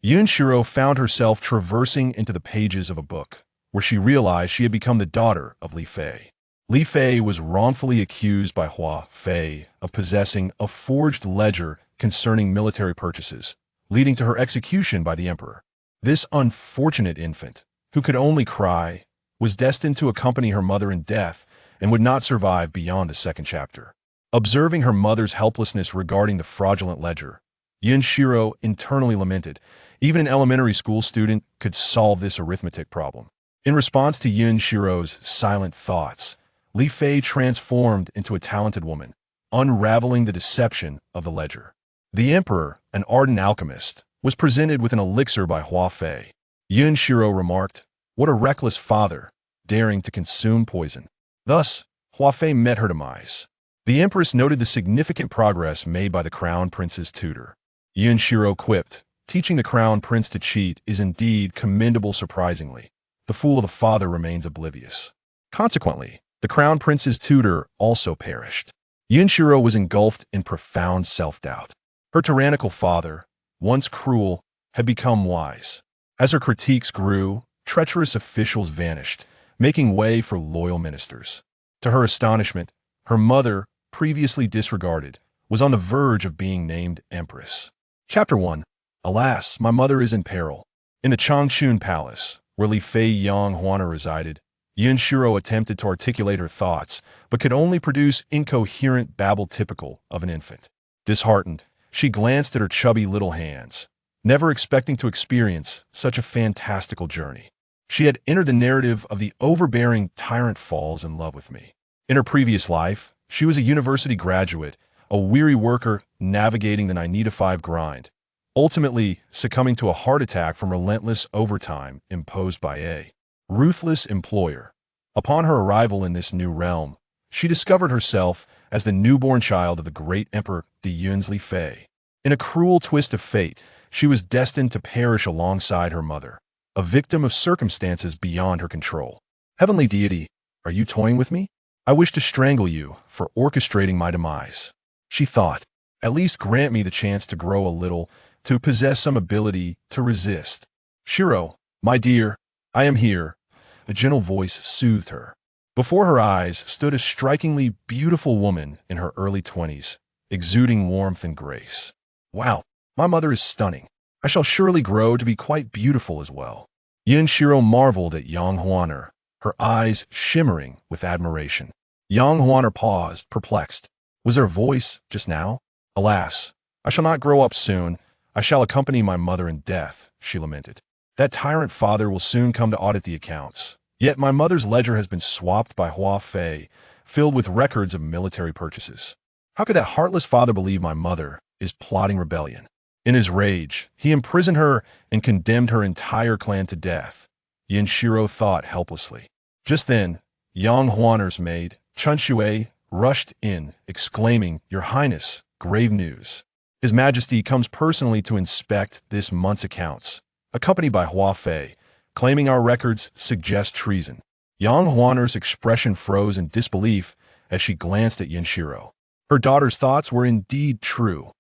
Yun Xirou found herself traversing into the pages of a book, where she realized she had become the daughter of Li Fei. Li Fei was wrongfully accused by Hua Fei of possessing a forged ledger concerning military purchases, leading to her execution by the emperor. This unfortunate infant, who could only cry, was destined to accompany her mother in death and would not survive beyond the second chapter. Observing her mother's helplessness regarding the fraudulent ledger, Yun Xirou internally lamented. Even an elementary school student could solve this arithmetic problem. In response to Yun Xirou's silent thoughts, Li Fei transformed into a talented woman, unraveling the deception of the ledger. The emperor, an ardent alchemist, was presented with an elixir by Hua Fei. Yun Xirou remarked, "What a reckless father, daring to consume poison." Thus, Hua Fei met her demise. The Empress noted the significant progress made by the Crown Prince's tutor. Yun Xirou quipped, "Teaching the Crown Prince to cheat is indeed commendable surprisingly. The fool of a father remains oblivious." Consequently, the Crown Prince's tutor also perished. Yun Xirou was engulfed in profound self-doubt. Her tyrannical father, once cruel, had become wise. As her critiques grew, treacherous officials vanished, making way for loyal ministers. To her astonishment, her mother, previously disregarded, was on the verge of being named Empress. Chapter 1. Alas, my mother is in peril. In the Changchun Palace, where Li Fei Yang Huana resided, Yun Xirou attempted to articulate her thoughts, but could only produce incoherent babble typical of an infant. Disheartened, she glanced at her chubby little hands, never expecting to experience such a fantastical journey. She had entered the narrative of the overbearing Tyrant falls in love with me. In her previous life, she was a university graduate, a weary worker navigating the 9-to-5 grind, ultimately succumbing to a heart attack from relentless overtime imposed by a ruthless employer. Upon her arrival in this new realm, she discovered herself as the newborn child of the great Emperor Yun Li Fei. In a cruel twist of fate, she was destined to perish alongside her mother, a victim of circumstances beyond her control. Heavenly deity, are you toying with me? I wish to strangle you for orchestrating my demise. She thought, at least grant me the chance to grow a little, to possess some ability to resist. Xirou, my dear, I am here. A gentle voice soothed her. Before her eyes stood a strikingly beautiful woman in her early 20s, exuding warmth and grace. Wow, my mother is stunning. I shall surely grow to be quite beautiful as well. Yun Xirou marveled at Yang Huaner, her eyes shimmering with admiration. Yang Huaner paused, perplexed. Was there a voice just now? Alas, I shall not grow up soon. I shall accompany my mother in death, she lamented. That tyrant father will soon come to audit the accounts. Yet my mother's ledger has been swapped by Hua Fei, filled with records of military purchases. How could that heartless father believe my mother is plotting rebellion? In his rage, he imprisoned her and condemned her entire clan to death. Yun Xirou thought helplessly. Just then, Yang Huaner's maid, Chun Shui, rushed in, exclaiming, "Your Highness, grave news. His Majesty comes personally to inspect this month's accounts, accompanied by Hua Fei, claiming our records suggest treason." Yang Huaner's expression froze in disbelief as she glanced at Yun Xirou. Her daughter's thoughts were indeed true.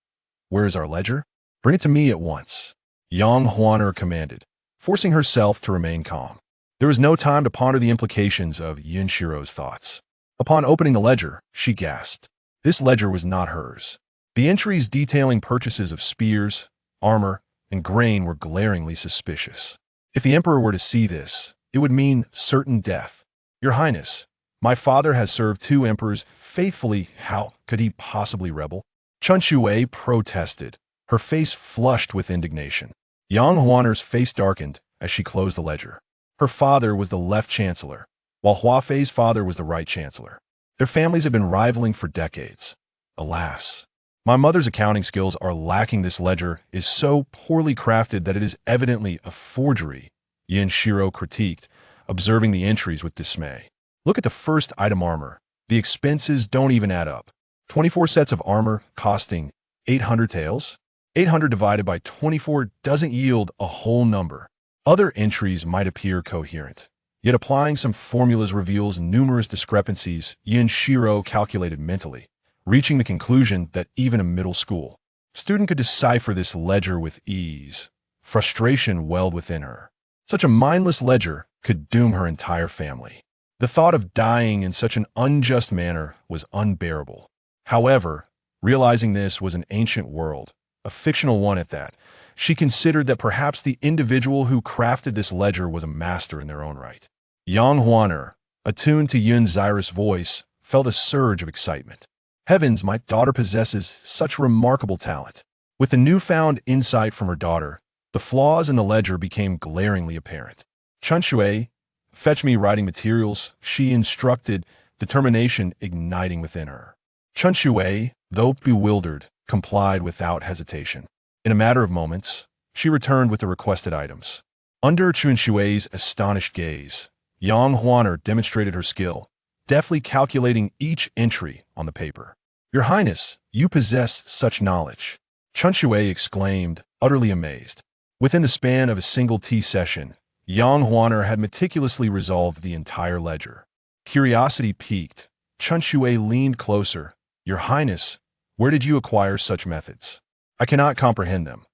"Where is our ledger? Bring it to me at once," Yang Huaner commanded, forcing herself to remain calm. There was no time to ponder the implications of Yun Xirou's thoughts. Upon opening the ledger, she gasped. This ledger was not hers. The entries detailing purchases of spears, armor, and grain were glaringly suspicious. If the emperor were to see this, it would mean certain death. "Your Highness, my father has served 2 emperors faithfully. How could he possibly rebel?" Chun Shui protested, her face flushed with indignation. Yang Huaner's face darkened as she closed the ledger. Her father was the left chancellor, while Hua Fei's father was the right chancellor. Their families had been rivaling for decades. Alas, my mother's accounting skills are lacking. This ledger is so poorly crafted that it is evidently a forgery, Yun Xirou critiqued, observing the entries with dismay. Look at the first item, armor. The expenses don't even add up. 24 sets of armor costing 800 taels? 800 divided by 24 doesn't yield a whole number. Other entries might appear coherent, yet applying some formulas reveals numerous discrepancies. Yun Xirou calculated mentally, reaching the conclusion that even a middle school student could decipher this ledger with ease. Frustration welled within her. Such a mindless ledger could doom her entire family. The thought of dying in such an unjust manner was unbearable. However, realizing this was an ancient world, a fictional one at that, she considered that perhaps the individual who crafted this ledger was a master in their own right. Yang Huaner, attuned to Yun Xirou's voice, felt a surge of excitement. Heavens, my daughter possesses such remarkable talent. With the newfound insight from her daughter, the flaws in the ledger became glaringly apparent. Chun Shui, fetch me writing materials, she instructed, determination igniting within her. Chun Shui, though bewildered, complied without hesitation. In a matter of moments, she returned with the requested items. Under Chun Shui's astonished gaze, Yang Huaner demonstrated her skill, deftly calculating each entry on the paper. Your Highness, you possess such knowledge. Chun Shui exclaimed, utterly amazed. Within the span of a single tea session, Yang Huaner had meticulously resolved the entire ledger. Curiosity piqued. Chun Shui leaned closer. Your Highness, where did you acquire such methods? I cannot comprehend them.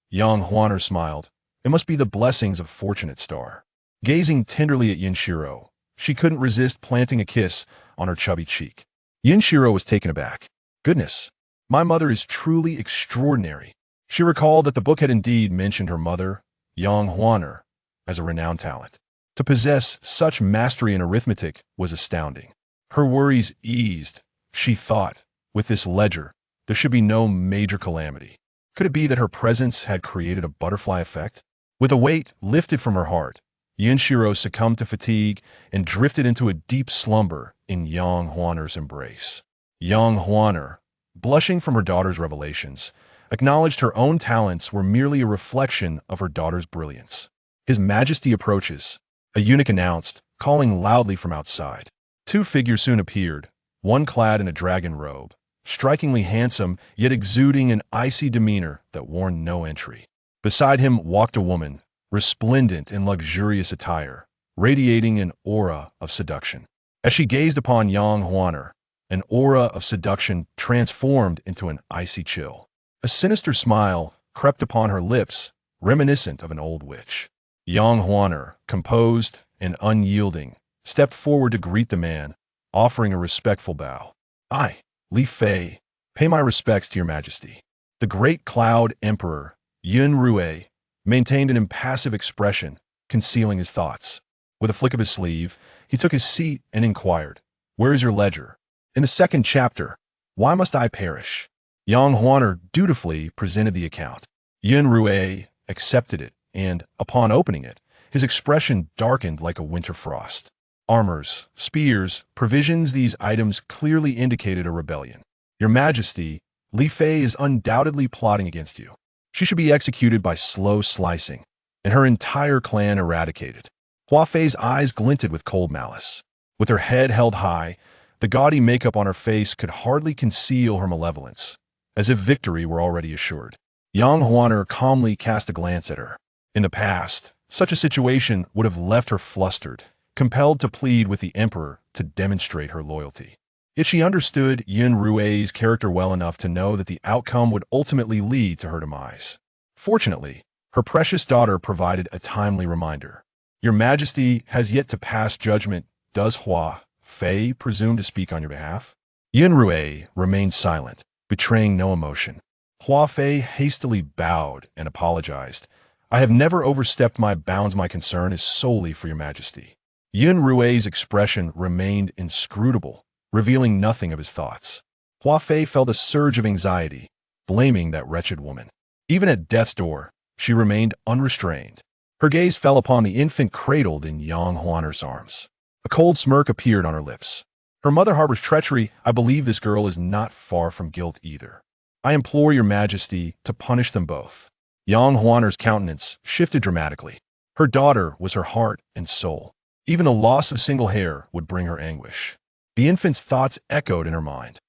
Yang Huaner smiled. It must be the blessings of Fortunate Star. Gazing tenderly at Yun Xirou, she couldn't resist planting a kiss on her chubby cheek. Yun Xirou was taken aback. Goodness, my mother is truly extraordinary. She recalled that the book had indeed mentioned her mother, Yang Huaner, as a renowned talent. To possess such mastery in arithmetic was astounding. Her worries eased. She thought, with this ledger, there should be no major calamity. Could it be that her presence had created a butterfly effect? With a weight lifted from her heart, Yun Xirou succumbed to fatigue and drifted into a deep slumber in Yang Huaner's embrace. Yang Huaner, blushing from her daughter's revelations, acknowledged her own talents were merely a reflection of her daughter's brilliance. His Majesty approaches, a eunuch announced, calling loudly from outside. Two figures soon appeared, one clad in a dragon robe, strikingly handsome yet exuding an icy demeanor that warned no entry. Beside him walked a woman, resplendent in luxurious attire, radiating an aura of seduction. As she gazed upon Yang Huaner, an aura of seduction transformed into an icy chill. A sinister smile crept upon her lips, reminiscent of an old witch. Yang Huaner, composed and unyielding, stepped forward to greet the man, offering a respectful bow. I, Li Fei, pay my respects to your majesty. The great cloud emperor, Yun Xirou, maintained an impassive expression, concealing his thoughts. With a flick of his sleeve, he took his seat and inquired, where is your ledger? In the second chapter, why must I perish? Yang Huaner dutifully presented the account. Yun Xirou accepted it, and, upon opening it, his expression darkened like a winter frost. Armors, spears, provisions, these items clearly indicated a rebellion. Your Majesty, Li Fei is undoubtedly plotting against you. She should be executed by slow slicing, and her entire clan eradicated. Hua Fei's eyes glinted with cold malice. With her head held high, the gaudy makeup on her face could hardly conceal her malevolence, as if victory were already assured. Yang Huaner calmly cast a glance at her. In the past, such a situation would have left her flustered, compelled to plead with the emperor to demonstrate her loyalty. Yet she understood Yun Xirou's character well enough to know that the outcome would ultimately lead to her demise. Fortunately, her precious daughter provided a timely reminder. Your Majesty has yet to pass judgment. Does Hua Fei presume to speak on your behalf? Yun Xirou remained silent, betraying no emotion. Hua Fei hastily bowed and apologized. I have never overstepped my bounds. My concern is solely for your Majesty. Yun Xirou's expression remained inscrutable, revealing nothing of his thoughts. Hua Fei felt a surge of anxiety, blaming that wretched woman. Even at death's door, she remained unrestrained. Her gaze fell upon the infant cradled in Yang Huaner's arms. A cold smirk appeared on her lips. Her mother harbors treachery. I believe this girl is not far from guilt either. I implore your Majesty to punish them both. Yang Huaner's countenance shifted dramatically. Her daughter was her heart and soul. Even the loss of a single hair would bring her anguish. The infant's thoughts echoed in her mind.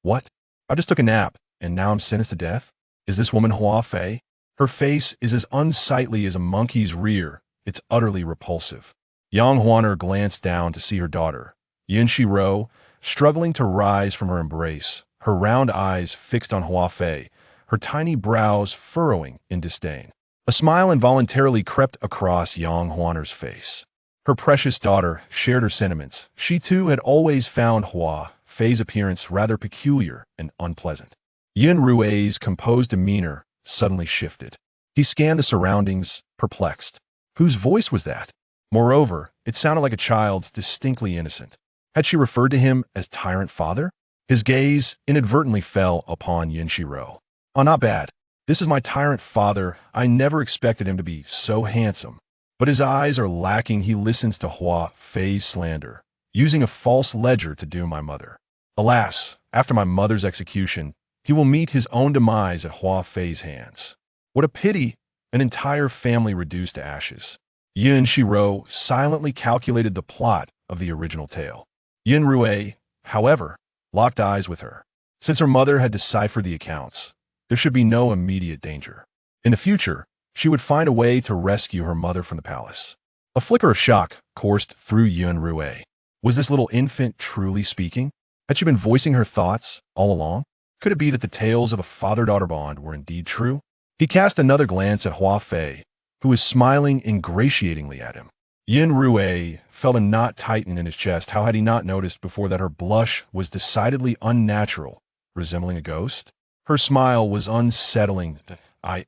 What? I just took a nap, and now I'm sentenced to death? Is this woman Hua Fei? Her face is as unsightly as a monkey's rear. It's utterly repulsive. Yang Huaner glanced down to see her daughter, Yun Xirou, struggling to rise from her embrace, her round eyes fixed on Hua Fei, her tiny brows furrowing in disdain. A smile involuntarily crept across Yang Huaner's face. Her precious daughter shared her sentiments. She too had always found Hua Fei's appearance rather peculiar and unpleasant. Yun Rui's composed demeanor suddenly shifted. He scanned the surroundings, perplexed. Whose voice was that? Moreover, it sounded like a child's, distinctly innocent. Had she referred to him as Tyrant Father? His gaze inadvertently fell upon Yun Xirou. Oh, not bad. This is my Tyrant Father. I never expected him to be so handsome. But his eyes are lacking. He listens to Hua Fei's slander, using a false ledger to doom my mother. Alas, after my mother's execution, he will meet his own demise at Hua Fei's hands. What a pity, an entire family reduced to ashes. Yun Xirou silently calculated the plot of the original tale. Yun Rui, however, locked eyes with her. Since her mother had deciphered the accounts, there should be no immediate danger. In the future, she would find a way to rescue her mother from the palace. A flicker of shock coursed through Yun Rui. Was this little infant truly speaking? Had she been voicing her thoughts all along? Could it be that the tales of a father-daughter bond were indeed true? He cast another glance at Hua Fei, who was smiling ingratiatingly at him. Yun Rui felt a knot tighten in his chest. How had he not noticed before that her blush was decidedly unnatural, resembling a ghost? Her smile was unsettling.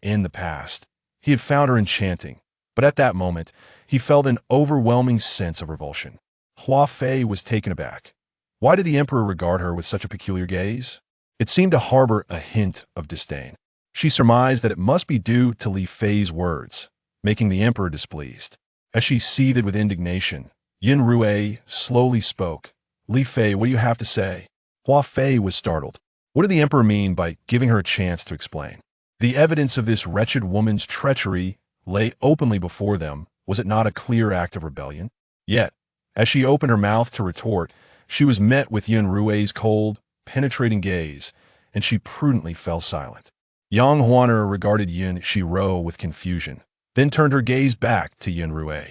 In the past, he had found her enchanting, but at that moment, he felt an overwhelming sense of revulsion. Hua Fei was taken aback. Why did the emperor regard her with such a peculiar gaze? It seemed to harbor a hint of disdain. She surmised that it must be due to Li Fei's words, making the emperor displeased. As she seethed with indignation, Yun Rui slowly spoke. Li Fei, what do you have to say? Hua Fei was startled. What did the emperor mean by giving her a chance to explain? The evidence of this wretched woman's treachery lay openly before them. Was it not a clear act of rebellion? Yet, as she opened her mouth to retort, she was met with Yun Rui's cold, penetrating gaze, and she prudently fell silent. Yang Huaner regarded Yun Xirou with confusion, then turned her gaze back to Yun Rui.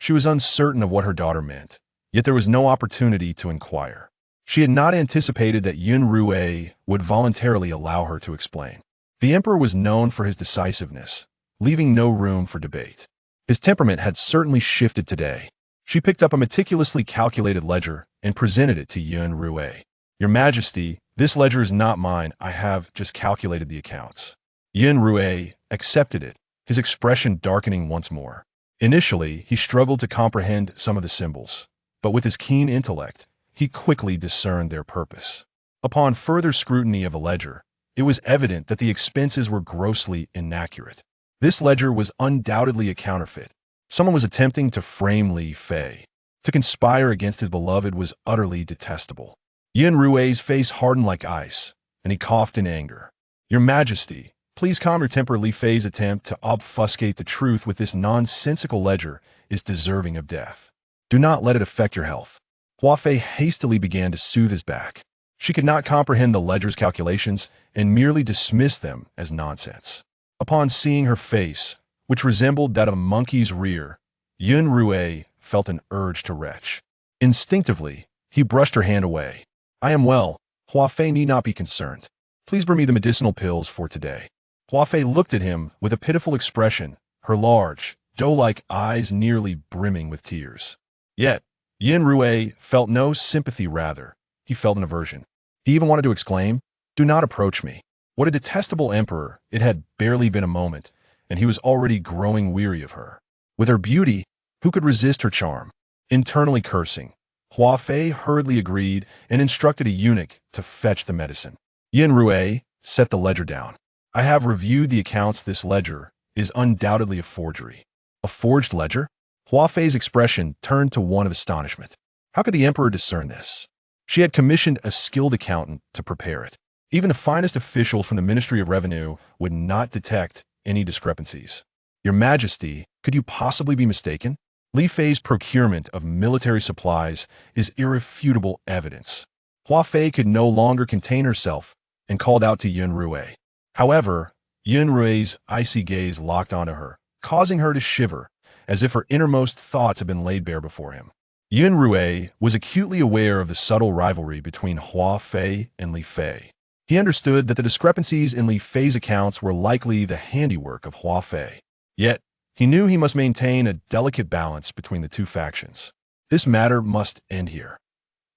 She was uncertain of what her daughter meant, yet there was no opportunity to inquire. She had not anticipated that Yun Rui would voluntarily allow her to explain. The emperor was known for his decisiveness, leaving no room for debate. His temperament had certainly shifted today. She picked up a meticulously calculated ledger and presented it to Yun Rui. Your Majesty, this ledger is not mine. I have just calculated the accounts. Yun Rui accepted it, his expression darkening once more. Initially, he struggled to comprehend some of the symbols, but with his keen intellect, he quickly discerned their purpose. Upon further scrutiny of the ledger, it was evident that the expenses were grossly inaccurate. This ledger was undoubtedly a counterfeit. Someone was attempting to frame Li Fei. To conspire against his beloved was utterly detestable. Yun Rui's face hardened like ice, and he coughed in anger. Your Majesty, please calm your temper. Li Fei's attempt to obfuscate the truth with this nonsensical ledger is deserving of death. Do not let it affect your health. Hua Fei hastily began to soothe his back. She could not comprehend the ledger's calculations and merely dismissed them as nonsense. Upon seeing her face, which resembled that of a monkey's rear, Yun Rui felt an urge to retch. Instinctively, he brushed her hand away. I am well. Hua Fei need not be concerned. Please bring me the medicinal pills for today. Hua Fei looked at him with a pitiful expression, her large, doe-like eyes nearly brimming with tears. Yet, Yun Rui felt no sympathy. Rather, he felt an aversion. He even wanted to exclaim, do not approach me. What a detestable emperor. It had barely been a moment, and he was already growing weary of her. With her beauty, who could resist her charm? Internally cursing, Hua Fei hurriedly agreed and instructed a eunuch to fetch the medicine. Yun Rui set the ledger down. I have reviewed the accounts. This ledger is undoubtedly a forgery. A forged ledger? Hua Fei's expression turned to one of astonishment. How could the emperor discern this? She had commissioned a skilled accountant to prepare it. Even the finest official from the Ministry of Revenue would not detect any discrepancies. Your Majesty, could you possibly be mistaken? Li Fei's procurement of military supplies is irrefutable evidence. Hua Fei could no longer contain herself and called out to Yun Rui. However, Yun Rui's icy gaze locked onto her, causing her to shiver, as if her innermost thoughts had been laid bare before him. Yun Rui was acutely aware of the subtle rivalry between Hua Fei and Li Fei. He understood that the discrepancies in Li Fei's accounts were likely the handiwork of Hua Fei. Yet, he knew he must maintain a delicate balance between the two factions. This matter must end here.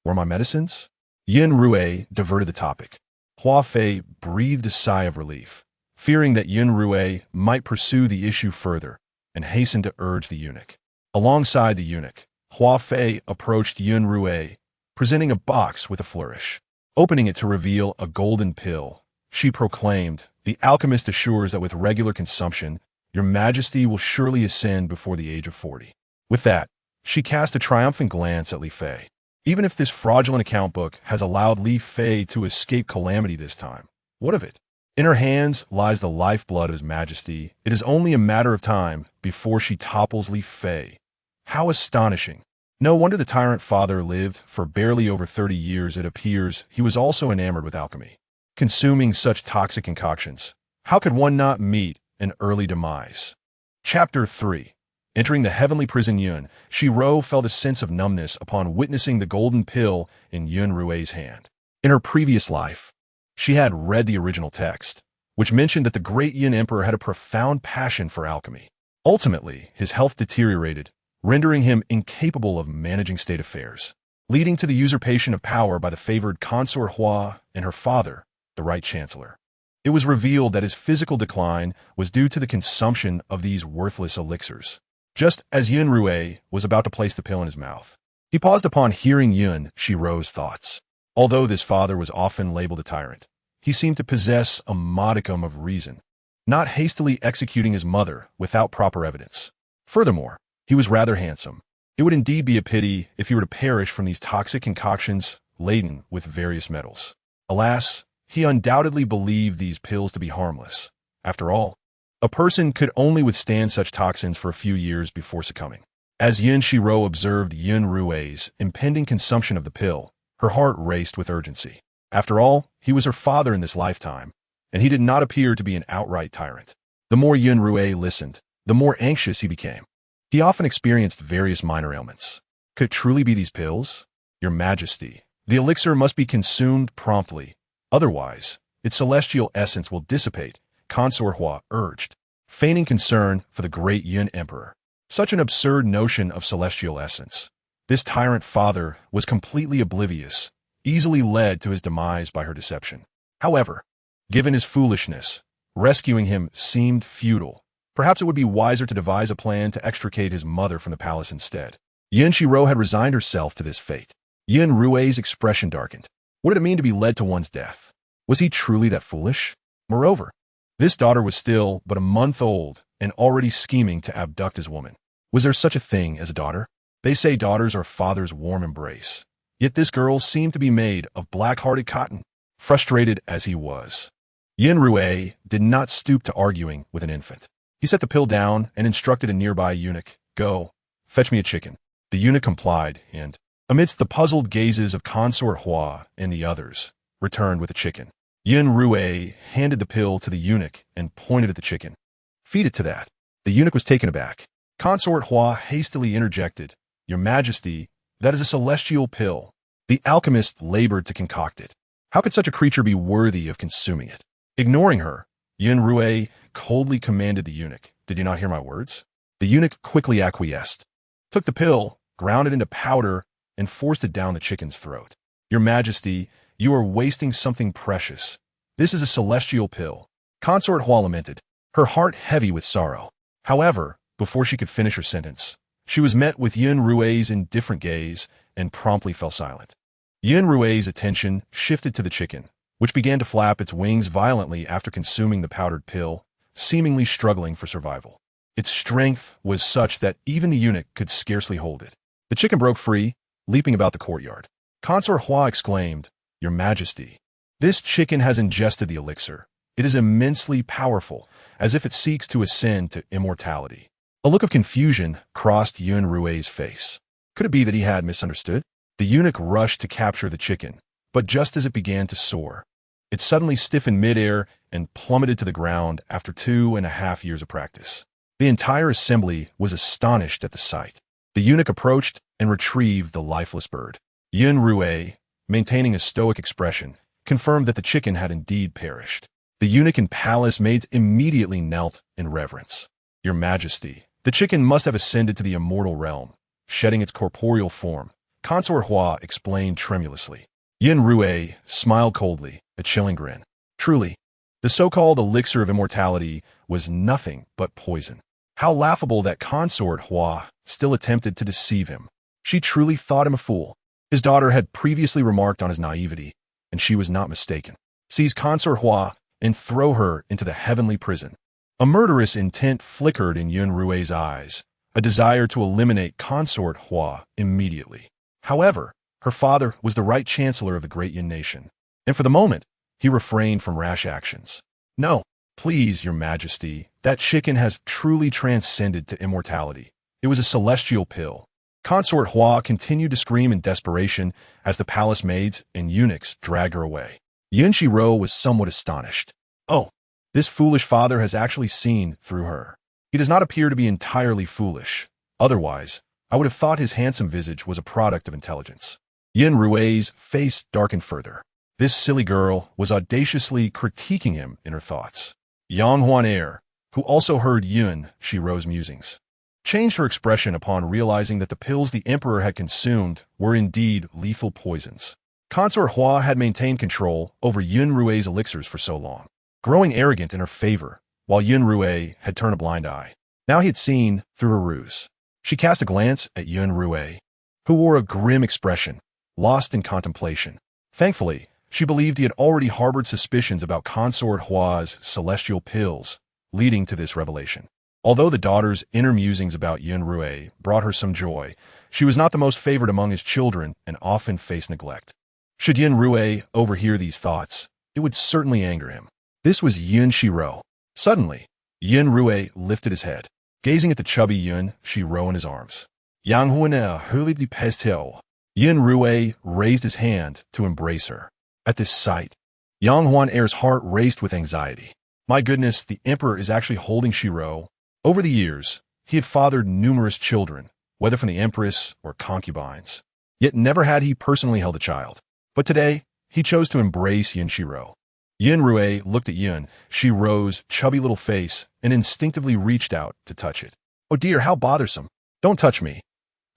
Were my medicines? Yun Xirou diverted the topic. Hua Fei breathed a sigh of relief, fearing that Yun Xirou might pursue the issue further, and hastened to urge the eunuch. Alongside the eunuch, Hua Fei approached Yun Xirou, presenting a box with a flourish. Opening it to reveal a golden pill, she proclaimed, "The alchemist assures that with regular consumption, your majesty will surely ascend before the age of 40. With that, she cast a triumphant glance at Li Fei. Even if this fraudulent account book has allowed Li Fei to escape calamity this time, what of it? In her hands lies the lifeblood of his majesty. It is only a matter of time before she topples Li Fei. How astonishing. No wonder the tyrant father lived for barely over 30 years. It appears he was also enamored with alchemy. Consuming such toxic concoctions, how could one not meet an early demise? Chapter 3. Entering the heavenly prison, Yun Xirou felt a sense of numbness upon witnessing the golden pill in Yun Xirou's hand. In her previous life, she had read the original text, which mentioned that the great Yun Emperor had a profound passion for alchemy. Ultimately, his health deteriorated, rendering him incapable of managing state affairs, leading to the usurpation of power by the favored Consort Hua and her father, the Right Chancellor. It was revealed that his physical decline was due to the consumption of these worthless elixirs. Just as Yun Xirou was about to place the pill in his mouth, he paused upon hearing Yun Xirou's thoughts. Although this father was often labeled a tyrant, he seemed to possess a modicum of reason, not hastily executing his mother without proper evidence. Furthermore, he was rather handsome. It would indeed be a pity if he were to perish from these toxic concoctions laden with various metals. Alas, he undoubtedly believed these pills to be harmless. After all, a person could only withstand such toxins for a few years before succumbing. As Yun Xirou observed Yun Xirou's impending consumption of the pill, her heart raced with urgency. After all, he was her father in this lifetime, and he did not appear to be an outright tyrant. The more Yun Xirou listened, the more anxious he became. He often experienced various minor ailments. Could it truly be these pills? Your Majesty, the elixir must be consumed promptly. Otherwise, its celestial essence will dissipate, Consort Hua urged, feigning concern for the great Yun Emperor. Such an absurd notion of celestial essence. This tyrant father was completely oblivious, easily led to his demise by her deception. However, given his foolishness, rescuing him seemed futile. Perhaps it would be wiser to devise a plan to extricate his mother from the palace instead. Yun Xirou had resigned herself to this fate. Yun Xirou's expression darkened. What did it mean to be led to one's death? Was he truly that foolish? Moreover, this daughter was still but a month old and already scheming to abduct his woman. Was there such a thing as a daughter? They say daughters are father's warm embrace. Yet this girl seemed to be made of black-hearted cotton. Frustrated as he was, Yun Xirou did not stoop to arguing with an infant. He set the pill down and instructed a nearby eunuch, "Go, fetch me a chicken." The eunuch complied and, amidst the puzzled gazes of Consort Hua and the others, returned with a chicken. Yun Xirou handed the pill to the eunuch and pointed at the chicken. "Feed it to that." The eunuch was taken aback. Consort Hua hastily interjected, "Your Majesty, that is a celestial pill. The alchemist labored to concoct it. How could such a creature be worthy of consuming it?" Ignoring her, Yun Xirou coldly commanded the eunuch, "Did you not hear my words?" The eunuch quickly acquiesced, took the pill, ground it into powder, and forced it down the chicken's throat. "Your Majesty, you are wasting something precious. This is a celestial pill." Consort Hua lamented, her heart heavy with sorrow. However, before she could finish her sentence, she was met with Yun Xirou's indifferent gaze and promptly fell silent. Yun Xirou's attention shifted to the chicken, which began to flap its wings violently after consuming the powdered pill, seemingly struggling for survival. Its strength was such that even the eunuch could scarcely hold it. The chicken broke free, leaping about the courtyard. Consort Hua exclaimed, "Your Majesty, this chicken has ingested the elixir. It is immensely powerful, as if it seeks to ascend to immortality." A look of confusion crossed Yun Xirou's face. Could it be that he had misunderstood? The eunuch rushed to capture the chicken, but just as it began to soar, it suddenly stiffened midair and plummeted to the ground after 2.5 years of practice. The entire assembly was astonished at the sight. The eunuch approached and retrieved the lifeless bird. Yun Xirou, maintaining a stoic expression, confirmed that the chicken had indeed perished. The eunuch and palace maids immediately knelt in reverence. Your Majesty. The chicken must have ascended to the immortal realm, shedding its corporeal form, Consort Hua explained tremulously. Yun Xirou smiled coldly, a chilling grin. Truly, the so-called elixir of immortality was nothing but poison. How laughable that Consort Hua still attempted to deceive him. She truly thought him a fool. His daughter had previously remarked on his naivety, and she was not mistaken. Seize Consort Hua and throw her into the heavenly prison. A murderous intent flickered in Yun Xirou's eyes, a desire to eliminate Consort Hua immediately. However, her father was the right chancellor of the great Yun nation, and for the moment, he refrained from rash actions. No, please, Your Majesty, that chicken has truly transcended to immortality. It was a celestial pill. Consort Hua continued to scream in desperation as the palace maids and eunuchs dragged her away. Yun Xirou was somewhat astonished. Oh, this foolish father has actually seen through her. He does not appear to be entirely foolish. Otherwise, I would have thought his handsome visage was a product of intelligence. Yun Xirou's face darkened further. This silly girl was audaciously critiquing him in her thoughts. Yang Huan, who also heard Yun Xirou's musings, changed her expression upon realizing that the pills the emperor had consumed were indeed lethal poisons. Consort Hua had maintained control over Yun Xirou's elixirs for so long, growing arrogant in her favor, while Yun Xirou had turned a blind eye. Now he had seen through her ruse. She cast a glance at Yun Xirou, who wore a grim expression, lost in contemplation. Thankfully, she believed he had already harbored suspicions about Consort Hua's celestial pills, leading to this revelation. Although the daughter's inner musings about Yun Xirou brought her some joy, she was not the most favored among his children and often faced neglect. Should Yun Xirou overhear these thoughts, it would certainly anger him. This was Yun Xirou. Suddenly, Yun Xirou lifted his head, gazing at the chubby Yun Xirou in his arms. Yang Huan hurried the pestel. Yun Xirou raised his hand to embrace her. At this sight, Yang Huan's heart raced with anxiety. My goodness, the emperor is actually holding Xirou. Over the years, he had fathered numerous children, whether from the Empress or concubines. Yet never had he personally held a child. But today, he chose to embrace Yun Xirou. Yun Xirou looked at Yun Xirou's chubby little face and instinctively reached out to touch it. Oh dear, how bothersome. Don't touch me.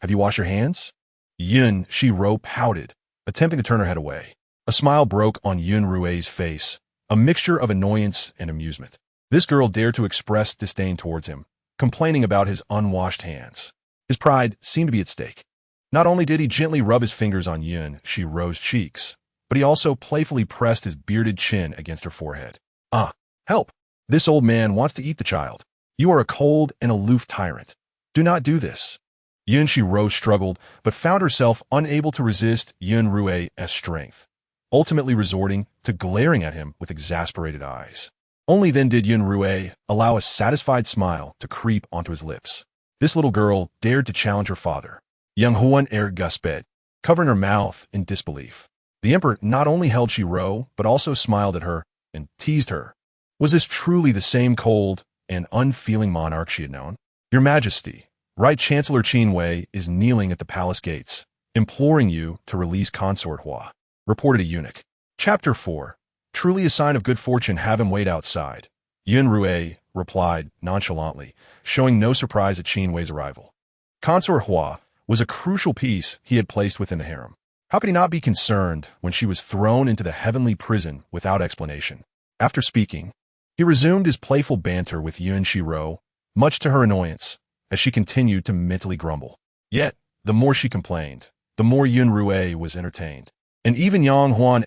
Have you washed your hands? Yun Xirou pouted, attempting to turn her head away. A smile broke on Yun Xirou's face, a mixture of annoyance and amusement. This girl dared to express disdain towards him, complaining about his unwashed hands. His pride seemed to be at stake. Not only did he gently rub his fingers on Yun Xirou's cheeks, but he also playfully pressed his bearded chin against her forehead. Ah, help! This old man wants to eat the child. You are a cold and aloof tyrant. Do not do this. Yun Xirou struggled, but found herself unable to resist Yun Xirou's strength, ultimately resorting to glaring at him with exasperated eyes. Only then did Yun Xirou allow a satisfied smile to creep onto his lips. This little girl dared to challenge her father. Yang Huan gusped, covering her mouth in disbelief. The emperor not only held Xirou, but also smiled at her and teased her. Was this truly the same cold and unfeeling monarch she had known? Your Majesty, Right Chancellor Qin Wei is kneeling at the palace gates, imploring you to release Consort Hua, reported a eunuch. Chapter 4. Truly a sign of good fortune have him wait outside. Yun Xirou replied nonchalantly, showing no surprise at Qin Wei's arrival. Consort Hua was a crucial piece he had placed within the harem. How could he not be concerned when she was thrown into the heavenly prison without explanation? After speaking, he resumed his playful banter with Yun Xirou, much to her annoyance, as she continued to mentally grumble. Yet, the more she complained, the more Yun Xirou was entertained. And even Yang Huan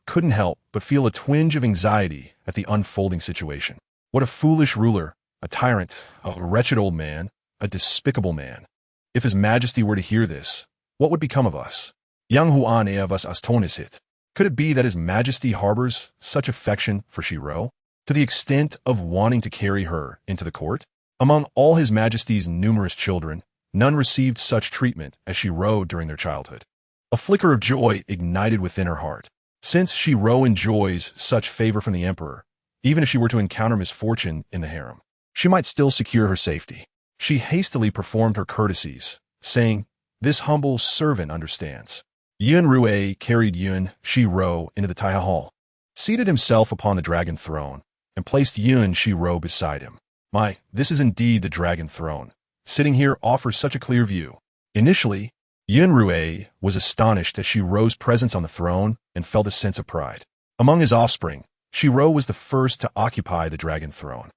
couldn't help but feel a twinge of anxiety at the unfolding situation. What a foolish ruler, a tyrant, a wretched old man, a despicable man. If His Majesty were to hear this, what would become of us? Yang Huan of us astonisit. Could it be that His Majesty harbors such affection for Xirou, to the extent of wanting to carry her into the court? Among all His Majesty's numerous children, none received such treatment as Xirou during their childhood. A flicker of joy ignited within her heart. Since Xirou enjoys such favor from the emperor, even if she were to encounter misfortune in the harem, she might still secure her safety. She hastily performed her courtesies, saying, "This humble servant understands." Yun Xirou carried Yun Xirou into the Taiha Hall, seated himself upon the dragon throne, and placed Yun Xirou beside him. My, this is indeed the dragon throne. Sitting here offers such a clear view. Initially, Yun Xirou was astonished as Xirou's presence on the throne and felt a sense of pride. Among his offspring, Xirou was the first to occupy the dragon throne.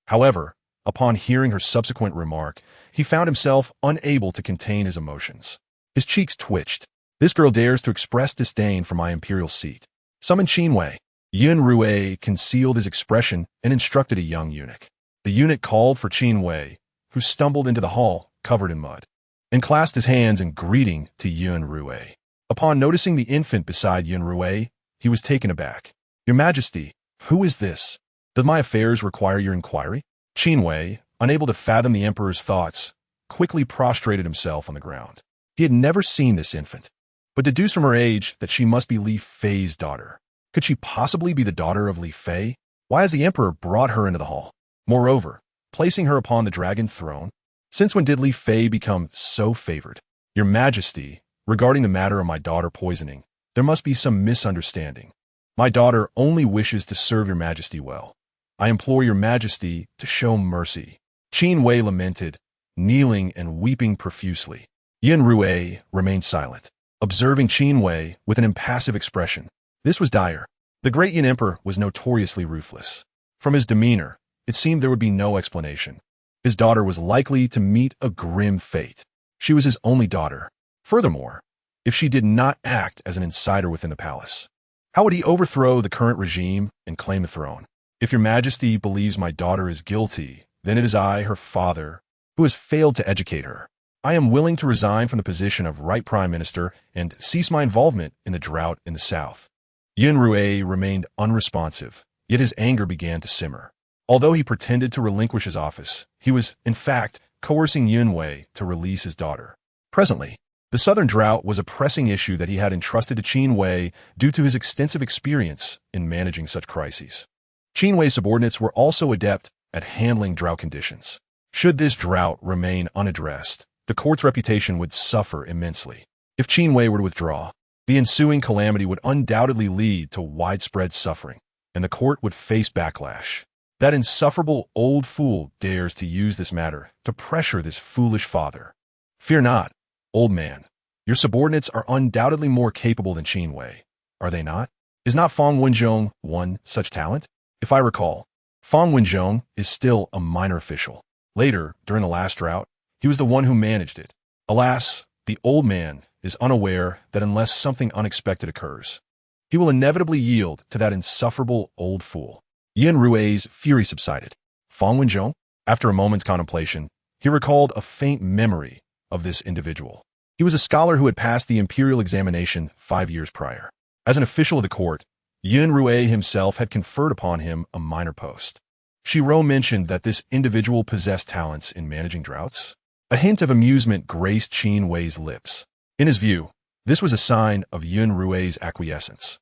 However, upon hearing her subsequent remark, he found himself unable to contain his emotions. His cheeks twitched. This girl dares to express disdain for my imperial seat. Summon Qinwei. Yun Xirou concealed his expression and instructed a young eunuch. The eunuch called for Qinwei, who stumbled into the hall, covered in mud, and clasped his hands in greeting to Yun Xirou. Upon noticing the infant beside Yun Xirou, he was taken aback. Your Majesty, who is this? Does my affairs require your inquiry? Qinwei, unable to fathom the emperor's thoughts, quickly prostrated himself on the ground. He had never seen this infant, but deduced from her age that she must be Li Fei's daughter. Could she possibly be the daughter of Li Fei? Why has the emperor brought her into the hall? Moreover, placing her upon the dragon throne? Since when did Li Fei become so favored? Your Majesty, regarding the matter of my daughter poisoning, there must be some misunderstanding. My daughter only wishes to serve your Majesty well. I implore your Majesty to show mercy. Qinwei lamented, kneeling and weeping profusely. Yun Xirou remained silent, observing Qinwei with an impassive expression. This was dire. The great Yun Emperor was notoriously ruthless. From his demeanor, it seemed there would be no explanation. His daughter was likely to meet a grim fate. She was his only daughter. Furthermore, if she did not act as an insider within the palace, how would he overthrow the current regime and claim the throne? If your Majesty believes my daughter is guilty, then it is I, her father, who has failed to educate her. I am willing to resign from the position of Right Prime Minister and cease my involvement in the drought in the south. Yun Xirou remained unresponsive, yet his anger began to simmer. Although he pretended to relinquish his office, he was, in fact, coercing Yunwei to release his daughter. Presently, the southern drought was a pressing issue that he had entrusted to Qinwei due to his extensive experience in managing such crises. Qinwei's subordinates were also adept at handling drought conditions. Should this drought remain unaddressed, the court's reputation would suffer immensely. If Qinwei were to withdraw, the ensuing calamity would undoubtedly lead to widespread suffering, and the court would face backlash. That insufferable old fool dares to use this matter to pressure this foolish father. Fear not, old man. Your subordinates are undoubtedly more capable than Qinwei, are they not? Is not Fang Wenzhong one such talent? If I recall, Fang Wenzhong is still a minor official. Later, during the last drought, he was the one who managed it. Alas, the old man is unaware that unless something unexpected occurs, he will inevitably yield to that insufferable old fool. Yun Xirou's fury subsided. Fang Wenzhong? After a moment's contemplation, he recalled a faint memory of this individual. He was a scholar who had passed the imperial examination 5 years prior. As an official of the court, Yun Xirou himself had conferred upon him a minor post. Xirou mentioned that this individual possessed talents in managing droughts. A hint of amusement graced Qinwei's lips. In his view, this was a sign of Yun Xirou's acquiescence.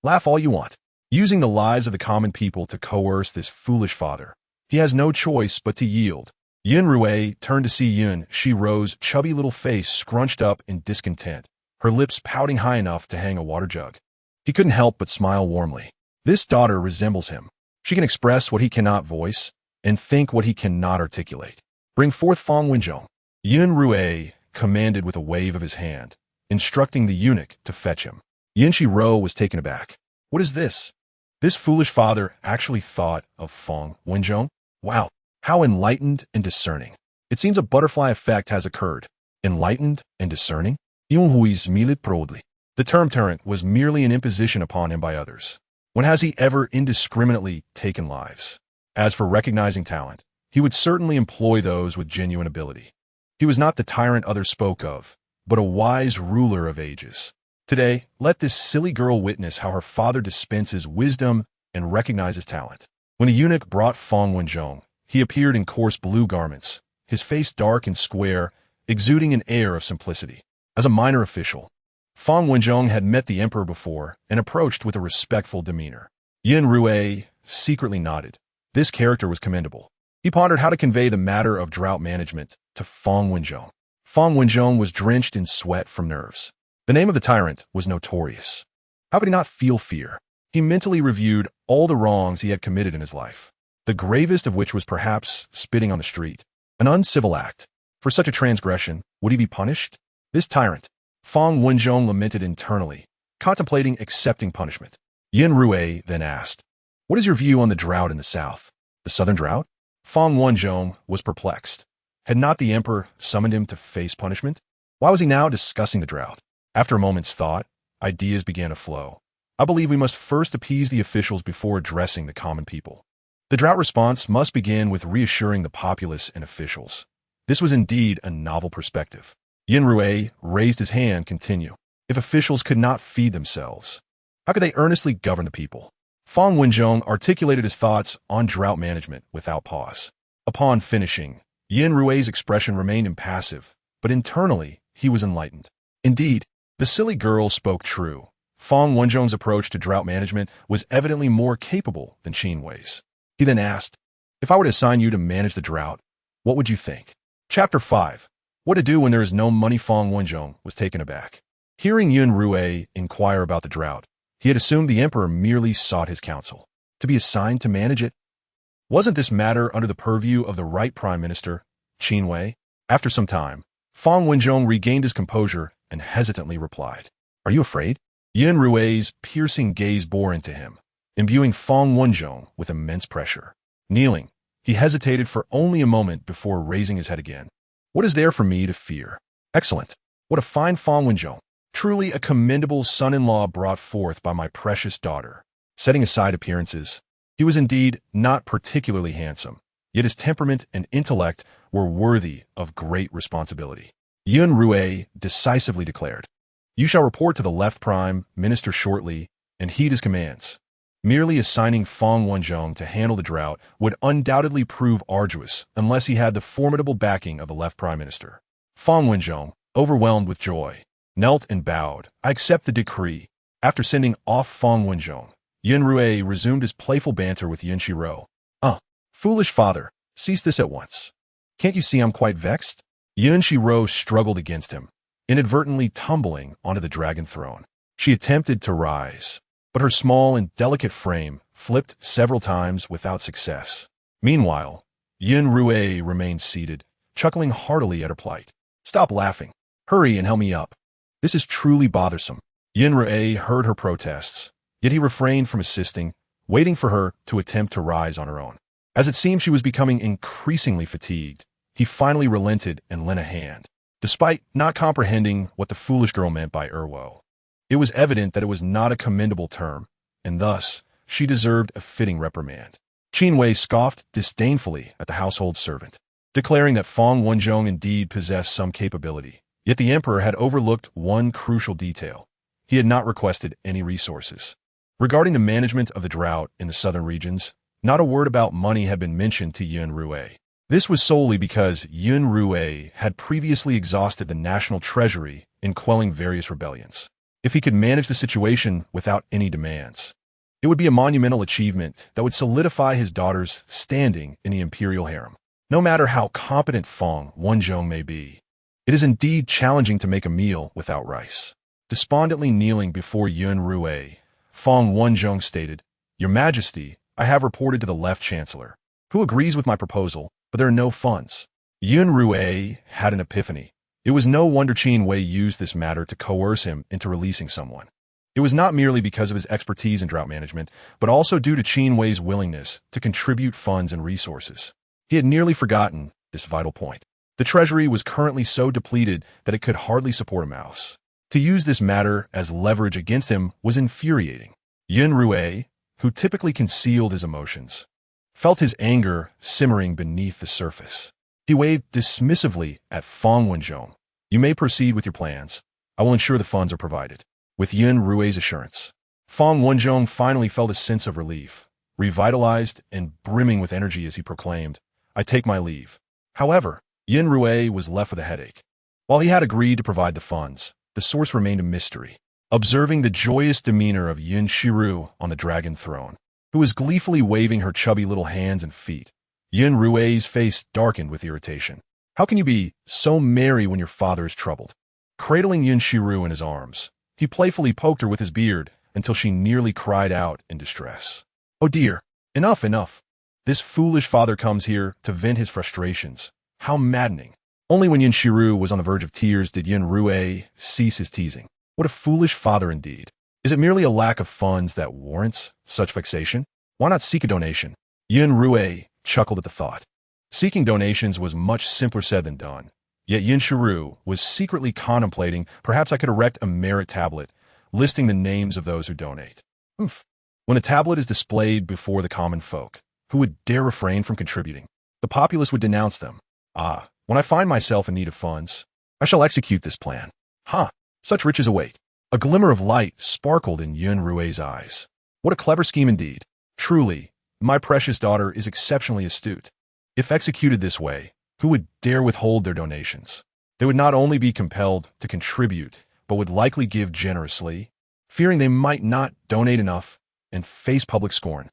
Laugh all you want. Using the lives of the common people to coerce this foolish father, he has no choice but to yield. Yun Xirou turned to see Yun Xirou's chubby little face scrunched up in discontent, her lips pouting high enough to hang a water jug. He couldn't help but smile warmly. This daughter resembles him. She can express what he cannot voice and think what he cannot articulate. Bring forth Fang Wenzhong. Yun Xirou commanded with a wave of his hand, instructing the eunuch to fetch him. Yun Xirou was taken aback. What is this? This foolish father actually thought of Fang Wenzhong? Wow, how enlightened and discerning. It seems a butterfly effect has occurred. Enlightened and discerning? Yun Hui's milit proudly. The term Tyrant was merely an imposition upon him by others. When has he ever indiscriminately taken lives? As for recognizing talent, he would certainly employ those with genuine ability. He was not the tyrant others spoke of, but a wise ruler of ages. Today, let this silly girl witness how her father dispenses wisdom and recognizes talent. When the eunuch brought Fang Wenzhong, he appeared in coarse blue garments, his face dark and square, exuding an air of simplicity. As a minor official, Fang Wenzhong had met the emperor before and approached with a respectful demeanor. Yun Xirou secretly nodded. This character was commendable. He pondered how to convey the matter of drought management to Fang Wenzhong. Fang Wenzhong was drenched in sweat from nerves. The name of the tyrant was notorious. How could he not feel fear? He mentally reviewed all the wrongs he had committed in his life. the gravest of which was perhaps spitting on the street. An uncivil act. For such a transgression, would he be punished? This tyrant. Fang Wenzhong lamented internally, contemplating accepting punishment. Yun Xirou then asked, "What is your view on the drought in the south?" The southern drought? Fang Wenzhong was perplexed. Had not the emperor summoned him to face punishment? Why was he now discussing the drought? After a moment's thought, ideas began to flow. I believe we must first appease the officials before addressing the common people. The drought response must begin with reassuring the populace and officials. This was indeed a novel perspective. Yun Xirou raised his hand, continue. If officials could not feed themselves, how could they earnestly govern the people? Fang Wenzhong articulated his thoughts on drought management without pause. Upon finishing, Yun Xirou's expression remained impassive, but internally he was enlightened. Indeed, the silly girl spoke true. Fang Wenzhong's approach to drought management was evidently more capable than Qin Wei's. He then asked, "If I were to assign you to manage the drought, what would you think?" Chapter 5. What to do when there is no money. Fang Wenzhong was taken aback. Hearing Yun Xirou inquire about the drought, he had assumed the emperor merely sought his counsel. To be assigned to manage it? Wasn't this matter under the purview of the right prime minister, Qin Wei? After some time, Fang Wenzhong regained his composure and hesitantly replied, "Are you afraid?" Yun Xirou's piercing gaze bore into him, imbuing Fang Wenzhong with immense pressure. Kneeling, he hesitated for only a moment before raising his head again. "What is there for me to fear?" "Excellent. What a fine Fang Wenzhong. Truly a commendable son-in-law brought forth by my precious daughter." Setting aside appearances, he was indeed not particularly handsome, yet his temperament and intellect were worthy of great responsibility. Yun Xirou decisively declared, "You shall report to the left prime minister shortly and heed his commands." Merely assigning Fang Wenzhong to handle the drought would undoubtedly prove arduous unless he had the formidable backing of the left prime minister. Fang Wenzhong, overwhelmed with joy, knelt and bowed. "I accept the decree." After sending off Fang Wenzhong, Yun Xirou resumed his playful banter with Yun Xirou. Foolish father, cease this at once. Can't you see I'm quite vexed?" Yun Xirou struggled against him, inadvertently tumbling onto the dragon throne. She attempted to rise, but her small and delicate frame flipped several times without success. Meanwhile, Yun Xirou remained seated, chuckling heartily at her plight. "Stop laughing. Hurry and help me up. This is truly bothersome." Yun Xirou heard her protests, yet he refrained from assisting, waiting for her to attempt to rise on her own. As it seemed she was becoming increasingly fatigued, he finally relented and lent a hand. Despite not comprehending what the foolish girl meant by erwo, it was evident that it was not a commendable term, and thus she deserved a fitting reprimand. Qin Wei scoffed disdainfully at the household servant, declaring that Fang Wenzhong indeed possessed some capability. Yet the emperor had overlooked one crucial detail. He had not requested any resources. Regarding the management of the drought in the southern regions, not a word about money had been mentioned to Yun Xirou. This was solely because Yun Xirou had previously exhausted the national treasury in quelling various rebellions. If he could manage the situation without any demands, it would be a monumental achievement that would solidify his daughter's standing in the imperial harem. No matter how competent Fang Wenzhong may be, it is indeed challenging to make a meal without rice. Despondently kneeling before Yun Xirou, Fang Wenzhong stated, "Your Majesty, I have reported to the left chancellor, who agrees with my proposal, but there are no funds." Yun Xirou had an epiphany. It was no wonder Qin Wei used this matter to coerce him into releasing someone. It was not merely because of his expertise in drought management, but also due to Qin Wei's willingness to contribute funds and resources. He had nearly forgotten this vital point. The treasury was currently so depleted that it could hardly support a mouse. To use this matter as leverage against him was infuriating. Yun Xirou, who typically concealed his emotions, felt his anger simmering beneath the surface. He waved dismissively at Fang Wenzhong. "You may proceed with your plans. I will ensure the funds are provided." With Yun Xirou's assurance, Fang Wenzhong finally felt a sense of relief, revitalized and brimming with energy as he proclaimed, "I take my leave." However, Yun Xirou was left with a headache. While he had agreed to provide the funds, the source remained a mystery. Observing the joyous demeanor of Yun Xirou on the dragon throne, who was gleefully waving her chubby little hands and feet, Yun Xirou's face darkened with irritation. "How can you be so merry when your father is troubled?" Cradling Yun Xirou in his arms, he playfully poked her with his beard until she nearly cried out in distress. "Oh dear, enough, enough. This foolish father comes here to vent his frustrations. How maddening. Only when Yun Xirou was on the verge of tears did Yun Xirou cease his teasing. What a foolish father indeed. Is it merely a lack of funds that warrants such vexation? Why not seek a donation? Yun Xirou chuckled at the thought. Seeking donations was much simpler said than done. Yet Yun Xirou was secretly contemplating perhaps I could erect a merit tablet, listing the names of those who donate. When a tablet is displayed before the common folk, who would dare refrain from contributing? The populace would denounce them. When I find myself in need of funds, I shall execute this plan. Such riches await. A glimmer of light sparkled in Yun Xirou's eyes. What a clever scheme indeed. Truly, my precious daughter is exceptionally astute. If executed this way, who would dare withhold their donations? They would not only be compelled to contribute, but would likely give generously, fearing they might not donate enough and face public scorn.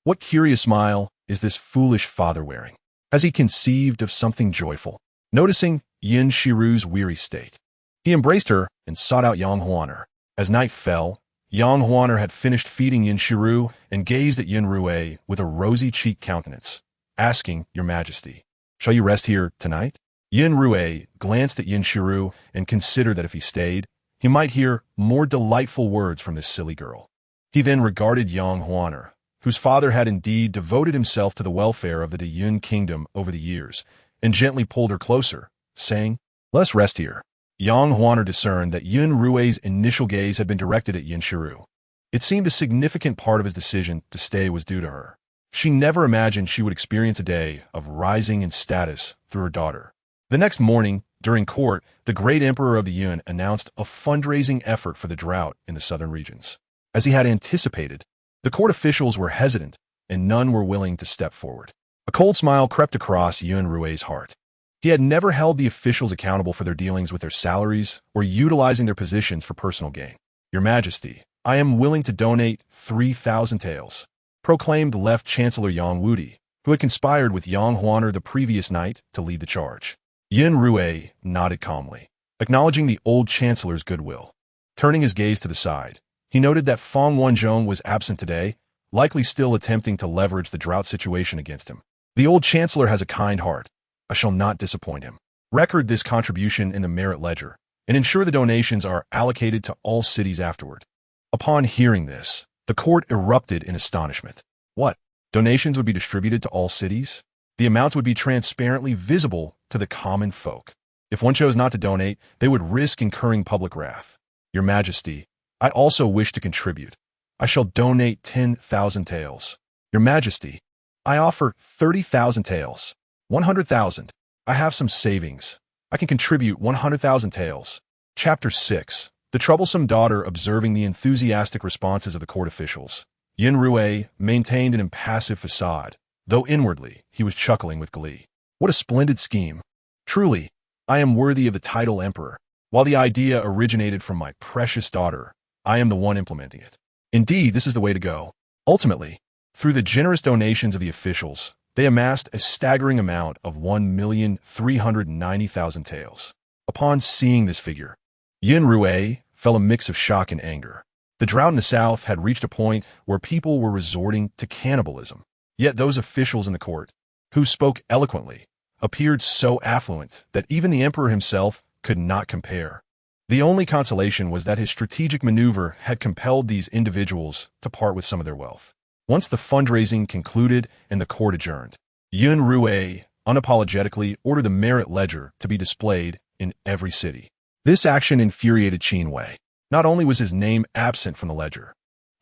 What curious smile is this foolish father wearing? Has he conceived of something joyful? Noticing Yun Xirou's weary state, he embraced her and sought out Yang Huaner. As night fell, Yang Huaner had finished feeding Yun Xirou and gazed at Yun Xirou with a rosy-cheeked countenance, asking, "Your Majesty, shall you rest here tonight?" Yun Xirou glanced at Yun Xirou and considered that if he stayed, he might hear more delightful words from this silly girl. He then regarded Yang Huaner, whose father had indeed devoted himself to the welfare of the Yun kingdom over the years, and gently pulled her closer, saying, "Let us rest here." Yang Huaner discerned that Yun Xirou's initial gaze had been directed at Yun Xirou. It seemed a significant part of his decision to stay was due to her. She never imagined she would experience a day of rising in status through her daughter. The next morning, during court, the great emperor of the Yun announced a fundraising effort for the drought in the southern regions. As he had anticipated, the court officials were hesitant, and none were willing to step forward. A cold smile crept across Yun Xirou's heart. He had never held the officials accountable for their dealings with their salaries or utilizing their positions for personal gain. "Your Majesty, I am willing to donate 3,000 taels," proclaimed Left Chancellor Yang Wudi, who had conspired with Yang Huaner the previous night to lead the charge. Yun Xirou nodded calmly, acknowledging the old chancellor's goodwill. Turning his gaze to the side, he noted that Feng Wanzhong was absent today, likely still attempting to leverage the drought situation against him. The old chancellor has a kind heart. I shall not disappoint him. Record this contribution in the merit ledger, and ensure the donations are allocated to all cities afterward. Upon hearing this, the court erupted in astonishment. What? Donations would be distributed to all cities? The amounts would be transparently visible to the common folk. If one chose not to donate, they would risk incurring public wrath. "Your Majesty, I also wish to contribute. I shall donate 10,000 taels. Your Majesty, I offer 30,000 taels. 100,000. I have some savings. I can contribute 100,000 taels." Chapter 6. The troublesome daughter observing the enthusiastic responses of the court officials. Yun Xirou maintained an impassive facade, though inwardly he was chuckling with glee. What a splendid scheme. Truly, I am worthy of the title emperor. While the idea originated from my precious daughter, I am the one implementing it. Indeed, this is the way to go. Ultimately, through the generous donations of the officials, they amassed a staggering amount of 1,390,000 taels. Upon seeing this figure, Yun Xirou felt a mix of shock and anger. The drought in the south had reached a point where people were resorting to cannibalism. Yet those officials in the court, who spoke eloquently, appeared so affluent that even the emperor himself could not compare. The only consolation was that his strategic maneuver had compelled these individuals to part with some of their wealth. Once the fundraising concluded and the court adjourned, Yun Xirou unapologetically ordered the merit ledger to be displayed in every city. This action infuriated Qin Wei. Not only was his name absent from the ledger,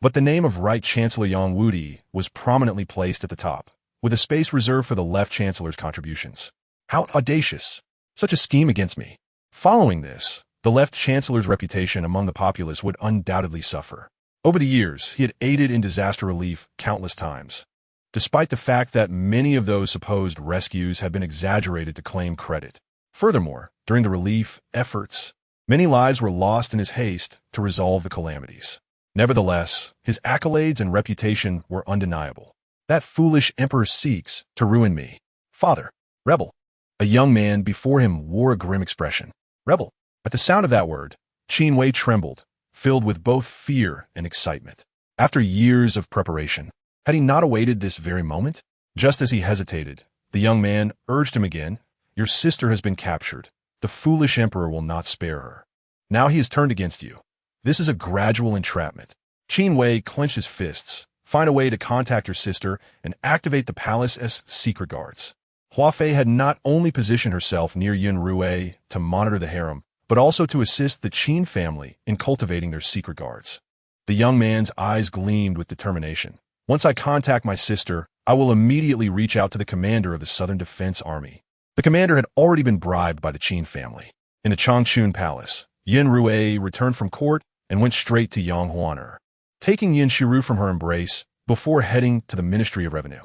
but the name of Right Chancellor Yang Wudi was prominently placed at the top, with a space reserved for the Left Chancellor's contributions. How audacious! Such a scheme against me. Following this, the Left Chancellor's reputation among the populace would undoubtedly suffer. Over the years, he had aided in disaster relief countless times, despite the fact that many of those supposed rescues had been exaggerated to claim credit. Furthermore, during the relief efforts, many lives were lost in his haste to resolve the calamities. Nevertheless, his accolades and reputation were undeniable. That foolish emperor seeks to ruin me. Father, rebel. A young man before him wore a grim expression. Rebel. At the sound of that word, Qin Wei trembled, filled with both fear and excitement. After years of preparation, had he not awaited this very moment? Just as he hesitated, the young man urged him again. Your sister has been captured. The foolish emperor will not spare her. Now he has turned against you. This is a gradual entrapment. Qin Wei clenched his fists. Find a way to contact your sister and activate the palace's secret guards. Hua Fei had not only positioned herself near Yun Xirou to monitor the harem, but also to assist the Qin family in cultivating their secret guards. The young man's eyes gleamed with determination. Once I contact my sister, I will immediately reach out to the commander of the Southern Defense Army. The commander had already been bribed by the Qin family. In the Changchun Palace, Yun Xirou returned from court and went straight to Yang Huaner, taking Yun Xirou from her embrace before heading to the Ministry of Revenue.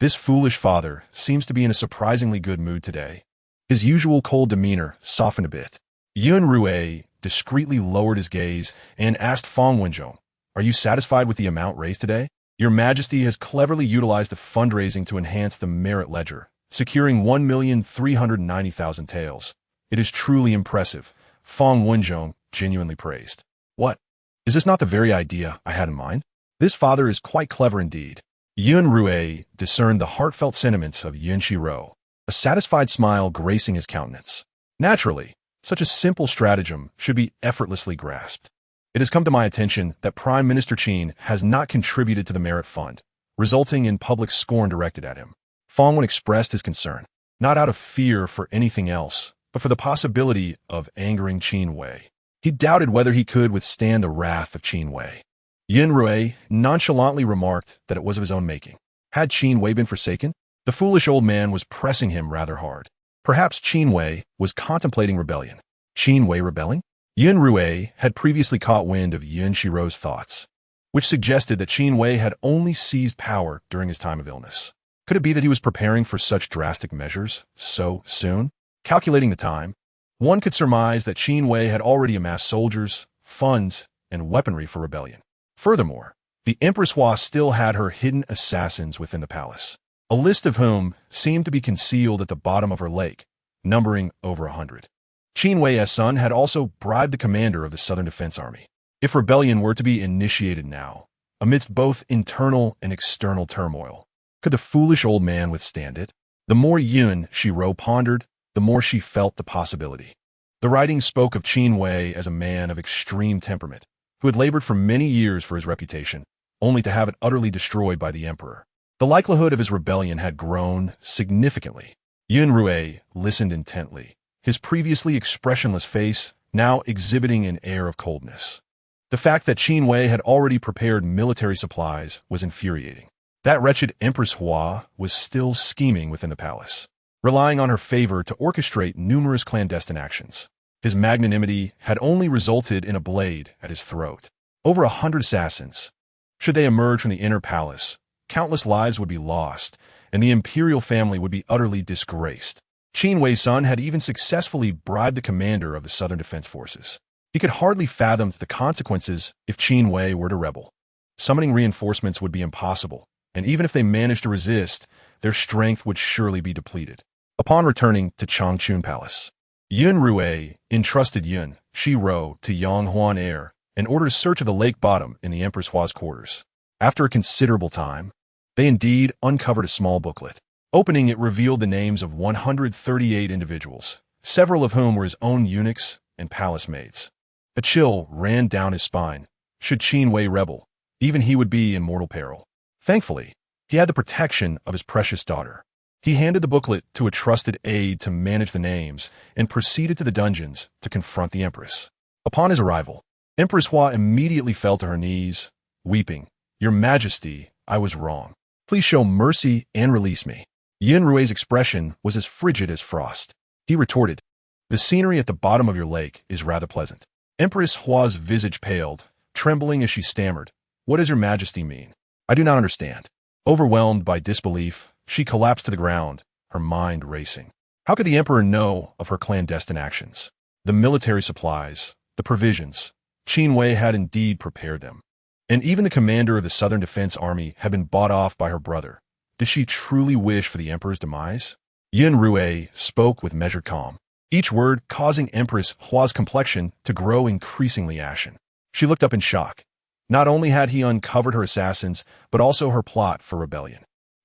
This foolish father seems to be in a surprisingly good mood today. His usual cold demeanor softened a bit. Yun Xirou discreetly lowered his gaze and asked Fang Wenzhong, "Are you satisfied with the amount raised today? Your Majesty has cleverly utilized the fundraising to enhance the merit ledger, securing 1,390,000 taels. It is truly impressive," Fang Wenzhong genuinely praised. "What? Is this not the very idea I had in mind? This father is quite clever indeed." Yun Xirou discerned the heartfelt sentiments of Yun Xirou, a satisfied smile gracing his countenance. Naturally, such a simple stratagem should be effortlessly grasped. It has come to my attention that Prime Minister Qin has not contributed to the merit fund, resulting in public scorn directed at him. Fang Wen expressed his concern, not out of fear for anything else, but for the possibility of angering Qin Wei. He doubted whether he could withstand the wrath of Qin Wei. Yun Xirou nonchalantly remarked that it was of his own making. Had Qin Wei been forsaken? The foolish old man was pressing him rather hard. Perhaps Qin Wei was contemplating rebellion. Qin Wei rebelling? Yun Xirou had previously caught wind of Yun Xirou's thoughts, which suggested that Qin Wei had only seized power during his time of illness. Could it be that he was preparing for such drastic measures so soon? Calculating the time, one could surmise that Qin Wei had already amassed soldiers, funds, and weaponry for rebellion. Furthermore, the Empress Hua still had her hidden assassins within the palace, a list of whom seemed to be concealed at the bottom of her lake, numbering over 100. Qin Wei's son had also bribed the commander of the Southern Defense Army. If rebellion were to be initiated now, amidst both internal and external turmoil, could the foolish old man withstand it? The more Yun Xirou pondered, the more she felt the possibility. The writing spoke of Qin Wei as a man of extreme temperament, who had labored for many years for his reputation, only to have it utterly destroyed by the emperor. The likelihood of his rebellion had grown significantly. Yun Xirou listened intently, his previously expressionless face now exhibiting an air of coldness. The fact that Qin Wei had already prepared military supplies was infuriating. That wretched Empress Hua was still scheming within the palace, relying on her favor to orchestrate numerous clandestine actions. His magnanimity had only resulted in a blade at his throat. Over 100 assassins. Should they emerge from the inner palace, countless lives would be lost, and the imperial family would be utterly disgraced. Qin Wei's son had even successfully bribed the commander of the Southern Defense Forces. He could hardly fathom the consequences if Qin Wei were to rebel. Summoning reinforcements would be impossible, and even if they managed to resist, their strength would surely be depleted. Upon returning to Changchun Palace, Yun Xirou entrusted Yun Xirou to Yang Huaner and ordered a search of the lake bottom in the Empress Hua's quarters. After a considerable time, they indeed uncovered a small booklet. Opening it revealed the names of 138 individuals, several of whom were his own eunuchs and palace maids. A chill ran down his spine. Should Qin Wei rebel, even he would be in mortal peril. Thankfully, he had the protection of his precious daughter. He handed the booklet to a trusted aide to manage the names and proceeded to the dungeons to confront the Empress. Upon his arrival, Empress Hua immediately fell to her knees, weeping. "Your Majesty, I was wrong. Please show mercy and release me." Yun Rui's expression was as frigid as frost. He retorted, "The scenery at the bottom of your lake is rather pleasant." Empress Hua's visage paled, trembling as she stammered, "What does your Majesty mean? I do not understand." Overwhelmed by disbelief, she collapsed to the ground, her mind racing. How could the emperor know of her clandestine actions? The military supplies, the provisions. Qin Wei had indeed prepared them. And even the commander of the Southern Defense Army had been bought off by her brother. Did she truly wish for the emperor's demise? Yun Xirou spoke with measured calm, each word causing Empress Hua's complexion to grow increasingly ashen. She looked up in shock. Not only had he uncovered her assassins, but also her plot for rebellion.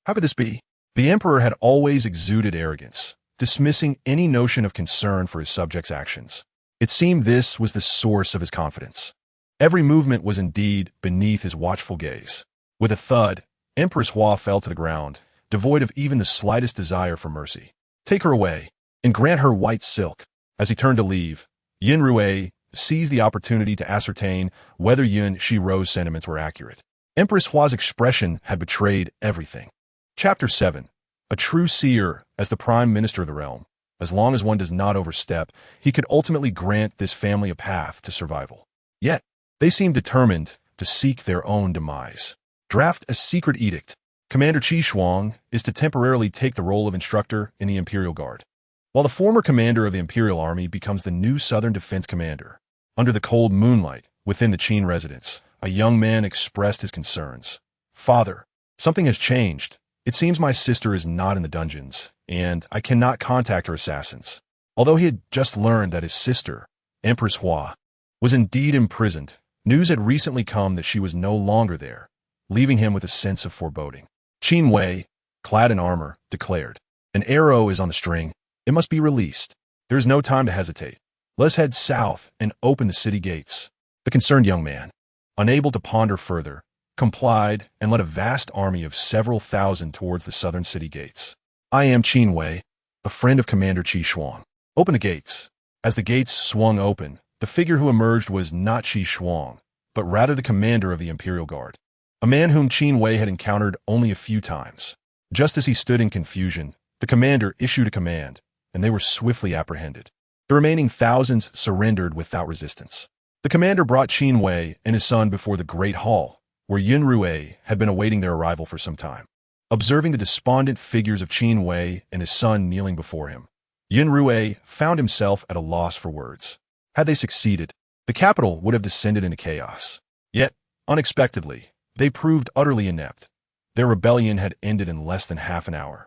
How could this be? The emperor had always exuded arrogance, dismissing any notion of concern for his subjects' actions. It seemed this was the source of his confidence. Every movement was indeed beneath his watchful gaze. With a thud, Empress Hua fell to the ground, devoid of even the slightest desire for mercy. Take her away, and grant her white silk. As he turned to leave, Yun Xirou seized the opportunity to ascertain whether Yun Xirou's sentiments were accurate. Empress Hua's expression had betrayed everything. Chapter 7. A true seer as the prime minister of the realm. As long as one does not overstep, he could ultimately grant this family a path to survival. Yet, they seemed determined to seek their own demise. Draft a secret edict. Commander Qi Shuang is to temporarily take the role of instructor in the Imperial Guard, while the former commander of the Imperial Army becomes the new Southern Defense Commander. Under the cold moonlight, within the Qin residence, a young man expressed his concerns. Father, something has changed. It seems my sister is not in the dungeons, and I cannot contact her assassins. Although he had just learned that his sister, Empress Hua, was indeed imprisoned, news had recently come that she was no longer there, leaving him with a sense of foreboding. Qin Wei, clad in armor, declared, "An arrow is on the string. It must be released. There is no time to hesitate. Let's head south and open the city gates." The concerned young man, unable to ponder further, complied and led a vast army of several thousand towards the southern city gates. "I am Qin Wei, a friend of Commander Qi Shuang. Open the gates." As the gates swung open, the figure who emerged was not Qi Shuang, but rather the commander of the Imperial Guard, a man whom Qin Wei had encountered only a few times. Just as he stood in confusion, the commander issued a command, and they were swiftly apprehended. The remaining thousands surrendered without resistance. The commander brought Qin Wei and his son before the Great Hall, where Yun Xirou had been awaiting their arrival for some time. Observing the despondent figures of Qin Wei and his son kneeling before him, Yun Xirou found himself at a loss for words. Had they succeeded, the capital would have descended into chaos. Yet, unexpectedly, they proved utterly inept. Their rebellion had ended in less than half an hour.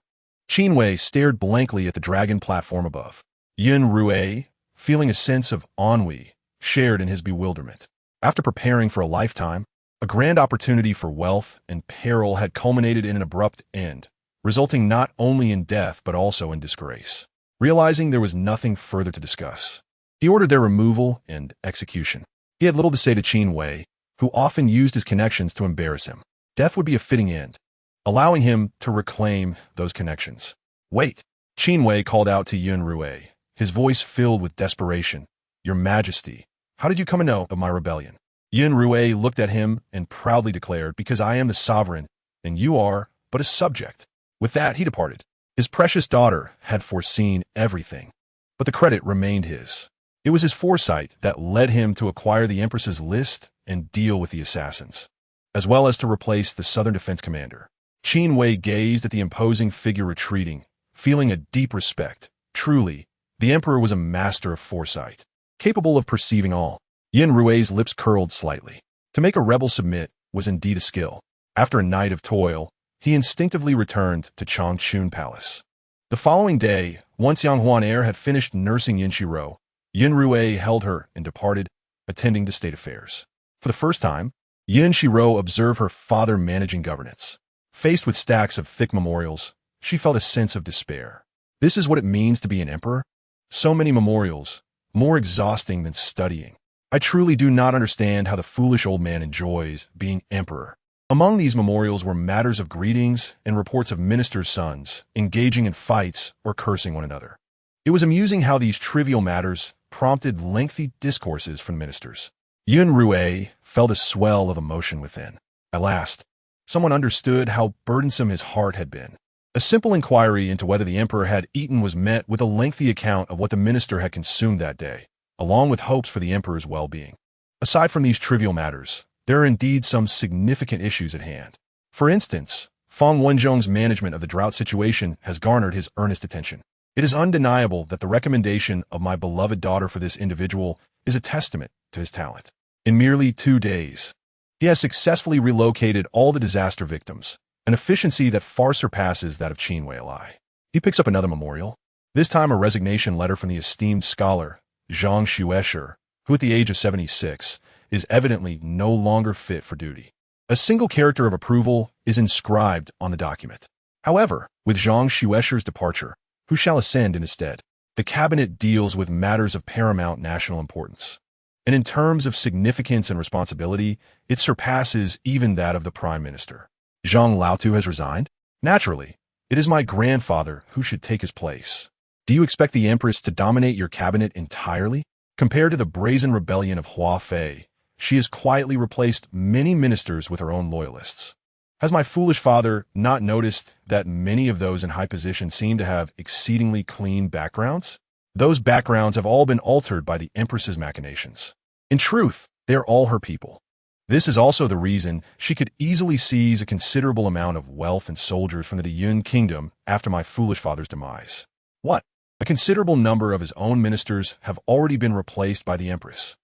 Qin Wei stared blankly at the dragon platform above. Yun Xirou, feeling a sense of ennui, shared in his bewilderment. After preparing for a lifetime, a grand opportunity for wealth and peril had culminated in an abrupt end, resulting not only in death but also in disgrace. Realizing there was nothing further to discuss, he ordered their removal and execution. He had little to say to Qin Wei, who often used his connections to embarrass him. Death would be a fitting end, allowing him to reclaim those connections. "Wait!" Qin Wei called out to Yun Xirou, his voice filled with desperation. "Your Majesty, how did you come to know of my rebellion?" Yun Xirou looked at him and proudly declared, "Because I am the sovereign, and you are but a subject." With that, he departed. His precious daughter had foreseen everything, but the credit remained his. It was his foresight that led him to acquire the Empress's list and deal with the assassins, as well as to replace the Southern Defense Commander. Qin Wei gazed at the imposing figure retreating, feeling a deep respect. Truly, the Emperor was a master of foresight, capable of perceiving all. Yun Xirou's lips curled slightly. To make a rebel submit was indeed a skill. After a night of toil, he instinctively returned to Changchun Palace. The following day, once Yang Huanair had finished nursing Yun Xirou, Yun Xirou held her and departed, attending to state affairs. For the first time, Yun Xirou observed her father managing governance. Faced with stacks of thick memorials, she felt a sense of despair. This is what it means to be an emperor? So many memorials, more exhausting than studying. I truly do not understand how the foolish old man enjoys being emperor. Among these memorials were matters of greetings and reports of ministers' sons engaging in fights or cursing one another. It was amusing how these trivial matters prompted lengthy discourses from ministers. Yun Xirou felt a swell of emotion within. At last, someone understood how burdensome his heart had been. A simple inquiry into whether the emperor had eaten was met with a lengthy account of what the minister had consumed that day, along with hopes for the emperor's well-being. Aside from these trivial matters, there are indeed some significant issues at hand. For instance, Fang Wenzhong's management of the drought situation has garnered his earnest attention. It is undeniable that the recommendation of my beloved daughter for this individual is a testament to his talent. In merely 2 days, he has successfully relocated all the disaster victims, an efficiency that far surpasses that of Qin Wei. He picks up another memorial, this time a resignation letter from the esteemed scholar, Zhang Xuesher, who at the age of 76, is evidently no longer fit for duty. A single character of approval is inscribed on the document. However, with Zhang Xuesher's departure, who shall ascend in his stead? The cabinet deals with matters of paramount national importance. And in terms of significance and responsibility, it surpasses even that of the prime minister. Zhang Laotu has resigned? Naturally, it is my grandfather who should take his place. Do you expect the Empress to dominate your cabinet entirely? Compared to the brazen rebellion of Hua Fei, she has quietly replaced many ministers with her own loyalists. Has my foolish father not noticed that many of those in high position seem to have exceedingly clean backgrounds? Those backgrounds have all been altered by the Empress's machinations. In truth, they are all her people. This is also the reason she could easily seize a considerable amount of wealth and soldiers from the Yun kingdom after my foolish father's demise. What? A considerable number of his own ministers have already been replaced by the Empress.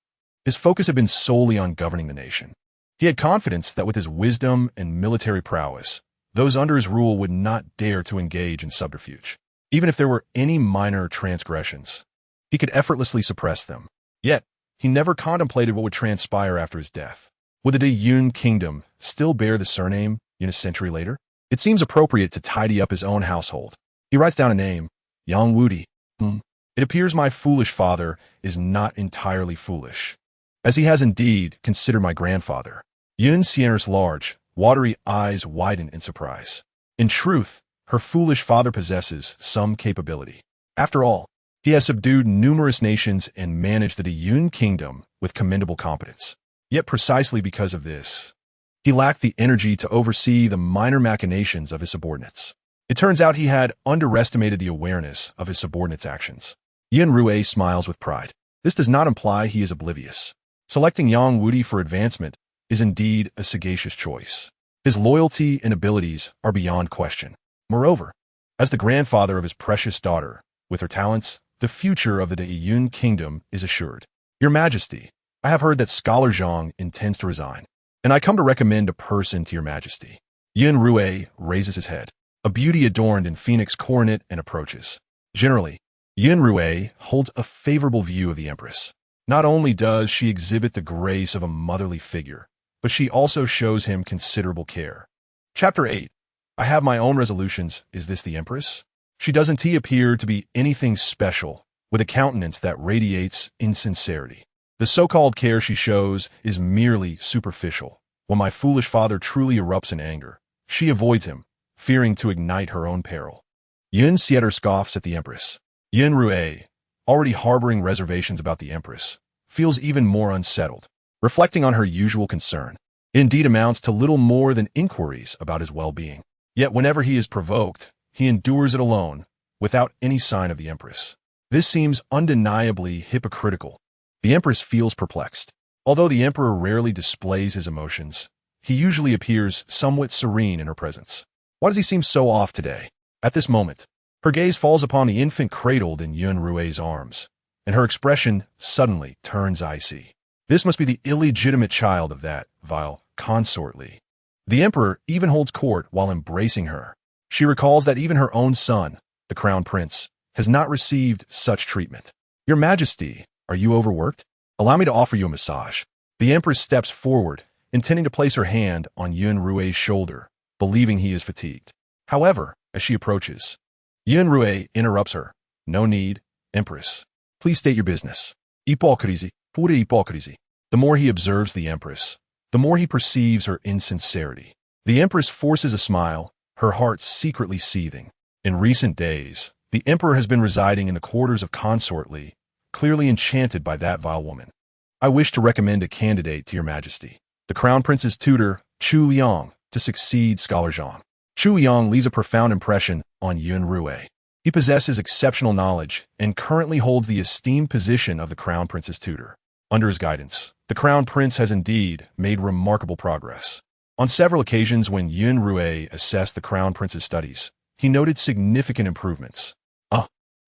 His focus had been solely on governing the nation. He had confidence that with his wisdom and military prowess, those under his rule would not dare to engage in subterfuge. Even if there were any minor transgressions, he could effortlessly suppress them. Yet, he never contemplated what would transpire after his death. Would the Yun kingdom still bear the surname Yun a century later? It seems appropriate to tidy up his own household. He writes down a name, Yang Wudi. It appears my foolish father is not entirely foolish, as he has indeed considered my grandfather. Yun Xirou's large, watery eyes widen in surprise. In truth, her foolish father possesses some capability. After all, he has subdued numerous nations and managed the Yun kingdom with commendable competence. Yet precisely because of this, he lacked the energy to oversee the minor machinations of his subordinates. It turns out he had underestimated the awareness of his subordinates' actions. Yun Xirou smiles with pride. This does not imply he is oblivious. Selecting Yang Wudi for advancement is indeed a sagacious choice. His loyalty and abilities are beyond question. Moreover, as the grandfather of his precious daughter, with her talents, the future of the Yun kingdom is assured. Your Majesty, I have heard that Scholar Zhang intends to resign, and I come to recommend a person to your Majesty. Yun Xirou raises his head, a beauty adorned in phoenix coronet, and approaches. Generally, Yun Xirou holds a favorable view of the Empress. Not only does she exhibit the grace of a motherly figure, but she also shows him considerable care. Chapter 8. I have my own resolutions. Is this the Empress? She doesn't appear to be anything special, with a countenance that radiates insincerity. The so-called care she shows is merely superficial. When my foolish father truly erupts in anger, she avoids him, fearing to ignite her own peril. Yun Xirou scoffs at the Empress. Yun Xirou, already harboring reservations about the Empress, feels even more unsettled. Reflecting on her usual concern, it indeed amounts to little more than inquiries about his well-being. Yet whenever he is provoked, he endures it alone, without any sign of the Empress. This seems undeniably hypocritical. The Empress feels perplexed. Although the Emperor rarely displays his emotions, he usually appears somewhat serene in her presence. Why does he seem so off today? At this moment, her gaze falls upon the infant cradled in Yun Xirou's arms, and her expression suddenly turns icy. This must be the illegitimate child of that vile Consort Li. The Emperor even holds court while embracing her. She recalls that even her own son, the Crown Prince, has not received such treatment. Your Majesty, are you overworked? Allow me to offer you a massage. The Empress steps forward, intending to place her hand on Yun Xirou's shoulder, believing he is fatigued. However, as she approaches, Yun Xirou interrupts her. No need, Empress. Please state your business. Hypocrisy, pure hypocrisy. The more he observes the Empress, the more he perceives her insincerity. The Empress forces a smile, her heart secretly seething. In recent days, the Emperor has been residing in the quarters of Consort Li, clearly enchanted by that vile woman. I wish to recommend a candidate to your Majesty, the Crown Prince's tutor, Chu Liang, to succeed Scholar Zhang. Chu Liang leaves a profound impression on Yun Xirou. He possesses exceptional knowledge and currently holds the esteemed position of the Crown Prince's tutor. Under his guidance, the Crown Prince has indeed made remarkable progress. On several occasions when Yun Xirou assessed the Crown Prince's studies, he noted significant improvements.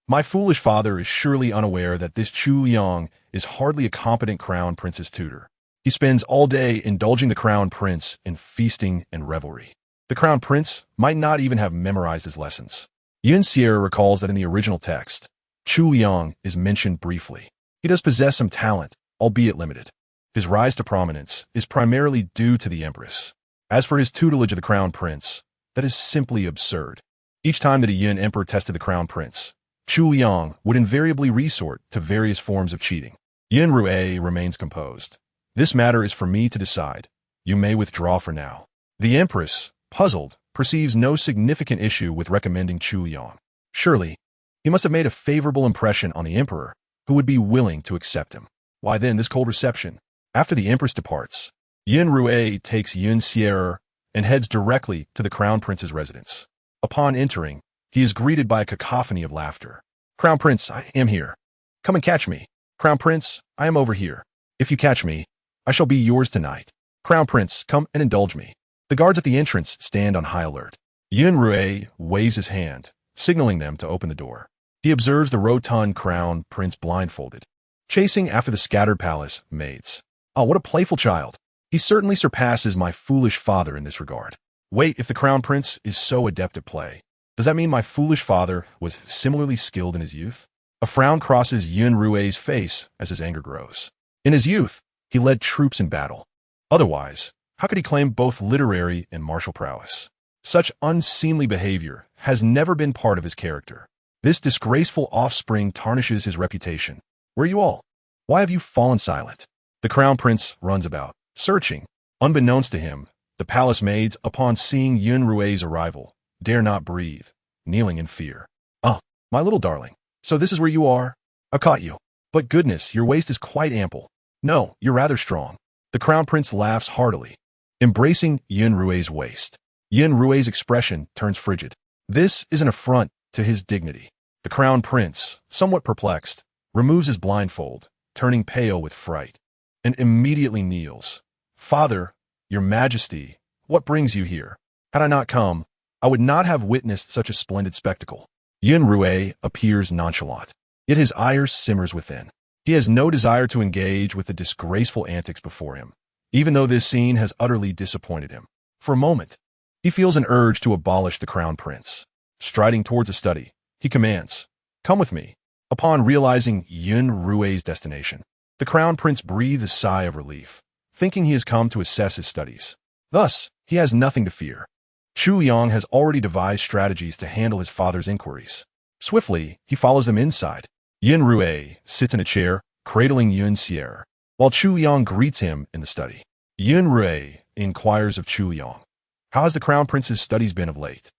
My foolish father is surely unaware that this Chu Liang is hardly a competent Crown Prince's tutor. He spends all day indulging the Crown Prince in feasting and revelry. The Crown Prince might not even have memorized his lessons. Yun Xirou recalls that in the original text, Chu Liang is mentioned briefly. He does possess some talent, albeit limited. His rise to prominence is primarily due to the Empress. As for his tutelage of the Crown Prince, That is simply absurd. Each time that a Yun emperor tested the crown prince, Chu Liang would invariably resort to various forms of cheating. Yun Xirou remains composed. This matter is for me to decide. You may withdraw for now. The Empress, puzzled, perceives no significant issue with recommending Chu Liang. Surely, he must have made a favorable impression on the emperor, who would be willing to accept him. Why then this cold reception? After the Empress departs, Yun Xirou takes Yun Xirou and heads directly to the Crown Prince's residence. Upon entering, he is greeted by a cacophony of laughter. Crown Prince, I am here. Come and catch me. Crown Prince, I am over here. If you catch me, I shall be yours tonight. Crown Prince, come and indulge me. The guards at the entrance stand on high alert. Yun Xirou waves his hand, signaling them to open the door. He observes the rotund Crown Prince blindfolded, chasing after the scattered palace maids. Oh, what a playful child. He certainly surpasses my foolish father in this regard. Wait, if the Crown Prince is so adept at play, does that mean my foolish father was similarly skilled in his youth? A frown crosses Yun Xirou's face as his anger grows. In his youth, he led troops in battle. Otherwise, how could he claim both literary and martial prowess? Such unseemly behavior has never been part of his character. This disgraceful offspring tarnishes his reputation. Where are you all? Why have you fallen silent? The Crown Prince runs about, searching. Unbeknownst to him, the palace maids, upon seeing Yun Xirou's arrival, dare not breathe, kneeling in fear. Ah, my little darling. So this is where you are? I caught you. But goodness, your waist is quite ample. No, you're rather strong. The Crown Prince laughs heartily, embracing Yun Xirou's waist. Yun Xirou's expression turns frigid. This is an affront to his dignity. The Crown Prince, somewhat perplexed, removes his blindfold, turning pale with fright, and immediately kneels. Father, your Majesty, what brings you here? Had I not come, I would not have witnessed such a splendid spectacle. Yun Xirou appears nonchalant, yet his ire simmers within. He has no desire to engage with the disgraceful antics before him, even though this scene has utterly disappointed him. For a moment, he feels an urge to abolish the Crown Prince. Striding towards a study, he commands, "Come with me." Upon realizing Yun Xirou's destination, the Crown Prince breathes a sigh of relief, thinking he has come to assess his studies. Thus, he has nothing to fear. Chu Liang has already devised strategies to handle his father's inquiries. Swiftly, he follows them inside. Yun Xirou sits in a chair, cradling Yun Xirou, while Chu Liang greets him in the study. Yun Xirou inquires of Chu Liang, "How has the Crown Prince's studies been of late?"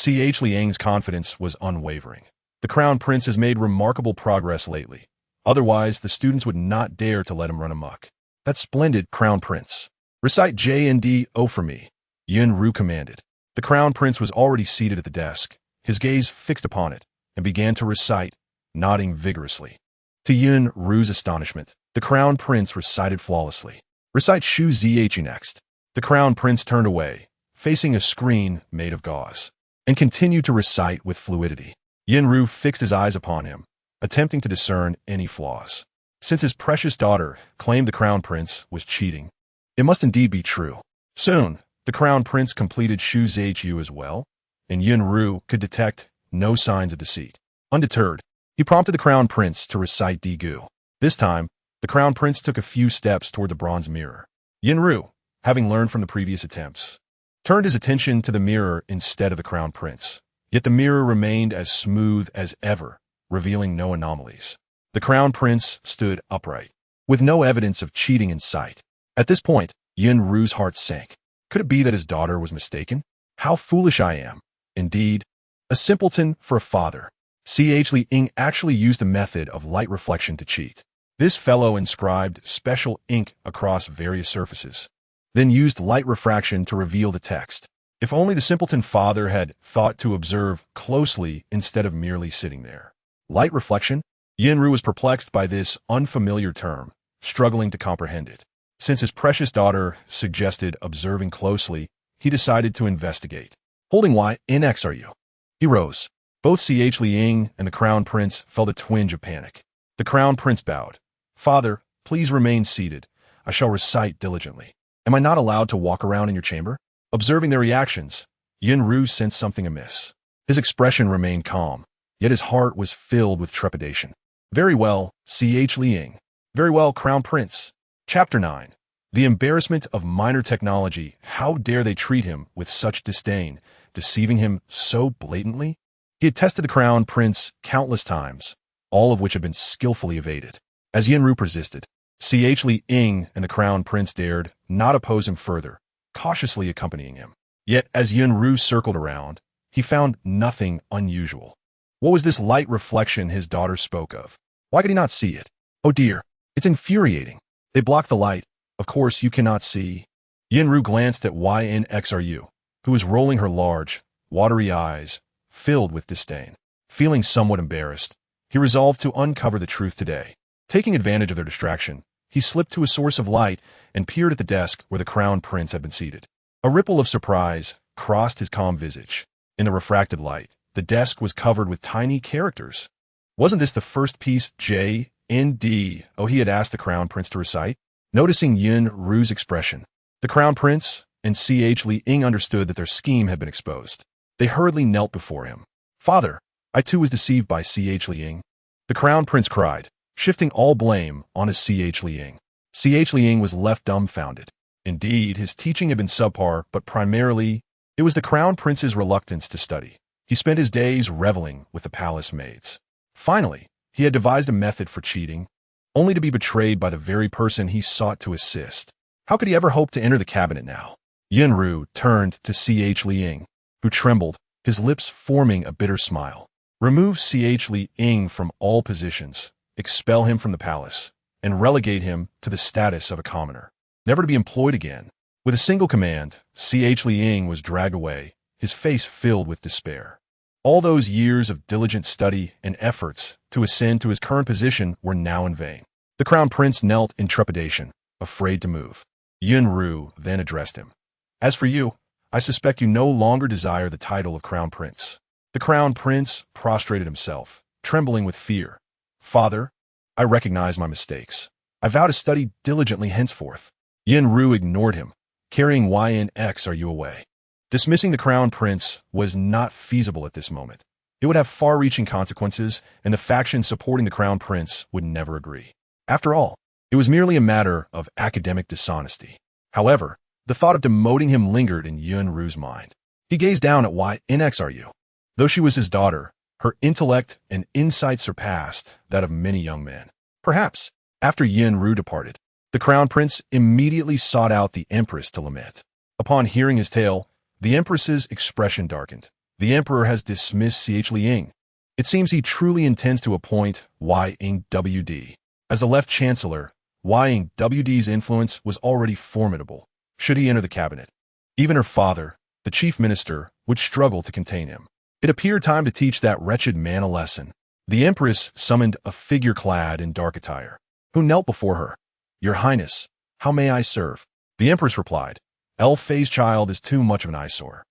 Liang's confidence was unwavering. The Crown Prince has made remarkable progress lately. Otherwise, the students would not dare to let him run amok. That splendid Crown Prince. Recite J and D O for me, Yun Xirou commanded. The Crown Prince was already seated at the desk, his gaze fixed upon it, and began to recite, nodding vigorously. To Yun Xirou's astonishment, the Crown Prince recited flawlessly. Recite Shu Zhu next. The Crown Prince turned away, facing a screen made of gauze, and continued to recite with fluidity. Yun Xirou fixed his eyes upon him, attempting to discern any flaws. Since his precious daughter claimed the Crown Prince was cheating, it must indeed be true. Soon, the Crown Prince completed Shu Zhu as well, and Yun Xirou could detect no signs of deceit. Undeterred, he prompted the Crown Prince to recite Di Gu. This time, the Crown Prince took a few steps toward the bronze mirror. Yun Xirou, having learned from the previous attempts, turned his attention to the mirror instead of the Crown Prince. Yet the mirror remained as smooth as ever, revealing no anomalies. The Crown Prince stood upright, with no evidence of cheating in sight. At this point, Yun Xirou's heart sank. Could it be that his daughter was mistaken? How foolish I am. Indeed, a simpleton for a father. Li actually used a method of light reflection to cheat. This fellow inscribed special ink across various surfaces, then used light refraction to reveal the text. If only the simpleton father had thought to observe closely instead of merely sitting there. Light reflection? Yun Xirou was perplexed by this unfamiliar term, struggling to comprehend it. Since his precious daughter suggested observing closely, he decided to investigate. Holding why NX are you? He rose. Both Li and the Crown Prince felt a twinge of panic. The Crown Prince bowed. Father, please remain seated. I shall recite diligently. Am I not allowed to walk around in your chamber? Observing their reactions, Yun Xirou sensed something amiss. His expression remained calm, yet his heart was filled with trepidation. Very well, Li. Very well, Crown Prince. Chapter 9. The embarrassment of minor technology. How dare they treat him with such disdain? deceiving him so blatantly? He had tested the crown prince countless times, all of which had been skillfully evaded. As Yun Xirou persisted, Li and the crown prince dared not oppose him further, cautiously accompanying him. Yet as Yun Xirou circled around, he found nothing unusual. What was this light reflection his daughter spoke of? Why could he not see it? Oh dear, it's infuriating. They block the light. Of course you cannot see. Yun Xirou glanced at Yun Xirou, who was rolling her large, watery eyes, filled with disdain. Feeling somewhat embarrassed, he resolved to uncover the truth today. Taking advantage of their distraction, he slipped to a source of light and peered at the desk where the crown prince had been seated. A ripple of surprise crossed his calm visage. In the refracted light, the desk was covered with tiny characters. Wasn't this the first piece J-N-D he had asked the crown prince to recite? Noticing Yun Xirou's expression, the crown prince and Li understood that their scheme had been exposed. They hurriedly knelt before him. Father, I too was deceived by Li. The crown prince cried, shifting all blame on his Li. Li was left dumbfounded. Indeed, his teaching had been subpar, but primarily, it was the crown prince's reluctance to study. He spent his days reveling with the palace maids. Finally, he had devised a method for cheating, only to be betrayed by the very person he sought to assist. How could he ever hope to enter the cabinet now? Yun Xirou turned to Li, who trembled, his lips forming a bitter smile. Remove Li from all positions, expel him from the palace, and relegate him to the status of a commoner, never to be employed again. With a single command, Li was dragged away, his face filled with despair. All those years of diligent study and efforts to ascend to his current position were now in vain. The crown prince knelt in trepidation, afraid to move. Yun Xirou then addressed him. As for you, I suspect you no longer desire the title of crown prince. The crown prince prostrated himself, trembling with fear. Father, I recognize my mistakes. I vow to study diligently henceforth. Yun Xirou ignored him, carrying Yun Xirou away. Dismissing the crown prince was not feasible at this moment. It would have far-reaching consequences, and the faction supporting the crown prince would never agree. After all, it was merely a matter of academic dishonesty. However, the thought of demoting him lingered in Yun Xirou's mind. He gazed down at Yun Xirou. Though she was his daughter, her intellect and insight surpassed that of many young men. Perhaps, after Yun Xirou departed, the crown prince immediately sought out the Empress to lament. Upon hearing his tale, the Empress's expression darkened. The Emperor has dismissed Li. It seems he truly intends to appoint Ying-WD. As the left chancellor, Ying-WD's influence was already formidable. Should he enter the cabinet, even her father, the chief minister, would struggle to contain him. It appeared time to teach that wretched man a lesson. The Empress summoned a figure clad in dark attire, who knelt before her. Your Highness, how may I serve? The Empress replied, Fei's child is too much of an eyesore.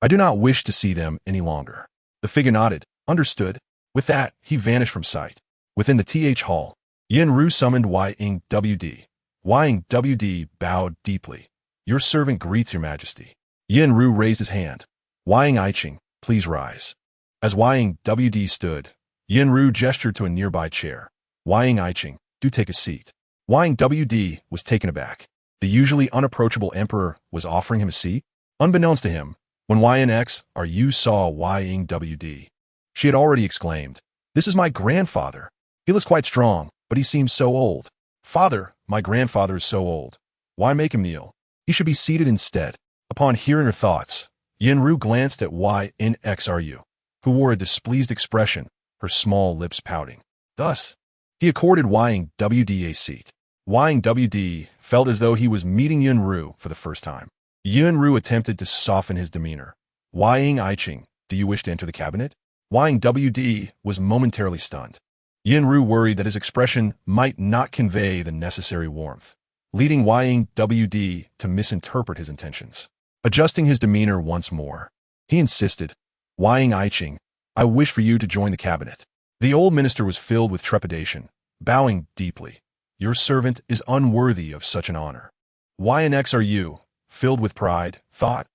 I do not wish to see them any longer. The figure nodded, understood. With that, he vanished from sight. Within the TH hall, Yun Xirou summoned Ying-WD. Ying-WD bowed deeply. Your servant greets your majesty. Yun Xirou raised his hand. Ying-Iching, please rise. As Ying-WD stood, Yun Xirou gestured to a nearby chair. Ying-Iching, do take a seat. Ying-WD was taken aback. The usually unapproachable emperor was offering him a seat? Unbeknownst to him, when Yun Xirou saw Ying-WD, she had already exclaimed, This is my grandfather. He looks quite strong, but he seems so old. Father, my grandfather is so old. Why make him kneel? He should be seated instead. Upon hearing her thoughts, Yun Xirou glanced at Yun Xirou, who wore a displeased expression, her small lips pouting. Thus, he accorded Ying-WD a seat. Ying-WD felt as though he was meeting Yun Xirou for the first time. Yun Xirou attempted to soften his demeanor. Ying-Iching, do you wish to enter the cabinet? Ying-WD was momentarily stunned. Yun Xirou worried that his expression might not convey the necessary warmth, leading Ying-WD to misinterpret his intentions. Adjusting his demeanor once more, he insisted, Ying-Iching, I wish for you to join the cabinet. The old minister was filled with trepidation, bowing deeply. Your servant is unworthy of such an honor. Yun Xirou, filled with pride, thought,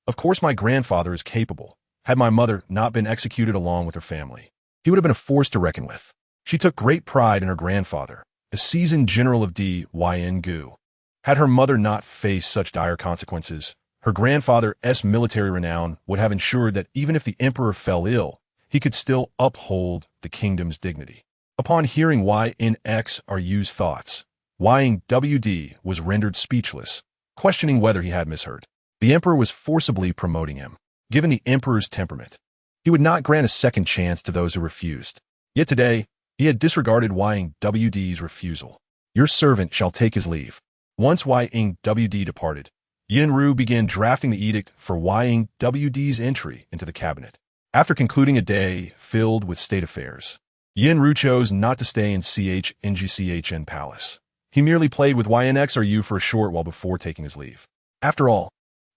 Of course my grandfather is capable. Had my mother not been executed along with her family, he would have been a force to reckon with. She took great pride in her grandfather, a seasoned general of Yun Gu. Had her mother not faced such dire consequences, Her grandfather's military renown would have ensured that even if the emperor fell ill, he could still uphold the kingdom's dignity. Upon hearing Yun Xirou's thoughts, Yun Wd was rendered speechless, questioning whether he had misheard. The emperor was forcibly promoting him. Given the emperor's temperament, he would not grant a second chance to those who refused. Yet today, he had disregarded Yun Wd's refusal. Your servant shall take his leave. Once Yun Wd departed, Yun Xirou began drafting the edict for Yun Wd's entry into the cabinet. After concluding a day filled with state affairs, Yun Xirou chose not to stay in Ngchn Palace. He merely played with Yun Xirou for a short while before taking his leave. After all,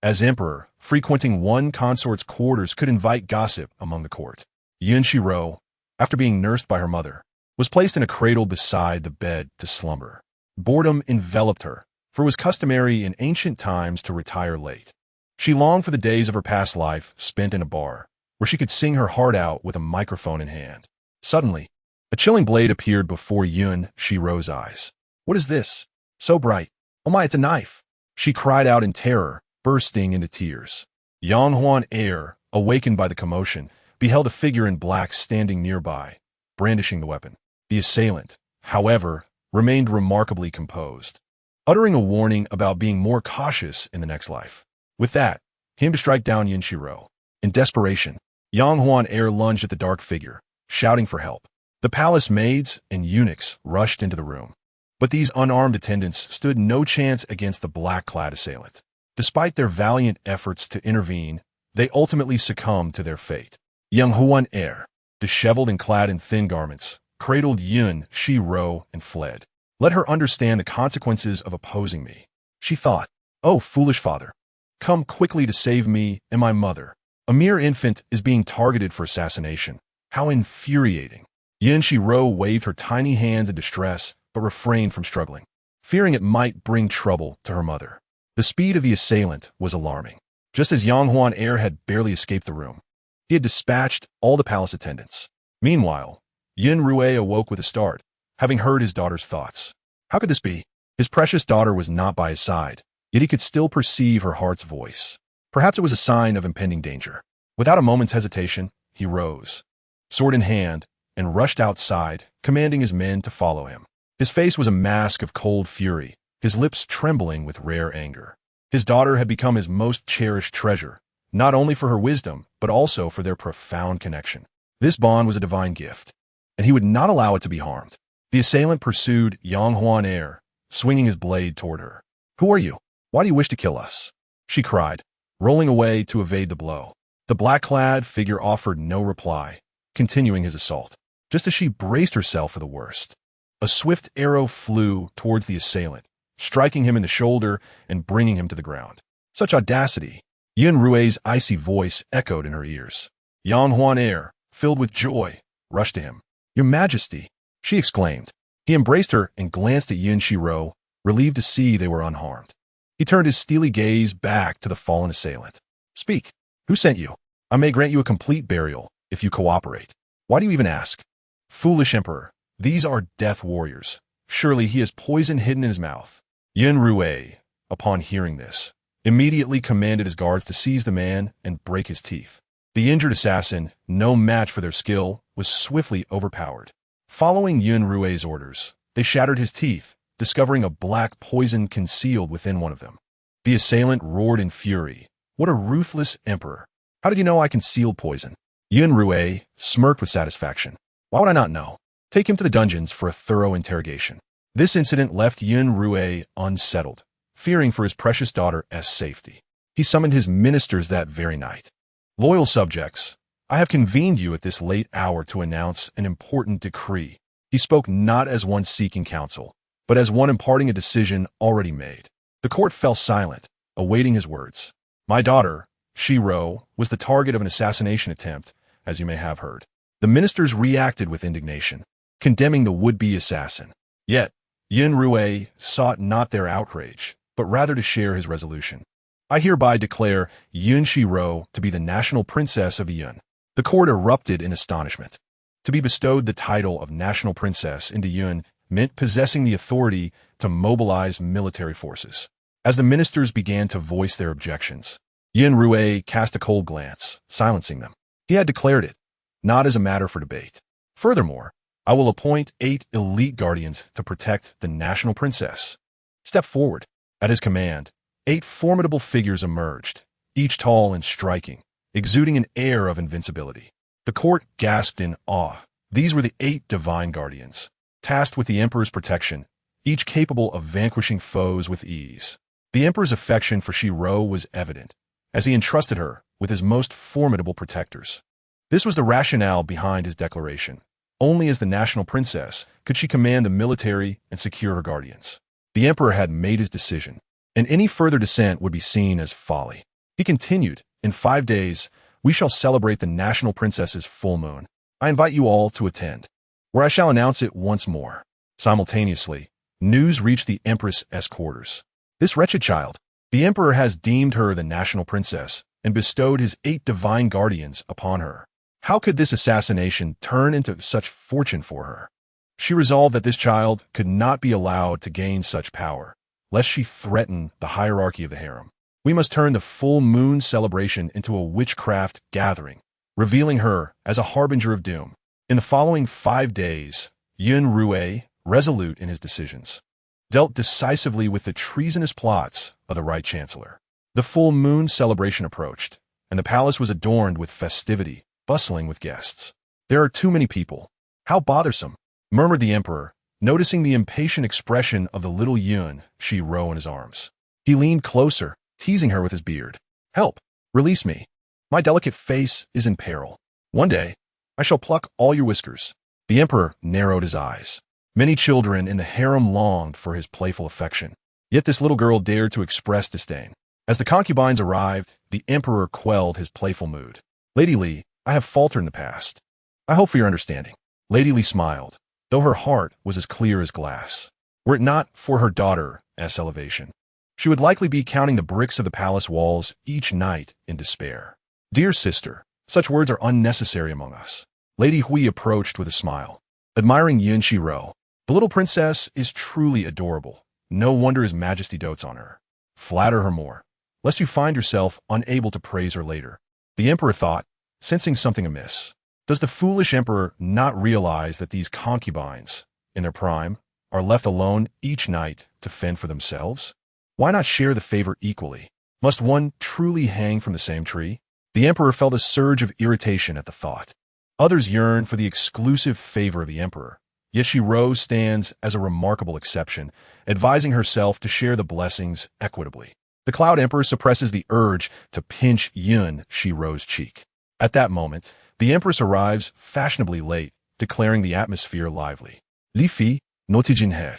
as emperor, frequenting one consort's quarters could invite gossip among the court. Yun Xirou, after being nursed by her mother, was placed in a cradle beside the bed to slumber. Boredom enveloped her, for it was customary in ancient times to retire late. She longed for the days of her past life spent in a bar, where she could sing her heart out with a microphone in hand. Suddenly, a chilling blade appeared before Yun Xirou's eyes. What is this? So bright. Oh my, it's a knife! She cried out in terror, bursting into tears. Yang Huan Air, awakened by the commotion, beheld a figure in black standing nearby, brandishing the weapon. The assailant, however, remained remarkably composed, uttering a warning about being more cautious in the next life. With that, he aimed to strike down Yun Xirou. In desperation, Yang Huan Air lunged at the dark figure, shouting for help. The palace maids and eunuchs rushed into the room. But these unarmed attendants stood no chance against the black-clad assailant. Despite their valiant efforts to intervene, they ultimately succumbed to their fate. Yang Huan Air, disheveled and clad in thin garments, cradled Yun Xirou and fled. Let her understand the consequences of opposing me, she thought. Oh, foolish father! Come quickly to save me and my mother. A mere infant is being targeted for assassination. How infuriating! Yun Xirou waved her tiny hands in distress, but refrained from struggling, fearing it might bring trouble to her mother. The speed of the assailant was alarming. Just as Yang Huan Air had barely escaped the room, he had dispatched all the palace attendants. Meanwhile, Yun Xirou awoke with a start, having heard his daughter's thoughts. How could this be? His precious daughter was not by his side, yet he could still perceive her heart's voice. Perhaps it was a sign of impending danger. Without a moment's hesitation, he rose, sword in hand, and rushed outside, commanding his men to follow him. His face was a mask of cold fury, his lips trembling with rare anger. His daughter had become his most cherished treasure, not only for her wisdom, but also for their profound connection. This bond was a divine gift, and he would not allow it to be harmed. The assailant pursued Yang Huan Air, swinging his blade toward her. Who are you? Why do you wish to kill us? She cried, rolling away to evade the blow. The black-clad figure offered no reply, continuing his assault. Just as she braced herself for the worst, a swift arrow flew towards the assailant, striking him in the shoulder and bringing him to the ground. Such audacity! Yun Xirou's icy voice echoed in her ears. Yang Huan Air, filled with joy, rushed to him. Your Majesty, she exclaimed. He embraced her and glanced at Yun Xirou, relieved to see they were unharmed. He turned his steely gaze back to the fallen assailant. Speak. Who sent you? I may grant you a complete burial if you cooperate. Why do you even ask? Foolish emperor, these are death warriors. Surely he has poison hidden in his mouth. Yun Xirou, upon hearing this, immediately commanded his guards to seize the man and break his teeth. The injured assassin, no match for their skill, was swiftly overpowered. Following Yun Xirou's orders, they shattered his teeth, discovering a black poison concealed within one of them. The assailant roared in fury. What a ruthless emperor! How did you know I concealed poison? Yun Xirou smirked with satisfaction. Why would I not know? Take him to the dungeons for a thorough interrogation. This incident left Yun Xirou unsettled, fearing for his precious daughter's safety. He summoned his ministers that very night. Loyal subjects, I have convened you at this late hour to announce an important decree. He spoke not as one seeking counsel, but as one imparting a decision already made. The court fell silent, awaiting his words. My daughter, Xirou, was the target of an assassination attempt, as you may have heard. The ministers reacted with indignation, condemning the would-be assassin. Yet, Yun Xirou sought not their outrage, but rather to share his resolution. I hereby declare Yun Xirou to be the national princess of Yun. The court erupted in astonishment. To be bestowed the title of national princess into Yun meant possessing the authority to mobilize military forces. As the ministers began to voice their objections, Yun Xirou cast a cold glance, silencing them. He had declared it, not as a matter for debate. Furthermore, I will appoint 8 elite guardians to protect the national princess. Step forward. At his command, 8 formidable figures emerged, each tall and striking, exuding an air of invincibility. The court gasped in awe. These were the 8 divine guardians, tasked with the emperor's protection, each capable of vanquishing foes with ease. The emperor's affection for Xirou was evident, as he entrusted her with his most formidable protectors. This was the rationale behind his declaration. Only as the national princess could she command the military and secure her guardians. The emperor had made his decision, and any further dissent would be seen as folly. He continued, "In 5 days, we shall celebrate the national princess's full moon. I invite you all to attend, where I shall announce it once more." Simultaneously, news reached the Empress's quarters. "This wretched child, the emperor has deemed her the national princess and bestowed his 8 divine guardians upon her. How could this assassination turn into such fortune for her?" She resolved that this child could not be allowed to gain such power, lest she threaten the hierarchy of the harem. "We must turn the full moon celebration into a witchcraft gathering, revealing her as a harbinger of doom." In the following 5 days, Yun Xirou, resolute in his decisions, dealt decisively with the treasonous plots of the Right Chancellor. The full moon celebration approached, and the palace was adorned with festivity, bustling with guests. "There are too many people. How bothersome," murmured the emperor, noticing the impatient expression of the little Yun Xirou in his arms. He leaned closer, teasing her with his beard. "Help! Release me! My delicate face is in peril. One day, I shall pluck all your whiskers." The emperor narrowed his eyes. Many children in the harem longed for his playful affection, yet this little girl dared to express disdain. As the concubines arrived, the emperor quelled his playful mood. "Lady Li, I have faltered in the past. I hope for your understanding." Lady Li smiled, though her heart was as clear as glass. Were it not for her daughter's elevation, she would likely be counting the bricks of the palace walls each night in despair. "Dear sister, such words are unnecessary among us." Lady Hui approached with a smile, admiring Yun Xirou. "The little princess is truly adorable. No wonder His Majesty dotes on her. Flatter her more, lest you find yourself unable to praise her later." The emperor thought, sensing something amiss. Does the foolish emperor not realize that these concubines, in their prime, are left alone each night to fend for themselves? Why not share the favor equally? Must one truly hang from the same tree? The emperor felt a surge of irritation at the thought. Others yearn for the exclusive favor of the emperor, yet Xirou stands as a remarkable exception, advising herself to share the blessings equitably. The Cloud Emperor suppresses the urge to pinch Yun Xirou's cheek. At that moment, the Empress arrives fashionably late, declaring the atmosphere lively. "Li Fi, notijin her,"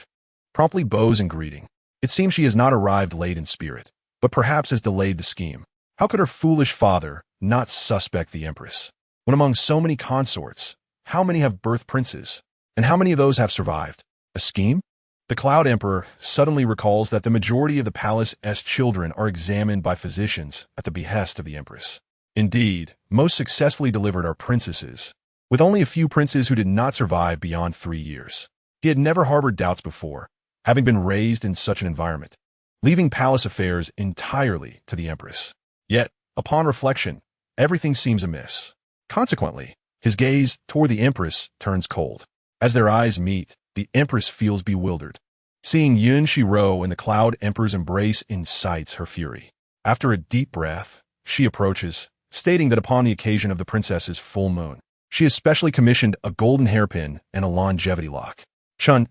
promptly bows in greeting. It seems she has not arrived late in spirit, but perhaps has delayed the scheme. How could her foolish father not suspect the Empress? When among so many consorts, how many have birthed princes? And how many of those have survived? A scheme? The Cloud Emperor suddenly recalls that the majority of the palace's children are examined by physicians at the behest of the Empress. Indeed, most successfully delivered are princesses, with only a few princes who did not survive beyond 3 years. He had never harbored doubts before, having been raised in such an environment, leaving palace affairs entirely to the Empress. Yet, upon reflection, everything seems amiss. Consequently, his gaze toward the Empress turns cold. As their eyes meet, the Empress feels bewildered. Seeing Yun Xirou in the Cloud Emperor's embrace incites her fury. After a deep breath, she approaches, stating that upon the occasion of the princess's full moon, she has specially commissioned a golden hairpin and a longevity lock.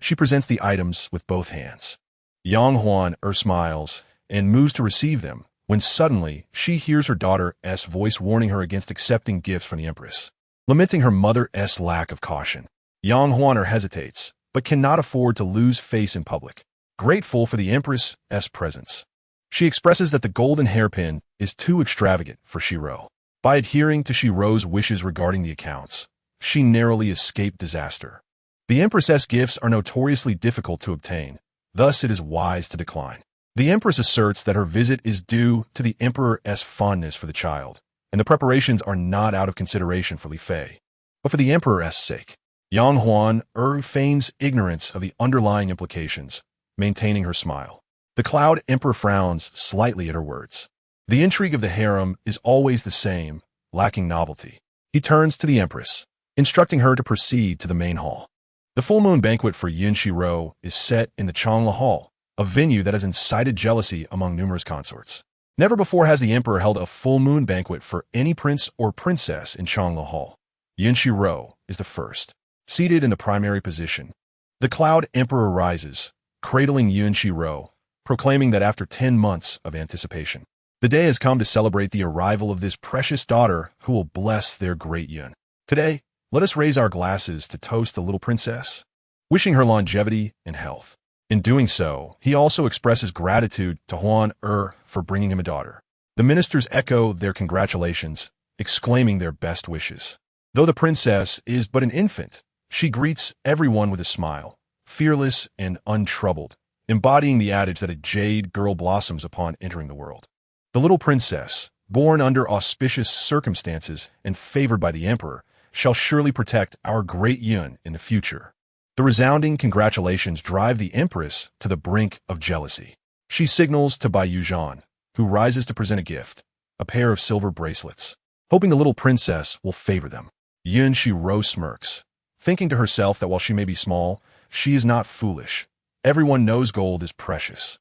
She presents the items with both hands. Yang Huan smiles and moves to receive them, when suddenly she hears her daughter's voice warning her against accepting gifts from the Empress. Lamenting her mother's lack of caution, Yang Huan hesitates, but cannot afford to lose face in public. Grateful for the Empress's presence, she expresses that the golden hairpin is too extravagant for Xirou. By adhering to Xirou's wishes regarding the accounts, she narrowly escaped disaster. The Empress's gifts are notoriously difficult to obtain, thus it is wise to decline. The Empress asserts that her visit is due to the Emperor's fondness for the child, and the preparations are not out of consideration for Li Fei, but for the Emperor's sake. Yang Huan feigns ignorance of the underlying implications, maintaining her smile. The Cloud Emperor frowns slightly at her words. The intrigue of the harem is always the same, lacking novelty. He turns to the Empress, instructing her to proceed to the main hall. The full moon banquet for Yun Xirou is set in the Changla Hall, a venue that has incited jealousy among numerous consorts. Never before has the emperor held a full moon banquet for any prince or princess in Changla Hall. Yun Xirou is the first, seated in the primary position. The Cloud Emperor rises, cradling Yun Xirou, proclaiming that after 10 months of anticipation, the day has come to celebrate the arrival of this precious daughter who will bless their great Yun. Today, let us raise our glasses to toast the little princess, wishing her longevity and health. In doing so, he also expresses gratitude to Huan for bringing him a daughter. The ministers echo their congratulations, exclaiming their best wishes. Though the princess is but an infant, she greets everyone with a smile, fearless and untroubled, embodying the adage that a jade girl blossoms upon entering the world. The little princess, born under auspicious circumstances and favored by the emperor, shall surely protect our great Yun in the future. The resounding congratulations drive the Empress to the brink of jealousy. She signals to Bai Yuzhan, who rises to present a gift, a pair of silver bracelets, hoping the little princess will favor them. Yun Xirou smirks, thinking to herself that while she may be small, she is not foolish. Everyone knows gold is precious.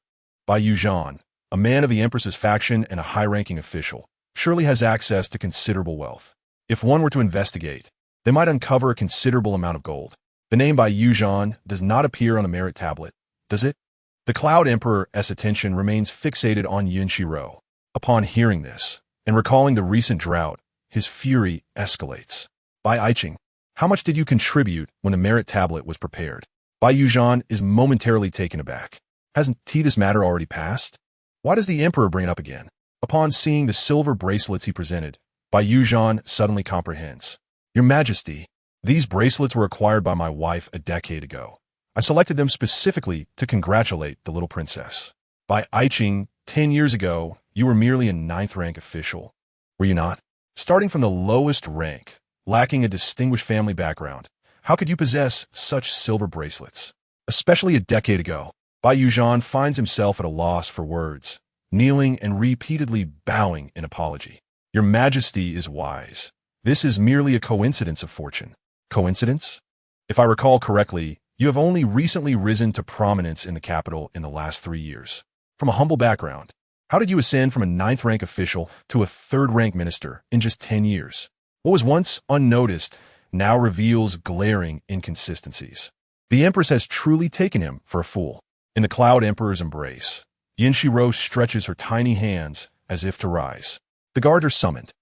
Bai Yuzhan, a man of the Empress's faction and a high-ranking official, surely has access to considerable wealth. If one were to investigate, they might uncover a considerable amount of gold. The name Bai Yuzhan does not appear on a merit tablet, does it? The Cloud Emperor's attention remains fixated on Yun Xirou. Upon hearing this, and recalling the recent drought, his fury escalates. Bai Aiqing, how much did you contribute when the merit tablet was prepared? Bai Yuzhan is momentarily taken aback. Hasn't this matter already passed? Why does the Emperor bring it up again? Upon seeing the silver bracelets he presented, Bai Yuzhan suddenly comprehends. Your Majesty, these bracelets were acquired by my wife a decade ago. I selected them specifically to congratulate the little princess. Bai Aiqing, 10 years ago, you were merely a 9th rank official. Were you not? Starting from the lowest rank, lacking a distinguished family background, how could you possess such silver bracelets? Especially a decade ago, Bai Yuzhan finds himself at a loss for words, kneeling and repeatedly bowing in apology. Your Majesty is wise. This is merely a coincidence of fortune. Coincidence? If I recall correctly, you have only recently risen to prominence in the capital in the last 3 years. From a humble background, how did you ascend from a 9th rank official to a 3rd rank minister in just 10 years? What was once unnoticed now reveals glaring inconsistencies. The Empress has truly taken him for a fool. In the Cloud Emperor's embrace, Yun Xirou stretches her tiny hands as if to rise. The guards are summoned,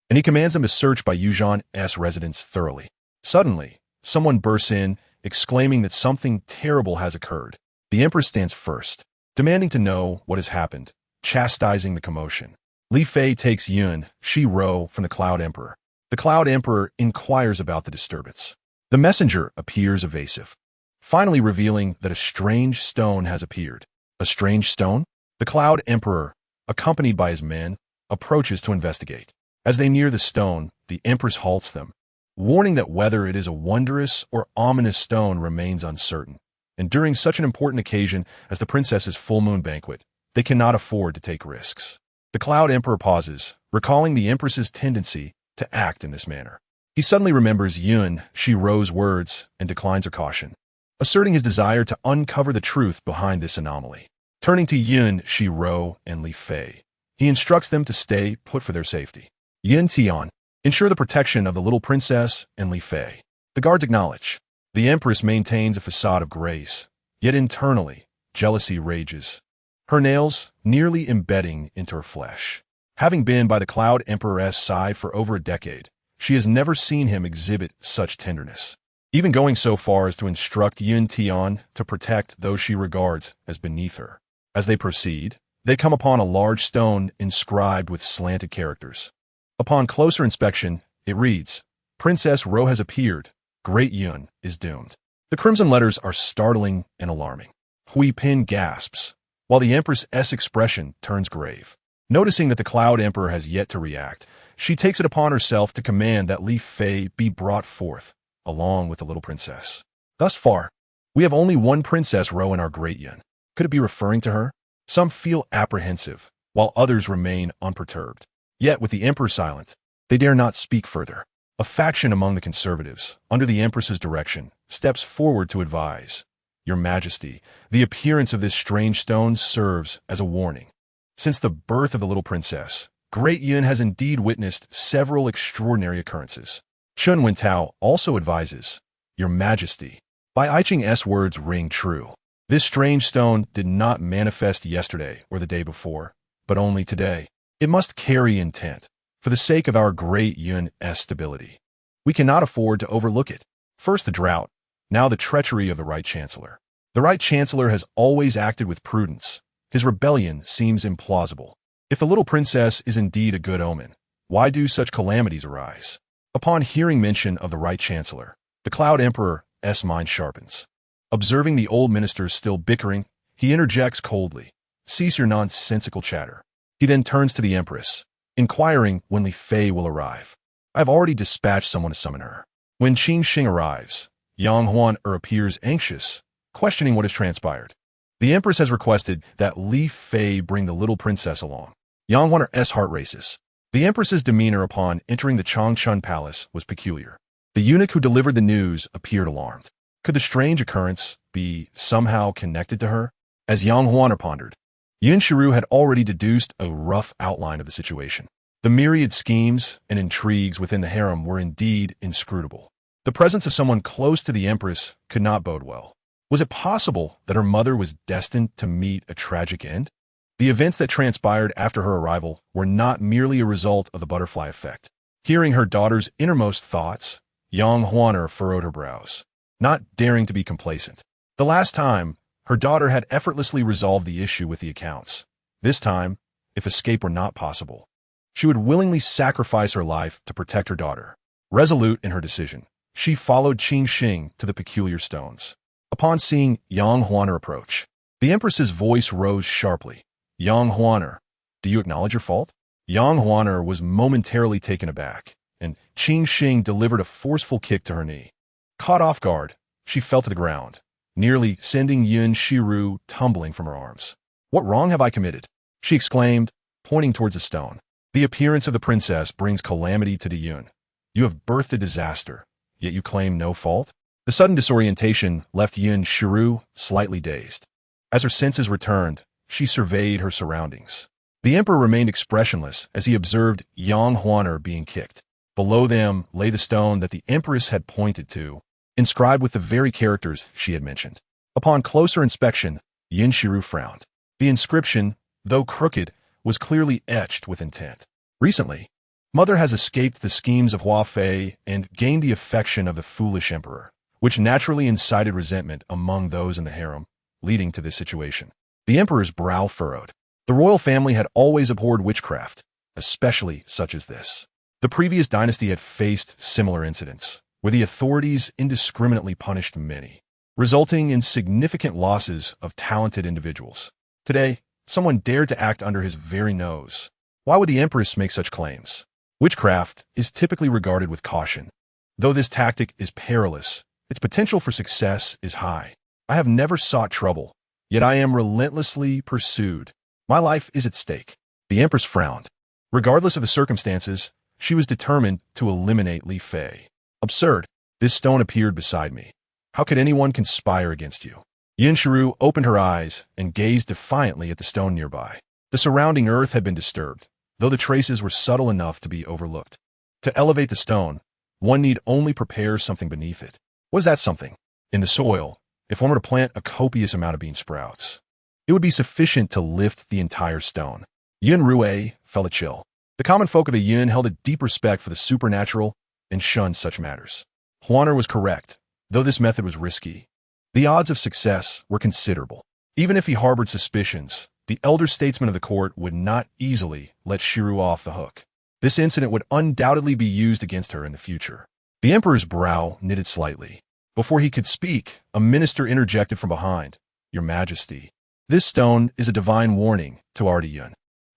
and he commands them to search Bai Yuzhan's residence thoroughly. Suddenly, someone bursts in, exclaiming that something terrible has occurred. The Empress stands first, demanding to know what has happened, chastising the commotion. Li Fei takes Yun Xirou from the Cloud Emperor. The Cloud Emperor inquires about the disturbance. The messenger appears evasive, finally revealing that a strange stone has appeared. A strange stone? The Cloud Emperor, accompanied by his men, approaches to investigate. As they near the stone, the Empress halts them, warning that whether it is a wondrous or ominous stone remains uncertain. And during such an important occasion as the princess's full moon banquet, they cannot afford to take risks. The Cloud Emperor pauses, recalling the Empress's tendency to act in this manner. He suddenly remembers Yun Xirou's words and declines her caution, asserting his desire to uncover the truth behind this anomaly. Turning to Yun Xirou and Li Fei, he instructs them to stay put for their safety. Yin Tian, ensure the protection of the little princess and Li Fei. The guards acknowledge. The Empress maintains a facade of grace, yet internally, jealousy rages, her nails nearly embedding into her flesh. Having been by the Cloud Emperor's side for over a decade, she has never seen him exhibit such tenderness, even going so far as to instruct Yun Tian to protect those she regards as beneath her. As they proceed, they come upon a large stone inscribed with slanted characters. Upon closer inspection, it reads, Princess Ro has appeared. Great Yun is doomed. The crimson letters are startling and alarming. Hui Pin gasps, while the Empress's expression turns grave. Noticing that the Cloud Emperor has yet to react, she takes it upon herself to command that Li Fei be brought forth, along with the little princess. Thus far, we have only one Princess Ro in our great Yun. Could it be referring to her? Some feel apprehensive, while others remain unperturbed. Yet, with the emperor silent, they dare not speak further. A faction among the conservatives, under the empress's direction, steps forward to advise. Your Majesty, the appearance of this strange stone serves as a warning. Since the birth of the little princess, Great Yun has indeed witnessed several extraordinary occurrences. Chun Wentao also advises, Your Majesty, by I Ching's words ring true. This strange stone did not manifest yesterday or the day before, but only today. It must carry intent, for the sake of our Great Yun's stability. We cannot afford to overlook it. First the drought, now the treachery of the Right Chancellor. The Right Chancellor has always acted with prudence. His rebellion seems implausible. If the little princess is indeed a good omen, why do such calamities arise? Upon hearing mention of the Right Chancellor, the Cloud Emperor's mind sharpens. Observing the old ministers still bickering, he interjects coldly, Cease your nonsensical chatter. He then turns to the Empress, inquiring when Li Fei will arrive. I have already dispatched someone to summon her. When Qing Xing arrives, Yang Huan appears anxious, questioning what has transpired. The Empress has requested that Li Fei bring the little princess along. Yang Huan's heart races. The Empress's demeanor upon entering the Changchun Palace was peculiar. The eunuch who delivered the news appeared alarmed. Could the strange occurrence be somehow connected to her? As Yang Huan pondered, Yun Xirou had already deduced a rough outline of the situation. The myriad schemes and intrigues within the harem were indeed inscrutable. The presence of someone close to the Empress could not bode well. Was it possible that her mother was destined to meet a tragic end? The events that transpired after her arrival were not merely a result of the butterfly effect. Hearing her daughter's innermost thoughts, Yang Huan furrowed her brows, not daring to be complacent. The last time, her daughter had effortlessly resolved the issue with the accounts. This time, if escape were not possible, she would willingly sacrifice her life to protect her daughter. Resolute in her decision, she followed Qing Xing to the peculiar stones. Upon seeing Yang Huan approach, the Empress's voice rose sharply. Yang Huan, do you acknowledge your fault? Yang Huan was momentarily taken aback, and Qing Xing delivered a forceful kick to her knee. Caught off guard, she fell to the ground, nearly sending Yun Xirou tumbling from her arms. What wrong have I committed? She exclaimed, pointing towards the stone. The appearance of the princess brings calamity to the Yun. You have birthed a disaster, yet you claim no fault? The sudden disorientation left Yun Xirou slightly dazed. As her senses returned, she surveyed her surroundings. The emperor remained expressionless as he observed Yang Huan being kicked. Below them lay the stone that the empress had pointed to, inscribed with the very characters she had mentioned. Upon closer inspection, Yun Xirou frowned. The inscription, though crooked, was clearly etched with intent. Recently, Mother has escaped the schemes of Hua Fei and gained the affection of the foolish emperor, which naturally incited resentment among those in the harem, leading to this situation. The emperor's brow furrowed. The royal family had always abhorred witchcraft, especially such as this. The previous dynasty had faced similar incidents, where the authorities indiscriminately punished many, resulting in significant losses of talented individuals. Today, someone dared to act under his very nose. Why would the empress make such claims? Witchcraft is typically regarded with caution. Though this tactic is perilous, its potential for success is high. I have never sought trouble, yet I am relentlessly pursued. My life is at stake. The empress frowned. Regardless of the circumstances, she was determined to eliminate Li Fei. Absurd. This stone appeared beside me. How could anyone conspire against you? Yun Xirou opened her eyes and gazed defiantly at the stone nearby. The surrounding earth had been disturbed, though the traces were subtle enough to be overlooked. To elevate the stone, one need only prepare something beneath it. What is that something? In the soil, if one were to plant a copious amount of bean sprouts, it would be sufficient to lift the entire stone. Yun Rui felt a chill. The common folk of the Yun held a deep respect for the supernatural and shunned such matters. Huaner was correct, though this method was risky. The odds of success were considerable. Even if he harbored suspicions, the elder statesman of the court would not easily let Xirou off the hook. This incident would undoubtedly be used against her in the future. The emperor's brow knitted slightly. Before he could speak, a minister interjected from behind. Your Majesty, this stone is a divine warning to our Yun.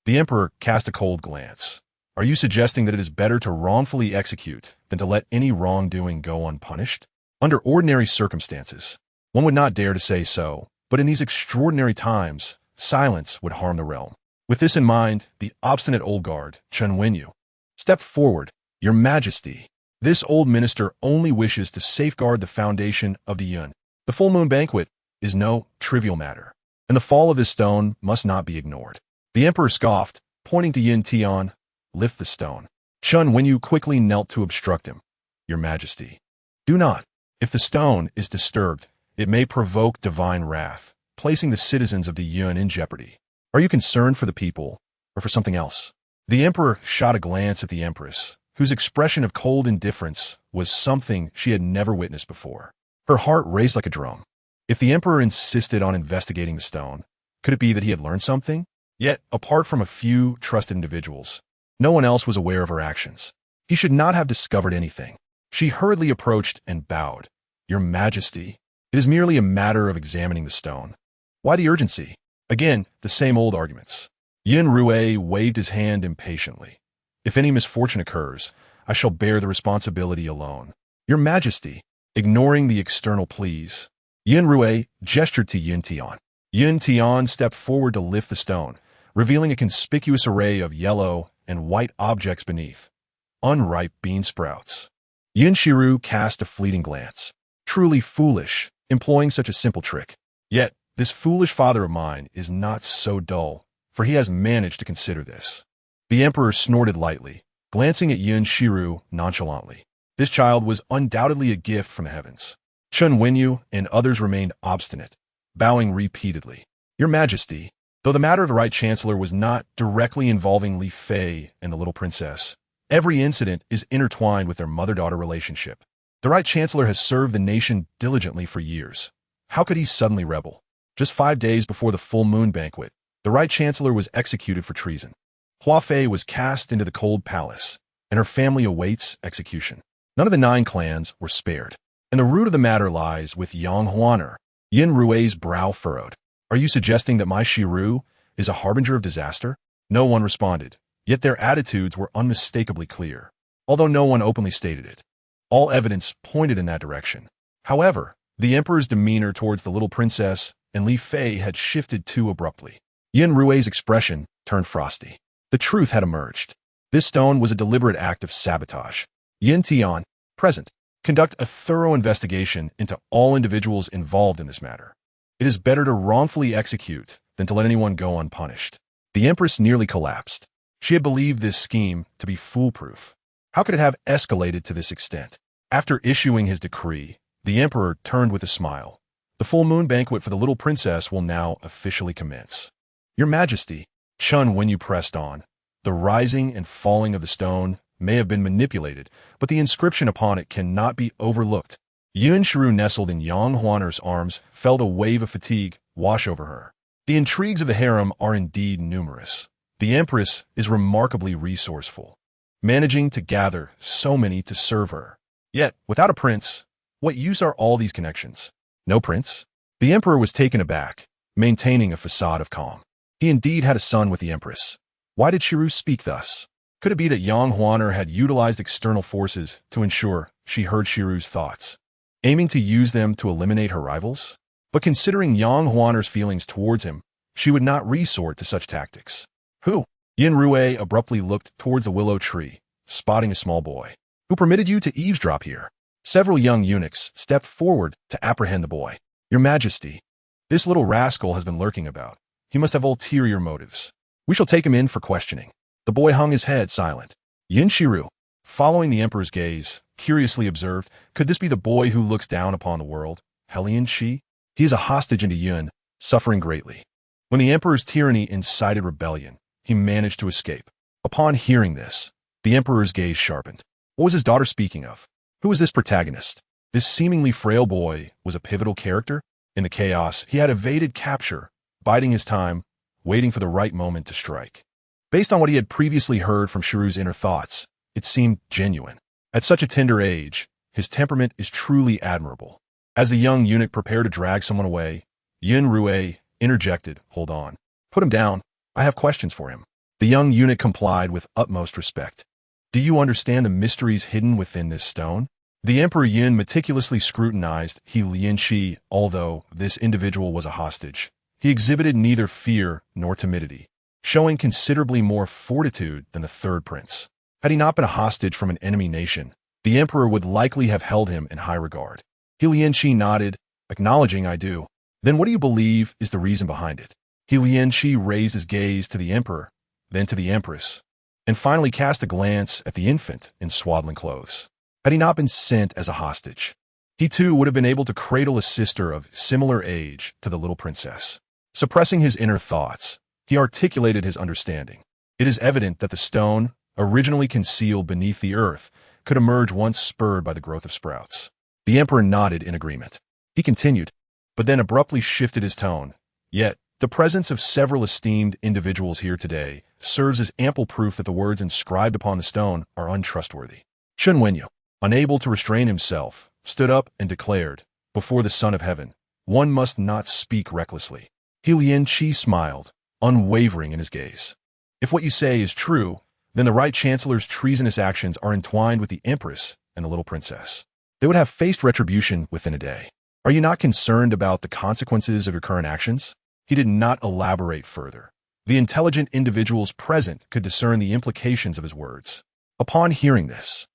The emperor cast a cold glance. Are you suggesting that it is better to wrongfully execute than to let any wrongdoing go unpunished? Under ordinary circumstances, one would not dare to say so, but in these extraordinary times, silence would harm the realm. With this in mind, the obstinate old guard, Chen Wenyu, stepped forward. Your Majesty, this old minister only wishes to safeguard the foundation of the Yun. The full moon banquet is no trivial matter, and the fall of this stone must not be ignored. The emperor scoffed, pointing to Yun Tian. Lift the stone. Chen Wenyu quickly knelt to obstruct him. Your Majesty, do not. If the stone is disturbed, it may provoke divine wrath, placing the citizens of the Yun in jeopardy. Are you concerned for the people, or for something else? The emperor shot a glance at the Empress, whose expression of cold indifference was something she had never witnessed before. Her heart raced like a drum. If the emperor insisted on investigating the stone, could it be that he had learned something? Yet, apart from a few trusted individuals, no one else was aware of her actions. He should not have discovered anything. She hurriedly approached and bowed. Your Majesty, it is merely a matter of examining the stone. Why the urgency? Again, the same old arguments. Yun Xirou waved his hand impatiently. If any misfortune occurs, I shall bear the responsibility alone. Your Majesty, ignoring the external pleas, Yun Xirou gestured to Yun Tian. Yun Tian stepped forward to lift the stone, revealing a conspicuous array of yellow and white objects beneath. Unripe bean sprouts. Yun Xirou cast a fleeting glance. Truly foolish, employing such a simple trick. Yet, this foolish father of mine is not so dull, for he has managed to consider this. The emperor snorted lightly, glancing at Yun Xirou nonchalantly. This child was undoubtedly a gift from the heavens. Chen Wenyu and others remained obstinate, bowing repeatedly. Your Majesty, though the matter of the Right Chancellor was not directly involving Li Fei and the little princess, every incident is intertwined with their mother-daughter relationship. The Right Chancellor has served the nation diligently for years. How could he suddenly rebel? Just 5 days before the full moon banquet, the Right Chancellor was executed for treason. Hua Fei was cast into the cold palace, and her family awaits execution. None of the 9 clans were spared. And the root of the matter lies with Yang Huaner. Yun Xirou's brow furrowed. Are you suggesting that my Xirou is a harbinger of disaster? No one responded, yet their attitudes were unmistakably clear, although no one openly stated it. All evidence pointed in that direction. However, the emperor's demeanor towards the little princess and Li Fei had shifted too abruptly. Yun Xirou's expression turned frosty. The truth had emerged. This stone was a deliberate act of sabotage. Yun Tian, present, conduct a thorough investigation into all individuals involved in this matter. It is better to wrongfully execute than to let anyone go unpunished. The Empress nearly collapsed. She had believed this scheme to be foolproof. How could it have escalated to this extent? After issuing his decree, the Emperor turned with a smile. The full moon banquet for the little princess will now officially commence. Your Majesty, Chen Wenyu pressed on, the rising and falling of the stone may have been manipulated, but the inscription upon it cannot be overlooked. Yun Xirou nestled in Yang Huaner's arms, felt a wave of fatigue wash over her. The intrigues of the harem are indeed numerous. The Empress is remarkably resourceful, managing to gather so many to serve her. Yet, without a prince, what use are all these connections? No prince? The Emperor was taken aback, maintaining a facade of calm. He indeed had a son with the Empress. Why did Xirou speak thus? Could it be that Yang Huaner had utilized external forces to ensure she heard Xirou's thoughts, aiming to use them to eliminate her rivals? But considering Yang Huaner's feelings towards him, she would not resort to such tactics. Who? Yun Xirou abruptly looked towards the willow tree, spotting a small boy. Who permitted you to eavesdrop here? Several young eunuchs stepped forward to apprehend the boy. Your Majesty, this little rascal has been lurking about. He must have ulterior motives. We shall take him in for questioning. The boy hung his head silent. Yun Xirou, following the Emperor's gaze, curiously observed, could this be the boy who looks down upon the world? Hellion Shi? He is a hostage into Yun, suffering greatly. When the Emperor's tyranny incited rebellion, he managed to escape. Upon hearing this, the Emperor's gaze sharpened. What was his daughter speaking of? Who was this protagonist? This seemingly frail boy was a pivotal character? In the chaos, he had evaded capture, biding his time, waiting for the right moment to strike. Based on what he had previously heard from Xirou's inner thoughts, it seemed genuine. At such a tender age, his temperament is truly admirable. As the young eunuch prepared to drag someone away, Yun Xirou interjected, "Hold on. Put him down. I have questions for him." The young eunuch complied with utmost respect. Do you understand the mysteries hidden within this stone? The Emperor Yun meticulously scrutinized He Lianxi, although this individual was a hostage. He exhibited neither fear nor timidity, showing considerably more fortitude than the third prince. Had he not been a hostage from an enemy nation, the emperor would likely have held him in high regard. Yun Xirou nodded, acknowledging I do. Then what do you believe is the reason behind it? Yun Xirou raised his gaze to the emperor, then to the empress, and finally cast a glance at the infant in swaddling clothes. Had he not been sent as a hostage, he too would have been able to cradle a sister of similar age to the little princess. Suppressing his inner thoughts, he articulated his understanding. It is evident that the stone, originally concealed beneath the earth, could emerge once spurred by the growth of sprouts. The emperor nodded in agreement. He continued, but then abruptly shifted his tone. Yet, the presence of several esteemed individuals here today serves as ample proof that the words inscribed upon the stone are untrustworthy. Chen Wenyu, unable to restrain himself, stood up and declared, before the Son of Heaven, one must not speak recklessly. Yun Xirou smiled, unwavering in his gaze. If what you say is true, then the right chancellor's treasonous actions are entwined with the Empress and the little princess. They would have faced retribution within a day. Are you not concerned about the consequences of your current actions? He did not elaborate further. The intelligent individuals present could discern the implications of his words. Upon hearing this,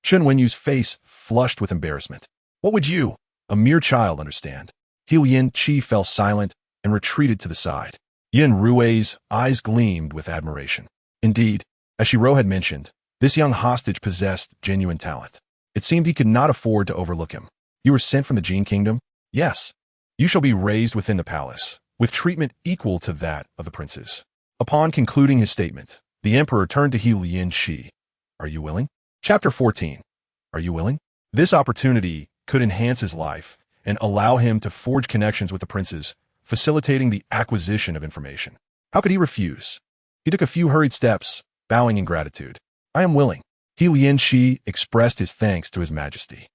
Chen Wenyu's face flushed with embarrassment. What would you, a mere child, understand? Yun Xirou fell silent and retreated to the side. Yun Xirou's eyes gleamed with admiration. Indeed, as Xirou had mentioned, this young hostage possessed genuine talent. It seemed he could not afford to overlook him. You were sent from the Jin Kingdom? Yes. You shall be raised within the palace, with treatment equal to that of the princes. Upon concluding his statement, the emperor turned to Yun Xirou. Are you willing? Chapter 14. Are you willing? This opportunity could enhance his life and allow him to forge connections with the princes, facilitating the acquisition of information. How could he refuse? He took a few hurried steps, bowing in gratitude. I am willing. Yun Xirou expressed his thanks to his majesty.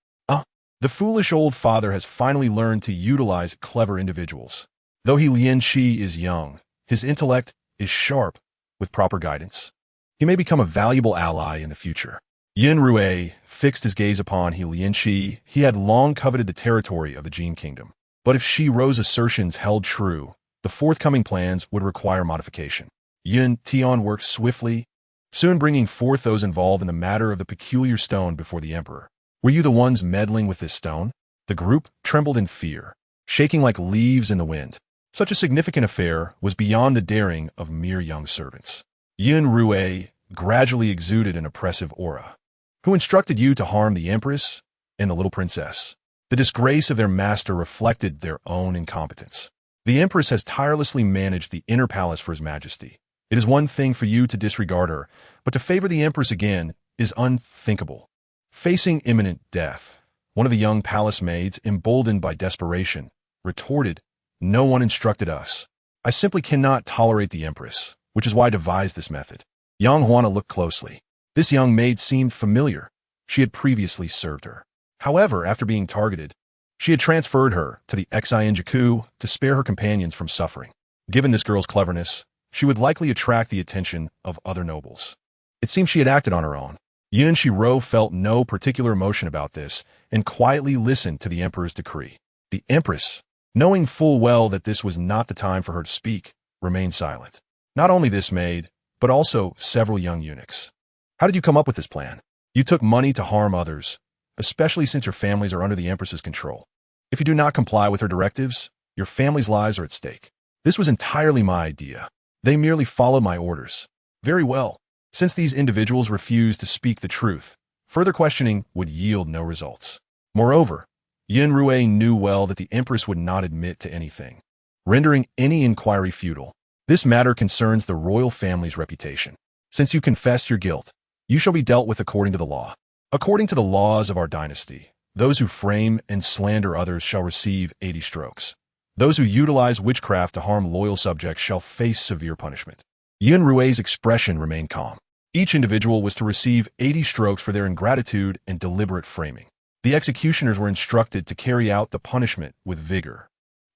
The foolish old father has finally learned to utilize clever individuals. Though Yun Xirou is young, his intellect is sharp with proper guidance. He may become a valuable ally in the future. Yun Xirou fixed his gaze upon Yun Xirou. He had long coveted the territory of the Jin Kingdom. But if Xirou's assertions held true, the forthcoming plans would require modification. Yun Tian worked swiftly, soon bringing forth those involved in the matter of the peculiar stone before the emperor. Were you the ones meddling with this stone? The group trembled in fear, shaking like leaves in the wind. Such a significant affair was beyond the daring of mere young servants. Yun Xirou gradually exuded an oppressive aura. Who instructed you to harm the Empress and the little princess? The disgrace of their master reflected their own incompetence. The Empress has tirelessly managed the inner palace for His Majesty. It is one thing for you to disregard her, but to favor the Empress again is unthinkable. Facing imminent death, one of the young palace maids, emboldened by desperation, retorted, No one instructed us. I simply cannot tolerate the Empress, which is why I devised this method. Yang Huana looked closely. This young maid seemed familiar. She had previously served her. However, after being targeted, she had transferred her to the Xianjiku to spare her companions from suffering. Given this girl's cleverness, she would likely attract the attention of other nobles. It seemed she had acted on her own. Yun Xirou felt no particular emotion about this and quietly listened to the emperor's decree. The empress, knowing full well that this was not the time for her to speak, remained silent. Not only this maid, but also several young eunuchs. How did you come up with this plan? You took money to harm others, especially since your families are under the empress's control. If you do not comply with her directives, your family's lives are at stake. This was entirely my idea. They merely followed my orders. Very well. Since these individuals refused to speak the truth, further questioning would yield no results. Moreover, Yun Xirou knew well that the Empress would not admit to anything, rendering any inquiry futile. This matter concerns the royal family's reputation. Since you confess your guilt, you shall be dealt with according to the law. According to the laws of our dynasty, those who frame and slander others shall receive 80 strokes. Those who utilize witchcraft to harm loyal subjects shall face severe punishment. Yun Xirou's expression remained calm. Each individual was to receive 80 strokes for their ingratitude and deliberate framing. The executioners were instructed to carry out the punishment with vigor.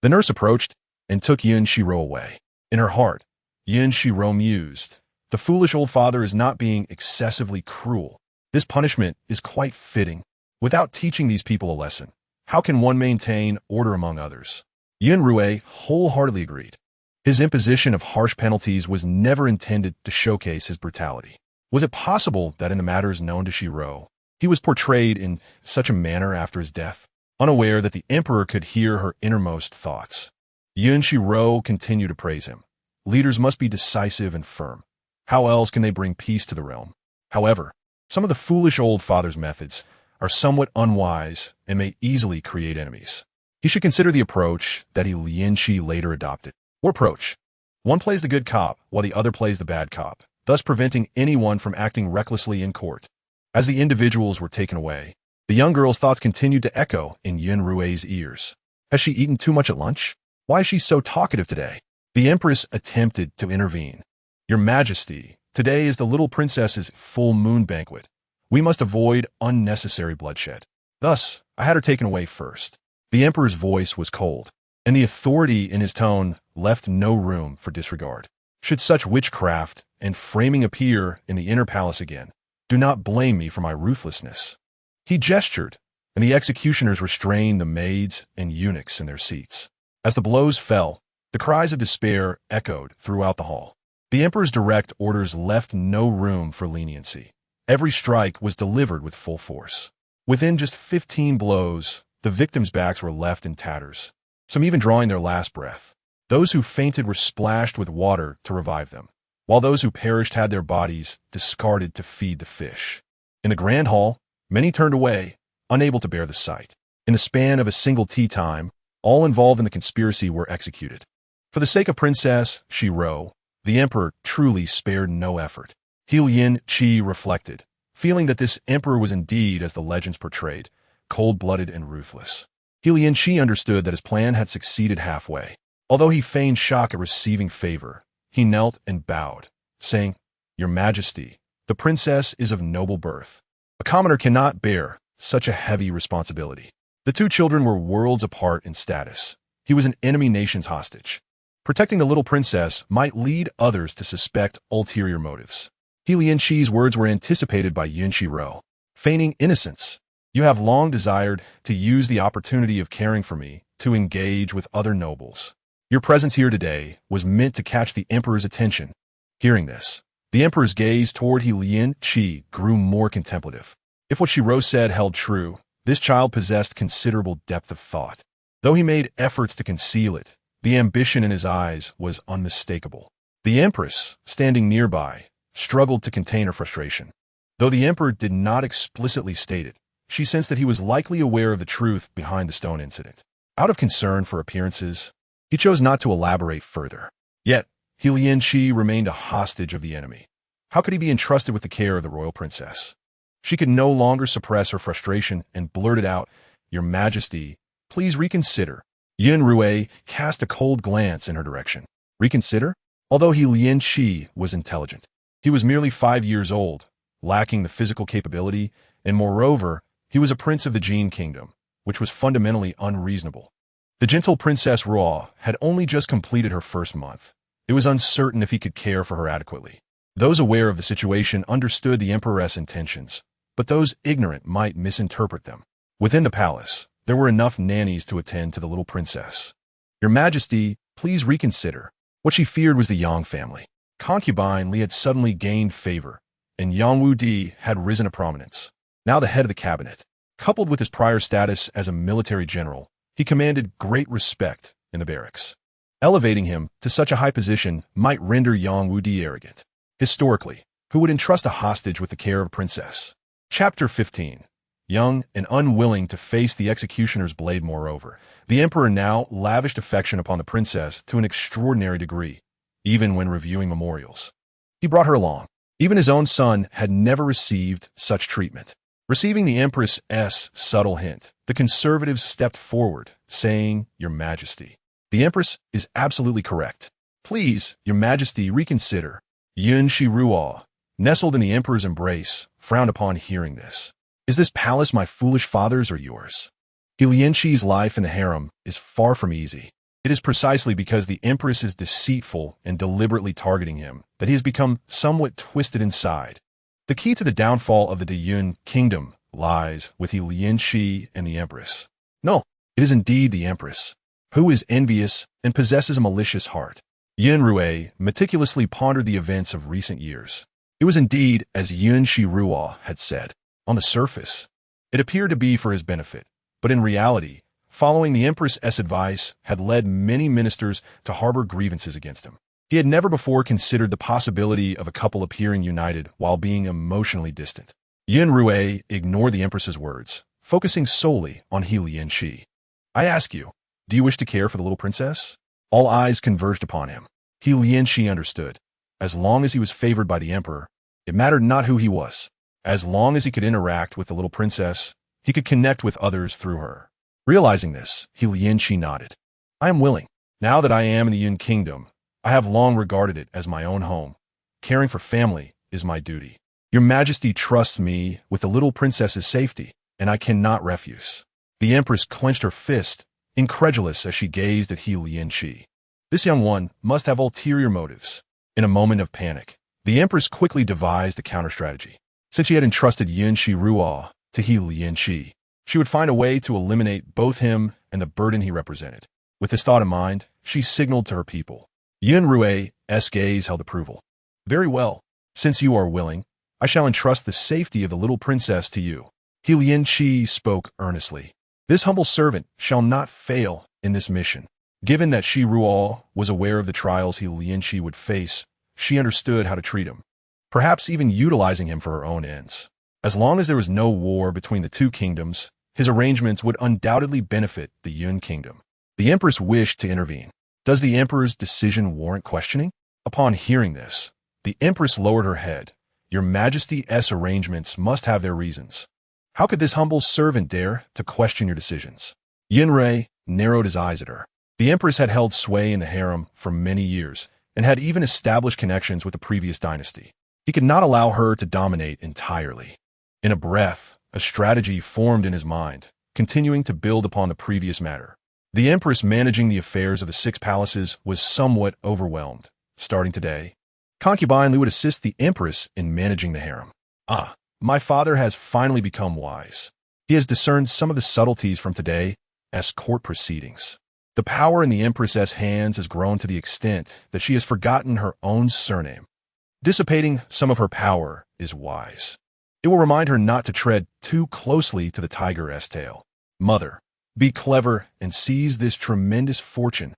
The nurse approached and took Yun Xirou away. In her heart, Yun Xirou mused, the foolish old father is not being excessively cruel. This punishment is quite fitting. Without teaching these people a lesson, how can one maintain order among others? Yun Xirou wholeheartedly agreed. His imposition of harsh penalties was never intended to showcase his brutality. Was it possible that in the matters known to Xirou, he was portrayed in such a manner after his death, unaware that the emperor could hear her innermost thoughts? Yun Xirou continued to praise him. Leaders must be decisive and firm. How else can they bring peace to the realm? However, some of the foolish old father's methods are somewhat unwise and may easily create enemies. He should consider the approach that Lin Qi later adopted. What approach? One plays the good cop while the other plays the bad cop, thus preventing anyone from acting recklessly in court. As the individuals were taken away, the young girl's thoughts continued to echo in Yun Xirou's ears. Has she eaten too much at lunch? Why is she so talkative today? The Empress attempted to intervene. Your Majesty, today is the little princess's full moon banquet. We must avoid unnecessary bloodshed. Thus, I had her taken away first. The Emperor's voice was cold, and the authority in his tone left no room for disregard. Should such witchcraft and framing appear in the inner palace again, do not blame me for my ruthlessness. He gestured, and the executioners restrained the maids and eunuchs in their seats. As the blows fell, the cries of despair echoed throughout the hall. The Emperor's direct orders left no room for leniency. Every strike was delivered with full force. Within just 15 blows, the victims' backs were left in tatters, some even drawing their last breath. Those who fainted were splashed with water to revive them, while those who perished had their bodies discarded to feed the fish. In the grand hall, many turned away, unable to bear the sight. In the span of a single tea time, all involved in the conspiracy were executed. For the sake of Princess Xirou, the Emperor truly spared no effort. Lin Qi reflected, feeling that this emperor was indeed, as the legends portrayed, cold-blooded and ruthless. Lin Qi understood that his plan had succeeded halfway. Although he feigned shock at receiving favor, he knelt and bowed, saying, Your Majesty, the princess is of noble birth. A commoner cannot bear such a heavy responsibility. The two children were worlds apart in status. He was an enemy nation's hostage. Protecting the little princess might lead others to suspect ulterior motives. Lin Qi's words were anticipated by Yun Xirou. Feigning innocence, you have long desired to use the opportunity of caring for me to engage with other nobles. Your presence here today was meant to catch the emperor's attention. Hearing this, the emperor's gaze toward Lin Qi grew more contemplative. If what Xirou said held true, this child possessed considerable depth of thought. Though he made efforts to conceal it, the ambition in his eyes was unmistakable. The Empress, standing nearby, struggled to contain her frustration. Though the emperor did not explicitly state it, she sensed that he was likely aware of the truth behind the stone incident. Out of concern for appearances, he chose not to elaborate further. Yet, Lin Qi remained a hostage of the enemy. How could he be entrusted with the care of the royal princess? She could no longer suppress her frustration and blurted out, Your Majesty, please reconsider. Yun Xirou cast a cold glance in her direction. Reconsider? Although Lin Qi was intelligent, he was merely 5 years old, lacking the physical capability, and moreover, he was a prince of the Jin kingdom, which was fundamentally unreasonable. The gentle Princess Hua had only just completed her first month. It was uncertain if he could care for her adequately. Those aware of the situation understood the emperor's intentions, but those ignorant might misinterpret them. Within the palace, there were enough nannies to attend to the little princess. Your Majesty, please reconsider. What she feared was the Yang family. Concubine Li had suddenly gained favor, and Yang Wudi had risen to prominence. Now the head of the cabinet, coupled with his prior status as a military general, he commanded great respect in the barracks. Elevating him to such a high position might render Yang Wudi arrogant. Historically, who would entrust a hostage with the care of a princess? Chapter 15. Young and unwilling to face the executioner's blade moreover, the emperor now lavished affection upon the princess to an extraordinary degree, even when reviewing memorials. He brought her along. Even his own son had never received such treatment. Receiving the Empress's subtle hint, the conservatives stepped forward, saying, Your Majesty, the Empress is absolutely correct. Please, Your Majesty, reconsider. Yun Xirou, nestled in the emperor's embrace, frowned upon hearing this. Is this palace my foolish father's or yours? Lin Qi's life in the harem is far from easy. It is precisely because the Empress is deceitful and deliberately targeting him that he has become somewhat twisted inside. The key to the downfall of the Yun kingdom lies with Lin Qi and the Empress. No, it is indeed the Empress, who is envious and possesses a malicious heart. Yun Xirou meticulously pondered the events of recent years. It was indeed as Yun Xirou had said. On the surface, it appeared to be for his benefit, but in reality, following the Empress's advice had led many ministers to harbor grievances against him. He had never before considered the possibility of a couple appearing united while being emotionally distant. Yun Xirou ignored the Empress's words, focusing solely on He Lianxi. I ask you, do you wish to care for the little princess? All eyes converged upon him. He Lianxi understood. As long as he was favored by the emperor, it mattered not who he was. As long as he could interact with the little princess, he could connect with others through her. Realizing this, He Lianxi nodded. I am willing. Now that I am in the Yun Kingdom, I have long regarded it as my own home. Caring for family is my duty. Your Majesty trusts me with the little princess's safety, and I cannot refuse. The Empress clenched her fist, incredulous as she gazed at He Lianxi. This young one must have ulterior motives. In a moment of panic, the Empress quickly devised a counter-strategy. Since she had entrusted Yun Xirou to He Lianxi, she would find a way to eliminate both him and the burden he represented. With this thought in mind, she signaled to her people. Yun Xirou's gaze held approval. Very well. Since you are willing, I shall entrust the safety of the little princess to you. He Lianxi spoke earnestly. This humble servant shall not fail in this mission. Given that Xirou was aware of the trials He Lianxi would face, she understood how to treat him, perhaps even utilizing him for her own ends. As long as there was no war between the two kingdoms, his arrangements would undoubtedly benefit the Yun Kingdom. The Empress wished to intervene. Does the Emperor's decision warrant questioning? Upon hearing this, the Empress lowered her head. Your Majesty's arrangements must have their reasons. How could this humble servant dare to question your decisions? Yun Xirou narrowed his eyes at her. The Empress had held sway in the harem for many years, and had even established connections with the previous dynasty. He could not allow her to dominate entirely. In a breath, a strategy formed in his mind, continuing to build upon the previous matter. The Empress managing the affairs of the 6 palaces was somewhat overwhelmed. Starting today, Concubine Li would assist the Empress in managing the harem. My father has finally become wise. He has discerned some of the subtleties from today's court proceedings. The power in the Empress's hands has grown to the extent that she has forgotten her own surname. Dissipating some of her power is wise. It will remind her not to tread too closely to the tiger's tail. Mother, be clever and seize this tremendous fortune.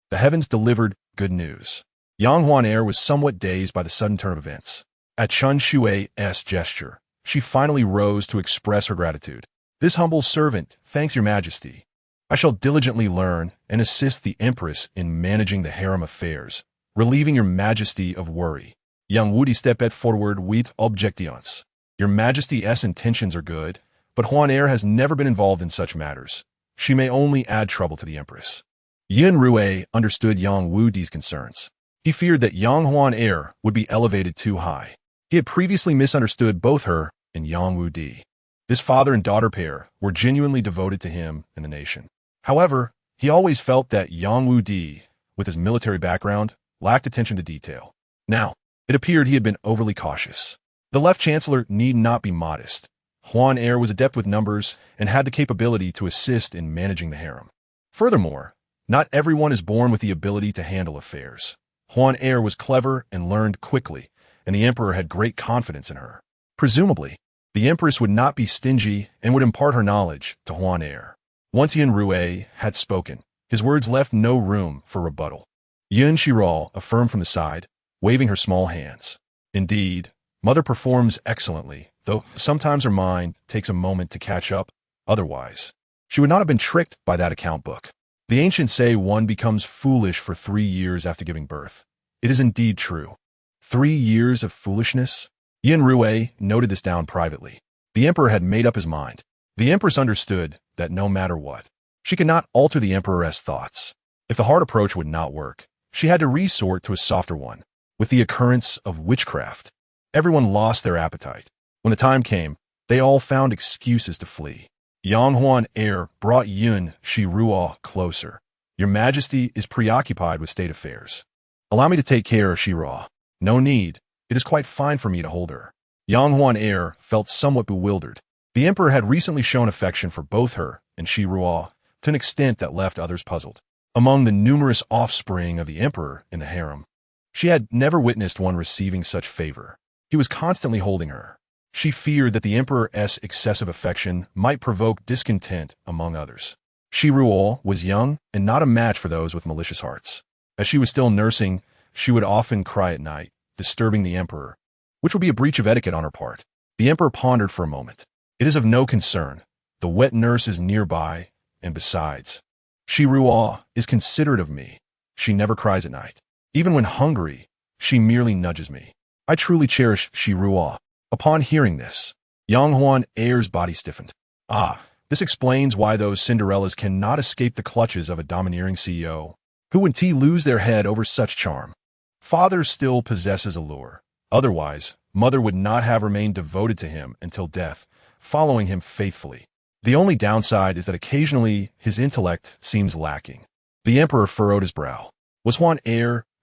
The heavens delivered good news. Yang Huan was somewhat dazed by the sudden turn of events. At Chun Shui's gesture, she finally rose to express her gratitude. This humble servant thanks your Majesty. I shall diligently learn and assist the Empress in managing the harem affairs, relieving your Majesty of worry. Young Wudi stepped forward with objections. Your Majesty's intentions are good, but Huan has never been involved in such matters. She may only add trouble to the Empress. Yun Xirou understood Yang Wudi's concerns. He feared that Yang Huan would be elevated too high. He had previously misunderstood both her and Yang Wudi. This father and daughter pair were genuinely devoted to him and the nation. However, he always felt that Yang Wudi, with his military background, lacked attention to detail. Now, it appeared he had been overly cautious. The left chancellor need not be modest. Huan was adept with numbers and had the capability to assist in managing the harem. Furthermore, not everyone is born with the ability to handle affairs. Huan was clever and learned quickly, and the emperor had great confidence in her. Presumably, the Empress would not be stingy and would impart her knowledge to Huan Once Yun Xirou had spoken, his words left no room for rebuttal. Yun Xirou affirmed from the side, waving her small hands. Indeed, Mother performs excellently, though sometimes her mind takes a moment to catch up. Otherwise, she would not have been tricked by that account book. The ancients say one becomes foolish for 3 years after giving birth. It is indeed true. 3 years of foolishness? Yun Xirou noted this down privately. The emperor had made up his mind. The Empress understood that no matter what, she could not alter the emperor's thoughts. If the hard approach would not work, she had to resort to a softer one. With the occurrence of witchcraft, everyone lost their appetite. When the time came, they all found excuses to flee. Yang Huan brought Yun Xirou closer. Your Majesty is preoccupied with state affairs. Allow me to take care of Xirou. No need. It is quite fine for me to hold her. Yang Huan felt somewhat bewildered. The emperor had recently shown affection for both her and Xirou to an extent that left others puzzled. Among the numerous offspring of the emperor in the harem, she had never witnessed one receiving such favor. He was constantly holding her. She feared that the emperor's excessive affection might provoke discontent among others. Xirou was young and not a match for those with malicious hearts. As she was still nursing, she would often cry at night, disturbing the emperor, which would be a breach of etiquette on her part. The emperor pondered for a moment. It is of no concern. The wet nurse is nearby, and besides, Xirou is considerate of me. She never cries at night. Even when hungry, she merely nudges me. I truly cherish Xirou. Upon hearing this, Yang Huan's body stiffened. This explains why those Cinderellas cannot escape the clutches of a domineering CEO. Who would lose their head over such charm? Father still possesses allure. Otherwise, mother would not have remained devoted to him until death, following him faithfully. The only downside is that occasionally his intellect seems lacking. The emperor furrowed his brow. Was Huan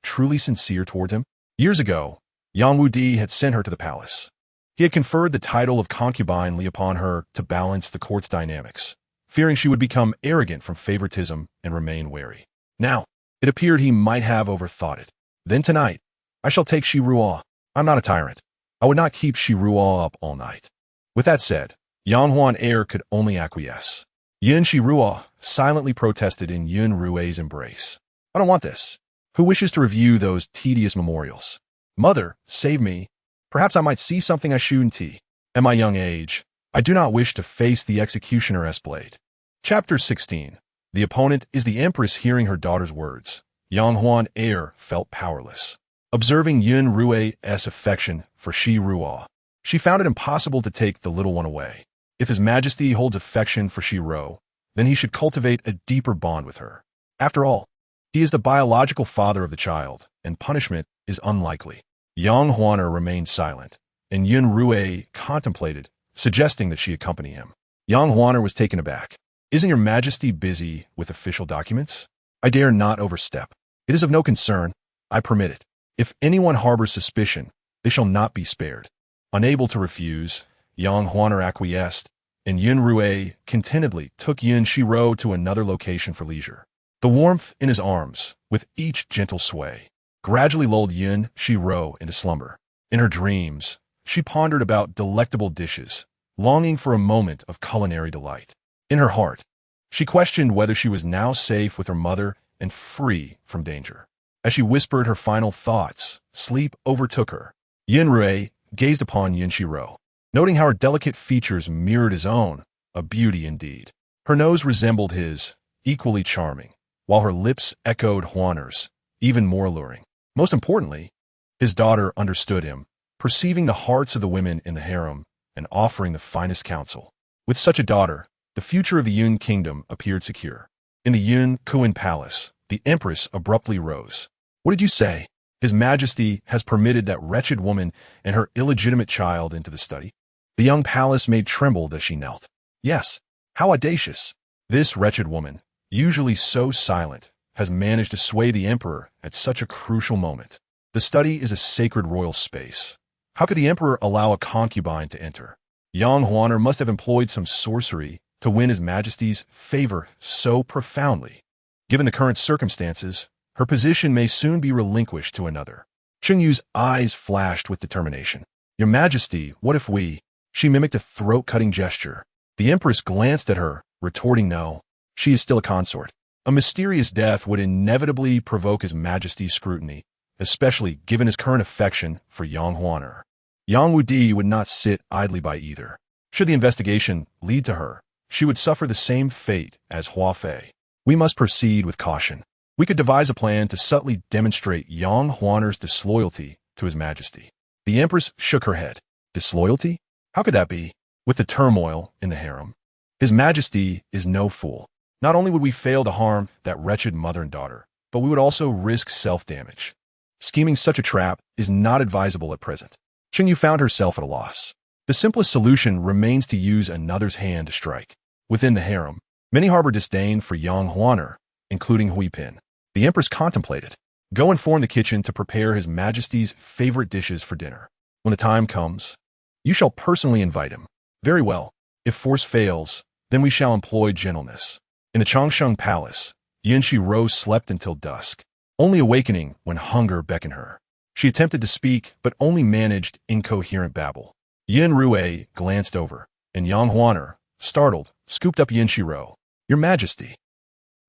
truly sincere toward him? Years ago, Yang Wudi had sent her to the palace. He had conferred the title of concubine Li upon her to balance the court's dynamics, fearing she would become arrogant from favoritism and remain wary. Now, it appeared he might have overthought it. Then tonight, I shall take Xirou. I'm not a tyrant. I would not keep Xirou up all night. With that said, Yang Huan could only acquiesce. Yun Xirou silently protested in Yun Rui's embrace. I don't want this. Who wishes to review those tedious memorials? Mother, save me. Perhaps I might see something I shouldn't see. At my young age, I do not wish to face the executioner's blade. Chapter 16. The opponent is the Empress. Hearing her daughter's words, Yang Huan felt powerless. Observing Yun Rui's affection for Xirou, she found it impossible to take the little one away. If His Majesty holds affection for Xirou, then he should cultivate a deeper bond with her. After all, he is the biological father of the child, and punishment is unlikely. Yang Huan remained silent, and Yun Rui contemplated, suggesting that she accompany him. Yang Huan was taken aback. Isn't your Majesty busy with official documents? I dare not overstep. It is of no concern. I permit it. If anyone harbors suspicion, they shall not be spared. Unable to refuse, Yang Huan acquiesced, and Yun Rui contentedly took Yun Xirou to another location for leisure. The warmth in his arms, with each gentle sway, gradually lulled Yun Xirou into slumber. In her dreams, she pondered about delectable dishes, longing for a moment of culinary delight. In her heart, she questioned whether she was now safe with her mother and free from danger. As she whispered her final thoughts, sleep overtook her. Yun Rui gazed upon Yun Xirou, noting how her delicate features mirrored his own, a beauty indeed. Her nose resembled his, equally charming, while her lips echoed Huaner's, even more alluring. Most importantly, his daughter understood him, perceiving the hearts of the women in the harem and offering the finest counsel. With such a daughter, the future of the Yun kingdom appeared secure. In the Yun Kuan palace, the Empress abruptly rose. What did you say? His Majesty has permitted that wretched woman and her illegitimate child into the study? The young palace maid trembled as she knelt. Yes, how audacious. This wretched woman, usually so silent, has managed to sway the emperor at such a crucial moment. The study is a sacred royal space. How could the emperor allow a concubine to enter? Yang Huan must have employed some sorcery to win His Majesty's favor so profoundly. Given the current circumstances, her position may soon be relinquished to another. Cheng Yu's eyes flashed with determination. Your Majesty, what if we... She mimicked a throat-cutting gesture. The Empress glanced at her, retorting no. She is still a consort. A mysterious death would inevitably provoke His Majesty's scrutiny, especially given his current affection for Yang Huan. Yang Wudi would not sit idly by either. Should the investigation lead to her, she would suffer the same fate as Hua Fei. We must proceed with caution. We could devise a plan to subtly demonstrate Yang Huan's disloyalty to His Majesty. The Empress shook her head. Disloyalty? How could that be? With the turmoil in the harem, His Majesty is no fool. Not only would we fail to harm that wretched mother and daughter, but we would also risk self-damage. Scheming such a trap is not advisable at present. Cheng Yu found herself at a loss. The simplest solution remains to use another's hand to strike. Within the harem, many harbor disdain for Yang Huan, including Hui Pin. The Empress contemplated. Go inform the kitchen to prepare His Majesty's favorite dishes for dinner. When the time comes, you shall personally invite him. Very well. If force fails, then we shall employ gentleness. In the Changsheng Palace, Yun Xirou slept until dusk, only awakening when hunger beckoned her. She attempted to speak, but only managed incoherent babble. Yun Xirou glanced over, and Yang Huaner, startled, scooped up Yun Xirou. "Your Majesty."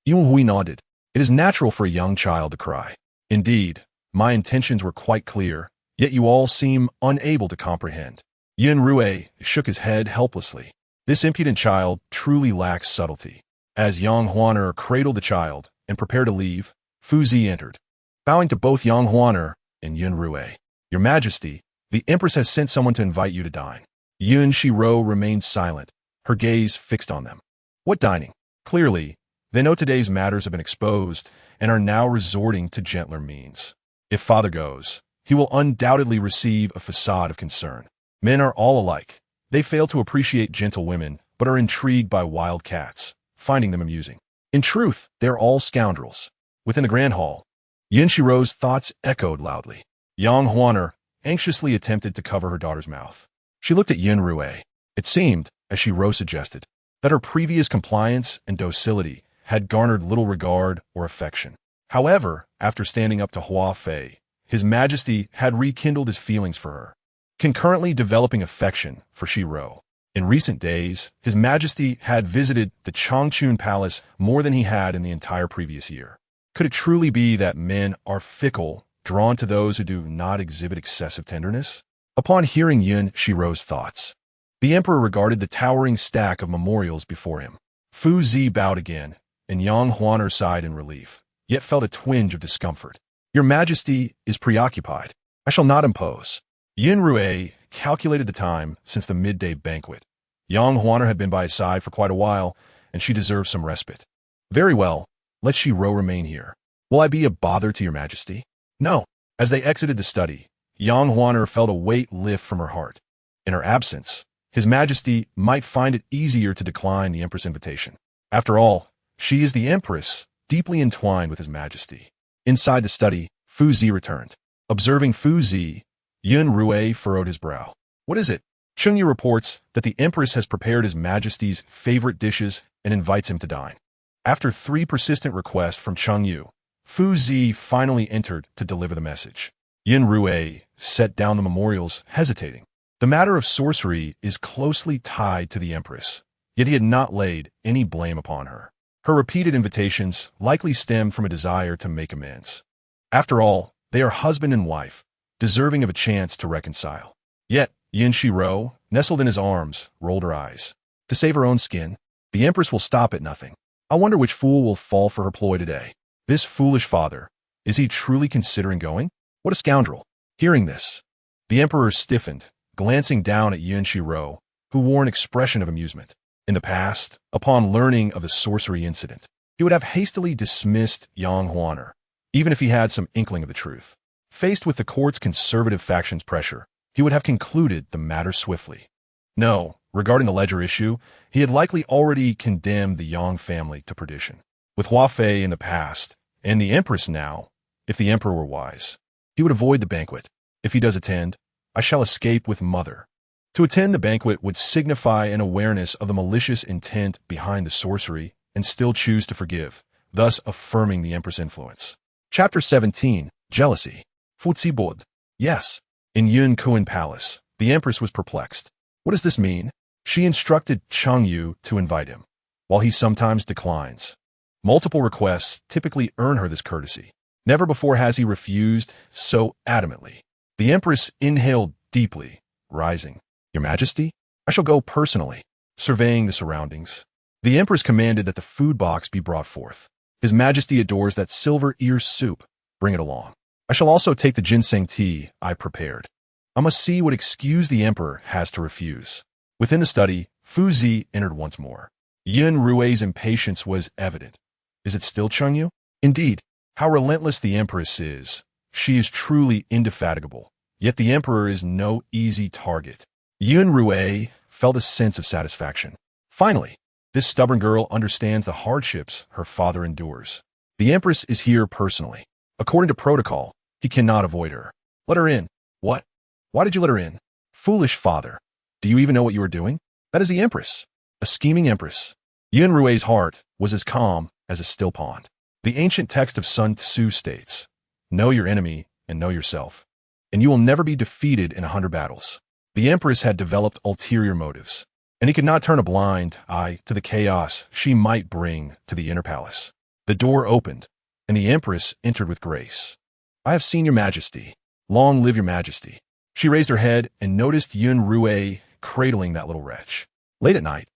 Yun Hui nodded. "It is natural for a young child to cry. Indeed, my intentions were quite clear, yet you all seem unable to comprehend." Yun Xirou shook his head helplessly. This impudent child truly lacks subtlety. As Yang Huaner cradled the child and prepared to leave, Fu Zi entered, bowing to both Yang Huaner and Yun Xirou. "Your Majesty, the Empress has sent someone to invite you to dine." Yun Xirou remained silent, her gaze fixed on them. What dining? Clearly, they know today's matters have been exposed and are now resorting to gentler means. If father goes, he will undoubtedly receive a facade of concern. Men are all alike. They fail to appreciate gentle women, but are intrigued by wild cats, finding them amusing. In truth, they are all scoundrels. Within the grand hall, Yun Xirou's thoughts echoed loudly. Yang Huaner anxiously attempted to cover her daughter's mouth. She looked at Yun Xirou. It seemed, as Xirou suggested, that her previous compliance and docility had garnered little regard or affection. However, after standing up to Hua Fei, His Majesty had rekindled his feelings for her, concurrently developing affection for Xirou. In recent days, His Majesty had visited the Changchun Palace more than he had in the entire previous year. Could it truly be that men are fickle, drawn to those who do not exhibit excessive tenderness? Upon hearing Yun Xirou's thoughts, the emperor regarded the towering stack of memorials before him. Fu Zi bowed again, and Yang Huaner sighed in relief, yet felt a twinge of discomfort. "Your Majesty is preoccupied. I shall not impose." Yun Xirou calculated the time since the midday banquet. Yang Huaner had been by his side for quite a while, and she deserved some respite. "Very well, let Xirou remain here. Will I be a bother to your Majesty?" "No." As they exited the study, Yang Huaner felt a weight lift from her heart. In her absence, His Majesty might find it easier to decline the Empress' invitation. After all, she is the Empress, deeply entwined with His Majesty. Inside the study, Fu Zi returned. Observing Fu Zi, Yun Xirou furrowed his brow. "What is it?" Chengyu reports that the Empress has prepared His Majesty's favorite dishes and invites him to dine. After 3 persistent requests from Chengyu, Fu Zi finally entered to deliver the message. Yun Xirou set down the memorials, hesitating. The matter of sorcery is closely tied to the Empress, yet he had not laid any blame upon her. Her repeated invitations likely stemmed from a desire to make amends. After all, they are husband and wife, deserving of a chance to reconcile. Yet, Yun Xirou, nestled in his arms, rolled her eyes. To save her own skin, the Empress will stop at nothing. I wonder which fool will fall for her ploy today. This foolish father, is he truly considering going? What a scoundrel. Hearing this, the Emperor stiffened, glancing down at Yun Xirou, who wore an expression of amusement. In the past, upon learning of the sorcery incident, he would have hastily dismissed Yang Huaner, even if he had some inkling of the truth. Faced with the court's conservative faction's pressure, he would have concluded the matter swiftly. No, regarding the ledger issue, he had likely already condemned the Yang family to perdition. With Hua Fei in the past, and the Empress now, if the Emperor were wise, he would avoid the banquet. If he does attend, I shall escape with Mother. To attend the banquet would signify an awareness of the malicious intent behind the sorcery and still choose to forgive, thus affirming the Empress' influence. Chapter 17, Jealousy. Futsibod. Yes. In Yun Kuan Palace, the Empress was perplexed. What does this mean? She instructed Chengyu to invite him, while he sometimes declines. Multiple requests typically earn her this courtesy. Never before has he refused so adamantly. The Empress inhaled deeply, rising. Your Majesty, I shall go personally. Surveying the surroundings, the Empress commanded that the food box be brought forth. His Majesty adores that silver ear soup. Bring it along. I shall also take the ginseng tea I prepared. I must see what excuse the Emperor has to refuse. Within the study, Fu Zi entered once more. Yun Xirou's impatience was evident. Is it still Chengyu? Indeed, how relentless the Empress is. She is truly indefatigable, yet the Emperor is no easy target. Yun Xirou felt a sense of satisfaction. Finally, this stubborn girl understands the hardships her father endures. The Empress is here personally. According to protocol, he cannot avoid her. Let her in. What? Why did you let her in? Foolish father. Do you even know what you are doing? That is the Empress. A scheming Empress. Yun Xirou's heart was as calm as a still pond. The ancient text of Sun Tzu states, "Know your enemy and know yourself, and you will never be defeated in 100 battles." The Empress had developed ulterior motives, and he could not turn a blind eye to the chaos she might bring to the inner palace. The door opened, and the Empress entered with grace. "I have seen your majesty. Long live your majesty." She raised her head and noticed Yun Xirou cradling that little wretch. Late at night,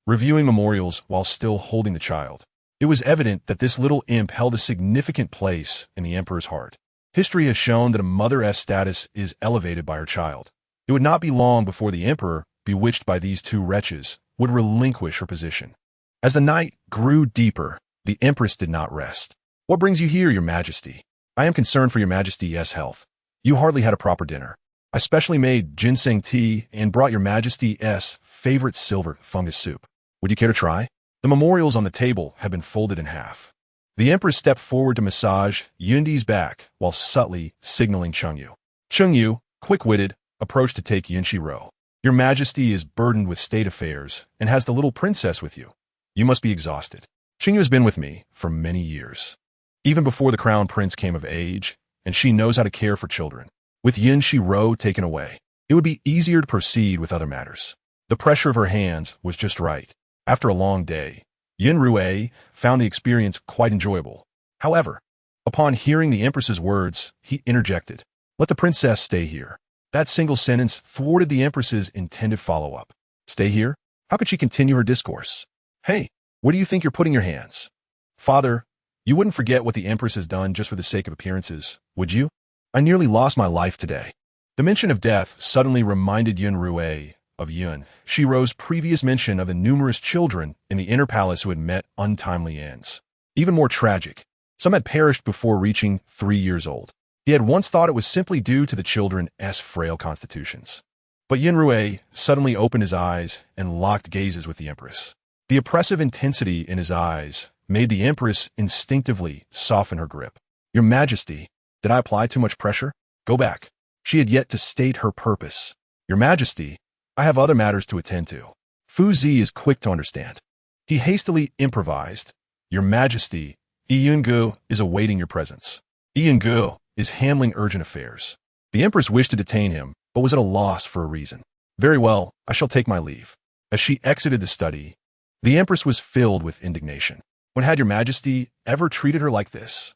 reviewing memorials while still holding the child, it was evident that this little imp held a significant place in the emperor's heart. History has shown that a mother's status is elevated by her child. It would not be long before the emperor, bewitched by these two wretches, would relinquish her position. As the night grew deeper, the empress did not rest. "What brings you here, your majesty?" "I am concerned for your majesty's health. You hardly had a proper dinner. I specially made ginseng tea and brought your majesty's favorite silver fungus soup. Would you care to try?" The memorials on the table had been folded in half. The empress stepped forward to massage Yundi's back while subtly signaling Chengyu. Chengyu, quick-witted, approached to take Yun Xirou. "Your majesty is burdened with state affairs and has the little princess with you. You must be exhausted." "Chengyu has been with me for many years, even before the crown prince came of age, and she knows how to care for children. With Yun Xirou taken away, it would be easier to proceed with other matters." The pressure of her hands was just right. After a long day, Yun Xirou found the experience quite enjoyable. However, upon hearing the empress's words, he interjected, "Let the princess stay here." That single sentence thwarted the empress's intended follow-up. "Stay here?" How could she continue her discourse? "Hey, where do you think you're putting your hands?" "Father, you wouldn't forget what the empress has done just for the sake of appearances, would you? I nearly lost my life today." The mention of death suddenly reminded Yun Xirou of Yun Xirou's previous mention of the numerous children in the inner palace who had met untimely ends. Even more tragic, some had perished before reaching 3 years old. He had once thought it was simply due to the children's frail constitutions. But Yun Xirou suddenly opened his eyes and locked gazes with the empress. The oppressive intensity in his eyes made the empress instinctively soften her grip. "Your majesty, did I apply too much pressure?" "Go back." She had yet to state her purpose. "Your majesty, I have other matters to attend to." Fu Zi is quick to understand. He hastily improvised, "Your majesty, Yungu is awaiting your presence. Yungu is handling urgent affairs." The empress wished to detain him, but was at a loss for a reason. "Very well, I shall take my leave." As she exited the study, the empress was filled with indignation. When had your majesty ever treated her like this?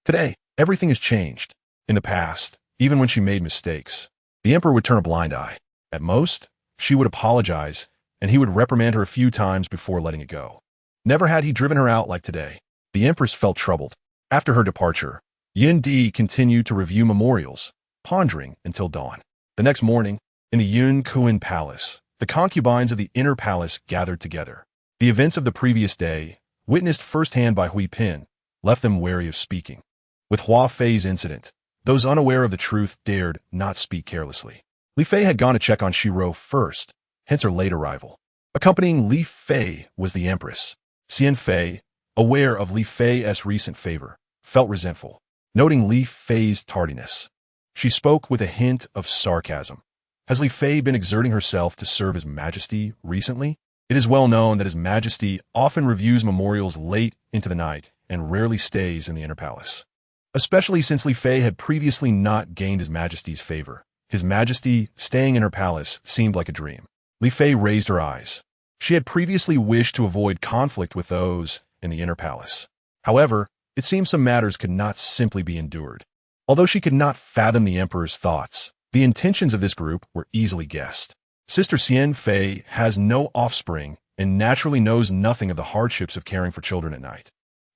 Today, everything has changed. In the past, even when she made mistakes, the emperor would turn a blind eye. At most, she would apologize, and he would reprimand her a few times before letting it go. Never had he driven her out like today. The empress felt troubled. After her departure, Yin Di continued to review memorials, pondering until dawn. The next morning, in the Yun Kuan Palace, the concubines of the inner palace gathered together. The events of the previous day, witnessed firsthand by Hui Pin, left them wary of speaking. With Hua Fei's incident, those unaware of the truth dared not speak carelessly. Li Fei had gone to check on Xirou first, hence her late arrival. Accompanying Li Fei was the empress. Xian Fei, aware of Li Fei's recent favor, felt resentful. Noting Li Fei's tardiness, she spoke with a hint of sarcasm. "Has Li Fei been exerting herself to serve His Majesty recently? It is well known that His Majesty often reviews memorials late into the night and rarely stays in the inner palace. Especially since Li Fei had previously not gained His Majesty's favor. His Majesty staying in her palace seemed like a dream." Li Fei raised her eyes. She had previously wished to avoid conflict with those in the inner palace. However, it seemed some matters could not simply be endured. Although she could not fathom the emperor's thoughts, the intentions of this group were easily guessed. Sister Xian Fei has no offspring and naturally knows nothing of the hardships of caring for children at night.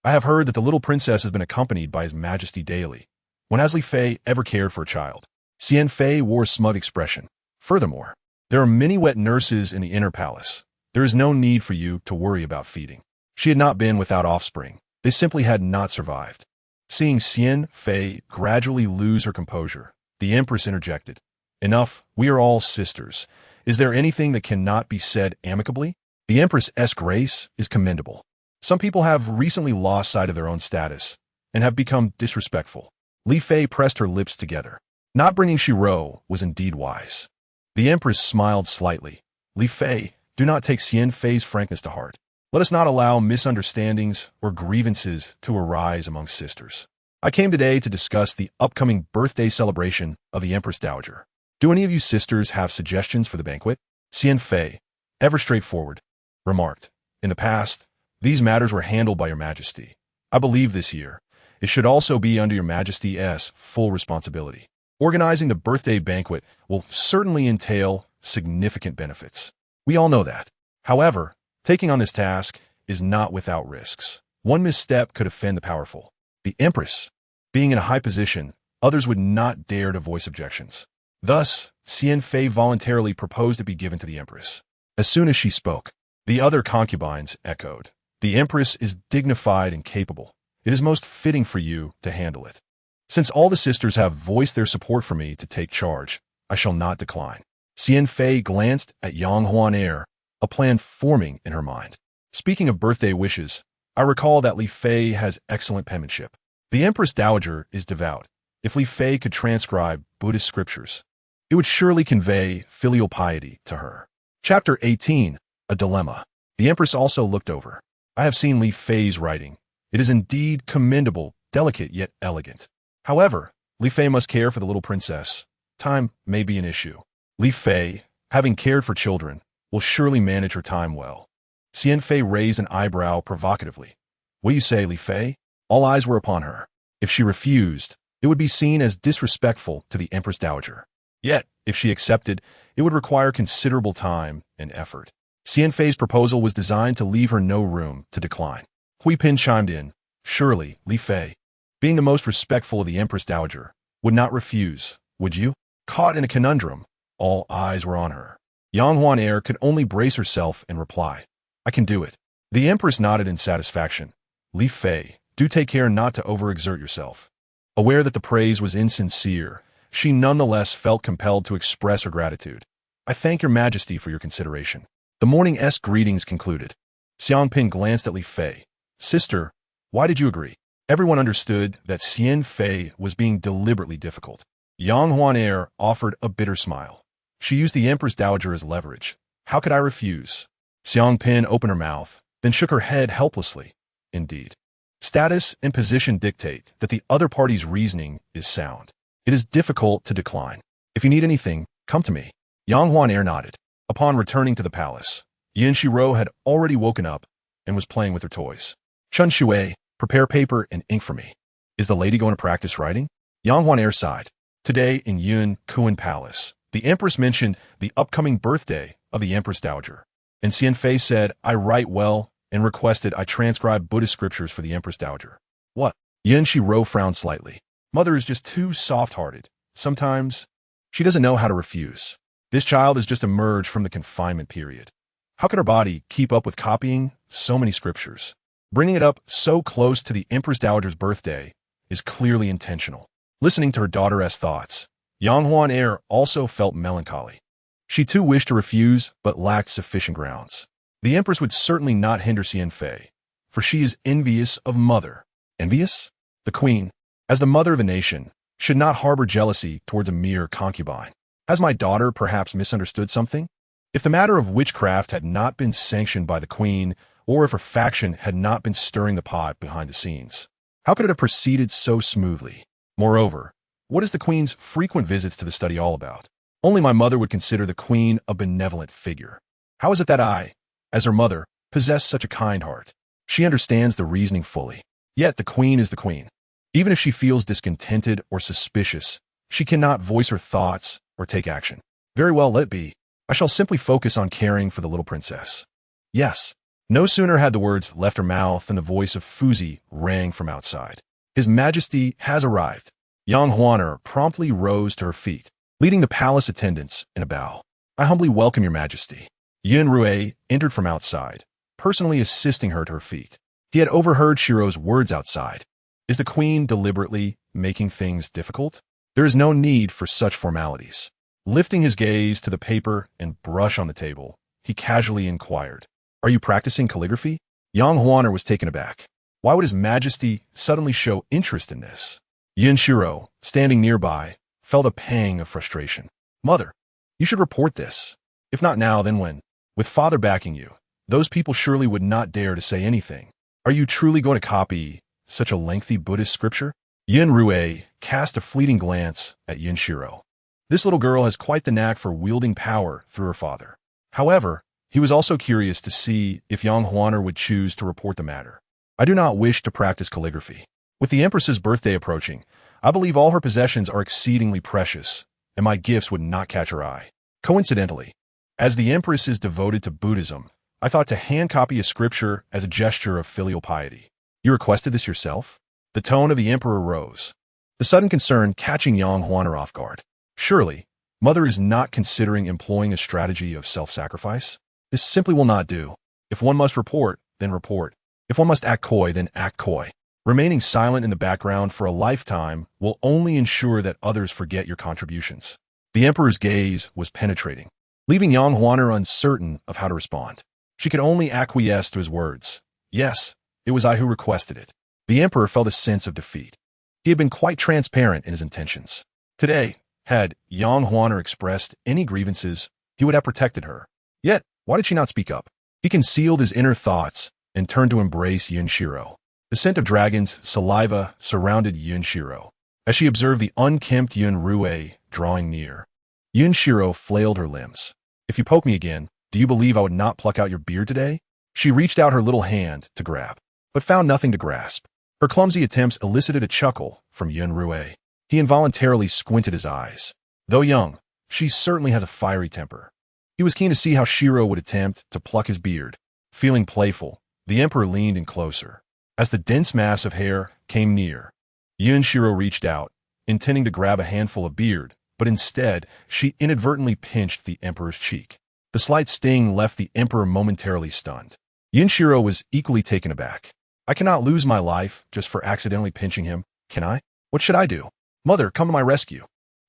"I have heard that the little princess has been accompanied by His Majesty daily. When has Li Fei ever cared for a child?" Xian Fei wore a smug expression. "Furthermore, there are many wet nurses in the inner palace. There is no need for you to worry about feeding." She had not been without offspring. They simply had not survived. Seeing Xian Fei gradually lose her composure, the empress interjected, "Enough, we are all sisters. Is there anything that cannot be said amicably?" The empress's grace is commendable. Some people have recently lost sight of their own status and have become disrespectful. Li Fei pressed her lips together. Not bringing Xirou was indeed wise. The empress smiled slightly. "Li Fei, do not take Xian Fei's frankness to heart. Let us not allow misunderstandings or grievances to arise among sisters. I came today to discuss the upcoming birthday celebration of the Empress Dowager. Do any of you sisters have suggestions for the banquet? Xian Fei, ever straightforward, remarked, "In the past, these matters were handled by your majesty. I believe this year, it should also be under your majesty's full responsibility. Organizing the birthday banquet will certainly entail significant benefits. We all know that. However, taking on this task is not without risks. One misstep could offend the powerful. The Empress, being in a high position, others would not dare to voice objections. Thus, Xian Fei voluntarily proposed to be given to the Empress. As soon as she spoke, the other concubines echoed. The Empress is dignified and capable. It is most fitting for you to handle it. Since all the sisters have voiced their support for me to take charge, I shall not decline." Xian Fei glanced at Yang Huan, a plan forming in her mind. Speaking of birthday wishes, I recall that Li Fei has excellent penmanship. The Empress Dowager is devout. If Li Fei could transcribe Buddhist scriptures, it would surely convey filial piety to her. Chapter 18, A Dilemma. The Empress also looked over. I have seen Li Fei's writing. It is indeed commendable, delicate yet elegant. However, Li Fei must care for the little princess. Time may be an issue. Li Fei, having cared for children, will surely manage her time well. Xian Fei raised an eyebrow provocatively. "What do you say, Li Fei?" All eyes were upon her. If she refused, it would be seen as disrespectful to the Empress Dowager. Yet, if she accepted, it would require considerable time and effort. Xian Fei's proposal was designed to leave her no room to decline. Hui Pin chimed in. "Surely, Li Fei, being the most respectful of the Empress Dowager, would not refuse, would you?" Caught in a conundrum, all eyes were on her. Yang Huan could only brace herself and reply, "I can do it." The Empress nodded in satisfaction. "Li Fei, do take care not to overexert yourself." Aware that the praise was insincere, she nonetheless felt compelled to express her gratitude. "I thank your majesty for your consideration." The morning's greetings concluded. Xiang Pin glanced at Li Fei. "Sister, why did you agree?" Everyone understood that Xian Fei was being deliberately difficult. Yang Huan offered a bitter smile. She used the Empress Dowager as leverage. How could I refuse? Xiang Pin opened her mouth, then shook her head helplessly. Indeed. Status and position dictate that the other party's reasoning is sound. It is difficult to decline. "If you need anything, come to me." Yang Huan nodded. Upon returning to the palace, Yun Xirou had already woken up and was playing with her toys. "Chun Shui, prepare paper and ink for me." "Is the lady going to practice writing?" Yang Huan sighed. Today in Yun Kuan Palace, the Empress mentioned the upcoming birthday of the Empress Dowager. And Xian Fei said, "I write well," and requested I transcribe Buddhist scriptures for the Empress Dowager. "What?" Yun Xirou frowned slightly. "Mother is just too soft-hearted. Sometimes she doesn't know how to refuse. This child has just emerged from the confinement period. How could her body keep up with copying so many scriptures? Bringing it up so close to the Empress Dowager's birthday is clearly intentional." Listening to her daughter's thoughts, Yang Huan also felt melancholy. She too wished to refuse, but lacked sufficient grounds. The Empress would certainly not hinder Xian Fei, for she is envious of mother. Envious? The Queen, as the mother of a nation, should not harbor jealousy towards a mere concubine. Has my daughter perhaps misunderstood something? If the matter of witchcraft had not been sanctioned by the Queen, or if her faction had not been stirring the pot behind the scenes, how could it have proceeded so smoothly? Moreover, what is the Queen's frequent visits to the study all about? Only my mother would consider the Queen a benevolent figure. How is it that I, as her mother, possess such a kind heart? She understands the reasoning fully. Yet the Queen is the Queen. Even if she feels discontented or suspicious, she cannot voice her thoughts or take action. Very well, let be. I shall simply focus on caring for the little princess. Yes. No sooner had the words left her mouth than the voice of Fuzi rang from outside. His Majesty has arrived. Yang Huan promptly rose to her feet, leading the palace attendants in a bow. "I humbly welcome your Majesty." Yun Xirou entered from outside, personally assisting her to her feet. He had overheard Xirou's words outside. Is the Queen deliberately making things difficult? There is no need for such formalities. Lifting his gaze to the paper and brush on the table, he casually inquired, "Are you practicing calligraphy?" Yang Huan was taken aback. Why would His Majesty suddenly show interest in this? Yun Xirou, standing nearby, felt a pang of frustration. "Mother, you should report this. If not now, then when? With father backing you, those people surely would not dare to say anything. Are you truly going to copy such a lengthy Buddhist scripture? Yun Xirou cast a fleeting glance at Yun Xirou. This little girl has quite the knack for wielding power through her father. However, he was also curious to see if Yang Huaner would choose to report the matter. I do not wish to practice calligraphy. With the Empress's birthday approaching, I believe all her possessions are exceedingly precious, and my gifts would not catch her eye. Coincidentally, as the Empress is devoted to Buddhism, I thought to hand copy a scripture as a gesture of filial piety. You requested this yourself? The tone of the Emperor rose, the sudden concern catching Yang Huaner off guard. Surely, Mother is not considering employing a strategy of self-sacrifice? This simply will not do. If one must report, then report. If one must act coy, then act coy. Remaining silent in the background for a lifetime will only ensure that others forget your contributions. The Emperor's gaze was penetrating, leaving Yang Huaner uncertain of how to respond. She could only acquiesce to his words. Yes, it was I who requested it. The Emperor felt a sense of defeat. He had been quite transparent in his intentions. Today, had Yang Huaner expressed any grievances, he would have protected her. Yet, why did she not speak up? He concealed his inner thoughts and turned to embrace Yun Xirou. The scent of dragon's saliva surrounded Yun Xirou as she observed the unkempt Yun Xirou drawing near. Yun Xirou flailed her limbs. If you poke me again, do you believe I would not pluck out your beard today? She reached out her little hand to grab, but found nothing to grasp. Her clumsy attempts elicited a chuckle from Yun Xirou. He involuntarily squinted his eyes. Though young, she certainly has a fiery temper. He was keen to see how Xirou would attempt to pluck his beard. Feeling playful, the Emperor leaned in closer. As the dense mass of hair came near, Yun Xirou reached out, intending to grab a handful of beard, but instead, she inadvertently pinched the Emperor's cheek. The slight sting left the Emperor momentarily stunned. Yun Xirou was equally taken aback. I cannot lose my life just for accidentally pinching him, can I? What should I do? Mother, come to my rescue.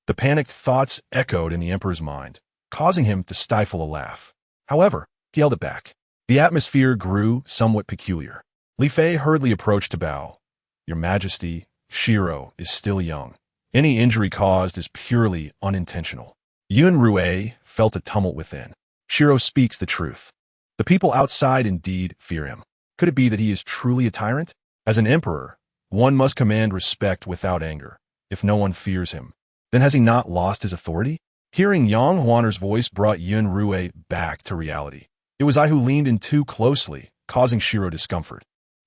The panicked thoughts echoed in the Emperor's mind, causing him to stifle a laugh. However, he held it back. The atmosphere grew somewhat peculiar. Li Fei hurriedly approached to bow. Your Majesty, Xirou is still young. Any injury caused is purely unintentional. Yun Xirou felt a tumult within. Xirou speaks the truth. The people outside indeed fear him. Could it be that he is truly a tyrant? As an emperor, one must command respect without anger. If no one fears him, then has he not lost his authority? Hearing Yang Huaner's voice brought Yun Xirou back to reality. It was I who leaned in too closely, causing Xirou discomfort.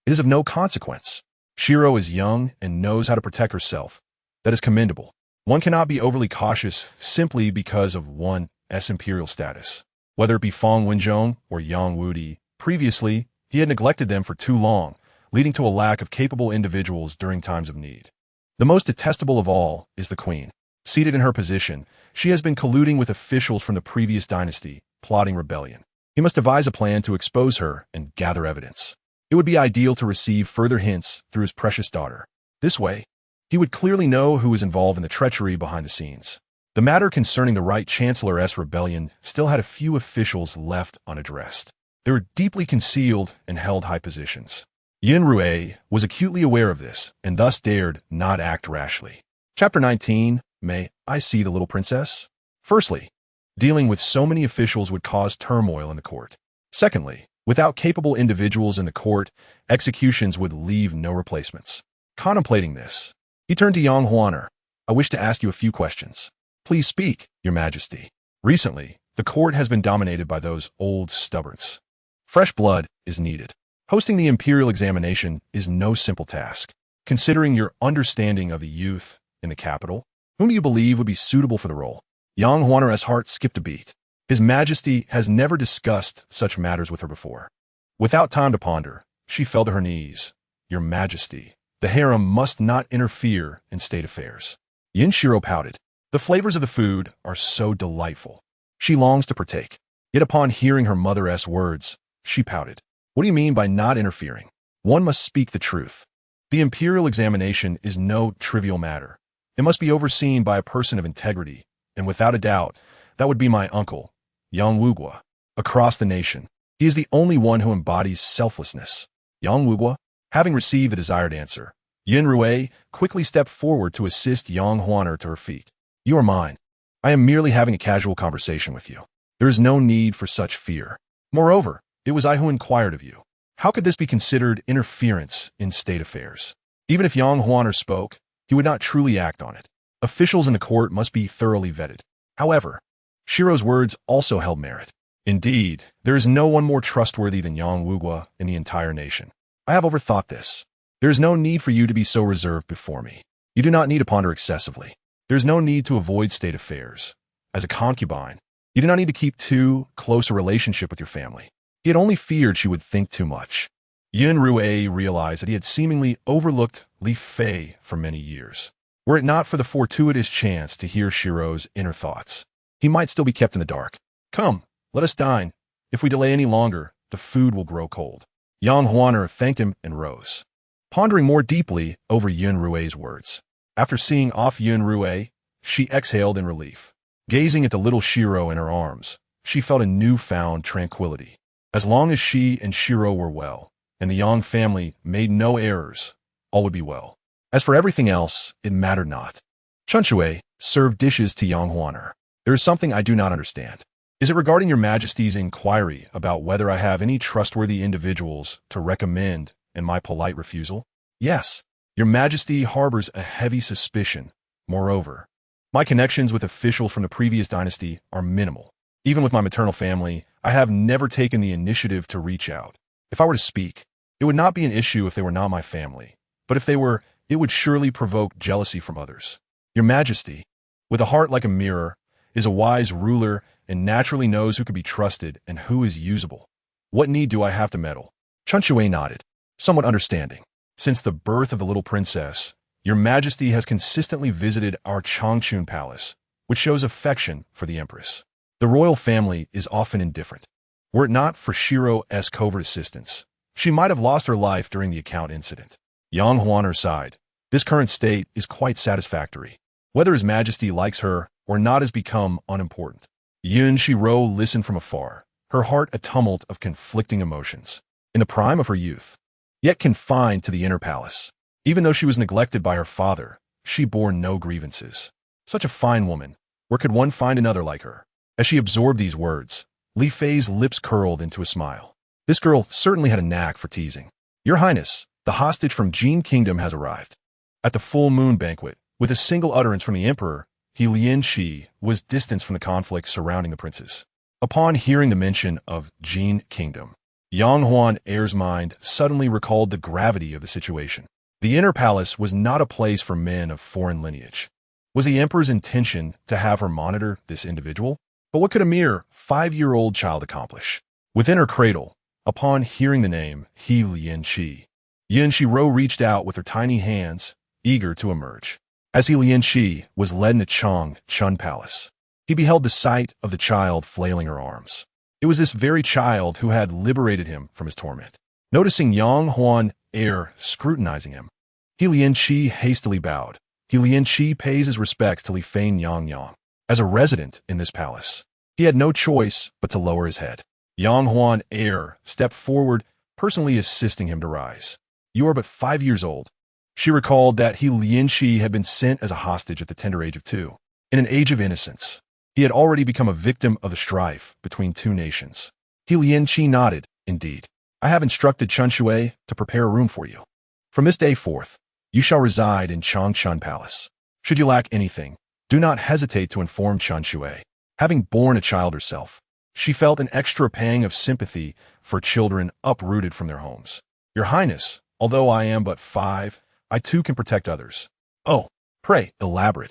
It is of no consequence. Xirou is young and knows how to protect herself. That is commendable. One cannot be overly cautious simply because of one's imperial status. Whether it be Feng Wenzhong or Yang Wudi, previously, he had neglected them for too long, leading to a lack of capable individuals during times of need. The most detestable of all is the queen. Seated in her position, she has been colluding with officials from the previous dynasty, plotting rebellion. He must devise a plan to expose her and gather evidence. It would be ideal to receive further hints through his precious daughter. This way, he would clearly know who is involved in the treachery behind the scenes. The matter concerning the Right Chancellor's rebellion still had a few officials left unaddressed. They were deeply concealed and held high positions. Yun Xirou was acutely aware of this and thus dared not act rashly. Chapter 19, May I see the little princess? Firstly, dealing with so many officials would cause turmoil in the court. Secondly, without capable individuals in the court, executions would leave no replacements. Contemplating this, he turned to Yang Huaner. I wish to ask you a few questions. Please speak, Your Majesty. Recently, the court has been dominated by those old stubborns. Fresh blood is needed. Hosting the imperial examination is no simple task. Considering your understanding of the youth in the capital, whom do you believe would be suitable for the role? Yang Huaner's heart skipped a beat. His Majesty has never discussed such matters with her before. Without time to ponder, she fell to her knees. Your Majesty, the harem must not interfere in state affairs. Yun Xirou pouted. The flavors of the food are so delightful. She longs to partake. Yet upon hearing her mother's words, she pouted. What do you mean by not interfering? One must speak the truth. The imperial examination is no trivial matter. It must be overseen by a person of integrity, and without a doubt, that would be my uncle, Yang Wugua. Across the nation, he is the only one who embodies selflessness. Yang Wugua, having received the desired answer, Yun Xirou quickly stepped forward to assist Yang Huaner to her feet. You are mine. I am merely having a casual conversation with you. There is no need for such fear. Moreover, It was I who inquired of you. How could this be considered interference in state affairs? Even if Yang Huaner spoke, he would not truly act on it. Officials in the court must be thoroughly vetted. However, Xirou's words also held merit. Indeed, there is no one more trustworthy than Yang Wugua in the entire nation. I have overthought this. There is no need for you to be so reserved before me. You do not need to ponder excessively. There is no need to avoid state affairs. As a concubine, you do not need to keep too close a relationship with your family. He had only feared she would think too much. Yun Xirou realized that he had seemingly overlooked Li Fei for many years. Were it not for the fortuitous chance to hear Xirou's inner thoughts, he might still be kept in the dark. Come, let us dine. If we delay any longer, the food will grow cold. Yang Huaner thanked him and rose, pondering more deeply over Yun Xirou's words. After seeing off Yun Xirou, she exhaled in relief. Gazing at the little Xirou in her arms, she felt a newfound tranquility. As long as she and Xirou were well, and the Yang family made no errors, all would be well. As for everything else, it mattered not. Chunshui served dishes to Yang Huaner. There is something I do not understand. Is it regarding your Majesty's inquiry about whether I have any trustworthy individuals to recommend and my polite refusal? Yes. Your Majesty harbors a heavy suspicion. Moreover, my connections with officials from the previous dynasty are minimal. Even with my maternal family, I have never taken the initiative to reach out. If I were to speak, it would not be an issue if they were not my family. But if they were, it would surely provoke jealousy from others. Your Majesty, with a heart like a mirror, is a wise ruler and naturally knows who can be trusted and who is usable. What need do I have to meddle? Chunshui nodded, somewhat understanding. Since the birth of the little princess, your Majesty has consistently visited our Changchun Palace, which shows affection for the Empress. The royal family is often indifferent. Were it not for Xirou's covert assistance, she might have lost her life during the account incident. Yang Huaner sighed. This current state is quite satisfactory. Whether His Majesty likes her or not has become unimportant. Yun Xirou listened from afar, her heart a tumult of conflicting emotions. In the prime of her youth, yet confined to the inner palace. Even though she was neglected by her father, she bore no grievances. Such a fine woman, where could one find another like her? As she absorbed these words, Li Fei's lips curled into a smile. This girl certainly had a knack for teasing. Your Highness, the hostage from Jin Kingdom has arrived. At the full moon banquet, with a single utterance from the emperor, Lin Shi was distanced from the conflict surrounding the princes. Upon hearing the mention of Jin Kingdom, Yang Huaner's mind suddenly recalled the gravity of the situation. The inner palace was not a place for men of foreign lineage. Was the emperor's intention to have her monitor this individual? But what could a mere 5-year-old child accomplish? Within her cradle, upon hearing the name Lin Shi, Yun Xirou reached out with her tiny hands, eager to emerge. As Lin Shi was led into Changchun Palace, he beheld the sight of the child flailing her arms. It was this very child who had liberated him from his torment. Noticing Yang Huaner scrutinizing him, Lin Shi hastily bowed. Lin Shi pays his respects to Li Fei Yang. As a resident in this palace, he had no choice but to lower his head. Yang Huaner stepped forward, personally assisting him to rise. You are but 5 years old. She recalled that Lin Shi had been sent as a hostage at the tender age of 2. In an age of innocence, he had already become a victim of the strife between two nations. Lin Shi nodded. Indeed, I have instructed Chunshui to prepare a room for you. From this day forth, you shall reside in Changchun Palace. Should you lack anything, do not hesitate to inform Chunshui. Having borne a child herself, she felt an extra pang of sympathy for children uprooted from their homes. Your Highness, although I am but 5, I too can protect others. Oh, pray, elaborate.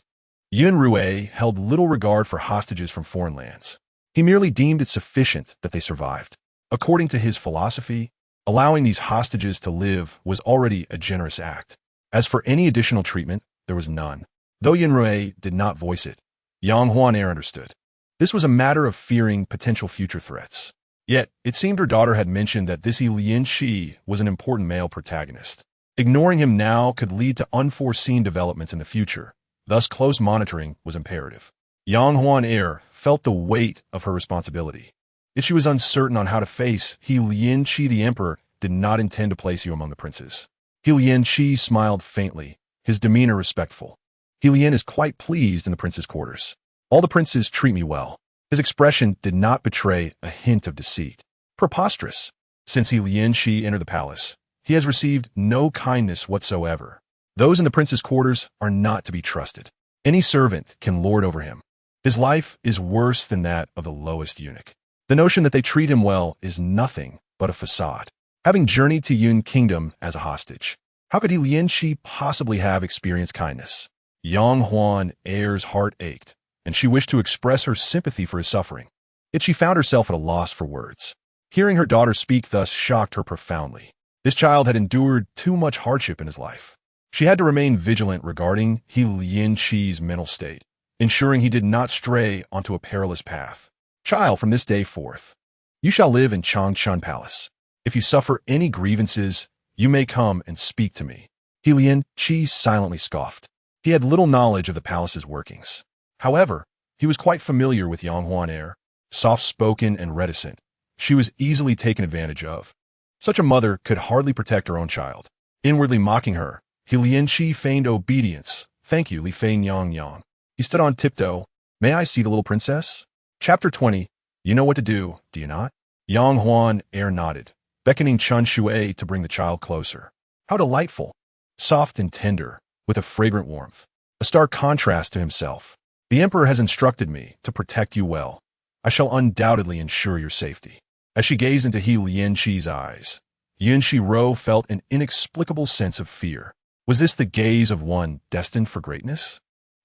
Yun Xirou held little regard for hostages from foreign lands. He merely deemed it sufficient that they survived. According to his philosophy, allowing these hostages to live was already a generous act. As for any additional treatment, there was none. Though Yun Xirou did not voice it, Yang Huaner understood. This was a matter of fearing potential future threats. Yet, it seemed her daughter had mentioned that this Lin Shi was an important male protagonist. Ignoring him now could lead to unforeseen developments in the future. Thus, close monitoring was imperative. Yang Huaner felt the weight of her responsibility. If she was uncertain on how to face Lin Shi, the emperor did not intend to place you among the princes. Lin Shi smiled faintly, his demeanor respectful. Lin is quite pleased in the prince's quarters. All the princes treat me well. His expression did not betray a hint of deceit. Preposterous. Since Yun Xirou entered the palace, he has received no kindness whatsoever. Those in the prince's quarters are not to be trusted. Any servant can lord over him. His life is worse than that of the lowest eunuch. The notion that they treat him well is nothing but a facade. Having journeyed to Yun Kingdom as a hostage, how could Yun Xirou possibly have experienced kindness? Yang Huan heir's heart ached, and she wished to express her sympathy for his suffering. Yet she found herself at a loss for words. Hearing her daughter speak thus shocked her profoundly. This child had endured too much hardship in his life. She had to remain vigilant regarding Yun Xi's mental state, ensuring he did not stray onto a perilous path. Child, from this day forth, you shall live in Changchun Palace. If you suffer any grievances, you may come and speak to me. Yun Xi silently scoffed. He had little knowledge of the palace's workings. However, he was quite familiar with Yang Huan heir. Soft-spoken and reticent, she was easily taken advantage of. Such a mother could hardly protect her own child. Inwardly mocking her, Yun Xi feigned obedience. Thank you, Li Fei Nyang Yang. He stood on tiptoe. May I see the little princess? Chapter 20. You know what to do you not? Yang Huan heir nodded, beckoning Chun Shui to bring the child closer. How delightful. Soft and tender, with a fragrant warmth. A stark contrast to himself. The emperor has instructed me to protect you well. I shall undoubtedly ensure your safety. As she gazed into Yun Xi's eyes, Yun Xirou felt an inexplicable sense of fear. Was this the gaze of one destined for greatness?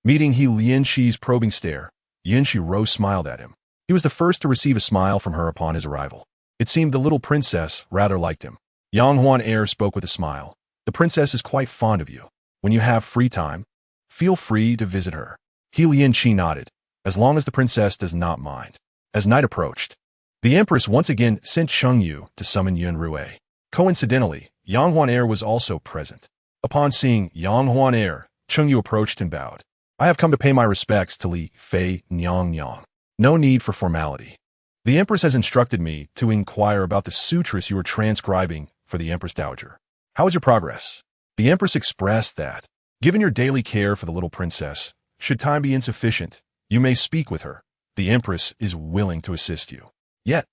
Meeting Yun Xi's probing stare, Yun Xirou smiled at him. He was the first to receive a smile from her upon his arrival. It seemed the little princess rather liked him. Yang Huan heir spoke with a smile. The princess is quite fond of you. When you have free time, feel free to visit her. Yun Xi nodded, as long as the princess does not mind. As night approached, the Empress once again sent Cheng Yu to summon Yun Xirou. Coincidentally, Yang Huan heir was also present. Upon seeing Yang Huan heir, Cheng Yu approached and bowed. I have come to pay my respects to Li Fei Nyang Yang. No need for formality. The Empress has instructed me to inquire about the sutras you are transcribing for the Empress Dowager. How is your progress? The Empress expressed that, given your daily care for the little princess, should time be insufficient, you may speak with her. The Empress is willing to assist you. Yet,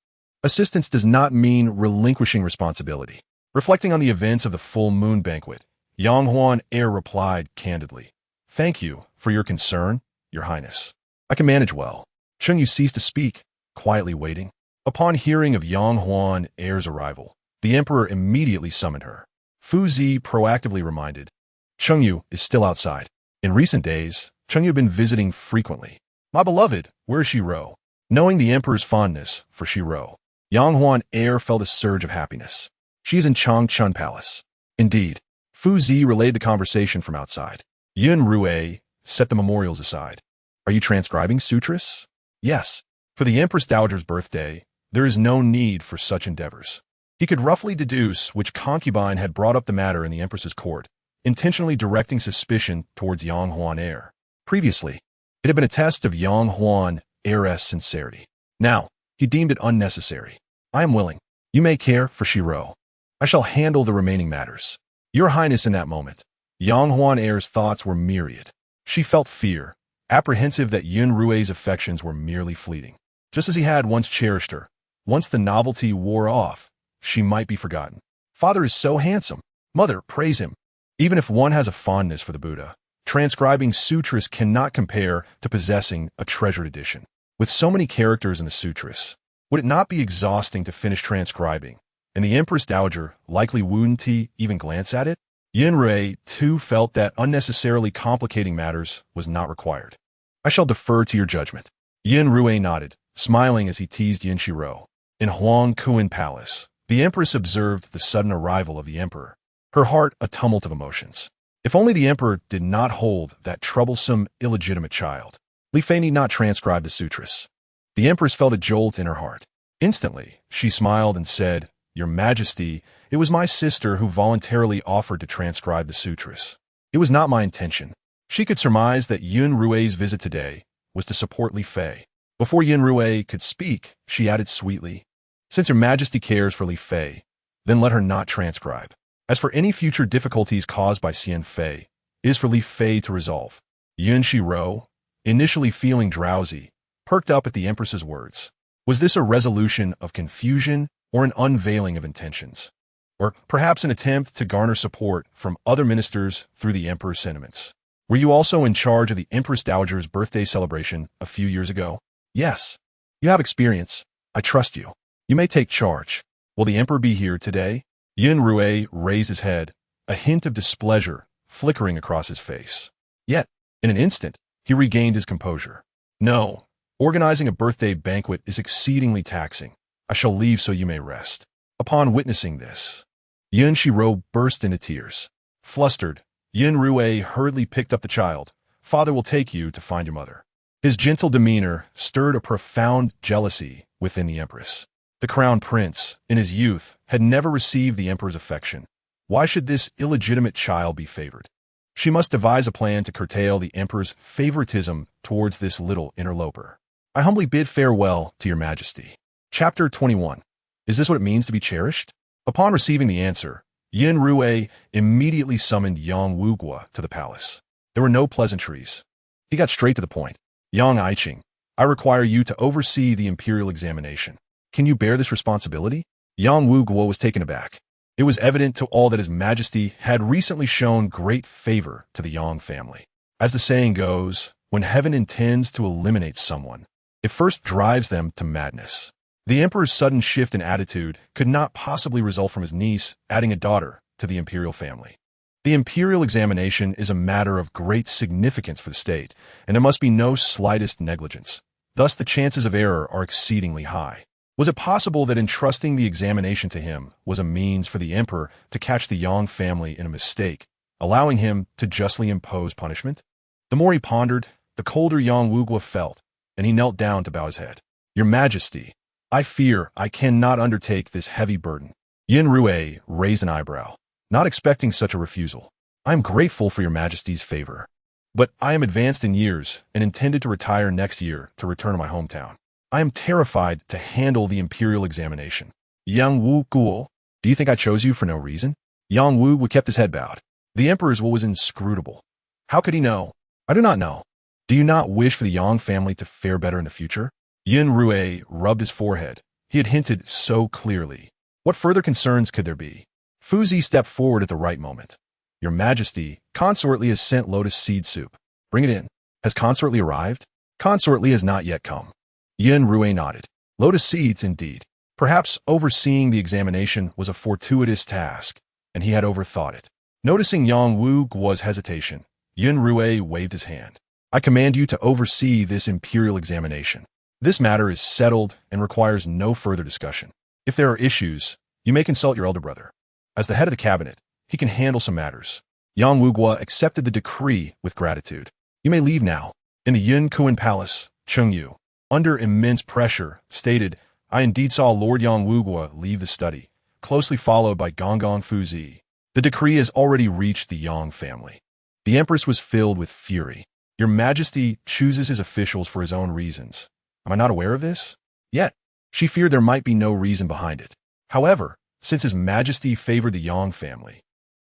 assistance does not mean relinquishing responsibility. Reflecting on the events of the full moon banquet, Yang Huan heir replied candidly, Thank you for your concern, Your Highness. I can manage well. Cheng Yu ceased to speak, quietly waiting. Upon hearing of Yang Huan heir's arrival, the emperor immediately summoned her. Fu Zi proactively reminded, Cheng Yu is still outside. In recent days, Cheng Yu had been visiting frequently. My beloved, where is Xirou? Knowing the emperor's fondness for Xirou, Yang Huan heir felt a surge of happiness. She is in Changchun Palace. Indeed, Fu Zi relayed the conversation from outside. Yun Xirou set the memorials aside. Are you transcribing sutras? Yes. For the Empress Dowager's birthday, there is no need for such endeavors. He could roughly deduce which concubine had brought up the matter in the Empress's court, intentionally directing suspicion towards Yang Huan heir. Previously, it had been a test of Yang Huan heiress sincerity. Now, he deemed it unnecessary. I am willing. You may care for Xirou. I shall handle the remaining matters. Your Highness, in that moment, Yang Huan heir's thoughts were myriad. She felt fear, apprehensive that Yun Xirou's affections were merely fleeting. Just as he had once cherished her, once the novelty wore off, she might be forgotten. Father is so handsome. Mother, praise him. Even if one has a fondness for the Buddha, transcribing sutras cannot compare to possessing a treasured edition. With so many characters in the sutras, would it not be exhausting to finish transcribing? And the Empress Dowager likely wouldn't even glance at it? Yun Xirou, too, felt that unnecessarily complicating matters was not required. I shall defer to your judgment. Yun Xirou nodded, smiling as he teased Yun Xirou. In Huang Kuan Palace, the Empress observed the sudden arrival of the Emperor, her heart a tumult of emotions. If only the Emperor did not hold that troublesome, illegitimate child. Li Fei need not transcribe the sutras. The Empress felt a jolt in her heart. Instantly, she smiled and said, Your Majesty, it was my sister who voluntarily offered to transcribe the sutras. It was not my intention. She could surmise that Yun Xirou's visit today was to support Li Fei. Before Yun Xirou could speak, she added sweetly, Since Your Majesty cares for Li Fei, then let her not transcribe. As for any future difficulties caused by Xian Fei, it is for Li Fei to resolve. Yun Xirou, initially feeling drowsy, perked up at the Empress's words. Was this a resolution of confusion or an unveiling of intentions, or perhaps an attempt to garner support from other ministers through the emperor's sentiments. Were you also in charge of the Empress Dowager's birthday celebration a few years ago? Yes. You have experience. I trust you. You may take charge. Will the emperor be here today? Yun Xirou raised his head, a hint of displeasure flickering across his face. Yet, in an instant, he regained his composure. No. Organizing a birthday banquet is exceedingly taxing. I shall leave so you may rest. Upon witnessing this, Yun Xirou burst into tears. Flustered, Yun Xirou hurriedly picked up the child. Father will take you to find your mother. His gentle demeanor stirred a profound jealousy within the empress. The crown prince, in his youth, had never received the emperor's affection. Why should this illegitimate child be favored? She must devise a plan to curtail the emperor's favoritism towards this little interloper. I humbly bid farewell to your majesty. Chapter 21. Is this what it means to be cherished? Upon receiving the answer, Yun Xirou immediately summoned Yang Wugua to the palace. There were no pleasantries. He got straight to the point. Yang Aiqing, I require you to oversee the imperial examination. Can you bear this responsibility? Yang Wugua was taken aback. It was evident to all that His Majesty had recently shown great favor to the Yang family. As the saying goes, when heaven intends to eliminate someone, it first drives them to madness. The emperor's sudden shift in attitude could not possibly result from his niece adding a daughter to the imperial family. The imperial examination is a matter of great significance for the state, and there must be no slightest negligence. Thus, the chances of error are exceedingly high. Was it possible that entrusting the examination to him was a means for the emperor to catch the Yang family in a mistake, allowing him to justly impose punishment? The more he pondered, the colder Yang Wugua felt, and he knelt down to bow his head. Your Majesty, I fear I cannot undertake this heavy burden. Yun Xirou raised an eyebrow, not expecting such a refusal. I am grateful for your Majesty's favor, but I am advanced in years and intended to retire next year to return to my hometown. I am terrified to handle the imperial examination. Yang Wugua, do you think I chose you for no reason? Yang Wugua kept his head bowed. The emperor's will was inscrutable. How could he know? I do not know. Do you not wish for the Yang family to fare better in the future? Yun Xirou rubbed his forehead. He had hinted so clearly. What further concerns could there be? Fuzi stepped forward at the right moment. Your Majesty, Consort Li has sent lotus seed soup. Bring it in. Has Consort Li arrived? Consort Li has not yet come. Yun Xirou nodded. Lotus seeds, indeed. Perhaps overseeing the examination was a fortuitous task, and he had overthought it. Noticing Yang Wugua's hesitation, Yun Xirou waved his hand. I command you to oversee this imperial examination. This matter is settled and requires no further discussion. If there are issues, you may consult your elder brother. As the head of the cabinet, he can handle some matters. Yang Wugua accepted the decree with gratitude. You may leave now. In the Yun Kuan Palace, Chengyu, under immense pressure, stated, I indeed saw Lord Yang Wugua leave the study, closely followed by Gonggong Fuzi. The decree has already reached the Yang family. The Empress was filled with fury. Your Majesty chooses his officials for his own reasons. Am I not aware of this? Yet, she feared there might be no reason behind it. However, since His Majesty favored the Yang family,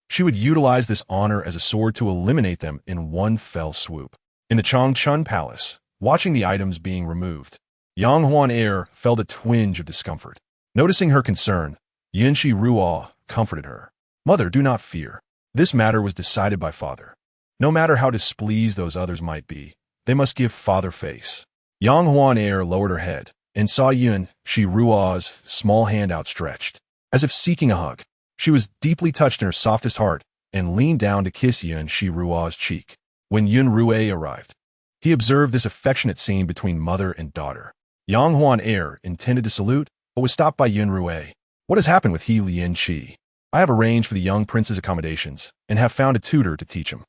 she would utilize this honor as a sword to eliminate them in one fell swoop. In the Changchun Palace, watching the items being removed, Yang Huan felt a twinge of discomfort. Noticing her concern, Yun Xirou comforted her. Mother, do not fear. This matter was decided by Father. No matter how displeased those others might be, they must give Father face. Yang Huan lowered her head and saw Yun Xirou's small hand outstretched, as if seeking a hug. She was deeply touched in her softest heart and leaned down to kiss Yun Xirou's cheek. When Yun Xirou arrived, he observed this affectionate scene between mother and daughter. Yang Huan intended to salute, but was stopped by Yun Xirou. What has happened with He Lian Qi? I have arranged for the young prince's accommodations and have found a tutor to teach him.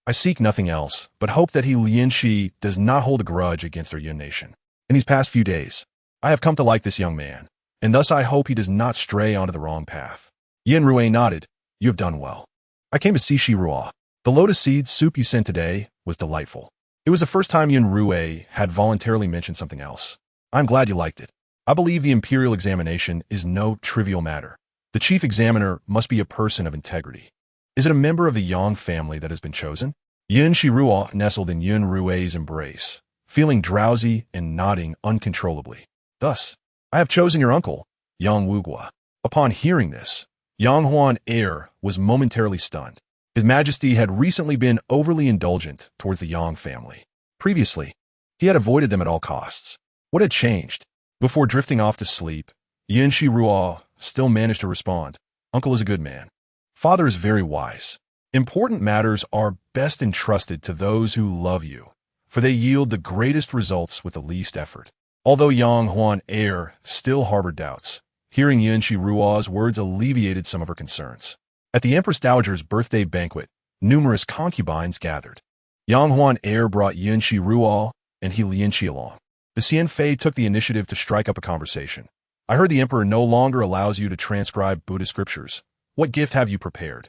I seek nothing else, but hope that He Lian Qi does not hold a grudge against our Yun nation. In these past few days, I have come to like this young man, and thus I hope he does not stray onto the wrong path. Yun Xirou nodded. You have done well. I came to see Xirou. The lotus seed soup you sent today was delightful. It was the first time Yun Xirou had voluntarily mentioned something else. I'm glad you liked it. I believe the imperial examination is no trivial matter. The chief examiner must be a person of integrity. Is it a member of the Yang family that has been chosen? Yun Xirou nestled in Yun Xirou's embrace, feeling drowsy and nodding uncontrollably. Thus, I have chosen your uncle, Yang Wugua. Upon hearing this, Yang Huan heir was momentarily stunned. His Majesty had recently been overly indulgent towards the Yang family. Previously, he had avoided them at all costs. What had changed? Before drifting off to sleep, Yun Xirou still managed to respond. Uncle is a good man. Father is very wise. Important matters are best entrusted to those who love you, for they yield the greatest results with the least effort. Although Yang Huan heir still harbored doubts, hearing Yun Xirou's words alleviated some of her concerns. At the Empress Dowager's birthday banquet, numerous concubines gathered. Yang Huan heir brought Yun Xirou and He Lianqi along. The Xian Fei took the initiative to strike up a conversation. I heard the Emperor no longer allows you to transcribe Buddhist scriptures. What gift have you prepared?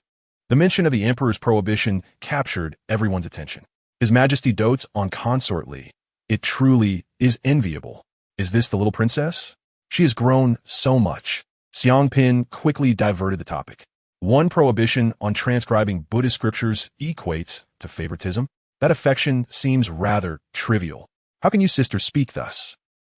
The mention of the Emperor's prohibition captured everyone's attention. His Majesty dotes on Consort Li. It truly is enviable. Is this the little princess? She has grown so much. Xiang Pin quickly diverted the topic. One prohibition on transcribing Buddhist scriptures equates to favoritism. That affection seems rather trivial. How can you sisters speak thus?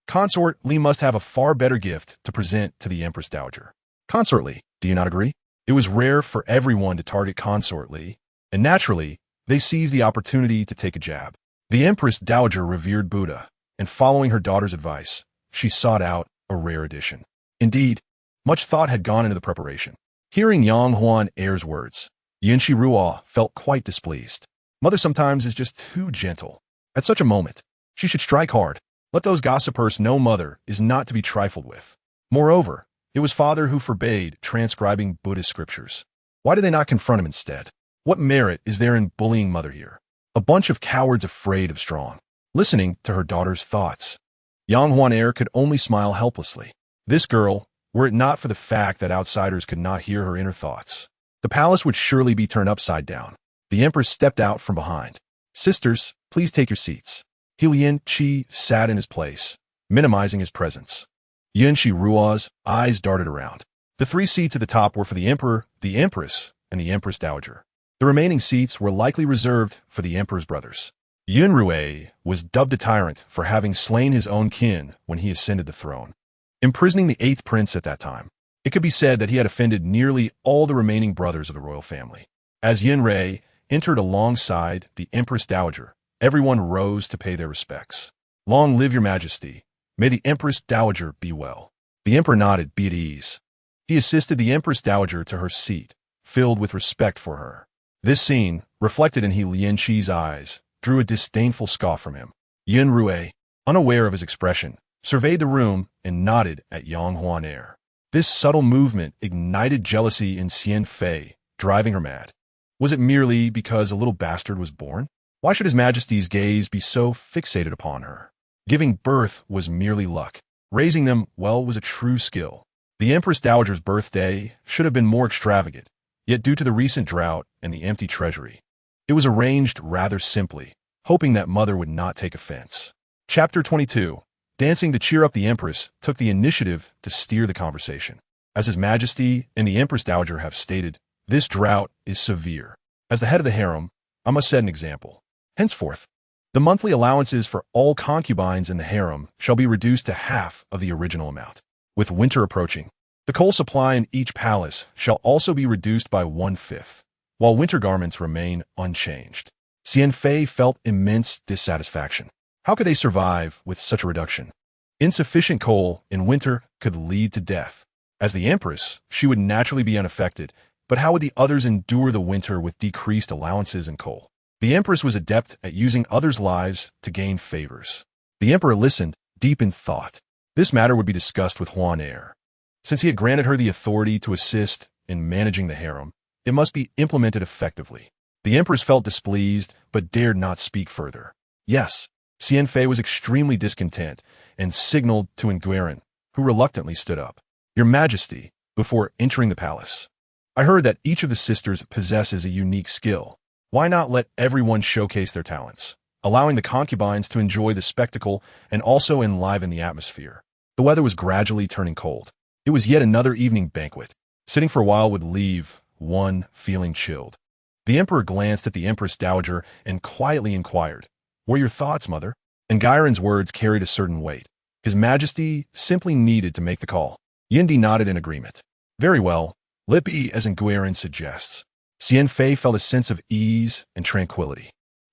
Consort Li must have a far better gift to present to the Empress Dowager. Consort Li, do you not agree? It was rare for everyone to target Consort Li, and naturally, they seized the opportunity to take a jab. The Empress Dowager revered Buddha, and following her daughter's advice, she sought out a rare edition. Indeed, much thought had gone into the preparation. Hearing Yang Huan heir's words, Yun Xirou felt quite displeased. Mother sometimes is just too gentle. At such a moment, she should strike hard. Let those gossipers know mother is not to be trifled with. Moreover, it was father who forbade transcribing Buddhist scriptures. Why did they not confront him instead? What merit is there in bullying mother here? A bunch of cowards afraid of strong. Listening to her daughter's thoughts, Yang Huan heir could only smile helplessly. This girl, were it not for the fact that outsiders could not hear her inner thoughts, the palace would surely be turned upside down. The Empress stepped out from behind. Sisters, please take your seats. He Lianqi sat in his place, minimizing his presence. Yun Xirou's eyes darted around. The 3 seats at the top were for the Emperor, the Empress, and the Empress Dowager. The remaining seats were likely reserved for the Emperor's brothers. Yun Xirou was dubbed a tyrant for having slain his own kin when he ascended the throne, imprisoning the 8th prince at that time. It could be said that he had offended nearly all the remaining brothers of the royal family. As Yun Xirou entered alongside the Empress Dowager, everyone rose to pay their respects. Long live your Majesty. May the Empress Dowager be well. The Emperor nodded, be at ease. He assisted the Empress Dowager to her seat, filled with respect for her. This scene, reflected in He Lianqi's eyes, drew a disdainful scoff from him. Yun Xirou, unaware of his expression, surveyed the room and nodded at Yang Huan heir. This subtle movement ignited jealousy in Xian Fei, driving her mad. Was it merely because a little bastard was born? Why should His Majesty's gaze be so fixated upon her? Giving birth was merely luck. Raising them, well, was a true skill. The Empress Dowager's birthday should have been more extravagant, yet due to the recent drought and the empty treasury, it was arranged rather simply, hoping that mother would not take offense. Chapter 22. Dancing to cheer up the Empress took the initiative to steer the conversation. As His Majesty and the Empress Dowager have stated, this drought is severe. As the head of the harem, I must set an example. Henceforth, the monthly allowances for all concubines in the harem shall be reduced to half of the original amount. With winter approaching, the coal supply in each palace shall also be reduced by 1/5, while winter garments remain unchanged. Xian Fei felt immense dissatisfaction. How could they survive with such a reduction? Insufficient coal in winter could lead to death. As the Empress, she would naturally be unaffected, but how would the others endure the winter with decreased allowances and coal? The Empress was adept at using others' lives to gain favors. The Emperor listened, deep in thought. This matter would be discussed with Huan heir. Since he had granted her the authority to assist in managing the harem, it must be implemented effectively. The Empress felt displeased, but dared not speak further. Yes, Xian Fei was extremely discontent and signaled to Nguyen, who reluctantly stood up. Your Majesty, before entering the palace, I heard that each of the sisters possesses a unique skill. Why not let everyone showcase their talents, allowing the concubines to enjoy the spectacle and also enliven the atmosphere? The weather was gradually turning cold. It was yet another evening banquet. Sitting for a while would leave one feeling chilled. The Emperor glanced at the Empress Dowager and quietly inquired, "What are your thoughts, mother?" And Nguyen's words carried a certain weight. His Majesty simply needed to make the call. Yindi nodded in agreement. Very well, Lippy as Nguyen suggests. Xian Fei felt a sense of ease and tranquility.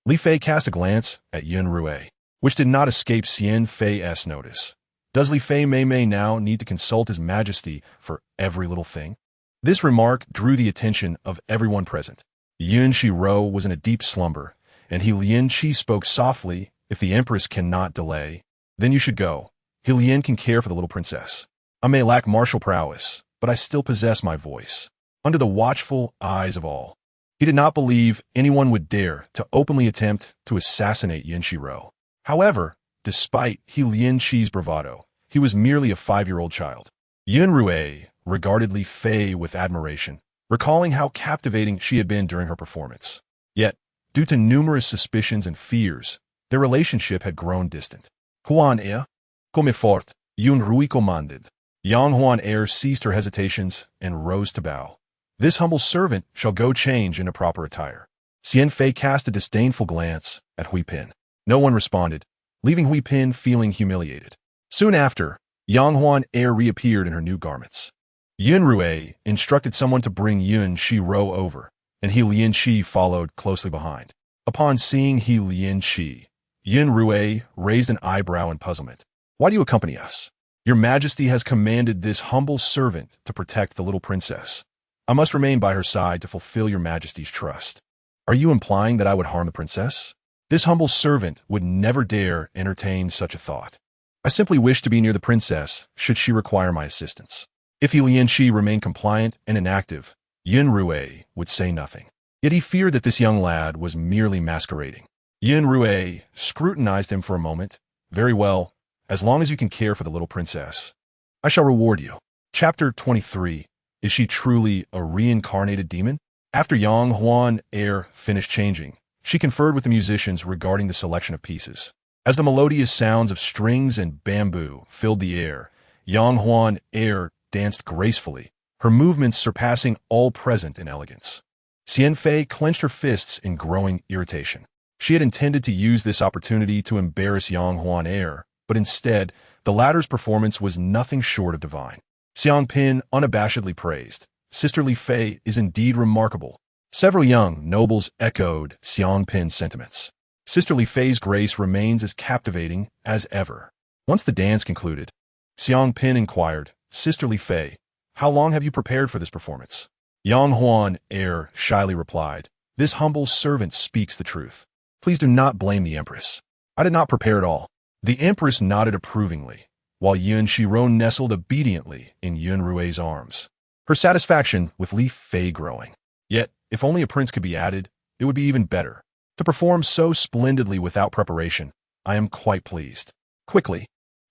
Li Fei cast a glance at Yun Xirou, which did not escape Xian Fei's notice. Does Li Fei Mei now need to consult His Majesty for every little thing? This remark drew the attention of everyone present. Yun Xirou was in a deep slumber, and He Lian Qi spoke softly. If the Empress cannot delay, then you should go. He Lian can care for the little princess. I may lack martial prowess, but I still possess my voice. Under the watchful eyes of all, he did not believe anyone would dare to openly attempt to assassinate Yun Xirou. However, despite He Lian Qi's bravado, he was merely a 5-year-old child. Yun Xirou regarded Li Fei with admiration, recalling how captivating she had been during her performance. Yet, due to numerous suspicions and fears, their relationship had grown distant. Huan Air, comme fort, Yun Xirou commanded. Yang Huan Air ceased her hesitations and rose to bow. This humble servant shall go change into proper attire. Xian Fei cast a disdainful glance at Hui Pin. No one responded, leaving Hui Pin feeling humiliated. Soon after, Yang Huan Air reappeared in her new garments. Yun Xirou instructed someone to bring Yun Xirou over, and He Lian Qi followed closely behind. Upon seeing He Lian Qi, Yun Xirou raised an eyebrow in puzzlement. Why do you accompany us? Your Majesty has commanded this humble servant to protect the little princess. I must remain by her side to fulfill your Majesty's trust. Are you implying that I would harm the princess? This humble servant would never dare entertain such a thought. I simply wish to be near the princess should she require my assistance. If He Lian Qi remained compliant and inactive, Yun Xirou would say nothing. Yet he feared that this young lad was merely masquerading. Yun Xirou scrutinized him for a moment. Very well, as long as you can care for the little princess, I shall reward you. Chapter 23. Is she truly a reincarnated demon? After Yang Huan Air finished changing, she conferred with the musicians regarding the selection of pieces. As the melodious sounds of strings and bamboo filled the air, Yang Huan Air danced gracefully, her movements surpassing all present in elegance. Xian Fei clenched her fists in growing irritation. She had intended to use this opportunity to embarrass Yang Huan Air, but instead, the latter's performance was nothing short of divine. Xiang Pin unabashedly praised. Sister Li Fei is indeed remarkable. Several young nobles echoed Xiang Pin's sentiments. Sister Li Fei's grace remains as captivating as ever. Once the dance concluded, Xiang Pin inquired, Sister Li Fei, how long have you prepared for this performance? Yang Huan Air shyly replied, This humble servant speaks the truth. Please do not blame the Empress. I did not prepare at all. The Empress nodded approvingly, while Yun Xirou nestled obediently in Yun Xirou's arms, her satisfaction with Li Fei growing. Yet, if only a prince could be added, it would be even better. To perform so splendidly without preparation, I am quite pleased. Quickly,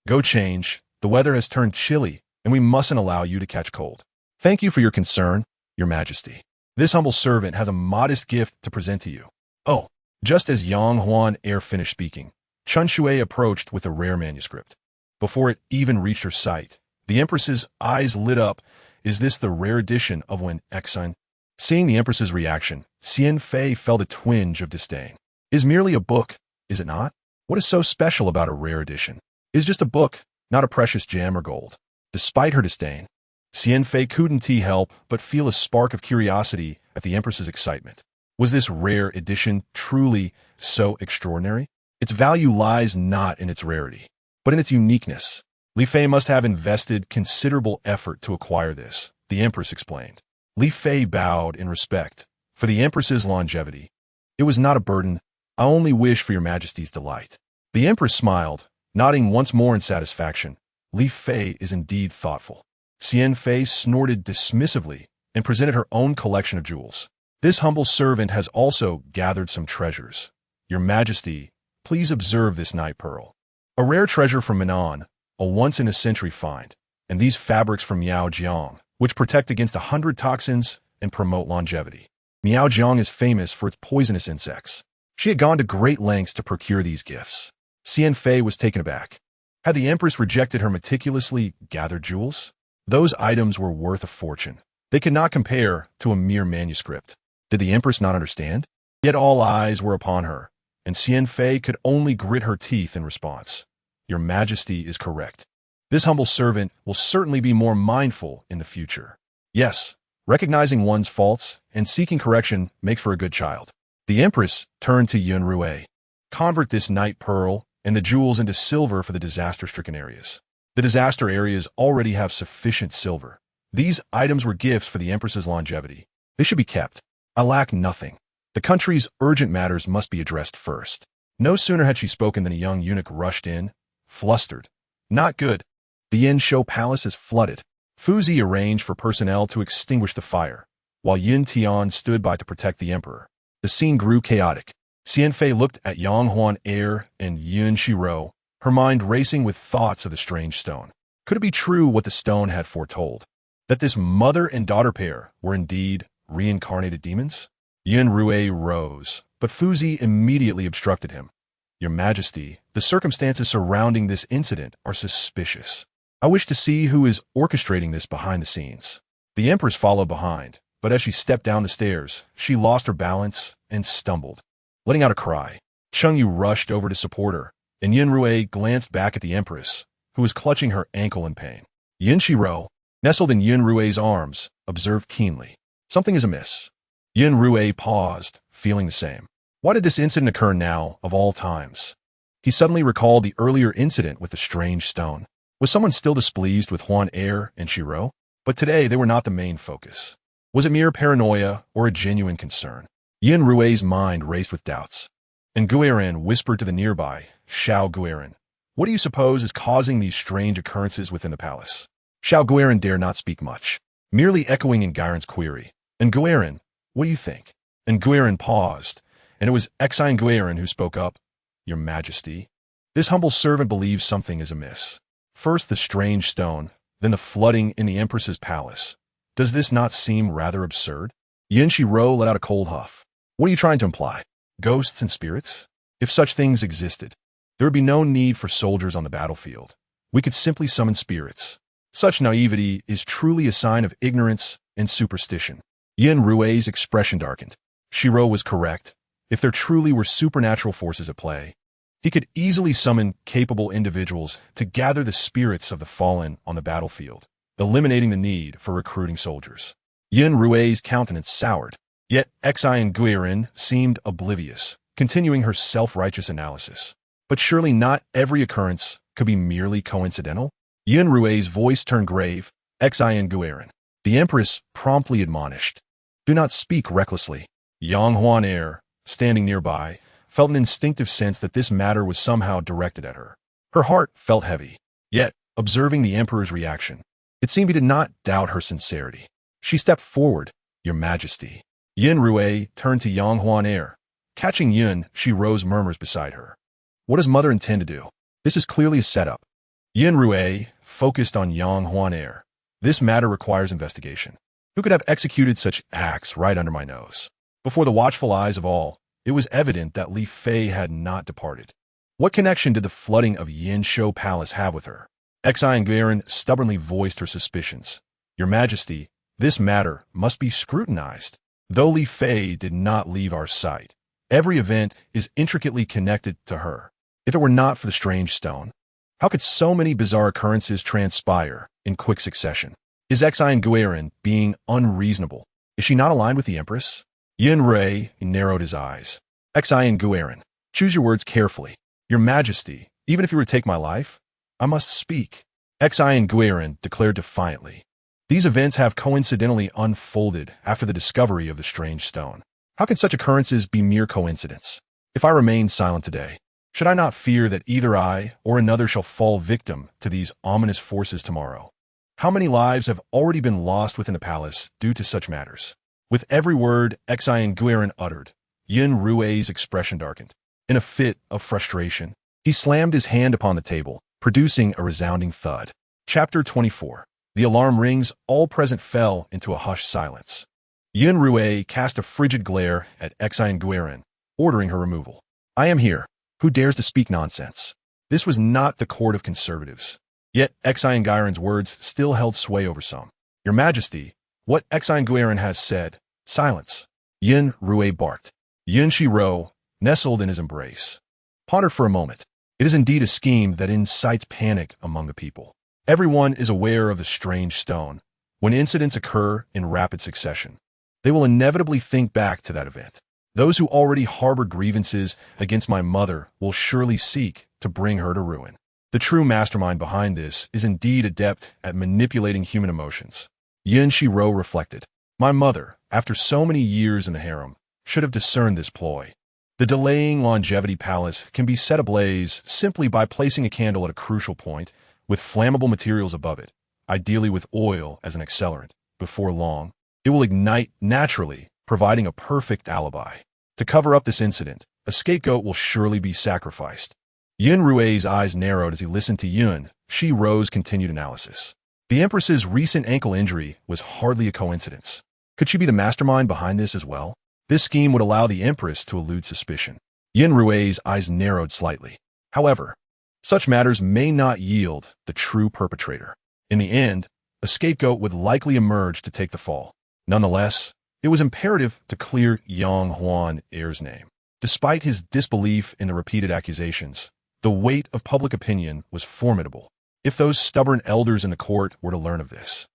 go change. The weather has turned chilly, and we mustn't allow you to catch cold. Thank you for your concern, Your Majesty. This humble servant has a modest gift to present to you. Oh, just as Yang Huan Air finished speaking, Chun Shui approached with a rare manuscript. Before it even reached her sight, the Empress's eyes lit up. Is this the rare edition of Wen Xun? Seeing the Empress's reaction, Xian Fei felt a twinge of disdain. It is merely a book, is it not? What is so special about a rare edition? It is just a book, not a precious gem or gold. Despite her disdain, Xian Fei couldn't help but feel a spark of curiosity at the Empress's excitement. Was this rare edition truly so extraordinary? Its value lies not in its rarity, but in its uniqueness. Li Fei must have invested considerable effort to acquire this, the Empress explained. Li Fei bowed in respect for the Empress's longevity. It was not a burden. I only wish for Your Majesty's delight. The Empress smiled, nodding once more in satisfaction. Li Fei is indeed thoughtful. Xian Fei snorted dismissively and presented her own collection of jewels. This humble servant has also gathered some treasures. Your Majesty, please observe this night pearl. A rare treasure from Minan, a once-in-a-century find, and these fabrics from Miaojiang, which protect against 100 toxins and promote longevity. Miaojiang is famous for its poisonous insects. She had gone to great lengths to procure these gifts. Xian Fei was taken aback. Had the Empress rejected her meticulously gathered jewels? Those items were worth a fortune. They could not compare to a mere manuscript. Did the Empress not understand? Yet all eyes were upon her, and Xian Fei could only grit her teeth in response. Your Majesty is correct. This humble servant will certainly be more mindful in the future. Yes, recognizing one's faults and seeking correction makes for a good child. The Empress turned to Yun Xirou. Convert this night pearl and the jewels into silver for the disaster-stricken areas. The disaster areas already have sufficient silver. These items were gifts for the Empress's longevity. They should be kept. I lack nothing. The country's urgent matters must be addressed first. No sooner had she spoken than a young eunuch rushed in, flustered. Not good. The Yun Xirou palace is flooded. Fuzi arranged for personnel to extinguish the fire, while Yun Tian stood by to protect the emperor. The scene grew chaotic. Xianfei looked at Yang Huan Air and Yun Xirou, her mind racing with thoughts of the strange stone. Could it be true what the stone had foretold? That this mother and daughter pair were indeed reincarnated demons? Yun Xirou rose, but Fuzi immediately obstructed him. Your Majesty, the circumstances surrounding this incident are suspicious. I wish to see who is orchestrating this behind the scenes. The Empress followed behind, but as she stepped down the stairs, she lost her balance and stumbled. Letting out a cry, Chengyu rushed over to support her, and Yun Xirou glanced back at the Empress, who was clutching her ankle in pain. Yun Xirou, nestled in Yun Rui's arms, observed keenly. Something is amiss. Yun Xirou paused, feeling the same. Why did this incident occur now, of all times? He suddenly recalled the earlier incident with the strange stone. Was someone still displeased with Huan Er and Xirou? But today they were not the main focus. Was it mere paranoia or a genuine concern? Yun Rui's mind raced with doubts. And Guiran whispered to the nearby, Xiao Guiran, what do you suppose is causing these strange occurrences within the palace? Xiao Guiran dare not speak much, merely echoing in Guiran's query. And Guiran, what do you think? And Guiran paused, and it was Exine Guiran who spoke up. Your Majesty, this humble servant believes something is amiss. First the strange stone, then the flooding in the Empress's palace. Does this not seem rather absurd? Yun Xirou let out a cold huff. What are you trying to imply? Ghosts and spirits? If such things existed, there would be no need for soldiers on the battlefield. We could simply summon spirits. Such naivety is truly a sign of ignorance and superstition. Yun Rui's expression darkened. Xirou was correct. If there truly were supernatural forces at play, he could easily summon capable individuals to gather the spirits of the fallen on the battlefield, eliminating the need for recruiting soldiers. Yun Rui's countenance soured, yet Exine Guiran seemed oblivious, continuing her self-righteous analysis. But surely not every occurrence could be merely coincidental? Yun Rui's voice turned grave. Exine Guiran. The Empress promptly admonished. Do not speak recklessly. Yang Huan Er, standing nearby, felt an instinctive sense that this matter was somehow directed at her. Her heart felt heavy. Yet, observing the Emperor's reaction, it seemed he did not doubt her sincerity. She stepped forward. Your Majesty. Yun Xirou turned to Yang Huan Er. Catching Yun Xirou's murmurs beside her. What does Mother intend to do? This is clearly a setup. Yun Xirou focused on Yang Huan Er. This matter requires investigation. Who could have executed such acts right under my nose? Before the watchful eyes of all, it was evident that Li Fei had not departed. What connection did the flooding of Yin Shou Palace have with her? Exine Guiran stubbornly voiced her suspicions. Your Majesty, this matter must be scrutinized. Though Li Fei did not leave our sight, every event is intricately connected to her. If it were not for the strange stone, how could so many bizarre occurrences transpire in quick succession? Is Exine Guiran being unreasonable? Is she not aligned with the Empress? Yun Xirou narrowed his eyes. Exine Guiran, choose your words carefully. Your Majesty, even if you were to take my life, I must speak. Exine Guiran declared defiantly. These events have coincidentally unfolded after the discovery of the strange stone. How can such occurrences be mere coincidence? If I remain silent today, should I not fear that either I or another shall fall victim to these ominous forces tomorrow? How many lives have already been lost within the palace due to such matters? With every word Exine Guiran uttered, Yun Rui's expression darkened. In a fit of frustration, he slammed his hand upon the table, producing a resounding thud. Chapter 24. The alarm rings, all present fell into a hushed silence. Yun Xirou cast a frigid glare at Exine Guiran, ordering her removal. I am here. Who dares to speak nonsense? This was not the court of conservatives. Yet Exine Guiran's words still held sway over some. Your Majesty, what Exine Guiran has said. Silence. Yun Xirou barked. Yun Xirou nestled in his embrace. Pondered for a moment. It is indeed a scheme that incites panic among the people. Everyone is aware of the strange stone. When incidents occur in rapid succession, they will inevitably think back to that event. Those who already harbor grievances against my mother will surely seek to bring her to ruin. The true mastermind behind this is indeed adept at manipulating human emotions. Yun Xirou reflected. My mother, after so many years in the harem, should have discerned this ploy. The delaying longevity palace can be set ablaze simply by placing a candle at a crucial point with flammable materials above it, ideally with oil as an accelerant. Before long, it will ignite naturally, providing a perfect alibi. To cover up this incident, a scapegoat will surely be sacrificed. Yun Xirou's eyes narrowed as he listened to Yun Xirou's continued analysis. The Empress's recent ankle injury was hardly a coincidence. Could she be the mastermind behind this as well? This scheme would allow the Empress to elude suspicion. Yun Xirou's eyes narrowed slightly. However, such matters may not yield the true perpetrator. In the end, a scapegoat would likely emerge to take the fall. Nonetheless, it was imperative to clear Yang Huan heir's name. Despite his disbelief in the repeated accusations, the weight of public opinion was formidable. If those stubborn elders in the court were to learn of this,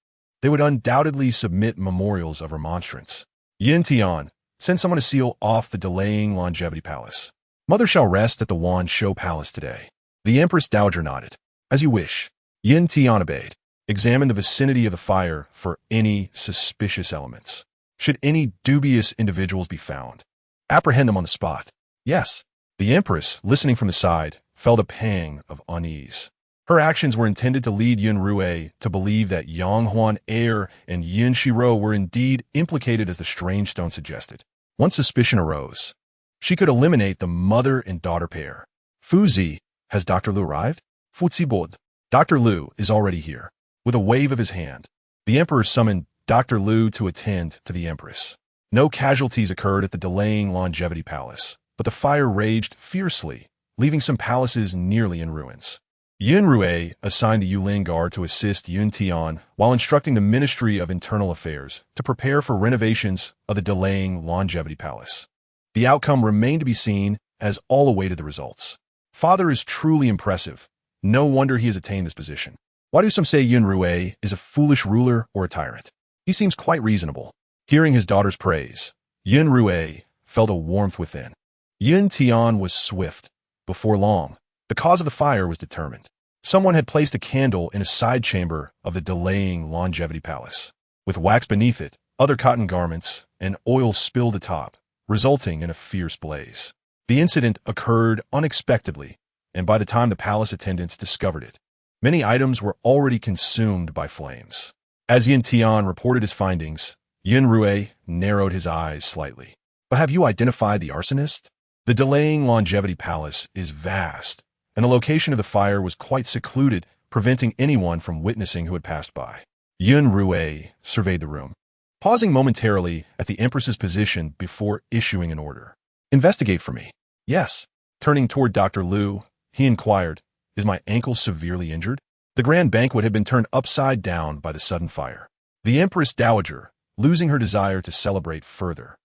they would undoubtedly submit memorials of remonstrance. Yin Tian, send someone to seal off the delaying longevity palace. Mother shall rest at the Wan Shou Palace today. The Empress Dowager nodded. As you wish. Yin Tian obeyed. Examine the vicinity of the fire for any suspicious elements. Should any dubious individuals be found, apprehend them on the spot. Yes. The Empress, listening from the side, felt a pang of unease. Her actions were intended to lead Yun Xirou to believe that Yang Huan heir and Yun Xirou were indeed implicated as the strange stone suggested. Once suspicion arose, she could eliminate the mother and daughter pair. Fu Zi, has Dr. Lu arrived? Fu Zibod. Dr. Lu is already here. With a wave of his hand, the Emperor summoned Dr. Lu to attend to the Empress. No casualties occurred at the delaying longevity palace, but the fire raged fiercely, leaving some palaces nearly in ruins. Yun Xirou assigned the Yulin Guard to assist Yun Tian while instructing the Ministry of Internal Affairs to prepare for renovations of the delaying longevity palace. The outcome remained to be seen as all awaited the results. Father is truly impressive. No wonder he has attained this position. Why do some say Yun Xirou is a foolish ruler or a tyrant? He seems quite reasonable. Hearing his daughter's praise, Yun Xirou felt a warmth within. Yun Tian was swift. Before long, the cause of the fire was determined. Someone had placed a candle in a side chamber of the delaying longevity palace. With wax beneath it, other cotton garments, and oil spilled atop, resulting in a fierce blaze. The incident occurred unexpectedly, and by the time the palace attendants discovered it, many items were already consumed by flames. As Yin Tian reported his findings, Yun Xirou narrowed his eyes slightly. But have you identified the arsonist? The delaying longevity palace is vast, and the location of the fire was quite secluded, preventing anyone from witnessing who had passed by. Yun Xirou surveyed the room, pausing momentarily at the Empress's position before issuing an order. Investigate for me. Yes. Turning toward Dr. Lu, he inquired, is my ankle severely injured? The grand banquet had been turned upside down by the sudden fire. The Empress Dowager, losing her desire to celebrate further,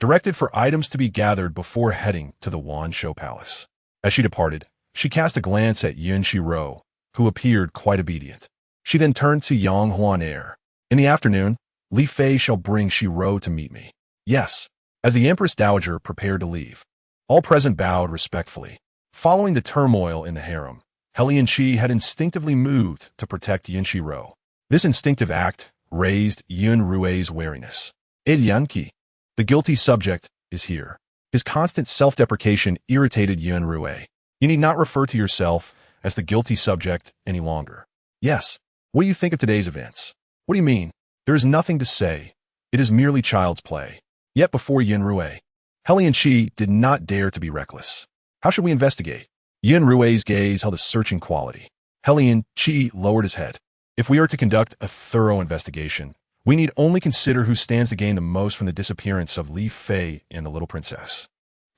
directed for items to be gathered before heading to the Wan Shou Palace. As she departed, she cast a glance at Yun Xirou, who appeared quite obedient. She then turned to Yang Huan heir. In the afternoon, Li Fei shall bring Xirou to meet me. Yes. As the Empress Dowager prepared to leave, all present bowed respectfully. Following the turmoil in the harem, Helianqi had instinctively moved to protect Yun Xirou. This instinctive act raised Yun Xirou's wariness. Yanqi, the guilty subject, is here. His constant self-deprecation irritated Yun Xirou. You need not refer to yourself as the guilty subject any longer. Yes. What do you think of today's events? What do you mean? There is nothing to say. It is merely child's play. Yet before Yun Xirou, Helianqi did not dare to be reckless. How should we investigate? Yun Xirou's gaze held a searching quality. Helianqi lowered his head. If we are to conduct a thorough investigation, we need only consider who stands to gain the most from the disappearance of Li Fei and the little princess.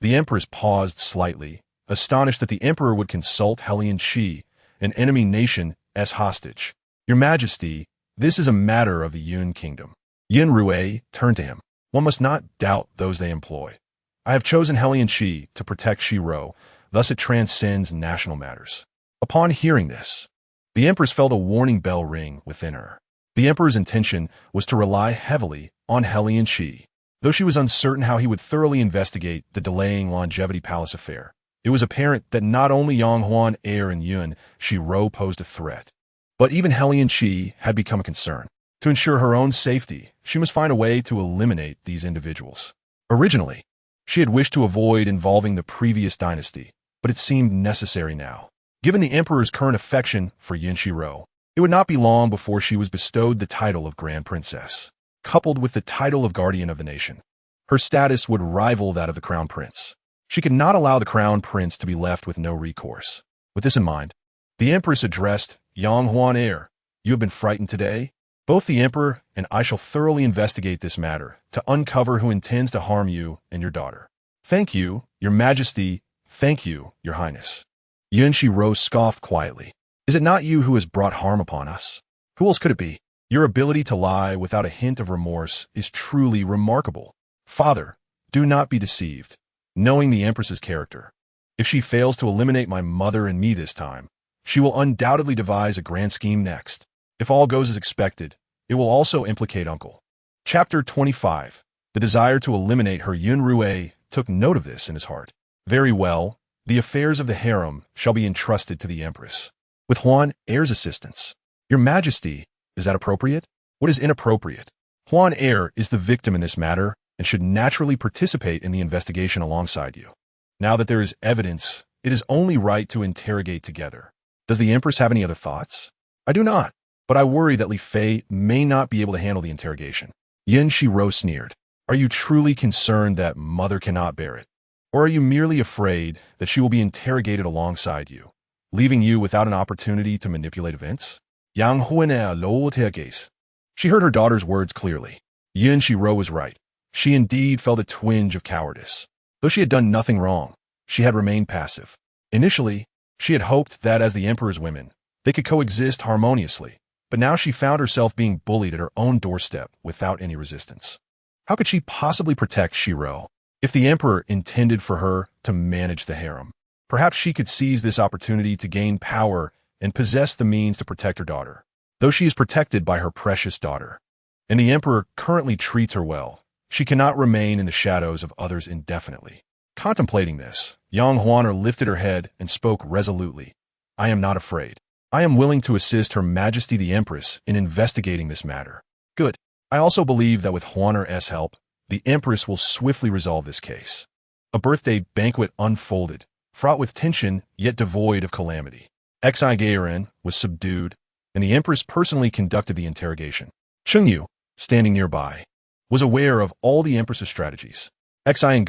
The Empress paused slightly, astonished that the Emperor would consult Helianqi, an enemy nation, as hostage. Your Majesty, this is a matter of the Yun Kingdom. Yun Xirou turned to him. One must not doubt those they employ. I have chosen Helianqi to protect Xirou, thus it transcends national matters. Upon hearing this, The Empress felt a warning bell ring within her. The Emperor's intention was to rely heavily on Hellion Qi. Though she was uncertain how he would thoroughly investigate the delaying longevity palace affair, it was apparent that not only Yang Huan heir and Yun Xirou posed a threat, but even Hellion Qi had become a concern. To ensure her own safety, she must find a way to eliminate these individuals. Originally, she had wished to avoid involving the previous dynasty, but it seemed necessary now. Given the Emperor's current affection for Yun Xirou, it would not be long before she was bestowed the title of Grand Princess. Coupled with the title of Guardian of the Nation, her status would rival that of the Crown Prince. She could not allow the Crown Prince to be left with no recourse. With this in mind, the Empress addressed Yang Huan heir. You have been frightened today? Both the Emperor and I shall thoroughly investigate this matter to uncover who intends to harm you and your daughter. Thank you, Your Majesty. Thank you, Your Highness. Yun Xirou scoffed quietly. Is it not you who has brought harm upon us? Who else could it be? Your ability to lie without a hint of remorse is truly remarkable. Father, do not be deceived. Knowing the Empress's character, if she fails to eliminate my mother and me this time, she will undoubtedly devise a grand scheme next. If all goes as expected, it will also implicate Uncle. Chapter 25. The desire to eliminate her Yun Xirou took note of this in his heart. Very well, the affairs of the harem shall be entrusted to the Empress, with Huan heir's assistance. Your Majesty, is that appropriate? What is inappropriate? Huan heir is the victim in this matter and should naturally participate in the investigation alongside you. Now that there is evidence, it is only right to interrogate together. Does the Empress have any other thoughts? I do not, but I worry that Li Fei may not be able to handle the interrogation. Yun Xirou sneered. Are you truly concerned that mother cannot bear it? Or are you merely afraid that she will be interrogated alongside you, leaving you without an opportunity to manipulate events? Yang Huan'er lo gaze. She heard her daughter's words clearly. Yun Xirou was right. She indeed felt a twinge of cowardice. Though she had done nothing wrong, she had remained passive. Initially, she had hoped that as the Emperor's women, they could coexist harmoniously, but now she found herself being bullied at her own doorstep without any resistance. How could she possibly protect Xirou if the Emperor intended for her to manage the harem? Perhaps she could seize this opportunity to gain power and possess the means to protect her daughter, though she is protected by her precious daughter, and the Emperor currently treats her well. She cannot remain in the shadows of others indefinitely. Contemplating this, Yang Huan'er lifted her head and spoke resolutely. I am not afraid. I am willing to assist Her Majesty the Empress in investigating this matter. Good. I also believe that with Huan'er's help, the Empress will swiftly resolve this case. A birthday banquet unfolded, fraught with tension yet devoid of calamity. Xi was subdued, and the Empress personally conducted the interrogation. Chengyu, standing nearby, was aware of all the Empress's strategies. Xi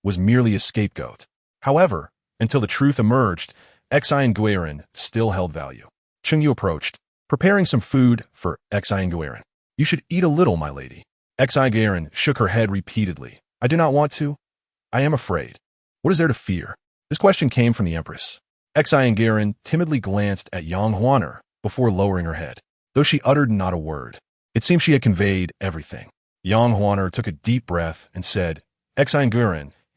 was merely a scapegoat. However, until the truth emerged, Xi still held value. Chengyu approached, preparing some food for Xi. You should eat a little, my lady. Xi shook her head repeatedly. I do not want to. I am afraid. What is there to fear? This question came from the Empress. Xi timidly glanced at Yang Huan'er before lowering her head. Though she uttered not a word, it seemed she had conveyed everything. Yang Huan'er took a deep breath and said, Xi,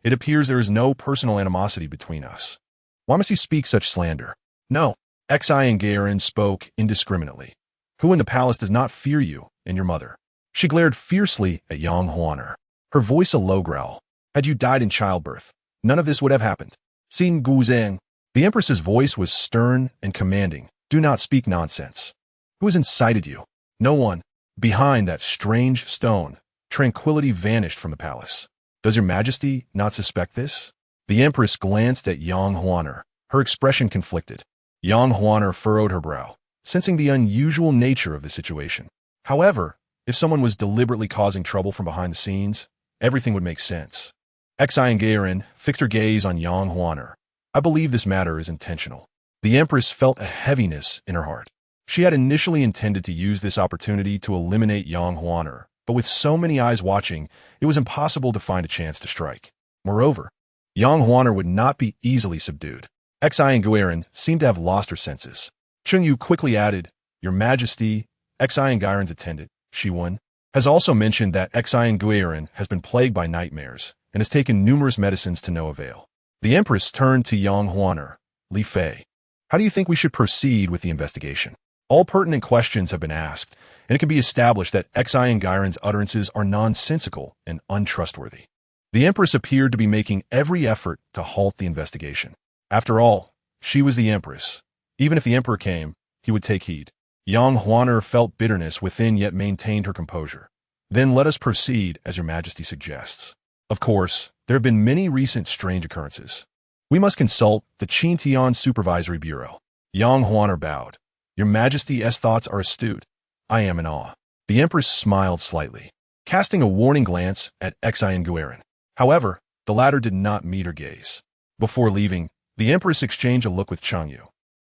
it appears there is no personal animosity between us. Why must you speak such slander? No. Xi spoke indiscriminately. Who in the palace does not fear you and your mother? She glared fiercely at Yang Huan'er, her voice a low growl. Had you died in childbirth, none of this would have happened. Xin Guzang. The Empress's voice was stern and commanding. Do not speak nonsense. Who has incited you? No one. Behind that strange stone, tranquility vanished from the palace. Does your Majesty not suspect this? The Empress glanced at Yang Huan'er, her expression conflicted. Yang Huan'er furrowed her brow, sensing the unusual nature of the situation. However, if someone was deliberately causing trouble from behind the scenes, everything would make sense. Xi fixed her gaze on Yang Huan'er. I believe this matter is intentional. The Empress felt a heaviness in her heart. She had initially intended to use this opportunity to eliminate Yang Huan'er, but with so many eyes watching, it was impossible to find a chance to strike. Moreover, Yang Huan'er would not be easily subdued. Xi seemed to have lost her senses. Chengyu quickly added, Your Majesty, Xi attendant, Shiwen, has also mentioned that Xi has been plagued by nightmares and has taken numerous medicines to no avail. The Empress turned to Yang Huan'er. Li Fei, How do you think we should proceed with the investigation? All pertinent questions have been asked, and it can be established that Yun Xirou's utterances are nonsensical and untrustworthy. The Empress appeared to be making every effort to halt the investigation. After all, she was the Empress. Even if the Emperor came, he would take heed. Yang Huaner felt bitterness within yet maintained her composure. Then let us proceed as your majesty suggests. Of course, there have been many recent strange occurrences. We must consult the Qintian Supervisory Bureau. Yang Huaner bowed. Your majesty's thoughts are astute. I am in awe. The Empress smiled slightly, casting a warning glance at Yun Xirou. However, the latter did not meet her gaze. Before leaving, the Empress exchanged a look with Changyu.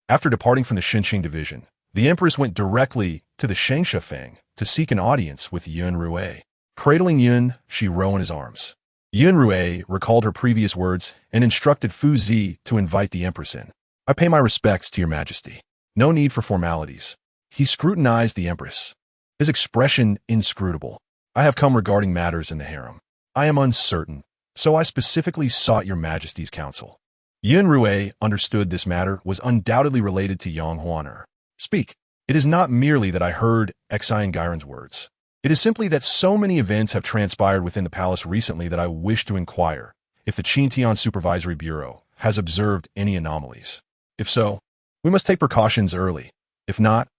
After departing from the Xinqing division, the Empress went directly to the Shengshifeng to seek an audience with Yun Xirou. Cradling Yun Xirou in his arms, Yun Xirou recalled her previous words and instructed Fu Zi to invite the Empress in. I pay my respects to your majesty. No need for formalities. He scrutinized the Empress, his expression inscrutable. I have come regarding matters in the harem. I am uncertain, so I specifically sought your majesty's counsel. Yun Xirou understood this matter was undoubtedly related to Yang Huaner. Speak. It is not merely that I heard Yun Xirou's words. It is simply that so many events have transpired within the palace recently that I wish to inquire if the Qintian Supervisory Bureau has observed any anomalies. If so, we must take precautions early. If not,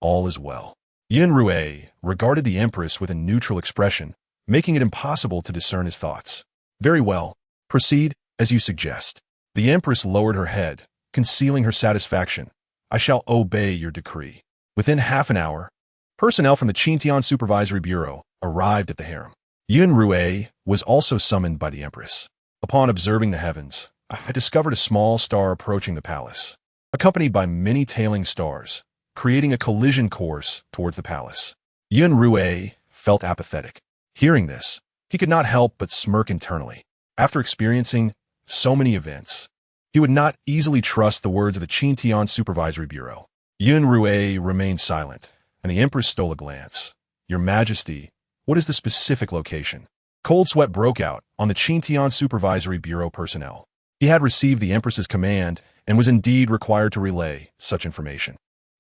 all is well. Yun Xirou regarded the Empress with a neutral expression, making it impossible to discern his thoughts. Very well. Proceed as you suggest. The Empress lowered her head, concealing her satisfaction. I shall obey your decree. Within half an hour, personnel from the Qintian Supervisory Bureau arrived at the harem. Yun Xirou was also summoned by the Empress. Upon observing the heavens, I discovered a small star approaching the palace, accompanied by many tailing stars, creating a collision course towards the palace. Yun Xirou felt apathetic. Hearing this, he could not help but smirk internally. After experiencing so many events, he would not easily trust the words of the Qintian Supervisory Bureau. Yun Xirou remained silent, and the Empress stole a glance. Your Majesty, what is the specific location? Cold sweat broke out on the Qintian Supervisory Bureau personnel. He had received the Empress's command and was indeed required to relay such information.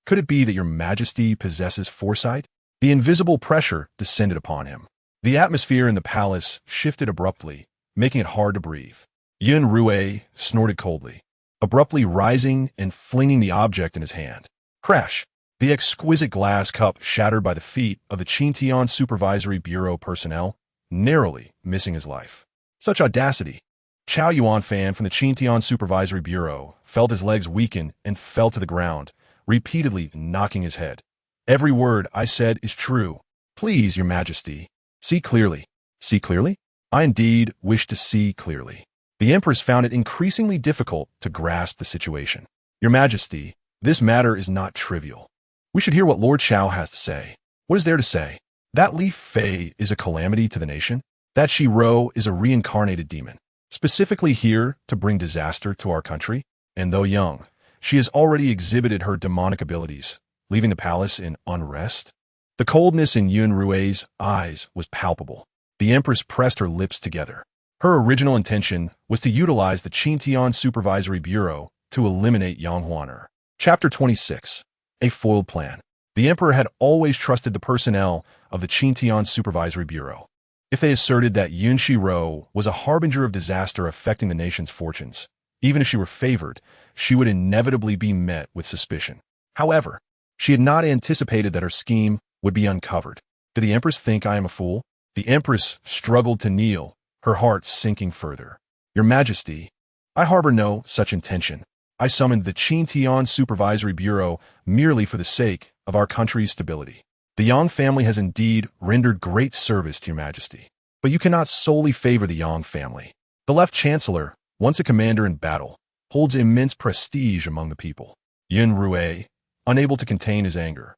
Could it be that your Majesty possesses foresight? The invisible pressure descended upon him. The atmosphere in the palace shifted abruptly, making it hard to breathe. Yun Xirou snorted coldly, abruptly rising and flinging the object in his hand. Crash! The exquisite glass cup shattered by the feet of the Qintian Supervisory Bureau personnel, narrowly missing his life. Such audacity! Chao Yuanfan from the Qintian Supervisory Bureau felt his legs weaken and fell to the ground, repeatedly knocking his head. Every word I said is true. Please, your Majesty, see clearly. See clearly? I indeed wish to see clearly. The Empress found it increasingly difficult to grasp the situation. Your Majesty, this matter is not trivial. We should hear what Lord Chao has to say. What is there to say? That Li Fei is a calamity to the nation? That Xirou is a reincarnated demon, specifically here to bring disaster to our country? And though young, she has already exhibited her demonic abilities, leaving the palace in unrest? The coldness in Yun Xirou's eyes was palpable. The Empress pressed her lips together. Her original intention was to utilize the Qintian Supervisory Bureau to eliminate Yang Huaner. Chapter 26. A foiled plan. The Emperor had always trusted the personnel of the Qintian Supervisory Bureau. If they asserted that Yun Xirou was a harbinger of disaster affecting the nation's fortunes, even if she were favored, she would inevitably be met with suspicion. However, she had not anticipated that her scheme would be uncovered. Did the Empress think I am a fool? The Empress struggled to kneel, her heart sinking further. Your Majesty, I harbor no such intention. I summoned the Qintian Supervisory Bureau merely for the sake of our country's stability. The Yang family has indeed rendered great service to your Majesty, but you cannot solely favor the Yang family. The Left Chancellor, once a commander in battle, holds immense prestige among the people. Yun Xirou, unable to contain his anger,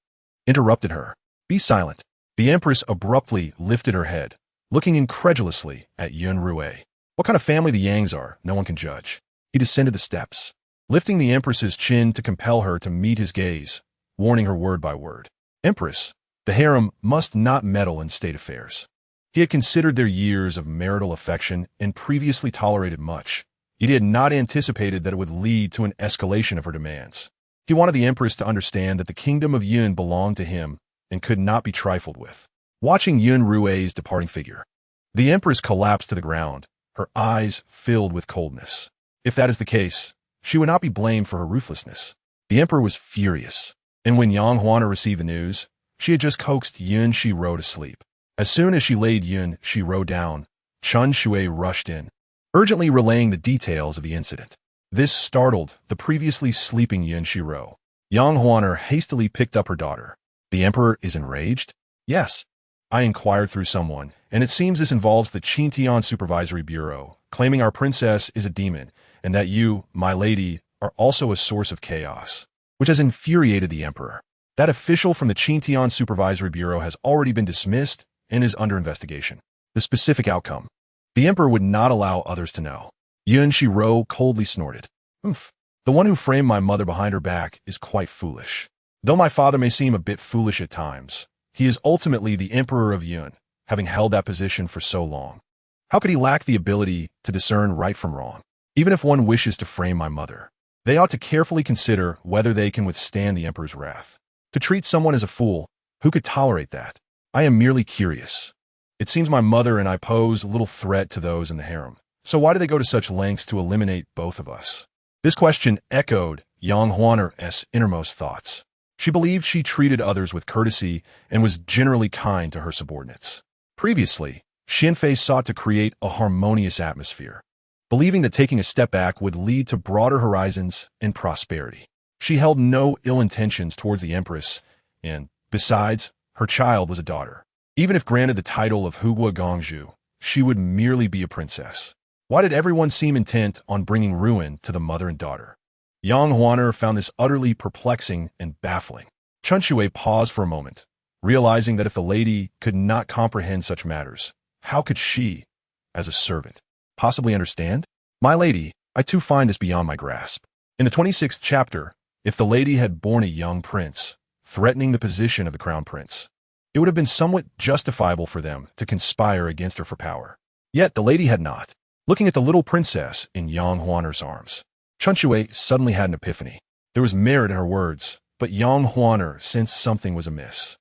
interrupted her. Be silent. The Empress abruptly lifted her head, looking incredulously at Yun Xirou. What kind of family the Yangs are, no one can judge. He descended the steps, lifting the Empress's chin to compel her to meet his gaze, warning her word by word. Empress, the harem must not meddle in state affairs. He had considered their years of marital affection and previously tolerated much, yet he had not anticipated that it would lead to an escalation of her demands. He wanted the Empress to understand that the kingdom of Yun belonged to him and could not be trifled with. Watching Yun Xirou's departing figure, the Empress collapsed to the ground, her eyes filled with coldness. If that is the case, she would not be blamed for her ruthlessness. The Emperor was furious, and when Yang Huana received the news, she had just coaxed Yun Xirou to sleep. As soon as she laid Yun Xirou down, Chun Shui rushed in, urgently relaying the details of the incident. This startled the previously sleeping Yun Xirou. Yang Huana hastily picked up her daughter. The Emperor is enraged? Yes. I inquired through someone, and it seems this involves the Qintian Supervisory Bureau, claiming our princess is a demon, and that you, my lady, are also a source of chaos, which has infuriated the Emperor. That official from the Qintian Supervisory Bureau has already been dismissed and is under investigation. The specific outcome. The Emperor would not allow others to know. Yun Xirou coldly snorted. Oomph. The one who framed my mother behind her back is quite foolish. Though my father may seem a bit foolish at times, he is ultimately the Emperor of Yun, having held that position for so long. How could he lack the ability to discern right from wrong? Even if one wishes to frame my mother, they ought to carefully consider whether they can withstand the Emperor's wrath. To treat someone as a fool, who could tolerate that? I am merely curious. It seems my mother and I pose little threat to those in the harem. So why do they go to such lengths to eliminate both of us? This question echoed Yang Huana's innermost thoughts. She believed she treated others with courtesy and was generally kind to her subordinates. Previously, Xinfei sought to create a harmonious atmosphere, believing that taking a step back would lead to broader horizons and prosperity. She held no ill intentions towards the Empress, and, besides, her child was a daughter. Even if granted the title of Hugua Gongzhu, she would merely be a princess. Why did everyone seem intent on bringing ruin to the mother and daughter? Yang Huana found this utterly perplexing and baffling. Chun Shui paused for a moment, realizing that if the lady could not comprehend such matters, how could she, as a servant, possibly understand? My lady, I too find this beyond my grasp. In the 26th chapter, if the lady had borne a young prince, threatening the position of the crown prince, it would have been somewhat justifiable for them to conspire against her for power. Yet the lady had not. Looking at the little princess in Yang Huana's arms, Chun Shui suddenly had an epiphany. There was merit in her words, but Yang Huana sensed something was amiss.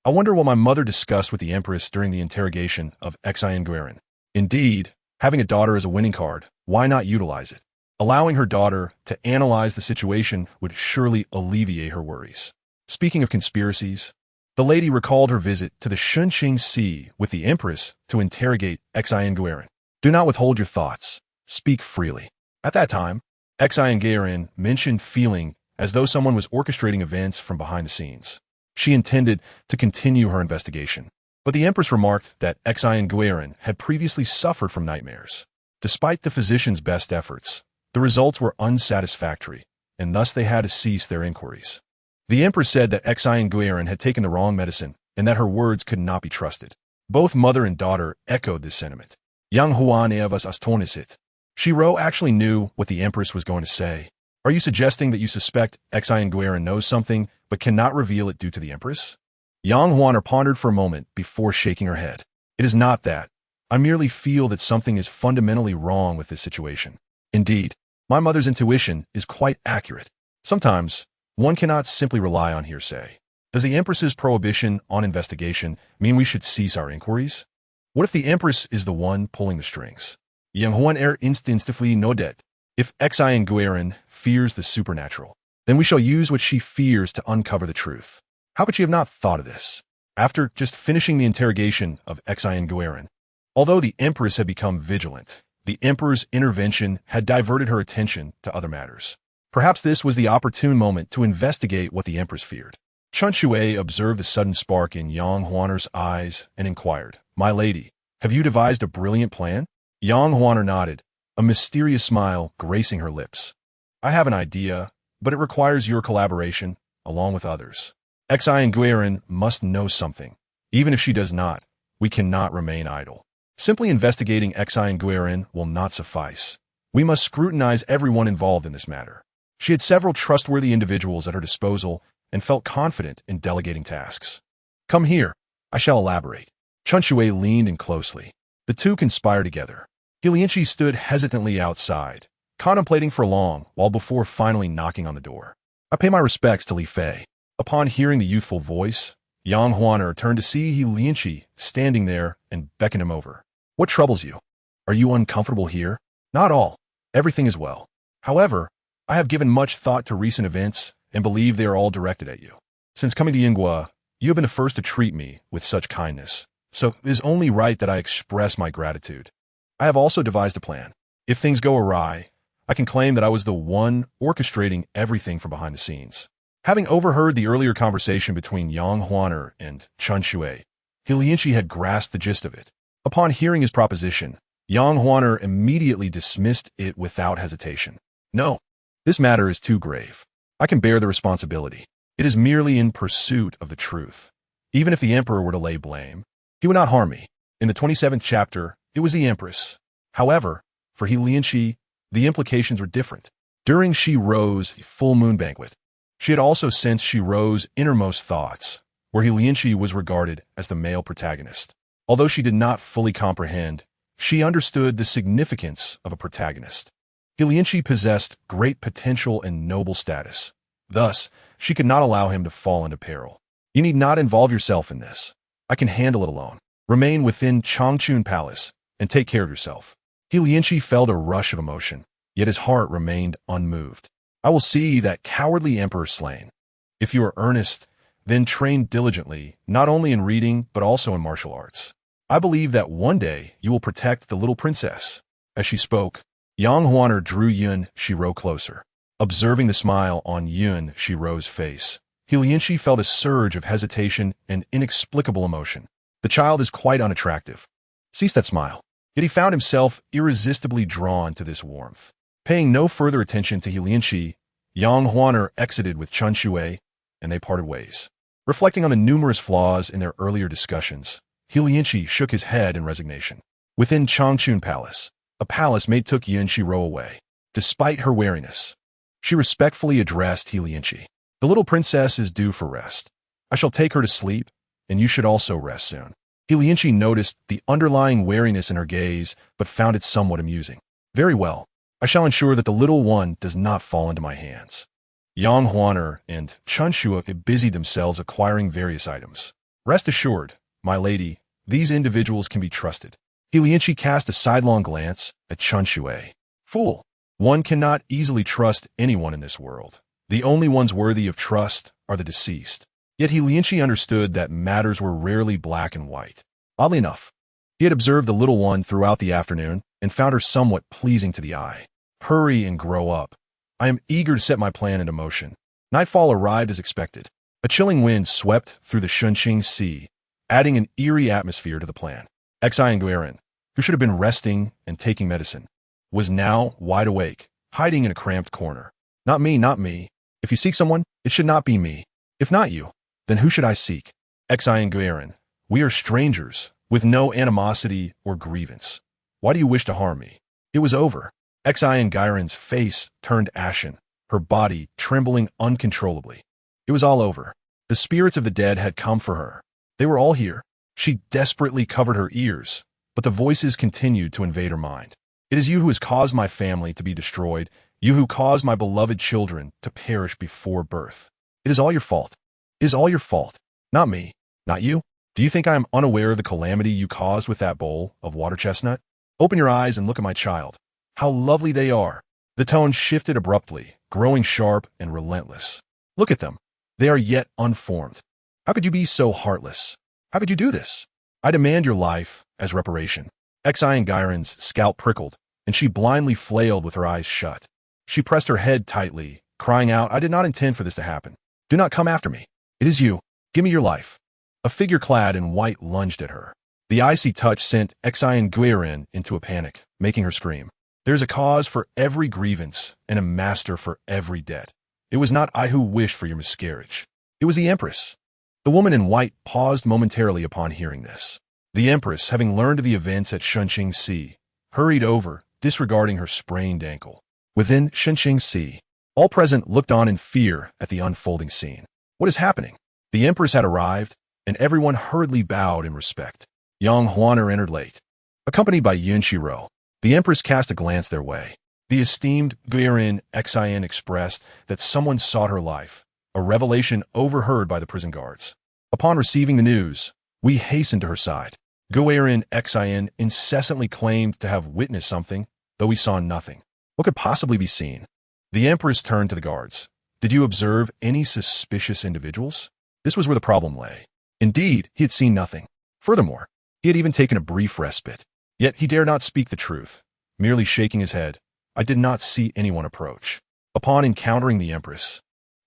I wonder what my mother discussed with the Empress during the interrogation of Xianguiren. Indeed, having a daughter as a winning card, why not utilize it? Allowing her daughter to analyze the situation would surely alleviate her worries. Speaking of conspiracies, the lady recalled her visit to the Shunqing Sea with the Empress to interrogate Xianguiren. Do not withhold your thoughts. Speak freely. At that time, Xianguiren mentioned feeling as though someone was orchestrating events from behind the scenes. She intended to continue her investigation, but the Empress remarked that Xianguiren had previously suffered from nightmares. Despite the physician's best efforts, the results were unsatisfactory, and thus they had to cease their inquiries. The Empress said that Xianguiren had taken the wrong medicine and that her words could not be trusted. Both mother and daughter echoed this sentiment. Yang Huan Evas Astonisit. Xirou actually knew what the Empress was going to say. Are you suggesting that you suspect Xianguiren knows something but cannot reveal it due to the Empress? Yang Huana pondered for a moment before shaking her head. It is not that. I merely feel that something is fundamentally wrong with this situation. Indeed, my mother's intuition is quite accurate. Sometimes, one cannot simply rely on hearsay. Does the Empress's prohibition on investigation mean we should cease our inquiries? What if the Empress is the one pulling the strings? Yang Huan instinctively nodet. If Xianguiren fears the supernatural, then we shall use what she fears to uncover the truth. How could she have not thought of this? After just finishing the interrogation of Xianguiren, although the Empress had become vigilant, the Emperor's intervention had diverted her attention to other matters. Perhaps this was the opportune moment to investigate what the Empress feared. Chun Shui observed the sudden spark in Yang Huana's eyes and inquired, My lady, have you devised a brilliant plan? Yang Huana nodded, a mysterious smile gracing her lips. I have an idea, but it requires your collaboration, along with others. Xianguiren must know something. Even if she does not, we cannot remain idle. Simply investigating Xianguiren will not suffice. We must scrutinize everyone involved in this matter. She had several trustworthy individuals at her disposal and felt confident in delegating tasks. Come here, I shall elaborate. Chun Shui leaned in closely. The two conspired together. Lianqi stood hesitantly outside, contemplating for long while before finally knocking on the door. I pay my respects to Li Fei. Upon hearing the youthful voice, Yang Huaner turned to see Yun Xirou standing there and beckoned him over. What troubles you? Are you uncomfortable here? Not all. Everything is well. However, I have given much thought to recent events and believe they are all directed at you. Since coming to Yinghua, you have been the first to treat me with such kindness, so it is only right that I express my gratitude. I have also devised a plan. If things go awry, I can claim that I was the one orchestrating everything from behind the scenes. Having overheard the earlier conversation between Yang Huaner and Chen Shui, Yun Xirou had grasped the gist of it. Upon hearing his proposition, Yang Huaner immediately dismissed it without hesitation. No, this matter is too grave. I can bear the responsibility. It is merely in pursuit of the truth. Even if the emperor were to lay blame, he would not harm me. In the 27th chapter, it was the Empress. However, for Yun Xirou, the implications were different. During Xirou's full moon banquet, she had also sensed Xirou's innermost thoughts, where Yun Xirou was regarded as the male protagonist. Although she did not fully comprehend, she understood the significance of a protagonist. Yun Xirou possessed great potential and noble status. Thus, she could not allow him to fall into peril. You need not involve yourself in this. I can handle it alone. Remain within Changchun Palace and take care of yourself. Yun Xirou felt a rush of emotion, yet his heart remained unmoved. I will see that cowardly emperor slain. If you are earnest, then train diligently, not only in reading, but also in martial arts. I believe that one day you will protect the little princess. As she spoke, Yang Huaner drew Yun Xirou closer. Observing the smile on Yun Xirou's face, Yun Xirou felt a surge of hesitation and inexplicable emotion. The child is quite unattractive. Cease that smile. Yet he found himself irresistibly drawn to this warmth. Paying no further attention to Yun Xirou, Yang Huaner exited with Chen Shui, and they parted ways. Reflecting on the numerous flaws in their earlier discussions, Yun Xirou shook his head in resignation. Within Changchun Palace, a palace maid took Yun Xirou away. Despite her wariness, she respectfully addressed Yun Xirou. The little princess is due for rest. I shall take her to sleep, and you should also rest soon. Yun Xirou noticed the underlying wariness in her gaze, but found it somewhat amusing. Very well. I shall ensure that the little one does not fall into my hands. Yang Huaner and Chen Shui busied themselves acquiring various items. Rest assured, my lady, these individuals can be trusted. Yun Xirou cast a sidelong glance at Chen Shui. Fool! One cannot easily trust anyone in this world. The only ones worthy of trust are the deceased. Yet Yun Xirou understood that matters were rarely black and white. Oddly enough, he had observed the little one throughout the afternoon and found her somewhat pleasing to the eye. Hurry and grow up. I am eager to set my plan into motion. Nightfall arrived as expected. A chilling wind swept through the Shunqing Sea, adding an eerie atmosphere to the plan. Guiran, who should have been resting and taking medicine, was now wide awake, hiding in a cramped corner. Not me, not me. If you seek someone, it should not be me. If not you, then who should I seek? Guiran, we are strangers, with no animosity or grievance. Why do you wish to harm me? It was over. Guiran's face turned ashen, her body trembling uncontrollably. It was all over. The spirits of the dead had come for her. They were all here. She desperately covered her ears, but the voices continued to invade her mind. It is you who has caused my family to be destroyed, you who caused my beloved children to perish before birth. It is all your fault. It is all your fault. Not me. Not you. Do you think I am unaware of the calamity you caused with that bowl of water chestnut? Open your eyes and look at my child. How lovely they are. The tone shifted abruptly, growing sharp and relentless. Look at them. They are yet unformed. How could you be so heartless? How could you do this? I demand your life as reparation. Guiran's scalp prickled, and she blindly flailed with her eyes shut. She pressed her head tightly, crying out, I did not intend for this to happen. Do not come after me. It is you. Give me your life. A figure clad in white lunged at her. The icy touch sent Guiran into a panic, making her scream. There is a cause for every grievance and a master for every debt. It was not I who wished for your miscarriage. It was the Empress. The woman in white paused momentarily upon hearing this. The Empress, having learned of the events at Shunqing Sea, hurried over, disregarding her sprained ankle. Within Shunqing Sea, all present looked on in fear at the unfolding scene. What is happening? The Empress had arrived, and everyone hurriedly bowed in respect. Yang Huaner entered late. Accompanied by Yun Xirou, the Empress cast a glance their way. The esteemed Guirin Xin expressed that someone sought her life, a revelation overheard by the prison guards. Upon receiving the news, we hastened to her side. Guirin Xin incessantly claimed to have witnessed something, though we saw nothing. What could possibly be seen? The Empress turned to the guards. Did you observe any suspicious individuals? This was where the problem lay. Indeed, he had seen nothing. Furthermore, he had even taken a brief respite. Yet he dared not speak the truth, merely shaking his head. I did not see anyone approach. Upon encountering the Empress,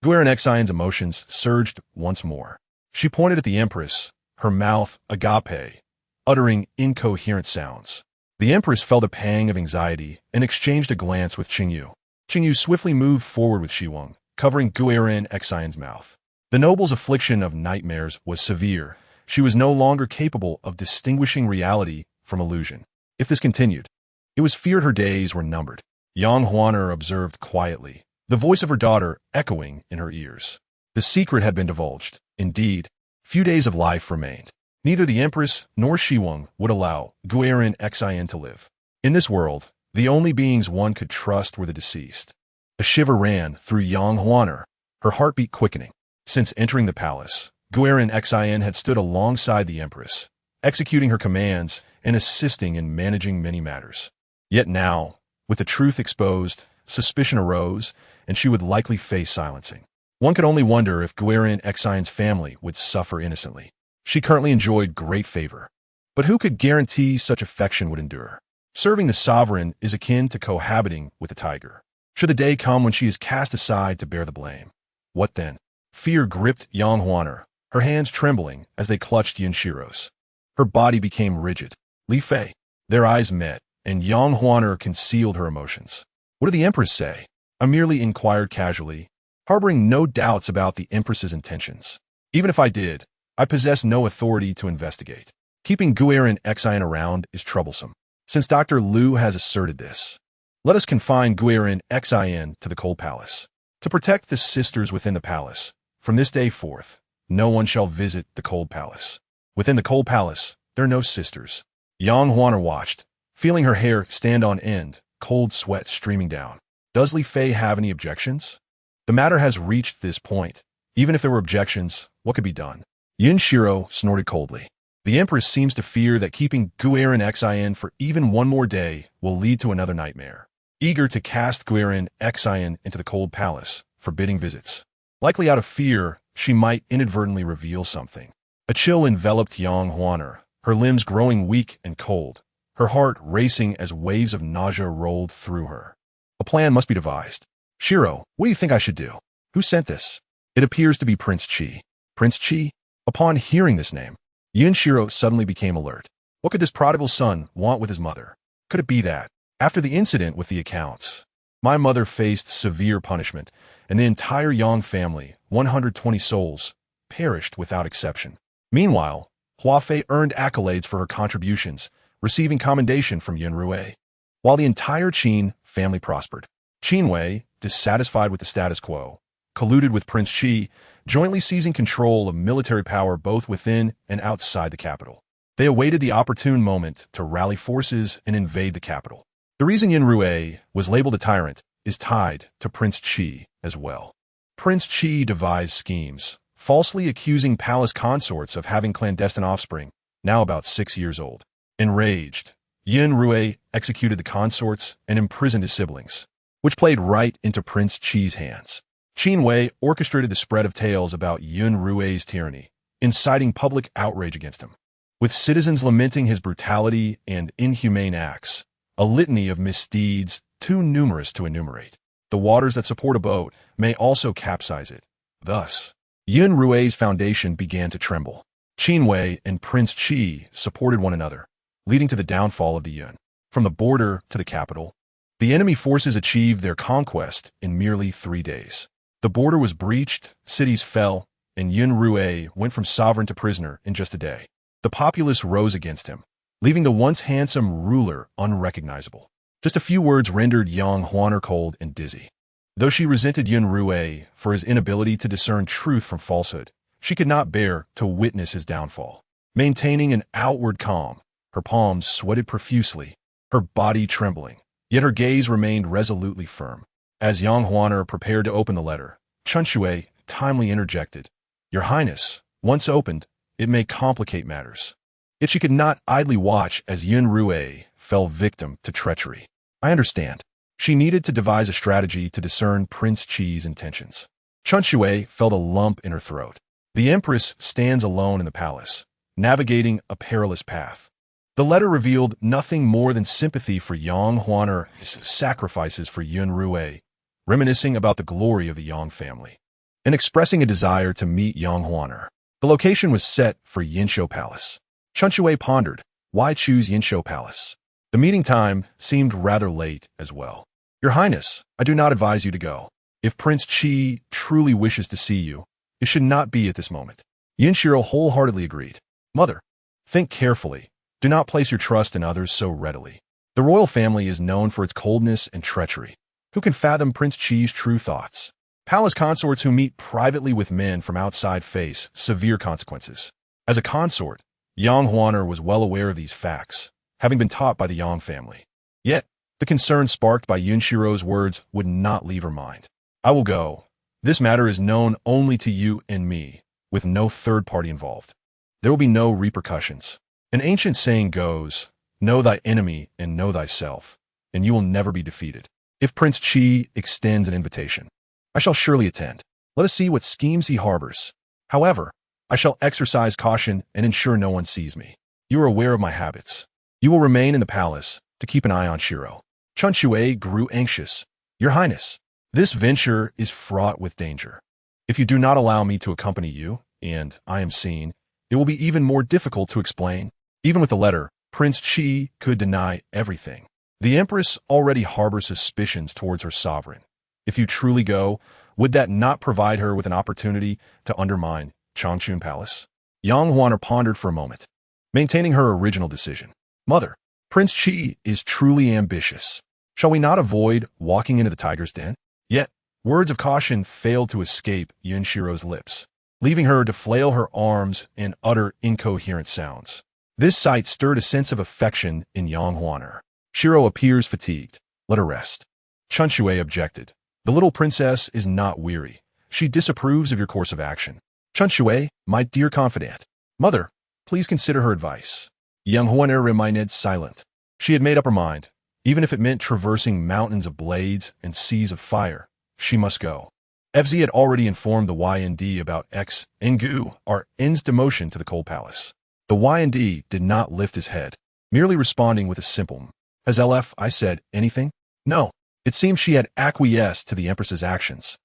Guirin Xin's emotions surged once more. She pointed at the Empress, her mouth agape, uttering incoherent sounds. The Empress felt a pang of anxiety and exchanged a glance with Qingyu. Qingyu swiftly moved forward with Shiwang, covering Guirin Xin's mouth. The noble's affliction of nightmares was severe. She was no longer capable of distinguishing reality from illusion. If this continued, it was feared her days were numbered. Yang Huaner observed quietly, the voice of her daughter echoing in her ears. The secret had been divulged. Indeed, few days of life remained. Neither the Empress nor Shiwang would allow Guirin Xin to live. In this world, the only beings one could trust were the deceased. A shiver ran through Yang Huaner, her heartbeat quickening. Since entering the palace, Guirin Xin had stood alongside the Empress, executing her commands and assisting in managing many matters. Yet now, with the truth exposed, suspicion arose, and she would likely face silencing. One could only wonder if Guirin Xin's family would suffer innocently. She currently enjoyed great favor. But who could guarantee such affection would endure? Serving the sovereign is akin to cohabiting with a tiger. Should the day come when she is cast aside to bear the blame? What then? Fear gripped Yang Huaner, her hands trembling as they clutched Yun Xirou's. Her body became rigid. Li Fei. Their eyes met, and Yang Huaner concealed her emotions. What did the Empress say? I merely inquired casually, harboring no doubts about the Empress's intentions. Even if I did, I possess no authority to investigate. Keeping Guirin Xin around is troublesome. Since Dr. Liu has asserted this, let us confine Guirin Xin to the Cold Palace. To protect the sisters within the palace, from this day forth, no one shall visit the Cold Palace. Within the Cold Palace, there are no sisters. Yang Huaner watched, feeling her hair stand on end, cold sweat streaming down. Does Li Fei have any objections? The matter has reached this point. Even if there were objections, what could be done? Yun Xirou snorted coldly. The Empress seems to fear that keeping Guirin Xin for even one more day will lead to another nightmare. Eager to cast Guirin Xin into the Cold Palace, forbidding visits. Likely out of fear, she might inadvertently reveal something. A chill enveloped Yang Huaner, her limbs growing weak and cold, her heart racing as waves of nausea rolled through her. A plan must be devised. Xirou, what do you think I should do? Who sent this? It appears to be Prince Qi. Prince Qi? Upon hearing this name, Yun Xirou suddenly became alert. What could this prodigal son want with his mother? Could it be that, after the incident with the accounts, my mother faced severe punishment, and the entire Yang family, 120 souls, perished without exception? Meanwhile, Hua Fei earned accolades for her contributions, receiving commendation from Yun Xirou. While the entire Qin family prospered, Qin Wei, dissatisfied with the status quo, colluded with Prince Qi, jointly seizing control of military power both within and outside the capital. They awaited the opportune moment to rally forces and invade the capital. The reason Yun Xirou was labeled a tyrant is tied to Prince Qi as well. Prince Qi devised schemes, falsely accusing palace consorts of having clandestine offspring, now about 6 years old. Enraged, Yun Xirou executed the consorts and imprisoned his siblings, which played right into Prince Qi's hands. Qin Wei orchestrated the spread of tales about Yun Xirou's tyranny, inciting public outrage against him. With citizens lamenting his brutality and inhumane acts, a litany of misdeeds too numerous to enumerate. The waters that support a boat may also capsize it. Thus, Yun Xirou's foundation began to tremble. Qin Wei and Prince Qi supported one another, leading to the downfall of the Yun. From the border to the capital, the enemy forces achieved their conquest in merely 3 days. The border was breached, cities fell, and Yun Xirou went from sovereign to prisoner in just a day. The populace rose against him, leaving the once handsome ruler unrecognizable. Just a few words rendered Yang Huaner cold and dizzy. Though she resented Yun Xirou for his inability to discern truth from falsehood, she could not bear to witness his downfall. Maintaining an outward calm, her palms sweated profusely, her body trembling, Yet her gaze remained resolutely firm. As Yang Huaner prepared to open the letter, Chen Shui timely interjected, "Your Highness, once opened, it may complicate matters." Yet she could not idly watch as Yun Xirou fell victim to treachery. "I understand." She needed to devise a strategy to discern Prince Qi's intentions. Chen Shui felt a lump in her throat. The Empress stands alone in the palace, navigating a perilous path. The letter revealed nothing more than sympathy for Yang Huaner's sacrifices for Yun Xirou, reminiscing about the glory of the Yang family, and expressing a desire to meet Yang Huaner. The location was set for Yun Xirou Palace. Chen Shui pondered, why choose Yun Xirou Palace? The meeting time seemed rather late as well. "Your Highness, I do not advise you to go. If Prince Qi truly wishes to see you, it should not be at this moment." Yun Xirou wholeheartedly agreed. "Mother, think carefully. Do not place your trust in others so readily. The royal family is known for its coldness and treachery. Who can fathom Prince Qi's true thoughts? Palace consorts who meet privately with men from outside face severe consequences." As a consort, Yang Huaner was well aware of these facts, having been taught by the Yang family. Yet, the concern sparked by Yun Xirou's words would not leave her mind. "I will go. This matter is known only to you and me, with no third party involved. There will be no repercussions. An ancient saying goes, 'Know thy enemy and know thyself, and you will never be defeated.' If Prince Qi extends an invitation, I shall surely attend. Let us see what schemes he harbors. However, I shall exercise caution and ensure no one sees me. You are aware of my habits. You will remain in the palace to keep an eye on Xirou." Chen Shui grew anxious. "Your Highness, this venture is fraught with danger. If you do not allow me to accompany you, and I am seen, it will be even more difficult to explain." Even with the letter, Prince Qi could deny everything. The Empress already harbors suspicions towards her sovereign. If you truly go, would that not provide her with an opportunity to undermine Changchun Palace? Yang Huaner pondered for a moment, maintaining her original decision. "Mother, Prince Qi is truly ambitious. Shall we not avoid walking into the tiger's den?" Yet, words of caution failed to escape Yun Xirou's lips, leaving her to flail her arms and utter incoherent sounds. This sight stirred a sense of affection in Yang Huaner. "Xirou appears fatigued. Let her rest." Chen Shui objected. "The little princess is not weary. She disapproves of your course of action." "Chen Shui, my dear confidant. Mother, please consider her advice." Yang Huaner remained silent. She had made up her mind. Even if it meant traversing mountains of blades and seas of fire, she must go. FZ had already informed the YND about X Ngu, our N's demotion to the Cold Palace. The YND did not lift his head, merely responding with a simple, "Has LF, I said, anything?" "No." It seemed she had acquiesced to the Empress's actions.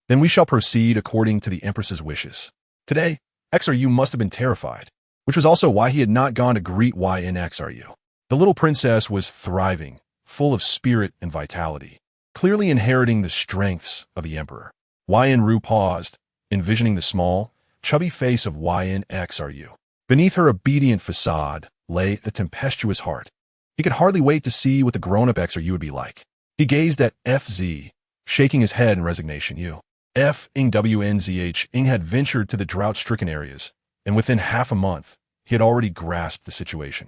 "Then we shall proceed according to the Empress's wishes." Today, XRU must have been terrified, which was also why he had not gone to greet YNXRU. The little princess was thriving, full of spirit and vitality, clearly inheriting the strengths of the Emperor. YNRU paused, envisioning the small, chubby face of YNXRU. Beneath her obedient facade lay a tempestuous heart. He could hardly wait to see what the grown-up XRU would be like. He gazed at FZ, shaking his head in resignation. F. Ing WNZH Ing had ventured to the drought-stricken areas, and within half a month, he had already grasped the situation.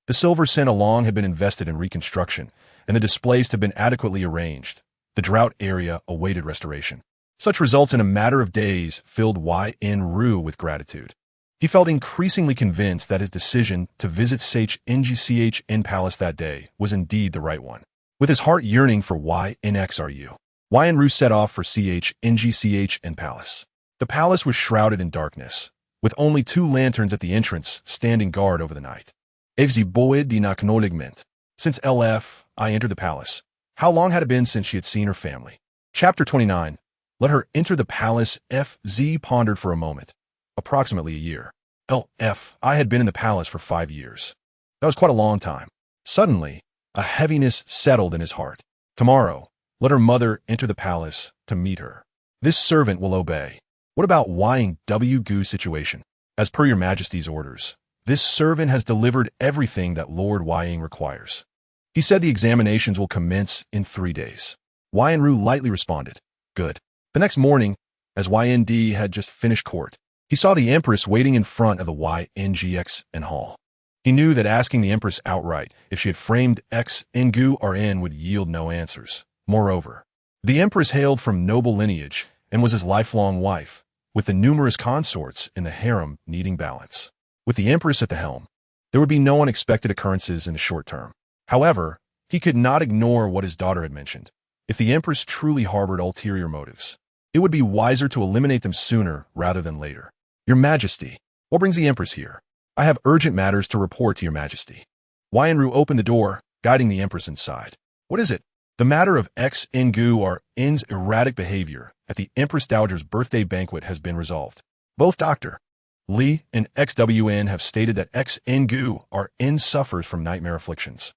The silver cent along had been invested in reconstruction, and the displaced had been adequately arranged. The drought area awaited restoration. Such results in a matter of days filled YN with gratitude. He felt increasingly convinced that his decision to visit NGCHN Palace that day was indeed the right one. With his heart yearning for YNXRU, YN set off for NGCHN Palace. The palace was shrouded in darkness, with only 2 lanterns at the entrance standing guard over the night. FZ boed die acknowledgement. Since LF, I entered the palace. How long had it been since she had seen her family? Chapter 29. Let her enter the palace. FZ pondered for a moment. Approximately a year. LF, I had been in the palace for 5 years. That was quite a long time. Suddenly, a heaviness settled in his heart. Tomorrow, let her mother enter the palace to meet her. This servant will obey. What about Ying W. Gu situation? As per your majesty's orders, this servant has delivered everything that Lord Ying requires. He said the examinations will commence in 3 days. Ynru lightly responded, "Good." The next morning, as YND had just finished court, he saw the Empress waiting in front of the YNGX and hall. He knew that asking the Empress outright if she had framed X Ngu Rn would yield no answers. Moreover, the Empress hailed from noble lineage and was his lifelong wife, with the numerous consorts in the harem needing balance. With the Empress at the helm, there would be no unexpected occurrences in the short term. However, he could not ignore what his daughter had mentioned. If the Empress truly harbored ulterior motives, it would be wiser to eliminate them sooner rather than later. Your Majesty, what brings the Empress here? I have urgent matters to report to your Majesty. Yun Xirou opened the door, guiding the Empress inside. What is it? The matter of X Ngu Rn's erratic behavior at the Empress Dowager's birthday banquet has been resolved. Both Dr. Li and XWN have stated that X Ngu Rn suffers from nightmare afflictions.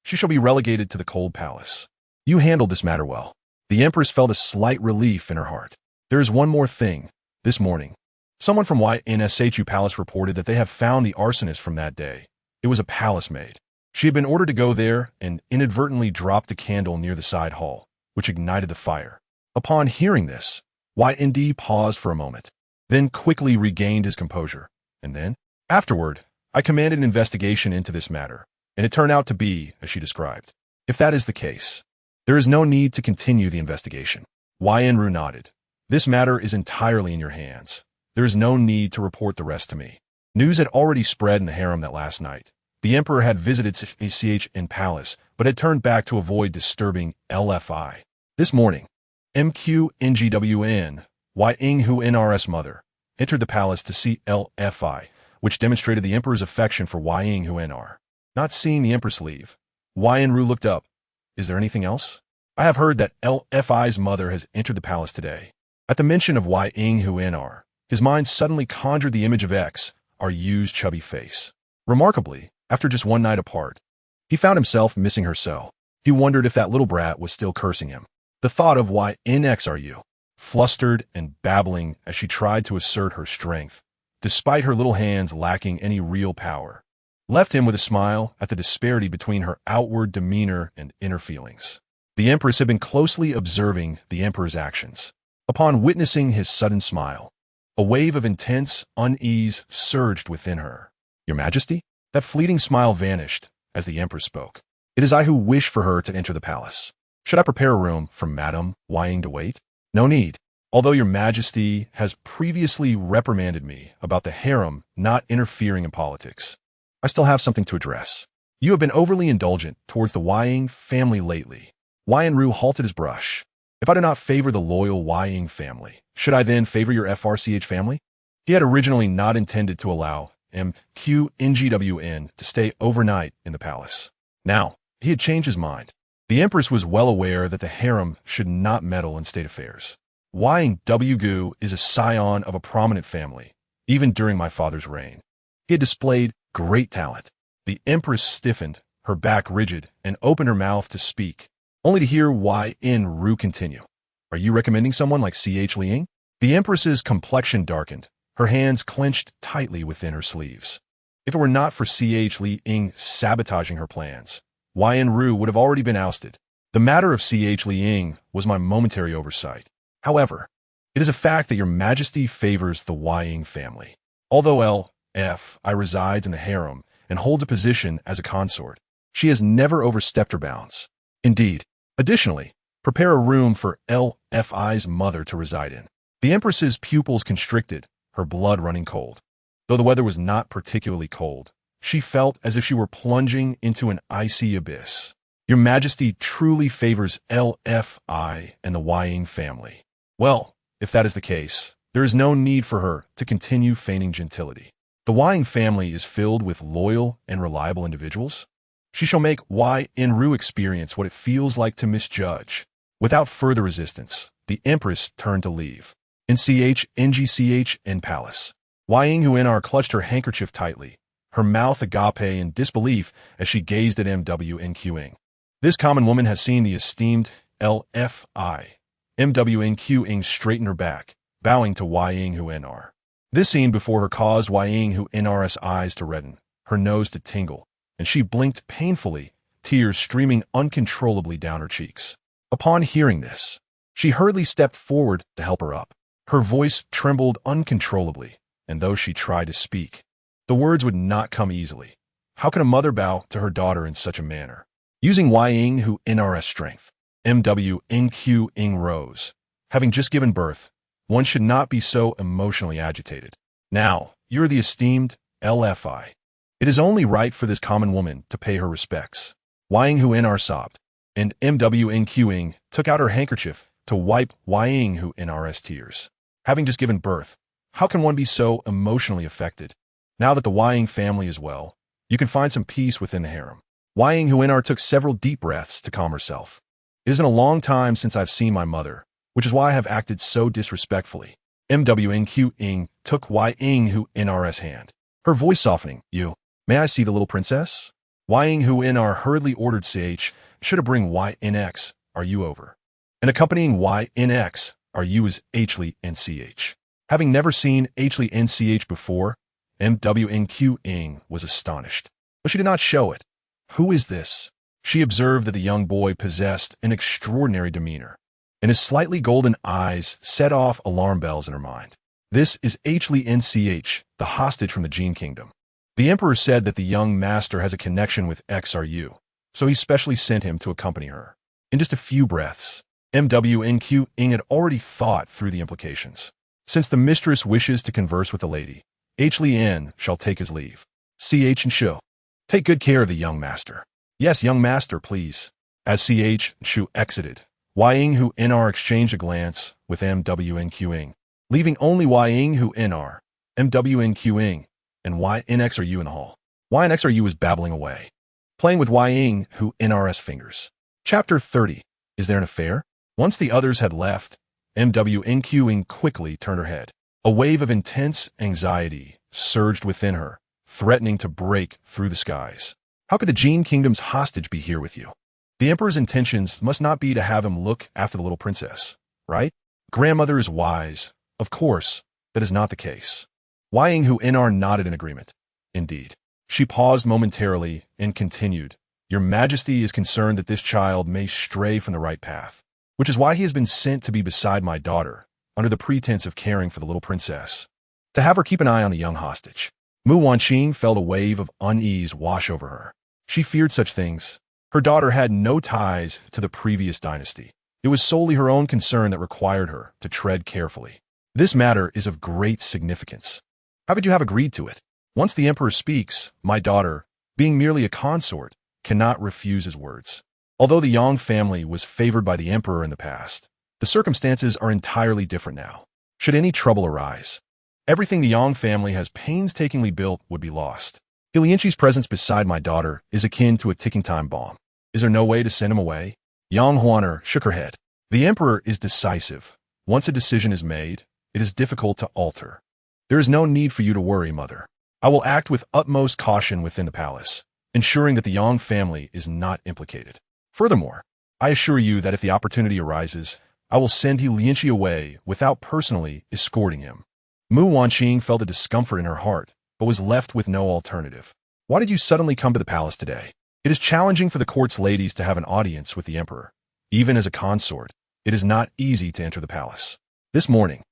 She shall be relegated to the cold palace. You handled this matter well. The Empress felt a slight relief in her heart. There is one more thing. This morning, someone from YNSHU Palace reported that they have found the arsonist from that day. It was a palace maid. She had been ordered to go there and inadvertently dropped a candle near the side hall, which ignited the fire. Upon hearing this, YND paused for a moment, then quickly regained his composure. And then, afterward, I commanded an investigation into this matter, and it turned out to be as she described. If that is the case, there is no need to continue the investigation. Yun Xirou nodded. This matter is entirely in your hands. There is no need to report the rest to me. News had already spread in the harem that last night the Emperor had visited CH in palace, but had turned back to avoid disturbing LFI. This morning, MQNGWN, Ying Hu NRS mother, entered the palace to see LFI, which demonstrated the Emperor's affection for Ying Hu NR. Not seeing the Empress leave, Yun Xirou looked up. Is there anything else? I have heard that LFI's mother has entered the palace today. At the mention of Ying Hu NR, his mind suddenly conjured the image of X, Ru's chubby face. Remarkably, after just one night apart, he found himself missing her so. He wondered if that little brat was still cursing him. The thought of YNXRU, flustered and babbling as she tried to assert her strength, despite her little hands lacking any real power, left him with a smile at the disparity between her outward demeanor and inner feelings. The Empress had been closely observing the Emperor's actions. Upon witnessing his sudden smile, a wave of intense unease surged within her. Your Majesty? That fleeting smile vanished as the Empress spoke. It is I who wish for her to enter the palace. Should I prepare a room for Madame Ying to wait? No need. Although your Majesty has previously reprimanded me about the harem not interfering in politics, I still have something to address. You have been overly indulgent towards the Ying family lately. Yun Xirou halted his brush. If I do not favor the loyal Ying family, should I then favor your FRCH family? He had originally not intended to allow MQNGWN to stay overnight in the palace. Now, he had changed his mind. The Empress was well aware that the harem should not meddle in state affairs. Ying Wgu is a scion of a prominent family, even during my father's reign. He had displayed great talent. The Empress stiffened, her back rigid, and opened her mouth to speak, only to hear Yun Xirou continue. Are you recommending someone like CH Liang? The Empress's complexion darkened, her hands clenched tightly within her sleeves. If it were not for CH Liang sabotaging her plans, Yun Xirou would have already been ousted. The matter of CH Liang was my momentary oversight. However, it is a fact that your Majesty favors the Ying family. Although LFI resides in the harem and holds a position as a consort, she has never overstepped her bounds. Indeed, additionally, prepare a room for LFI's mother to reside in. The Empress's pupils constricted, her blood running cold. Though the weather was not particularly cold, she felt as if she were plunging into an icy abyss. Your Majesty truly favors LFI and the Ying family. Well, if that is the case, there is no need for her to continue feigning gentility. The Ying family is filled with loyal and reliable individuals. She shall make Yun Xirou experience what it feels like to misjudge. Without further resistance, the Empress turned to leave. In NGCH palace, Ying Hu NR clutched her handkerchief tightly, her mouth agape in disbelief as she gazed at MWNQing. This common woman has seen the esteemed LFI. MWNQing straightened her back, bowing to Ying Hu NR. This scene before her caused Ying Hu NR's eyes to redden, her nose to tingle, and she blinked painfully, tears streaming uncontrollably down her cheeks. Upon hearing this, she hurriedly stepped forward to help her up. Her voice trembled uncontrollably, and though she tried to speak, The words would not come easily. How can a mother bow to her daughter in such a manner? Using Ying Hu NRS strength, MW NQ Ing rose. Having just given birth, one should not be so emotionally agitated. Now, you're the esteemed LFI. It is only right for this common woman to pay her respects. Ying Hu NR sobbed, and MW NQ Ing took out her handkerchief to wipe Ying Hu NR's tears. Having just given birth, how can one be so emotionally affected? Now that the Ying family is well, you can find some peace within the harem. Ying Hu NR took several deep breaths to calm herself. It has been a long time since I've seen my mother, which is why I have acted so disrespectfully. MW NQ Ing took Ying Hu NR's hand, her voice softening. May I see the little princess? Ying Hu NR hurriedly ordered CH should bring YNX, are you over? And accompanying YNX, are you is HLI NCH. Having never seen HLI NCH before, MW NQ Ing was astonished, but she did not show it. Who is this? She observed that the young boy possessed an extraordinary demeanor, and his slightly golden eyes set off alarm bells in her mind. This is HLI NCH, the hostage from the Jin Kingdom. The emperor said that the young master has a connection with XRU, so he specially sent him to accompany her. In just a few breaths, MW NQ Ing had already thought through the implications. Since the mistress wishes to converse with the lady, HLI N shall take his leave. CH and Shu, take good care of the young master. Yes, young master, please. As CH and Shu exited, Ying Hu NR exchanged a glance with MW NQ Ing, leaving only Ying Hu NR, MW NQ Ing, and YNXRU in the hall. YNXRU was babbling away, playing with Ying Hu NR's fingers. Chapter 30. Is there an affair? Once the others had left, MW NQ Ing quickly turned her head. A wave of intense anxiety surged within her, threatening to break through the skies. How could the Jin Kingdom's hostage be here with you? The emperor's intentions must not be to have him look after the little princess, right? Grandmother is wise. Of course, that is not the case. Ying Hu NR nodded in agreement. Indeed. She paused momentarily and continued. Your Majesty is concerned that this child may stray from the right path, which is why he has been sent to be beside my daughter, under the pretense of caring for the little princess, to have her keep an eye on the young hostage. Mu Wanqing felt a wave of unease wash over her. She feared such things. Her daughter had no ties to the previous dynasty. It was solely her own concern that required her to tread carefully. This matter is of great significance. How could you have agreed to it? Once the emperor speaks, my daughter, being merely a consort, cannot refuse his words. Although the Yang family was favored by the emperor in the past, the circumstances are entirely different now. Should any trouble arise, everything the Yang family has painstakingly built would be lost. Ilianchi's presence beside my daughter is akin to a ticking time bomb. Is there no way to send him away? Yang Huaner shook her head. The emperor is decisive. Once a decision is made, it is difficult to alter. There is no need for you to worry, mother. I will act with utmost caution within the palace, ensuring that the Yang family is not implicated. Furthermore, I assure you that if the opportunity arises, I will send He Lianqi away without personally escorting him. Mu Wanqing felt a discomfort in her heart, but was left with no alternative. Why did you suddenly come to the palace today? It is challenging for the court's ladies to have an audience with the emperor. Even as a consort, it is not easy to enter the palace. This morning,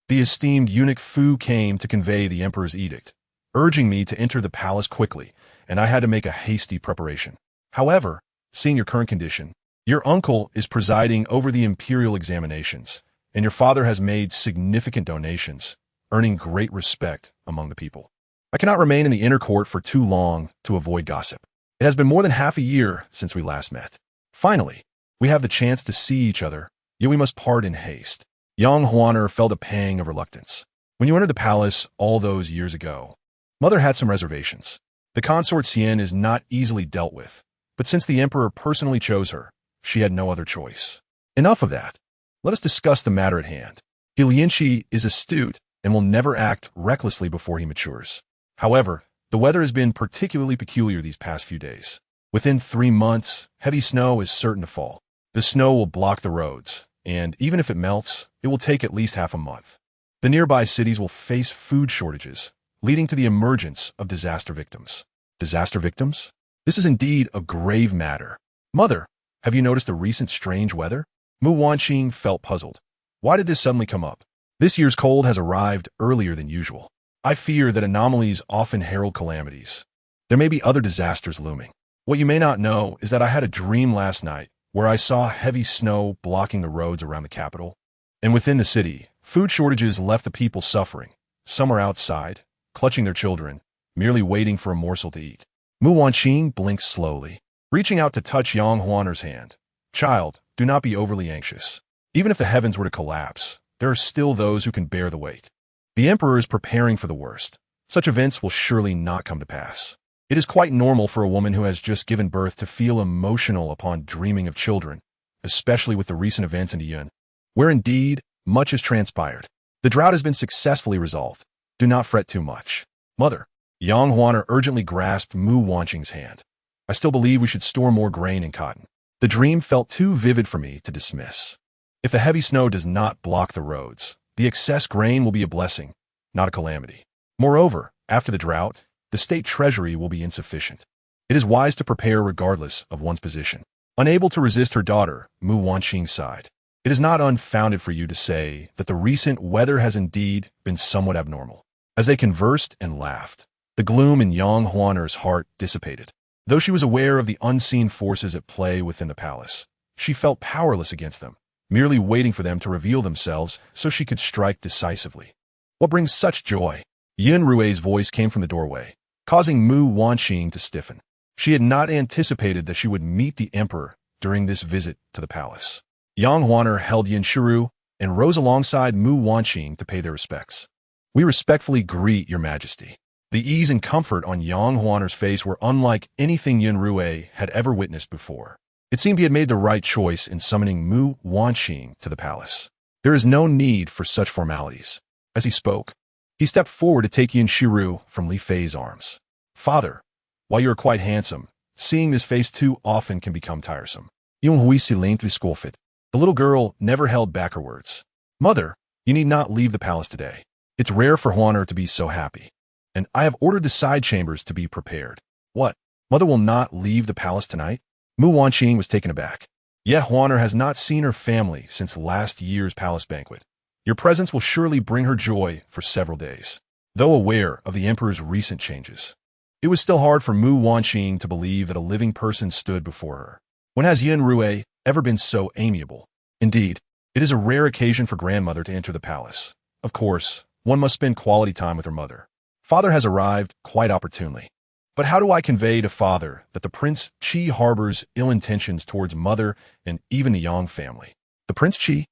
the esteemed eunuch Fu came to convey the emperor's edict, urging me to enter the palace quickly, and I had to make a hasty preparation. However, seeing your current condition, your uncle is presiding over the imperial examinations, and your father has made significant donations, earning great respect among the people. I cannot remain in the inner court for too long to avoid gossip. It has been more than half a year since we last met. Finally, we have the chance to see each other, yet we must part in haste. Yang Huaner felt a pang of reluctance. When you entered the palace all those years ago, Mother had some reservations. The consort Xian is not easily dealt with, but since the emperor personally chose her, she had no other choice. Enough of that. Let us discuss the matter at hand. He Lianqi is astute and will never act recklessly before he matures. However, the weather has been particularly peculiar these past few days. Within 3 months, heavy snow is certain to fall. The snow will block the roads, and even if it melts, it will take at least half a month. The nearby cities will face food shortages, leading to the emergence of disaster victims. Disaster victims? This is indeed a grave matter. Mother, have you noticed the recent strange weather? Mu Wanqing felt puzzled. Why did this suddenly come up? This year's cold has arrived earlier than usual. I fear that anomalies often herald calamities. There may be other disasters looming. What you may not know is that I had a dream last night where I saw heavy snow blocking the roads around the capital. And within the city, food shortages left the people suffering. Some are outside, clutching their children, merely waiting for a morsel to eat. Mu Wanqing blinked slowly, reaching out to touch Yang Huaner's hand. Child, do not be overly anxious. Even if the heavens were to collapse, there are still those who can bear the weight. The emperor is preparing for the worst. Such events will surely not come to pass. It is quite normal for a woman who has just given birth to feel emotional upon dreaming of children, especially with the recent events in Yun, where indeed much has transpired. The drought has been successfully resolved. Do not fret too much. Mother. Yang Huaner urgently grasped Mu Wanqing's hand. I still believe we should store more grain and cotton. The dream felt too vivid for me to dismiss. If the heavy snow does not block the roads, the excess grain will be a blessing, not a calamity. Moreover, after the drought, the state treasury will be insufficient. It is wise to prepare regardless of one's position. Unable to resist her daughter, Mu Wanqing sighed. It is not unfounded for you to say that the recent weather has indeed been somewhat abnormal. As they conversed and laughed, the gloom in Yang Huaner's heart dissipated. Though she was aware of the unseen forces at play within the palace, she felt powerless against them, merely waiting for them to reveal themselves so she could strike decisively. What brings such joy? Yun Xirou's voice came from the doorway, causing Mu Wanqing to stiffen. She had not anticipated that she would meet the emperor during this visit to the palace. Yang Huaner held Yun Xirou and rose alongside Mu Wanqing to pay their respects. We respectfully greet your majesty. The ease and comfort on Yang Huaner's face were unlike anything Yun Xirou had ever witnessed before. It seemed he had made the right choice in summoning Mu Wanqing to the palace. There is no need for such formalities. As he spoke, he stepped forward to take Yun Xirou from Li Fei's arms. Father, while you are quite handsome, seeing this face too often can become tiresome. Yun Hui silently scoffed. The little girl never held back her words. Mother, you need not leave the palace today. It's rare for Huaner to be so happy. And I have ordered the side chambers to be prepared. What? Mother will not leave the palace tonight? Mu Wanqing was taken aback. Yet Huaner has not seen her family since last year's palace banquet. Your presence will surely bring her joy for several days. Though aware of the emperor's recent changes, it was still hard for Mu Wanqing to believe that a living person stood before her. When has Yun Xirou ever been so amiable? Indeed, it is a rare occasion for grandmother to enter the palace. Of course, one must spend quality time with her mother. Father has arrived quite opportunely. But how do I convey to father that the Prince Qi harbors ill intentions towards mother and even the Yang family? The Prince Qi?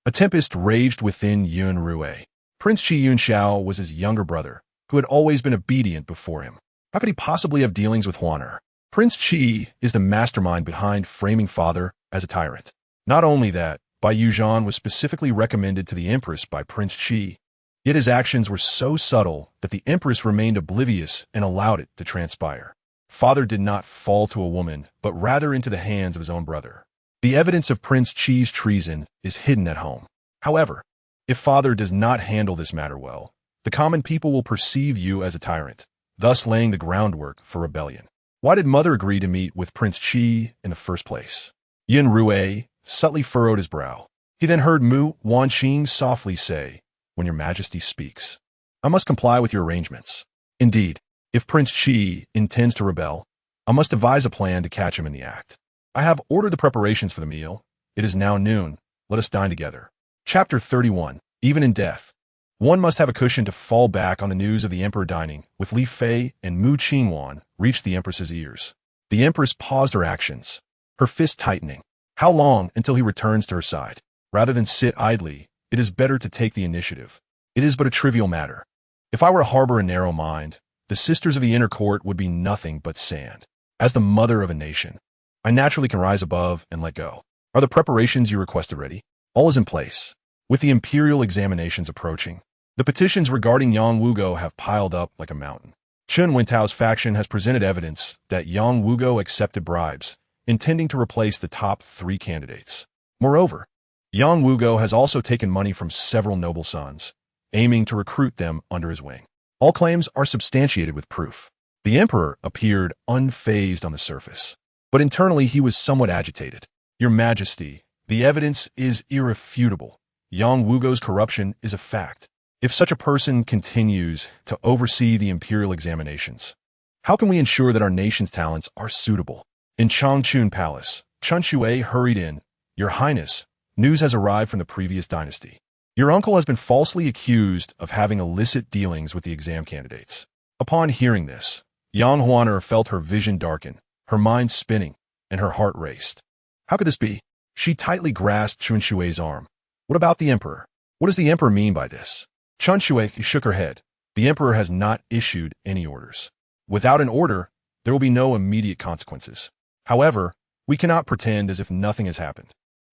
A tempest raged within Yun Xirou. Prince Qi Yun Xiao was his younger brother, who had always been obedient before him. How could he possibly have dealings with Huaner? Prince Qi is the mastermind behind framing father as a tyrant. Not only that, Bai Yuzhan was specifically recommended to the Empress by Prince Qi, yet his actions were so subtle that the Empress remained oblivious and allowed it to transpire. Father did not fall to a woman, but rather into the hands of his own brother. The evidence of Prince Qi's treason is hidden at home. However, if father does not handle this matter well, the common people will perceive you as a tyrant, thus laying the groundwork for rebellion. Why did mother agree to meet with Prince Qi in the first place? Yun Xirou subtly furrowed his brow. He then heard Mu Wanqing softly say, "When your majesty speaks, I must comply with your arrangements. Indeed, if Prince Qi intends to rebel, I must devise a plan to catch him in the act. I have ordered the preparations for the meal. It is now noon. Let us dine together." Chapter 31. Even in death, one must have a cushion to fall back on. The news of the emperor dining with Li Fei and Mu Qingwan reached the empress's ears. The empress paused her actions, her fist tightening. How long until he returns to her side? Rather than sit idly, it is better to take the initiative. It is but a trivial matter. If I were to harbor a narrow mind, the sisters of the inner court would be nothing but sand. As the mother of a nation, I naturally can rise above and let go. Are the preparations you requested ready? All is in place. With the imperial examinations approaching, the petitions regarding Yang Wugo have piled up like a mountain. Chen Wentao's faction has presented evidence that Yang Wugo accepted bribes, intending to replace the top 3 candidates. Moreover, Yang Wugo has also taken money from several noble sons, aiming to recruit them under his wing. All claims are substantiated with proof. The emperor appeared unfazed on the surface, but internally he was somewhat agitated. Your Majesty, the evidence is irrefutable. Yang Wugo's corruption is a fact. If such a person continues to oversee the imperial examinations, how can we ensure that our nation's talents are suitable? In Changchun Palace, Chun Shui hurried in. Your Highness, news has arrived from the previous dynasty. Your uncle has been falsely accused of having illicit dealings with the exam candidates. Upon hearing this, Yang Huaner felt her vision darken, her mind spinning, and her heart raced. How could this be? She tightly grasped Chun Shui's arm. What about the emperor? What does the emperor mean by this? Chun Shui shook her head. The emperor has not issued any orders. Without an order, there will be no immediate consequences. However, we cannot pretend as if nothing has happened.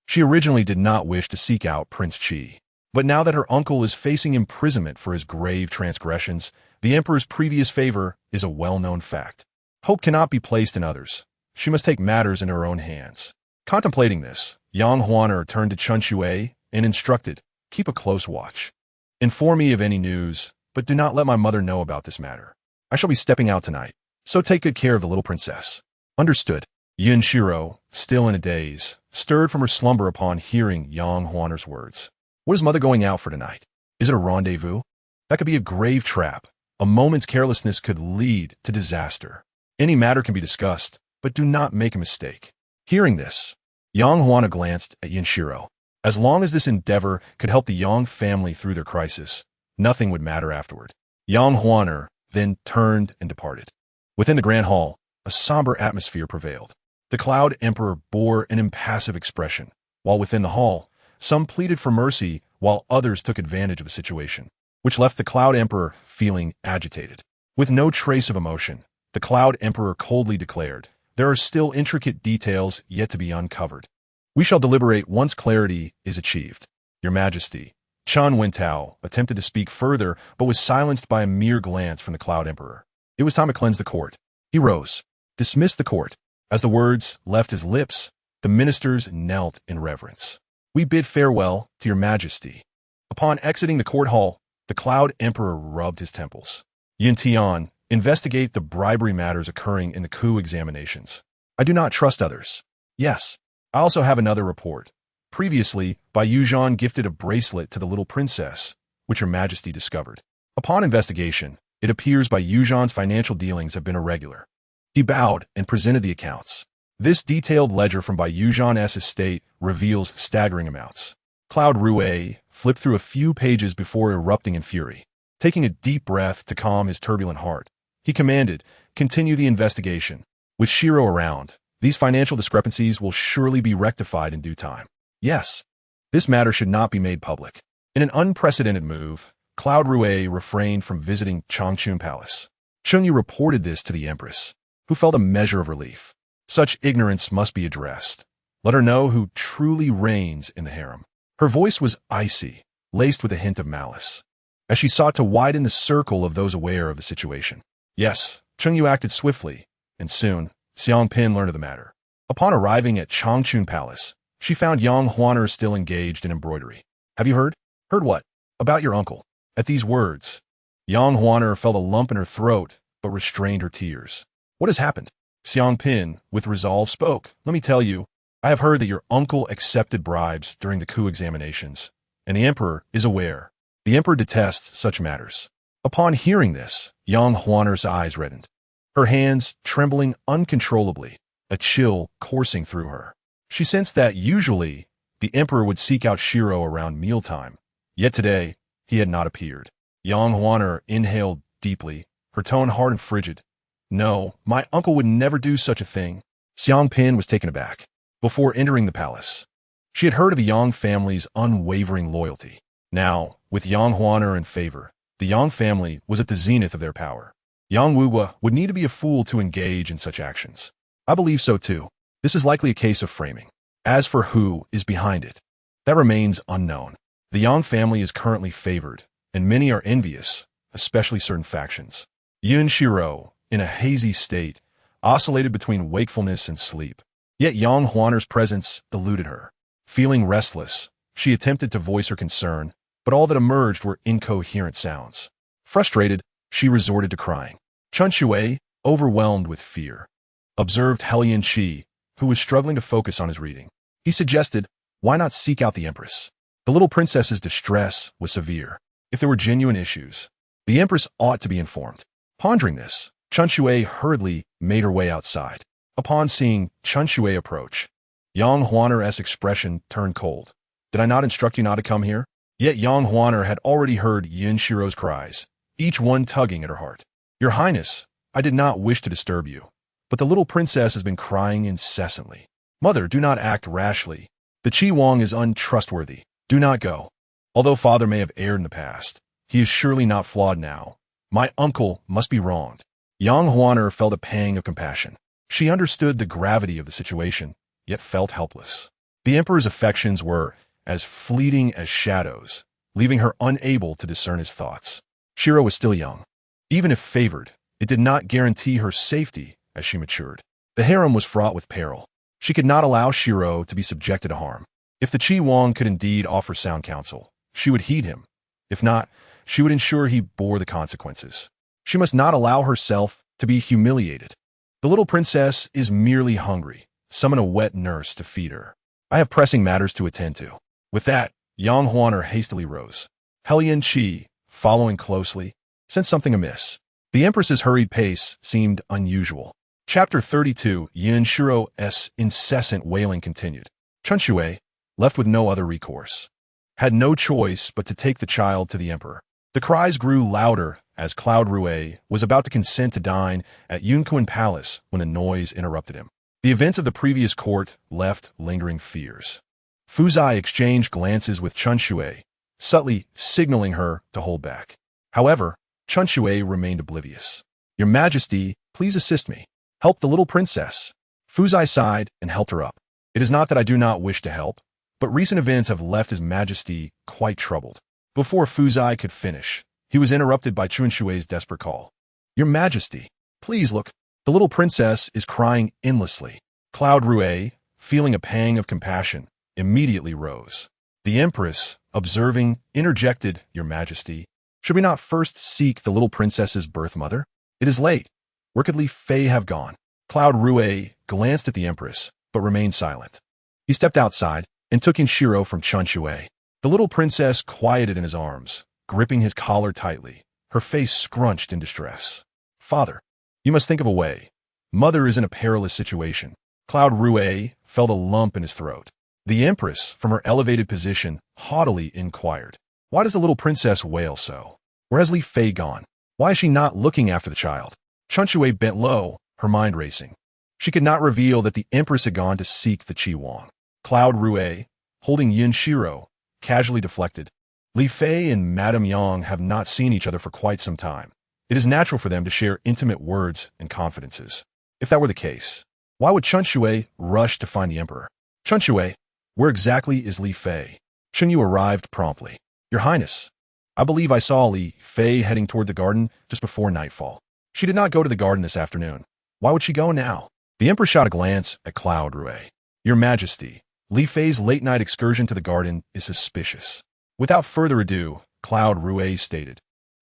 She originally did not wish to seek out Prince Qi. But now that her uncle is facing imprisonment for his grave transgressions, the emperor's previous favor is a well-known fact. Hope cannot be placed in others. She must take matters in her own hands. Contemplating this, Yang Huaner turned to Chun Shui and instructed, keep a close watch. Inform me of any news, but do not let my mother know about this matter. I shall be stepping out tonight, so take good care of the little princess. Understood. Yun Xirou, still in a daze, stirred from her slumber upon hearing Yang Huaner's words. What is mother going out for tonight? Is it a rendezvous? That could be a grave trap. A moment's carelessness could lead to disaster. Any matter can be discussed, but do not make a mistake. Hearing this, Yang Huaner glanced at Yun Xirou. As long as this endeavor could help the Yang family through their crisis, nothing would matter afterward. Yang Huaner then turned and departed. Within the grand hall, a somber atmosphere prevailed. The Cloud Emperor bore an impassive expression, while within the hall, some pleaded for mercy while others took advantage of the situation, which left the Cloud Emperor feeling agitated. With no trace of emotion, the Cloud Emperor coldly declared, there are still intricate details yet to be uncovered. We shall deliberate once clarity is achieved. Your Majesty. Chan Wentao attempted to speak further, but was silenced by a mere glance from the Cloud Emperor. It was time to cleanse the court. He rose, dismissed the court. As the words left his lips, the ministers knelt in reverence. We bid farewell to your Majesty. Upon exiting the court hall, the Cloud Emperor rubbed his temples. Yin Tian, investigate the bribery matters occurring in the coup examinations. I do not trust others. Yes, I also have another report. Previously, Bai Yuzhan gifted a bracelet to the little princess, which Her Majesty discovered. Upon investigation, it appears Bai Yuzhan's financial dealings have been irregular. He bowed and presented the accounts. This detailed ledger from Bai Yuzhan's estate reveals staggering amounts. Cloud Rui flipped through a few pages before erupting in fury. Taking a deep breath to calm his turbulent heart, he commanded, continue the investigation. With Xirou around, these financial discrepancies will surely be rectified in due time. Yes, this matter should not be made public. In an unprecedented move, Cloud Rui refrained from visiting Changchun Palace. Shunyu reported this to the Empress, who felt a measure of relief. Such ignorance must be addressed. Let her know who truly reigns in the harem. Her voice was icy, laced with a hint of malice, as she sought to widen the circle of those aware of the situation. Yes, Chengyu acted swiftly, and soon, Xiang Pin learned of the matter. Upon arriving at Changchun Palace, she found Yang Huaner still engaged in embroidery. Have you heard? Heard what? About your uncle. At these words, Yang Huaner felt a lump in her throat, but restrained her tears. What has happened? Xiang Pin, with resolve, spoke. Let me tell you, I have heard that your uncle accepted bribes during the coup examinations, and the emperor is aware. The emperor detests such matters. Upon hearing this, Yang Huaner's eyes reddened, her hands trembling uncontrollably, a chill coursing through her. She sensed that usually the emperor would seek out Xirou around mealtime, yet today he had not appeared. Yang Huaner inhaled deeply, her tone hard and frigid. No, my uncle would never do such a thing. Xiang Pin was taken aback. Before entering the palace, she had heard of the Yang family's unwavering loyalty. Now, with Yang Huaner in favor, the Yang family was at the zenith of their power. Yang Wuwa would need to be a fool to engage in such actions. I believe so too. This is likely a case of framing. As for who is behind it, that remains unknown. The Yang family is currently favored, and many are envious, especially certain factions. Yun Xirou, in a hazy state, oscillated between wakefulness and sleep. Yet Yang Huaner's presence eluded her. Feeling restless, she attempted to voice her concern, but all that emerged were incoherent sounds. Frustrated, she resorted to crying. Chun Shui, overwhelmed with fear, observed Helian Qi, who was struggling to focus on his reading. He suggested, why not seek out the Empress? The little princess's distress was severe. if there were genuine issues, the Empress ought to be informed. Pondering this, Chun Shui hurriedly made her way outside. Upon seeing Chun Shui approach, Yang Huaner's expression turned cold. Did I not instruct you not to come here? Yet Yang Huaner had already heard Yun Xirou's cries, each one tugging at her heart. Your Highness, I did not wish to disturb you, but the little princess has been crying incessantly. Mother, do not act rashly. The Qi Wang is untrustworthy. Do not go. Although father may have erred in the past, he is surely not flawed now. My uncle must be wronged. Yang Huaner felt a pang of compassion. She understood the gravity of the situation, yet felt helpless. The emperor's affections were as fleeting as shadows, leaving her unable to discern his thoughts. Xirou was still young. Even if favored, it did not guarantee her safety as she matured. The harem was fraught with peril. She could not allow Xirou to be subjected to harm. If the Qi Wang could indeed offer sound counsel, she would heed him. If not, she would ensure he bore the consequences. She must not allow herself to be humiliated. The little princess is merely hungry. Summon a wet nurse to feed her. I have pressing matters to attend to. With that, Yang Huaner hastily rose. Helian Qi, following closely, sensed something amiss. The Empress's hurried pace seemed unusual. Chapter 32, Yun Xirou's incessant wailing continued. Chun Shui, left with no other recourse, had no choice but to take the child to the emperor. The cries grew louder as Cloud Rue was about to consent to dine at Yunquan Palace when a noise interrupted him. The events of the previous court left lingering fears. Fu Zai exchanged glances with Chun Shui, subtly signaling her to hold back. However, Chun Shui remained oblivious. Your Majesty, please assist me. Help the little princess. Fu Zai sighed and helped her up. It is not that I do not wish to help, but recent events have left His Majesty quite troubled. Before Fu Zai could finish, he was interrupted by Chun Shui's desperate call. Your Majesty, please look. The little princess is crying endlessly. Cloud Rue, feeling a pang of compassion, immediately rose. The Empress, observing, interjected, Your Majesty, should we not first seek the little princess's birth mother? It is late. Where could Li Fei have gone? Cloud Rue glanced at the Empress, but remained silent. He stepped outside and took Yun Xirou from Chun Shui. The little princess quieted in his arms, gripping his collar tightly, her face scrunched in distress. Father, you must think of a way. Mother is in a perilous situation. Cloud Rue felt a lump in his throat. The Empress, from her elevated position, haughtily inquired, why does the little princess wail so? Where has Li Fei gone? Why is she not looking after the child? Chun Shui bent low, her mind racing. She could not reveal that the Empress had gone to seek the Qi Wang. Cloud Rue, holding Yun Xirou, casually deflected. Li Fei and Madame Yang have not seen each other for quite some time. It is natural for them to share intimate words and confidences. If that were the case, why would Chun Shui rush to find the emperor? Chun Shui, where exactly is Li Fei? Chun Yu arrived promptly. Your Highness, I believe I saw Li Fei heading toward the garden just before nightfall. She did not go to the garden this afternoon. Why would she go now? The emperor shot a glance at Cloud Rue. Your Majesty, Li Fei's late-night excursion to the garden is suspicious. Without further ado, Cloud Rue stated,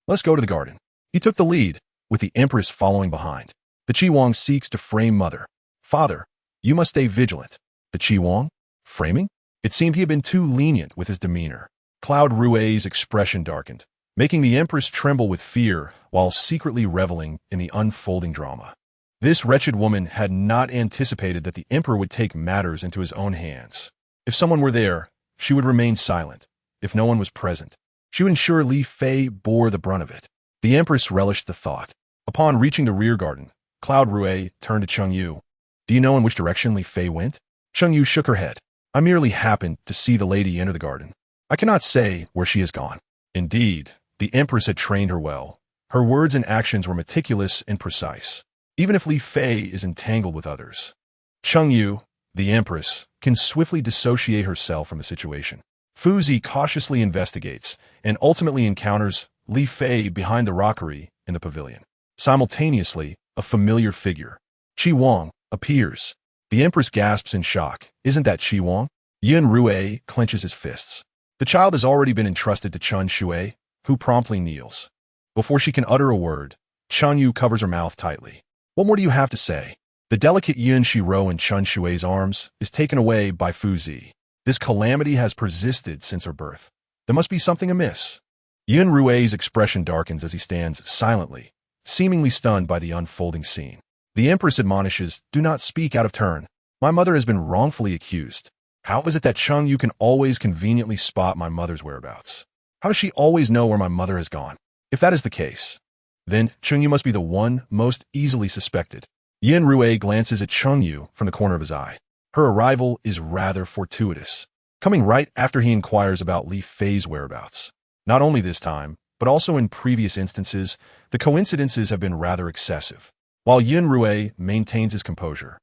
let's go to the garden. He took the lead, with the Empress following behind. The Qi Wang seeks to frame Mother. Father, you must stay vigilant. The Qi Wang? Framing? It seemed he had been too lenient with his demeanor. Cloud Rue's expression darkened, making the Empress tremble with fear while secretly reveling in the unfolding drama. This wretched woman had not anticipated that the emperor would take matters into his own hands. If someone were there, she would remain silent. If no one was present, she would ensure Li Fei bore the brunt of it. The Empress relished the thought. Upon reaching the rear garden, Cloud Rue turned to Cheng Yu. Do you know in which direction Li Fei went? Cheng Yu shook her head. I merely happened to see the lady enter the garden. I cannot say where she has gone. Indeed, the Empress had trained her well. Her words and actions were meticulous and precise, even if Li Fei is entangled with others. Cheng Yu, the Empress, can swiftly dissociate herself from the situation. Fu Zi cautiously investigates and ultimately encounters Li Fei behind the rockery in the pavilion. Simultaneously, a familiar figure, Qi Wang, appears. The Empress gasps in shock. Isn't that Qi Wang? Yun Rue clenches his fists. The child has already been entrusted to Chun Shui, who promptly kneels. Before she can utter a word, Cheng Yu covers her mouth tightly. What more do you have to say? The delicate Yun Xirou in Chun Shui's arms is taken away by Fu Zi. This calamity has persisted since her birth. There must be something amiss. Yun Xirou's expression darkens as he stands silently, seemingly stunned by the unfolding scene. The Empress admonishes, "Do not speak out of turn. My mother has been wrongfully accused. How is it that Chengyu can always conveniently spot my mother's whereabouts? How does she always know where my mother has gone? If that is the case, then Chengyu must be the one most easily suspected." Yun Xirou glances at Chengyu from the corner of his eye. Her arrival is rather fortuitous, coming right after he inquires about Li Fei's whereabouts. Not only this time, but also in previous instances, the coincidences have been rather excessive. While Yun Xirou maintains his composure,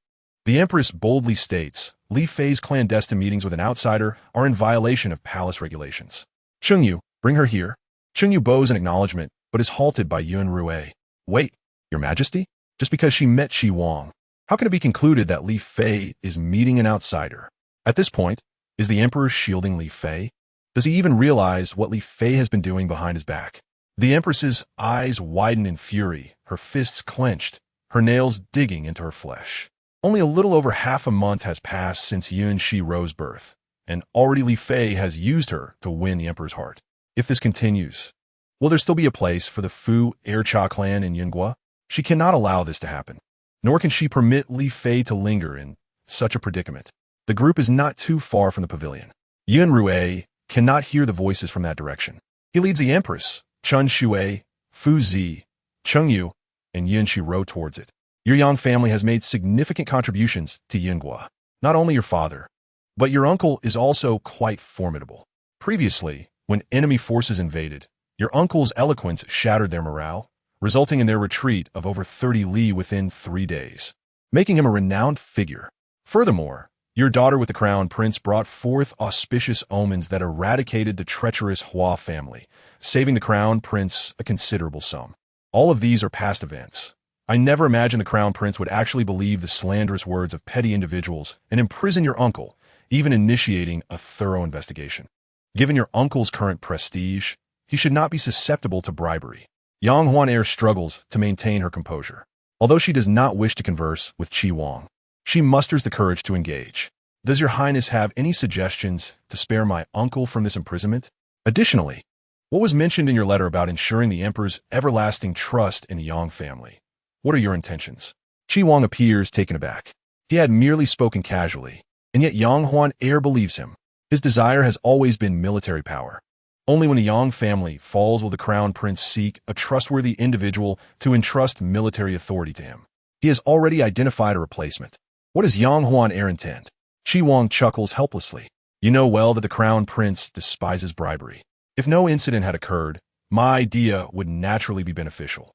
the Empress boldly states Li Fei's clandestine meetings with an outsider are in violation of palace regulations. "Chengyu, bring her here." Chengyu bows in acknowledgement, but is halted by Yun Xirou. "Wait, Your Majesty? Just because she met Qi Wang, how can it be concluded that Li Fei is meeting an outsider?" At this point, is the Emperor shielding Li Fei? Does he even realize what Li Fei has been doing behind his back? The Empress's eyes widen in fury, her fists clenched, her nails digging into her flesh. Only a little over half a month has passed since Yun Xirou's birth, and already Li Fei has used her to win the Emperor's heart. If this continues, will there still be a place for the Fu Ercha clan in Yunhua? She cannot allow this to happen, nor can she permit Li Fei to linger in such a predicament. The group is not too far from the pavilion. Yun Xirou cannot hear the voices from that direction. He leads the Empress, Chen Shui, Fu Zi, Chengyu, and Yun Xirou towards it. Your Yang family has made significant contributions to Yunhua. Not only your father, but your uncle is also quite formidable. Previously, when enemy forces invaded, your uncle's eloquence shattered their morale, resulting in their retreat of over 30 li within 3 days, making him a renowned figure. Furthermore, your daughter with the crown prince brought forth auspicious omens that eradicated the treacherous Hua family, saving the crown prince a considerable sum. All of these are past events. I never imagined the crown prince would actually believe the slanderous words of petty individuals and imprison your uncle, even initiating a thorough investigation. Given your uncle's current prestige, he should not be susceptible to bribery. Yang Huanair struggles to maintain her composure. Although she does not wish to converse with Qi Wang, she musters the courage to engage. "Does your highness have any suggestions to spare my uncle from this imprisonment? Additionally, what was mentioned in your letter about ensuring the emperor's everlasting trust in the Yang family? What are your intentions?" Qi Wang appears taken aback. He had merely spoken casually, and yet Yang Huanair believes him. His desire has always been military power. Only when the Yang family falls will the crown prince seek a trustworthy individual to entrust military authority to him. He has already identified a replacement. What does Yang Huanair intend? Qi Wang chuckles helplessly. "You know well that the crown prince despises bribery. If no incident had occurred, my idea would naturally be beneficial.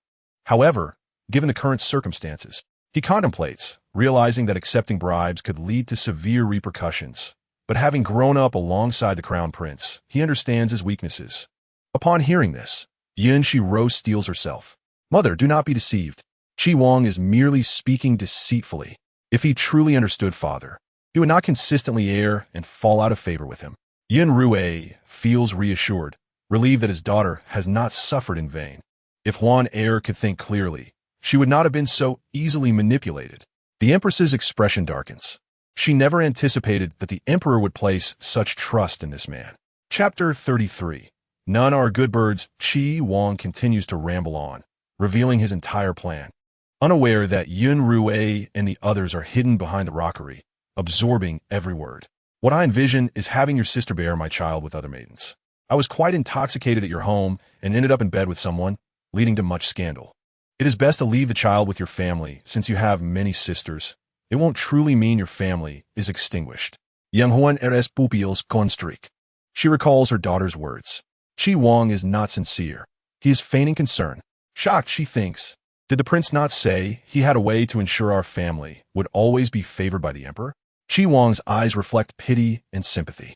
However, given the current circumstances, he contemplates, realizing that accepting bribes could lead to severe repercussions. But having grown up alongside the crown prince, he understands his weaknesses." Upon hearing this, Yun Xirou steels herself. "Mother, do not be deceived. Qi Wang is merely speaking deceitfully. If he truly understood father, he would not consistently err and fall out of favor with him." Yun Xirou feels reassured, relieved that his daughter has not suffered in vain. If Huanair could think clearly, she would not have been so easily manipulated. The Empress's expression darkens. She never anticipated that the Emperor would place such trust in this man. Chapter 33. None are good birds. Qi Wang continues to ramble on, revealing his entire plan, unaware that Yun Xirou and the others are hidden behind the rockery, absorbing every word. "What I envision is having your sister bear my child with other maidens. I was quite intoxicated at your home and ended up in bed with someone, leading to much scandal. It is best to leave the child with your family since you have many sisters. It won't truly mean your family is extinguished." Yang Huan eres pupils constrict. She recalls her daughter's words. Qi Wang is not sincere. He is feigning concern. Shocked, she thinks, did the prince not say he had a way to ensure our family would always be favored by the emperor? Qi Wang's eyes reflect pity and sympathy.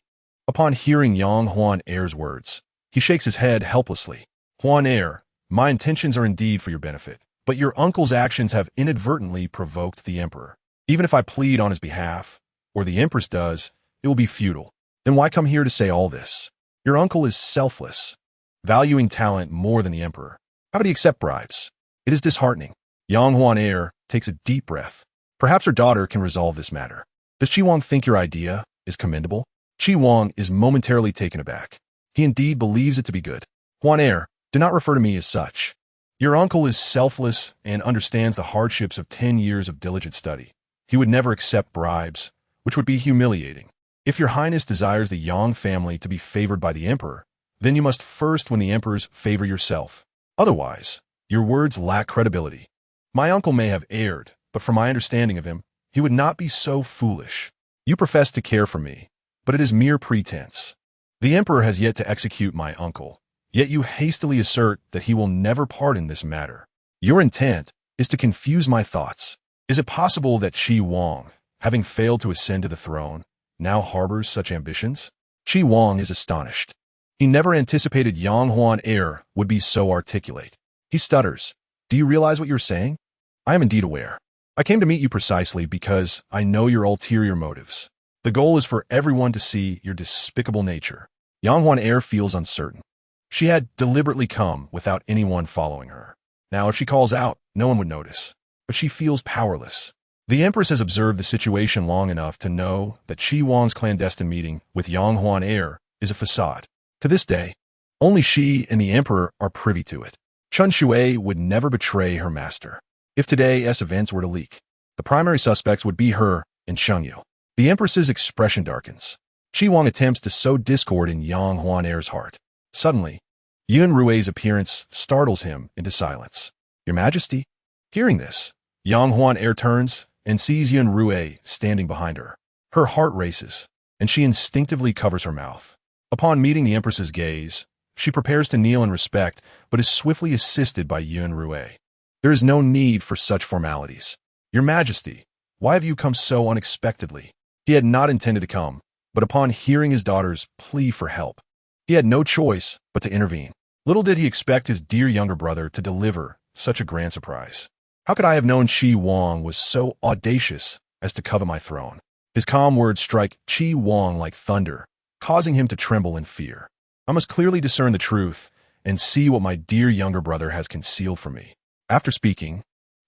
Upon hearing Yang Huanair's words, he shakes his head helplessly. "Huanair, my intentions are indeed for your benefit, but your uncle's actions have inadvertently provoked the emperor. Even if I plead on his behalf, or the Empress does, it will be futile. Then why come here to say all this? Your uncle is selfless, valuing talent more than the emperor. How would he accept bribes? It is disheartening." Yang Huanair takes a deep breath. Perhaps her daughter can resolve this matter. "Does Qi Wang think your idea is commendable?" Qi Wang is momentarily taken aback. He indeed believes it to be good. Huan heir, do not refer to me as such. Your uncle is selfless and understands the hardships of 10 years of diligent study. He would never accept bribes, which would be humiliating. If your highness desires the Yang family to be favored by the emperor, then you must first win the emperor's favor yourself. Otherwise, your words lack credibility. My uncle may have erred, but from my understanding of him, he would not be so foolish. You profess to care for me, but it is mere pretense. The emperor has yet to execute my uncle, yet you hastily assert that he will never pardon this matter. Your intent is to confuse my thoughts. Is it possible that Qi Wang, having failed to ascend to the throne, now harbors such ambitions? Qi Wang is astonished. He never anticipated Yang Huan heir would be so articulate. He stutters. Do you realize what you're saying? I am indeed aware. I came to meet you precisely because I know your ulterior motives. The goal is for everyone to see your despicable nature. Yang Huan heir feels uncertain. She had deliberately come without anyone following her. Now, if she calls out, no one would notice. But she feels powerless. The Empress has observed the situation long enough to know that Qi Wang's clandestine meeting with Yang Huan heir is a facade. To this day, only she and the Emperor are privy to it. Chun Shui would never betray her master. If today's events were to leak, the primary suspects would be her and Shengyu. The Empress's expression darkens. Qi Wang attempts to sow discord in Yang Huan heir's heart. Suddenly, Yun Xirou's appearance startles him into silence. Your Majesty? Hearing this, Yang Huan heir turns and sees Yun Xirou standing behind her. Her heart races, and she instinctively covers her mouth. Upon meeting the Empress's gaze, she prepares to kneel in respect, but is swiftly assisted by Yun Xirou. There is no need for such formalities. Your Majesty, why have you come so unexpectedly? He had not intended to come, but upon hearing his daughter's plea for help, he had no choice but to intervene. Little did he expect his dear younger brother to deliver such a grand surprise. How could I have known Qi Wang was so audacious as to covet my throne? His calm words strike Qi Wang like thunder, causing him to tremble in fear. I must clearly discern the truth and see what my dear younger brother has concealed from me. After speaking,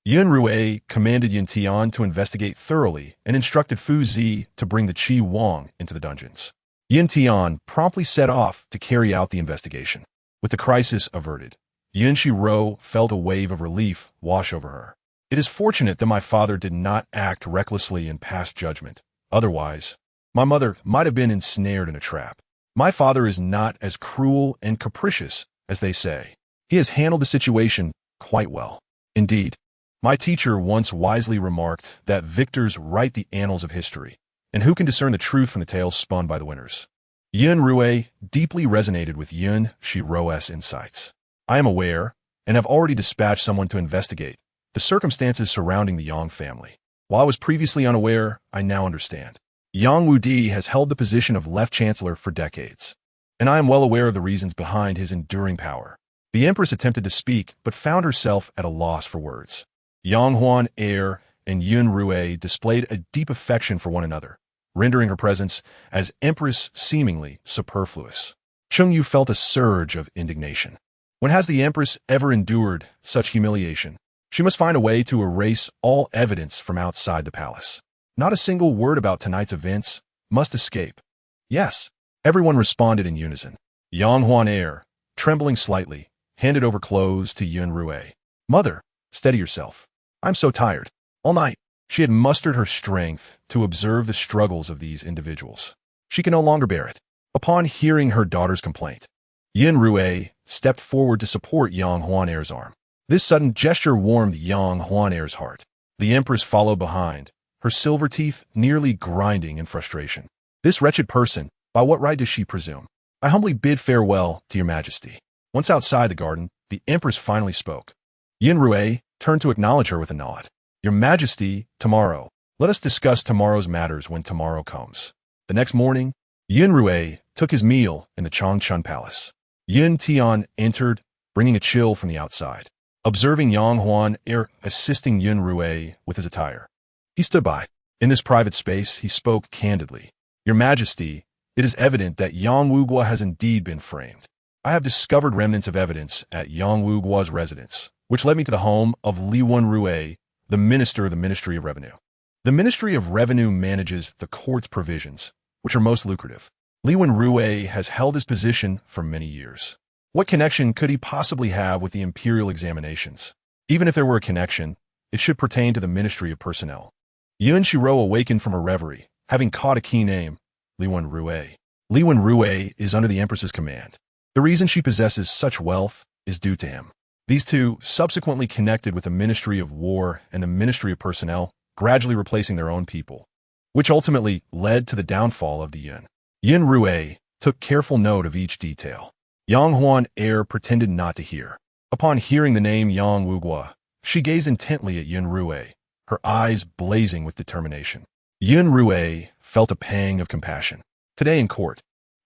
Yun Xirou commanded Yun Tian to investigate thoroughly and instructed Fu Zi to bring the Qi Wang into the dungeons. Yun Tian promptly set off to carry out the investigation. With the crisis averted, Yun Xirou felt a wave of relief wash over her. It is fortunate that my father did not act recklessly and pass judgment. Otherwise, my mother might have been ensnared in a trap. My father is not as cruel and capricious as they say. He has handled the situation quite well. Indeed, my teacher once wisely remarked that victors write the annals of history, and who can discern the truth from the tales spun by the winners? Yun Xirou deeply resonated with Yun Xirou's insights. I am aware, and have already dispatched someone to investigate, the circumstances surrounding the Yang family. While I was previously unaware, I now understand. Yang Wudi has held the position of Left Chancellor for decades, and I am well aware of the reasons behind his enduring power. The Empress attempted to speak, but found herself at a loss for words. Yang Huan heir and Yun Xirou displayed a deep affection for one another, rendering her presence as Empress seemingly superfluous. Shengyu felt a surge of indignation. When has the Empress ever endured such humiliation? She must find a way to erase all evidence from outside the palace. Not a single word about tonight's events must escape. Yes, everyone responded in unison. Yang Huan heir, trembling slightly, handed over clothes to Yun Xirou. Mother, steady yourself. I'm so tired. All night, she had mustered her strength to observe the struggles of these individuals. She can no longer bear it. Upon hearing her daughter's complaint, Yun Xirou stepped forward to support Yang Huan heir's arm. This sudden gesture warmed Yang Huan heir's heart. The Empress followed behind, her silver teeth nearly grinding in frustration. This wretched person, by what right does she presume? I humbly bid farewell to your Majesty. Once outside the garden, the Empress finally spoke. Yun Xirou turned to acknowledge her with a nod. Your Majesty, tomorrow. Let us discuss tomorrow's matters when tomorrow comes. The next morning, Yun Xirou took his meal in the Changchun Palace. Yun Tian entered, bringing a chill from the outside. Observing Yang Huan heir assisting Yun Xirou with his attire, he stood by. In this private space, he spoke candidly. Your Majesty, it is evident that Yang Wugua has indeed been framed. I have discovered remnants of evidence at Yang Wugua's residence, which led me to the home of Li Wen Rui, the Minister of the Ministry of Revenue. The Ministry of Revenue manages the court's provisions, which are most lucrative. Li Wen Rui has held his position for many years. What connection could he possibly have with the imperial examinations? Even if there were a connection, it should pertain to the Ministry of Personnel. Yun Xirou awakened from her reverie, having caught a key name, Yun Xirou. Yun Xirou is under the Empress's command. The reason she possesses such wealth is due to him. These two subsequently connected with the Ministry of War and the Ministry of Personnel, gradually replacing their own people, which ultimately led to the downfall of the Yun. Yun Xirou took careful note of each detail. Yang Huan heir pretended not to hear. Upon hearing the name Yang Wugua, she gazed intently at Yun Xirou, her eyes blazing with determination. Yun Xirou felt a pang of compassion. Today in court,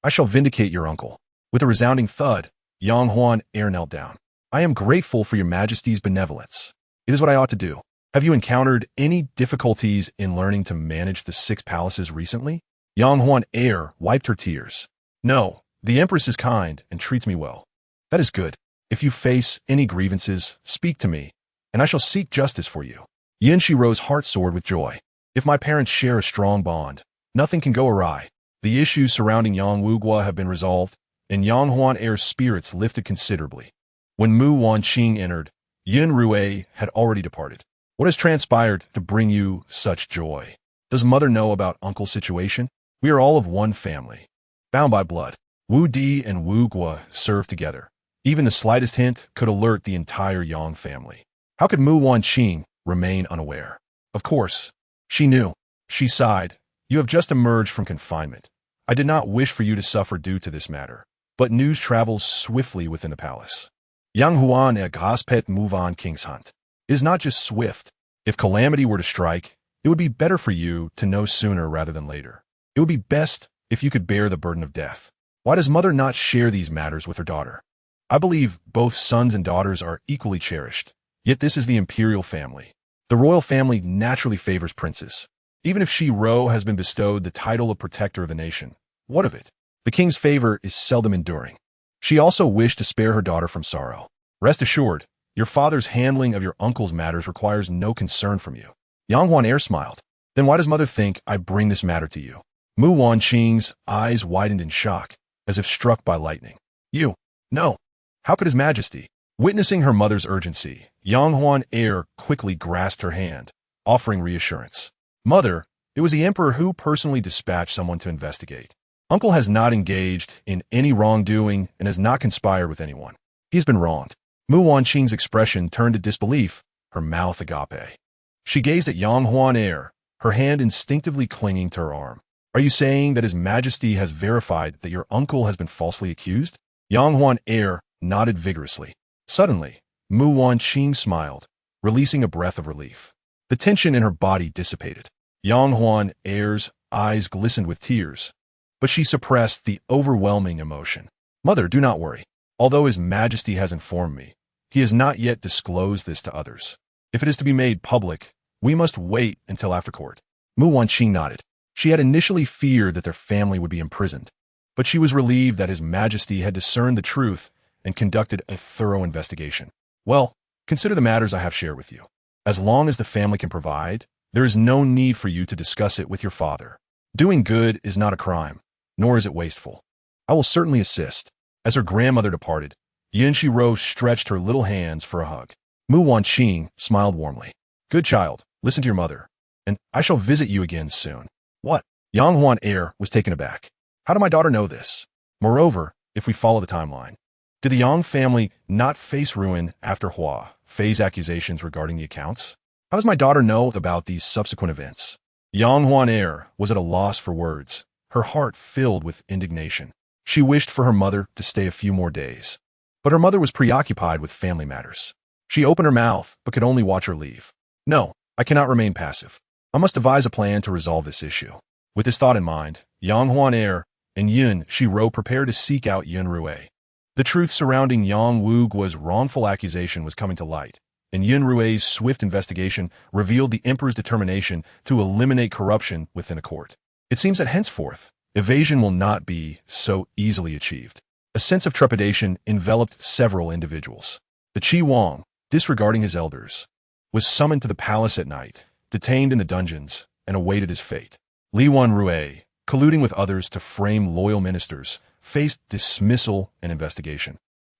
I shall vindicate your uncle. With a resounding thud, Yang Huan heir knelt down. I am grateful for your majesty's benevolence. It is what I ought to do. Have you encountered any difficulties in learning to manage the 6 palaces recently? Yang Huan heir wiped her tears. No, the Empress is kind and treats me well. That is good. If you face any grievances, speak to me, and I shall seek justice for you. Yun Xirou's heart soared with joy. If my parents share a strong bond, nothing can go awry. The issues surrounding Yang Wugua have been resolved, and Yang Huan heir's spirits lifted considerably. When Mu Wanqing entered, Yun Xirou had already departed. What has transpired to bring you such joy? Does mother know about uncle's situation? We are all of one family, bound by blood. Wu Di and Wu Gua served together. Even the slightest hint could alert the entire Yang family. How could Mu Wanqing remain unaware? Of course, she knew. She sighed. You have just emerged from confinement. I did not wish for you to suffer due to this matter, but news travels swiftly within the palace. Yang Huan et Gospet move on King's Hunt. It is not just swift. If calamity were to strike, it would be better for you to know sooner rather than later. It would be best if you could bear the burden of death. Why does mother not share these matters with her daughter? I believe both sons and daughters are equally cherished. Yet this is the imperial family. The royal family naturally favors princes. Even if Xirou has been bestowed the title of protector of the nation, what of it? The king's favor is seldom enduring. She also wished to spare her daughter from sorrow. Rest assured, your father's handling of your uncle's matters requires no concern from you. Yang Huan heir smiled. Then why does mother think I bring this matter to you? Mu Wanqing's eyes widened in shock, as if struck by lightning. You? No. How could his majesty? Witnessing her mother's urgency, Yang Huan heir quickly grasped her hand, offering reassurance. Mother, it was the emperor who personally dispatched someone to investigate. Uncle has not engaged in any wrongdoing and has not conspired with anyone. He has been wronged. Mu Wanqing's expression turned to disbelief, her mouth agape. She gazed at Yang Huan heir, her hand instinctively clinging to her arm. Are you saying that His Majesty has verified that your uncle has been falsely accused? Yang Huan heir nodded vigorously. Suddenly, Mu Wanqing smiled, releasing a breath of relief. The tension in her body dissipated. Yang Huan heir's eyes glistened with tears, but she suppressed the overwhelming emotion. Mother, do not worry. Although His Majesty has informed me, he has not yet disclosed this to others. If it is to be made public, we must wait until after court. Mu Wanqing nodded. She had initially feared that their family would be imprisoned, but she was relieved that His Majesty had discerned the truth and conducted a thorough investigation. Well, consider the matters I have shared with you. As long as the family can provide, there is no need for you to discuss it with your father. Doing good is not a crime, nor is it wasteful. I will certainly assist. As her grandmother departed, Yun Xirou stretched her little hands for a hug. Mu Wanqing smiled warmly. Good child, listen to your mother, and I shall visit you again soon. What? Yang Huan heir was taken aback. How did my daughter know this? Moreover, if we follow the timeline, did the Yang family not face ruin after Hua Fei's accusations regarding the accounts? How does my daughter know about these subsequent events? Yang Huan heir was at a loss for words, her heart filled with indignation. She wished for her mother to stay a few more days, but her mother was preoccupied with family matters. She opened her mouth, but could only watch her leave. No, I cannot remain passive. I must devise a plan to resolve this issue. With this thought in mind, Yang Huan heir and Yun Xirou prepared to seek out Yun Xirou. The truth surrounding Yang Wugua's wrongful accusation was coming to light, and Yun Xirou's swift investigation revealed the emperor's determination to eliminate corruption within a court. It seems that henceforth, evasion will not be so easily achieved. A sense of trepidation enveloped several individuals. The Qi Wang, disregarding his elders, was summoned to the palace at night, detained in the dungeons, and awaited his fate. Yun Xirou, colluding with others to frame loyal ministers, faced dismissal and investigation.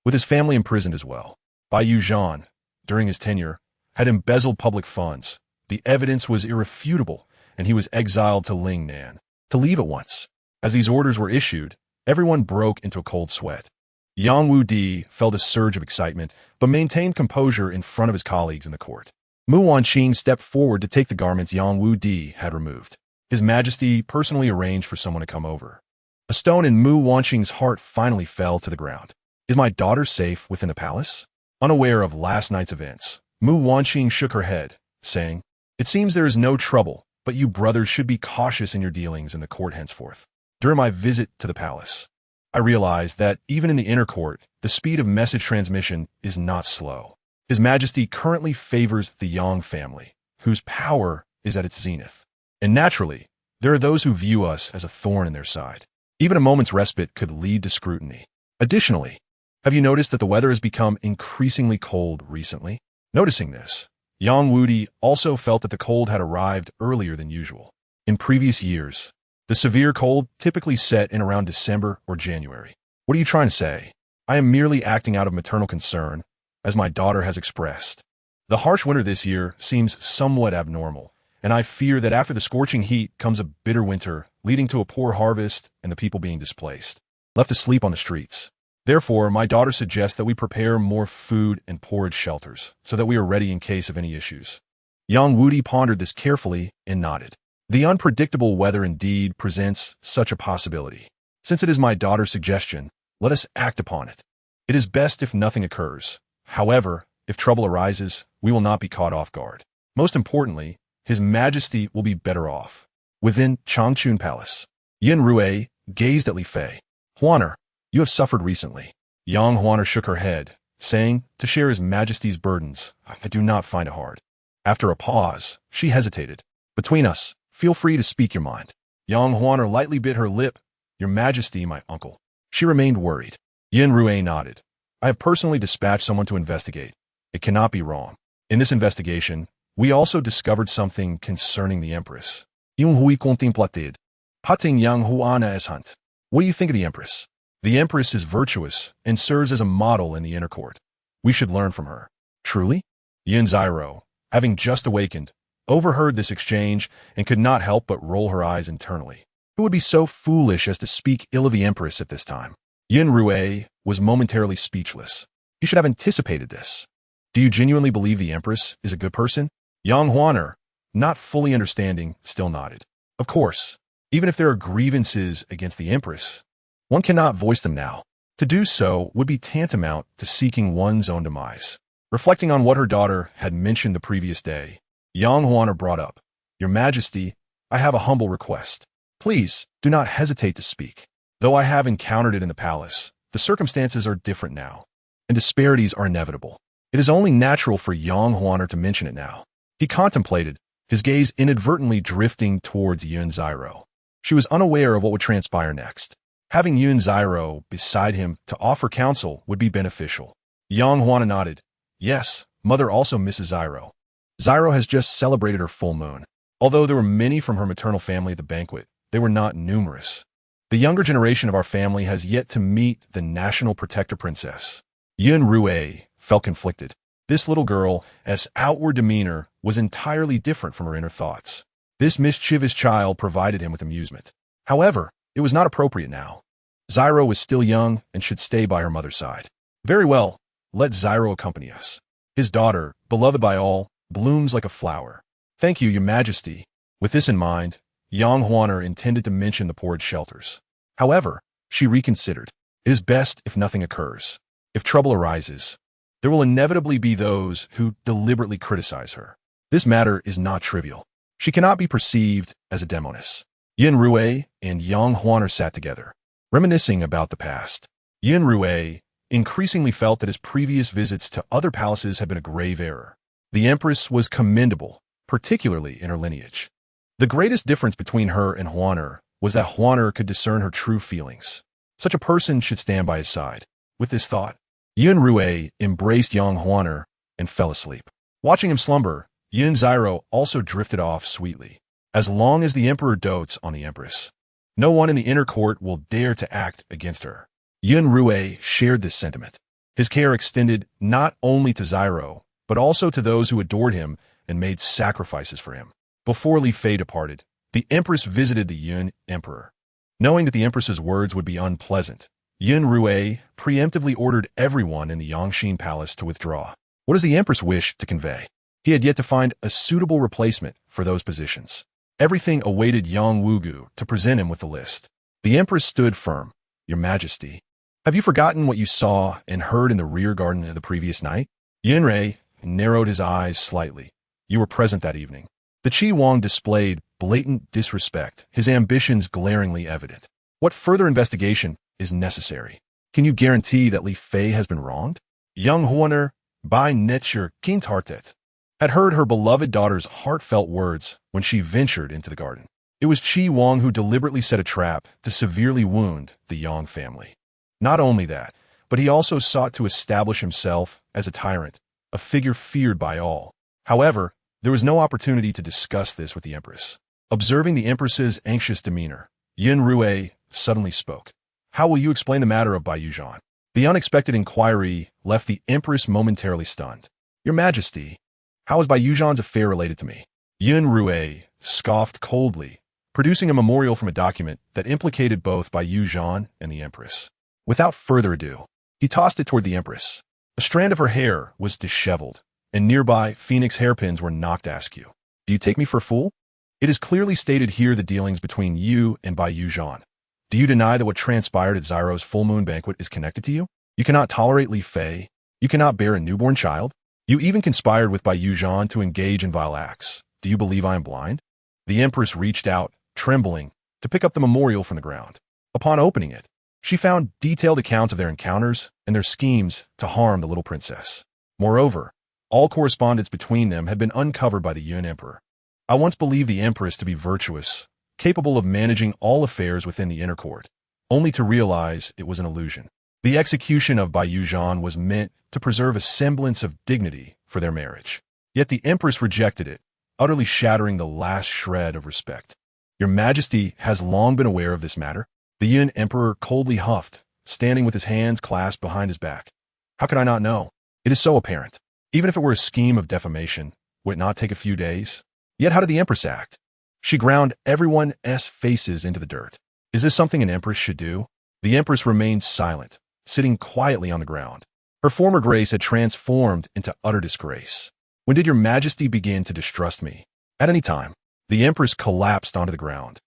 with his family imprisoned as well. Bai Yuzhan, during his tenure, had embezzled public funds. The evidence was irrefutable, and he was exiled to Lingnan, to leave at once. As these orders were issued, everyone broke into a cold sweat. Yang Wudi felt a surge of excitement, but maintained composure in front of his colleagues in the court. Mu Wanqing stepped forward to take the garments Yang Wudi had removed. His Majesty personally arranged for someone to come over. A stone in Mu Wanqing's heart finally fell to the ground. Is my daughter safe within the palace? Unaware of last night's events, Mu Wanqing shook her head, saying, "It seems there is no trouble, but you brothers should be cautious in your dealings in the court henceforth." During my visit to the palace, I realized that even in the inner court, the speed of message transmission is not slow. His Majesty currently favors the Yang family, whose power is at its zenith. And naturally, there are those who view us as a thorn in their side. Even a moment's respite could lead to scrutiny. Additionally, have you noticed that the weather has become increasingly cold recently? Noticing this, Yang Wudi also felt that the cold had arrived earlier than usual. In previous years, the severe cold typically set in around December or January. What are you trying to say? I am merely acting out of maternal concern, as my daughter has expressed. The harsh winter this year seems somewhat abnormal, and I fear that after the scorching heat comes a bitter winter, leading to a poor harvest and the people being displaced, left asleep on the streets. Therefore, my daughter suggests that we prepare more food and porridge shelters, so that we are ready in case of any issues. Yang Wudi pondered this carefully and nodded. The unpredictable weather indeed presents such a possibility. Since it is my daughter's suggestion, let us act upon it. It is best if nothing occurs. However, if trouble arises, we will not be caught off guard. Most importantly, His Majesty will be better off. Within Changchun Palace, Yun Xirou gazed at Li Fei. "Huaner, you have suffered recently." Yang Huaner shook her head, saying, "To share His Majesty's burdens, I do not find it hard." After a pause, she hesitated. "Between us, feel free to speak your mind." Yang Huaner lightly bit her lip. "Your Majesty, my uncle." She remained worried. Yun Xirou nodded. "I have personally dispatched someone to investigate. It cannot be wrong. In this investigation, we also discovered something concerning the Empress. Yun Hui contemplated. Pating Yang Huana es hunt. What do you think of the Empress? The Empress is virtuous and serves as a model in the inner court. We should learn from her." "Truly?" Yun Xirou, having just awakened, overheard this exchange and could not help but roll her eyes internally. Who would be so foolish as to speak ill of the Empress at this time? Yun Xirou was momentarily speechless. You should have anticipated this. "Do you genuinely believe the Empress is a good person?" Yang Huaner, not fully understanding, still nodded. "Of course, even if there are grievances against the Empress, one cannot voice them now. To do so would be tantamount to seeking one's own demise." Reflecting on what her daughter had mentioned the previous day, Yang Huaner brought up, "Your Majesty, I have a humble request. Please do not hesitate to speak. Though I have encountered it in the palace, the circumstances are different now, and disparities are inevitable. It is only natural for Yang Huaner to mention it now." He contemplated, his gaze inadvertently drifting towards Yun Xirou. She was unaware of what would transpire next. Having Yun Xirou beside him to offer counsel would be beneficial. Yang Huaner nodded. "Yes, Mother also misses Xirou. Xirou has just celebrated her full moon. Although there were many from her maternal family at the banquet, they were not numerous. The younger generation of our family has yet to meet the national protector princess." Yun Xirou felt conflicted. This little girl's outward demeanor was entirely different from her inner thoughts. This mischievous child provided him with amusement. However, it was not appropriate now. Xirou was still young and should stay by her mother's side. "Very well, let Xirou accompany us. His daughter, beloved by all, blooms like a flower." "Thank you, Your Majesty." With this in mind, Yang Huaner intended to mention the porridge shelters. However, she reconsidered. It is best if nothing occurs. If trouble arises, there will inevitably be those who deliberately criticize her. This matter is not trivial. She cannot be perceived as a demoness. Yun Xirou and Yang Huaner sat together, reminiscing about the past. Yun Xirou increasingly felt that his previous visits to other palaces had been a grave error. The Empress was commendable, particularly in her lineage. The greatest difference between her and Huaner was that Huaner could discern her true feelings. Such a person should stand by his side. With this thought, Yun Xirou embraced Yang Huaner and fell asleep. Watching him slumber, Yun Xirou also drifted off sweetly. As long as the emperor dotes on the Empress, no one in the inner court will dare to act against her. Yun Xirou shared this sentiment. His care extended not only to Xirou, but also to those who adored him and made sacrifices for him. Before Li Fei departed, the Empress visited the Yun Emperor. Knowing that the Empress's words would be unpleasant, Yun Xirou preemptively ordered everyone in the Yangxin Palace to withdraw. What does the Empress wish to convey? He had yet to find a suitable replacement for those positions. Everything awaited Yang Wugu to present him with the list. The Empress stood firm. Your Majesty, have you forgotten what you saw and heard in the rear garden of the previous night? Yun Rei narrowed his eyes slightly. You were present that evening. The Qi Wang displayed blatant disrespect, his ambitions glaringly evident. What further investigation is necessary? Can you guarantee that Li Fei has been wronged? Young Huaner, by nature kind-hearted, had heard her beloved daughter's heartfelt words when she ventured into the garden. It was Qi Wang who deliberately set a trap to severely wound the Yang family. Not only that, but he also sought to establish himself as a tyrant, a figure feared by all. However, there was no opportunity to discuss this with the Empress. Observing the Empress's anxious demeanor, Yun Xirou suddenly spoke. How will you explain the matter of Bai Yuzhan? The unexpected inquiry left the Empress momentarily stunned. Your Majesty, how is Bai Yuzhan's affair related to me? Yun Xirou scoffed coldly, producing a memorial from a document that implicated both Bai Yuzhan and the Empress. Without further ado, he tossed it toward the Empress. A strand of her hair was disheveled, and nearby phoenix hairpins were knocked askew. Do you take me for a fool? It is clearly stated here the dealings between you and Bai Yuzhan. Do you deny that what transpired at Xirou's full moon banquet is connected to you? You cannot tolerate Li Fei. You cannot bear a newborn child. You even conspired with Bai Yuzhan to engage in vile acts. Do you believe I am blind? The Empress reached out, trembling, to pick up the memorial from the ground. Upon opening it, she found detailed accounts of their encounters and their schemes to harm the little princess. Moreover, all correspondence between them had been uncovered by the Yun Emperor. I once believed the Empress to be virtuous, capable of managing all affairs within the inner court, only to realize it was an illusion. The execution of Bai Yuzhan was meant to preserve a semblance of dignity for their marriage. Yet the Empress rejected it, utterly shattering the last shred of respect. Your Majesty has long been aware of this matter. The Yun Emperor coldly huffed, standing with his hands clasped behind his back. How could I not know? It is so apparent. Even if it were a scheme of defamation, would it not take a few days? Yet how did the Empress act? She ground everyone's faces into the dirt. Is this something an Empress should do? The Empress remained silent, sitting quietly on the ground. Her former grace had transformed into utter disgrace. When did your Majesty begin to distrust me? At any time. The Empress collapsed onto the ground.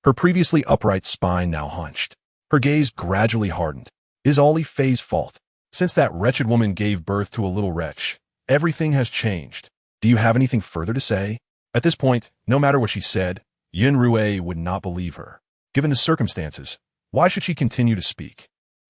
Her previously upright spine now hunched. Her gaze gradually hardened. Is all Li Fei's fault? Since that wretched woman gave birth to a little wretch, everything has changed. Do you have anything further to say? At this point, no matter what she said, Yun Xirou would not believe her. Given the circumstances, why should she continue to speak?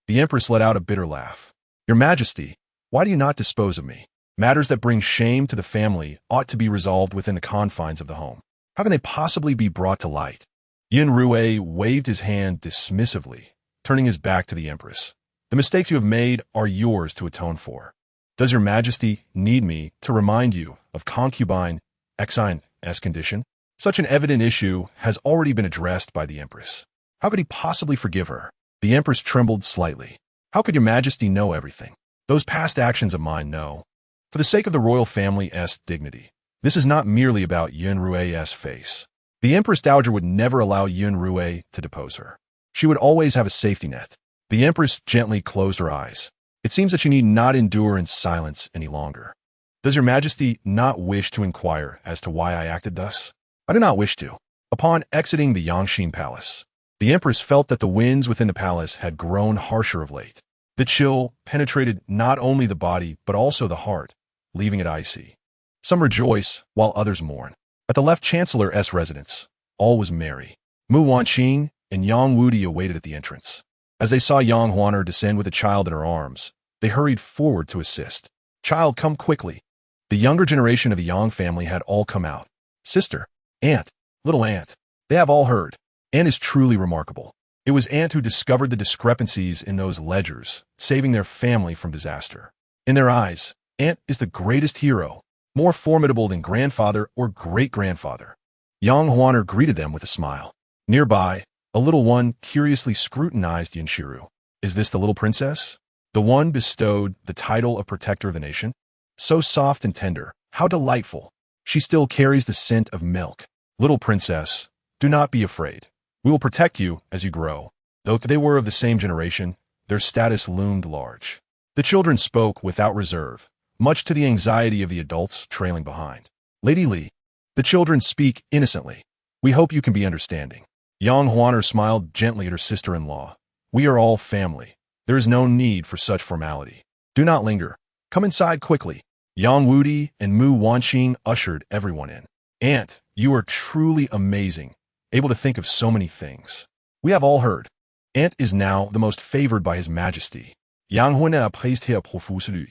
The Empress let out a bitter laugh. Your Majesty, why do you not dispose of me? Matters that bring shame to the family ought to be resolved within the confines of the home. How can they possibly be brought to light? Yun Xirou waved his hand dismissively, turning his back to the Empress. The mistakes you have made are yours to atone for. Does your Majesty need me to remind you of concubine Xine's condition? Such an evident issue has already been addressed by the Empress. How could he possibly forgive her? The Empress trembled slightly. How could your Majesty know everything? Those past actions of mine, no. For the sake of the royal family's dignity, this is not merely about Yun Xirou's face. The Empress Dowager would never allow Yun Xirou to depose her. She would always have a safety net. The Empress gently closed her eyes. It seems that she need not endure in silence any longer. Does your Majesty not wish to inquire as to why I acted thus? I do not wish to. Upon exiting the Yangxin Palace, the Empress felt that the winds within the palace had grown harsher of late. The chill penetrated not only the body but also the heart, leaving it icy. Some rejoice, while others mourn. At the left Chancellor's residence, all was merry. Mu Wanqing and Yang Wudi awaited at the entrance. As they saw Yang Huaner descend with a child in her arms, they hurried forward to assist. Child, come quickly. The younger generation of the Yang family had all come out. Sister, aunt, little aunt, they have all heard. Aunt is truly remarkable. It was aunt who discovered the discrepancies in those ledgers, saving their family from disaster. In their eyes, aunt is the greatest hero, more formidable than grandfather or great-grandfather. Yang Huaner greeted them with a smile. Nearby, a little one curiously scrutinized Yun Xirou. Is this the little princess? The one bestowed the title of protector of the nation. So soft and tender, how delightful. She still carries the scent of milk. Little princess, do not be afraid. We will protect you as you grow. Though they were of the same generation, their status loomed large. The children spoke without reserve, much to the anxiety of the adults trailing behind. Lady Li, the children speak innocently. We hope you can be understanding. Yang Huaner smiled gently at her sister-in-law. We are all family. There is no need for such formality. Do not linger. Come inside quickly. Yang Wudi and Mu Wanqing ushered everyone in. Aunt, you are truly amazing, able to think of so many things. We have all heard. Aunt is now the most favored by His Majesty. Yang Huana praised her profusely.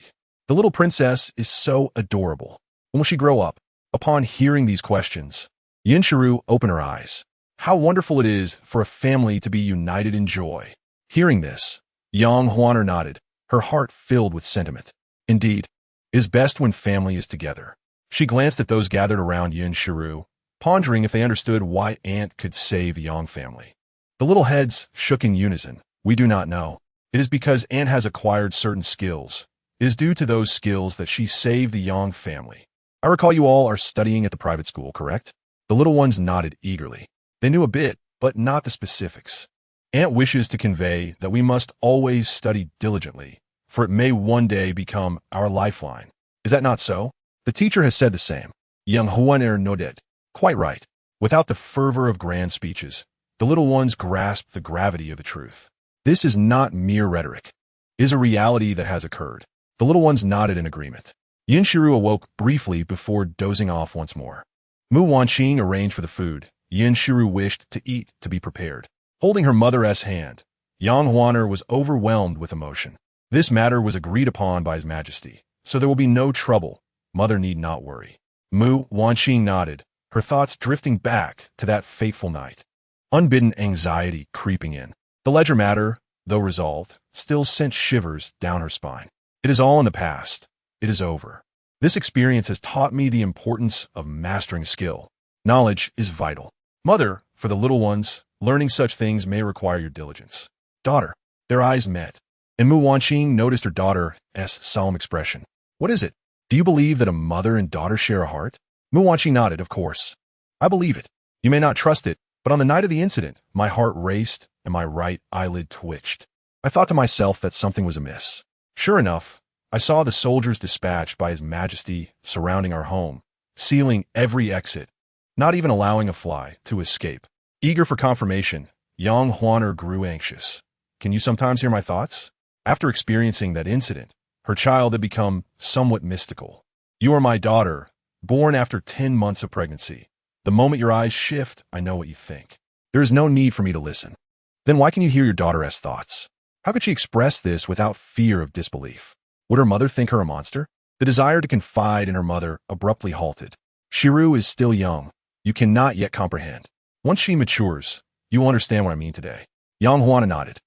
The little princess is so adorable. When will she grow up? Upon hearing these questions, Yun Xirou opened her eyes. How wonderful it is for a family to be united in joy. Hearing this, Yang Huaner nodded, her heart filled with sentiment. Indeed, it is best when family is together. She glanced at those gathered around Yun Xirou, pondering if they understood why Aunt could save the Yang family. The little heads shook in unison. We do not know. It is because Aunt has acquired certain skills. It is due to those skills that she saved the Yang family. I recall you all are studying at the private school, correct? The little ones nodded eagerly. They knew a bit, but not the specifics. Aunt wishes to convey that we must always study diligently, for it may one day become our lifeline. Is that not so? The teacher has said the same. Young Huaner nodded. Quite right. Without the fervor of grand speeches, the little ones grasped the gravity of the truth. This is not mere rhetoric. It is a reality that has occurred. The little ones nodded in agreement. Yun Xirou awoke briefly before dozing off once more. Mu Wanqing arranged for the food. Yun Xirou wished to eat to be prepared. Holding her mother's hand, Yang Huaner was overwhelmed with emotion. This matter was agreed upon by His Majesty, so there will be no trouble. Mother need not worry. Mu Wanqing nodded, her thoughts drifting back to that fateful night. Unbidden anxiety creeping in. The ledger matter, though resolved, still sent shivers down her spine. It is all in the past. It is over. This experience has taught me the importance of mastering skill. Knowledge is vital. Mother, for the little ones, learning such things may require your diligence. Daughter, their eyes met, and Mu Wanqing noticed her daughter's solemn expression. What is it? Do you believe that a mother and daughter share a heart? Mu Wanqing nodded, of course. I believe it. You may not trust it, but on the night of the incident, my heart raced and my right eyelid twitched. I thought to myself that something was amiss. Sure enough, I saw the soldiers dispatched by His Majesty surrounding our home, sealing every exit, not even allowing a fly to escape. Eager for confirmation, Yang Huaner grew anxious. Can you sometimes hear my thoughts? After experiencing that incident, her child had become somewhat mystical. You are my daughter, born after 10 months of pregnancy. The moment your eyes shift, I know what you think. There is no need for me to listen. Then why can you hear your daughter's thoughts? How could she express this without fear of disbelief? Would her mother think her a monster? The desire to confide in her mother abruptly halted. Xirou is still young. You cannot yet comprehend. Once she matures, you will understand what I mean today. Yang Huaner nodded.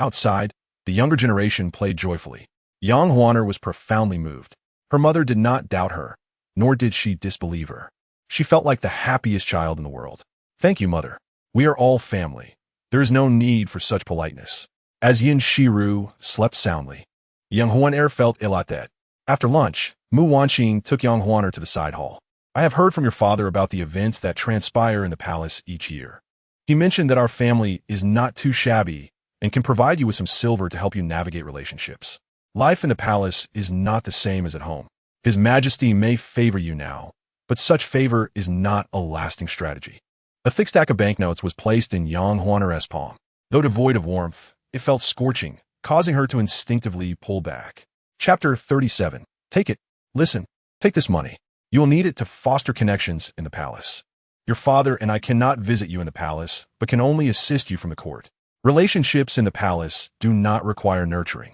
Outside, the younger generation played joyfully. Yang Huaner was profoundly moved. Her mother did not doubt her, nor did she disbelieve her. She felt like the happiest child in the world. Thank you, mother. We are all family. There is no need for such politeness. As Yun Xirou slept soundly, Yang Huaner felt ill at that. After lunch, Mu Wanqing took Yang Huaner to the side hall. I have heard from your father about the events that transpire in the palace each year. He mentioned that our family is not too shabby and can provide you with some silver to help you navigate relationships. Life in the palace is not the same as at home. His Majesty may favor you now, but such favor is not a lasting strategy. A thick stack of banknotes was placed in Yang Huaner's palm. Though devoid of warmth, it felt scorching, causing her to instinctively pull back. Chapter 37. Take it. Listen. Take this money. You will need it to foster connections in the palace. Your father and I cannot visit you in the palace, but can only assist you from the court. Relationships in the palace do not require nurturing,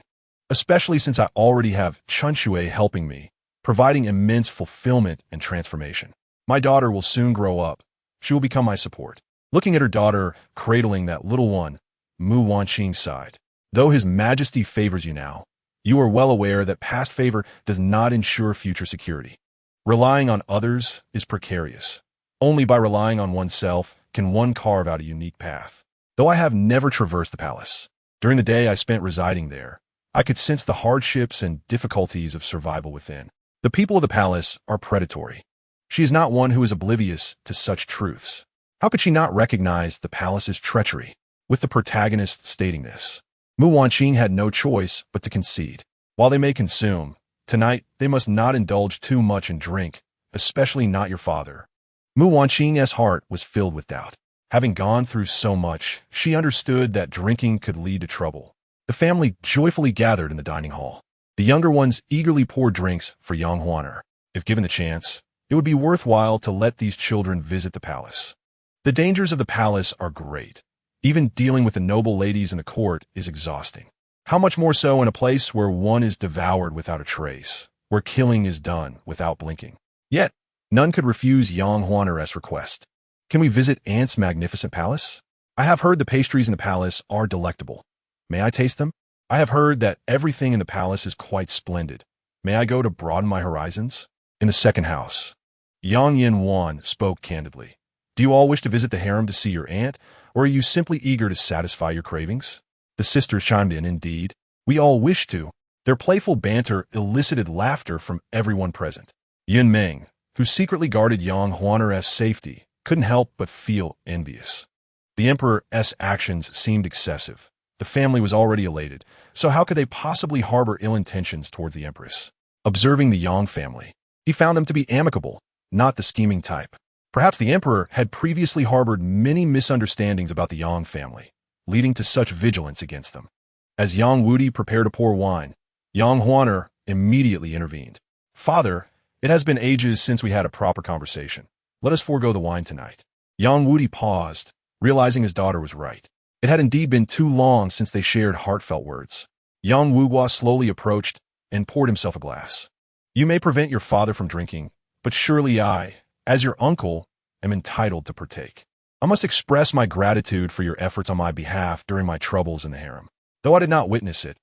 especially since I already have Chunxue helping me, providing immense fulfillment and transformation. My daughter will soon grow up. She will become my support. Looking at her daughter, cradling that little one, Mu Wanqing sighed. Though His Majesty favors you now, you are well aware that past favor does not ensure future security. Relying on others is precarious. Only by relying on oneself can one carve out a unique path. Though I have never traversed the palace, during the day I spent residing there, I could sense the hardships and difficulties of survival within. The people of the palace are predatory. She is not one who is oblivious to such truths. How could she not recognize the palace's treachery? With the protagonist stating this, Mu Wanqing had no choice but to concede. While they may consume, tonight they must not indulge too much in drink, especially not your father. Mu Wanqing's heart was filled with doubt. Having gone through so much, she understood that drinking could lead to trouble. The family joyfully gathered in the dining hall. The younger ones eagerly poured drinks for young Huaner. If given the chance, it would be worthwhile to let these children visit the palace. The dangers of the palace are great. Even dealing with the noble ladies in the court is exhausting. How much more so in a place where one is devoured without a trace, where killing is done without blinking. Yet, none could refuse young Huaner's request. Can we visit Aunt's magnificent palace? I have heard the pastries in the palace are delectable. May I taste them? I have heard that everything in the palace is quite splendid. May I go to broaden my horizons? In the second house, Yang Yin spoke candidly. Do you all wish to visit the harem to see your aunt, or are you simply eager to satisfy your cravings? The sisters chimed in, indeed. We all wish to. Their playful banter elicited laughter from everyone present. Yun Meng, who secretly guarded young Huaner's safety, couldn't help but feel envious. The Emperor's actions seemed excessive. The family was already elated, so how could they possibly harbor ill intentions towards the Empress? Observing the Yang family, he found them to be amicable, not the scheming type. Perhaps the Emperor had previously harbored many misunderstandings about the Yang family, leading to such vigilance against them. As Yang Wudi prepared to pour wine, Yang Huaner immediately intervened. Father, it has been ages since we had a proper conversation. Let us forego the wine tonight. Yang Wudi paused, realizing his daughter was right. It had indeed been too long since they shared heartfelt words. Yang Wuhua slowly approached and poured himself a glass. You may prevent your father from drinking, but surely I, as your uncle, am entitled to partake. I must express my gratitude for your efforts on my behalf during my troubles in the harem. Though I did not witness it,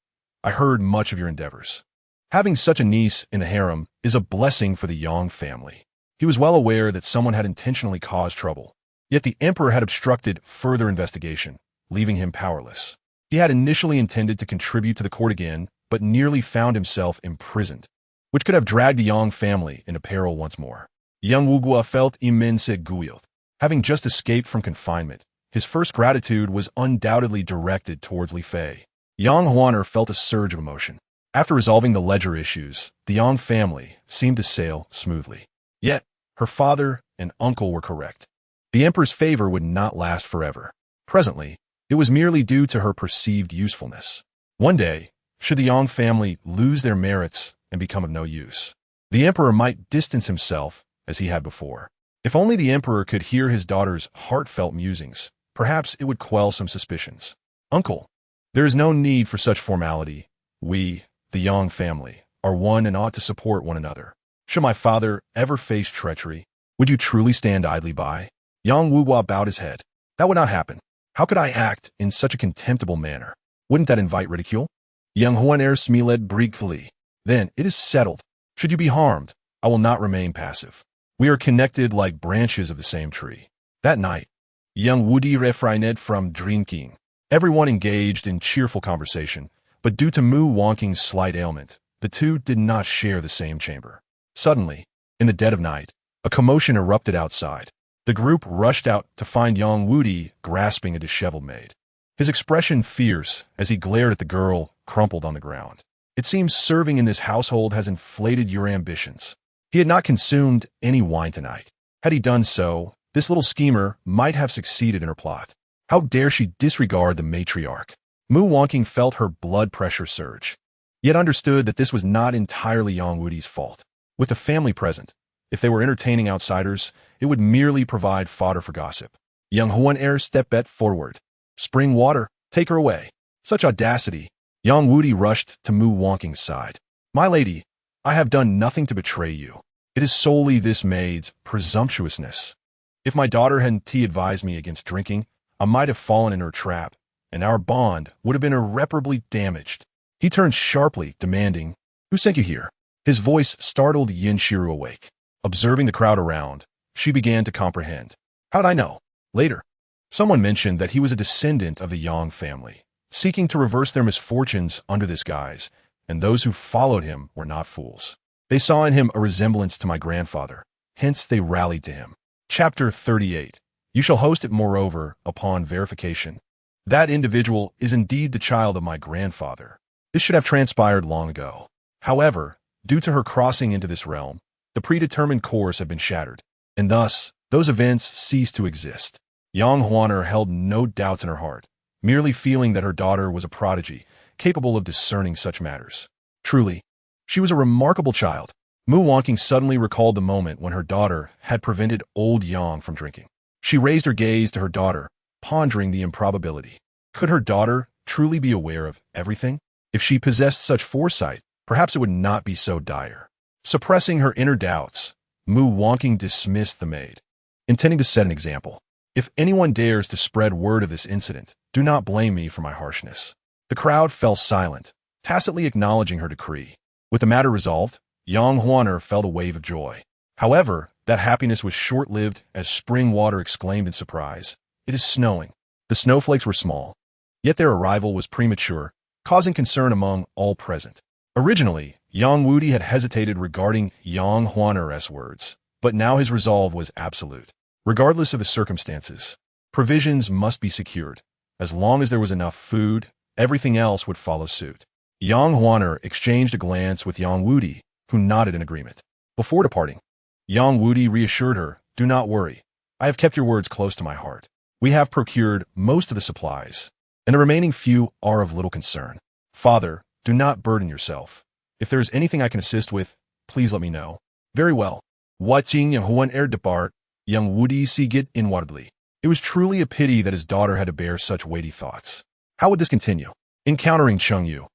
I heard much of your endeavors. Having such a niece in the harem is a blessing for the Yang family. He was well aware that someone had intentionally caused trouble, yet the Emperor had obstructed further investigation, leaving him powerless. He had initially intended to contribute to the court again, but nearly found himself imprisoned, which could have dragged the Yang family into peril once more. Young Wugua felt immense guilt. Having just escaped from confinement, his first gratitude was undoubtedly directed towards Li Fei. Yang Huaner felt a surge of emotion. After resolving the ledger issues, the Yang family seemed to sail smoothly. Yet, her father and uncle were correct. The Emperor's favor would not last forever. Presently, it was merely due to her perceived usefulness. One day, should the Yang family lose their merits and become of no use, the Emperor might distance himself as he had before. If only the Emperor could hear his daughter's heartfelt musings, perhaps it would quell some suspicions. Uncle, there is no need for such formality. We, the Yang family, are one and ought to support one another. Should my father ever face treachery, would you truly stand idly by? Yang Wuhua bowed his head. That would not happen. How could I act in such a contemptible manner? Wouldn't that invite ridicule? Young Huaner smiled briefly. Then it is settled. Should you be harmed, I will not remain passive. We are connected like branches of the same tree. That night, young Wudi refrained from drinking. Everyone engaged in cheerful conversation, but due to Mu Wanqing's slight ailment, the two did not share the same chamber. Suddenly, in the dead of night, a commotion erupted outside. The group rushed out to find young Wudi grasping a disheveled maid. His expression fierce as he glared at the girl crumpled on the ground. It seems serving in this household has inflated your ambitions. He had not consumed any wine tonight. Had he done so, this little schemer might have succeeded in her plot. How dare she disregard the matriarch? Mu Wanqing felt her blood pressure surge, yet understood that this was not entirely young Wudi's fault. With the family present, if they were entertaining outsiders, it would merely provide fodder for gossip. Young Huaner stepped forward. Spring water, take her away. Such audacity. Young Wudi rushed to Mu Wanqing's side. My lady, I have done nothing to betray you. It is solely this maid's presumptuousness. If my daughter hadn't advised me against drinking, I might have fallen in her trap, and our bond would have been irreparably damaged. He turned sharply, demanding, Who sent you here? His voice startled Yun Xirou awake. Observing the crowd around, she began to comprehend. How'd I know? Later, someone mentioned that he was a descendant of the Yang family. seeking to reverse their misfortunes under this guise, and those who followed him were not fools. They saw in him a resemblance to my grandfather, hence they rallied to him. Chapter 38. You shall host it moreover, upon verification. That individual is indeed the child of my grandfather. This should have transpired long ago. However, due to her crossing into this realm, the predetermined course had been shattered, and thus, those events ceased to exist. Yang Huaner held no doubts in her heart, merely feeling that her daughter was a prodigy, capable of discerning such matters. Truly, she was a remarkable child. Mu Wanqing suddenly recalled the moment when her daughter had prevented old Yang from drinking. She raised her gaze to her daughter, pondering the improbability. Could her daughter truly be aware of everything? If she possessed such foresight, perhaps it would not be so dire. Suppressing her inner doubts, Mu Wanqing dismissed the maid, intending to set an example. If anyone dares to spread word of this incident, do not blame me for my harshness. The crowd fell silent, tacitly acknowledging her decree. With the matter resolved, Yang Huaner felt a wave of joy. However, that happiness was short-lived as Spring Water exclaimed in surprise, "It is snowing." The snowflakes were small, yet their arrival was premature, causing concern among all present. Originally, Yang Wudi had hesitated regarding Yang Huaner's words, but now his resolve was absolute. Regardless of the circumstances, provisions must be secured. As long as there was enough food, everything else would follow suit. Yang Huaner exchanged a glance with Yang Wudi, who nodded in agreement. Before departing, Yang Wudi reassured her, "Do not worry. I have kept your words close to my heart. We have procured most of the supplies, and the remaining few are of little concern. Father, do not burden yourself. If there is anything I can assist with, please let me know." "Very well." Watching Yang Huan depart, Yang Wudi sighed inwardly. It was truly a pity that his daughter had to bear such weighty thoughts. How would this continue? Encountering Chengyu,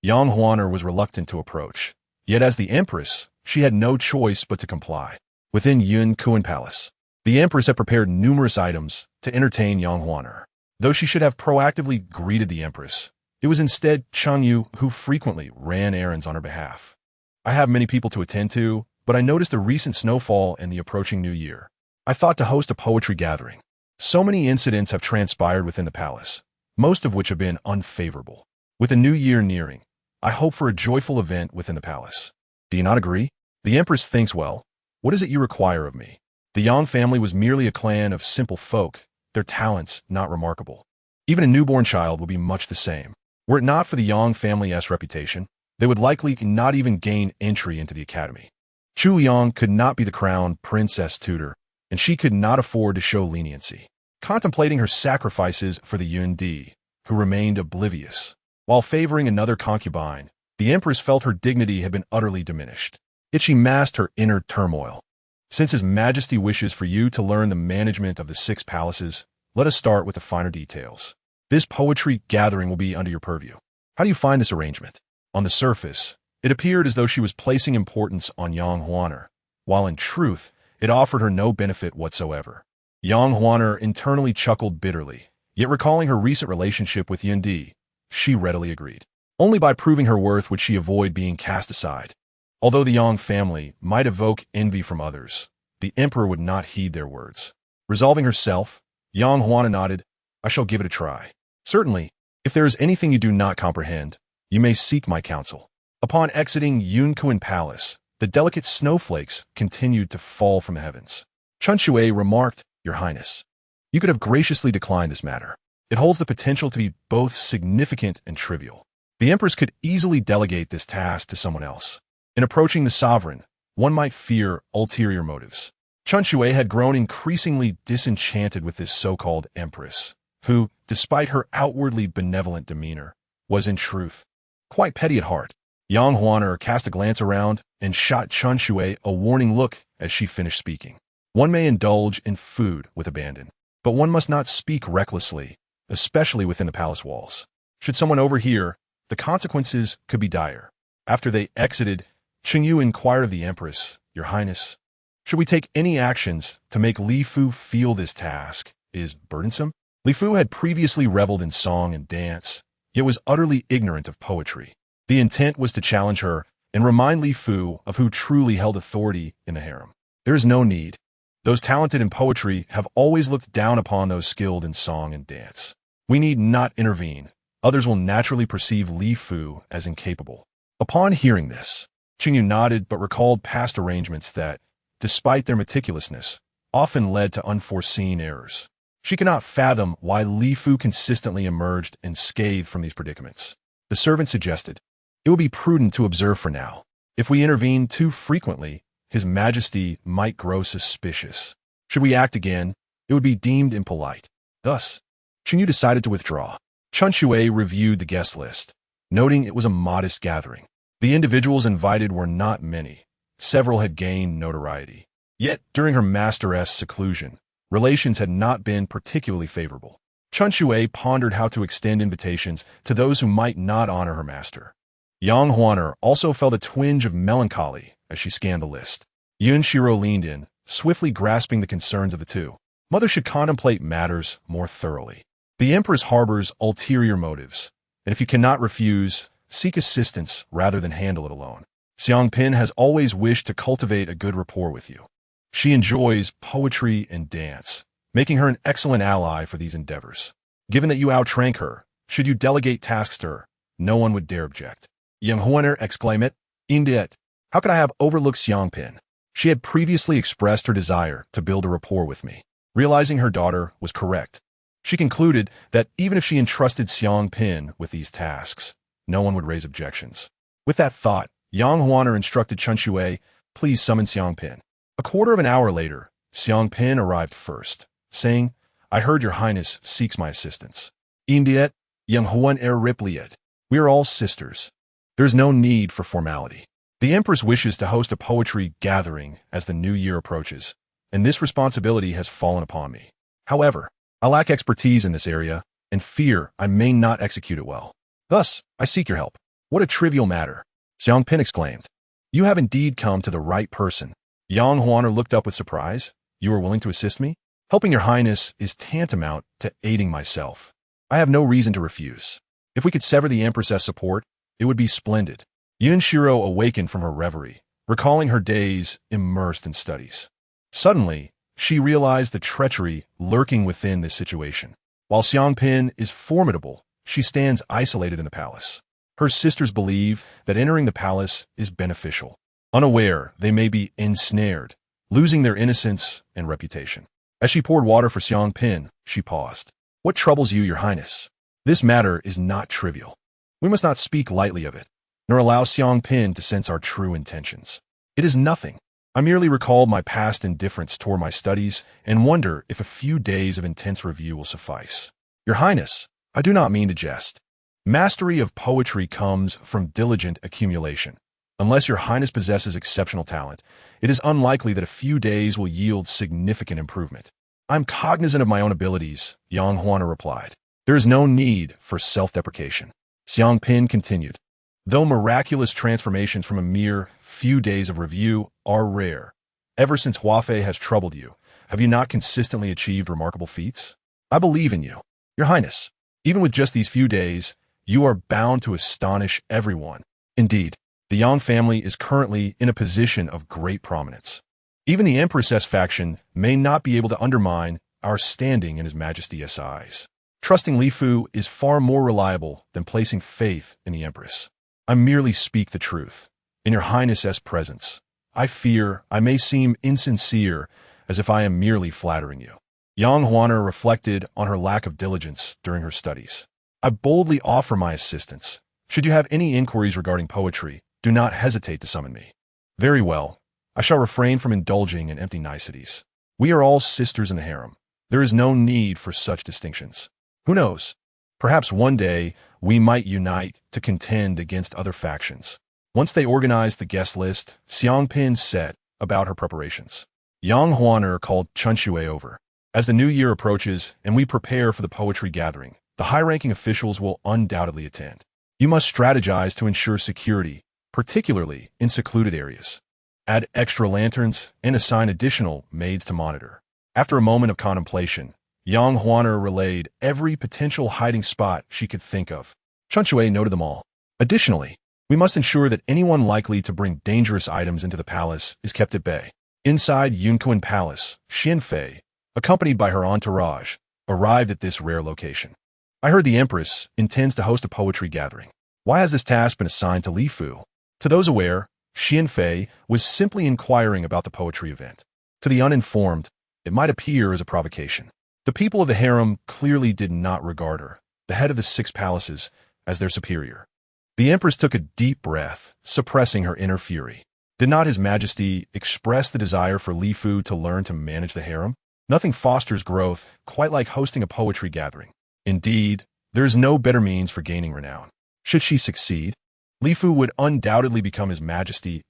Yang Huaner was reluctant to approach. Yet as the Empress, she had no choice but to comply. Within Yun Xirou Palace, the Empress had prepared numerous items to entertain Yang Huaner. Though she should have proactively greeted the Empress, it was instead Chengyu who frequently ran errands on her behalf. "I have many people to attend to, but I noticed the recent snowfall and the approaching new year. I thought to host a poetry gathering. So many incidents have transpired within the palace, most of which have been unfavorable. With the new year nearing, I hope for a joyful event within the palace. Do you not agree?" The Empress thinks well. "What is it you require of me?" The Yang family was merely a clan of simple folk, their talents not remarkable. Even a newborn child would be much the same. Were it not for the Yang family's reputation, they would likely not even gain entry into the academy. Chu Yang could not be the crown princess tutor, and she could not afford to show leniency. Contemplating her sacrifices for the Yun Di, who remained oblivious, while favoring another concubine, the Empress felt her dignity had been utterly diminished. Yet she masked her inner turmoil. "Since His Majesty wishes for you to learn the management of the 6 palaces, let us start with the finer details. This poetry gathering will be under your purview. How do you find this arrangement?" On the surface, it appeared as though she was placing importance on Yang Huaner, while in truth, it offered her no benefit whatsoever. Yang Huaner internally chuckled bitterly, yet recalling her recent relationship with Yun Di, she readily agreed. Only by proving her worth would she avoid being cast aside. Although the Yang family might evoke envy from others, the emperor would not heed their words. Resolving herself, Yang Huaner nodded, "I shall give it a try." "Certainly, if there is anything you do not comprehend, you may seek my counsel." Upon exiting Yun Xirou Palace, the delicate snowflakes continued to fall from the heavens. Chun Shui remarked, "Your Highness, you could have graciously declined this matter. It holds the potential to be both significant and trivial. The Empress could easily delegate this task to someone else. In approaching the sovereign, one might fear ulterior motives." Chun Shui had grown increasingly disenchanted with this so-called Empress, who, despite her outwardly benevolent demeanor, was in truth quite petty at heart. Yang Huaner cast a glance around and shot Chun Shui a warning look as she finished speaking. One may indulge in food with abandon, but one must not speak recklessly, especially within the palace walls. Should someone overhear, the consequences could be dire. After they exited, Chengyu inquired of the Empress, "Your Highness, should we take any actions to make Li Fu feel this task is burdensome?" Li Fu had previously reveled in song and dance, yet was utterly ignorant of poetry. The intent was to challenge her and remind Li Fu of who truly held authority in the harem. There is no need. Those talented in poetry have always looked down upon those skilled in song and dance. We need not intervene. others will naturally perceive Li Fu as incapable. Upon hearing this, Qingyu nodded but recalled past arrangements that, despite their meticulousness, often led to unforeseen errors. She cannot fathom why Li Fu consistently emerged unscathed from these predicaments. The servant suggested, "It would be prudent to observe for now. If we intervene too frequently, His Majesty might grow suspicious. Should we act again, it would be deemed impolite." Thus, Qingyu decided to withdraw. Chun Shui reviewed the guest list, noting it was a modest gathering. The individuals invited were not many. Several had gained notoriety. Yet, during her masteress' seclusion, relations had not been particularly favorable. Chun Shui pondered how to extend invitations to those who might not honor her master. Yang Huaner also felt a twinge of melancholy as she scanned the list. Yun Xirou leaned in, swiftly grasping the concerns of the two. Mother should contemplate matters more thoroughly. The Empress harbors ulterior motives, and if you cannot refuse, seek assistance rather than handle it alone. Xiang Pin has always wished to cultivate a good rapport with you. She enjoys poetry and dance, making her an excellent ally for these endeavors. Given that you outrank her, should you delegate tasks to her, no one would dare object. Yang Huaner exclaimed, "Indeed, how could I have overlooked Xiang Pin?" She had previously expressed her desire to build a rapport with me. Realizing her daughter was correct, she concluded that even if she entrusted Xiang Pin with these tasks, no one would raise objections. With that thought, Yang Huaner instructed Chun Shui, "Please summon Xiang Pin." A quarter of an hour later, Xiang Pin arrived first, saying, "I heard your highness seeks my assistance." "Indeed," Yang Huaner replied, "we are all sisters. There is no need for formality. The Empress wishes to host a poetry gathering as the new year approaches, and this responsibility has fallen upon me. However, I lack expertise in this area and fear I may not execute it well. Thus, I seek your help." "What a trivial matter," Xiang Pin exclaimed. "You have indeed come to the right person." Yang Huaner looked up with surprise. "You are willing to assist me? Helping your highness is tantamount to aiding myself. I have no reason to refuse. If we could sever the Empress's support, it would be splendid." Yun Xirou awakened from her reverie, recalling her days immersed in studies. Suddenly, she realized the treachery lurking within this situation. While Xiang Pin is formidable, she stands isolated in the palace. Her sisters believe that entering the palace is beneficial. Unaware, they may be ensnared, losing their innocence and reputation. As she poured water for Xiang Pin, she paused. "What troubles you, your highness? This matter is not trivial. We must not speak lightly of it, nor allow Xiang Pin to sense our true intentions. It is nothing. I merely recalled my past indifference toward my studies and wonder if a few days of intense review will suffice. Your highness, I do not mean to jest. Mastery of poetry comes from diligent accumulation. Unless your highness possesses exceptional talent, it is unlikely that a few days will yield significant improvement." "I'm cognizant of my own abilities," Yang Huaner replied. "There is no need for self-deprecation." Xiang Pin continued, "Though miraculous transformations from a mere few days of review are rare, ever since Huafei has troubled you, have you not consistently achieved remarkable feats? I believe in you. Your highness, even with just these few days, you are bound to astonish everyone. Indeed, the Yang family is currently in a position of great prominence. Even the Empress faction may not be able to undermine our standing in His Majesty's eyes. Trusting Li Fu is far more reliable than placing faith in the Empress. I merely speak the truth. In your highness's presence, I fear I may seem insincere, as if I am merely flattering you." Yang Huaner reflected on her lack of diligence during her studies. "I boldly offer my assistance. Should you have any inquiries regarding poetry, do not hesitate to summon me." "Very well. I shall refrain from indulging in empty niceties. We are all sisters in the harem. There is no need for such distinctions. Who knows? Perhaps one day we might unite to contend against other factions." Once they organized the guest list, Xiang Pin set about her preparations. Yang Huaner called Chun Shui over. "As the new year approaches and we prepare for the poetry gathering, the high-ranking officials will undoubtedly attend. You must strategize to ensure security, particularly in secluded areas. Add extra lanterns and assign additional maids to monitor." After a moment of contemplation, Yang Huaner relayed every potential hiding spot she could think of. Chun Shui noted them all. "Additionally, we must ensure that anyone likely to bring dangerous items into the palace is kept at bay." Inside Yunquan Palace, Xin Fei, accompanied by her entourage, arrived at this rare location. I heard the Empress intends to host a poetry gathering. Why has this task been assigned to Li Fu? To those aware, Xian Fei was simply inquiring about the poetry event. To the uninformed, it might appear as a provocation. The people of the harem clearly did not regard her, the head of the 6 palaces, as their superior. The Empress took a deep breath, suppressing her inner fury. Did not His Majesty express the desire for Li Fu to learn to manage the harem? Nothing fosters growth quite like hosting a poetry gathering. Indeed, there is no better means for gaining renown. Should she succeed, Li Fu would undoubtedly become His Majesty's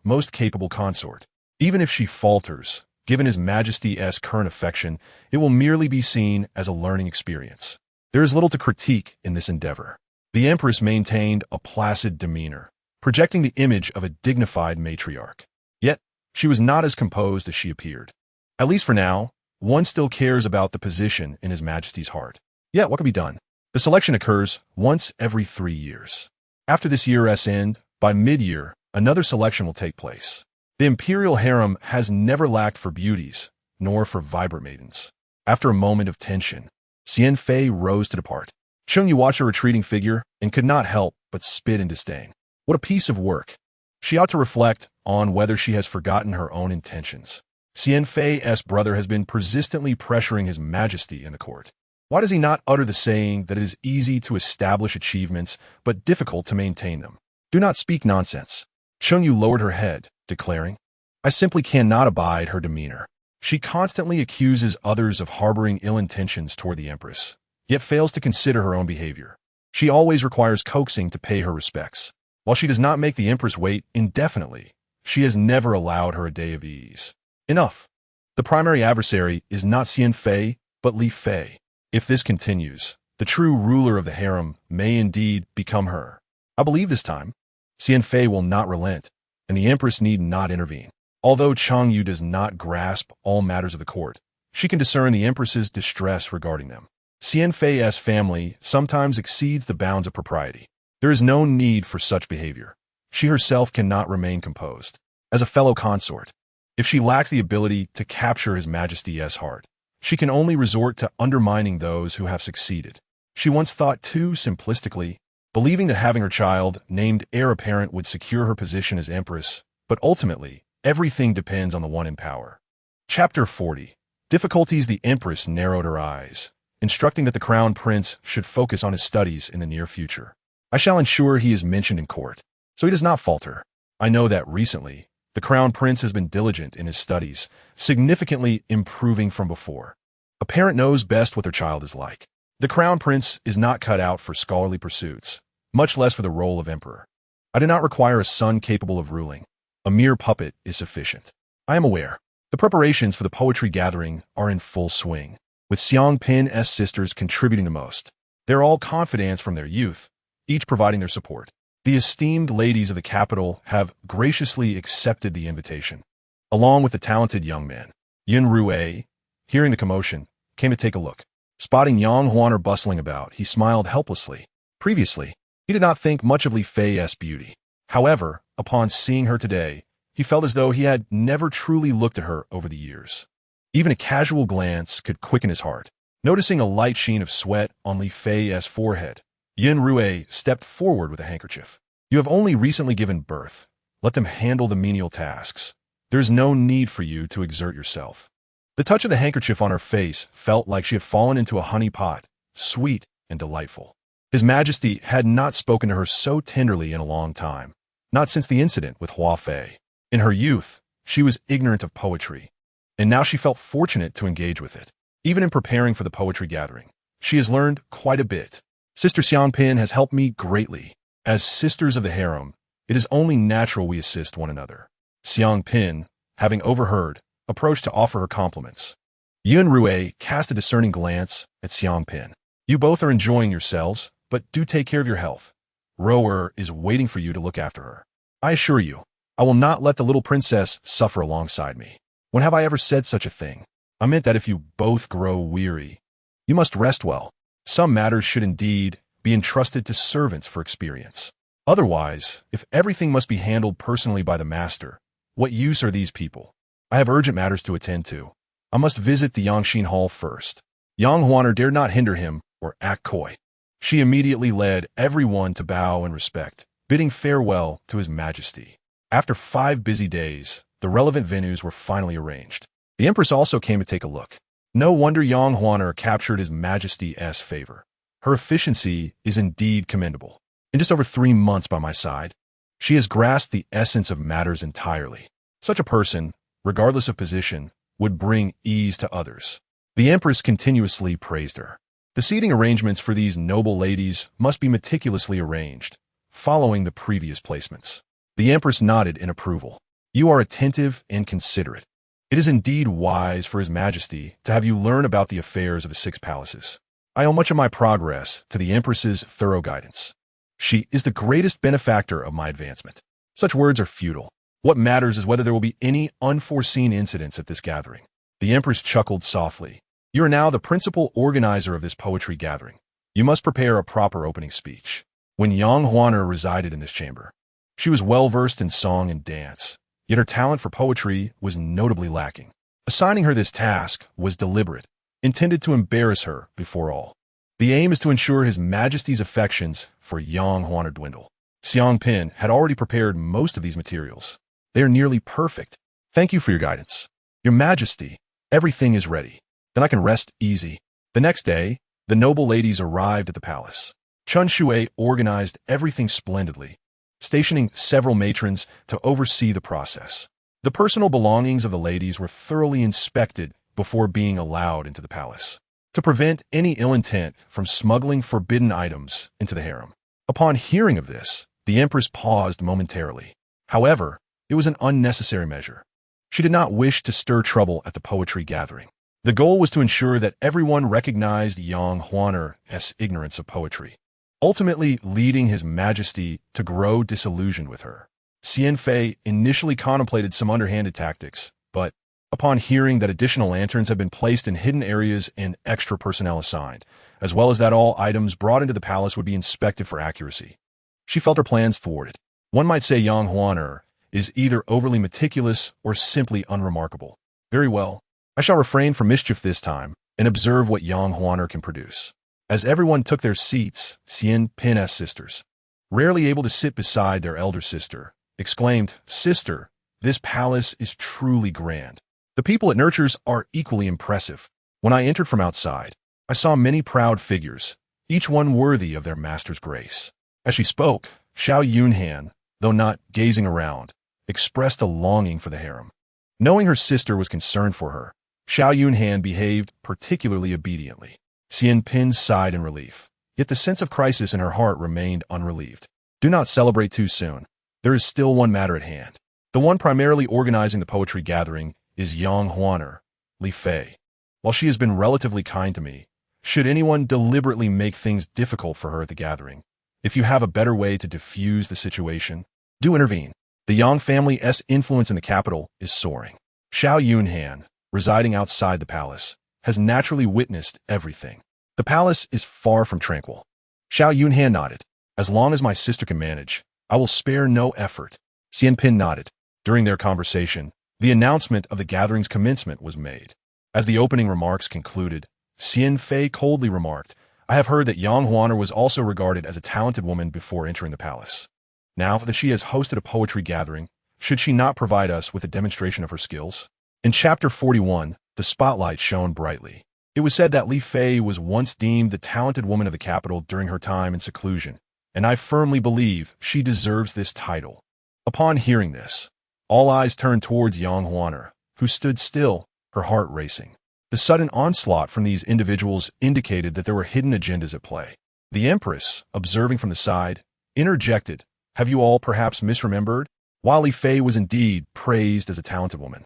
most capable consort. Even if she falters, given His Majesty's current affection, it will merely be seen as a learning experience. There is little to critique in this endeavor. The Empress maintained a placid demeanor, projecting the image of a dignified matriarch. Yet, she was not as composed as she appeared. At least for now, one still cares about the position in His Majesty's heart. Yet, what can be done? The selection occurs once every 3 years. After this year's end, by mid-year, another selection will take place. The imperial harem has never lacked for beauties, nor for vibrant maidens. After a moment of tension, Xian Fei rose to depart. Sheng Yu watched her retreating figure and could not help but spit in disdain. What a piece of work. She ought to reflect on whether she has forgotten her own intentions. Xian Fei's brother has been persistently pressuring His Majesty in the court. Why does he not utter the saying that it is easy to establish achievements but difficult to maintain them? Do not speak nonsense. Sheng Yu lowered her head, declaring, I simply cannot abide her demeanor. She constantly accuses others of harboring ill intentions toward the Empress, yet fails to consider her own behavior. She always requires coaxing to pay her respects. While she does not make the Empress wait indefinitely, she has never allowed her a day of ease. Enough. The primary adversary is not Xian Fei, but Li Fei. If this continues, the true ruler of the harem may indeed become her. I believe this time, Xian Fei will not relent, and the Empress need not intervene. Although Chang Yu does not grasp all matters of the court, she can discern the Empress's distress regarding them. Xian Fei's family sometimes exceeds the bounds of propriety. There is no need for such behavior. She herself cannot remain composed. As a fellow consort, if she lacks the ability to capture His Majesty's heart, she can only resort to undermining those who have succeeded. She once thought too simplistically, believing that having her child named heir apparent would secure her position as Empress, but ultimately, everything depends on the one in power. Chapter 40. Difficulties. The Empress narrowed her eyes, instructing that the Crown Prince should focus on his studies in the near future. I shall ensure he is mentioned in court, so he does not falter. I know that recently, the Crown Prince has been diligent in his studies, significantly improving from before. A parent knows best what their child is like. The Crown Prince is not cut out for scholarly pursuits, much less for the role of emperor. I do not require a son capable of ruling. A mere puppet is sufficient. I am aware. The preparations for the poetry gathering are in full swing, with Xiang Pin's sisters contributing the most. They're all confidants from their youth, each providing their support. The esteemed ladies of the capital have graciously accepted the invitation, along with the talented young man. Yun Xirou, hearing the commotion, came to take a look. Spotting Yang Huaner bustling about, he smiled helplessly. Previously, he did not think much of Li Fei's beauty. However, upon seeing her today, he felt as though he had never truly looked at her over the years. Even a casual glance could quicken his heart. Noticing a light sheen of sweat on Li Fei's forehead, Yun Xirou stepped forward with a handkerchief. You have only recently given birth. Let them handle the menial tasks. There is no need for you to exert yourself. The touch of the handkerchief on her face felt like she had fallen into a honey pot, sweet and delightful. His Majesty had not spoken to her so tenderly in a long time, not since the incident with Hua Fei. In her youth, she was ignorant of poetry, and now she felt fortunate to engage with it. Even in preparing for the poetry gathering, she has learned quite a bit. Sister Xiang Pin has helped me greatly. As sisters of the harem, it is only natural we assist one another. Xiang Pin, having overheard, approached to offer her compliments. Yun Xirou cast a discerning glance at Xiang Pin. You both are enjoying yourselves, but do take care of your health. Rower is waiting for you to look after her. I assure you, I will not let the little princess suffer alongside me. When have I ever said such a thing? I meant that if you both grow weary, you must rest well. Some matters should indeed be entrusted to servants for experience. Otherwise, if everything must be handled personally by the master, what use are these people? I have urgent matters to attend to. I must visit the Yangxin Hall first. Yang Huaner dared not hinder him or act coy. She immediately led everyone to bow in respect, bidding farewell to His Majesty. After 5 busy days, the relevant venues were finally arranged. The Empress also came to take a look. No wonder Yang Huaner captured His Majesty's favor. Her efficiency is indeed commendable. In just over 3 months by my side, she has grasped the essence of matters entirely. Such a person, regardless of position, would bring ease to others. The Empress continuously praised her. The seating arrangements for these noble ladies must be meticulously arranged, following the previous placements. The Empress nodded in approval. You are attentive and considerate. It is indeed wise for His Majesty to have you learn about the affairs of the 6 palaces. I owe much of my progress to the Empress's thorough guidance. She is the greatest benefactor of my advancement. Such words are futile. What matters is whether there will be any unforeseen incidents at this gathering. The Empress chuckled softly. You are now the principal organizer of this poetry gathering. You must prepare a proper opening speech. When Yang Huaner resided in this chamber, she was well versed in song and dance, yet her talent for poetry was notably lacking. Assigning her this task was deliberate, intended to embarrass her before all. The aim is to ensure His Majesty's affections for Yang Huaner dwindle. Xiang Pin had already prepared most of these materials. They are nearly perfect. Thank you for your guidance. Your Majesty, everything is ready. Then I can rest easy. The next day, the noble ladies arrived at the palace. Chun Shui organized everything splendidly, stationing several matrons to oversee the process. The personal belongings of the ladies were thoroughly inspected before being allowed into the palace, to prevent any ill intent from smuggling forbidden items into the harem. Upon hearing of this, the Empress paused momentarily. However, it was an unnecessary measure. She did not wish to stir trouble at the poetry gathering. The goal was to ensure that everyone recognized Yang Huaner's ignorance of poetry, ultimately leading His Majesty to grow disillusioned with her. Xian Fei initially contemplated some underhanded tactics, but upon hearing that additional lanterns had been placed in hidden areas and extra personnel assigned, as well as that all items brought into the palace would be inspected for accuracy, she felt her plans thwarted. One might say Yang Huaner is either overly meticulous or simply unremarkable. Very well. I shall refrain from mischief this time and observe what Yang Huaner can produce. As everyone took their seats, Xian Pin's sisters, rarely able to sit beside their elder sister, exclaimed, Sister, this palace is truly grand. The people it nurtures are equally impressive. When I entered from outside, I saw many proud figures, each one worthy of their master's grace. As she spoke, Xiao Yunhan, though not gazing around, expressed a longing for the harem. Knowing her sister was concerned for her, Xiao Yunhan behaved particularly obediently. Xian Pin sighed in relief, yet the sense of crisis in her heart remained unrelieved. Do not celebrate too soon. There is still one matter at hand. The one primarily organizing the poetry gathering is Yang Huaner, Li Fei. While she has been relatively kind to me, should anyone deliberately make things difficult for her at the gathering, if you have a better way to diffuse the situation, do intervene. The Yang family's influence in the capital is soaring. Xiao Yunhan, residing outside the palace, has naturally witnessed everything. The palace is far from tranquil. Xiao Yunhan nodded. As long as my sister can manage, I will spare no effort. Xian Pin nodded. During their conversation, the announcement of the gathering's commencement was made. As the opening remarks concluded, Xian Fei coldly remarked, I have heard that Yang Huaner was also regarded as a talented woman before entering the palace. Now that she has hosted a poetry gathering, should she not provide us with a demonstration of her skills? In Chapter 41, the spotlight shone brightly. It was said that Li Fei was once deemed the talented woman of the capital during her time in seclusion, and I firmly believe she deserves this title. Upon hearing this, all eyes turned towards Yang Huaner, who stood still, her heart racing. The sudden onslaught from these individuals indicated that there were hidden agendas at play. The Empress, observing from the side, interjected, Have you all perhaps misremembered? While Li Fei was indeed praised as a talented woman,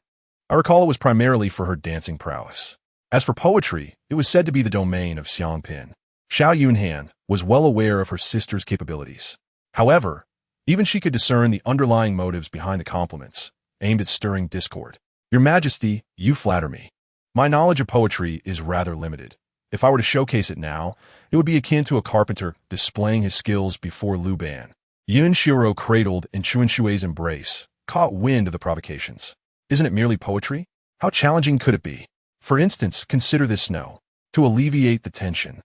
I recall it was primarily for her dancing prowess. As for poetry, it was said to be the domain of Xiang Pin. Xiao Yunhan was well aware of her sister's capabilities. However, even she could discern the underlying motives behind the compliments, aimed at stirring discord. Your Majesty, you flatter me. My knowledge of poetry is rather limited. If I were to showcase it now, it would be akin to a carpenter displaying his skills before Lu Ban. Yun Xirou, cradled in Chun Shui's embrace, caught wind of the provocations. Isn't it merely poetry? How challenging could it be? For instance, consider this snow. To alleviate the tension,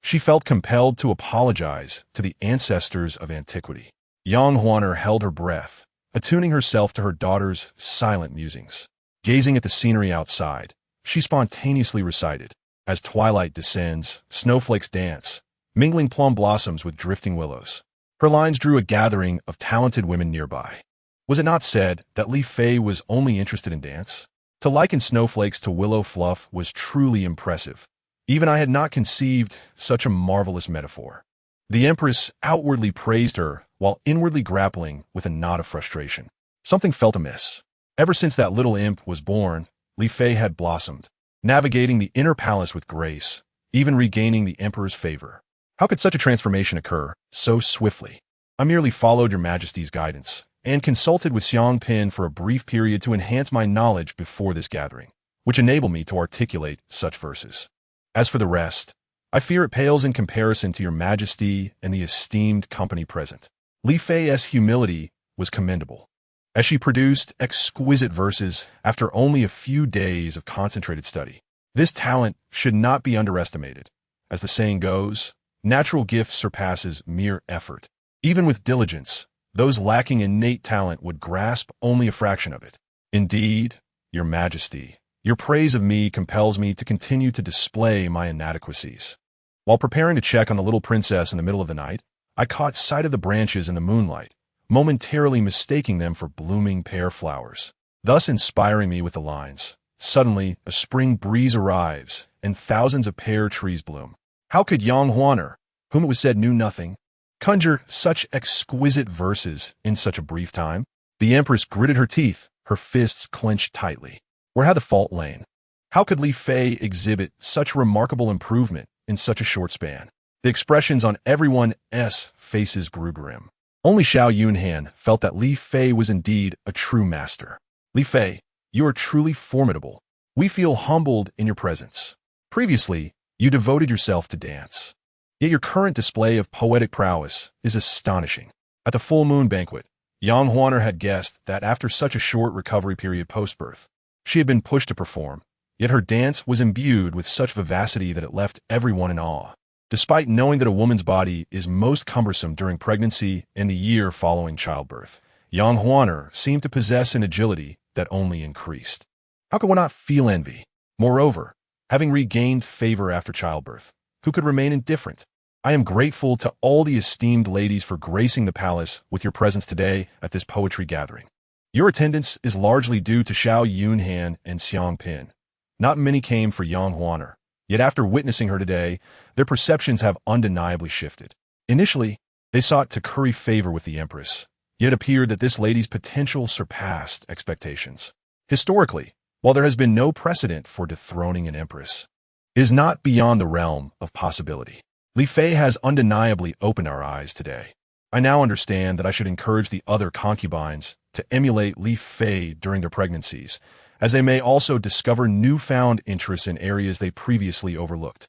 She felt compelled to apologize to the ancestors of antiquity. Yang Huaner held her breath, attuning herself to her daughter's silent musings. Gazing at the scenery outside, she spontaneously recited, "As twilight descends, snowflakes dance, mingling plum blossoms with drifting willows." Her lines drew a gathering of talented women nearby. Was it not said that Li Fei was only interested in dance? To liken snowflakes to willow fluff was truly impressive. Even I had not conceived such a marvelous metaphor. The Empress outwardly praised her while inwardly grappling with a knot of frustration. Something felt amiss. Ever since that little imp was born, Li Fei had blossomed, navigating the inner palace with grace, even regaining the Emperor's favor. How could such a transformation occur so swiftly? I merely followed your Majesty's guidance and consulted with Xiang Pin for a brief period to enhance my knowledge before this gathering, which enabled me to articulate such verses. As for the rest, I fear it pales in comparison to your Majesty and the esteemed company present. Li Fei's humility was commendable, as she produced exquisite verses after only a few days of concentrated study. This talent should not be underestimated. As the saying goes, natural gift surpasses mere effort. Even with diligence, those lacking innate talent would grasp only a fraction of it. Indeed, your Majesty, your praise of me compels me to continue to display my inadequacies. While preparing to check on the little princess in the middle of the night, I caught sight of the branches in the moonlight, momentarily mistaking them for blooming pear flowers, thus inspiring me with the lines, "Suddenly, a spring breeze arrives, and thousands of pear trees bloom." How could Yang Huaner, whom it was said knew nothing, conjure such exquisite verses in such a brief time? The Empress gritted her teeth, her fists clenched tightly. Where had the fault lain? How could Li Fei exhibit such remarkable improvement in such a short span? The expressions on everyone's faces grew grim. Only Xiao Yunhan felt that Li Fei was indeed a true master. "Li Fei, you are truly formidable. We feel humbled in your presence. Previously, you devoted yourself to dance. Yet your current display of poetic prowess is astonishing." At the full moon banquet, Yang Huaner had guessed that after such a short recovery period post-birth, she had been pushed to perform, yet her dance was imbued with such vivacity that it left everyone in awe. Despite knowing that a woman's body is most cumbersome during pregnancy and the year following childbirth, Yang Huaner seemed to possess an agility that only increased. How could one not feel envy? Moreover, having regained favor after childbirth, who could remain indifferent? I am grateful to all the esteemed ladies for gracing the palace with your presence today at this poetry gathering. Your attendance is largely due to Xiao Yunhan and Xiang Pin. Not many came for Yang Huaner, yet after witnessing her today, their perceptions have undeniably shifted. Initially, they sought to curry favor with the Empress, yet it appeared that this lady's potential surpassed expectations. Historically, while there has been no precedent for dethroning an Empress, it is not beyond the realm of possibility. Li Fei has undeniably opened our eyes today. I now understand that I should encourage the other concubines to emulate Li Fei during their pregnancies, as they may also discover newfound interests in areas they previously overlooked.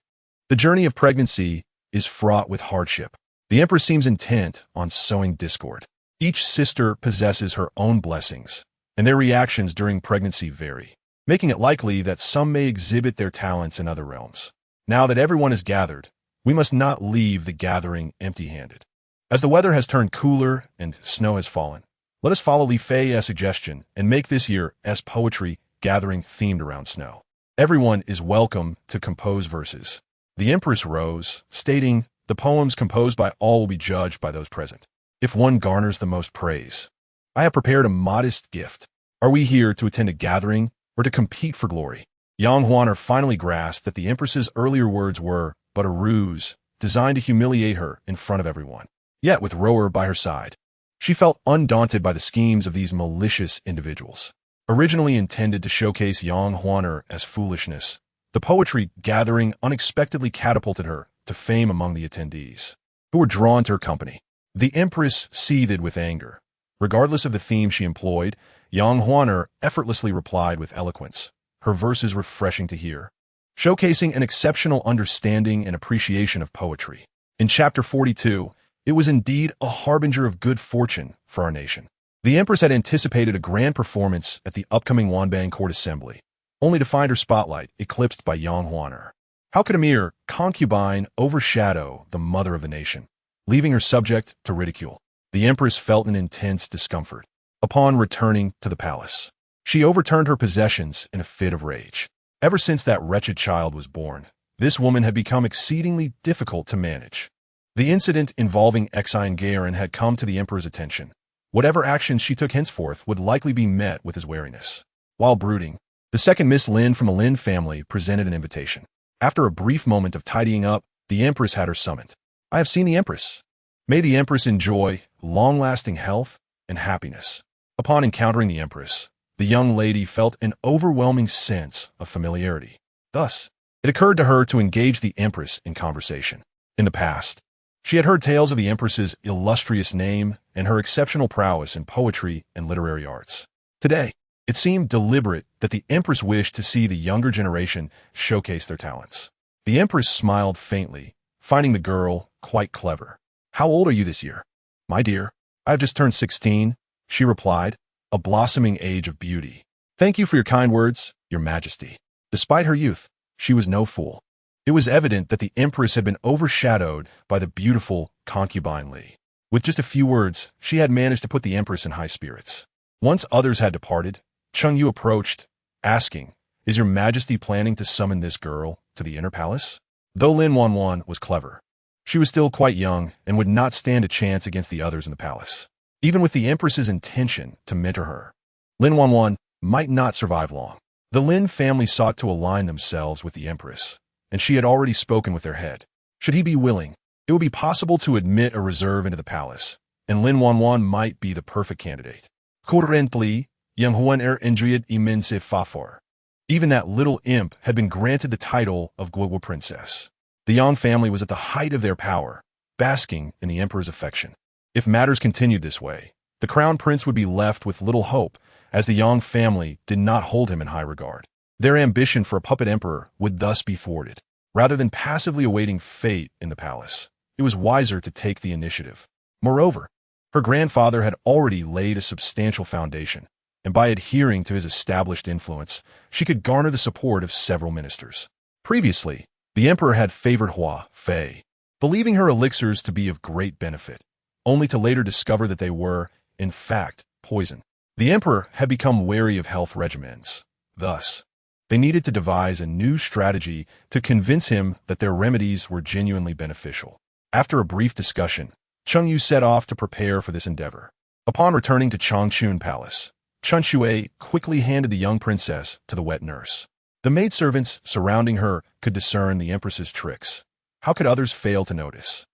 The journey of pregnancy is fraught with hardship. The Empress seems intent on sowing discord. Each sister possesses her own blessings, and their reactions during pregnancy vary, making it likely that some may exhibit their talents in other realms. Now that everyone is gathered, we must not leave the gathering empty-handed. As the weather has turned cooler and snow has fallen, let us follow Li Fei's suggestion and make this year's poetry gathering themed around snow. Everyone is welcome to compose verses. The Empress rose, stating, "The poems composed by all will be judged by those present, if one garners the most praise. I have prepared a modest gift. Are we here to attend a gathering or to compete for glory?" Yang Huaner finally grasped that the Empress's earlier words were but a ruse designed to humiliate her in front of everyone. Yet with Rower by her side, she felt undaunted by the schemes of these malicious individuals. Originally intended to showcase Yang Huaner as foolishness, the poetry gathering unexpectedly catapulted her to fame among the attendees, who were drawn to her company. The Empress seethed with anger. Regardless of the theme she employed, Yang Huaner effortlessly replied with eloquence, her verses refreshing to hear, showcasing an exceptional understanding and appreciation of poetry. In Chapter 42, it was indeed a harbinger of good fortune for our nation. The Empress had anticipated a grand performance at the upcoming Wanbang Court Assembly, only to find her spotlight eclipsed by Yang Huaner. How could a mere concubine overshadow the mother of the nation, leaving her subject to ridicule? The Empress felt an intense discomfort. Upon returning to the palace, she overturned her possessions in a fit of rage. Ever since that wretched child was born, this woman had become exceedingly difficult to manage. The incident involving Exine Garen had come to the Emperor's attention. Whatever actions she took henceforth would likely be met with his wariness. While brooding, the second Miss Lin from the Lin family presented an invitation. After a brief moment of tidying up, the Empress had her summoned. I have seen the Empress. May the Empress enjoy long-lasting health and happiness. Upon encountering the Empress, the young lady felt an overwhelming sense of familiarity. Thus, it occurred to her to engage the Empress in conversation. In the past, she had heard tales of the Empress's illustrious name and her exceptional prowess in poetry and literary arts. Today, it seemed deliberate that the Empress wished to see the younger generation showcase their talents. The Empress smiled faintly, finding the girl quite clever. How old are you this year? My dear, I have just turned 16, she replied, a blossoming age of beauty. Thank you for your kind words, Your Majesty. Despite her youth, she was no fool. It was evident that the Empress had been overshadowed by the beautiful concubine Li. With just a few words, she had managed to put the Empress in high spirits. Once others had departed, Cheng Yu approached, asking, Is Your Majesty planning to summon this girl to the inner palace? Though Lin Wanwan was clever, she was still quite young and would not stand a chance against the others in the palace. Even with the Empress's intention to mentor her, Lin Wanwan might not survive long. The Lin family sought to align themselves with the Empress, and she had already spoken with their head. Should he be willing, it would be possible to admit a reserve into the palace, and Lin Wanwan might be the perfect candidate. Consort Li, Yun Xirou enjoyed immense favor. Even that little imp had been granted the title of Guo Princess. The Yang family was at the height of their power, basking in the Emperor's affection. If matters continued this way, the Crown Prince would be left with little hope, as the Yang family did not hold him in high regard. Their ambition for a puppet emperor would thus be thwarted. Rather than passively awaiting fate in the palace, it was wiser to take the initiative. Moreover, her grandfather had already laid a substantial foundation, and by adhering to his established influence, she could garner the support of several ministers. Previously, the Emperor had favored Hua Fei, believing her elixirs to be of great benefit, only to later discover that they were, in fact, poison. The Emperor had become wary of health regimens. Thus, they needed to devise a new strategy to convince him that their remedies were genuinely beneficial. After a brief discussion, Cheng Yu set off to prepare for this endeavor. Upon returning to Changchun Palace, Chen Shui quickly handed the young princess to the wet nurse. The maidservants surrounding her could discern the Empress's tricks. How could others fail to notice?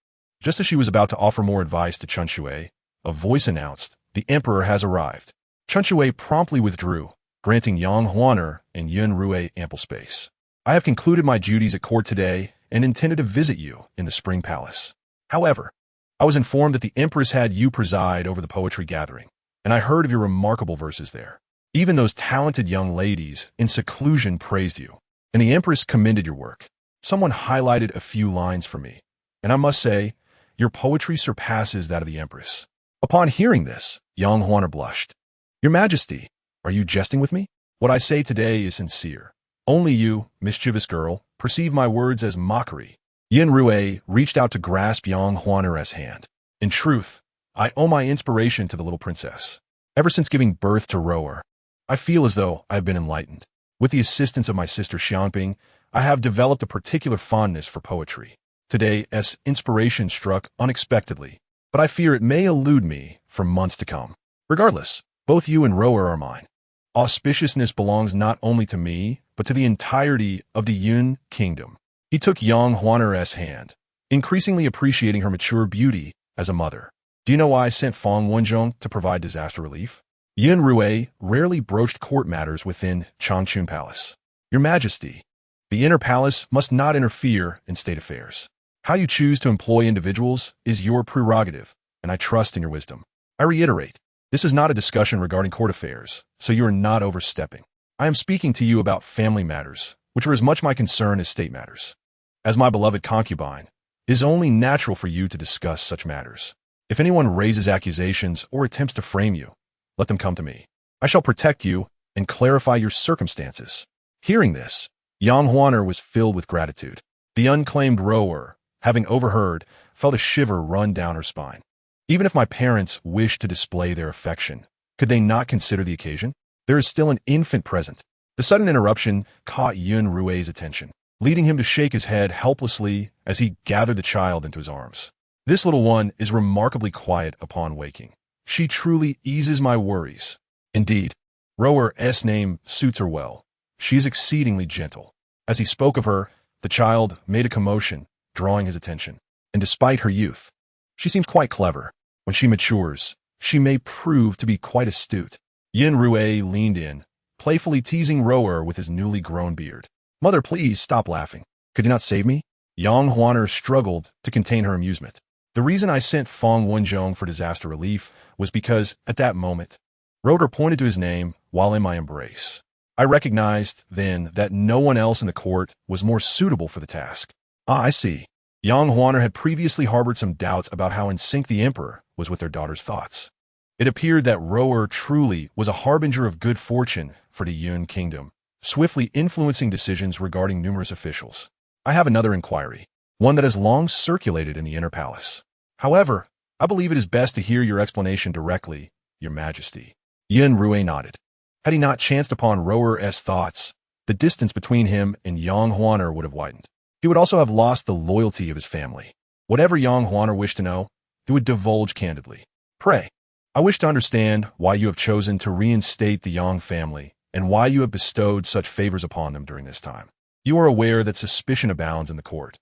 Just as she was about to offer more advice to Chen Shui, a voice announced, "The Emperor has arrived." Chen Shui promptly withdrew, granting Yang Huaner and Yun Xirou ample space. I have concluded my duties at court today and intended to visit you in the Spring Palace. However, I was informed that the Empress had you preside over the poetry gathering, and I heard of your remarkable verses there. Even those talented young ladies in seclusion praised you, and the Empress commended your work. Someone highlighted a few lines for me, and I must say, your poetry surpasses that of the Empress. Upon hearing this, Yang Huaner blushed. Your Majesty, are you jesting with me? What I say today is sincere. Only you, mischievous girl, perceive my words as mockery. Yun Xirou reached out to grasp Yang Huaner's hand. In truth, I owe my inspiration to the little princess. Ever since giving birth to Roer, I feel as though I have been enlightened. With the assistance of my sister Xianping, I have developed a particular fondness for poetry. Today's inspiration struck unexpectedly, but I fear it may elude me for months to come. Regardless, both you and Roer are mine. Auspiciousness belongs not only to me, but to the entirety of the Yun kingdom. He took Yang Huaner's hand, increasingly appreciating her mature beauty as a mother. Do you know why I sent Feng Wenzhong to provide disaster relief? Yun Xirou rarely broached court matters within Changchun Palace. Your Majesty, the inner palace must not interfere in state affairs. How you choose to employ individuals is your prerogative, and I trust in your wisdom. I reiterate, this is not a discussion regarding court affairs, so you are not overstepping. I am speaking to you about family matters, which are as much my concern as state matters. As my beloved concubine, it is only natural for you to discuss such matters. If anyone raises accusations or attempts to frame you, let them come to me. I shall protect you and clarify your circumstances. Hearing this, Yang Huaner was filled with gratitude. The unclaimed rower, having overheard, felt a shiver run down her spine. Even if my parents wished to display their affection, could they not consider the occasion? There is still an infant present. The sudden interruption caught Yun Xirou's attention, leading him to shake his head helplessly as he gathered the child into his arms. This little one is remarkably quiet upon waking. She truly eases my worries. Indeed, Rower's name suits her well. She is exceedingly gentle. As he spoke of her, the child made a commotion, drawing his attention. And despite her youth, she seems quite clever. When she matures, she may prove to be quite astute. Yun Xirou leaned in, playfully teasing Rower with his newly grown beard. Mother, please stop laughing. Could you not save me? Yang Huaner struggled to contain her amusement. The reason I sent Feng Wenzhong for disaster relief was because, at that moment, Rower pointed to his name while in my embrace. I recognized then that no one else in the court was more suitable for the task. Ah, I see. Yang Huaner had previously harbored some doubts about how in sync the emperor was with their daughter's thoughts. It appeared that Rower truly was a harbinger of good fortune for the Yun kingdom, swiftly influencing decisions regarding numerous officials. I have another inquiry, one that has long circulated in the inner palace. However, I believe it is best to hear your explanation directly, Your Majesty. Yun Xirou nodded. Had he not chanced upon Rower's thoughts, the distance between him and Yang Huaner would have widened. He would also have lost the loyalty of his family. Whatever Yang Huaner wished to know, he would divulge candidly. Pray, I wish to understand why you have chosen to reinstate the Yang family and why you have bestowed such favors upon them during this time. You are aware that suspicion abounds in the court.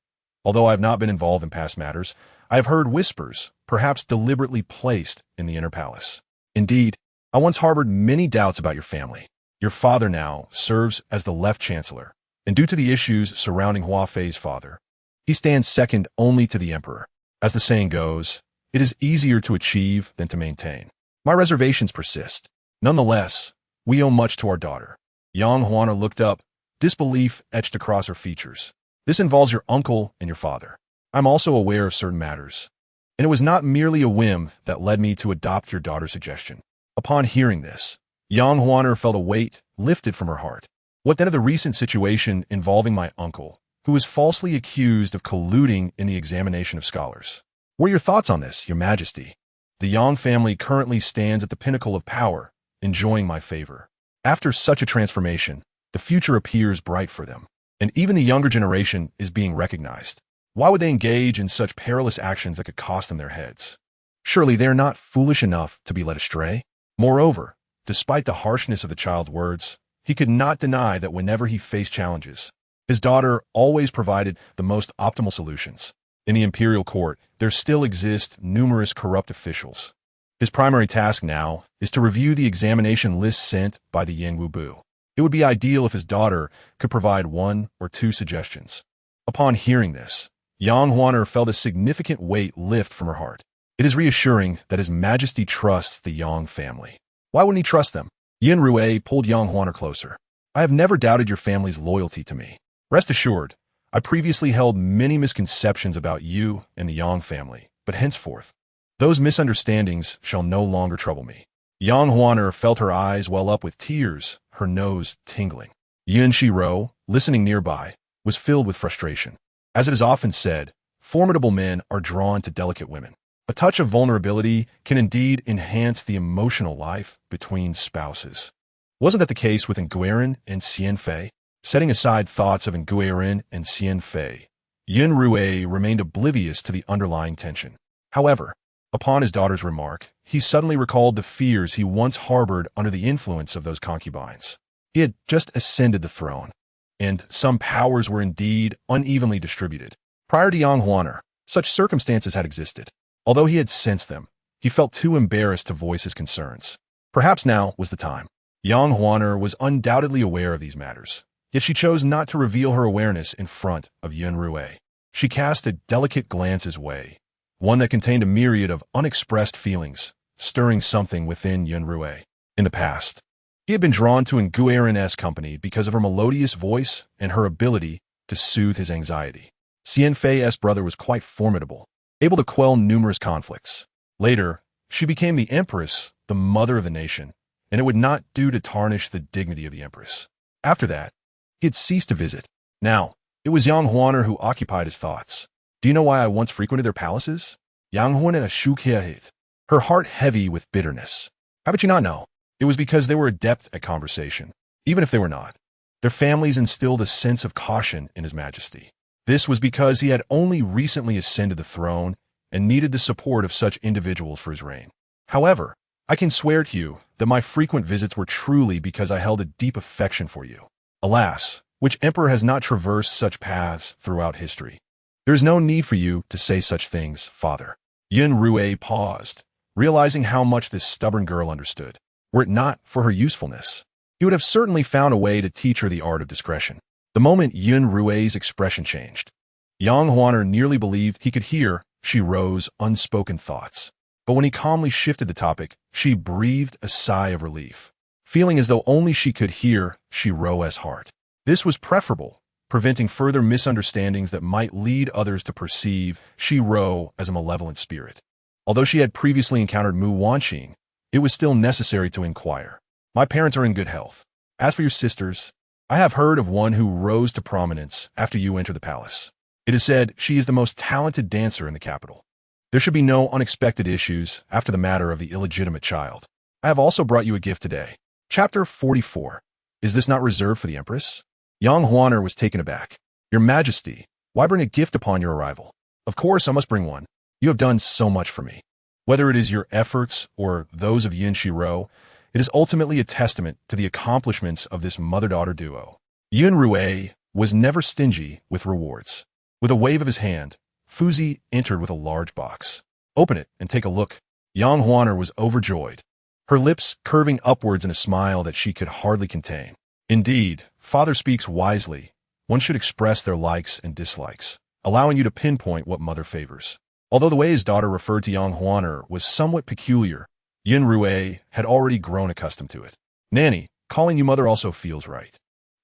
Although I have not been involved in past matters, I have heard whispers, perhaps deliberately placed in the inner palace. Indeed, I once harbored many doubts about your family. Your father now serves as the left chancellor, and due to the issues surrounding Hua Fei's father, he stands second only to the emperor. As the saying goes, it is easier to achieve than to maintain. My reservations persist. Nonetheless, we owe much to our daughter. Yang Huaner looked up, disbelief etched across her features. This involves your uncle and your father. I'm also aware of certain matters, and it was not merely a whim that led me to adopt your daughter's suggestion. Upon hearing this, Yang Huaner felt a weight lifted from her heart. What then of the recent situation involving my uncle, who was falsely accused of colluding in the examination of scholars? What are your thoughts on this, Your Majesty? The Yang family currently stands at the pinnacle of power, enjoying my favor. After such a transformation, the future appears bright for them, and even the younger generation is being recognized. Why would they engage in such perilous actions that could cost them their heads? Surely they are not foolish enough to be led astray. Moreover, despite the harshness of the child's words, he could not deny that whenever he faced challenges, his daughter always provided the most optimal solutions. In the imperial court, there still exist numerous corrupt officials. His primary task now is to review the examination list sent by the Yingwu Bu. It would be ideal if his daughter could provide 1 or 2 suggestions. Upon hearing this, Yang Huaner felt a significant weight lift from her heart. It is reassuring that His Majesty trusts the Yang family. Why wouldn't he trust them? Yun Xirou pulled Yang Huaner closer. I have never doubted your family's loyalty to me. Rest assured, I previously held many misconceptions about you and the Yang family, but henceforth, those misunderstandings shall no longer trouble me. Yang Huaner felt her eyes well up with tears, her nose tingling. Yun Xirou, listening nearby, was filled with frustration. As it is often said, formidable men are drawn to delicate women. A touch of vulnerability can indeed enhance the emotional life between spouses. Wasn't that the case with Nguyen and Xian Fei? Setting aside thoughts of Nguyen and Xian Fei, Yun Xirou remained oblivious to the underlying tension. However, upon his daughter's remark, he suddenly recalled the fears he once harbored under the influence of those concubines. He had just ascended the throne, and some powers were indeed unevenly distributed. Prior to Yang Huaner, such circumstances had existed. Although he had sensed them, he felt too embarrassed to voice his concerns. Perhaps now was the time. Yang Huaner was undoubtedly aware of these matters, yet she chose not to reveal her awareness in front of Yun Xirou. She cast a delicate glance his way, one that contained a myriad of unexpressed feelings, stirring something within Yun Xirou. In the past, he had been drawn to Nguyen's company because of her melodious voice and her ability to soothe his anxiety. Xian Fei's brother was quite formidable, able to quell numerous conflicts. Later, she became the Empress, the mother of the nation, and it would not do to tarnish the dignity of the Empress. After that, he had ceased to visit. Now, It was Yang Huaner who occupied his thoughts. Do you know why I once frequented their palaces? Yang Huan shook her heart heavy with bitterness. How would you not know? It was because they were adept at conversation, even if they were not. Their families instilled a sense of caution in His Majesty. This was because he had only recently ascended the throne and needed the support of such individuals for his reign. However, I can swear to you that my frequent visits were truly because I held a deep affection for you. Alas, which emperor has not traversed such paths throughout history? There is no need for you to say such things, father. Yun Xirou paused, realizing how much this stubborn girl understood. Were it not for her usefulness, he would have certainly found a way to teach her the art of discretion. The moment Yun Xirou's expression changed, Yang Huaner nearly believed he could hear Xirou's unspoken thoughts. But when he calmly shifted the topic, she breathed a sigh of relief, feeling as though only she could hear Xirou's heart. This was preferable, preventing further misunderstandings that might lead others to perceive Xirou as a malevolent spirit. Although she had previously encountered Mu Wanqing, it was still necessary to inquire. My parents are in good health. As for your sisters, I have heard of one who rose to prominence after you entered the palace. It is said she is the most talented dancer in the capital. There should be no unexpected issues after the matter of the illegitimate child. I have also brought you a gift today. Chapter 44. Is this not reserved for the Empress? Yang Huaner was taken aback. Your Majesty, why bring a gift upon your arrival? Of course I must bring one. You have done so much for me. Whether it is your efforts or those of Yun Xirou, it is ultimately a testament to the accomplishments of this mother-daughter duo. Yun Xirou was never stingy with rewards. With a wave of his hand, Fuzi entered with a large box. Open it and take a look. Yang Huaner was overjoyed, her lips curving upwards in a smile that she could hardly contain. Indeed, father speaks wisely. One should express their likes and dislikes, allowing you to pinpoint what mother favors. Although the way his daughter referred to Yang Huaner was somewhat peculiar, Yun Xirou had already grown accustomed to it. Nanny, calling you mother also feels right.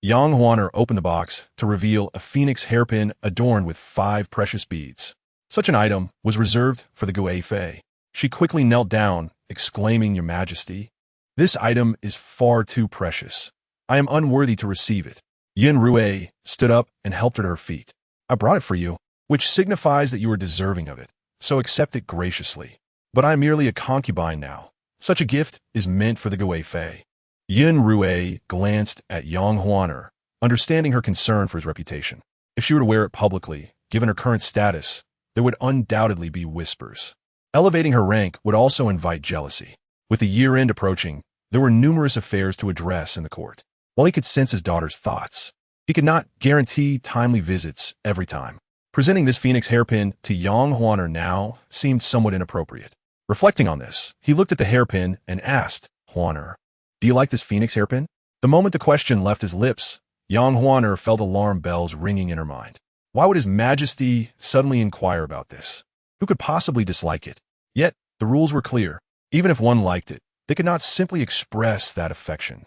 Yang Huaner opened the box to reveal a phoenix hairpin adorned with 5 precious beads. Such an item was reserved for the Gui Fei. She quickly knelt down, exclaiming, Your Majesty, this item is far too precious. I am unworthy to receive it. Yun Xirou stood up and helped her to her feet. I brought it for you, which signifies that you are deserving of it, so accept it graciously. But I am merely a concubine now. Such a gift is meant for the Gui Fei. Yun Xirou glanced at Yang Huaner, understanding her concern for his reputation. If she were to wear it publicly, given her current status, there would undoubtedly be whispers. Elevating her rank would also invite jealousy. With the year-end approaching, there were numerous affairs to address in the court. While he could sense his daughter's thoughts, he could not guarantee timely visits every time. Presenting this phoenix hairpin to Yang Huaner now seemed somewhat inappropriate. Reflecting on this, he looked at the hairpin and asked, Huaner, do you like this phoenix hairpin? The moment the question left his lips, Yang Huaner felt alarm bells ringing in her mind. Why would His Majesty suddenly inquire about this? Who could possibly dislike it? Yet, the rules were clear. Even if one liked it, they could not simply express that affection.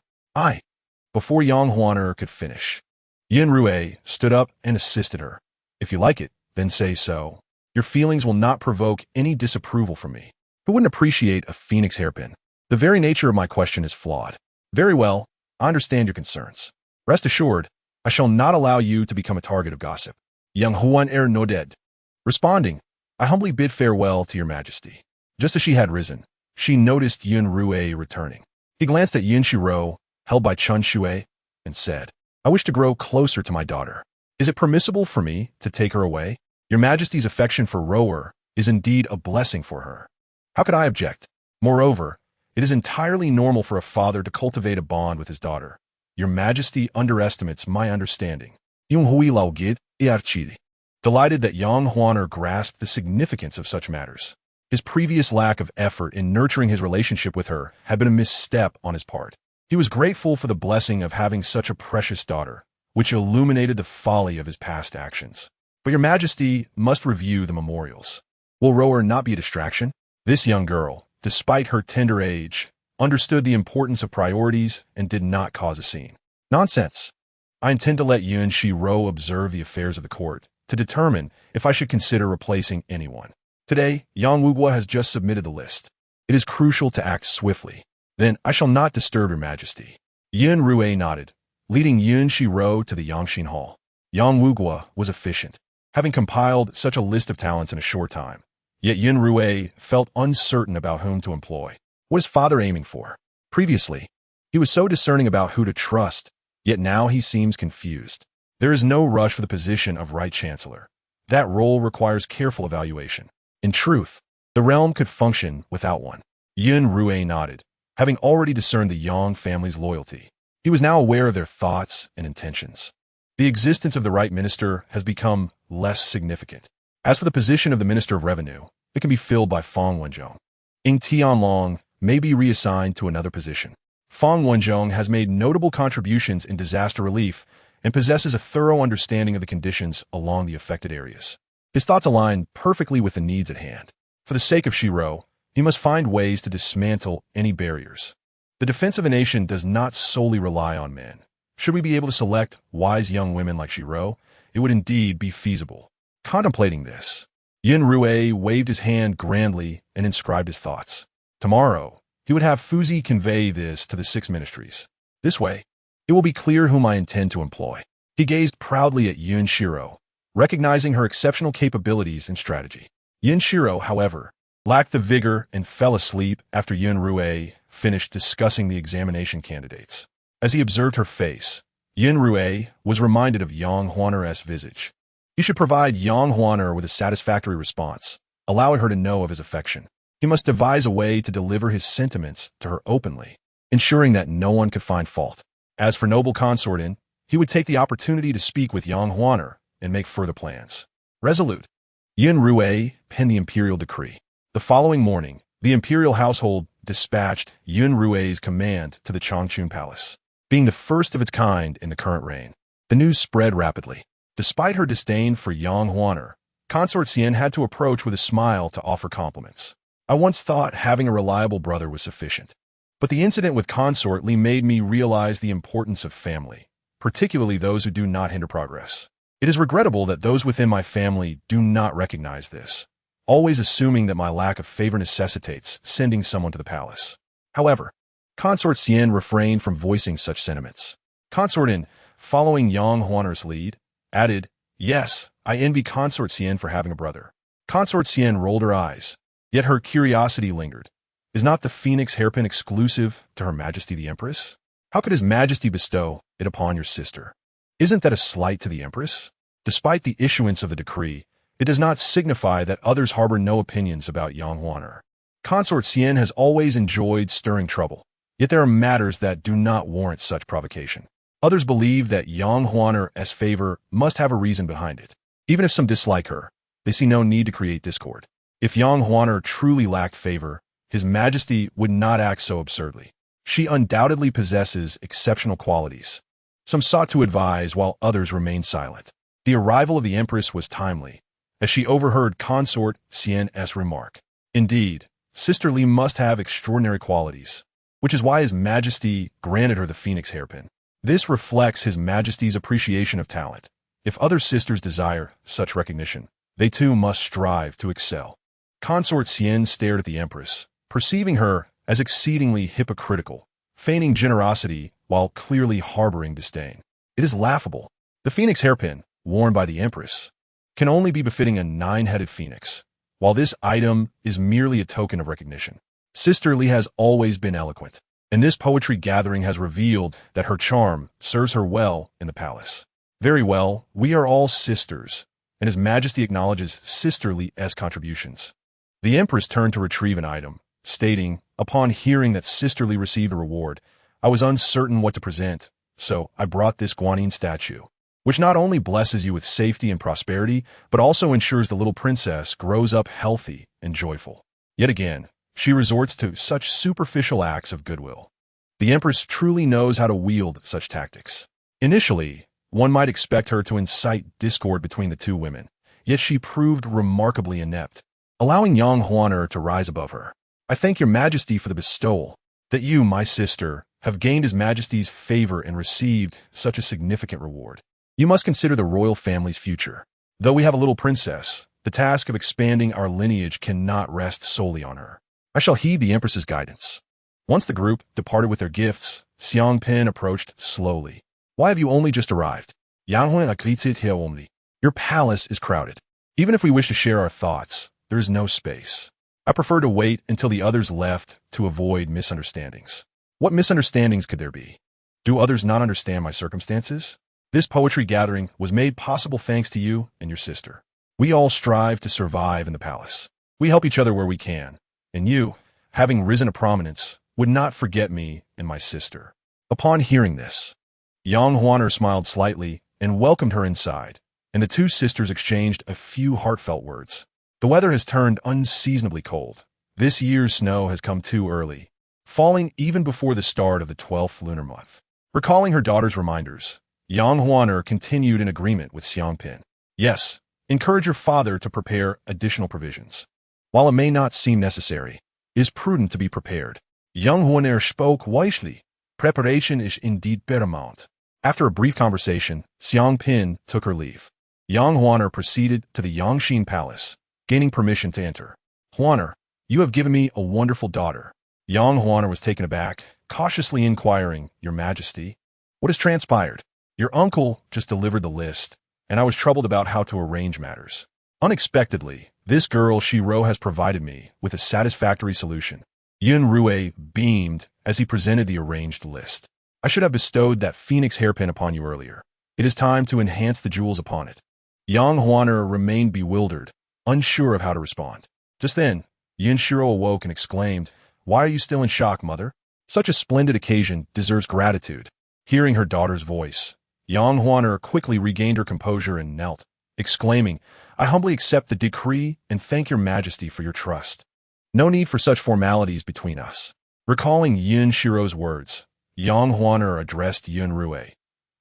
Before Yang Huaner could finish, Yun Xirou stood up and assisted her. If you like it, then say so. Your feelings will not provoke any disapproval from me. Who wouldn't appreciate a phoenix hairpin? The very nature of my question is flawed. Very well, I understand your concerns. Rest assured, I shall not allow you to become a target of gossip. Yang Huaner nodded. Responding, I humbly bid farewell to your Majesty. Just as she had risen, she noticed Yun Xirou returning. He glanced at Yun Xirou, held by Chun Shui, and said, I wish to grow closer to my daughter. Is it permissible for me to take her away? Your Majesty's affection for Rower is indeed a blessing for her. How could I object? Moreover, it is entirely normal for a father to cultivate a bond with his daughter. Your Majesty underestimates my understanding. Delighted that Yang Huaner grasped the significance of such matters. His previous lack of effort in nurturing his relationship with her had been a misstep on his part. He was grateful for the blessing of having such a precious daughter, which illuminated the folly of his past actions. But your Majesty must review the memorials. Will Rower not be a distraction? This young girl, despite her tender age, understood the importance of priorities and did not cause a scene. Nonsense. I intend to let Yun Xirou observe the affairs of the court to determine if I should consider replacing anyone. Today, Yang Wugua has just submitted the list. It is crucial to act swiftly. Then I shall not disturb your Majesty. Yun Xirou nodded, leading Yun Xirou to the Yangxin Hall. Yang Wugua was efficient, having compiled such a list of talents in a short time. Yet Yun Xirou felt uncertain about whom to employ. What is father aiming for? Previously, he was so discerning about who to trust, yet now he seems confused. There is no rush for the position of Right Chancellor. That role requires careful evaluation. In truth, the realm could function without one. Yun Xirou nodded, having already discerned the Yang family's loyalty. He was now aware of their thoughts and intentions. The existence of the Right Minister has become less significant. As for the position of the Minister of Revenue, it can be filled by Fang Wenzhong. Ying Tianlong may be reassigned to another position. Fang Wenzhong has made notable contributions in disaster relief and possesses a thorough understanding of the conditions along the affected areas. His thoughts align perfectly with the needs at hand. For the sake of Xirou, he must find ways to dismantle any barriers. The defense of a nation does not solely rely on men. Should we be able to select wise young women like Xirou, it would indeed be feasible. Contemplating this, Yun Xirou waved his hand grandly and inscribed his thoughts. Tomorrow, he would have Fuzi convey this to the 6 ministries. This way, it will be clear whom I intend to employ. He gazed proudly at Yun Xirou, recognizing her exceptional capabilities and strategy. Yun Xirou, however, lacked the vigor and fell asleep after Yun Xirou finished discussing the examination candidates. As he observed her face, Yun Xirou was reminded of Yang Huaner's visage. He should provide Yang Huaner with a satisfactory response, allowing her to know of his affection. He must devise a way to deliver his sentiments to her openly, ensuring that no one could find fault. As for noble Consort Li, he would take the opportunity to speak with Yang Huaner and make further plans. Resolute, Yun Xirou penned the imperial decree. The following morning, the imperial household dispatched Yun Xirou's command to the Changchun Palace. Being the first of its kind in the current reign, the news spread rapidly. Despite her disdain for Yang Huaner, Consort Li had to approach with a smile to offer compliments. I once thought having a reliable brother was sufficient. But the incident with Consort Li made me realize the importance of family, particularly those who do not hinder progress. It is regrettable that those within my family do not recognize this, always assuming that my lack of favor necessitates sending someone to the palace. However, Consort Li refrained from voicing such sentiments. Consort Li, following Yang Huaner's lead, added, "Yes, I envy Consort Li for having a brother." Consort Li rolled her eyes, yet her curiosity lingered. Is not the phoenix hairpin exclusive to Her Majesty the Empress? How could His Majesty bestow it upon your sister? Isn't that a slight to the Empress? Despite the issuance of the decree, it does not signify that others harbor no opinions about Yang Huaner. Consort Li has always enjoyed stirring trouble, yet there are matters that do not warrant such provocation. Others believe that Yang Huaner's favor must have a reason behind it. Even if some dislike her, they see no need to create discord. If Yang Huaner truly lacked favor, His Majesty would not act so absurdly. She undoubtedly possesses exceptional qualities. Some sought to advise while others remained silent. The arrival of the Empress was timely, as she overheard Consort Li's remark. Indeed, Sister Li must have extraordinary qualities, which is why His Majesty granted her the phoenix hairpin. This reflects His Majesty's appreciation of talent. If other sisters desire such recognition, they too must strive to excel. Consort Li stared at the Empress, perceiving her as exceedingly hypocritical, feigning generosity while clearly harboring disdain. It is laughable. The phoenix hairpin, worn by the Empress, can only be befitting a 9-headed phoenix, while this item is merely a token of recognition. Sister Li has always been eloquent, and this poetry gathering has revealed that her charm serves her well in the palace. Very well, we are all sisters, and His Majesty acknowledges Sister Li's contributions. The Empress turned to retrieve an item, stating, "Upon hearing that Sister Li received a reward, I was uncertain what to present, so I brought this Guanyin statue, which not only blesses you with safety and prosperity, but also ensures the little princess grows up healthy and joyful." Yet again, she resorts to such superficial acts of goodwill. The Empress truly knows how to wield such tactics. Initially, one might expect her to incite discord between the two women, yet she proved remarkably inept, allowing Yang Huaner to rise above her. I thank your Majesty for the bestowal, that you, my sister, have gained His Majesty's favor and received such a significant reward. You must consider the royal family's future. Though we have a little princess, the task of expanding our lineage cannot rest solely on her. I shall heed the Empress's guidance. Once the group departed with their gifts, Xiang Pin approached slowly. Why have you only just arrived? Your palace is crowded. Even if we wish to share our thoughts, there is no space. I prefer to wait until the others left to avoid misunderstandings. What misunderstandings could there be? Do others not understand my circumstances? This poetry gathering was made possible thanks to you and your sister. We all strive to survive in the palace. We help each other where we can, and you, having risen to prominence, would not forget me and my sister. Upon hearing this, Yang Huaner smiled slightly and welcomed her inside, and the two sisters exchanged a few heartfelt words. The weather has turned unseasonably cold. This year's snow has come too early, falling even before the start of the 12th lunar month. Recalling her daughter's reminders, Yang Huaner continued in agreement with Xiangpin. Yes, encourage your father to prepare additional provisions. While it may not seem necessary, it is prudent to be prepared. Yang Huaner spoke wisely. Preparation is indeed paramount. After a brief conversation, Xiangpin took her leave. Yang Huaner proceeded to the Yangxin Palace, gaining permission to enter. Huaner, you have given me a wonderful daughter. Yang Huaner was taken aback, cautiously inquiring, Your Majesty, what has transpired? Your uncle just delivered the list, and I was troubled about how to arrange matters. Unexpectedly, this girl Xirou has provided me with a satisfactory solution. Yun Xirou beamed as he presented the arranged list. I should have bestowed that phoenix hairpin upon you earlier. It is time to enhance the jewels upon it. Yang Huaner remained bewildered, unsure of how to respond. Just then, Yun Xirou awoke and exclaimed, Why are you still in shock, mother? Such a splendid occasion deserves gratitude. Hearing her daughter's voice, Yang Huaner quickly regained her composure and knelt, exclaiming, I humbly accept the decree and thank your majesty for your trust. No need for such formalities between us. Recalling Yun Xirou's words, Yang Huaner addressed Yun Xirou.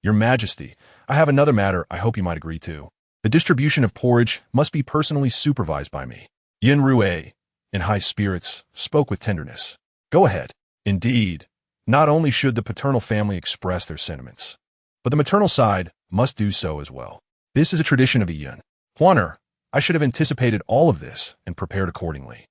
Your majesty, I have another matter I hope you might agree to. The distribution of porridge must be personally supervised by me. Yun Xirou, in high spirits, spoke with tenderness. Go ahead. Indeed, not only should the paternal family express their sentiments, but the maternal side must do so as well. This is a tradition of the Yun. Huaner, I should have anticipated all of this and prepared accordingly.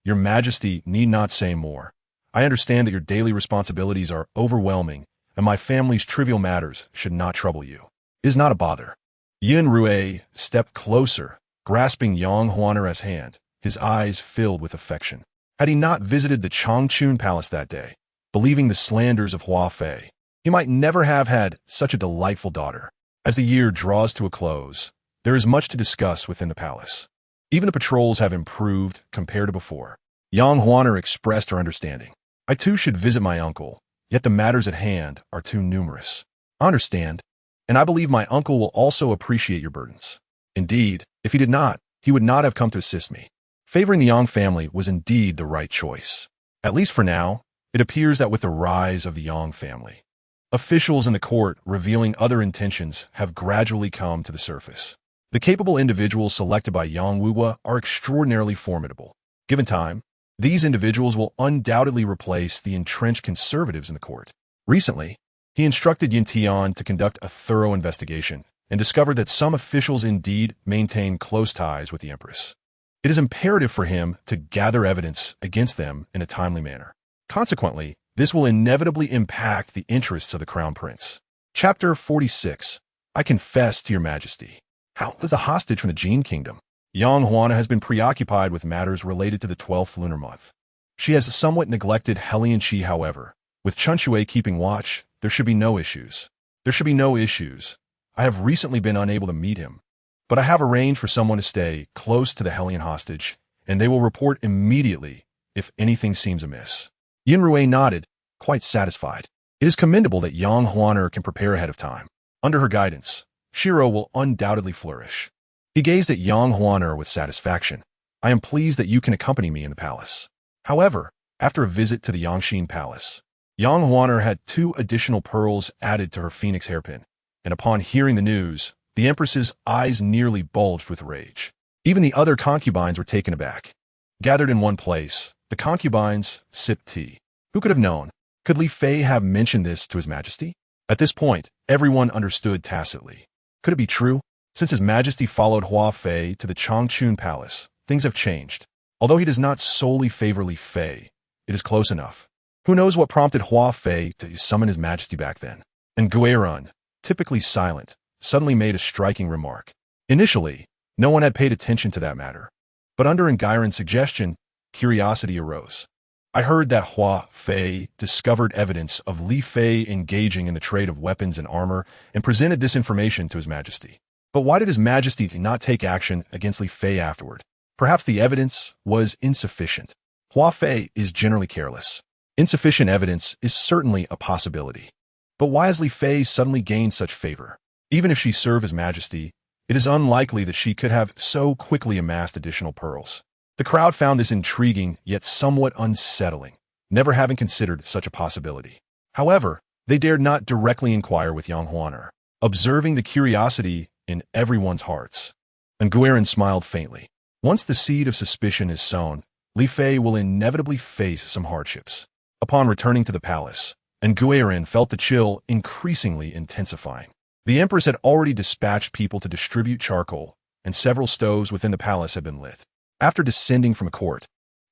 Your majesty need not say more. I understand that your daily responsibilities are overwhelming, and my family's trivial matters should not trouble you. It is not a bother. Yun Xirou stepped closer, grasping Yang Huaner's hand, his eyes filled with affection. Had he not visited the Changchun Palace that day, believing the slanders of Hua Fei, he might never have had such a delightful daughter. As the year draws to a close, there is much to discuss within the palace. Even the patrols have improved compared to before. Yang Huaner expressed her understanding. I too should visit my uncle, yet the matters at hand are too numerous. I understand, and I believe my uncle will also appreciate your burdens. Indeed, if he did not, he would not have come to assist me. Favoring the Yang family was indeed the right choice. At least for now, it appears that with the rise of the Yang family, officials in the court revealing other intentions have gradually come to the surface. The capable individuals selected by Yang Wuwa are extraordinarily formidable. Given time, these individuals will undoubtedly replace the entrenched conservatives in the court. Recently, he instructed Yun Tian to conduct a thorough investigation and discovered that some officials indeed maintain close ties with the Empress. It is imperative for him to gather evidence against them in a timely manner. Consequently, this will inevitably impact the interests of the Crown Prince. Chapter 46. I confess to your majesty. How is the hostage from the Jin Kingdom? Yang Huaner has been preoccupied with matters related to the 12th lunar month. She has somewhat neglected Hellion Qi, however. With Chen Shui keeping watch, there should be no issues. I have recently been unable to meet him, but I have arranged for someone to stay close to the Hellion hostage, and they will report immediately if anything seems amiss. Yun Xirou nodded, quite satisfied. It is commendable that Yang Huaner can prepare ahead of time. Under her guidance, Xirou will undoubtedly flourish. He gazed at Yang Huaner with satisfaction. I am pleased that you can accompany me in the palace. However, after a visit to the Yangxin Palace, Yang Huaner had 2 additional pearls added to her phoenix hairpin, and upon hearing the news, the Empress's eyes nearly bulged with rage. Even the other concubines were taken aback. Gathered in one place, the concubines sipped tea. Who could have known? Could Li Fei have mentioned this to His Majesty? At this point, everyone understood tacitly. Could it be true? Since His Majesty followed Hua Fei to the Changchun Palace, things have changed. Although he does not solely favor Li Fei, it is close enough. Who knows what prompted Hua Fei to summon His Majesty back then? And Guirun, typically silent, suddenly made a striking remark. Initially, no one had paid attention to that matter. But under Ngairen's suggestion, curiosity arose. I heard that Hua Fei discovered evidence of Li Fei engaging in the trade of weapons and armor and presented this information to His Majesty. But why did His Majesty not take action against Li Fei afterward? Perhaps the evidence was insufficient. Hua Fei is generally careless. Insufficient evidence is certainly a possibility. But why has Li Fei suddenly gained such favor? Even if she served His Majesty, it is unlikely that she could have so quickly amassed additional pearls. The crowd found this intriguing yet somewhat unsettling, never having considered such a possibility. However, they dared not directly inquire with Yang Huaner, observing the curiosity in everyone's hearts. Ngairen smiled faintly. Once the seed of suspicion is sown, Li Fei will inevitably face some hardships. Upon returning to the palace, Ngairen felt the chill increasingly intensifying. The Empress had already dispatched people to distribute charcoal, and several stoves within the palace had been lit. After descending from a court,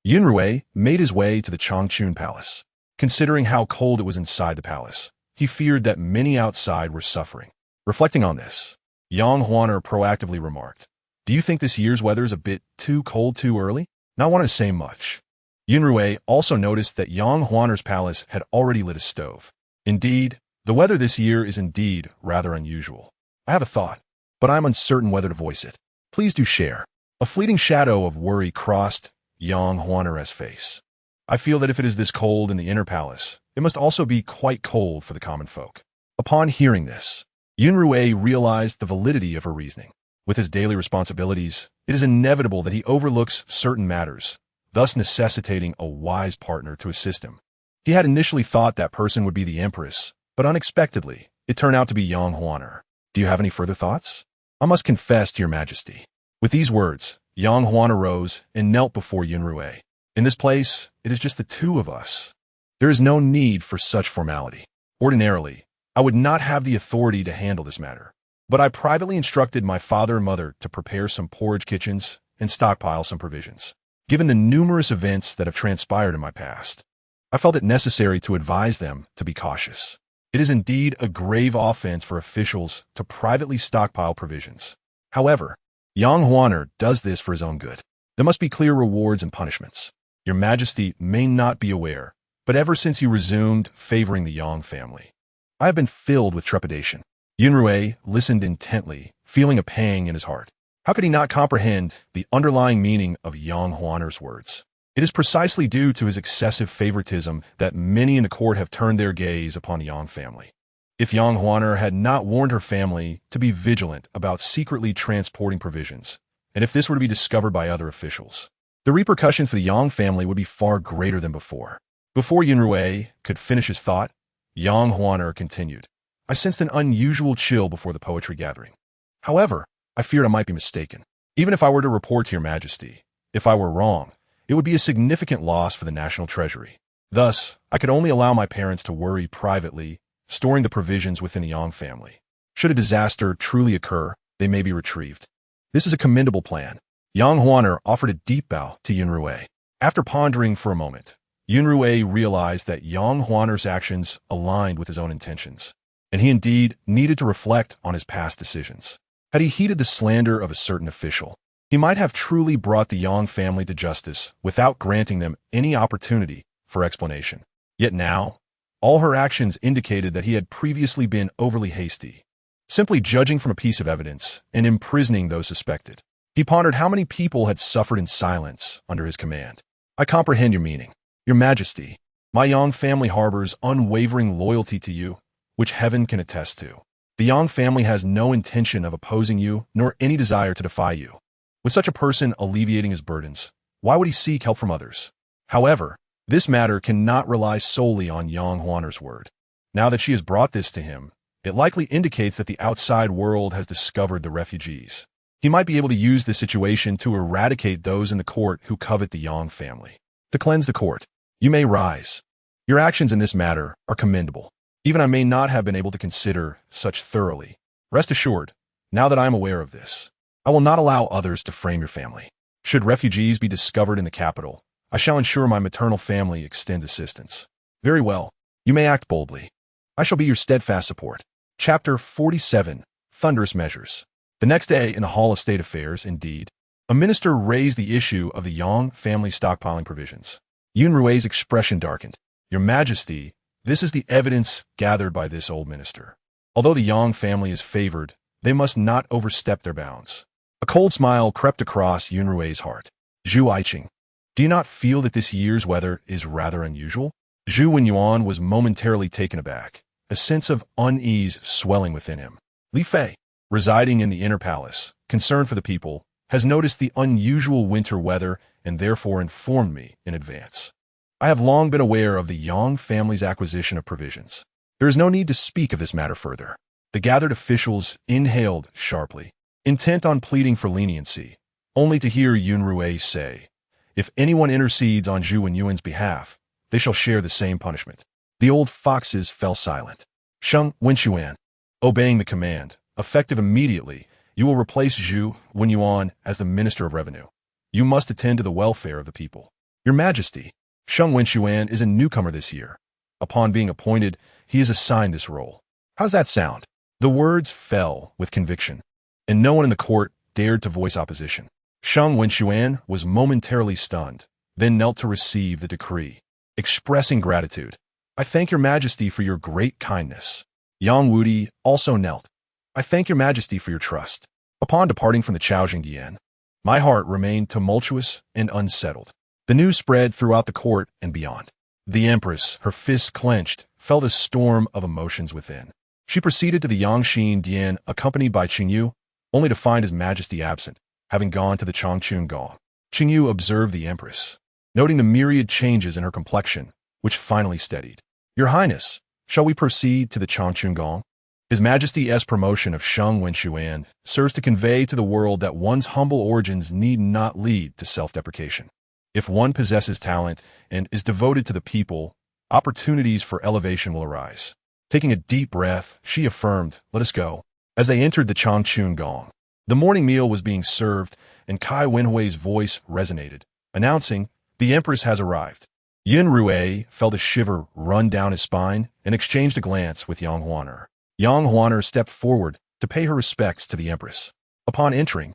Yun Xirou made his way to the Changchun Palace. Considering how cold it was inside the palace, he feared that many outside were suffering. Reflecting on this, Yang Huaner proactively remarked, "Do you think this year's weather is a bit too cold too early?" Not wanting to say much. Yun Xirou also noticed that Yang Huaner's palace had already lit a stove. Indeed, the weather this year is indeed rather unusual. I have a thought, but I am uncertain whether to voice it. Please do share. A fleeting shadow of worry crossed Yang Huaner's face. I feel that if it is this cold in the inner palace, it must also be quite cold for the common folk. Upon hearing this, Yun Xirou realized the validity of her reasoning. With his daily responsibilities, it is inevitable that he overlooks certain matters, thus necessitating a wise partner to assist him. He had initially thought that person would be the Empress, but unexpectedly, it turned out to be Yang Huaner. Do you have any further thoughts? I must confess to your Majesty. With these words, Yang Huaner rose and knelt before Yun Xirou. In this place, it is just the two of us. There is no need for such formality. Ordinarily, I would not have the authority to handle this matter. But I privately instructed my father and mother to prepare some porridge kitchens and stockpile some provisions. Given the numerous events that have transpired in my past, I felt it necessary to advise them to be cautious. It is indeed a grave offense for officials to privately stockpile provisions. However, Yang Huaner does this for his own good. There must be clear rewards and punishments. Your Majesty may not be aware, but ever since you resumed favoring the Yang family, I have been filled with trepidation. Yun Xirou listened intently, feeling a pang in his heart. How could he not comprehend the underlying meaning of Yang Huaner's words? It is precisely due to his excessive favoritism that many in the court have turned their gaze upon the Yang family. If Yang Huaner had not warned her family to be vigilant about secretly transporting provisions, and if this were to be discovered by other officials, the repercussions for the Yang family would be far greater than before. Before Yun Xirou could finish his thought, Yang Huaner continued, I sensed an unusual chill before the poetry gathering. However, I feared I might be mistaken. Even if I were to report to your Majesty, if I were wrong, it would be a significant loss for the national treasury. Thus, I could only allow my parents to worry privately, storing the provisions within the Yang family. Should a disaster truly occur, they may be retrieved. This is a commendable plan. Yang Huaner offered a deep bow to Yun Xirou. After pondering for a moment, Yun Xirou realized that Yang Huaner's actions aligned with his own intentions, and he indeed needed to reflect on his past decisions. Had he heeded the slander of a certain official, he might have truly brought the Yang family to justice without granting them any opportunity for explanation. Yet now, all her actions indicated that he had previously been overly hasty, simply judging from a piece of evidence and imprisoning those suspected. He pondered how many people had suffered in silence under his command. I comprehend your meaning. Your Majesty, my Yang family harbors unwavering loyalty to you, which heaven can attest to. The Yang family has no intention of opposing you, nor any desire to defy you. With such a person alleviating his burdens, why would he seek help from others? However, this matter cannot rely solely on Yang Huaner's word. Now that she has brought this to him, it likely indicates that the outside world has discovered the refugees. He might be able to use this situation to eradicate those in the court who covet the Yang family. To cleanse the court, you may rise. Your actions in this matter are commendable. Even I may not have been able to consider such thoroughly. Rest assured, now that I am aware of this, I will not allow others to frame your family. Should refugees be discovered in the capital, I shall ensure my maternal family extends assistance. Very well, you may act boldly. I shall be your steadfast support. Chapter 47. Thunderous Measures. The next day, in the Hall of State Affairs, indeed, a minister raised the issue of the Yang family stockpiling provisions. Yun Xirou's expression darkened. Your Majesty, this is the evidence gathered by this old minister. Although the Yang family is favored, they must not overstep their bounds. A cold smile crept across Yun Xirou's heart. Zhu Aiqing, do you not feel that this year's weather is rather unusual? Zhu Wenyuan was momentarily taken aback, a sense of unease swelling within him. Li Fei, residing in the inner palace, concerned for the people, has noticed the unusual winter weather and therefore informed me in advance. I have long been aware of the Yang family's acquisition of provisions. There is no need to speak of this matter further. The gathered officials inhaled sharply, intent on pleading for leniency, only to hear Yun Xirou say, if anyone intercedes on Zhu Wenyuan's behalf, they shall share the same punishment. The old foxes fell silent. Sheng Wenxuan, obeying the command, effective immediately, you will replace Zhu Wenyuan as the Minister of Revenue. You must attend to the welfare of the people. Your Majesty, Sheng Wenxuan is a newcomer this year. Upon being appointed, he is assigned this role. How's that sound? The words fell with conviction, and no one in the court dared to voice opposition. Sheng Wenxuan was momentarily stunned, then knelt to receive the decree, expressing gratitude. I thank your Majesty for your great kindness. Yang Wudi also knelt. I thank your Majesty for your trust. Upon departing from the Chaojing Dian, my heart remained tumultuous and unsettled. The news spread throughout the court and beyond. The Empress, her fists clenched, felt a storm of emotions within. She proceeded to the Yangxin Dian accompanied by Qingyu, only to find His Majesty absent, having gone to the Changchun Gong. Qingyu observed the Empress, noting the myriad changes in her complexion, which finally steadied. Your Highness, shall we proceed to the Changchun Gong? His Majesty's promotion of Sheng Wenxuan serves to convey to the world that one's humble origins need not lead to self-deprecation. If one possesses talent and is devoted to the people, opportunities for elevation will arise. Taking a deep breath, she affirmed, let us go. As they entered the Changchun Gong, the morning meal was being served, and Kai Wenhui's voice resonated, announcing, the Empress has arrived. Yun Xirou felt a shiver run down his spine and exchanged a glance with Yang Huaner. Yang Huaner stepped forward to pay her respects to the Empress. Upon entering,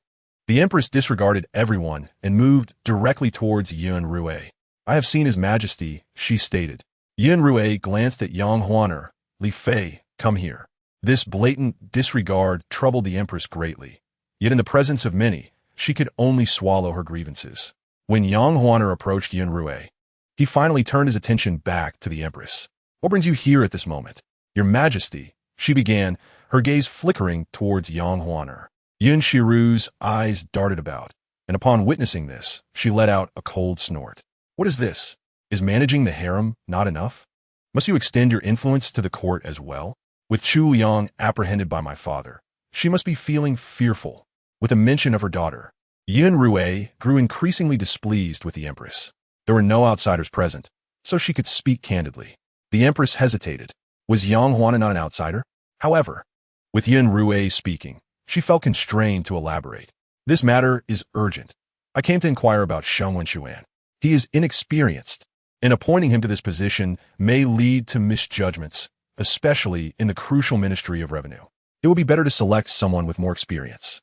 the Empress disregarded everyone and moved directly towards Yun Xirou. I have seen His Majesty, she stated. Yun Xirou glanced at Yang Huaner. Li Fei, come here. This blatant disregard troubled the Empress greatly. Yet in the presence of many, she could only swallow her grievances. When Yang Huaner approached Yun Xirou, he finally turned his attention back to the Empress. What brings you here at this moment? Your Majesty, she began, her gaze flickering towards Yang Huaner. Yun Xirou's eyes darted about, and upon witnessing this, she let out a cold snort. What is this? Is managing the harem not enough? Must you extend your influence to the court as well? With Chu Liang apprehended by my father, she must be feeling fearful. With a mention of her daughter, Yun Xirou grew increasingly displeased with the Empress. There were no outsiders present, so she could speak candidly. The Empress hesitated. Was Yang Huaner not an outsider? However, with Yun Xirou speaking, she felt constrained to elaborate. This matter is urgent. I came to inquire about Sheng Wenxuan. He is inexperienced, and appointing him to this position may lead to misjudgments, especially in the crucial Ministry of Revenue. It would be better to select someone with more experience.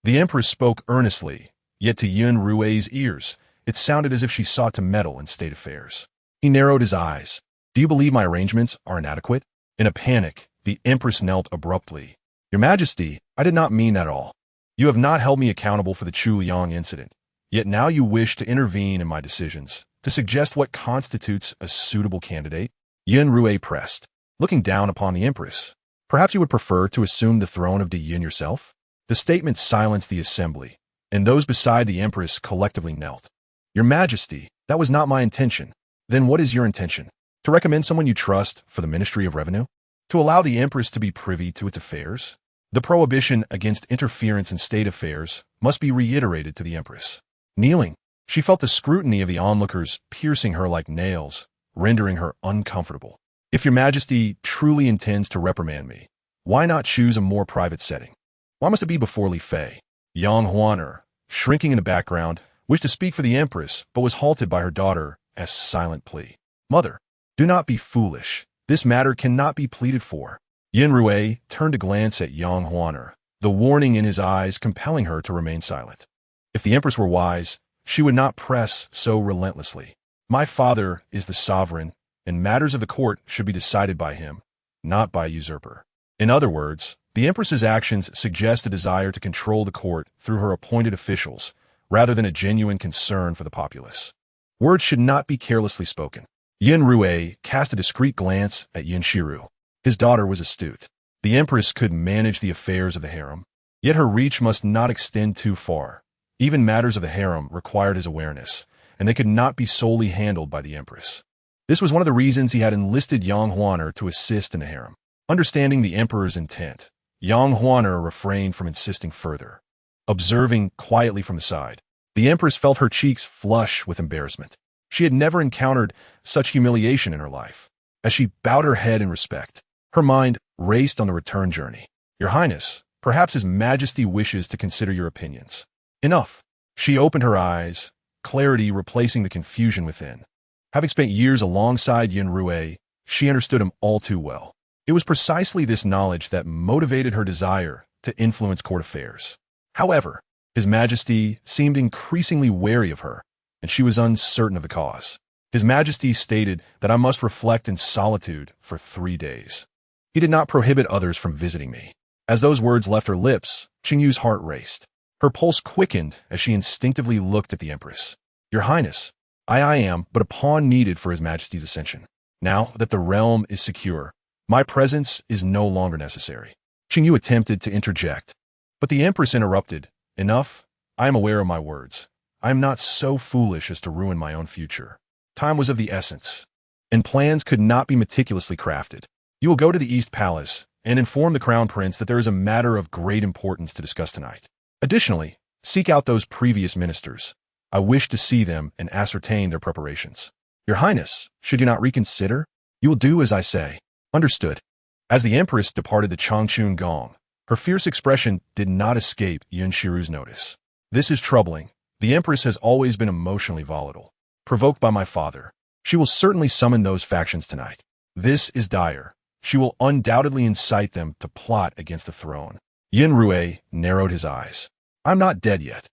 The Empress spoke earnestly, yet to Yun Xirou's ears, it sounded as if she sought to meddle in state affairs. He narrowed his eyes. Do you believe my arrangements are inadequate? In a panic, the Empress knelt abruptly. Your Majesty, I did not mean that at all. You have not held me accountable for the Chu Liang incident, yet now you wish to intervene in my decisions, to suggest what constitutes a suitable candidate? Yun Xirou pressed, looking down upon the Empress. Perhaps you would prefer to assume the throne of Yun yourself? The statement silenced the assembly, and those beside the Empress collectively knelt. Your Majesty, that was not my intention. Then what is your intention? To recommend someone you trust for the Ministry of Revenue? To allow the Empress to be privy to its affairs? The prohibition against interference in state affairs must be reiterated to the Empress. Kneeling, she felt the scrutiny of the onlookers piercing her like nails, rendering her uncomfortable. If your Majesty truly intends to reprimand me, why not choose a more private setting? Why must it be before Li Fei? Yang Huaner, shrinking in the background, wished to speak for the Empress, but was halted by her daughter as silent plea. Mother, do not be foolish. This matter cannot be pleaded for. Yun Xirou turned to glance at Yang Huaner, the warning in his eyes compelling her to remain silent. If the Empress were wise, she would not press so relentlessly. My father is the sovereign, and matters of the court should be decided by him, not by a usurper. In other words, the Empress's actions suggest a desire to control the court through her appointed officials, rather than a genuine concern for the populace. Words should not be carelessly spoken. Yun Xirou cast a discreet glance at Yun Xirou. His daughter was astute. The Empress could manage the affairs of the harem, yet her reach must not extend too far. Even matters of the harem required his awareness, and they could not be solely handled by the Empress. This was one of the reasons he had enlisted Yang Huaner to assist in the harem. Understanding the Emperor's intent, Yang Huaner refrained from insisting further. Observing quietly from the side, the Empress felt her cheeks flush with embarrassment. She had never encountered such humiliation in her life. As she bowed her head in respect, her mind raced on the return journey. Your Highness, perhaps His Majesty wishes to consider your opinions. Enough. She opened her eyes, clarity replacing the confusion within. Having spent years alongside Yun Xirou, she understood him all too well. It was precisely this knowledge that motivated her desire to influence court affairs. However, His Majesty seemed increasingly wary of her, and she was uncertain of the cause. His Majesty stated that I must reflect in solitude for 3 days. He did not prohibit others from visiting me. As those words left her lips, Qingyu's heart raced. Her pulse quickened as she instinctively looked at the Empress. Your Highness, I am but a pawn needed for His Majesty's ascension. Now that the realm is secure, my presence is no longer necessary. Qingyu attempted to interject, but the Empress interrupted. Enough, I am aware of my words. I am not so foolish as to ruin my own future. Time was of the essence, and plans could not be meticulously crafted. You will go to the East Palace and inform the Crown Prince that there is a matter of great importance to discuss tonight. Additionally, seek out those previous ministers. I wish to see them and ascertain their preparations. Your Highness, should you not reconsider? You will do as I say. Understood. As the Empress departed the Changchun Gong, her fierce expression did not escape Yun Xirou's notice. This is troubling. The Empress has always been emotionally volatile. Provoked by my father, she will certainly summon those factions tonight. This is dire. She will undoubtedly incite them to plot against the throne. Yun Xirou narrowed his eyes. I'm not dead yet,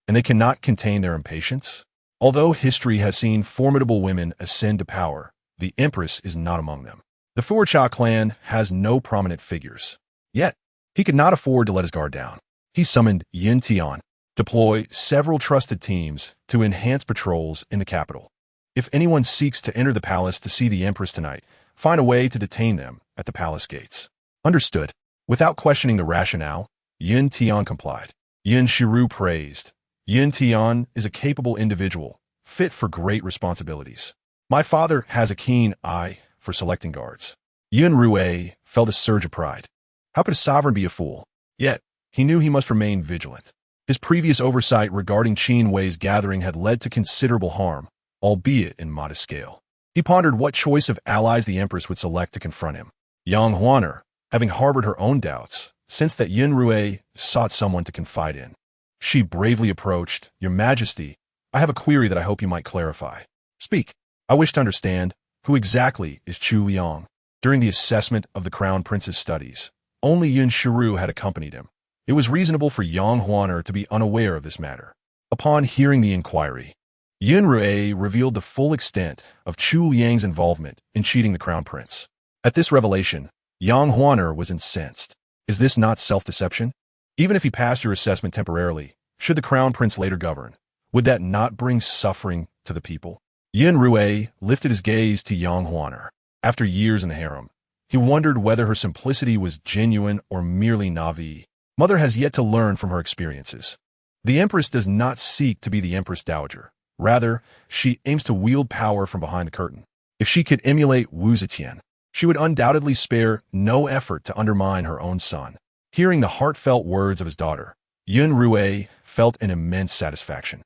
and they cannot contain their impatience. Although history has seen formidable women ascend to power, the Empress is not among them. The Fuercha clan has no prominent figures. Yet, he could not afford to let his guard down. He summoned Yin Tian, deploy several trusted teams to enhance patrols in the capital. If anyone seeks to enter the palace to see the Empress tonight, find a way to detain them at the palace gates. Understood. Without questioning the rationale, Yin Tian complied. Yun Xirou praised. Yin Tian is a capable individual, fit for great responsibilities. My father has a keen eye for selecting guards. Yun Xirou felt a surge of pride. How could a sovereign be a fool? Yet, he knew he must remain vigilant. His previous oversight regarding Qin Wei's gathering had led to considerable harm, albeit in modest scale. He pondered what choice of allies the Empress would select to confront him. Yang Huaner, having harbored her own doubts, sensed that Yun Xirou sought someone to confide in. She bravely approached. Your Majesty, I have a query that I hope you might clarify. Speak. I wish to understand, who exactly is Chu Liang? During the assessment of the Crown Prince's studies, only Yun Xirou had accompanied him. It was reasonable for Yang Huaner to be unaware of this matter. Upon hearing the inquiry, Yun Xirou revealed the full extent of Chu Liang's involvement in cheating the Crown Prince. At this revelation, Yang Huaner was incensed. Is this not self-deception? Even if he passed your assessment temporarily, should the Crown Prince later govern, would that not bring suffering to the people? Yun Xirou lifted his gaze to Yang Huaner. After years in the harem, he wondered whether her simplicity was genuine or merely naive. Mother has yet to learn from her experiences. The Empress does not seek to be the Empress Dowager. Rather, she aims to wield power from behind the curtain. If she could emulate Wu Zetian, she would undoubtedly spare no effort to undermine her own son. Hearing the heartfelt words of his daughter, Yun Xirou felt an immense satisfaction.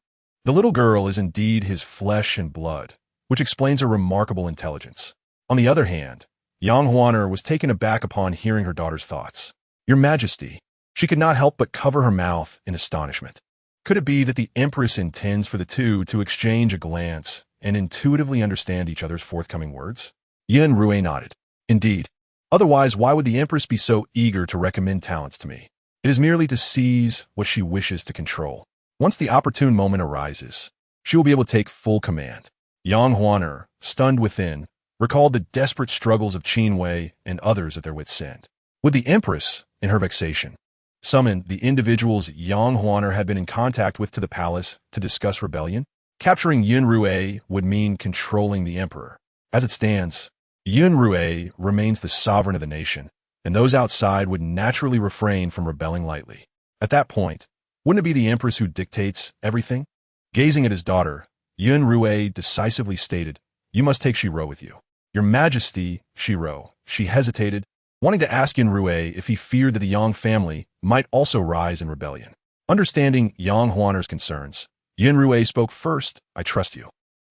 The little girl is indeed his flesh and blood, which explains her remarkable intelligence. On the other hand, Yang Huaner was taken aback upon hearing her daughter's thoughts. Your Majesty, she could not help but cover her mouth in astonishment. Could it be that the Empress intends for the two to exchange a glance and intuitively understand each other's forthcoming words? Yun Xirou nodded. Indeed, Otherwise, why would the Empress be so eager to recommend talents to me? It is merely to seize what she wishes to control. Once the opportune moment arises, she will be able to take full command. Yang Huaner, stunned within, recalled the desperate struggles of Qin Wei and others at their wits' end. Would the Empress, in her vexation, summon the individuals Yang Huaner had been in contact with to the palace to discuss rebellion? Capturing Yun Xirou would mean controlling the emperor. As it stands, Yun Xirou remains the sovereign of the nation, and those outside would naturally refrain from rebelling lightly. At that point, wouldn't it be the Empress who dictates everything? Gazing at his daughter, Yun Xirou decisively stated, "You must take Xirou with you." "Your Majesty, Xirou," she hesitated, wanting to ask Yun Xirou if he feared that the Yang family might also rise in rebellion. Understanding Yang Huaner's concerns, Yun Xirou spoke first, "I trust you."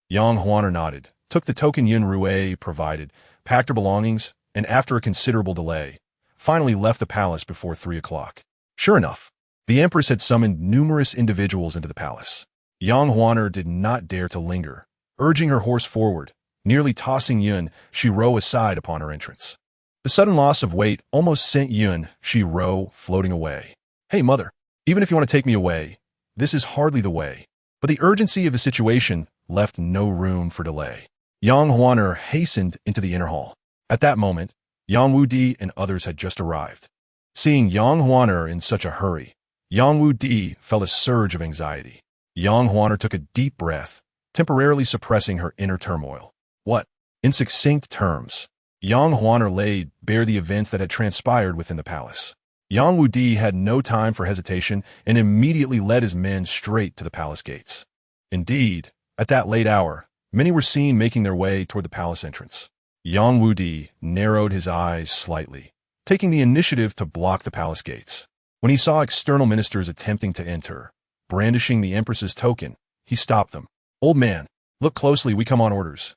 Yang Huaner nodded, took the token Yun Xirou provided, packed her belongings, and after a considerable delay, finally left the palace before 3 o'clock. Sure enough, the Empress had summoned numerous individuals into the palace. Yang Huaner did not dare to linger, urging her horse forward, nearly tossing Yun Xirou aside upon her entrance. The sudden loss of weight almost sent Yun Xirou floating away. "Hey, mother, even if you want to take me away, this is hardly the way." But the urgency of the situation left no room for delay. Yang Huaner hastened into the inner hall. At that moment, Yang Wudi and others had just arrived. Seeing Yang Huaner in such a hurry, Yang Wudi felt a surge of anxiety. Yang Huaner took a deep breath, temporarily suppressing her inner turmoil. What? In succinct terms, Yang Huaner laid bare the events that had transpired within the palace. Yang Wudi had no time for hesitation and immediately led his men straight to the palace gates. Indeed, at that late hour, many were seen making their way toward the palace entrance. Yang Wudi narrowed his eyes slightly, taking the initiative to block the palace gates. When he saw external ministers attempting to enter, brandishing the Empress's token, he stopped them. "Old man, look closely, we come on orders.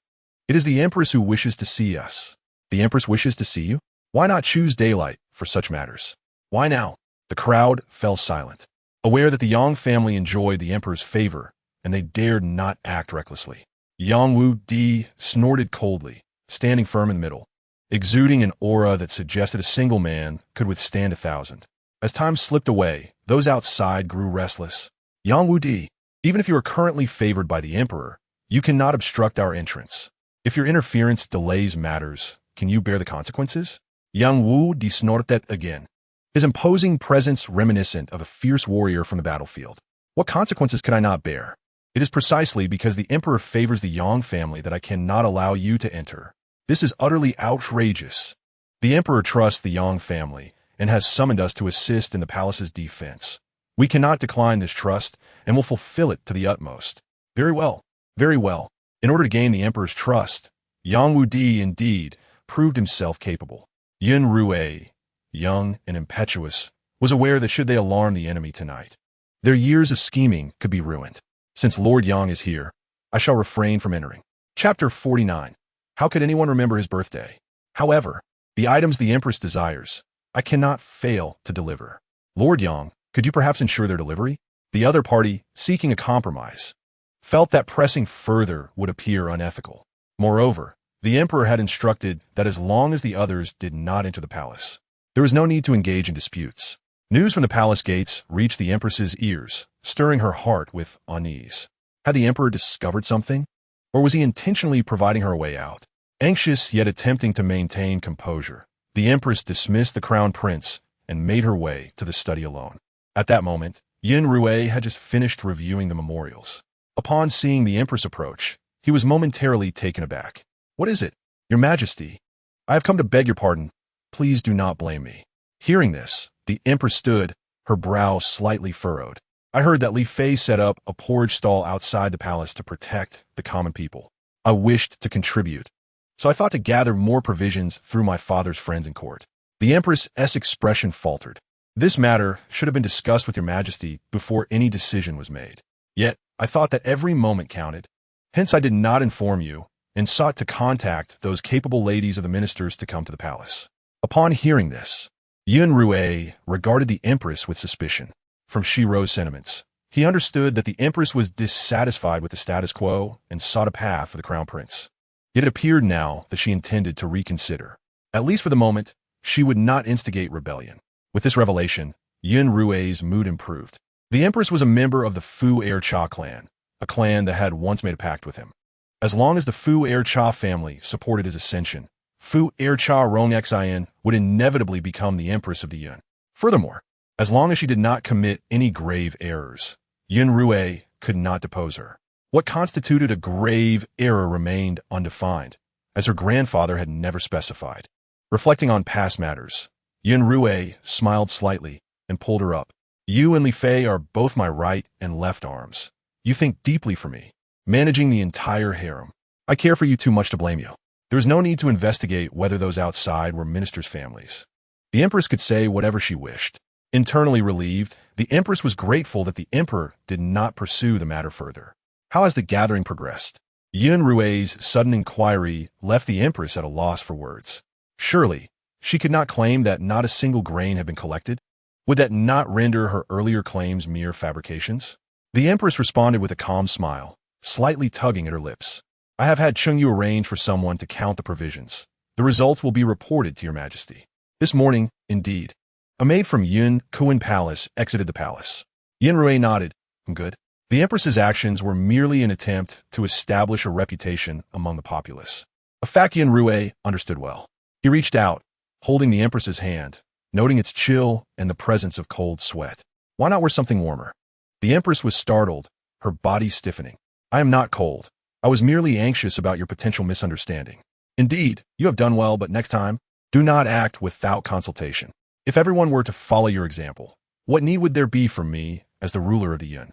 It is the Empress who wishes to see us." "The Empress wishes to see you? Why not choose daylight for such matters? Why now?" The crowd fell silent, aware that the Yang family enjoyed the Emperor's favor, and they dared not act recklessly. Yang Wudi snorted coldly, standing firm in the middle, exuding an aura that suggested a single man could withstand 1,000. As time slipped away, those outside grew restless. "Yang Wudi, even if you are currently favored by the Emperor, you cannot obstruct our entrance. If your interference delays matters, can you bear the consequences?" Yang Wudi snorted again, his imposing presence reminiscent of a fierce warrior from the battlefield. "What consequences could I not bear? It is precisely because the Emperor favors the Yang family that I cannot allow you to enter. This is utterly outrageous. The Emperor trusts the Yang family and has summoned us to assist in the palace's defense. We cannot decline this trust and will fulfill it to the utmost." "Very well, very well." In order to gain the Emperor's trust, Yang Wudi indeed proved himself capable. Yun Xirou, young and impetuous, was aware that should they alarm the enemy tonight, their years of scheming could be ruined. "Since Lord Yang is here, I shall refrain from entering." Chapter 49. How could anyone remember his birthday? However, the items the Empress desires, I cannot fail to deliver. "Lord Yang, could you perhaps ensure their delivery?" The other party, seeking a compromise, felt that pressing further would appear unethical. Moreover, the Emperor had instructed that as long as the others did not enter the palace, there was no need to engage in disputes. News from the palace gates reached the Empress's ears, stirring her heart with unease. Had the Emperor discovered something? Or was he intentionally providing her a way out? Anxious yet attempting to maintain composure, the Empress dismissed the crown prince and made her way to the study alone. At that moment, Yun Xirou had just finished reviewing the memorials. Upon seeing the Empress approach, he was momentarily taken aback. "What is it? Your Majesty, I have come to beg your pardon. Please do not blame me." Hearing this, the Empress stood, her brow slightly furrowed. "I heard that Li Fei set up a porridge stall outside the palace to protect the common people. I wished to contribute, so I thought to gather more provisions through my father's friends in court." The Empress's expression faltered. "This matter should have been discussed with your Majesty before any decision was made. Yet, I thought that every moment counted. Hence I did not inform you, and sought to contact those capable ladies of the ministers to come to the palace." Upon hearing this, Yun Xirou regarded the Empress with suspicion. From Xirou's sentiments, he understood that the Empress was dissatisfied with the status quo and sought a path for the crown prince. Yet it appeared now that she intended to reconsider. At least for the moment, she would not instigate rebellion. With this revelation, Yun Xirou's mood improved. The Empress was a member of the Fu Air Cha clan, a clan that had once made a pact with him. As long as the Fu Air Cha family supported his ascension, Fu Air Cha Rong Xin would inevitably become the Empress of the Yun. Furthermore, as long as she did not commit any grave errors, Yun Xirou could not depose her. What constituted a grave error remained undefined, as her grandfather had never specified. Reflecting on past matters, Yun Xirou smiled slightly and pulled her up. You and Li Fei are both my right and left arms. You think deeply for me, managing the entire harem. I care for you too much to blame you. There is no need to investigate whether those outside were ministers' families. The Empress could say whatever she wished. Internally relieved, the Empress was grateful that the Emperor did not pursue the matter further. How has the gathering progressed? Yun Xirou's sudden inquiry left the Empress at a loss for words. Surely, she could not claim that not a single grain had been collected? Would that not render her earlier claims mere fabrications? The Empress responded with a calm smile, slightly tugging at her lips. I have had Cheng Yu arrange for someone to count the provisions. The results will be reported to your majesty. This morning, indeed. A maid from Yun Kuan Palace exited the palace. Yun Xirou nodded. Good. The Empress's actions were merely an attempt to establish a reputation among the populace. A fact Yun Xirou understood well. He reached out, holding the Empress's hand, noting its chill and the presence of cold sweat. Why not wear something warmer? The Empress was startled, her body stiffening. I am not cold. I was merely anxious about your potential misunderstanding. Indeed, you have done well, but next time, do not act without consultation. If everyone were to follow your example, what need would there be for me as the ruler of the Yun?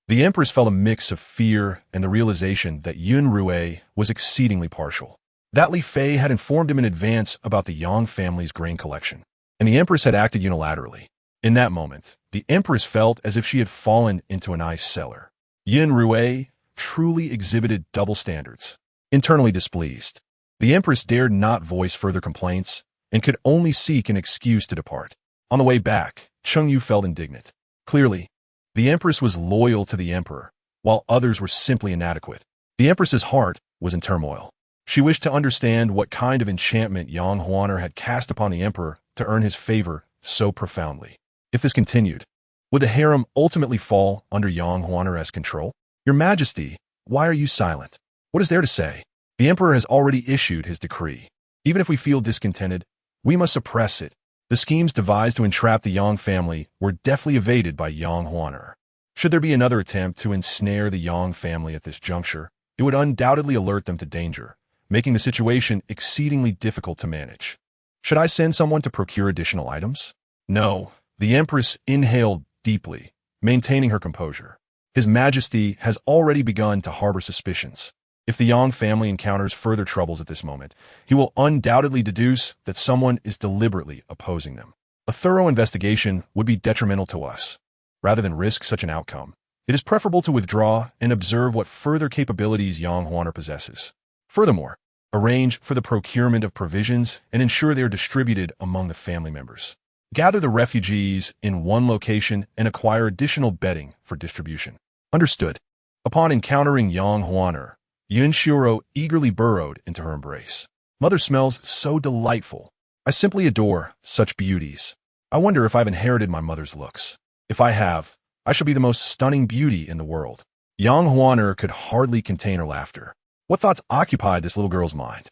The Empress felt a mix of fear and the realization that Yun Xirou was exceedingly partial. That Li Fei had informed him in advance about the Yang family's grain collection, and the Empress had acted unilaterally. In that moment, the Empress felt as if she had fallen into an ice cellar. Yun Xirou truly exhibited double standards. Internally displeased, the Empress dared not voice further complaints and could only seek an excuse to depart. On the way back, Cheng Yu felt indignant. Clearly, the Empress was loyal to the Emperor, while others were simply inadequate. The Empress's heart was in turmoil. She wished to understand what kind of enchantment Yang Huaner had cast upon the Emperor to earn his favor so profoundly. If this continued, would the harem ultimately fall under Yang Huaner's control? Your Majesty, why are you silent? What is there to say? The Emperor has already issued his decree. Even if we feel discontented, we must suppress it. The schemes devised to entrap the Yang family were deftly evaded by Yang Huaner. Should there be another attempt to ensnare the Yang family at this juncture, it would undoubtedly alert them to danger, making the situation exceedingly difficult to manage. Should I send someone to procure additional items? No. The Empress inhaled deeply, maintaining her composure. His Majesty has already begun to harbor suspicions. If the Yang family encounters further troubles at this moment, he will undoubtedly deduce that someone is deliberately opposing them. A thorough investigation would be detrimental to us. Rather than risk such an outcome, it is preferable to withdraw and observe what further capabilities Yang Huaner possesses. Furthermore, arrange for the procurement of provisions and ensure they are distributed among the family members. Gather the refugees in one location and acquire additional bedding for distribution. Understood. Upon encountering Yang Huaner, Yun Xirou eagerly burrowed into her embrace. Mother smells so delightful. I simply adore such beauties. I wonder if I've inherited my mother's looks. If I have, I shall be the most stunning beauty in the world. Yang Huaner could hardly contain her laughter. What thoughts occupied this little girl's mind?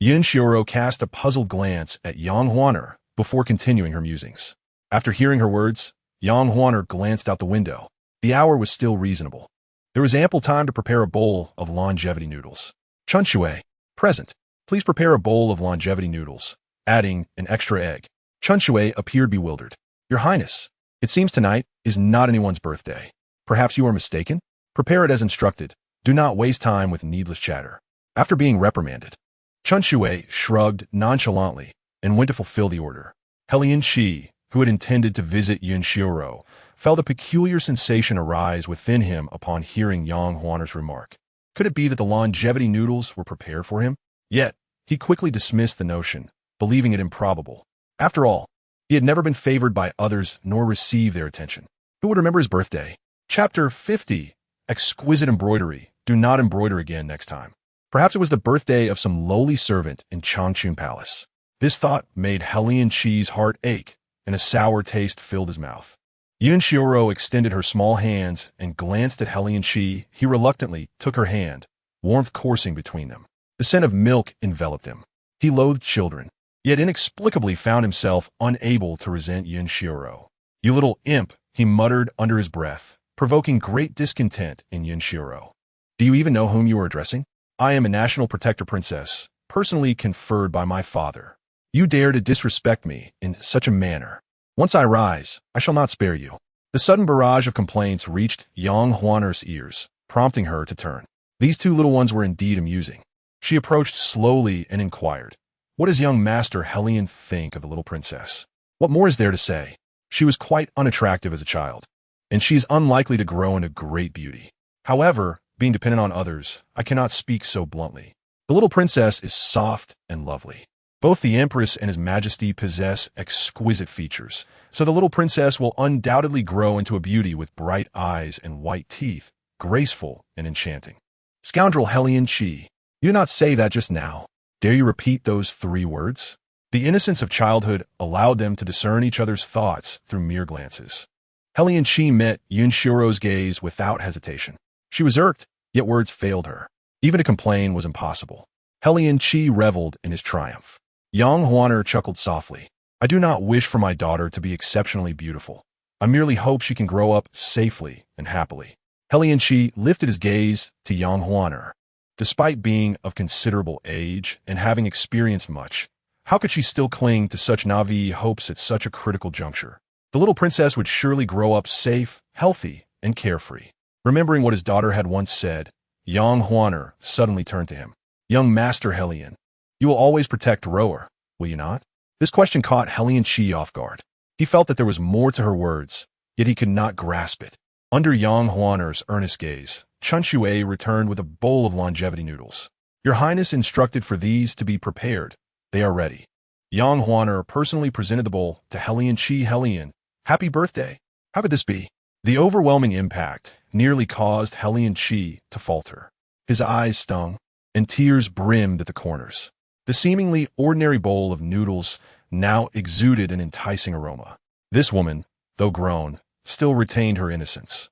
Yun Xirou cast a puzzled glance at Yang Huaner before continuing her musings. After hearing her words, Yang Huaner glanced out the window. The hour was still reasonable. There was ample time to prepare a bowl of longevity noodles. Chun Shui, present. Please prepare a bowl of longevity noodles, adding an extra egg. Chun Shui appeared bewildered. Your Highness, it seems tonight is not anyone's birthday. Perhaps you are mistaken? Prepare it as instructed. Do not waste time with needless chatter. After being reprimanded, Chun Shui shrugged nonchalantly and went to fulfill the order. Helian Shi, who had intended to visit Yun Xirou, felt a peculiar sensation arise within him upon hearing Yang Huaner's remark. Could it be that the longevity noodles were prepared for him? Yet, he quickly dismissed the notion, believing it improbable. After all, he had never been favored by others nor received their attention. Who would remember his birthday? Chapter 50. Exquisite embroidery. Do not embroider again next time. Perhaps it was the birthday of some lowly servant in Changchun Palace. This thought made Helian Chi's heart ache, and a sour taste filled his mouth. Yun Xirou extended her small hands and glanced at Helian Chi. He reluctantly took her hand, warmth coursing between them. The scent of milk enveloped him. He loathed children, yet inexplicably found himself unable to resent Yun Xirou. "You little imp," he muttered under his breath, provoking great discontent in Yun Xirou. "Do you even know whom you are addressing? I am a national protector princess, personally conferred by my father. You dare to disrespect me in such a manner. Once I rise, I shall not spare you." The sudden barrage of complaints reached Yang Huaner's ears, prompting her to turn. These two little ones were indeed amusing. She approached slowly and inquired, "What does young Master Helian think of the little princess? What more is there to say? She was quite unattractive as a child, and she is unlikely to grow into great beauty. However, being dependent on others, I cannot speak so bluntly. The little princess is soft and lovely. Both the Empress and His Majesty possess exquisite features, so the little princess will undoubtedly grow into a beauty with bright eyes and white teeth, graceful and enchanting." "Scoundrel Helian Chi, you did not say that just now. Dare you repeat those 3 words?" The innocence of childhood allowed them to discern each other's thoughts through mere glances. Helian Chi met Yun Xirou's gaze without hesitation. She was irked, yet words failed her. Even to complain was impossible. Helian Chi reveled in his triumph. Yang Huaner chuckled softly. "I do not wish for my daughter to be exceptionally beautiful. I merely hope she can grow up safely and happily." Helian Chi lifted his gaze to Yang Huaner. Despite being of considerable age and having experienced much, how could she still cling to such naive hopes at such a critical juncture? The little princess would surely grow up safe, healthy, and carefree. Remembering what his daughter had once said, Yang Huaner suddenly turned to him. "Young Master Helian, you will always protect Roer, will you not?" This question caught Helian Chi off guard. He felt that there was more to her words, yet he could not grasp it. Under Yang Huaner's earnest gaze, Chun Shui returned with a bowl of longevity noodles. "Your Highness instructed for these to be prepared. They are ready." Yang Huaner personally presented the bowl to Helian Chi. "Helian, happy birthday." How could this be? The overwhelming impact nearly caused Helian Chi to falter. His eyes stung, and tears brimmed at the corners. The seemingly ordinary bowl of noodles now exuded an enticing aroma. This woman, though grown, still retained her innocence.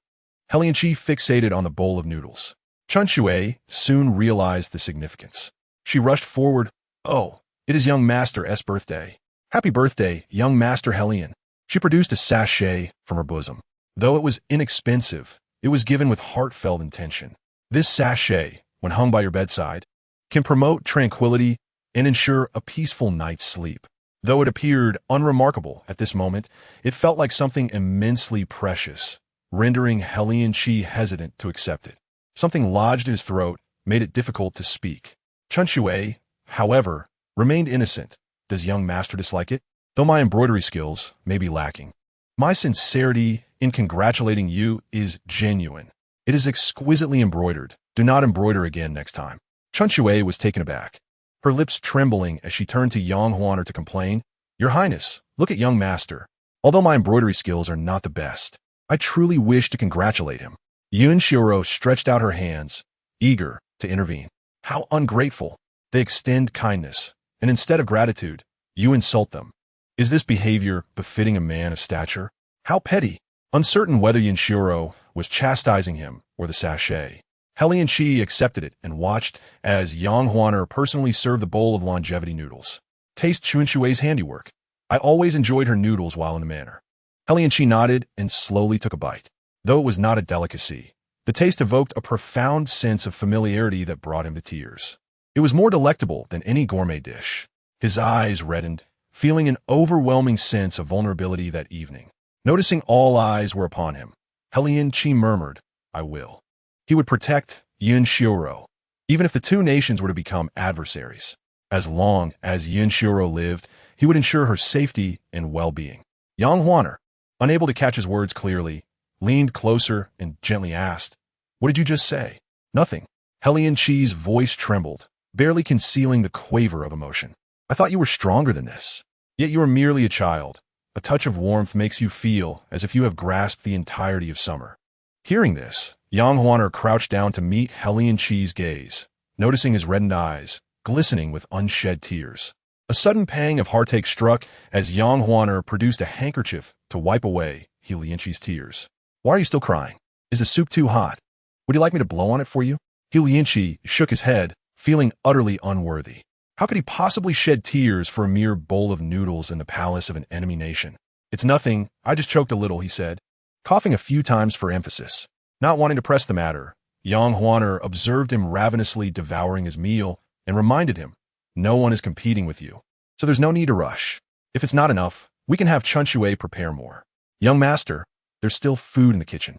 Helian Chi fixated on the bowl of noodles. Chun Shui soon realized the significance. She rushed forward. "Oh, it is young Master S' birthday. Happy birthday, young Master Helian." She produced a sachet from her bosom. Though it was inexpensive, it was given with heartfelt intention. This sachet, when hung by your bedside, can promote tranquility and ensure a peaceful night's sleep. Though it appeared unremarkable at this moment, it felt like something immensely precious, rendering Helian Chi hesitant to accept it. Something lodged in his throat made it difficult to speak. Chun Shui, however, remained innocent. "Does young master dislike it? Though my embroidery skills may be lacking, my sincerity in congratulating you is genuine. It is exquisitely embroidered. Do not embroider again next time." Chun Shui was taken aback, her lips trembling as she turned to Yang Huaner to complain. "Your Highness, look at young master. Although my embroidery skills are not the best, I truly wish to congratulate him." Yun Xirou stretched out her hands, eager to intervene. "How ungrateful! They extend kindness, and instead of gratitude, you insult them. Is this behavior befitting a man of stature? How petty!" Uncertain whether Yun Xirou was chastising him or the sachet, Helian Chi accepted it and watched as Yang Huaner personally served the bowl of longevity noodles. "Taste Chun Shui's handiwork. I always enjoyed her noodles while in the manor." Helian Chi nodded and slowly took a bite. Though it was not a delicacy, the taste evoked a profound sense of familiarity that brought him to tears. It was more delectable than any gourmet dish. His eyes reddened, feeling an overwhelming sense of vulnerability that evening. Noticing all eyes were upon him, Helian Chi murmured, "I will." He would protect Yun Xirou, even if the two nations were to become adversaries. As long as Yun Xirou lived, he would ensure her safety and well-being. Yang Huaner, unable to catch his words clearly, leaned closer and gently asked, "What did you just say?" "Nothing." Helian Chi's voice trembled, barely concealing the quaver of emotion. "I thought you were stronger than this. Yet you are merely a child. A touch of warmth makes you feel as if you have grasped the entirety of summer." Hearing this, Yang Huaner crouched down to meet Helian Chi's gaze, noticing his reddened eyes, glistening with unshed tears. A sudden pang of heartache struck as Yang Huaner produced a handkerchief to wipe away He Lianqi's tears. Why are you still crying? Is the soup too hot? Would you like me to blow on it for you? He Lianqi shook his head, feeling utterly unworthy. How could he possibly shed tears for a mere bowl of noodles in the palace of an enemy nation? It's nothing, I just choked a little, he said, coughing a few times for emphasis. Not wanting to press the matter, Yang Huaner observed him ravenously devouring his meal and reminded him, no one is competing with you, so there's no need to rush. If it's not enough, we can have Chun Shui prepare more. Young master, there's still food in the kitchen.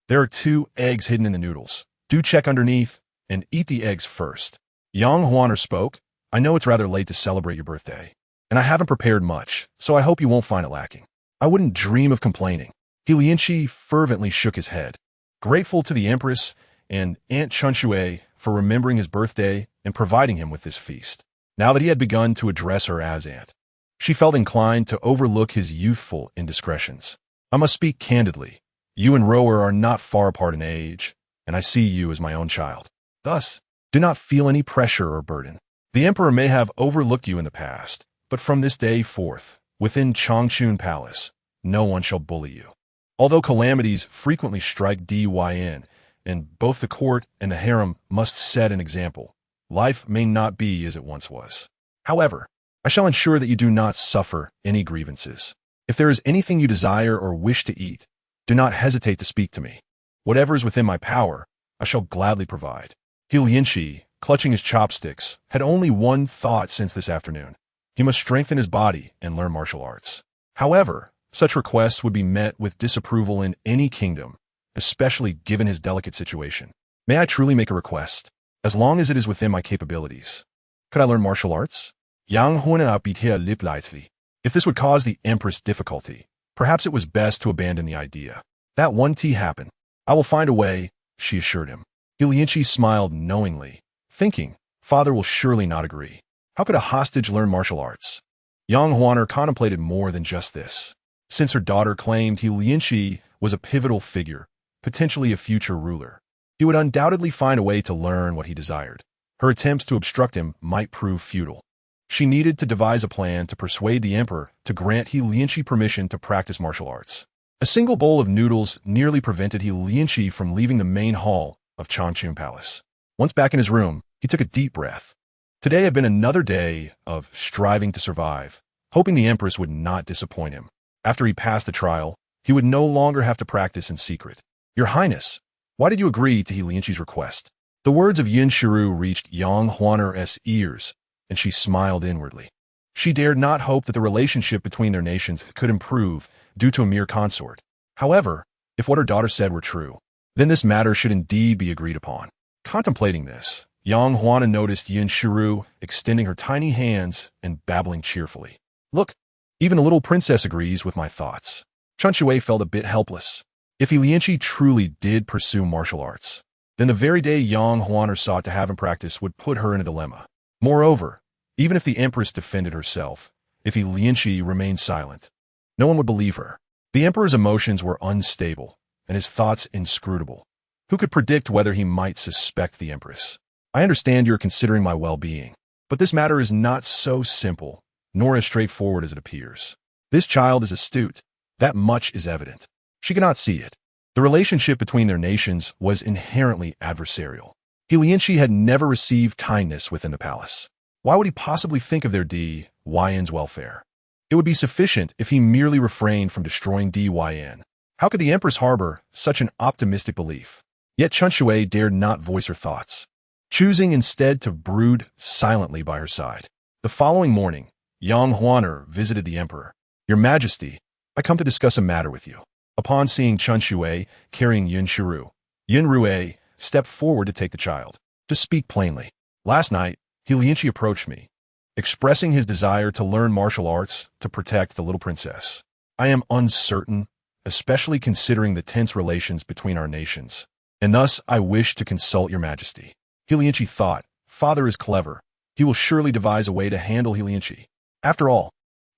There are 2 eggs hidden in the noodles. Do check underneath and eat the eggs first. Yang Huaner spoke, I know it's rather late to celebrate your birthday, and I haven't prepared much, so I hope you won't find it lacking. I wouldn't dream of complaining. He Lianqi fervently shook his head, grateful to the Empress and Aunt Chun Shui for remembering his birthday and providing him with this feast. Now that he had begun to address her as aunt, she felt inclined to overlook his youthful indiscretions. I must speak candidly. You and Rower are not far apart in age, and I see you as my own child. Thus, do not feel any pressure or burden. The Emperor may have overlooked you in the past, but from this day forth, within Changchun Palace, no one shall bully you. Although calamities frequently strike Dyn, and both the court and the harem must set an example, life may not be as it once was. However, I shall ensure that you do not suffer any grievances. If there is anything you desire or wish to eat, do not hesitate to speak to me. Whatever is within my power, I shall gladly provide. He Lianqi, clutching his chopsticks, had only one thought since this afternoon. He must strengthen his body and learn martial arts. However, such requests would be met with disapproval in any kingdom, especially given his delicate situation. May I truly make a request? As long as it is within my capabilities. Could I learn martial arts? Yang Huana beat her lip lightly. If this would cause the Empress difficulty, perhaps it was best to abandon the idea. That one tea happened. I will find a way, she assured him. He Lianqi smiled knowingly, thinking, father will surely not agree. How could a hostage learn martial arts? Yang Huaner contemplated more than just this. Since her daughter claimed He Lianqi was a pivotal figure, potentially a future ruler, he would undoubtedly find a way to learn what he desired. Her attempts to obstruct him might prove futile. She needed to devise a plan to persuade the emperor to grant He Lianqi permission to practice martial arts. A single bowl of noodles nearly prevented He Lianqi from leaving the main hall of Changchun Palace. Once back in his room, he took a deep breath. Today had been another day of striving to survive, hoping the Empress would not disappoint him. After he passed the trial, he would no longer have to practice in secret. Your Highness, why did you agree to He Lianqi's request? The words of Yun Xirou reached Yang Huaner's ears, and she smiled inwardly. She dared not hope that the relationship between their nations could improve due to a mere consort. However, if what her daughter said were true, then this matter should indeed be agreed upon. Contemplating this, Yang Huana noticed Yun Xirou extending her tiny hands and babbling cheerfully. Look, even the little princess agrees with my thoughts. Chun Shui felt a bit helpless. If He Lianqi truly did pursue martial arts, then the very day Yang Huaner sought to have him practice would put her in a dilemma. Moreover, even if the Empress defended herself, if He Lianqi remained silent, no one would believe her. The Emperor's emotions were unstable, and his thoughts inscrutable. Who could predict whether he might suspect the Empress? I understand you are considering my well-being, but this matter is not so simple, nor as straightforward as it appears. This child is astute. That much is evident. She cannot see it. The relationship between their nations was inherently adversarial. He Lianqi had never received kindness within the palace. Why would he possibly think of their Dyn's welfare? It would be sufficient if he merely refrained from destroying Dyn. How could the Empress harbor such an optimistic belief? Yet Chun Shui dared not voice her thoughts, choosing instead to brood silently by her side. The following morning, Yang Huaner visited the Emperor. Your Majesty, I come to discuss a matter with you. Upon seeing Chun Shui carrying Yun Xirou, Yun Rui stepped forward to take the child. To speak plainly, last night, He Lianqi approached me, expressing his desire to learn martial arts to protect the little princess. I am uncertain, especially considering the tense relations between our nations, and thus I wish to consult your Majesty. He Lianqi thought, father is clever. He will surely devise a way to handle He Lianqi. After all,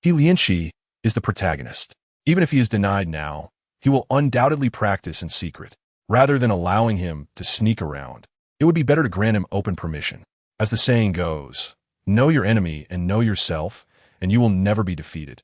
He Lianqi is the protagonist. Even if he is denied now, he will undoubtedly practice in secret. Rather than allowing him to sneak around, it would be better to grant him open permission. As the saying goes, Know your enemy and know yourself, and you will never be defeated.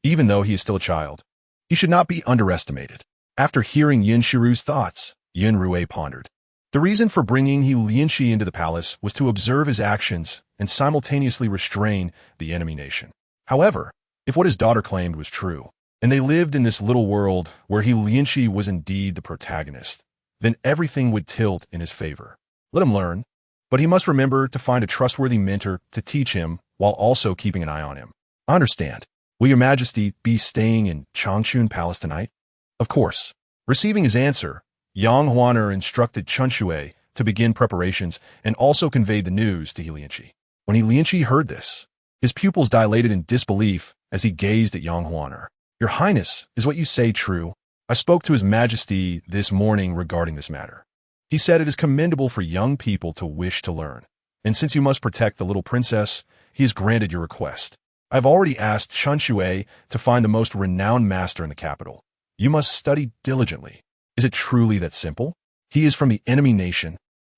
Even though he is still a child, he should not be underestimated. After hearing Yun Xirou's thoughts, Yun Xirou pondered. The reason for bringing Yun Xi into the palace was to observe his actions and simultaneously restrain the enemy nation. However, if what his daughter claimed was true, and they lived in this little world where Yun Xi was indeed the protagonist, then everything would tilt in his favor. Let him learn, but he must remember to find a trustworthy mentor to teach him while also keeping an eye on him. I understand. Will your majesty be staying in Changchun Palace tonight? Of course. Receiving his answer, Yang Huaner instructed Chun Shui to begin preparations and also conveyed the news to Yun Xi. When Yun Xi heard this, his pupils dilated in disbelief as he gazed at Yang Huaner. Your Highness, is what you say true? I spoke to His Majesty this morning regarding this matter. He said it is commendable for young people to wish to learn, and since you must protect the little princess, he has granted your request. I have already asked Chun Shui to find the most renowned master in the capital. You must study diligently. Is it truly that simple? He is from the enemy nation.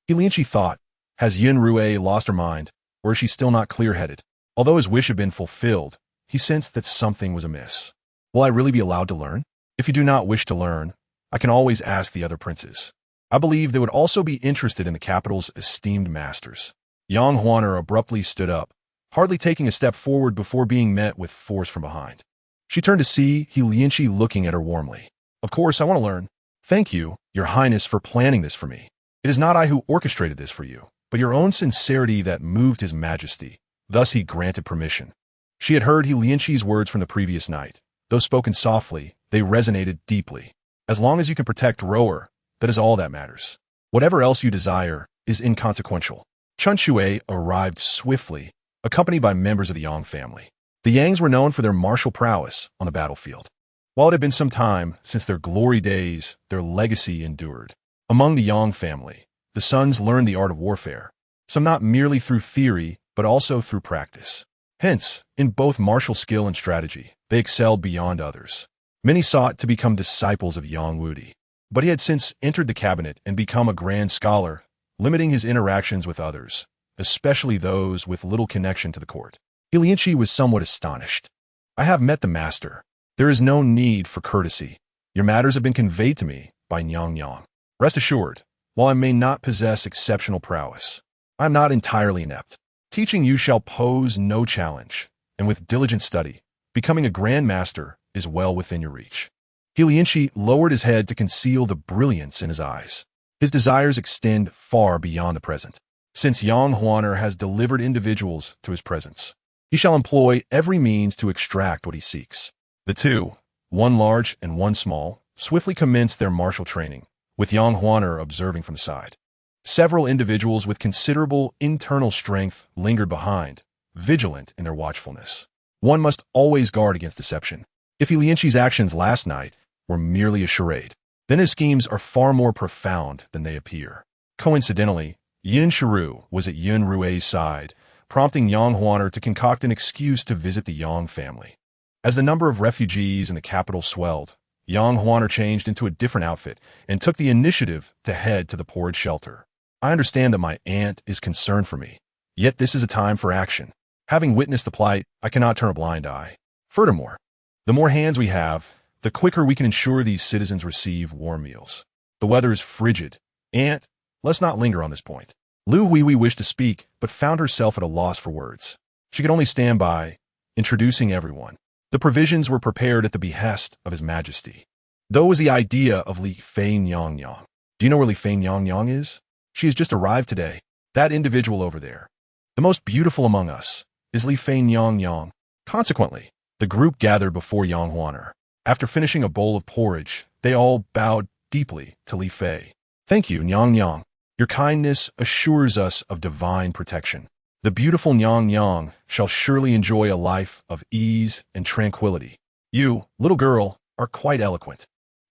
Yun Xi thought, has Yun Xirou lost her mind, or is she still not clear-headed? Although his wish had been fulfilled, he sensed that something was amiss. Will I really be allowed to learn? If you do not wish to learn, I can always ask the other princes. I believe they would also be interested in the capital's esteemed masters. Yang Huaner abruptly stood up, hardly taking a step forward before being met with force from behind. She turned to see Yun Xi looking at her warmly. Of course, I want to learn. Thank you, Your Highness, for planning this for me. It is not I who orchestrated this for you, but your own sincerity that moved His Majesty. Thus he granted permission. She had heard Yun Xi's words from the previous night. Though spoken softly, they resonated deeply. As long as you can protect Rower, that is all that matters. Whatever else you desire is inconsequential. Chun Shui arrived swiftly, accompanied by members of the Yang family. The Yangs were known for their martial prowess on the battlefield. While it had been some time since their glory days, their legacy endured. Among the Yang family, the sons learned the art of warfare, some not merely through theory, but also through practice. Hence, in both martial skill and strategy, they excelled beyond others. Many sought to become disciples of Yang Wudi, but he had since entered the cabinet and become a grand scholar, limiting his interactions with others, especially those with little connection to the court. Yun Xi was somewhat astonished. I have met the master. There is no need for courtesy. Your matters have been conveyed to me by Yang Yang. Rest assured, while I may not possess exceptional prowess, I am not entirely inept. Teaching you shall pose no challenge, and with diligent study, becoming a grand master is well within your reach. Yun Xi lowered his head to conceal the brilliance in his eyes. His desires extend far beyond the present. Since Yang Huaner has delivered individuals to his presence, he shall employ every means to extract what he seeks. The two, one large and one small, swiftly commenced their martial training, with Yang Huaner observing from the side. Several individuals with considerable internal strength lingered behind, vigilant in their watchfulness. One must always guard against deception. If Yun Xi's actions last night were merely a charade, then his schemes are far more profound than they appear. Coincidentally, Yun Xirou was at Yun Xirou's side, prompting Yang Huaner to concoct an excuse to visit the Yang family. As the number of refugees in the capital swelled, Yang Huaner changed into a different outfit and took the initiative to head to the porridge shelter. I understand that my aunt is concerned for me, yet this is a time for action. Having witnessed the plight, I cannot turn a blind eye. Furthermore, the more hands we have, the quicker we can ensure these citizens receive warm meals. The weather is frigid. Aunt, let's not linger on this point. Lu Huihui wished to speak, but found herself at a loss for words. She could only stand by, introducing everyone. The provisions were prepared at the behest of His Majesty. Though was the idea of Li Fei Nyang Yang. Do you know where Li Fei Nyang Yang is? She has just arrived today. That individual over there, the most beautiful among us, is Li Fei Nyang Yang. Consequently, the group gathered before Yang Huaner. After finishing a bowl of porridge, they all bowed deeply to Li Fei. Thank you, Nyang Yang. Your kindness assures us of divine protection. The beautiful Nyang Yang shall surely enjoy a life of ease and tranquility. You, little girl, are quite eloquent.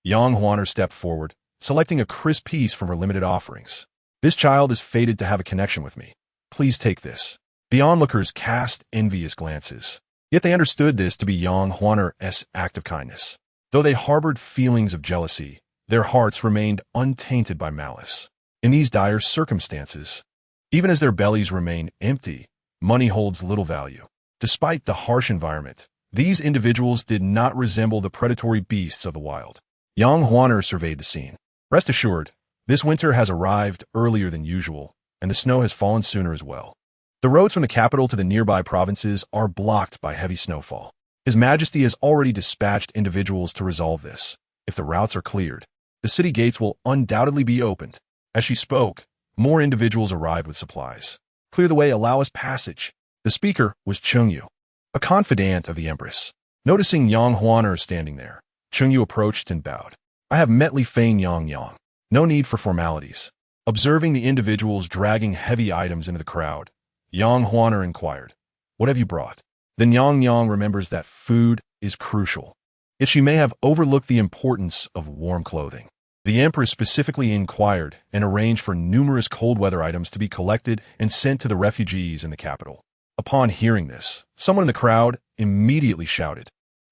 Yang Huaner stepped forward, selecting a crisp piece from her limited offerings. This child is fated to have a connection with me. Please take this. The onlookers cast envious glances. Yet they understood this to be Yang Huaner's act of kindness. Though they harbored feelings of jealousy, their hearts remained untainted by malice. In these dire circumstances, even as their bellies remained empty, money holds little value. Despite the harsh environment, these individuals did not resemble the predatory beasts of the wild. Yang Huaner surveyed the scene. Rest assured, this winter has arrived earlier than usual, and the snow has fallen sooner as well. The roads from the capital to the nearby provinces are blocked by heavy snowfall. His Majesty has already dispatched individuals to resolve this. If the routes are cleared, the city gates will undoubtedly be opened. As she spoke, more individuals arrived with supplies. Clear the way, allow us passage. The speaker was Chengyu, a confidant of the Empress. Noticing Yang Huaner standing there, Chengyu approached and bowed. I have met Li Fei and Yang. No need for formalities. Observing the individuals dragging heavy items into the crowd, Yang Huaner inquired, "What have you brought?" Then Yang remembers that food is crucial. Yet she may have overlooked the importance of warm clothing. The Empress specifically inquired and arranged for numerous cold weather items to be collected and sent to the refugees in the capital. Upon hearing this, someone in the crowd immediately shouted,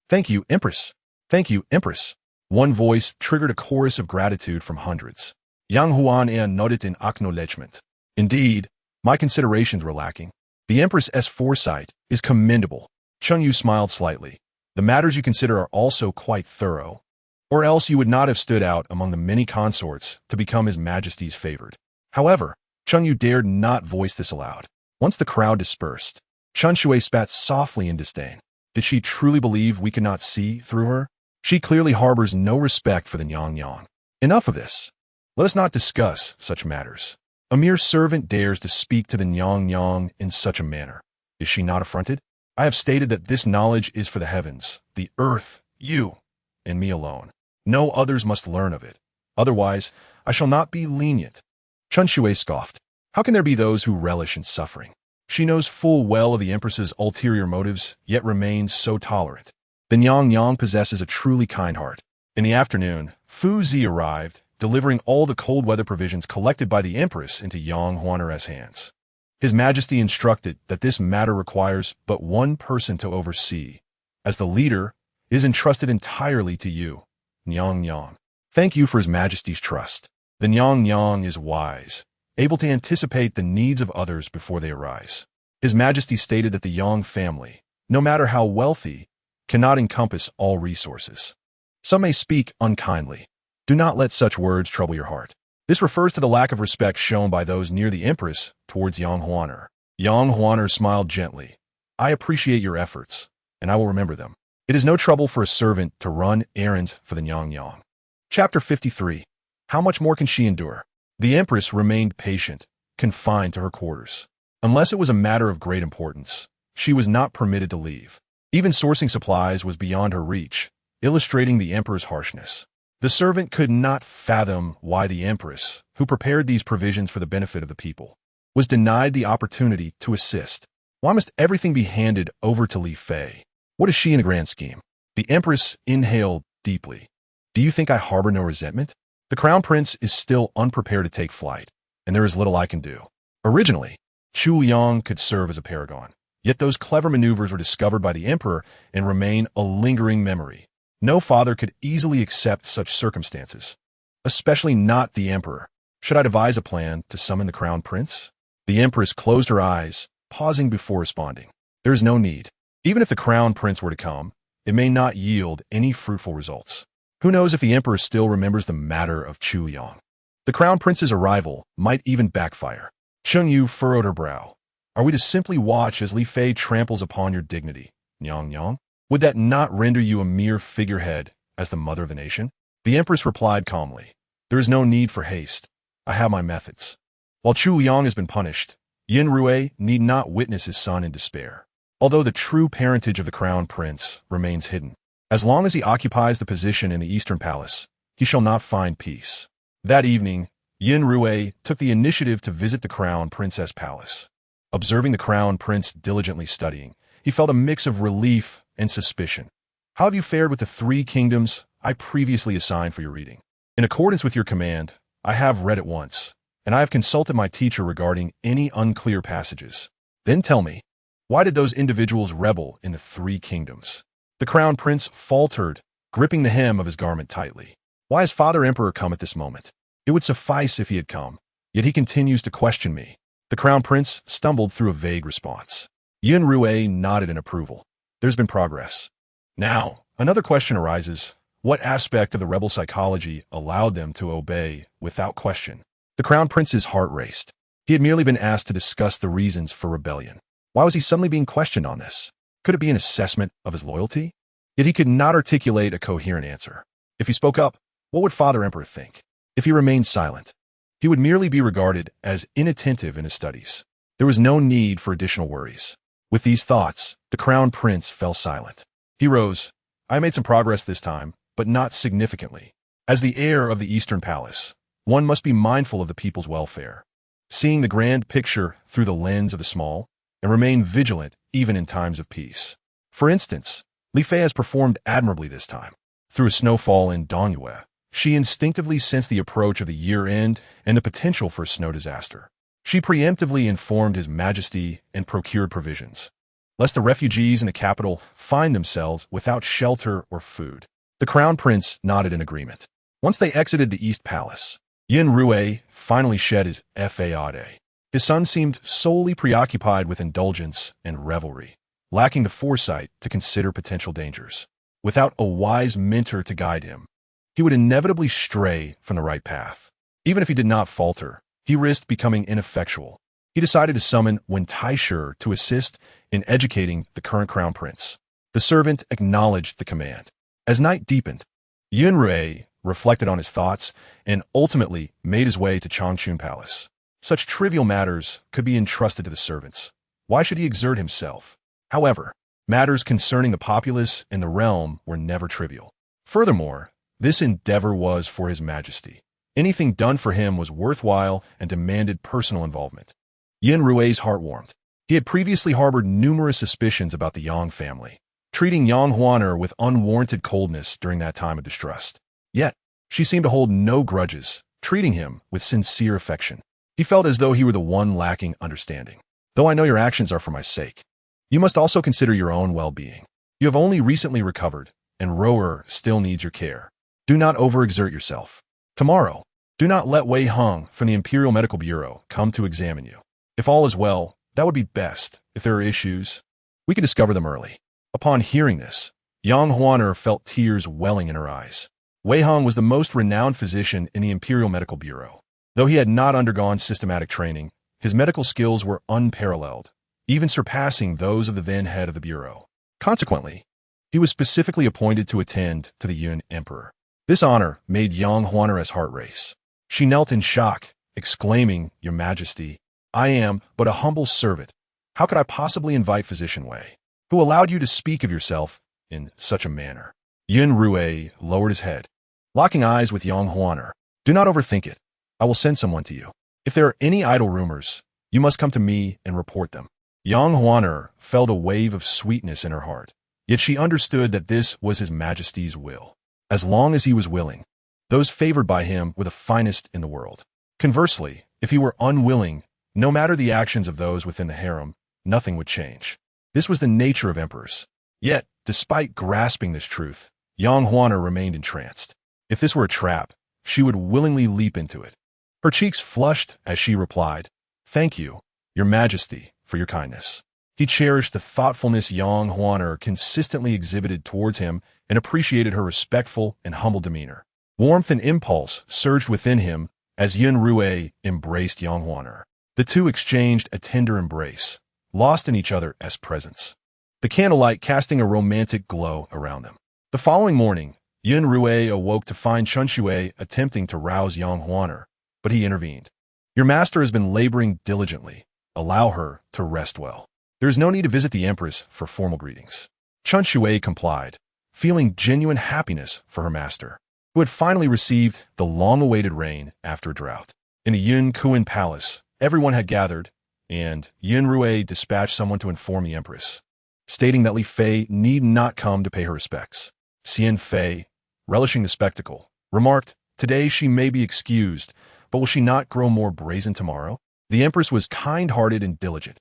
"Thank you, Empress! Thank you, Empress!" One voice triggered a chorus of gratitude from hundreds. Yang Huaner nodded in acknowledgement. Indeed, my considerations were lacking. The Empress's foresight is commendable. Chengyu smiled slightly. The matters you consider are also quite thorough, or else you would not have stood out among the many consorts to become His Majesty's favored. However, Chengyu dared not voice this aloud. Once the crowd dispersed, Chen Shui spat softly in disdain. Did she truly believe we could not see through her? She clearly harbors no respect for the Yang. Enough of this. Let us not discuss such matters. A mere servant dares to speak to the Yang in such a manner. Is she not affronted? I have stated that this knowledge is for the heavens, the earth, you, and me alone. No others must learn of it. Otherwise, I shall not be lenient. Chen Shui scoffed. How can there be those who relish in suffering? She knows full well of the Empress's ulterior motives, yet remains so tolerant. The Yang possesses a truly kind heart. In the afternoon, Fu Zi arrived, delivering all the cold weather provisions collected by the Empress into Yang Huaner's hands. His Majesty instructed that this matter requires but one person to oversee. As the leader, it is entrusted entirely to you, Yang. Thank you for His Majesty's trust. The Yang is wise, able to anticipate the needs of others before they arise. His Majesty stated that the Yang family, no matter how wealthy, cannot encompass all resources. Some may speak unkindly. Do not let such words trouble your heart. This refers to the lack of respect shown by those near the Empress towards Yang Huaner. Yang Huaner smiled gently. I appreciate your efforts, and I will remember them. It is no trouble for a servant to run errands for the Yang. Chapter 53. How much more can she endure? The Empress remained patient, confined to her quarters. Unless it was a matter of great importance, she was not permitted to leave. Even sourcing supplies was beyond her reach, illustrating the Emperor's harshness. The servant could not fathom why the Empress, who prepared these provisions for the benefit of the people, was denied the opportunity to assist. Why must everything be handed over to Li Fei? What is she in the grand scheme? The Empress inhaled deeply. Do you think I harbor no resentment? The Crown Prince is still unprepared to take flight, and there is little I can do. Originally, Chu Liang could serve as a paragon, yet those clever maneuvers were discovered by the Emperor and remain a lingering memory. No father could easily accept such circumstances, especially not the Emperor. Should I devise a plan to summon the Crown Prince? The Empress closed her eyes, pausing before responding. There is no need. Even if the Crown Prince were to come, it may not yield any fruitful results. Who knows if the Emperor still remembers the matter of Chu Yang? The Crown Prince's arrival might even backfire. Cheng Yu furrowed her brow. Are we to simply watch as Li Fei tramples upon your dignity, Yang? Would that not render you a mere figurehead as the mother of the nation? The Empress replied calmly. There is no need for haste. I have my methods. While Chu Yang has been punished, Yun Xirou need not witness his son in despair. Although the true parentage of the Crown Prince remains hidden, as long as he occupies the position in the Eastern Palace, he shall not find peace. That evening, Yun Xirou took the initiative to visit the Crown Princess Palace. Observing the Crown Prince diligently studying, he felt a mix of relief and suspicion. How have you fared with the 3 kingdoms I previously assigned for your reading? In accordance with your command, I have read it once, and I have consulted my teacher regarding any unclear passages. Then tell me, why did those individuals rebel in the 3 kingdoms? The Crown Prince faltered, gripping the hem of his garment tightly. Why has Father Emperor come at this moment? It would suffice if he had come, yet he continues to question me. The crown prince stumbled through a vague response. Yun Xirou nodded in approval. There's been progress. Now, another question arises. What aspect of the rebel psychology allowed them to obey without question? The crown prince's heart raced. He had merely been asked to discuss the reasons for rebellion. Why was he suddenly being questioned on this? Could it be an assessment of his loyalty? Yet he could not articulate a coherent answer. If he spoke up, what would Father Emperor think? If he remained silent, he would merely be regarded as inattentive in his studies. There was no need for additional worries. With these thoughts, the crown prince fell silent. He rose. I made some progress this time, but not significantly. As the heir of the Eastern Palace, one must be mindful of the people's welfare, seeing the grand picture through the lens of the small, and remain vigilant even in times of peace. For instance, Li Fei has performed admirably this time. Through a snowfall in Dongyue, she instinctively sensed the approach of the year-end and the potential for a snow disaster. She preemptively informed His Majesty and procured provisions, lest the refugees in the capital find themselves without shelter or food. The crown prince nodded in agreement. Once they exited the East Palace, Yun Xirou finally shed his fade. His son seemed solely preoccupied with indulgence and revelry, lacking the foresight to consider potential dangers. Without a wise mentor to guide him, he would inevitably stray from the right path. Even if he did not falter, he risked becoming ineffectual. He decided to summon Yun Xirou to assist in educating the current crown prince. The servant acknowledged the command. As night deepened, Yun Xirou reflected on his thoughts and ultimately made his way to Changchun Palace. Such trivial matters could be entrusted to the servants. Why should he exert himself? However, matters concerning the populace and the realm were never trivial. Furthermore, this endeavor was for His Majesty. Anything done for him was worthwhile and demanded personal involvement. Yun Xirou's heart warmed. He had previously harbored numerous suspicions about the Yang family, treating Yang Huaner with unwarranted coldness during that time of distrust. Yet, she seemed to hold no grudges, treating him with sincere affection. He felt as though he were the one lacking understanding. Though I know your actions are for my sake, you must also consider your own well-being. You have only recently recovered, and Rower still needs your care. Do not overexert yourself. Tomorrow, do not let Wei Hong from the Imperial Medical Bureau come to examine you. If all is well, that would be best. If there are issues, we can discover them early. Upon hearing this, Yang Huaner felt tears welling in her eyes. Wei Hong was the most renowned physician in the Imperial Medical Bureau. Though he had not undergone systematic training, his medical skills were unparalleled, even surpassing those of the then head of the Bureau. Consequently, he was specifically appointed to attend to the Yun Emperor. This honor made Yang Huaner's heart race. She knelt in shock, exclaiming, Your Majesty, I am but a humble servant. How could I possibly invite Physician Wei, who allowed you to speak of yourself in such a manner? Yun Xirou lowered his head, locking eyes with Yang Huaner. Do not overthink it. I will send someone to you. If there are any idle rumors, you must come to me and report them. Yang Huaner felt a wave of sweetness in her heart, yet she understood that this was His Majesty's will. As long as he was willing, those favored by him were the finest in the world. Conversely, if he were unwilling, no matter the actions of those within the harem, nothing would change. This was the nature of emperors. Yet, despite grasping this truth, Yang Huaner remained entranced. If this were a trap, she would willingly leap into it. Her cheeks flushed as she replied, Thank you, Your Majesty, for your kindness. He cherished the thoughtfulness Yang Huaner consistently exhibited towards him and appreciated her respectful and humble demeanor. Warmth and impulse surged within him as Yun Xirou embraced Yang Huaner. The two exchanged a tender embrace, lost in each other as presence, the candlelight casting a romantic glow around them. The following morning, Yun Xirou awoke to find Chen Xue attempting to rouse Yang Huaner, but he intervened. Your master has been laboring diligently. Allow her to rest well. There is no need to visit the Empress for formal greetings. Chen Xue complied, feeling genuine happiness for her master, who had finally received the long-awaited rain after a drought. In the Yun Kuan Palace, everyone had gathered, and Yun Xirou dispatched someone to inform the Empress, stating that Li Fei need not come to pay her respects. Xian Fei, relishing the spectacle, remarked, Today she may be excused, but will she not grow more brazen tomorrow? The Empress was kind-hearted and diligent.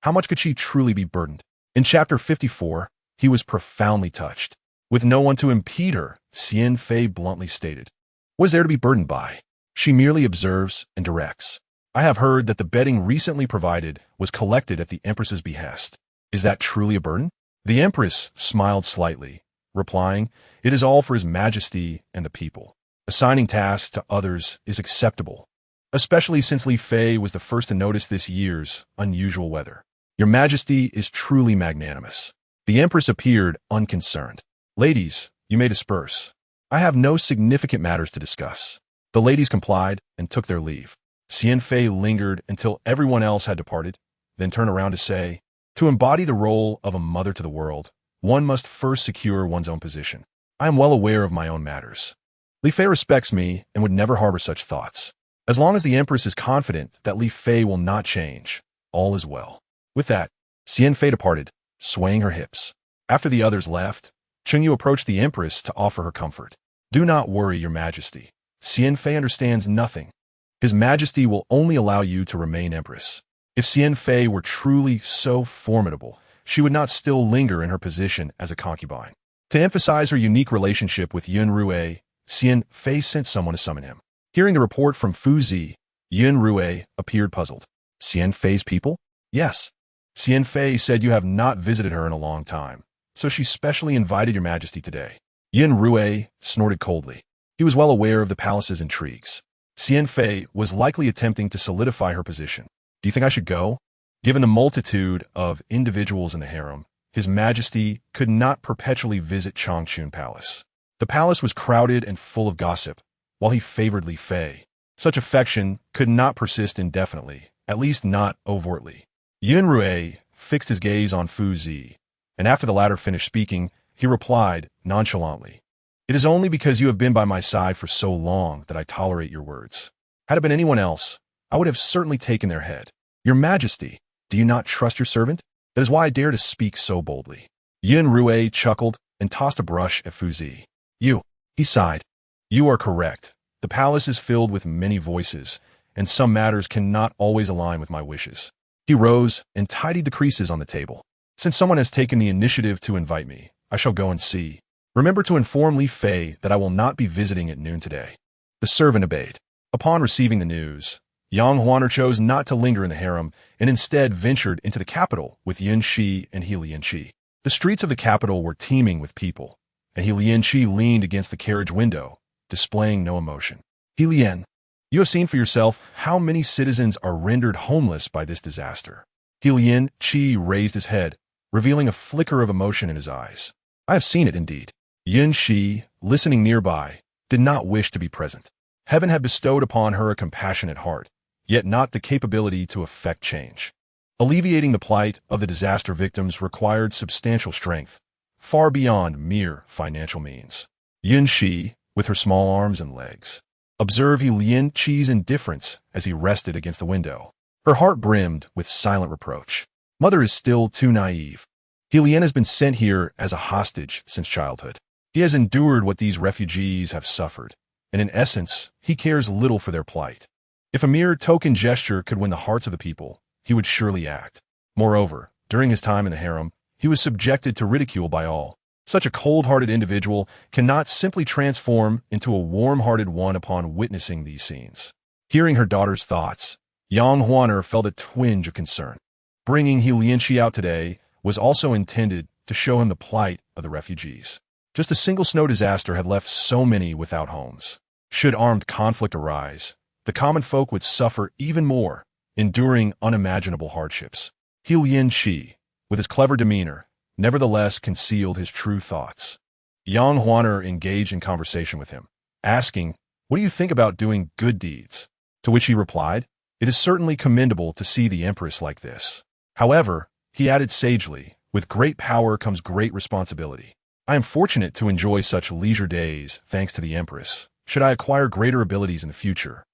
How much could she truly be burdened? In chapter 54, he was profoundly touched. With no one to impede her, Xian Fei bluntly stated, What is there to be burdened by? She merely observes and directs. I have heard that the bedding recently provided was collected at the Empress's behest. Is that truly a burden? The Empress smiled slightly, replying, "It is all for His Majesty and the people. Assigning tasks to others is acceptable, especially since Li Fei was the first to notice this year's unusual weather. Your Majesty is truly magnanimous." The Empress appeared unconcerned. "Ladies, you may disperse. I have no significant matters to discuss." The ladies complied and took their leave. Xian Fei lingered until everyone else had departed, then turned around to say, "To embody the role of a mother to the world, one must first secure one's own position. I am well aware of my own matters. Li Fei respects me and would never harbor such thoughts. As long as the Empress is confident that Li Fei will not change, all is well." With that, Xian Fei departed, swaying her hips. After the others left, Chengyu approached the Empress to offer her comfort. "Do not worry, Your Majesty. Xian Fei understands nothing. His Majesty will only allow you to remain Empress. If Xian Fei were truly so formidable, she would not still linger in her position as a concubine." To emphasize her unique relationship with Yun Xirou, Xian Fei sent someone to summon him. Hearing the report from Fu Zi, Yun Xirou appeared puzzled. "Xian Fei's people?" "Yes. Xian Fei said you have not visited her in a long time, so she specially invited Your Majesty today." Yun Xirou snorted coldly. He was well aware of the palace's intrigues. Xian Fei was likely attempting to solidify her position. "Do you think I should go?" Given the multitude of individuals in the harem, His Majesty could not perpetually visit Changchun Palace. The palace was crowded and full of gossip, while he favored Li Fei. Such affection could not persist indefinitely, at least not overtly. Yun Xirou fixed his gaze on Fu Zi, and after the latter finished speaking, he replied nonchalantly, "It is only because you have been by my side for so long that I tolerate your words. Had it been anyone else, I would have certainly taken their head. Your Majesty, do you not trust your servant? That is why I dare to speak so boldly." Yun Xirou chuckled and tossed a brush at Fu Zi. He sighed. "You are correct. The palace is filled with many voices, and some matters cannot always align with my wishes." He rose and tidied the creases on the table. "Since someone has taken the initiative to invite me, I shall go and see. Remember to inform Li Fei that I will not be visiting at noon today." The servant obeyed. Upon receiving the news, Yang Huaner chose not to linger in the harem and instead ventured into the capital with Yun Xi and He Lianqi. The streets of the capital were teeming with people, and He Lianqi leaned against the carriage window, displaying no emotion. "He Lian, you have seen for yourself how many citizens are rendered homeless by this disaster." He Lianqi raised his head, revealing a flicker of emotion in his eyes. "I have seen it indeed." Yun Xi, listening nearby, did not wish to be present. Heaven had bestowed upon her a compassionate heart, yet not the capability to effect change. Alleviating the plight of the disaster victims required substantial strength, far beyond mere financial means. Yun Xi, with her small arms and legs, observed He Lianqi's indifference as he rested against the window. Her heart brimmed with silent reproach. Mother is still too naive. He Lian has been sent here as a hostage since childhood. He has endured what these refugees have suffered, and in essence, he cares little for their plight. If a mere token gesture could win the hearts of the people, he would surely act. Moreover, during his time in the harem, he was subjected to ridicule by all. Such a cold-hearted individual cannot simply transform into a warm-hearted one upon witnessing these scenes. Hearing her daughter's thoughts, Yang Huaner felt a twinge of concern. Bringing He Lianqi out today was also intended to show him the plight of the refugees. Just a single snow disaster had left so many without homes. Should armed conflict arise, the common folk would suffer even more, enduring unimaginable hardships. He Lianqi, with his clever demeanor, nevertheless concealed his true thoughts. Yang Huaner engaged in conversation with him, asking, "What do you think about doing good deeds?" To which he replied, "It is certainly commendable to see the Empress like this. However," he added sagely, "with great power comes great responsibility. I am fortunate to enjoy such leisure days thanks to the Empress. Should I acquire greater abilities in the future,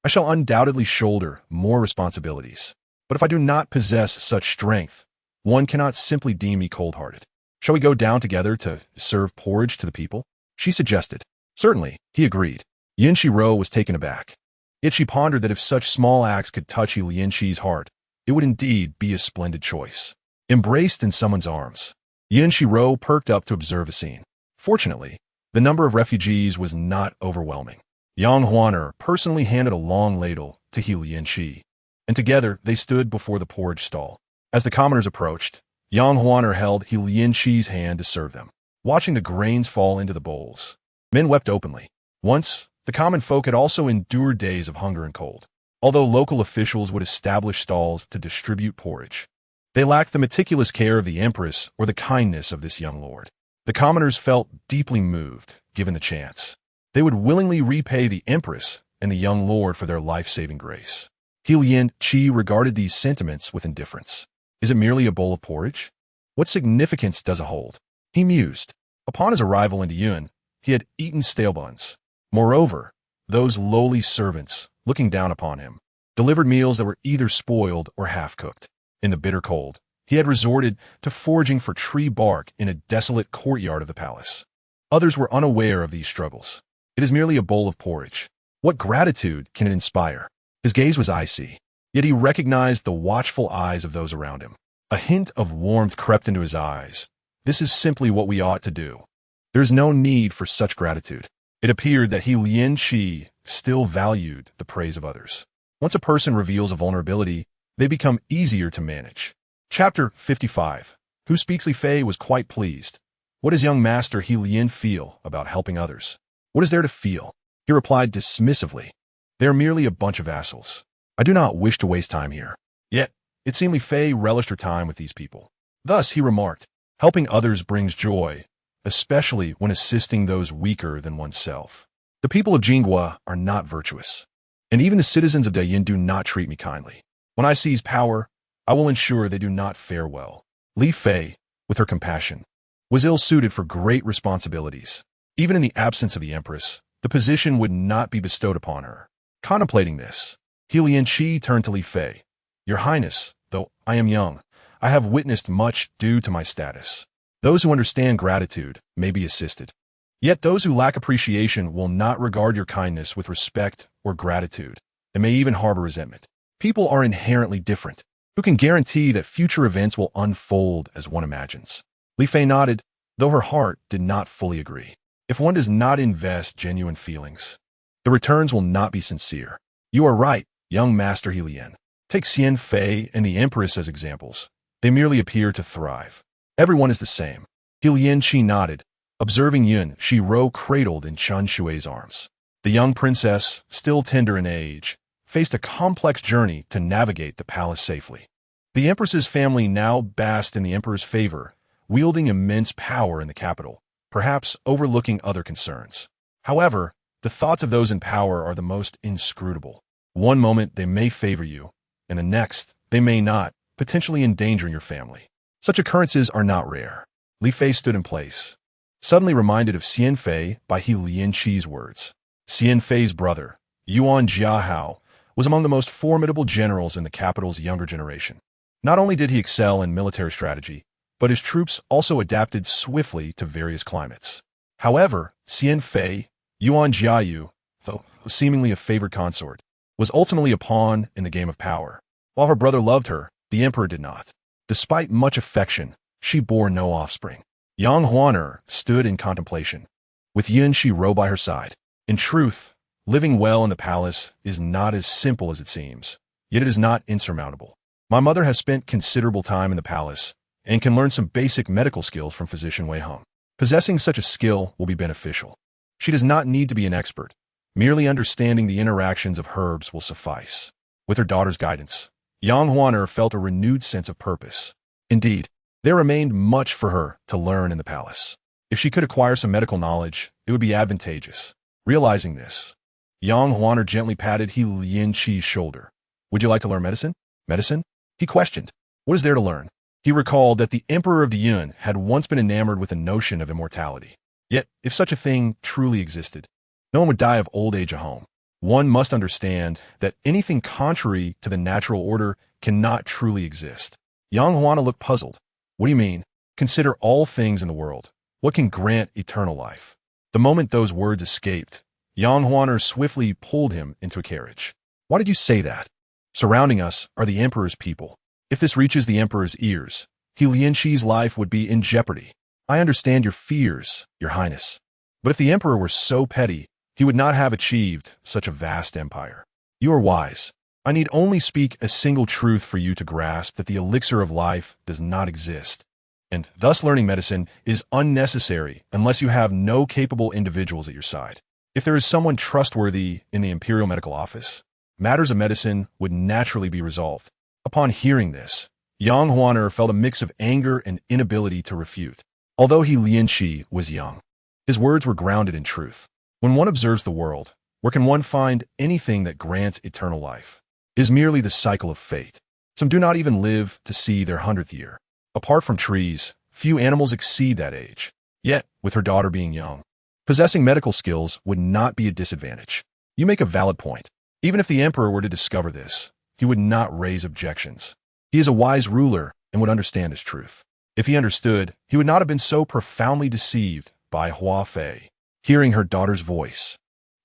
I shall undoubtedly shoulder more responsibilities. But if I do not possess such strength, one cannot simply deem me cold-hearted. Shall we go down together to serve porridge to the people?" she suggested. "Certainly," he agreed. Yun Xirou was taken aback. Yet she pondered that if such small acts could touch He Lianqi's heart, it would indeed be a splendid choice. Embraced in someone's arms, Yun Xirou perked up to observe the scene. Fortunately, the number of refugees was not overwhelming. Yang Huaner personally handed a long ladle to He Lianqi. and together they stood before the porridge stall. As the commoners approached, Yang Huaner held Yun Xi's hand to serve them, watching the grains fall into the bowls. Men wept openly. Once, the common folk had also endured days of hunger and cold. Although local officials would establish stalls to distribute porridge, they lacked the meticulous care of the Empress or the kindness of this young lord. The commoners felt deeply moved, given the chance. They would willingly repay the Empress and the young lord for their life-saving grace. Yun Xi regarded these sentiments with indifference. Is it merely a bowl of porridge? What significance does it hold? He mused. Upon his arrival into Yun, he had eaten stale buns. Moreover, those lowly servants, looking down upon him, delivered meals that were either spoiled or half-cooked. In the bitter cold, he had resorted to foraging for tree bark in a desolate courtyard of the palace. Others were unaware of these struggles. It is merely a bowl of porridge. What gratitude can it inspire? His gaze was icy, yet he recognized the watchful eyes of those around him. A hint of warmth crept into his eyes. This is simply what we ought to do. There is no need for such gratitude. It appeared that Yun Xi still valued the praise of others. Once a person reveals a vulnerability, they become easier to manage. Chapter 55. Who Speaks? Li Fei was quite pleased. What does young Master Yun feel about helping others? What is there to feel? He replied dismissively. They are merely a bunch of assholes. I do not wish to waste time here. Yet, it seemed Li Fei relished her time with these people. Thus, he remarked, helping others brings joy, especially when assisting those weaker than oneself. The people of Jingua are not virtuous, and even the citizens of Dayin do not treat me kindly. When I seize power, I will ensure they do not fare well. Li Fei, with her compassion, was ill-suited for great responsibilities. Even in the absence of the Empress, the position would not be bestowed upon her. Contemplating this, Yun Xi turned to Li Fei. Your Highness, though I am young, I have witnessed much due to my status. Those who understand gratitude may be assisted. Yet those who lack appreciation will not regard your kindness with respect or gratitude, and may even harbor resentment. People are inherently different. Who can guarantee that future events will unfold as one imagines? Li Fei nodded, though her heart did not fully agree. If one does not invest genuine feelings, the returns will not be sincere. You are right, young Master Yun. Take Xian Fei and the Empress as examples. They merely appear to thrive. Everyone is the same. Yun Xi nodded, observing Yun Xirou cradled in Chen Shui's arms. The young princess, still tender in age, faced a complex journey to navigate the palace safely. The Empress's family now basked in the Emperor's favor, wielding immense power in the capital, perhaps overlooking other concerns. However, the thoughts of those in power are the most inscrutable. One moment they may favor you, and the next they may not, potentially endangering your family. Such occurrences are not rare. Li Fei stood in place, suddenly reminded of Xian Fei by Yun Xi's words. Xian Fei's brother, Yuan Jiahao, was among the most formidable generals in the capital's younger generation. Not only did he excel in military strategy, but his troops also adapted swiftly to various climates. However, Xian Fei, Yuan Jiayu, though seemingly a favored consort, was ultimately a pawn in the game of power. While her brother loved her, the emperor did not. Despite much affection, she bore no offspring. Yang Huaner stood in contemplation, with Yun Xirou by her side. In truth, living well in the palace is not as simple as it seems, yet it is not insurmountable. My mother has spent considerable time in the palace and can learn some basic medical skills from physician Wei Hong. Possessing such a skill will be beneficial. She does not need to be an expert. Merely understanding the interactions of herbs will suffice. With her daughter's guidance, Yang Huaner felt a renewed sense of purpose. Indeed, there remained much for her to learn in the palace. If she could acquire some medical knowledge, it would be advantageous. Realizing this, Yang Huaner gently patted Yun Xi's shoulder. Would you like to learn medicine? Medicine? He questioned. What is there to learn? He recalled that the Emperor of the Yun had once been enamored with the notion of immortality. Yet, if such a thing truly existed, no one would die of old age at home. One must understand that anything contrary to the natural order cannot truly exist. Yang Huaner looked puzzled. What do you mean? Consider all things in the world. What can grant eternal life? The moment those words escaped, Yang Huaner swiftly pulled him into a carriage. Why did you say that? Surrounding us are the Emperor's people. If this reaches the Emperor's ears, Yun Xi's life would be in jeopardy. I understand your fears, your Highness. But if the Emperor were so petty, he would not have achieved such a vast empire. You are wise. I need only speak a single truth for you to grasp that the elixir of life does not exist, and thus learning medicine is unnecessary unless you have no capable individuals at your side. If there is someone trustworthy in the Imperial Medical Office, matters of medicine would naturally be resolved. Upon hearing this, Yang Huaner felt a mix of anger and inability to refute. Although Yun Xirou was young, his words were grounded in truth. When one observes the world, where can one find anything that grants eternal life? It is merely the cycle of fate. Some do not even live to see their 100th year. Apart from trees, few animals exceed that age. Yet, with her daughter being young, possessing medical skills would not be a disadvantage. You make a valid point. Even if the emperor were to discover this, he would not raise objections. He is a wise ruler and would understand this truth. If he understood, he would not have been so profoundly deceived by Hua Fei. Hearing her daughter's voice,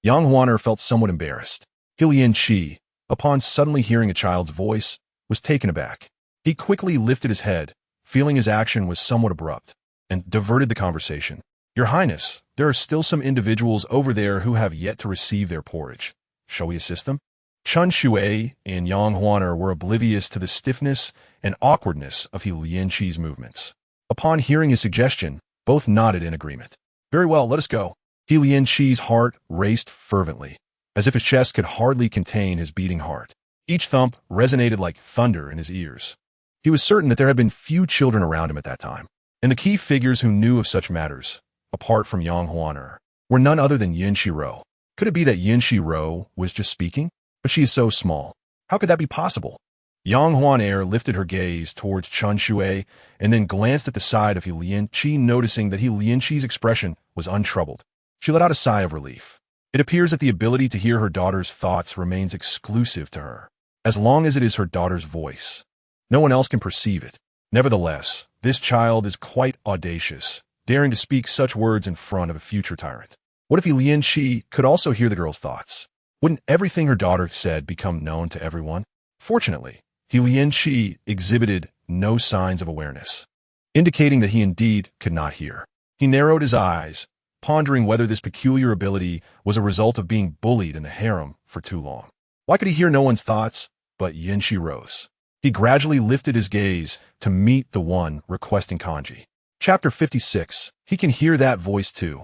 Yang Huaner felt somewhat embarrassed. Yun Xirou, upon suddenly hearing a child's voice, was taken aback. He quickly lifted his head, feeling his action was somewhat abrupt, and diverted the conversation. Your Highness, there are still some individuals over there who have yet to receive their porridge. Shall we assist them? Chen Shui and Yang Huaner were oblivious to the stiffness and awkwardness of Yun Xirou's movements. Upon hearing his suggestion, both nodded in agreement. Very well, let us go. Yun Xirou's heart raced fervently, as if his chest could hardly contain his beating heart. Each thump resonated like thunder in his ears. He was certain that there had been few children around him at that time, and the key figures who knew of such matters, apart from Yang Huaner, were none other than Yun Xirou. Could it be that Yun Xirou was just speaking? But she is so small. How could that be possible? Yang Huaner lifted her gaze towards Chen Shui and then glanced at the side of Yun Xirou, noticing that Yun Xirou's expression was untroubled. She let out a sigh of relief. It appears that the ability to hear her daughter's thoughts remains exclusive to her, as long as it is her daughter's voice. No one else can perceive it. Nevertheless, this child is quite audacious, daring to speak such words in front of a future tyrant. What if Yun Xirou could also hear the girl's thoughts? Wouldn't everything her daughter said become known to everyone? Fortunately, Yun Xirou exhibited no signs of awareness, indicating that he indeed could not hear. He narrowed his eyes, pondering whether this peculiar ability was a result of being bullied in the harem for too long. Why could he hear no one's thoughts but Yun Xirou's? He gradually lifted his gaze to meet the one requesting kanji. Chapter 56. He can hear that voice too.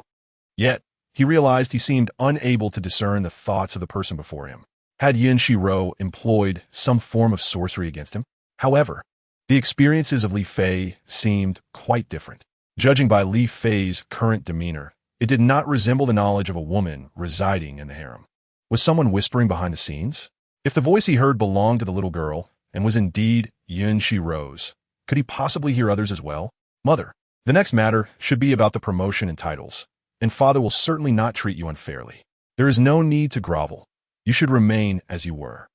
Yet, he realized he seemed unable to discern the thoughts of the person before him. Had Yun Xirou employed some form of sorcery against him? However, the experiences of Li Fei seemed quite different. Judging by Li Fei's current demeanor, it did not resemble the knowledge of a woman residing in the harem. Was someone whispering behind the scenes? If the voice he heard belonged to the little girl, and was indeed Yun Xirou's, could he possibly hear others as well? Mother, the next matter should be about the promotion and titles, and father will certainly not treat you unfairly. There is no need to grovel. You should remain as you were.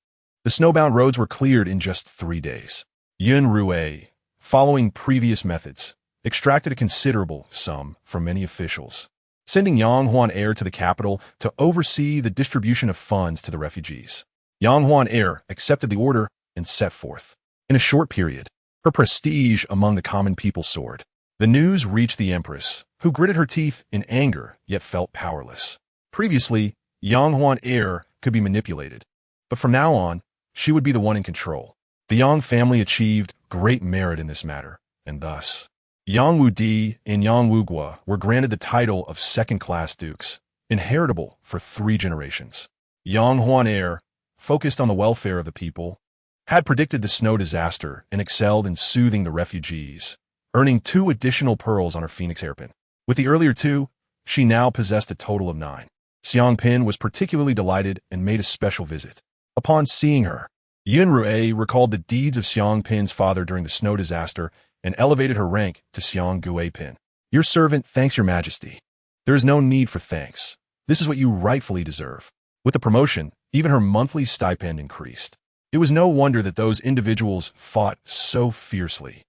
The snowbound roads were cleared in just 3 days. Yun Xirou, following previous methods, extracted a considerable sum from many officials, sending Yang Huaner to the capital to oversee the distribution of funds to the refugees. Yang Huaner accepted the order and set forth. In a short period, her prestige among the common people soared. The news reached the Empress, who gritted her teeth in anger yet felt powerless. Previously, Yang Huaner could be manipulated, but from now on, she would be the one in control. The Yang family achieved great merit in this matter, and thus, Yang Wudi and Yang Wugua were granted the title of second-class dukes, inheritable for 3 generations. Yang Huaner, focused on the welfare of the people, had predicted the snow disaster and excelled in soothing the refugees, earning 2 additional pearls on her phoenix hairpin. With the earlier 2, she now possessed a total of 9. Xiang Pin was particularly delighted and made a special visit. Upon seeing her, Yun Xirou recalled the deeds of Xiang Pin's father during the snow disaster and elevated her rank to Xiang Gui Pin. Your servant thanks your majesty. There is no need for thanks. This is what you rightfully deserve. With the promotion, even her monthly stipend increased. It was no wonder that those individuals fought so fiercely.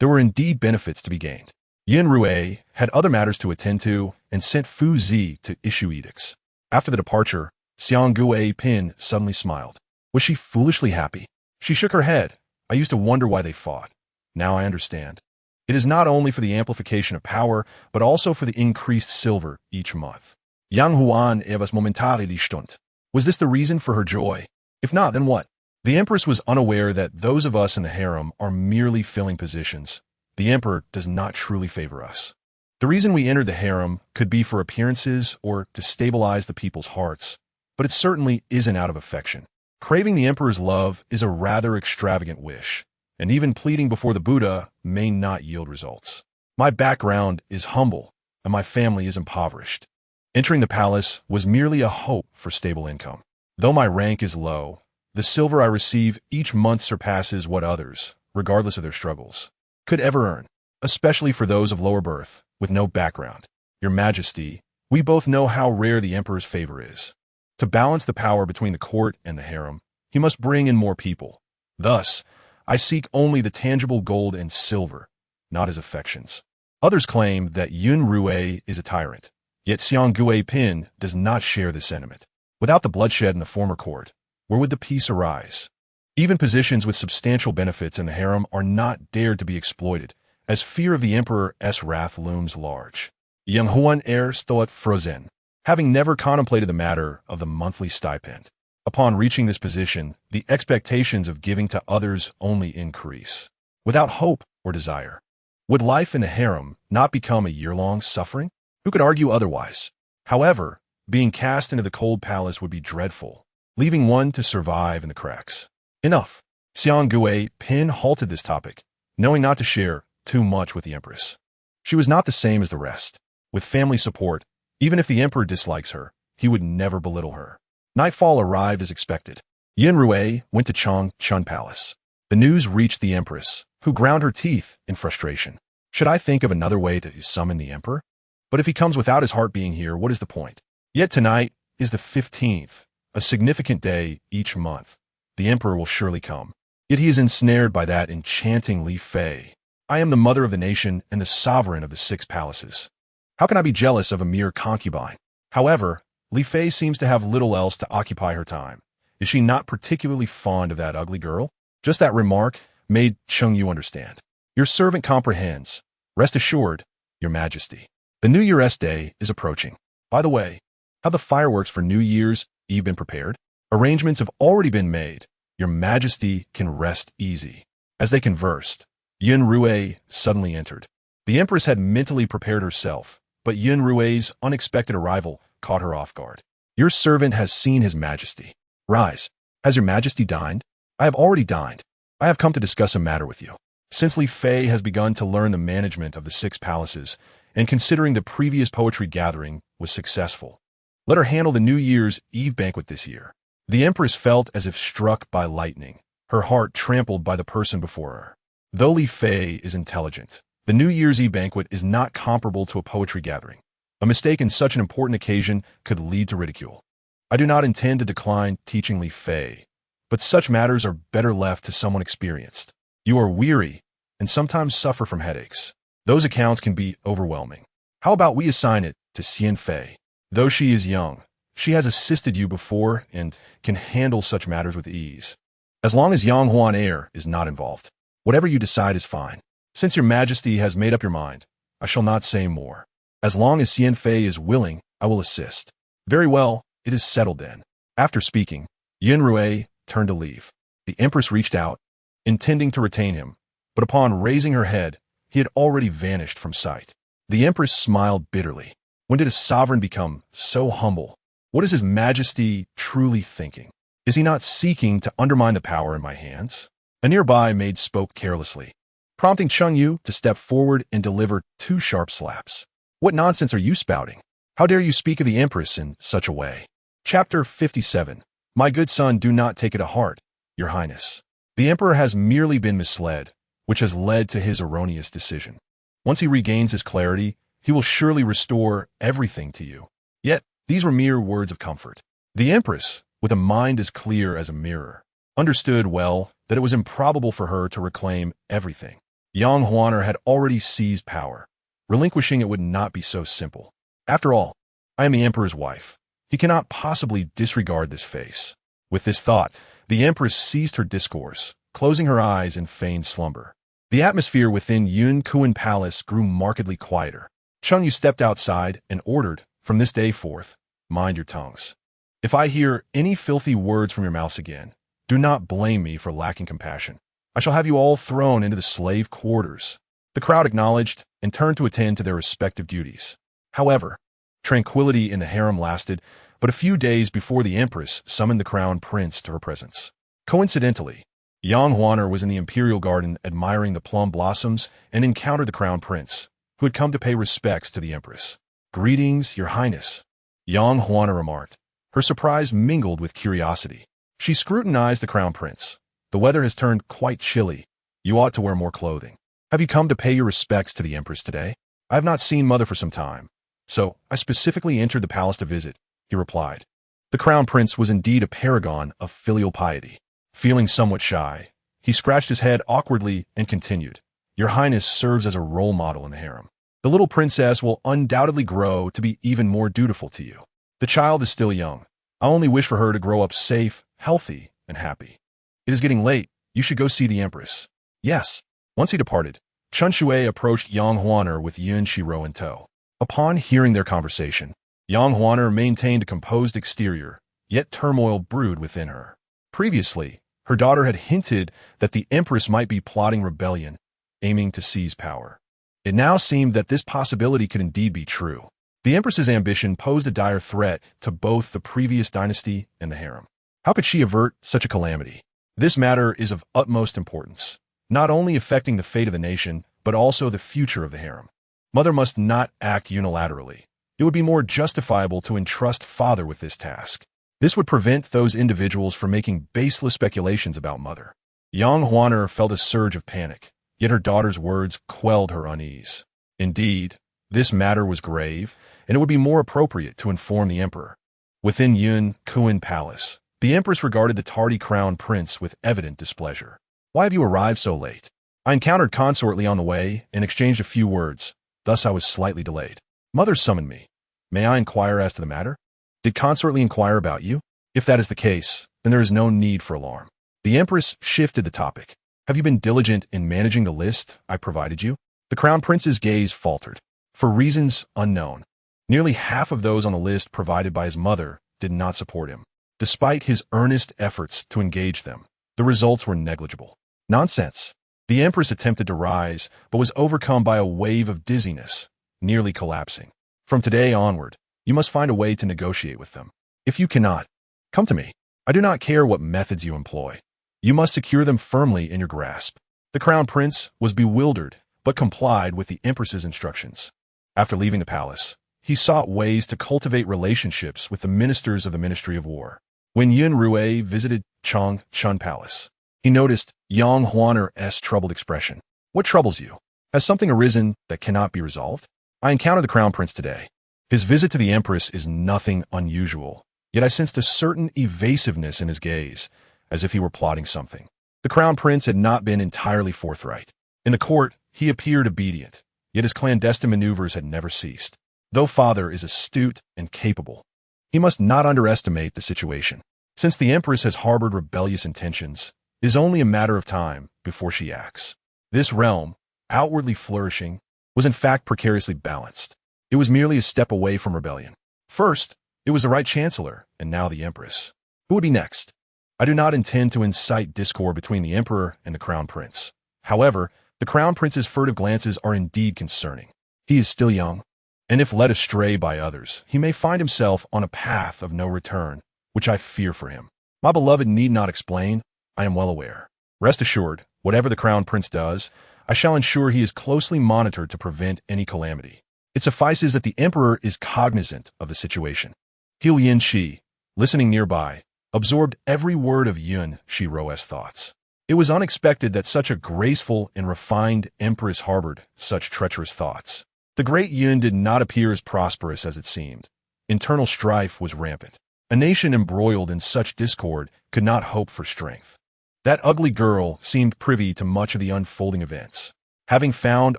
There were indeed benefits to be gained. Yun Xirou had other matters to attend to and sent Fu Zi to issue edicts. After the departure, Xiang Gui Pin suddenly smiled. Was she foolishly happy? She shook her head. I used to wonder why they fought. Now I understand. It is not only for the amplification of power, but also for the increased silver each month. Yang Huan etwas momentan die Stund. Was this the reason for her joy? If not, then what? The Empress was unaware that those of us in the harem are merely filling positions. The Emperor does not truly favor us. The reason we entered the harem could be for appearances or to stabilize the people's hearts, but it certainly isn't out of affection. Craving the Emperor's love is a rather extravagant wish, and even pleading before the Buddha may not yield results. My background is humble, and my family is impoverished. Entering the palace was merely a hope for stable income. Though my rank is low, the silver I receive each month surpasses what others, regardless of their struggles, could ever earn, especially for those of lower birth, with no background. Your Majesty, we both know how rare the Emperor's favor is. To balance the power between the court and the harem, he must bring in more people. Thus, I seek only the tangible gold and silver, not his affections. Others claim that Yun Xirou is a tyrant, yet Xiang Gui Pin does not share this sentiment. Without the bloodshed in the former court, where would the peace arise? Even positions with substantial benefits in the harem are not dared to be exploited, as fear of the Emperor's wrath looms large. Young Huan heir still at frozen, having never contemplated the matter of the monthly stipend. Upon reaching this position, the expectations of giving to others only increase. Without hope or desire, would life in the harem not become a year-long suffering? Who could argue otherwise? However, being cast into the cold palace would be dreadful, leaving one to survive in the cracks. Enough. Xiang Gui Pin halted this topic, knowing not to share too much with the Empress. She was not the same as the rest. With family support, even if the Emperor dislikes her, he would never belittle her. Nightfall arrived as expected. Yun Xirou went to Changchun Palace. The news reached the Empress, who ground her teeth in frustration. Should I think of another way to summon the Emperor? But if he comes without his heart being here, what is the point? Yet tonight is the 15th, a significant day each month. The Emperor will surely come. Yet he is ensnared by that enchanting Li Fei. I am the mother of the nation and the sovereign of the 6 palaces. How can I be jealous of a mere concubine? However, Li Fei seems to have little else to occupy her time. Is she not particularly fond of that ugly girl? Just that remark made Cheng Yu understand. Your servant comprehends. Rest assured, Your Majesty. The New Year's Day is approaching. By the way, have the fireworks for New Year's Eve been prepared? Arrangements have already been made. Your Majesty can rest easy. As they conversed, Yun Xirou suddenly entered. The Empress had mentally prepared herself, but Yun Xirou's unexpected arrival caught her off guard. Your servant has seen His Majesty. Rise. Has Your Majesty dined? I have already dined. I have come to discuss a matter with you. Since Li Fei has begun to learn the management of the 6 palaces, and considering the previous poetry gathering was successful, let her handle the New Year's Eve banquet this year. The Empress felt as if struck by lightning, her heart trampled by the person before her. Though Li Fei is intelligent, the New Year's Eve banquet is not comparable to a poetry gathering. A mistake in such an important occasion could lead to ridicule. I do not intend to decline teaching Li Fei, but such matters are better left to someone experienced. You are weary and sometimes suffer from headaches. Those accounts can be overwhelming. How about we assign it to Xian Fei? Though she is young, she has assisted you before and can handle such matters with ease. As long as Yang Huan heir is not involved, whatever you decide is fine. Since Your Majesty has made up your mind, I shall not say more. As long as Xian Fei is willing, I will assist. Very well, it is settled then. After speaking, Yun Xirou turned to leave. The Empress reached out, intending to retain him, but upon raising her head, he had already vanished from sight. The Empress smiled bitterly. When did a sovereign become so humble? What is His Majesty truly thinking? Is he not seeking to undermine the power in my hands? A nearby maid spoke carelessly, prompting Cheng Yu to step forward and deliver 2 sharp slaps. What nonsense are you spouting? How dare you speak of the Empress in such a way? Chapter 57. My good son, do not take it to heart, Your Highness. The Emperor has merely been misled, which has led to his erroneous decision. Once he regains his clarity, he will surely restore everything to you. Yet, these were mere words of comfort. The Empress, with a mind as clear as a mirror, understood well that it was improbable for her to reclaim everything. Yang Huaner had already seized power. Relinquishing it would not be so simple. After all, I am the Emperor's wife. He cannot possibly disregard this face. With this thought, the Empress ceased her discourse, closing her eyes in feigned slumber. The atmosphere within Yun Kuan Palace grew markedly quieter. Cheng Yu stepped outside and ordered, from this day forth, mind your tongues. If I hear any filthy words from your mouths again, Do not blame me for lacking compassion. I shall have you all thrown into the slave quarters." The crowd acknowledged and turned to attend to their respective duties. However, tranquility in the harem lasted but a few days before the Empress summoned the crown prince to her presence. Coincidentally, Yang Huaner was in the imperial garden admiring the plum blossoms and encountered the crown prince, who had come to pay respects to the Empress. "Greetings, your highness," Yang Huaner remarked, her surprise mingled with curiosity. She scrutinized the crown prince. "The weather has turned quite chilly. You ought to wear more clothing. Have you come to pay your respects to the Empress today?" "I have not seen mother for some time, so I specifically entered the palace to visit," he replied. The crown prince was indeed a paragon of filial piety. Feeling somewhat shy, he scratched his head awkwardly and continued, "Your highness serves as a role model in the harem. The little princess will undoubtedly grow to be even more dutiful to you. The child is still young. I only wish for her to grow up safe, healthy, and happy. It is getting late. You should go see the Empress." "Yes." Once he departed, Chun Shui approached Yang Huaner with Yun Xirou in tow. Upon hearing their conversation, Yang Huaner maintained a composed exterior, yet turmoil brewed within her. Previously, her daughter had hinted that the Empress might be plotting rebellion, aiming to seize power. It now seemed that this possibility could indeed be true. The Empress's ambition posed a dire threat to both the previous dynasty and the harem. How could she avert such a calamity? This matter is of utmost importance, not only affecting the fate of the nation, but also the future of the harem. Mother must not act unilaterally. It would be more justifiable to entrust father with this task. This would prevent those individuals from making baseless speculations about mother. Yang Huaner felt a surge of panic, yet her daughter's words quelled her unease. Indeed, this matter was grave, and it would be more appropriate to inform the emperor. Within Yun Xirou Palace, the empress regarded the tardy crown prince with evident displeasure. "Why have you arrived so late?" "I encountered Consort Li on the way and exchanged a few words, thus I was slightly delayed. Mother summoned me. May I inquire as to the matter?" "Did Consort Li inquire about you?" "If that is the case, then there is no need for alarm." The empress shifted the topic. "Have you been diligent in managing the list I provided you?" The crown prince's gaze faltered. For reasons unknown, nearly half of those on the list provided by his mother did not support him. Despite his earnest efforts to engage them, the results were negligible. "Nonsense." The empress attempted to rise, but was overcome by a wave of dizziness, nearly collapsing. "From today onward, you must find a way to negotiate with them. If you cannot, come to me. I do not care what methods you employ. You must secure them firmly in your grasp." The crown prince was bewildered, but complied with the empress's instructions. After leaving the palace, he sought ways to cultivate relationships with the ministers of the Ministry of War. When Yun Xirou visited Changchun Palace, he noticed Yang Huaner's troubled expression. "What troubles you? Has something arisen that cannot be resolved?" "I encountered the crown prince today. His visit to the empress is nothing unusual, yet I sensed a certain evasiveness in his gaze, as if he were plotting something." The crown prince had not been entirely forthright. In the court, he appeared obedient, yet his clandestine maneuvers had never ceased. Though father is astute and capable, he must not underestimate the situation. Since the empress has harbored rebellious intentions, it is only a matter of time before she acts. This realm, outwardly flourishing, was in fact precariously balanced. It was merely a step away from rebellion. First, it was the right chancellor, and now the empress. Who would be next? I do not intend to incite discord between the emperor and the crown prince. However, the crown prince's furtive glances are indeed concerning. He is still young, and if led astray by others, he may find himself on a path of no return, which I fear for him. My beloved need not explain. I am well aware. Rest assured, whatever the crown prince does, I shall ensure he is closely monitored to prevent any calamity. It suffices that the emperor is cognizant of the situation." Yin Shi, listening nearby, absorbed every word of Yun Xirou's thoughts. It was unexpected that such a graceful and refined empress harbored such treacherous thoughts. The great Yun did not appear as prosperous as it seemed. Internal strife was rampant. A nation embroiled in such discord could not hope for strength. That ugly girl seemed privy to much of the unfolding events. Having found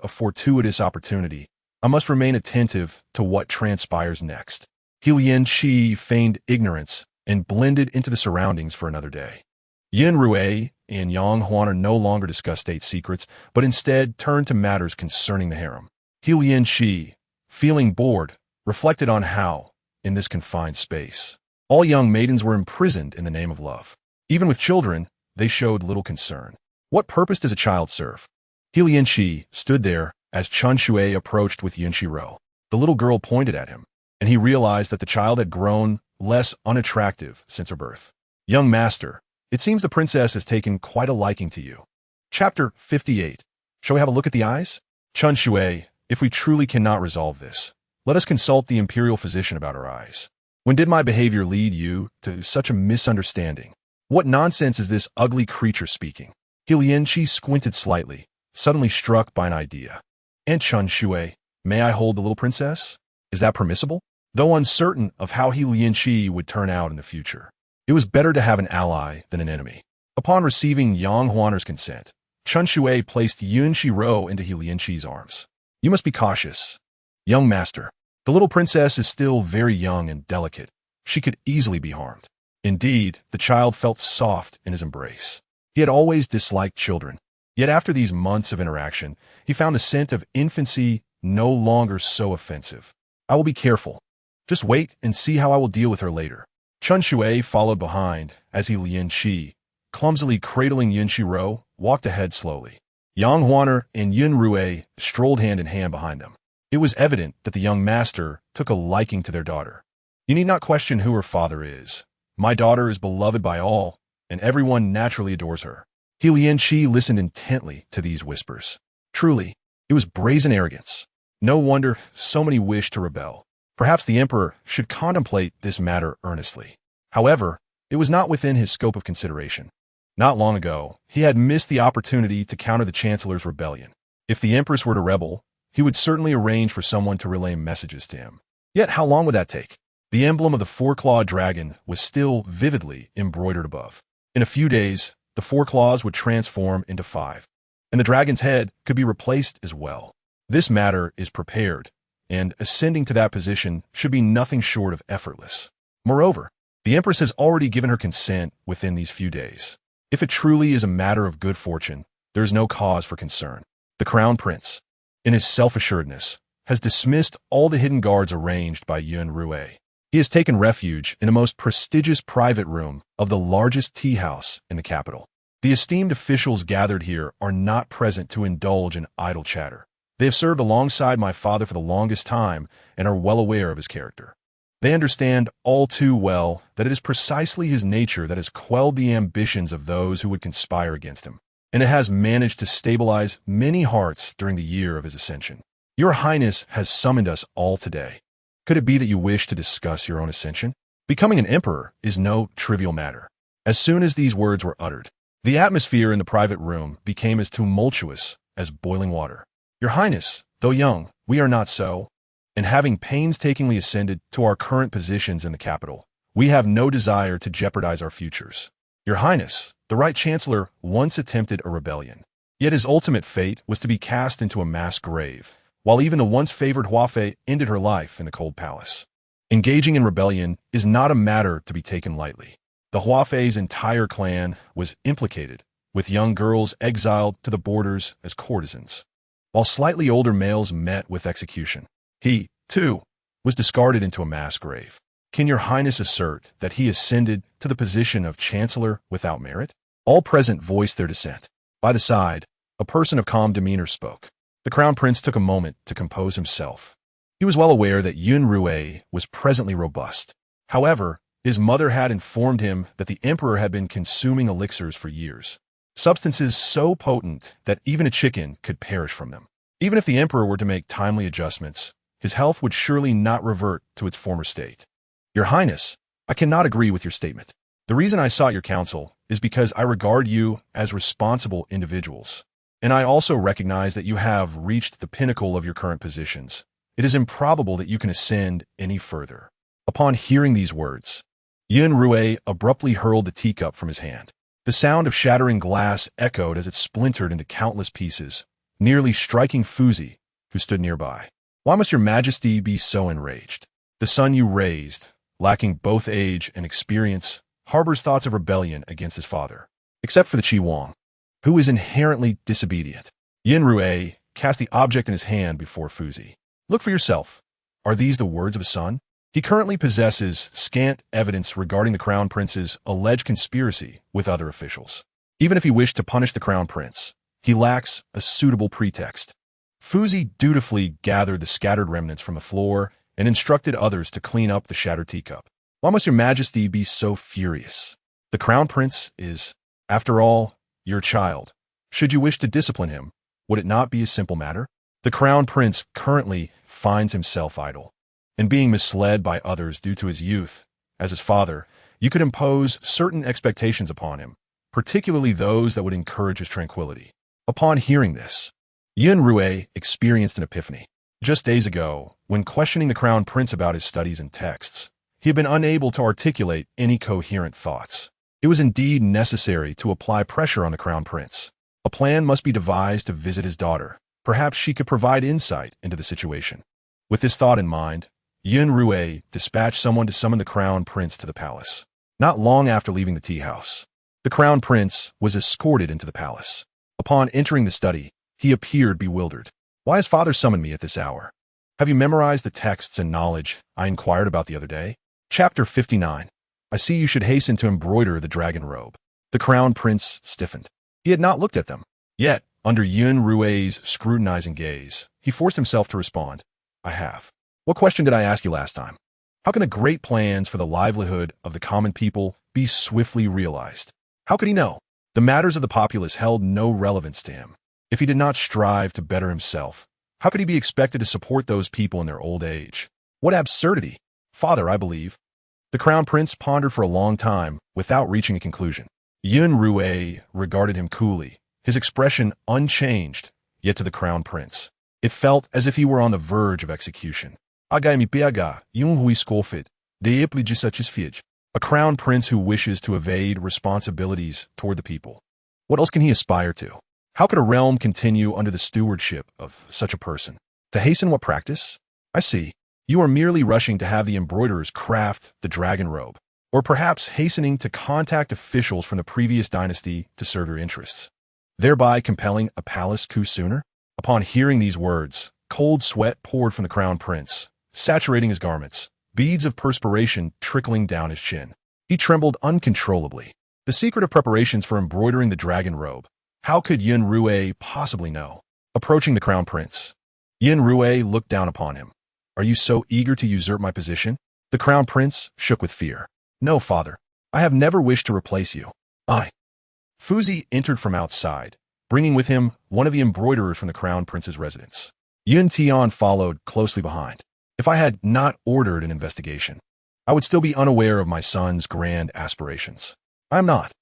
a fortuitous opportunity, I must remain attentive to what transpires next. Yin Shi feigned ignorance and blended into the surroundings for another day. Yun Xirou and Yang Huaner no longer discussed state secrets, but instead turned to matters concerning the harem. Yin Shi, feeling bored, reflected on how, in this confined space, all young maidens were imprisoned in the name of love. Even with children, they showed little concern. What purpose does a child serve? He Lianqi stood there as Chen Shui approached with Yun Xirou. The little girl pointed at him, and he realized that the child had grown less unattractive since her birth. Young master, it seems the princess has taken quite a liking to you. Chapter 58. Shall we have a look at the eyes? Chen Shui, if we truly cannot resolve this, let us consult the imperial physician about our eyes. When did my behavior lead you to such a misunderstanding? What nonsense is this ugly creature speaking? He Lianqi squinted slightly, suddenly struck by an idea. And Chen Shui, may I hold the little princess? Is that permissible? Though uncertain of how He Lianqi would turn out in the future, it was better to have an ally than an enemy. Upon receiving Yang Huaner's consent, Chen Shui placed Yun Xirou into He Lianqi's arms. You must be cautious. Young master, the little princess is still very young and delicate. She could easily be harmed. Indeed, the child felt soft in his embrace. He had always disliked children. Yet after these months of interaction, he found the scent of infancy no longer so offensive. I will be careful. Just wait and see how I will deal with her later. Chen Shui followed behind as He Lianqi, clumsily cradling Yun Xirou, walked ahead slowly. Yang Huaner and Yun Rui strolled hand in hand behind them. It was evident that the young master took a liking to their daughter. You need not question who her father is. My daughter is beloved by all, and everyone naturally adores her. He Lianqi listened intently to these whispers. Truly, it was brazen arrogance. No wonder so many wished to rebel. Perhaps the emperor should contemplate this matter earnestly. However, it was not within his scope of consideration. Not long ago, he had missed the opportunity to counter the chancellor's rebellion. If the empress were to rebel, he would certainly arrange for someone to relay messages to him. Yet how long would that take? The emblem of the four-clawed dragon was still vividly embroidered above. In a few days, the four claws would transform into 5, and the dragon's head could be replaced as well. This matter is prepared, and ascending to that position should be nothing short of effortless. Moreover, the Empress has already given her consent within these few days. If it truly is a matter of good fortune, there is no cause for concern. The Crown Prince, in his self-assuredness, has dismissed all the hidden guards arranged by Yun Rui. He has taken refuge in a most prestigious private room of the largest tea house in the capital. The esteemed officials gathered here are not present to indulge in idle chatter. They have served alongside my father for the longest time and are well aware of his character. They understand all too well that it is precisely his nature that has quelled the ambitions of those who would conspire against him, and it has managed to stabilize many hearts during the year of his ascension. Your Highness has summoned us all today. Could it be that you wish to discuss your own ascension? Becoming an emperor is no trivial matter. As soon as these words were uttered, the atmosphere in the private room became as tumultuous as boiling water. Your Highness, though young, we are not so, and having painstakingly ascended to our current positions in the capital, we have no desire to jeopardize our futures. Your Highness, the Right Chancellor once attempted a rebellion, yet his ultimate fate was to be cast into a mass grave, while even the once favored Huafei ended her life in the cold palace. Engaging in rebellion is not a matter to be taken lightly. The Huafei's entire clan was implicated, with young girls exiled to the borders as courtesans, while slightly older males met with execution. He, too, was discarded into a mass grave. Can your Highness assert that he ascended to the position of Chancellor without merit? All present voiced their dissent. By the side, a person of calm demeanor spoke. The Crown Prince took a moment to compose himself. He was well aware that Yun Rui was presently robust. However, his mother had informed him that the Emperor had been consuming elixirs for years, substances so potent that even a chicken could perish from them. Even if the Emperor were to make timely adjustments, his health would surely not revert to its former state. Your Highness, I cannot agree with your statement. The reason I sought your counsel is because I regard you as responsible individuals, and I also recognize that you have reached the pinnacle of your current positions. It is improbable that you can ascend any further. Upon hearing these words, Yun Rui abruptly hurled the teacup from his hand. The sound of shattering glass echoed as it splintered into countless pieces, nearly striking Fuzi, who stood nearby. Why must your Majesty be so enraged? The son you raised, lacking both age and experience, harbors thoughts of rebellion against his father, except for the Qi Wang, who is inherently disobedient. Yun Rui cast the object in his hand before Fuzi. Look for yourself. Are these the words of a son? He currently possesses scant evidence regarding the Crown Prince's alleged conspiracy with other officials. Even if he wished to punish the Crown Prince, he lacks a suitable pretext. Fuzi dutifully gathered the scattered remnants from the floor and instructed others to clean up the shattered teacup. Why must your majesty be so furious? The Crown Prince is, after all, your child. Should you wish to discipline him, would it not be a simple matter? The Crown Prince currently finds himself idle, and being misled by others due to his youth. As his father, you could impose certain expectations upon him, particularly those that would encourage his tranquility. Upon hearing this, Yun Xirou experienced an epiphany. Just days ago, when questioning the Crown Prince about his studies and texts, he had been unable to articulate any coherent thoughts. It was indeed necessary to apply pressure on the Crown Prince. A plan must be devised to visit his daughter. Perhaps she could provide insight into the situation. With this thought in mind, Yun Xirou dispatched someone to summon the Crown Prince to the palace. Not long after leaving the tea house, the Crown Prince was escorted into the palace. Upon entering the study, he appeared bewildered. Why has father summoned me at this hour? Have you memorized the texts and knowledge I inquired about the other day? Chapter 59. I see you should hasten to embroider the dragon robe. The Crown Prince stiffened. He had not looked at them. Yet, under Yun Xirou's scrutinizing gaze, he forced himself to respond. I have. What question did I ask you last time? How can the great plans for the livelihood of the common people be swiftly realized? How could he know? The matters of the populace held no relevance to him. If he did not strive to better himself, how could he be expected to support those people in their old age? What absurdity! Father, I believe. The Crown Prince pondered for a long time without reaching a conclusion. Yun Xirou regarded him coolly, his expression unchanged, yet to the Crown Prince, it felt as if he were on the verge of execution. A Crown Prince who wishes to evade responsibilities toward the people. What else can he aspire to? How could a realm continue under the stewardship of such a person? To hasten what practice? I see. You are merely rushing to have the embroiderers craft the dragon robe, or perhaps hastening to contact officials from the previous dynasty to serve your interests, thereby compelling a palace coup sooner? Upon hearing these words, cold sweat poured from the Crown Prince, saturating his garments, beads of perspiration trickling down his chin. He trembled uncontrollably. The secret of preparations for embroidering the dragon robe. How could Yun Xirou possibly know? Approaching the Crown Prince, Yun Xirou looked down upon him. Are you so eager to usurp my position? The Crown Prince shook with fear. No, father. I have never wished to replace you. Fuzi entered from outside, bringing with him one of the embroiderers from the Crown Prince's residence. Yun Tian followed closely behind. If I had not ordered an investigation, I would still be unaware of my son's grand aspirations. I am not.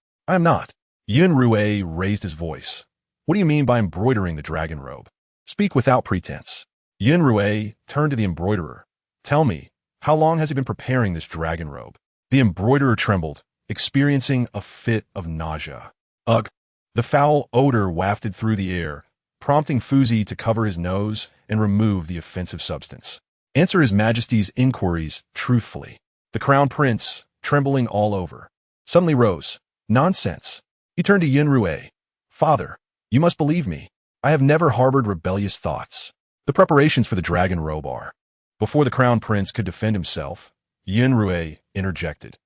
Yun Xirou raised his voice. What do you mean by embroidering the dragon robe? Speak without pretense. Yun Xirou turned to the embroiderer. Tell me, how long has he been preparing this dragon robe? The embroiderer trembled, experiencing a fit of nausea. Ugh! The foul odor wafted through the air, prompting Fuzi to cover his nose and remove the offensive substance. Answer His Majesty's inquiries truthfully. The Crown Prince, trembling all over, suddenly rose. Nonsense. He turned to Yun Xirou. Father, you must believe me. I have never harbored rebellious thoughts. The preparations for the dragon robe are. Before the Crown Prince could defend himself, Yun Xirou interjected.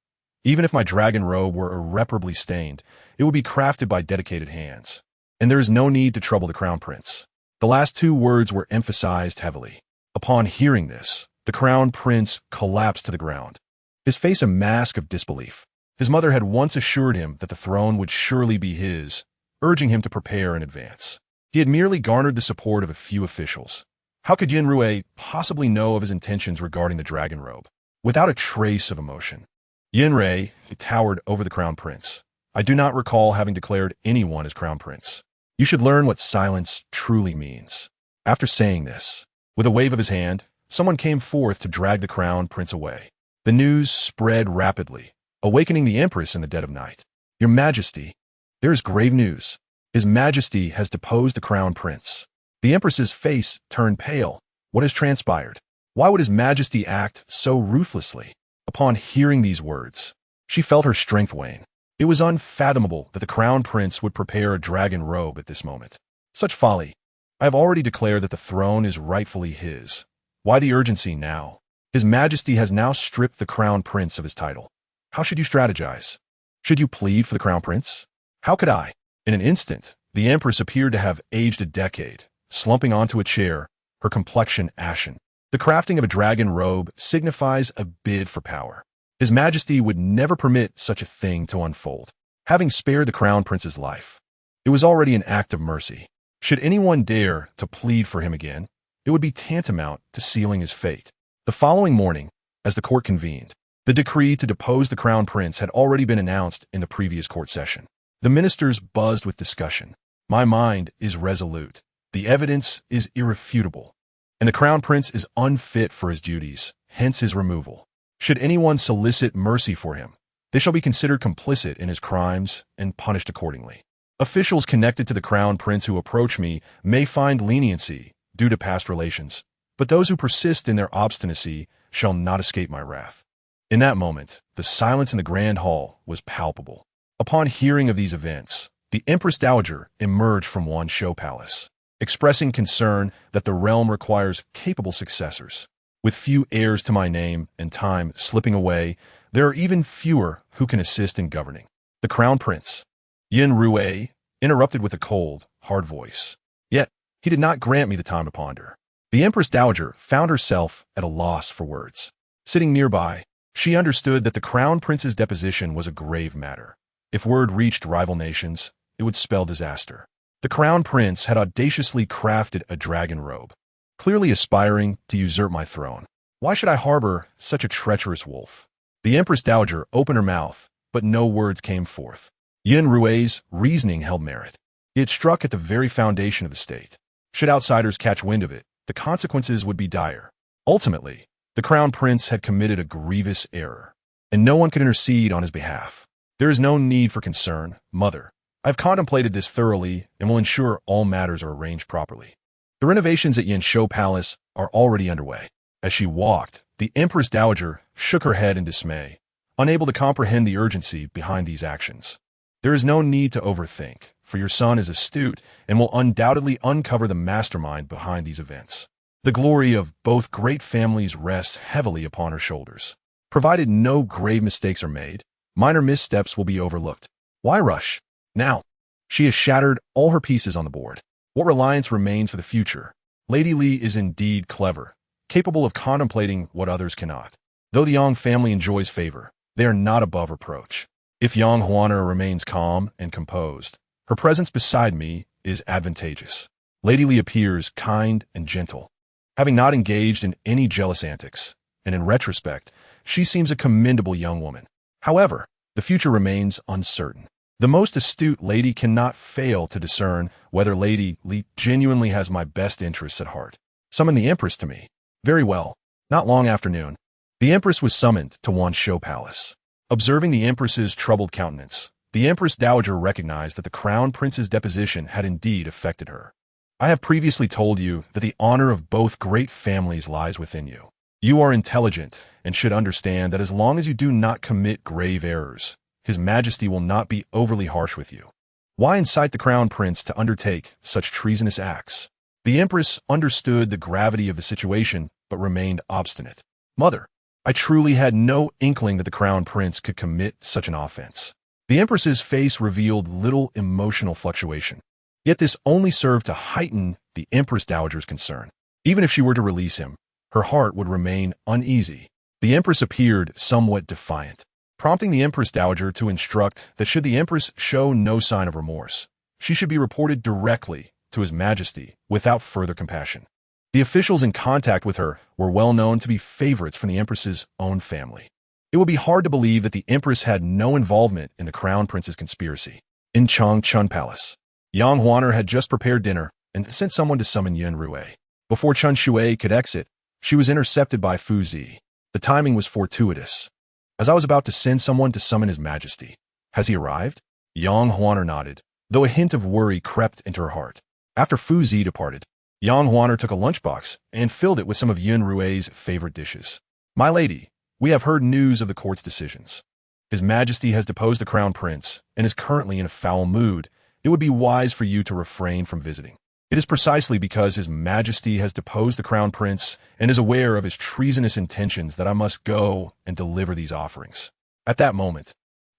Even if my dragon robe were irreparably stained, it would be crafted by dedicated hands. And there is no need to trouble the Crown Prince. The last two words were emphasized heavily. Upon hearing this, the Crown Prince collapsed to the ground, his face a mask of disbelief. His mother had once assured him that the throne would surely be his, urging him to prepare in advance. He had merely garnered the support of a few officials. How could Yun Xirou possibly know of his intentions regarding the dragon robe? Without a trace of emotion, Yun Xirou towered over the Crown Prince. I do not recall having declared anyone as Crown Prince. You should learn what silence truly means. After saying this, with a wave of his hand, someone came forth to drag the Crown Prince away. The news spread rapidly, awakening the Empress in the dead of night. Your Majesty, there is grave news. His Majesty has deposed the Crown Prince. The Empress's face turned pale. What has transpired? Why would His Majesty act so ruthlessly? Upon hearing these words, she felt her strength wane. It was unfathomable that the Crown Prince would prepare a dragon robe at this moment. Such folly. I have already declared that the throne is rightfully his. Why the urgency now? His Majesty has now stripped the Crown Prince of his title. How should you strategize? Should you plead for the Crown Prince? How could I? In an instant, the Empress appeared to have aged a decade, slumping onto a chair, her complexion ashen. The crafting of a dragon robe signifies a bid for power. His Majesty would never permit such a thing to unfold. Having spared the Crown Prince's life, it was already an act of mercy. Should anyone dare to plead for him again, it would be tantamount to sealing his fate. The following morning, as the court convened, the decree to depose the Crown Prince had already been announced in the previous court session. The ministers buzzed with discussion. My mind is resolute. The evidence is irrefutable, and the Crown Prince is unfit for his duties, hence his removal. Should anyone solicit mercy for him, they shall be considered complicit in his crimes and punished accordingly. Officials connected to the Crown Prince who approach me may find leniency due to past relations, but those who persist in their obstinacy shall not escape my wrath. In that moment, the silence in the grand hall was palpable. Upon hearing of these events, the Empress Dowager emerged from Yun Xirou Palace, expressing concern that the realm requires capable successors. With few heirs to my name and time slipping away, there are even fewer who can assist in governing. The Crown Prince, Yun Xirou, interrupted with a cold, hard voice. Yet, he did not grant me the time to ponder. The Empress Dowager found herself at a loss for words. Sitting nearby, she understood that the Crown Prince's deposition was a grave matter. If word reached rival nations, it would spell disaster. The Crown Prince had audaciously crafted a dragon robe, clearly aspiring to usurp my throne. Why should I harbor such a treacherous wolf? The Empress Dowager opened her mouth, but no words came forth. Yun Xirou's reasoning held merit. It struck at the very foundation of the state. Should outsiders catch wind of it, the consequences would be dire. Ultimately, the Crown Prince had committed a grievous error, and no one could intercede on his behalf. There is no need for concern, Mother. I have contemplated this thoroughly and will ensure all matters are arranged properly. The renovations at Yun Xirou Palace are already underway. As she walked, the Empress Dowager shook her head in dismay, unable to comprehend the urgency behind these actions. There is no need to overthink, for your son is astute and will undoubtedly uncover the mastermind behind these events. The glory of both great families rests heavily upon her shoulders. Provided no grave mistakes are made, minor missteps will be overlooked. Why rush? Now, she has shattered all her pieces on the board. What reliance remains for the future? Lady Li is indeed clever, capable of contemplating what others cannot. Though the Yang family enjoys favor, they are not above reproach. If Yang Huaner remains calm and composed, her presence beside me is advantageous. Lady Li appears kind and gentle, having not engaged in any jealous antics, and in retrospect, she seems a commendable young woman. However, the future remains uncertain. The most astute lady cannot fail to discern whether Lady Li genuinely has my best interests at heart. Summon the Empress to me. Very well. Not long after noon, the Empress was summoned to Yun Xirou Palace. Observing the Empress's troubled countenance, the Empress Dowager recognized that the Crown Prince's deposition had indeed affected her. I have previously told you that the honor of both great families lies within you. You are intelligent and should understand that as long as you do not commit grave errors, His Majesty will not be overly harsh with you. Why incite the Crown Prince to undertake such treasonous acts? The Empress understood the gravity of the situation, but remained obstinate. Mother, I truly had no inkling that the Crown Prince could commit such an offense. The Empress's face revealed little emotional fluctuation. Yet this only served to heighten the Empress Dowager's concern. Even if she were to release him, her heart would remain uneasy. The Empress appeared somewhat defiant, prompting the Empress Dowager to instruct that should the Empress show no sign of remorse, she should be reported directly to His Majesty without further compassion. The officials in contact with her were well known to be favorites from the Empress's own family. It would be hard to believe that the Empress had no involvement in the Crown Prince's conspiracy. In Changchun Palace, Yang Huaner had just prepared dinner and sent someone to summon Yun Xirou. Before Chen Shui could exit, she was intercepted by Fu Zi. The timing was fortuitous, as I was about to send someone to summon His Majesty. Has he arrived? Yang Huaner nodded, though a hint of worry crept into her heart. After Fu Zi departed, Yang Huaner took a lunchbox and filled it with some of Yun Xirou's favorite dishes. My lady, we have heard news of the court's decisions. His Majesty has deposed the Crown Prince and is currently in a foul mood. It would be wise for you to refrain from visiting. It is precisely because His Majesty has deposed the Crown Prince and is aware of his treasonous intentions that I must go and deliver these offerings. At that moment,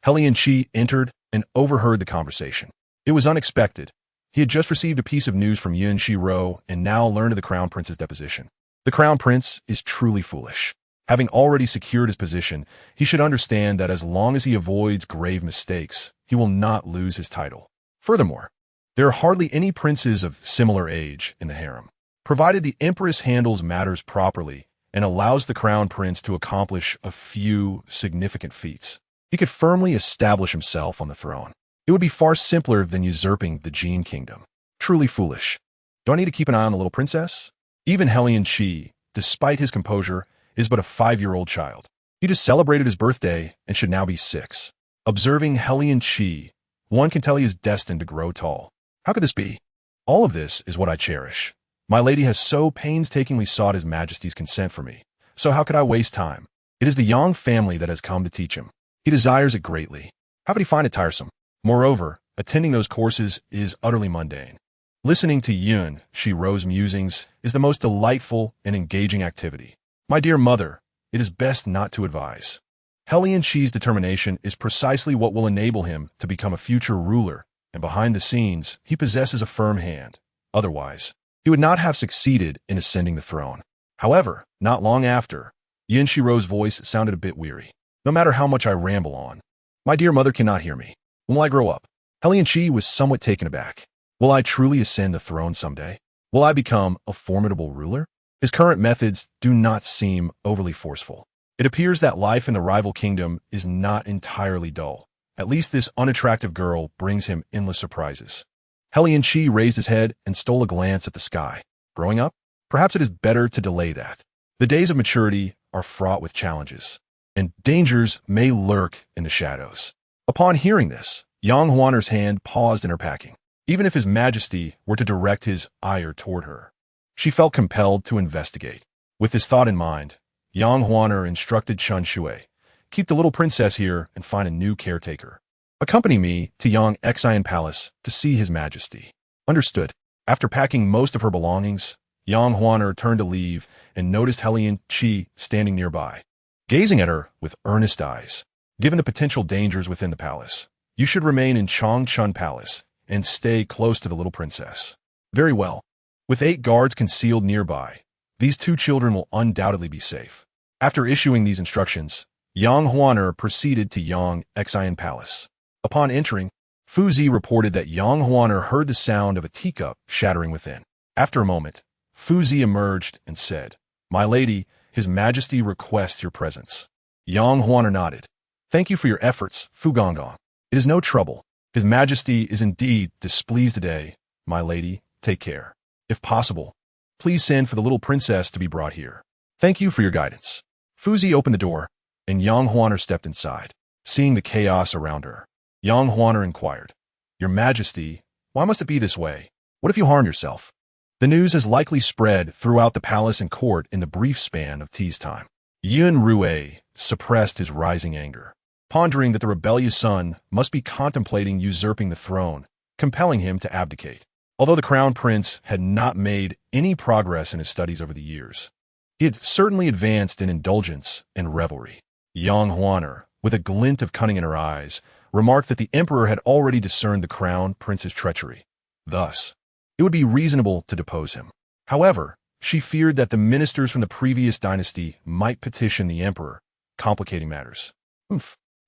Hellion Qi entered and overheard the conversation. It was unexpected. He had just received a piece of news from Yun Xirou and now learned of the Crown Prince's deposition. The Crown Prince is truly foolish. Having already secured his position, he should understand that as long as he avoids grave mistakes, he will not lose his title. Furthermore, there are hardly any princes of similar age in the harem. Provided the Empress handles matters properly and allows the Crown Prince to accomplish a few significant feats, he could firmly establish himself on the throne. It would be far simpler than usurping the Jin Kingdom. Truly foolish. Do I need to keep an eye on the little princess? Even Hellion Qi, despite his composure, is but a 5-year-old child. He just celebrated his birthday and should now be 6. Observing Hellion Qi, one can tell he is destined to grow tall. How could this be? All of this is what I cherish. My lady has so painstakingly sought His Majesty's consent for me, so how could I waste time? It is the Yang family that has come to teach him. He desires it greatly. How could he find it tiresome? Moreover, attending those courses is utterly mundane. Listening to Yun Xirou's musings is the most delightful and engaging activity. My dear mother, it is best not to advise. Hellion Qi's determination is precisely what will enable him to become a future ruler, and behind the scenes, he possesses a firm hand. Otherwise, he would not have succeeded in ascending the throne. However, not long after, Yun Xirou's voice sounded a bit weary. No matter how much I ramble on, my dear mother cannot hear me. When will I grow up? Hellion Qi was somewhat taken aback. Will I truly ascend the throne someday? Will I become a formidable ruler? His current methods do not seem overly forceful. It appears that life in the rival kingdom is not entirely dull. At least this unattractive girl brings him endless surprises. Hellion Qi raised his head and stole a glance at the sky. Growing up? Perhaps it is better to delay that. The days of maturity are fraught with challenges, and dangers may lurk in the shadows. Upon hearing this, Yang Huaner's hand paused in her packing. Even if His Majesty were to direct his ire toward her, she felt compelled to investigate. With this thought in mind, Yang Huaner instructed Chen Shui, keep the little princess here and find a new caretaker. Accompany me to Yang Xian Palace to see His Majesty. Understood. After packing most of her belongings, Yang Huaner turned to leave and noticed Hellion Qi standing nearby, gazing at her with earnest eyes. Given the potential dangers within the palace, you should remain in Changchun Palace and stay close to the little princess. Very well. With 8 guards concealed nearby, these 2 children will undoubtedly be safe. After issuing these instructions, Yang Huaner proceeded to Yang Xian Palace. Upon entering, Fu Zi reported that Yang Huaner heard the sound of a teacup shattering within. After a moment, Fu Zi emerged and said, My lady, His Majesty requests your presence. Yang Huaner nodded. Thank you for your efforts, Fu Gongong. It is no trouble. His Majesty is indeed displeased today. My lady, take care. If possible, please send for the little princess to be brought here. Thank you for your guidance. Fu Zi opened the door, and Yang Huaner stepped inside. Seeing the chaos around her, Yang Huaner inquired, Your Majesty, why must it be this way? What if you harm yourself? The news has likely spread throughout the palace and court in the brief span of tea's time. Yun Xirou suppressed his rising anger, pondering that the rebellious son must be contemplating usurping the throne, compelling him to abdicate. Although the Crown Prince had not made any progress in his studies over the years, he had certainly advanced in indulgence and revelry. Yang Huaner, with a glint of cunning in her eyes, remarked that the emperor had already discerned the Crown Prince's treachery. Thus, it would be reasonable to depose him. However, she feared that the ministers from the previous dynasty might petition the emperor, complicating matters.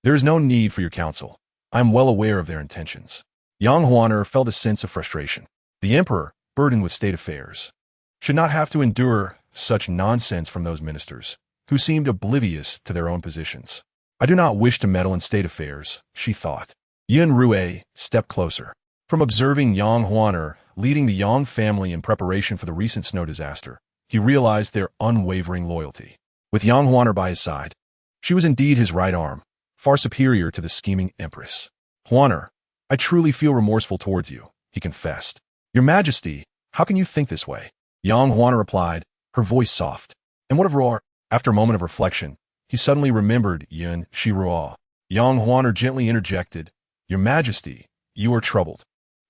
There is no need for your counsel. I am well aware of their intentions. Yang Huaner felt a sense of frustration. The emperor, burdened with state affairs, should not have to endure such nonsense from those ministers, who seemed oblivious to their own positions. I do not wish to meddle in state affairs, she thought. Yun Xirou stepped closer. From observing Yang Huaner leading the Yang family in preparation for the recent snow disaster, he realized their unwavering loyalty. With Yang Huaner by his side, she was indeed his right arm, far superior to the scheming Empress. Huaner, I truly feel remorseful towards you, he confessed. Your Majesty, how can you think this way? Yang Huaner replied, her voice soft. And what of roar? After a moment of reflection, he suddenly remembered Yun Xirou. Yang Huaner gently interjected, Your Majesty, you are troubled.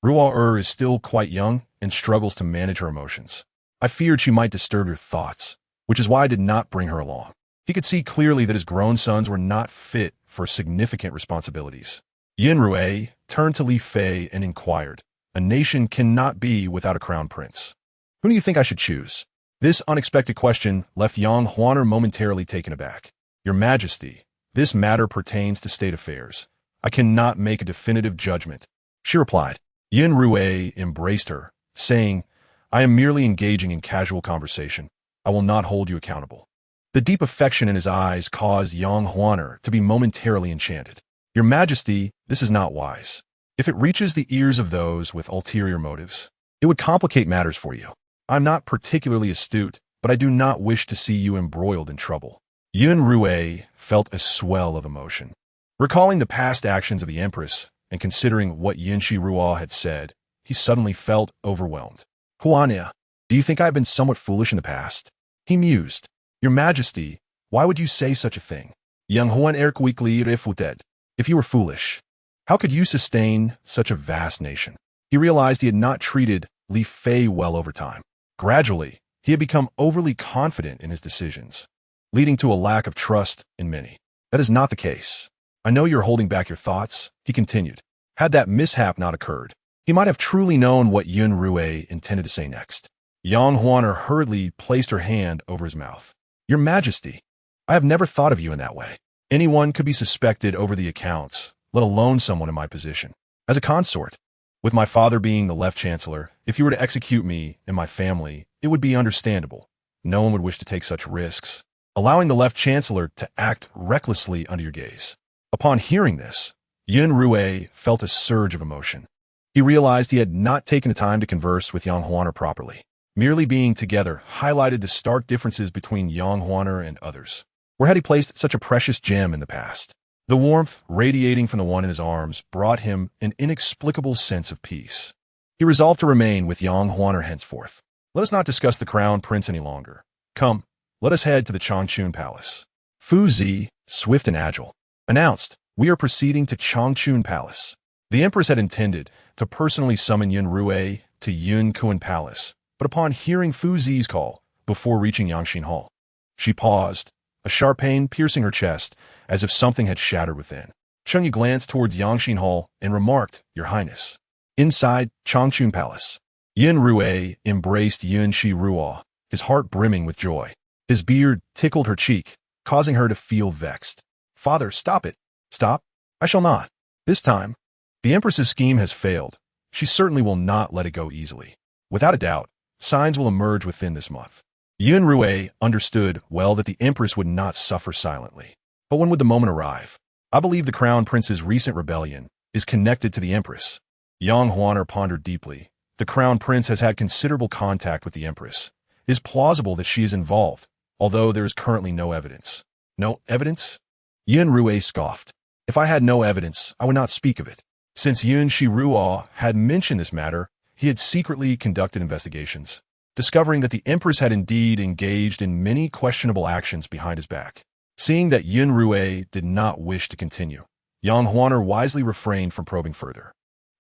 Ruo is still quite young and struggles to manage her emotions. I feared she might disturb your thoughts, which is why I did not bring her along. He could see clearly that his grown sons were not fit for significant responsibilities. Yun Xirou turned to Li Fei and inquired, "A nation cannot be without a crown prince. Who do you think I should choose?" This unexpected question left Yang Huaner momentarily taken aback. "Your Majesty, this matter pertains to state affairs. I cannot make a definitive judgment," she replied. Yun Xirou embraced her, saying, "I am merely engaging in casual conversation. I will not hold you accountable." The deep affection in his eyes caused Yang Huaner to be momentarily enchanted. "Your Majesty, this is not wise. If it reaches the ears of those with ulterior motives, it would complicate matters for you. I'm not particularly astute, but I do not wish to see you embroiled in trouble." Yun Xirou felt a swell of emotion. Recalling the past actions of the Empress and considering what Yun Xirou had said, he suddenly felt overwhelmed. "Huania, do you think I have been somewhat foolish in the past?" He mused. "Your Majesty, why would you say such a thing? Yang Huan quickly refuted. If you were foolish, how could you sustain such a vast nation?" He realized he had not treated Li Fei well over time. Gradually, he had become overly confident in his decisions, leading to a lack of trust in many. "That is not the case. I know you're holding back your thoughts," he continued. Had that mishap not occurred, he might have truly known what Yun Xirou intended to say next. Yang Huaner hurriedly placed her hand over his mouth. "Your Majesty, I have never thought of you in that way. Anyone could be suspected over the accounts, let alone someone in my position. As a consort, with my father being the left chancellor, if you were to execute me and my family, it would be understandable. No one would wish to take such risks, allowing the left chancellor to act recklessly under your gaze." Upon hearing this, Yun Xirou felt a surge of emotion. He realized he had not taken the time to converse with Yang Huaner properly. Merely being together highlighted the stark differences between Yang Huaner and others. Where had he placed such a precious gem in the past? The warmth radiating from the one in his arms brought him an inexplicable sense of peace. He resolved to remain with Yang Huaner henceforth. "Let us not discuss the crown prince any longer. Come, let us head to the Changchun Palace." Fu Zi, swift and agile, announced, "We are proceeding to Changchun Palace." The Empress had intended to personally summon Yun Xirou to Yun Kuan Palace, but upon hearing Fu Zi's call, before reaching Yangxin Hall, she paused, a sharp pain piercing her chest, as if something had shattered within. Cheng Yu glanced towards Yangxin Hall and remarked, "Your Highness." Inside Changchun Palace, Yun Xirou embraced Yun Xirou, his heart brimming with joy. His beard tickled her cheek, causing her to feel vexed. "Father, stop it. Stop. I shall not. This time, the Empress's scheme has failed. She certainly will not let it go easily. Without a doubt, signs will emerge within this month." Yun Xirou understood well that the Empress would not suffer silently. But when would the moment arrive? "I believe the Crown Prince's recent rebellion is connected to the Empress." Yang Huaner pondered deeply. The Crown Prince has had considerable contact with the Empress. It is plausible that she is involved, although there is currently no evidence. "No evidence?" Yun Xirou scoffed. "If I had no evidence, I would not speak of it." Since Yun Xirou had mentioned this matter, he had secretly conducted investigations, discovering that the Empress had indeed engaged in many questionable actions behind his back. Seeing that Yun Xirou did not wish to continue, Yang Huaner wisely refrained from probing further.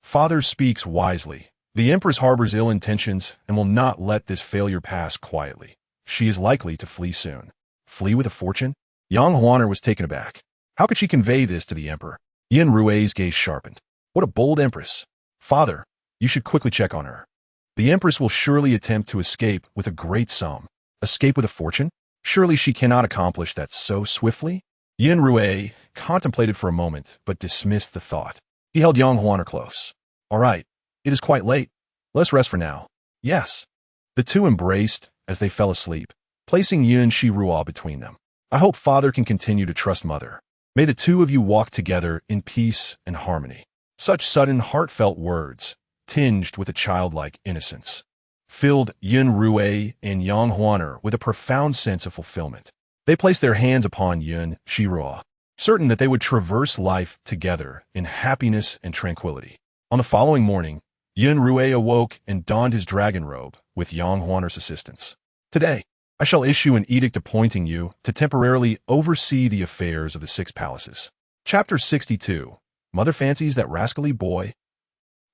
"Father speaks wisely. The Empress harbors ill intentions and will not let this failure pass quietly. She is likely to flee soon." "Flee with a fortune?" Yang Huaner was taken aback. How could she convey this to the Emperor? Yun Rui's gaze sharpened. "What a bold Empress. Father, you should quickly check on her. The Empress will surely attempt to escape with a great sum." "Escape with a fortune? Surely she cannot accomplish that so swiftly?" Yun Rui contemplated for a moment, but dismissed the thought. He held Yang Huaner close. "All right, it is quite late. Let's rest for now." "Yes." The two embraced as they fell asleep, placing Yun Xirou between them. "I hope Father can continue to trust Mother. May the two of you walk together in peace and harmony." Such sudden, heartfelt words, tinged with a childlike innocence, filled Yun Rui and Yang Huaner with a profound sense of fulfillment. They placed their hands upon Yun Xirou, certain that they would traverse life together in happiness and tranquility. On the following morning, Yun Rui awoke and donned his dragon robe with Yang Huaner's assistance. "Today, I shall issue an edict appointing you to temporarily oversee the affairs of the 6 palaces." Chapter 62. Mother fancies that rascally boy.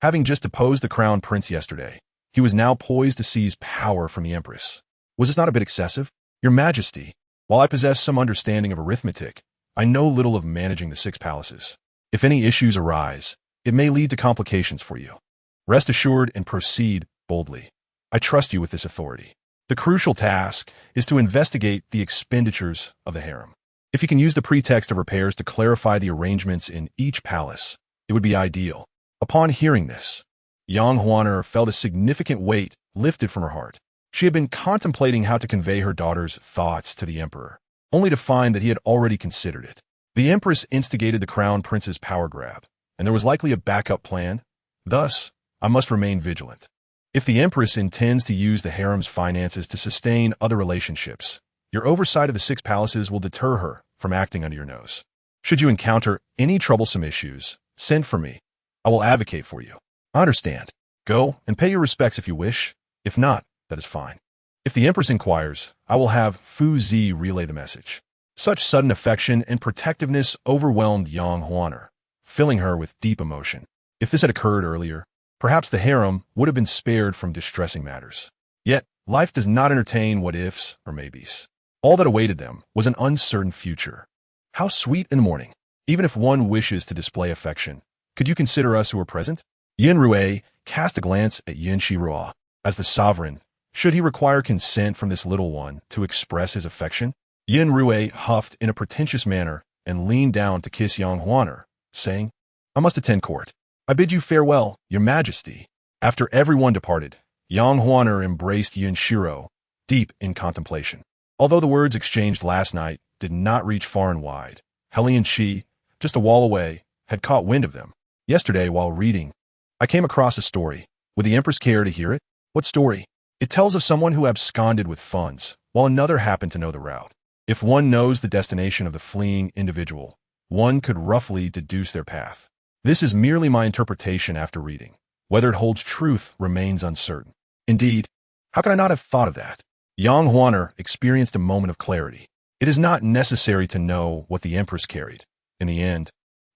Having just deposed the crown prince yesterday, he was now poised to seize power from the Empress. Was this not a bit excessive? Your Majesty, while I possess some understanding of arithmetic, I know little of managing the 6 palaces. If any issues arise, it may lead to complications for you. Rest assured and proceed boldly. I trust you with this authority. The crucial task is to investigate the expenditures of the harem. If you can use the pretext of repairs to clarify the arrangements in each palace, it would be ideal. Upon hearing this, Yang Huaner felt a significant weight lifted from her heart. She had been contemplating how to convey her daughter's thoughts to the emperor, only to find that he had already considered it. The Empress instigated the crown prince's power grab, and there was likely a backup plan. Thus, I must remain vigilant. If the Empress intends to use the harem's finances to sustain other relationships, your oversight of the 6 palaces will deter her from acting under your nose. Should you encounter any troublesome issues, send for me. I will advocate for you. I understand. Go and pay your respects if you wish. If not, that is fine. If the Empress inquires, I will have Fu Zi relay the message. Such sudden affection and protectiveness overwhelmed Yang Huaner, filling her with deep emotion. If this had occurred earlier, perhaps the harem would have been spared from distressing matters. Yet, life does not entertain what-ifs or maybes. All that awaited them was an uncertain future. How sweet in the morning. Even if one wishes to display affection, could you consider us who are present? Yun Xirou cast a glance at Yun Xirou. As the sovereign, should he require consent from this little one to express his affection? Yun Xirou huffed in a pretentious manner and leaned down to kiss Yang Huaner, saying, I must attend court. I bid you farewell, your Majesty. After everyone departed, Yang Huaner embraced Yun Xirou, deep in contemplation. Although the words exchanged last night did not reach far and wide, Hellion Shi, just a wall away, had caught wind of them. Yesterday, while reading, I came across a story. Would the Empress care to hear it? What story? It tells of someone who absconded with funds, while another happened to know the route. If one knows the destination of the fleeing individual, one could roughly deduce their path. This is merely my interpretation after reading. Whether it holds truth remains uncertain. Indeed, how could I not have thought of that? Yang Huaner experienced a moment of clarity. It is not necessary to know what the Empress carried. In the end,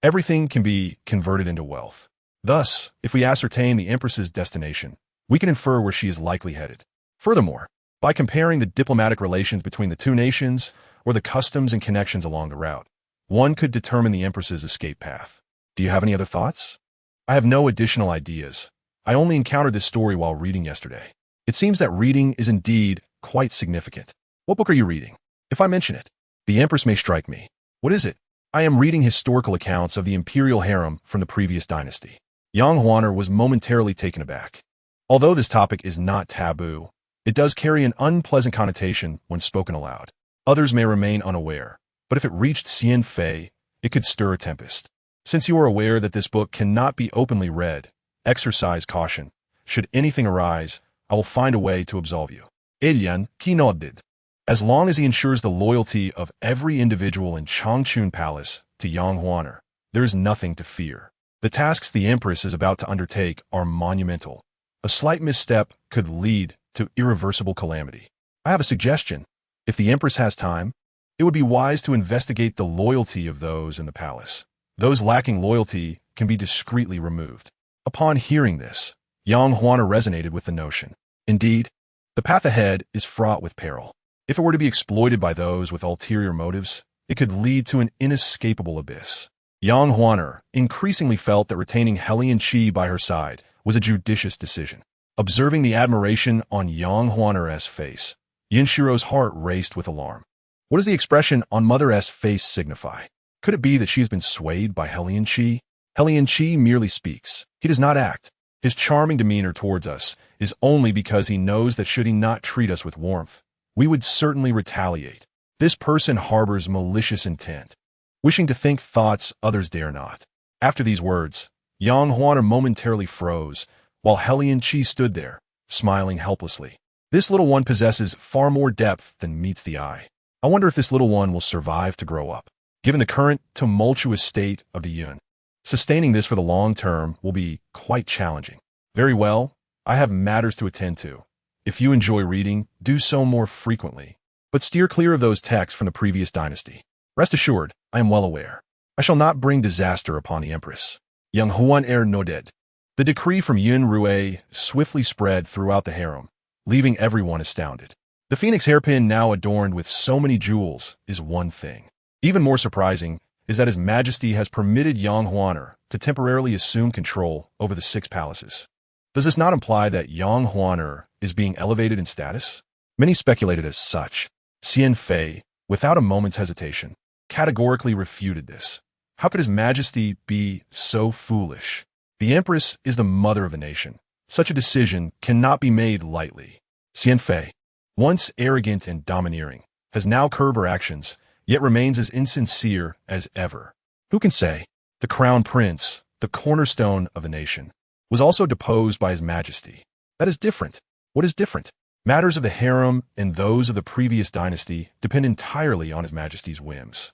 everything can be converted into wealth. Thus, if we ascertain the Empress's destination, we can infer where she is likely headed. Furthermore, by comparing the diplomatic relations between the 2 nations or the customs and connections along the route, one could determine the Empress's escape path. Do you have any other thoughts? I have no additional ideas. I only encountered this story while reading yesterday. It seems that reading is indeed quite significant. What book are you reading? If I mention it, the Empress may strike me. What is it? I am reading historical accounts of the imperial harem from the previous dynasty. Yang Huaner was momentarily taken aback. Although this topic is not taboo, it does carry an unpleasant connotation when spoken aloud. Others may remain unaware, but if it reached Xian Fei, it could stir a tempest. Since you are aware that this book cannot be openly read, exercise caution. Should anything arise, I will find a way to absolve you. Elian Kinodid. As long as he ensures the loyalty of every individual in Changchun Palace to Yang Huaner, there is nothing to fear. The tasks the Empress is about to undertake are monumental. A slight misstep could lead to irreversible calamity. I have a suggestion. If the Empress has time, it would be wise to investigate the loyalty of those in the palace. Those lacking loyalty can be discreetly removed. Upon hearing this, Yang Huaner resonated with the notion. Indeed, the path ahead is fraught with peril. If it were to be exploited by those with ulterior motives, it could lead to an inescapable abyss. Yang Huaner increasingly felt that retaining Hellion Shi by her side was a judicious decision. Observing the admiration on Yang Huaner's face, Yun Xirou's heart raced with alarm. What does the expression on Mother's face signify? Could it be that she has been swayed by Hellion Shi? Hellion Shi merely speaks. He does not act. His charming demeanor towards us is only because he knows that should he not treat us with warmth, we would certainly retaliate. This person harbors malicious intent, wishing to think thoughts others dare not. After these words, Yang Huaner momentarily froze, while Hellion Shi stood there, smiling helplessly. This little one possesses far more depth than meets the eye. I wonder if this little one will survive to grow up. Given the current tumultuous state of the Yun, sustaining this for the long term will be quite challenging. Very well, I have matters to attend to. If you enjoy reading, do so more frequently, but steer clear of those texts from the previous dynasty. Rest assured, I am well aware. I shall not bring disaster upon the Empress. Yang Huan nodded. The decree from Yun Xirou swiftly spread throughout the harem, leaving everyone astounded. The phoenix hairpin, now adorned with so many jewels, is one thing. Even more surprising is that His Majesty has permitted Yang Huaner to temporarily assume control over the 6 palaces. Does this not imply that Yang Huaner is being elevated in status? Many speculated as such. Xian Fei, without a moment's hesitation, categorically refuted this. How could His Majesty be so foolish? The Empress is the mother of a nation. Such a decision cannot be made lightly. Xian Fei, once arrogant and domineering, has now curbed her actions, yet remains as insincere as ever. Who can say? The crown prince, the cornerstone of a nation, was also deposed by His Majesty. That is different. What is different? Matters of the harem and those of the previous dynasty depend entirely on His Majesty's whims.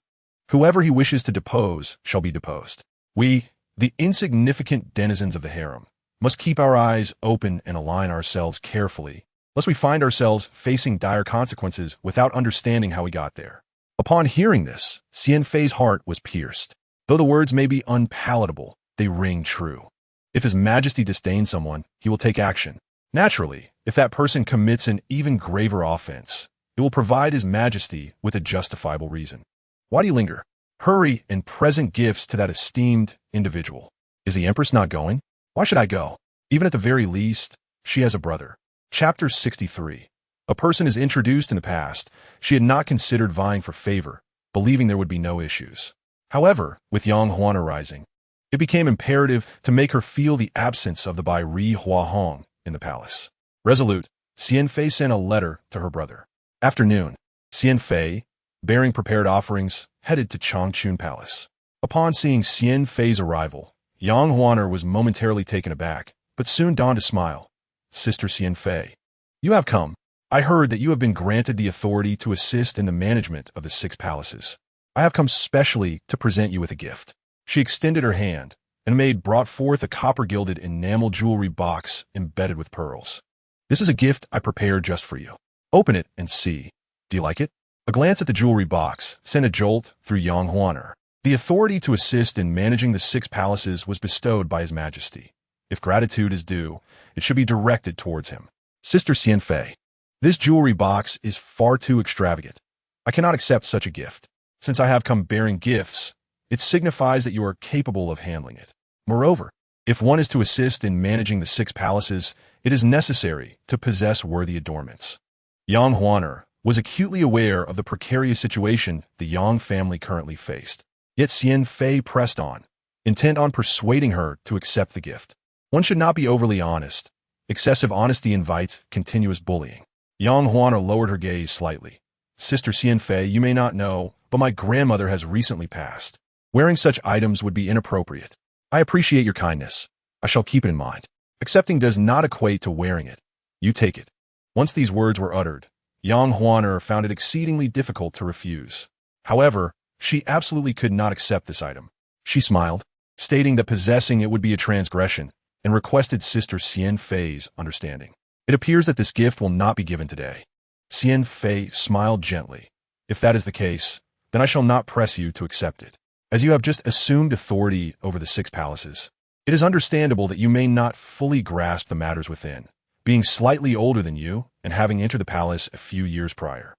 Whoever he wishes to depose shall be deposed. We, the insignificant denizens of the harem, must keep our eyes open and align ourselves carefully, lest we find ourselves facing dire consequences without understanding how we got there. Upon hearing this, Xian Fei's heart was pierced. Though the words may be unpalatable, they ring true. If His Majesty disdains someone, he will take action. Naturally, if that person commits an even graver offense, it will provide His Majesty with a justifiable reason. Why do you linger? Hurry and present gifts to that esteemed individual. Is the Empress not going? Why should I go? Even at the very least, she has a brother. Chapter 63. A person is introduced in the past. She had not considered vying for favor, believing there would be no issues. However, with Yang Huan arising, it became imperative to make her feel the absence of the Bai Ri Hua Hong in the palace. Resolute, Xian Fei sent a letter to her brother. Afternoon, Xian Fei, bearing prepared offerings, headed to Changchun Palace. Upon seeing Xian Fei's arrival, Yang Huaner was momentarily taken aback, but soon donned a smile. Sister Xian Fei, you have come. I heard that you have been granted the authority to assist in the management of the 6 palaces. I have come specially to present you with a gift. She extended her hand, and a maid brought forth a copper-gilded enamel jewelry box embedded with pearls. This is a gift I prepared just for you. Open it and see. Do you like it? A glance at the jewelry box sent a jolt through Yang Huaner. The authority to assist in managing the 6 palaces was bestowed by His Majesty. If gratitude is due, it should be directed towards him. Sister Xian Fei, this jewelry box is far too extravagant. I cannot accept such a gift. Since I have come bearing gifts, it signifies that you are capable of handling it. Moreover, if one is to assist in managing the 6 palaces, it is necessary to possess worthy adornments. Yang Huaner was acutely aware of the precarious situation the Yang family currently faced. Yet Xian Fei pressed on, intent on persuading her to accept the gift. One should not be overly honest. Excessive honesty invites continuous bullying. Yang Huaner lowered her gaze slightly. Sister Xian Fei, you may not know, but my grandmother has recently passed. Wearing such items would be inappropriate. I appreciate your kindness. I shall keep it in mind. Accepting does not equate to wearing it. You take it. Once these words were uttered, Yang Huaner found it exceedingly difficult to refuse. However, she absolutely could not accept this item. She smiled, stating that possessing it would be a transgression, and requested Sister Xian Fei's understanding. It appears that this gift will not be given today. Xian Fei smiled gently. If that is the case, then I shall not press you to accept it. As you have just assumed authority over the 6 palaces, it is understandable that you may not fully grasp the matters within, being slightly older than you and having entered the palace a few years prior.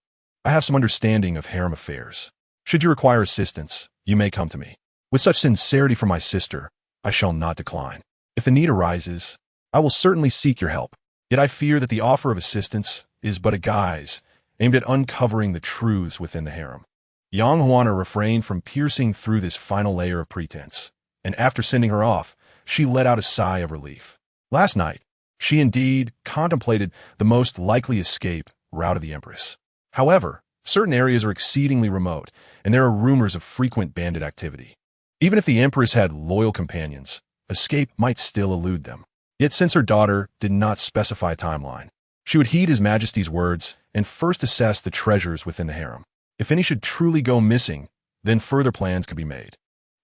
I have some understanding of harem affairs. Should you require assistance, you may come to me. With such sincerity for my sister, I shall not decline. If the need arises, I will certainly seek your help. Yet I fear that the offer of assistance is but a guise aimed at uncovering the truths within the harem. Yang Huaner refrained from piercing through this final layer of pretense, and after sending her off, she let out a sigh of relief. Last night, she indeed contemplated the most likely escape route of the Empress. However, certain areas are exceedingly remote, and there are rumors of frequent bandit activity. Even if the Empress had loyal companions, escape might still elude them. Yet since her daughter did not specify a timeline, she would heed His Majesty's words and first assess the treasures within the harem. If any should truly go missing, then further plans could be made.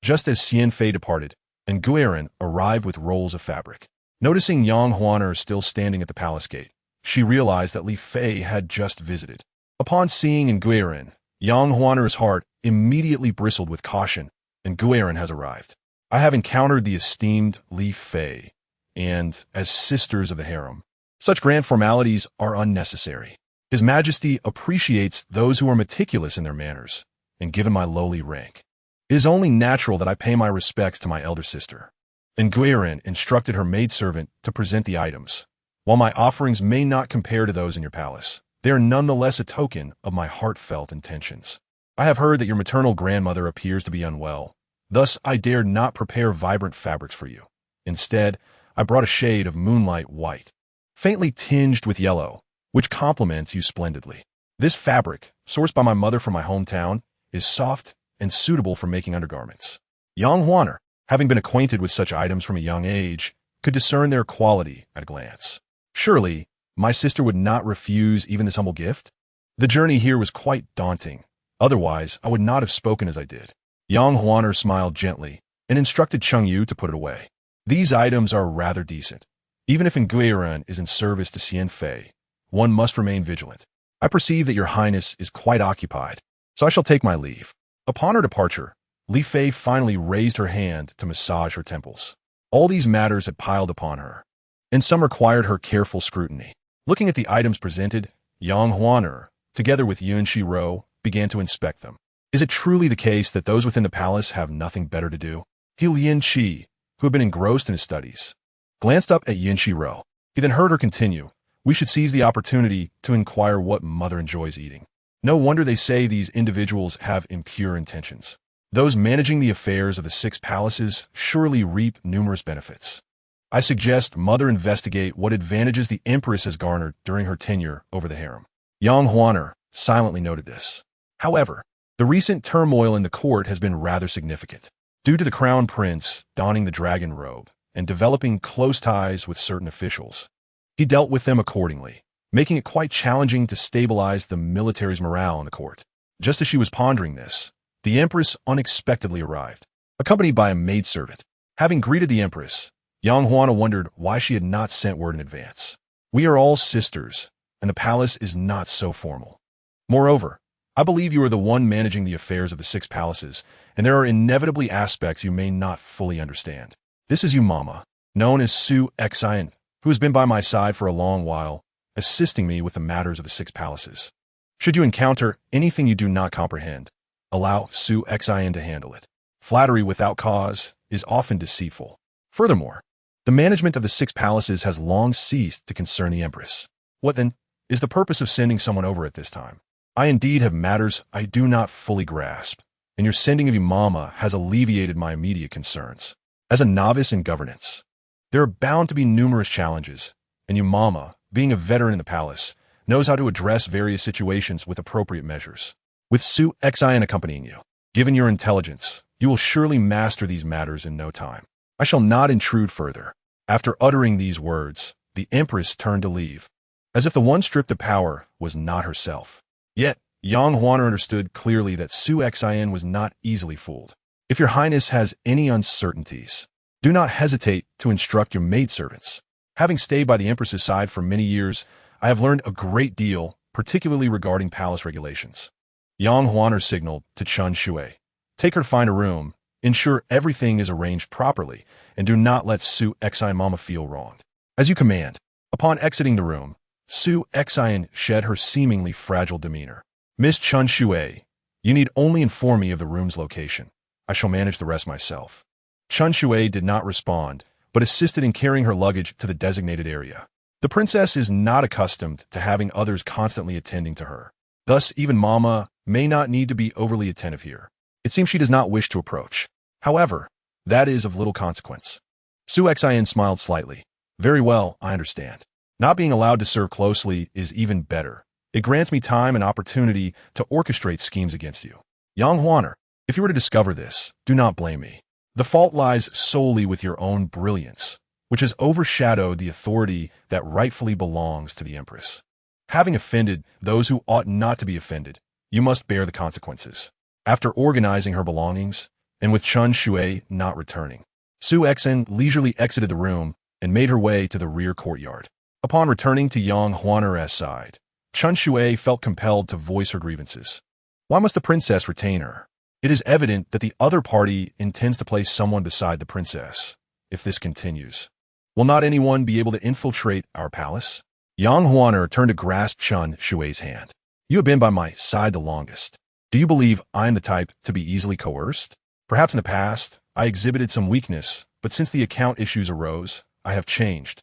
Just as Xian Fei departed, and Guiran arrived with rolls of fabric. Noticing Yang Huaner still standing at the palace gate, she realized that Li Fei had just visited. Upon seeing Nguyen, Yang Huaner's heart immediately bristled with caution, and Nguyen has arrived. I have encountered the esteemed Li Fei. and as sisters of the harem. Such grand formalities are unnecessary. His Majesty appreciates those who are meticulous in their manners, and given my lowly rank, it is only natural that I pay my respects to my elder sister. And Guirin instructed her maidservant to present the items. While my offerings may not compare to those in your palace, they are nonetheless a token of my heartfelt intentions. I have heard that your maternal grandmother appears to be unwell. Thus, I dared not prepare vibrant fabrics for you. Instead, I brought a shade of moonlight white, faintly tinged with yellow, which complements you splendidly. This fabric, sourced by my mother from my hometown, is soft and suitable for making undergarments. Yang Huaner, having been acquainted with such items from a young age, could discern their quality at a glance. Surely, my sister would not refuse even this humble gift? The journey here was quite daunting. Otherwise, I would not have spoken as I did. Yang Huaner smiled gently and instructed Cheng Yu to put it away. These items are rather decent. Even if Nguyen is in service to Xian Fei, one must remain vigilant. I perceive that your highness is quite occupied, so I shall take my leave. Upon her departure, Li Fei finally raised her hand to massage her temples. All these matters had piled upon her, and some required her careful scrutiny. Looking at the items presented, Yang Huaner, together with Yun Xirou, began to inspect them. Is it truly the case that those within the palace have nothing better to do? Lin Qi, who had been engrossed in his studies, glanced up at Yun Xirou. He then heard her continue, "We should seize the opportunity to inquire what mother enjoys eating. No wonder they say these individuals have impure intentions. Those managing the affairs of the 6 palaces surely reap numerous benefits. I suggest mother investigate what advantages the Empress has garnered during her tenure over the harem." Yang Huaner silently noted this. However, the recent turmoil in the court has been rather significant. Due to the crown prince donning the dragon robe and developing close ties with certain officials, he dealt with them accordingly, making it quite challenging to stabilize the military's morale in the court. Just as she was pondering this, the Empress unexpectedly arrived, accompanied by a maidservant. Having greeted the Empress, Yang Huana wondered why she had not sent word in advance. We are all sisters, and the palace is not so formal. Moreover, I believe you are the one managing the affairs of the 6 palaces, and there are inevitably aspects you may not fully understand. This is you, Mama, known as Su Xian, who has been by my side for a long while, assisting me with the matters of the 6 palaces. Should you encounter anything you do not comprehend, allow Su Xian to handle it. Flattery without cause is often deceitful. Furthermore, the management of the 6 palaces has long ceased to concern the Empress. What, then, is the purpose of sending someone over at this time? I indeed have matters I do not fully grasp, and your sending of Mama has alleviated my immediate concerns. As a novice in governance, there are bound to be numerous challenges, and Mama, being a veteran in the palace, knows how to address various situations with appropriate measures. With Su Xian accompanying you, given your intelligence, you will surely master these matters in no time. I shall not intrude further. After uttering these words, the Empress turned to leave, as if the one stripped of power was not herself. Yet, Yang Huaner understood clearly that Su Xian was not easily fooled. If your highness has any uncertainties, do not hesitate to instruct your maidservants. Having stayed by the Empress's side for many years, I have learned a great deal, particularly regarding palace regulations. Yang Huaner signaled to Chen Shui, "Take her to find a room, ensure everything is arranged properly, and do not let Su Xian Mama feel wronged." "As you command." Upon exiting the room, Su Xian shed her seemingly fragile demeanor. "Miss Chen Shui, you need only inform me of the room's location. I shall manage the rest myself." Chen Shui did not respond, but assisted in carrying her luggage to the designated area. The princess is not accustomed to having others constantly attending to her. Thus, even Mama may not need to be overly attentive here. It seems she does not wish to approach. However, that is of little consequence. Su Xian smiled slightly. "Very well, I understand. Not being allowed to serve closely is even better. It grants me time and opportunity to orchestrate schemes against you. Yang Huaner, if you were to discover this, do not blame me. The fault lies solely with your own brilliance, which has overshadowed the authority that rightfully belongs to the Empress. Having offended those who ought not to be offended, you must bear the consequences." After organizing her belongings, and with Chen Shui not returning, Su Xian leisurely exited the room and made her way to the rear courtyard. Upon returning to Yang Huaner's side, Chen Shui felt compelled to voice her grievances. Why must the princess retain her? It is evident that the other party intends to place someone beside the princess. If this continues, Will not anyone be able to infiltrate our palace? Yang Huaner turned to grasp Yun Xirou's hand. You have been by my side the longest. Do you believe I am the type to be easily coerced? Perhaps in the past, I exhibited some weakness, but since the account issues arose, I have changed.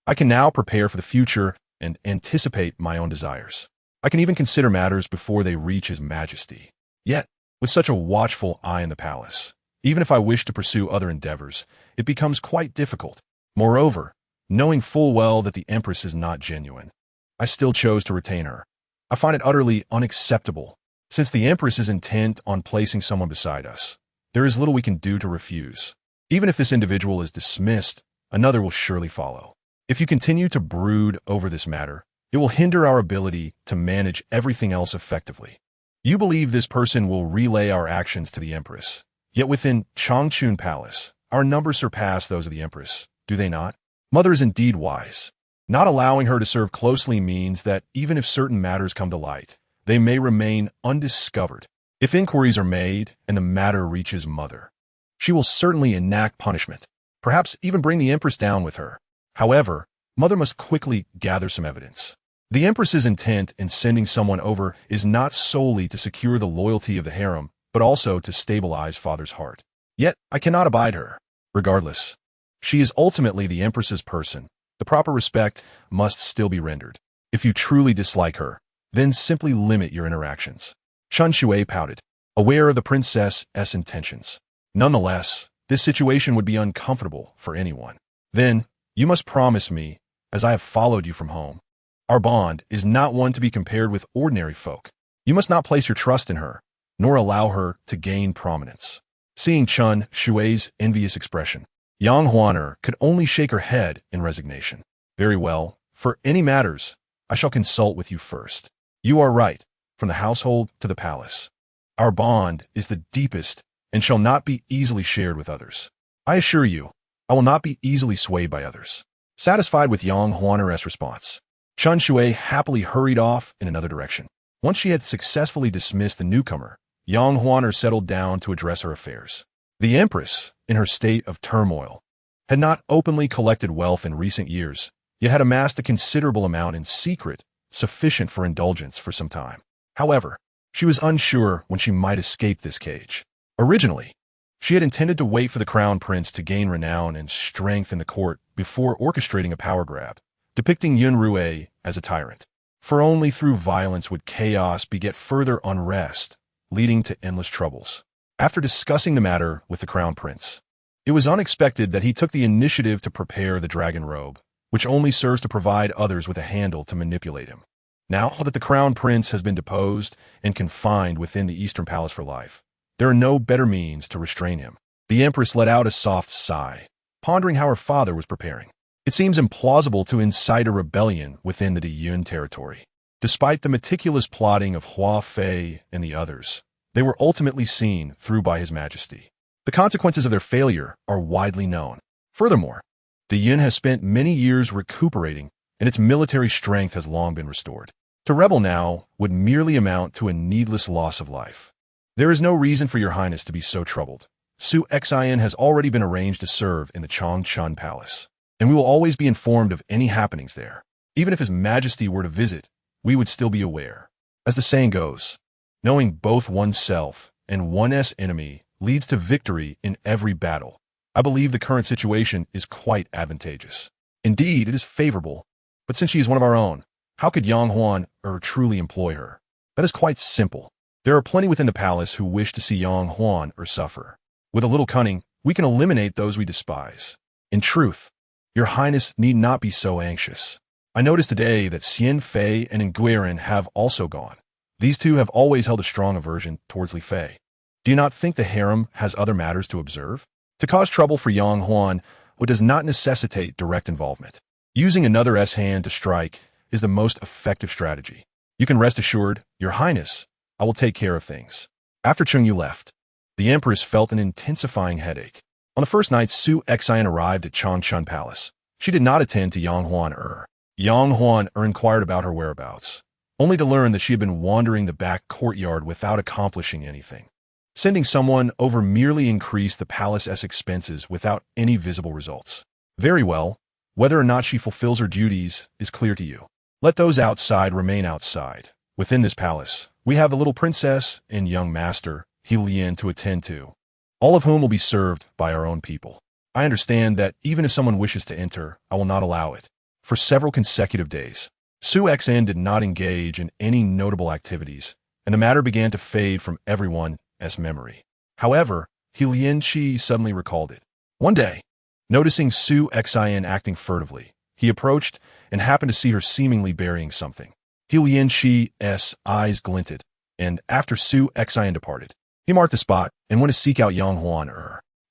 I can now prepare for the future and anticipate my own desires. I can even consider matters before they reach His Majesty. Yet, with such a watchful eye in the palace, even if I wish to pursue other endeavors, it becomes quite difficult. Moreover, knowing full well that the Empress is not genuine, I still chose to retain her. I find it utterly unacceptable. Since the Empress is intent on placing someone beside us, there is little we can do to refuse. Even if this individual is dismissed, another will surely follow. If you continue to brood over this matter, it will hinder our ability to manage everything else effectively. You believe this person will relay our actions to the Empress. Yet within Changchun Palace, our numbers surpass those of the Empress, do they not? Mother is indeed wise. Not allowing her to serve closely means that even if certain matters come to light, they may remain undiscovered. If inquiries are made and the matter reaches Mother, she will certainly enact punishment, perhaps even bring the Empress down with her. However, Mother must quickly gather some evidence. The Empress's intent in sending someone over is not solely to secure the loyalty of the harem, but also to stabilize Father's heart. Yet, I cannot abide her. Regardless, she is ultimately the Empress's person. The proper respect must still be rendered. If you truly dislike her, then simply limit your interactions. Yun Xirou pouted, aware of the princess's intentions. Nonetheless, this situation would be uncomfortable for anyone. Then, you must promise me, as I have followed you from home. Our bond is not one to be compared with ordinary folk. You must not place your trust in her, nor allow her to gain prominence. Seeing Yun Xirou's envious expression, Yang Huaner could only shake her head in resignation. Very well, for any matters, I shall consult with you first. You are right, from the household to the palace. Our bond is the deepest and shall not be easily shared with others. I assure you, I will not be easily swayed by others. Satisfied with Yang Huaner's response, Yun Xirou happily hurried off in another direction. Once she had successfully dismissed the newcomer, Yang Huaner settled down to address her affairs. The Empress, in her state of turmoil, had not openly collected wealth in recent years, yet had amassed a considerable amount in secret, sufficient for indulgence for some time. However, she was unsure when she might escape this cage. Originally, she had intended to wait for the crown prince to gain renown and strength in the court before orchestrating a power grab, depicting Yun Xirou as a tyrant. For only through violence would chaos beget further unrest, leading to endless troubles. After discussing the matter with the crown prince, it was unexpected that he took the initiative to prepare the dragon robe, which only serves to provide others with a handle to manipulate him. Now that the crown prince has been deposed and confined within the Eastern Palace for life, there are no better means to restrain him. The Empress let out a soft sigh, pondering how her father was preparing. It seems implausible to incite a rebellion within the Yun territory. Despite the meticulous plotting of Hua Fei and the others, they were ultimately seen through by His Majesty. The consequences of their failure are widely known. Furthermore, the Yun has spent many years recuperating, and its military strength has long been restored. To rebel now would merely amount to a needless loss of life. There is no reason for your highness to be so troubled. Su Xian has already been arranged to serve in the Changchun Palace, and we will always be informed of any happenings there. Even if His Majesty were to visit, we would still be aware. As the saying goes, knowing both oneself and one's enemy leads to victory in every battle. I believe the current situation is quite advantageous. Indeed, it is favorable, but since she is one of our own, how could Yang Huaner truly employ her? That is quite simple. There are plenty within the palace who wish to see Yang Huaner suffer. With a little cunning, we can eliminate those we despise. In truth, your highness need not be so anxious. I noticed today that Xian Fei and Nguyen have also gone. These two have always held a strong aversion towards Li Fei. Do you not think the harem has other matters to observe? To cause trouble for Yang Huaner does not necessitate direct involvement. Using another's hand to strike is the most effective strategy. You can rest assured, your highness, I will take care of things. After Chung Yu left, the Empress felt an intensifying headache. On the first night Su Xian arrived at Changchun Palace, she did not attend to Yang Huaner. Yang Huaner inquired about her whereabouts, only to learn that she had been wandering the back courtyard without accomplishing anything. Sending someone over merely increased the palace's expenses without any visible results. Very well, Whether or not she fulfills her duties is clear to you. Let those outside remain outside. Within this palace, we have the little princess and young master, Lian, to attend to, all of whom will be served by our own people. I understand that even if someone wishes to enter, I will not allow it. For several consecutive days, Su Xn did not engage in any notable activities, and the matter began to fade from everyone's memory. However, Yun Xirou suddenly recalled it. One day, noticing Su Xin acting furtively, he approached and happened to see her seemingly burying something. Yun Xirou's eyes glinted, and after Su Xin departed, he marked the spot and went to seek out Yang Huan.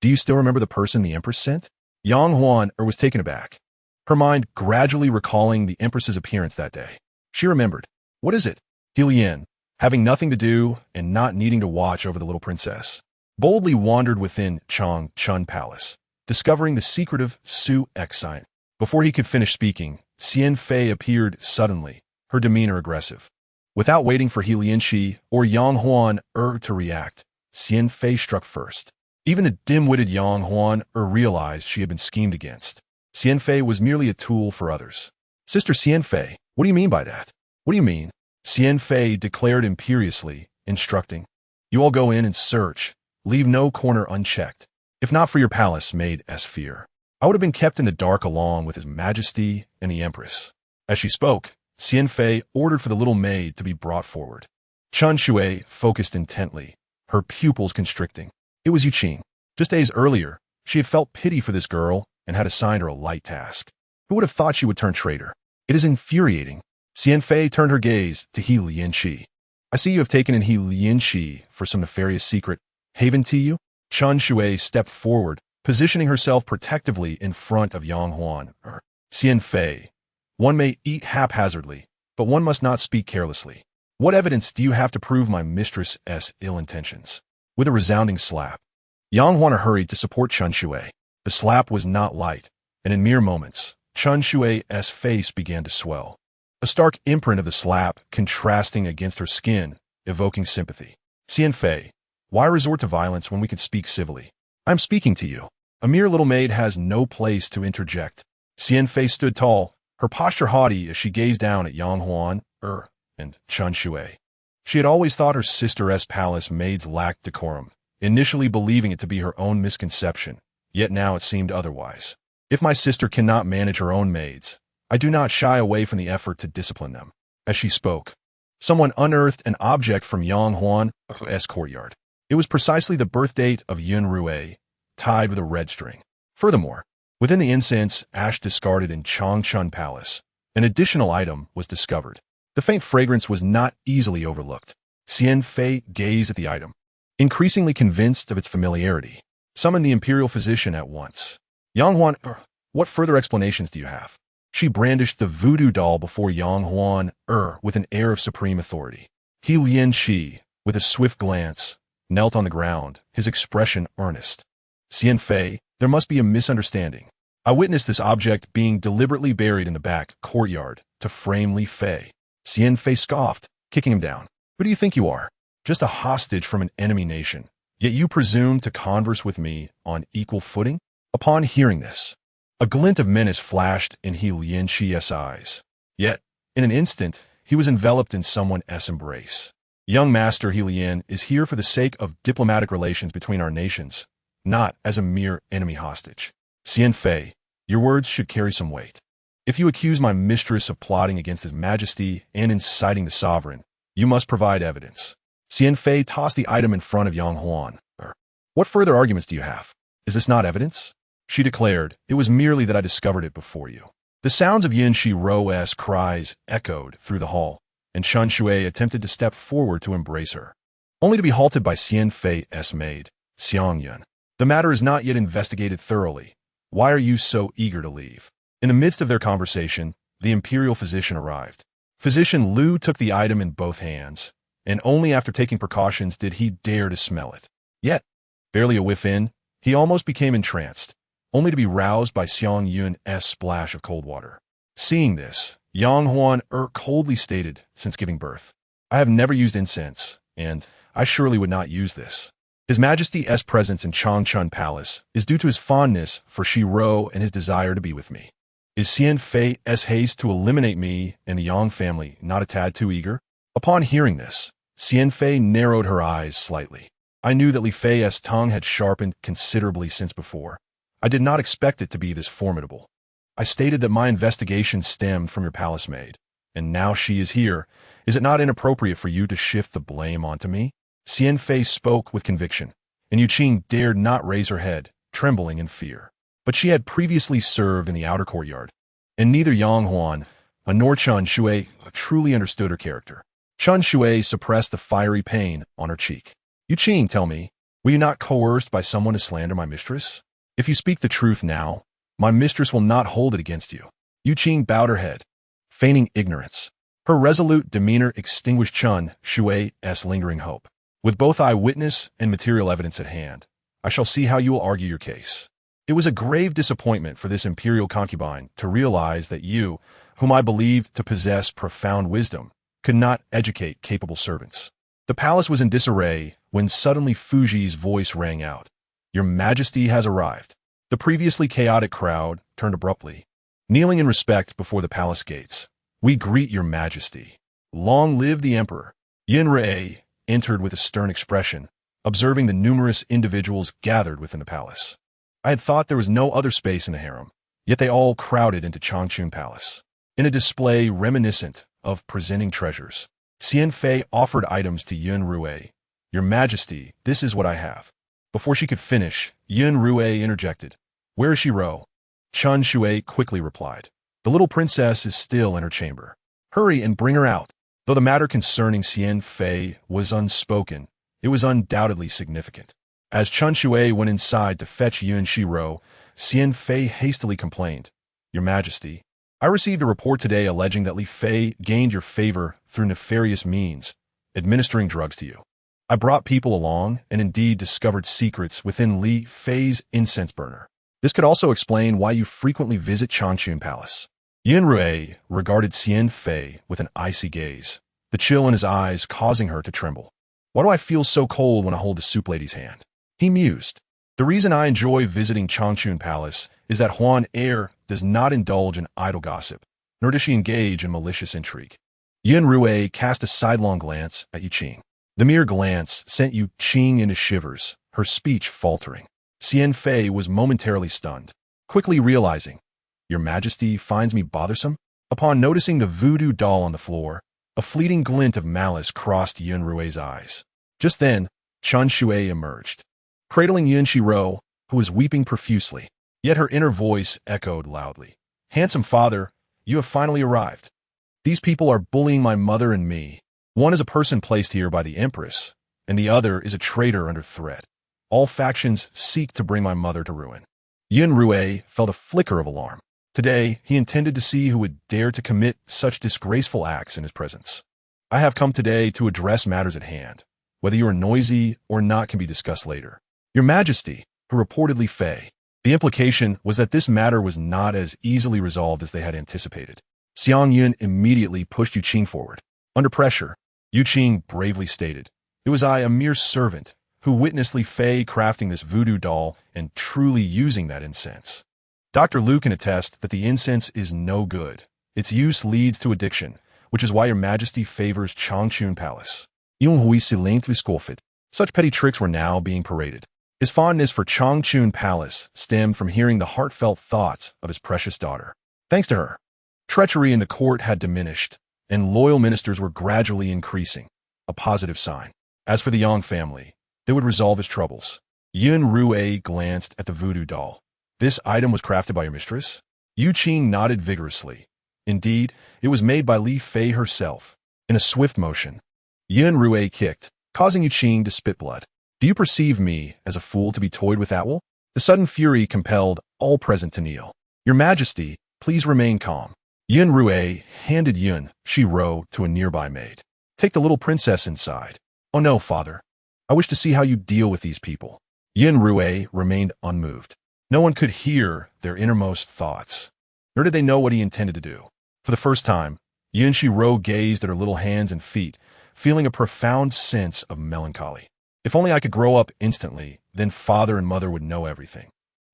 Do you still remember the person the Empress sent? Yang Huan was taken aback, her mind gradually recalling the Empress's appearance that day. She remembered. What is it? Lian, having nothing to do and not needing to watch over the little princess, boldly wandered within Changchun Palace, discovering the secret of Su Xin. Before he could finish speaking, Xian Fei appeared suddenly, her demeanor aggressive. Without waiting for Lian Xi or Yang Huan to react, Xian Fei struck first. Even the dim-witted Yang Huan realized she had been schemed against. Xian Fei was merely a tool for others. Sister Xian Fei, what do you mean by that? What do you mean? Xian Fei declared imperiously, instructing. You all go in and search. Leave no corner unchecked. If not for your palace maid's fear, I would have been kept in the dark along with His Majesty and the Empress. As she spoke, Xian Fei ordered for the little maid to be brought forward. Chen Shui focused intently, her pupils constricting. It was Yu Qing. Just days earlier, she had felt pity for this girl and had assigned her a light task. Who would have thought she would turn traitor? It is infuriating. Xian Fei turned her gaze to Lian Xi. I see you have taken in Lian Xi for some nefarious secret. Haven to you? Chen Shui stepped forward, positioning herself protectively in front of Yang Huan. Xian Fei, one may eat haphazardly, but one must not speak carelessly. What evidence do you have to prove my mistress's ill intentions? With a resounding slap, Yang Huan hurried to support Chen Shui. The slap was not light, and in mere moments, Chen Shui's face began to swell. A stark imprint of the slap contrasting against her skin, evoking sympathy. Xian Fei, why resort to violence when we can speak civilly? I am speaking to you. A mere little maid has no place to interject. Xian Fei stood tall, her posture haughty as she gazed down at Yang Huan, and Chen Shui. She had always thought her sister's palace maids lacked decorum, initially believing it to be her own misconception, yet now it seemed otherwise. If my sister cannot manage her own maids, I do not shy away from the effort to discipline them. As she spoke, someone unearthed an object from Yang Huan's courtyard. It was precisely the birth date of Yun Xirou, tied with a red string. Furthermore, within the incense ash discarded in Changchun Palace, an additional item was discovered. The faint fragrance was not easily overlooked. Xian Fei gazed at the item, increasingly convinced of its familiarity. Summoned the imperial physician at once. Yang Huan, what further explanations do you have? She brandished the voodoo doll before Yang Huan with an air of supreme authority. Lian Xi, with a swift glance, knelt on the ground, his expression earnest. Xian Fei, there must be a misunderstanding. I witnessed this object being deliberately buried in the back courtyard to frame Li Fei. Xian Fei scoffed, kicking him down. Who do you think you are? Just a hostage from an enemy nation. Yet you presume to converse with me on equal footing? Upon hearing this, a glint of menace flashed in Lian Xi's eyes. Yet, in an instant, he was enveloped in someone's embrace. Young Master Lian is here for the sake of diplomatic relations between our nations, not as a mere enemy hostage. Xian Fei, your words should carry some weight. If you accuse my mistress of plotting against His Majesty and inciting the sovereign, you must provide evidence. Xian Fei tossed the item in front of Yang Huan. What further arguments do you have? Is this not evidence? She declared, it was merely that I discovered it before you. The sounds of Yun Xirou's cries echoed through the hall, and Chen Shui attempted to step forward to embrace her, only to be halted by Xian Fei's maid, Xiang Yun. The matter is not yet investigated thoroughly. Why are you so eager to leave? In the midst of their conversation, the imperial physician arrived. Physician Liu took the item in both hands, and only after taking precautions did he dare to smell it. Yet, barely a whiff in, he almost became entranced, only to be roused by Xiang Yun's splash of cold water. Seeing this, Yang Huan coldly stated, since giving birth, I have never used incense, and I surely would not use this. His Majesty's presence in Changchun Palace is due to his fondness for Xirou and his desire to be with me. Is Xian Fei's haste to eliminate me and the Yang family not a tad too eager? Upon hearing this, Xian Fei narrowed her eyes slightly. I knew that Li Fei's tongue had sharpened considerably since before. I did not expect it to be this formidable. I stated that my investigation stemmed from your palace maid, and now she is here. Is it not inappropriate for you to shift the blame onto me? Xian Fei spoke with conviction, and Yu Qing dared not raise her head, trembling in fear. But she had previously served in the outer courtyard, and neither Yang Huan nor Chen Shui truly understood her character. Chen Shui suppressed the fiery pain on her cheek. Yu Qing, tell me, were you not coerced by someone to slander my mistress? If you speak the truth now, my mistress will not hold it against you. Yu Qing bowed her head, feigning ignorance. Her resolute demeanor extinguished Chen Shui's lingering hope. With both eyewitness and material evidence at hand, I shall see how you will argue your case. It was a grave disappointment for this imperial concubine to realize that you, whom I believed to possess profound wisdom, could not educate capable servants. The palace was in disarray when suddenly Fuji's voice rang out. Your Majesty has arrived. The previously chaotic crowd turned abruptly, kneeling in respect before the palace gates. We greet your Majesty. Long live the Emperor. Yun Xirou entered with a stern expression, observing the numerous individuals gathered within the palace. I had thought there was no other space in the harem, yet they all crowded into Changchun Palace. In a display reminiscent of presenting treasures, Xian Fei offered items to Yun Xirou. Your Majesty, this is what I have. Before she could finish, Yun Xirou interjected. Where is Xirou? Chen Shui quickly replied. The little princess is still in her chamber. Hurry and bring her out. Though the matter concerning Xian Fei was unspoken, it was undoubtedly significant. As Chen Shui went inside to fetch Yun Xirou, Xian Fei hastily complained. Your Majesty, I received a report today alleging that Li Fei gained your favor through nefarious means, administering drugs to you. I brought people along and indeed discovered secrets within Li Fei's incense burner. This could also explain why you frequently visit Changchun Palace. Yun Xirou regarded Xian Fei with an icy gaze, the chill in his eyes causing her to tremble. Why do I feel so cold when I hold the soup lady's hand? He mused. The reason I enjoy visiting Changchun Palace is that Huan Heir does not indulge in idle gossip, nor does she engage in malicious intrigue. Yun Xirou cast a sidelong glance at Yu Qing. The mere glance sent Yu Qing into shivers, her speech faltering. Xian Fei was momentarily stunned, quickly realizing, Your Majesty finds me bothersome? Upon noticing the voodoo doll on the floor, a fleeting glint of malice crossed Yun Xirou's eyes. Just then, Chen Shui emerged, cradling Yun Xirou, who was weeping profusely. Yet her inner voice echoed loudly. Handsome father, you have finally arrived. These people are bullying my mother and me. One is a person placed here by the Empress, and the other is a traitor under threat. All factions seek to bring my mother to ruin. Yun Xirou felt a flicker of alarm. Today, he intended to see who would dare to commit such disgraceful acts in his presence. I have come today to address matters at hand. Whether you are noisy or not can be discussed later. Your Majesty, who reported Li Fei. The implication was that this matter was not as easily resolved as they had anticipated. Xiang Yun immediately pushed Yu Qing forward. Under pressure, Yu Qing bravely stated, It was I, a mere servant, who witnessed Li Fei crafting this voodoo doll and truly using that incense. Dr. Liu can attest that the incense is no good. Its use leads to addiction, which is why Your Majesty favors Changchun Palace. Such petty tricks were now being paraded. His fondness for Changchun Palace stemmed from hearing the heartfelt thoughts of his precious daughter. Thanks to her, treachery in the court had diminished, and loyal ministers were gradually increasing, a positive sign. As for the Yang family, they would resolve his troubles. Yun Xirou glanced at the voodoo doll. This item was crafted by your mistress? Yu Qing nodded vigorously. Indeed, it was made by Li Fei herself. In a swift motion, Yun Xirou kicked, causing Yu Qing to spit blood. Do you perceive me as a fool to be toyed with at will? The sudden fury compelled all present to kneel. Your Majesty, please remain calm. Yun Xirou handed Yun Xirou to a nearby maid. Take the little princess inside. Oh no, father. I wish to see how you deal with these people. Yun Xirou remained unmoved. No one could hear their innermost thoughts, nor did they know what he intended to do. For the first time, Yun Xirou gazed at her little hands and feet, feeling a profound sense of melancholy. If only I could grow up instantly, then father and mother would know everything.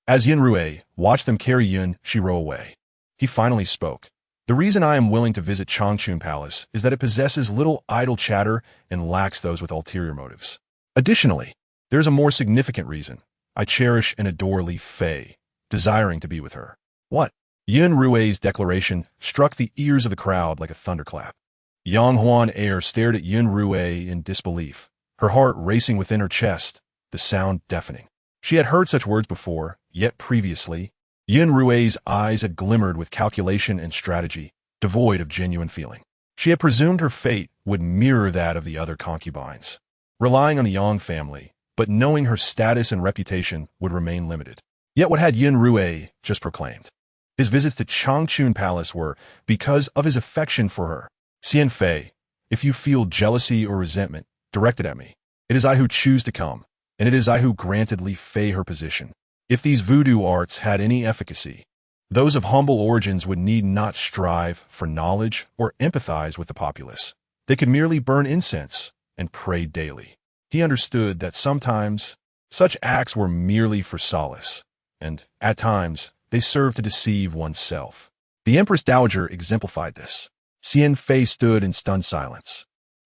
As Yun Xirou watched them carry Yun Xirou away, He finally spoke. The reason I am willing to visit Changchun Palace is that it possesses little idle chatter and lacks those with ulterior motives. Additionally, there is a more significant reason. I cherish and adore Li Fei, desiring to be with her. What? Yun Xirou's declaration struck the ears of the crowd like a thunderclap. Yang Huan Air stared at Yun Xirou in disbelief, her heart racing within her chest, the sound deafening. She had heard such words before, yet previously, Yun Xirou's eyes had glimmered with calculation and strategy, devoid of genuine feeling. She had presumed her fate would mirror that of the other concubines, relying on the Yang family, but knowing her status and reputation would remain limited. Yet what had Yun Xirou just proclaimed? His visits to Changchun Palace were because of his affection for her. Xian Fei, if you feel jealousy or resentment directed at me, it is I who choose to come, and it is I who granted Li Fei her position. If these voodoo arts had any efficacy, those of humble origins would need not strive for knowledge or empathize with the populace. They could merely burn incense and pray daily. He understood that sometimes such acts were merely for solace, and, at times, they served to deceive oneself. The Empress Dowager exemplified this. Xian Fei stood in stunned silence.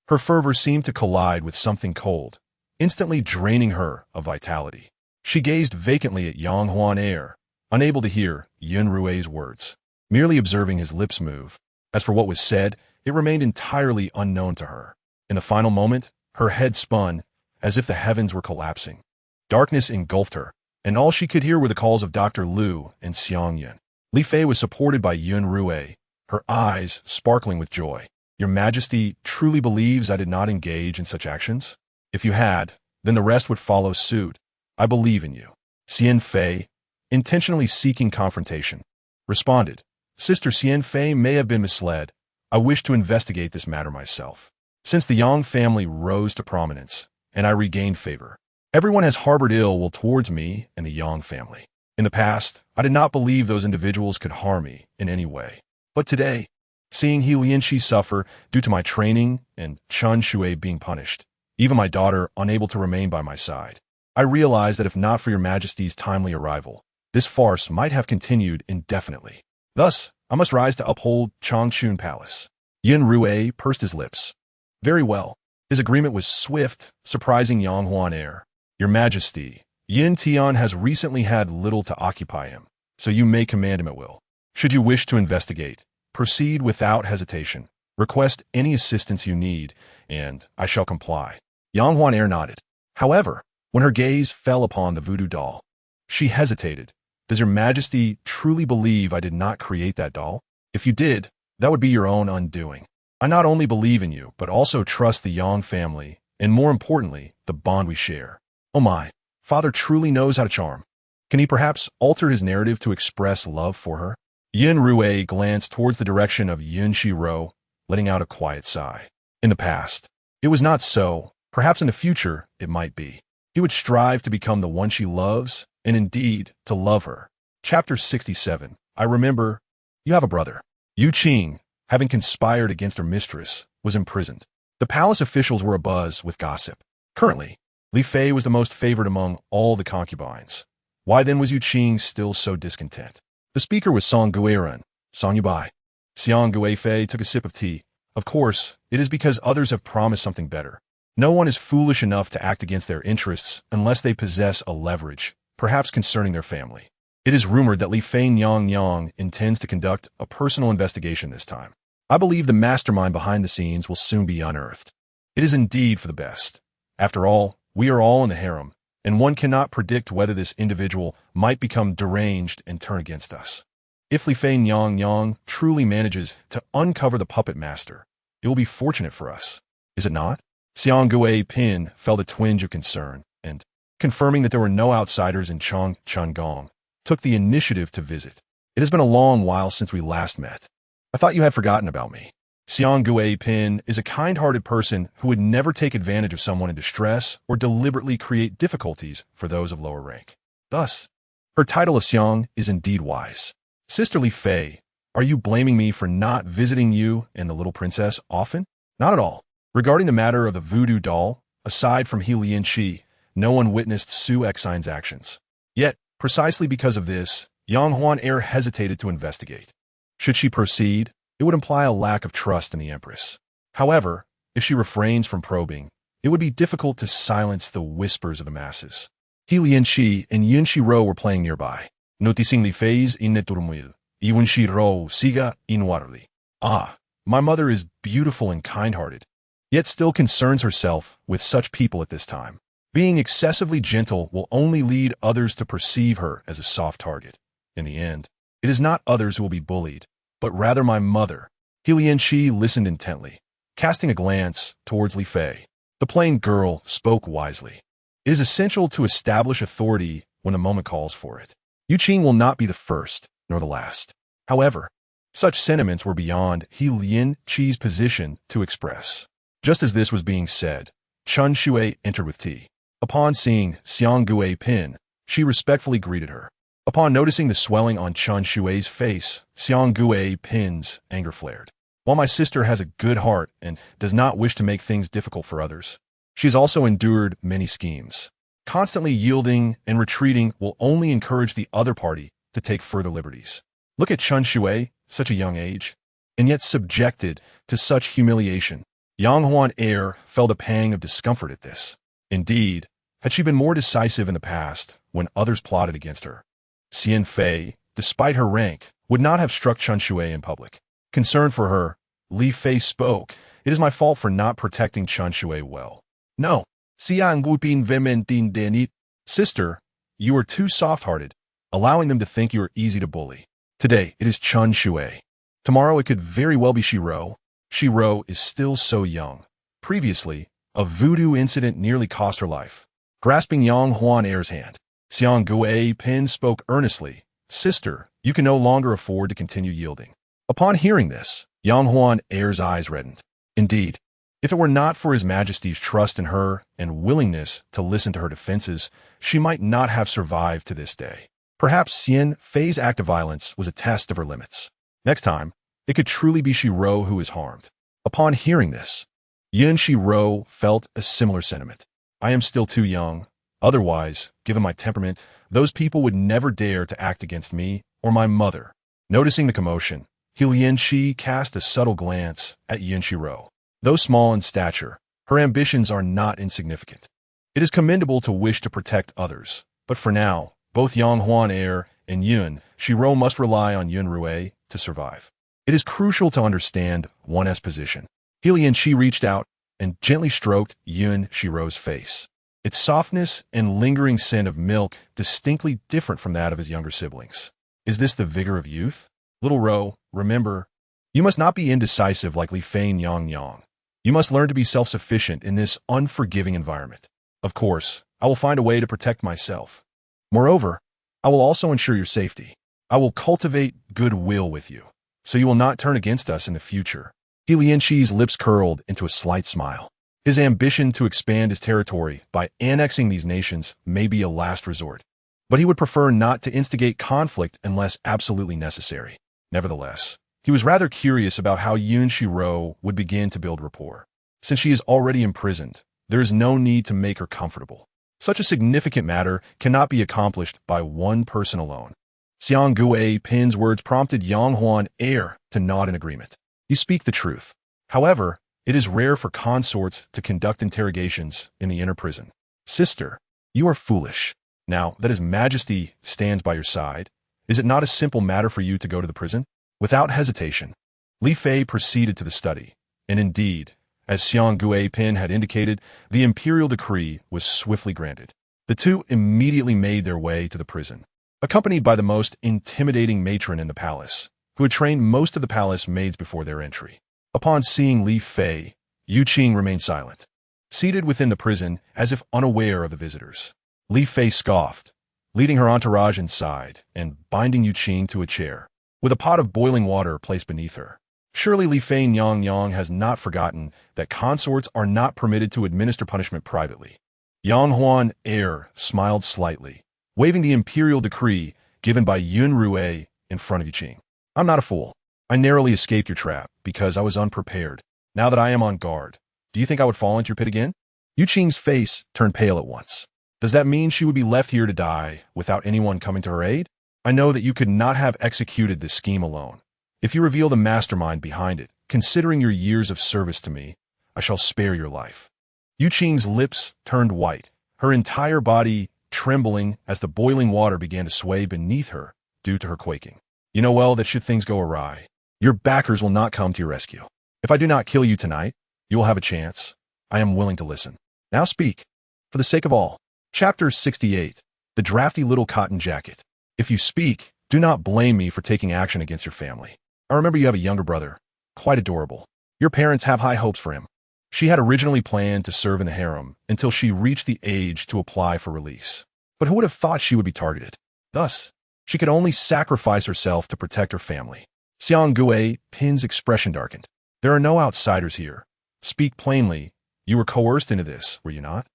Her fervor seemed to collide with something cold, instantly draining her of vitality. She gazed vacantly at Yang Huan Air, unable to hear Yun Xirou's words, merely observing his lips move. As for what was said, it remained entirely unknown to her. In the final moment, her head spun, as if the heavens were collapsing. Darkness engulfed her, and all she could hear were the calls of Dr. Liu and Xiang Yun. Li Fei was supported by Yun Xirou, her eyes sparkling with joy. Your Majesty truly believes I did not engage in such actions? If you had, then the rest would follow suit. I believe in you. Xian Fei, intentionally seeking confrontation, responded, Sister Xian Fei may have been misled. I wish to investigate this matter myself. Since the Yang family rose to prominence, and I regained favor, everyone has harbored ill will towards me and the Yang family. In the past, I did not believe those individuals could harm me in any way. But today, seeing He Lianqi suffer due to my training and Chen Shui being punished, even my daughter unable to remain by my side, I realized that if not for your Majesty's timely arrival, this farce might have continued indefinitely. Thus, I must rise to uphold Changchun Palace. Yun Xirou pursed his lips. Very well. His agreement was swift, surprising Yang Huan Air. Your Majesty, Yin Tian has recently had little to occupy him, so you may command him at will. Should you wish to investigate, proceed without hesitation. Request any assistance you need, and I shall comply. Yang Huan Air nodded. However, when her gaze fell upon the voodoo doll, she hesitated. Does your Majesty truly believe I did not create that doll? If you did, that would be your own undoing. I not only believe in you, but also trust the Yang family, and more importantly, the bond we share. Oh my, Father truly knows how to charm. Can he perhaps alter his narrative to express love for her? Yun Xirou glanced towards the direction of Yun Xirou, letting out a quiet sigh. In the past, it was not so. Perhaps in the future, it might be. He would strive to become the one she loves, and indeed, to love her. Chapter 67. I remember, you have a brother. Yu Qing, having conspired against her mistress, was imprisoned. The palace officials were abuzz with gossip. Currently, Li Fei was the most favored among all the concubines. Why then was Yu Qing still so discontent? The speaker was Song Guiran, Song Yubai. Xiang Guifei took a sip of tea. Of course, it is because others have promised something better. No one is foolish enough to act against their interests unless they possess a leverage, perhaps concerning their family. It is rumored that Li Fei Yang intends to conduct a personal investigation this time. I believe the mastermind behind the scenes will soon be unearthed. It is indeed for the best. After all, we are all in the harem, and one cannot predict whether this individual might become deranged and turn against us. If Li Fei Yang truly manages to uncover the puppet master, it will be fortunate for us. Is it not? Xiang Guipin felt a twinge of concern, and, confirming that there were no outsiders in Changchun, took the initiative to visit. It has been a long while since we last met. I thought you had forgotten about me. Xiang Guipin is a kind-hearted person who would never take advantage of someone in distress or deliberately create difficulties for those of lower rank. Thus, her title of Xiang is indeed wise. Sister Li Fei, are you blaming me for not visiting you and the little princess often? Not at all. Regarding the matter of the voodoo doll, aside from He Lianqi, no one witnessed Su Xine's actions. Yet, precisely because of this, Yang Huan Air hesitated to investigate. Should she proceed, it would imply a lack of trust in the Empress. However, if she refrains from probing, it would be difficult to silence the whispers of the masses. Yun Xirou and Yun Xirou were playing nearby. Noticing Li Fei's turmoil, Yun Xirou siga inwardly. Ah, my mother is beautiful and kind-hearted, yet still concerns herself with such people at this time. Being excessively gentle will only lead others to perceive her as a soft target. In the end, it is not others who will be bullied, but rather my mother. Yun Xirou listened intently, casting a glance towards Li Fei. The plain girl spoke wisely. It is essential to establish authority when the moment calls for it. Yu Qing will not be the first, nor the last. However, such sentiments were beyond Yun Qi's position to express. Just as this was being said, Chen Shui entered with tea. Upon seeing Xiang Gui Pin, she respectfully greeted her. Upon noticing the swelling on Chen Shui's face, Xiang Gui Pin's anger flared. While my sister has a good heart and does not wish to make things difficult for others, she has also endured many schemes. Constantly yielding and retreating will only encourage the other party to take further liberties. Look at Chen Shui, such a young age, and yet subjected to such humiliation. Yang Huan heir felt a pang of discomfort at this. Indeed, had she been more decisive in the past when others plotted against her, Xian Fei, despite her rank, would not have struck Chen Shui in public. Concerned for her, Li Fei spoke, "It is my fault for not protecting Chen Shui well." "No, Xiang Gupin Vementin Denit. Sister, you are too soft-hearted, allowing them to think you are easy to bully. Today, it is Chen Shui. Tomorrow, it could very well be Xirou. Xirou is still so young. Previously, a voodoo incident nearly cost her life." Grasping Yang Huan heir's hand, Xiang Gui Pin spoke earnestly, "Sister, you can no longer afford to continue yielding." Upon hearing this, Yang Huan heir's eyes reddened. Indeed, if it were not for His Majesty's trust in her and willingness to listen to her defenses, she might not have survived to this day. Perhaps Xian Fei's act of violence was a test of her limits. Next time, it could truly be Xirou who is harmed. Upon hearing this, Yun Xirou felt a similar sentiment. I am still too young. Otherwise, given my temperament, those people would never dare to act against me or my mother. Noticing the commotion, Yun Xi cast a subtle glance at Yun Xirou. Though small in stature, her ambitions are not insignificant. It is commendable to wish to protect others, but for now, both Yang Huan heir and Yun Xirou must rely on Yun Rui to survive. It is crucial to understand one's position. Yun Xi reached out and gently stroked Yun Xirou's face. Its softness and lingering scent of milk distinctly different from that of his younger siblings. Is this the vigor of youth? Little Ro, remember, you must not be indecisive like Li Fei and Yang Yang. You must learn to be self-sufficient in this unforgiving environment. Of course, I will find a way to protect myself. Moreover, I will also ensure your safety. I will cultivate goodwill with you, so you will not turn against us in the future." Yun Qi's lips curled into a slight smile. His ambition to expand his territory by annexing these nations may be a last resort, but he would prefer not to instigate conflict unless absolutely necessary. Nevertheless, he was rather curious about how Yun Xirou would begin to build rapport. Since she is already imprisoned, there is no need to make her comfortable. Such a significant matter cannot be accomplished by one person alone. Xiang Gui Pin's words prompted Yang Huan heir to nod in agreement. You speak the truth. However, it is rare for consorts to conduct interrogations in the inner prison. Sister, you are foolish. Now that His Majesty stands by your side, is it not a simple matter for you to go to the prison? Without hesitation, Li Fei proceeded to the study, and indeed, as Xiang Gui Pin had indicated, the imperial decree was swiftly granted. The two immediately made their way to the prison, accompanied by the most intimidating matron in the palace, who had trained most of the palace maids before their entry. Upon seeing Li Fei, Yu Qing remained silent, seated within the prison as if unaware of the visitors. Li Fei scoffed, leading her entourage inside and binding Yu Qing to a chair, with a pot of boiling water placed beneath her. Surely Li Fei Yang Yang has not forgotten that consorts are not permitted to administer punishment privately. Yang Huan heir smiled slightly, waving the imperial decree given by Yun Rui in front of Yu Qing. I'm not a fool. I narrowly escaped your trap because I was unprepared. Now that I am on guard, do you think I would fall into your pit again? Yu Qing's face turned pale at once. Does that mean she would be left here to die without anyone coming to her aid? I know that you could not have executed this scheme alone. If you reveal the mastermind behind it, considering your years of service to me, I shall spare your life. Yu Qing's lips turned white, her entire body trembling as the boiling water began to sway beneath her due to her quaking. You know well that should things go awry, your backers will not come to your rescue. If I do not kill you tonight, you will have a chance. I am willing to listen. Now speak, for the sake of all. Chapter 68. The Drafty Little Cotton Jacket. If you speak, do not blame me for taking action against your family. I remember you have a younger brother, quite adorable. Your parents have high hopes for him. She had originally planned to serve in the harem until she reached the age to apply for release. But who would have thought she would be targeted? Thus, she could only sacrifice herself to protect her family. Xiang Gui Pin's expression darkened. There are no outsiders here. Speak plainly. You were coerced into this, were you not?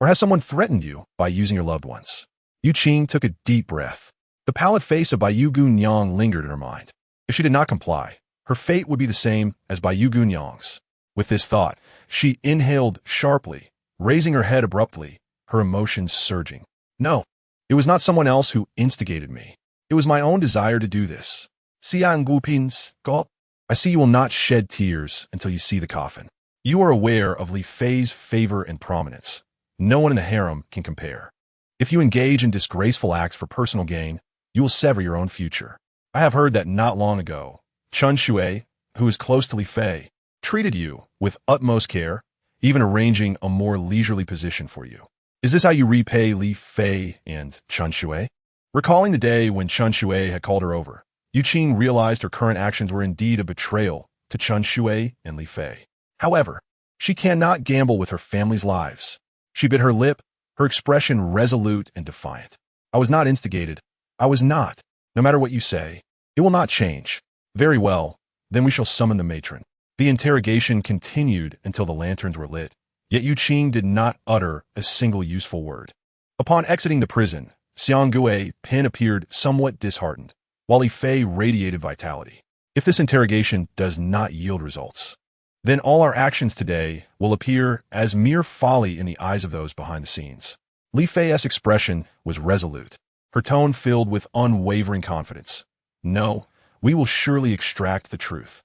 Or has someone threatened you by using your loved ones? Yu Qing took a deep breath. The pallid face of Baiyu Gunyang lingered in her mind. If she did not comply, her fate would be the same as Baiyu Gunyang's. With this thought, she inhaled sharply, raising her head abruptly, her emotions surging. No, it was not someone else who instigated me. It was my own desire to do this. Xiang Gupin's gulp. I see you will not shed tears until you see the coffin. You are aware of Li Fei's favor and prominence. No one in the harem can compare. If you engage in disgraceful acts for personal gain, you will sever your own future. I have heard that not long ago, Chun Shui, who is close to Li Fei, treated you with utmost care, even arranging a more leisurely position for you. Is this how you repay Li Fei and Chun Shui? Recalling the day when Chun Shui had called her over, Yu Qing realized her current actions were indeed a betrayal to Chun Shui and Li Fei. However, she cannot gamble with her family's lives. She bit her lip, her expression resolute and defiant. I was not instigated. I was not. No matter what you say, it will not change. Very well, then we shall summon the matron. The interrogation continued until the lanterns were lit, yet Yu Qing did not utter a single useful word. Upon exiting the prison, Xiang Gui Pin appeared somewhat disheartened, while Li Fei radiated vitality. If this interrogation does not yield results, then all our actions today will appear as mere folly in the eyes of those behind the scenes. Li Fei's expression was resolute, her tone filled with unwavering confidence. No, we will surely extract the truth.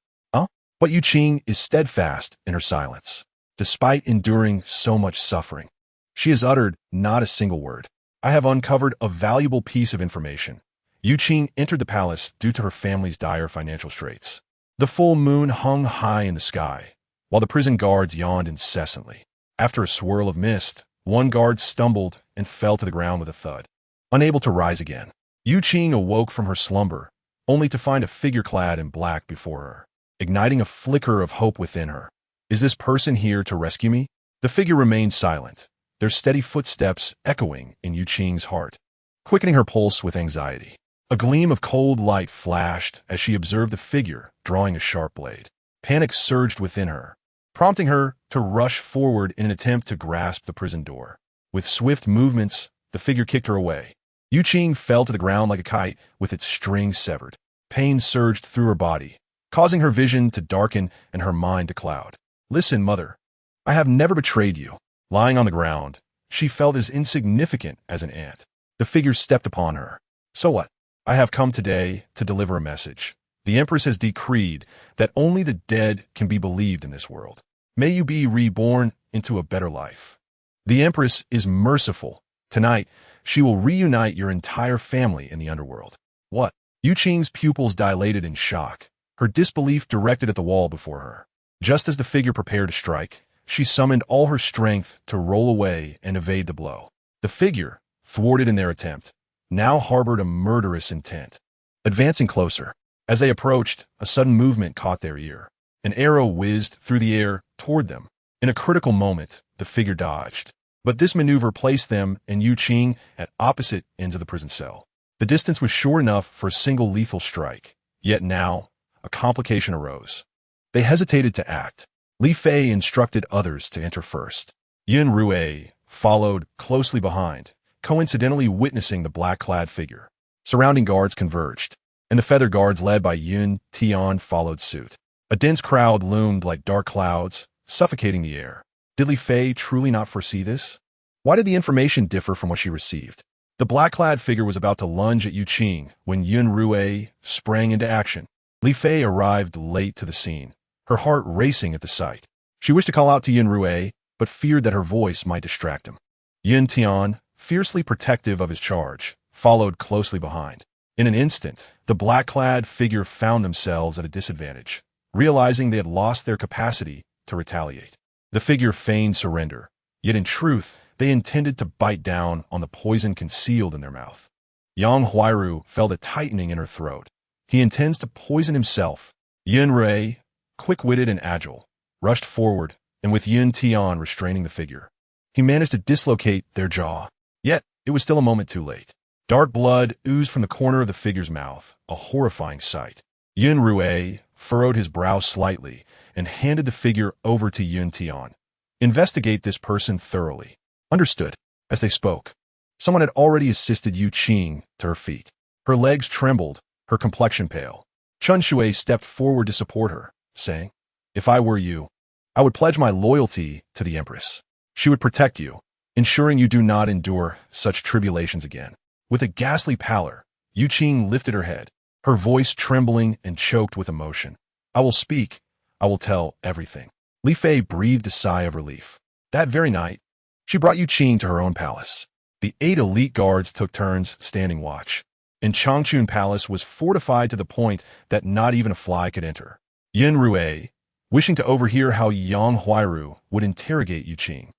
But Yu Qing is steadfast in her silence. Despite enduring so much suffering, she has uttered not a single word. I have uncovered a valuable piece of information. Yu Qing entered the palace due to her family's dire financial straits. The full moon hung high in the sky, while the prison guards yawned incessantly. After a swirl of mist, one guard stumbled and fell to the ground with a thud. Unable to rise again, Yu Qing awoke from her slumber, only to find a figure clad in black before her, igniting a flicker of hope within her. Is this person here to rescue me? The figure remained silent, their steady footsteps echoing in Yu Qing's heart, quickening her pulse with anxiety. A gleam of cold light flashed as she observed the figure drawing a sharp blade. Panic surged within her, prompting her to rush forward in an attempt to grasp the prison door. With swift movements, the figure kicked her away. Yu Qing fell to the ground like a kite with its strings severed. Pain surged through her body, causing her vision to darken and her mind to cloud. Listen, mother. I have never betrayed you. Lying on the ground, she felt as insignificant as an ant. The figure stepped upon her. So what? I have come today to deliver a message. The Empress has decreed that only the dead can be believed in this world. May you be reborn into a better life. The Empress is merciful. Tonight, she will reunite your entire family in the underworld. What? Yu Qing's pupils dilated in shock, her disbelief directed at the wall before her. Just as the figure prepared to strike, she summoned all her strength to roll away and evade the blow. The figure, thwarted in their attempt, now harbored a murderous intent. Advancing closer, as they approached, a sudden movement caught their ear. An arrow whizzed through the air toward them. In a critical moment, the figure dodged. But this maneuver placed them and Yu Qing at opposite ends of the prison cell. The distance was short enough for a single lethal strike. Yet now, a complication arose. They hesitated to act. Li Fei instructed others to enter first. Yun Xirou followed closely behind, coincidentally witnessing the black-clad figure. Surrounding guards converged, and the feather guards led by Yun Tian followed suit. A dense crowd loomed like dark clouds, suffocating the air. Did Li Fei truly not foresee this? Why did the information differ from what she received? The black-clad figure was about to lunge at Yu Qing when Yun Xirou sprang into action. Li Fei arrived late to the scene, her heart racing at the sight. She wished to call out to Yun Xirou, but feared that her voice might distract him. Yun Tian, fiercely protective of his charge, followed closely behind. In an instant, the black-clad figure found themselves at a disadvantage, realizing they had lost their capacity to retaliate. The figure feigned surrender, yet in truth, they intended to bite down on the poison concealed in their mouth. Yun Xirou felt a tightening in her throat. He intends to poison himself. Yun Xirou, quick-witted and agile, rushed forward, and with Yun Tian restraining the figure, he managed to dislocate their jaw. Yet, it was still a moment too late. Dark blood oozed from the corner of the figure's mouth, a horrifying sight. Yun Xirou furrowed his brow slightly and handed the figure over to Yun Tian. Investigate this person thoroughly. Understood. As they spoke, someone had already assisted Yu Qing to her feet. Her legs trembled, her complexion pale. Chen Shui stepped forward to support her, saying, "If I were you, I would pledge my loyalty to the Empress. She would protect you, ensuring you do not endure such tribulations again." With a ghastly pallor, Yu Qing lifted her head, her voice trembling and choked with emotion. "I will speak. I will tell everything." Li Fei breathed a sigh of relief. That very night, she brought Yu Qing to her own palace. The 8 elite guards took turns standing watch, and Changchun Palace was fortified to the point that not even a fly could enter. Yun Xirou, wishing to overhear how Yun Xirou would interrogate Yu Qing,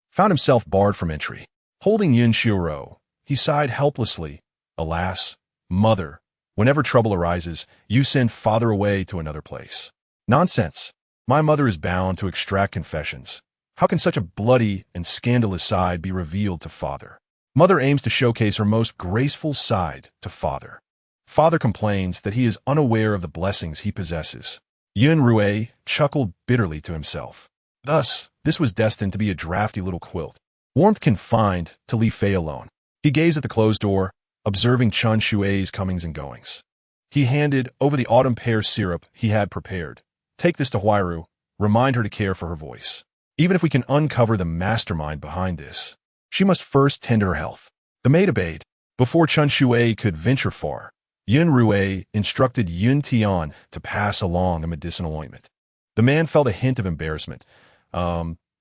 found himself barred from entry. Holding Yun Xirou, he sighed helplessly. "Alas, mother, whenever trouble arises, you send father away to another place." "Nonsense. My mother is bound to extract confessions. How can such a bloody and scandalous side be revealed to father? Mother aims to showcase her most graceful side to father. Father complains that he is unaware of the blessings he possesses." Yun Xirou chuckled bitterly to himself. Thus, this was destined to be a drafty little quilt, warmth confined to Li Fei alone. He gazed at the closed door, observing Chen Shui's comings and goings. He handed over the autumn pear syrup he had prepared. "Take this to Xirou. Remind her to care for her voice. Even if we can uncover the mastermind behind this, she must first tend to her health." The maid obeyed. Before Chen Shui could venture far, Yun Xirou instructed Yun Tian to pass along a medicinal ointment. The man felt a hint of embarrassment.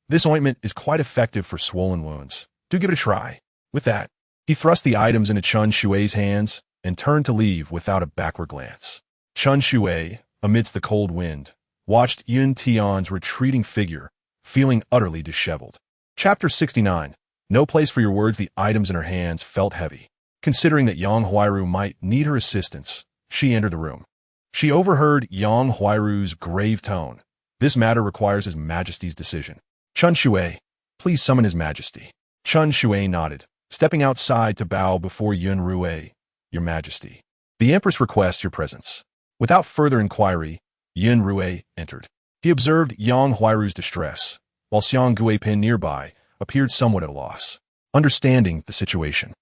This ointment is quite effective for swollen wounds. Do give it a try." With that, he thrust the items into Chen Shui's hands and turned to leave without a backward glance. Chen Shui, amidst the cold wind, watched Yun Tian's retreating figure, feeling utterly disheveled. Chapter 69. No place for your words. The items in her hands felt heavy. Considering that Yun Xirou might need her assistance, she entered the room. She overheard Yun Xirou's grave tone. "This matter requires His Majesty's decision. Chen Shui, please summon His Majesty." Chen Shui nodded, stepping outside to bow before Yun Xirou. "Your Majesty, the Empress requests your presence." Without further inquiry, Yun Xirou entered. He observed Yun Xirou's distress, while Xiang Guipin nearby appeared somewhat at a loss. Understanding the situation,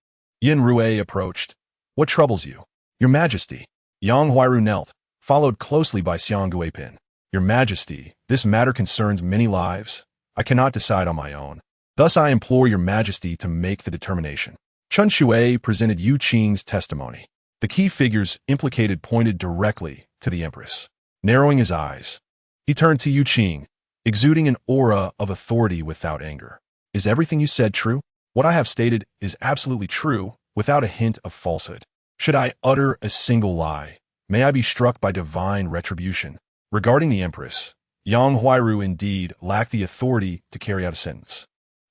Yun Xirou approached. "What troubles you?" "Your Majesty." Yun Xirou knelt, followed closely by Xiang Guipin. "Your Majesty, this matter concerns many lives. I cannot decide on my own. Thus I implore your Majesty to make the determination." Chen Shui presented Yu Qing's testimony. The key figures implicated pointed directly to the Empress. Narrowing his eyes, he turned to Yu Qing, exuding an aura of authority without anger. "Is everything you said true? What I have stated is absolutely true, without a hint of falsehood. Should I utter a single lie, may I be struck by divine retribution." Regarding the Empress, Yun Xirou indeed lacked the authority to carry out a sentence.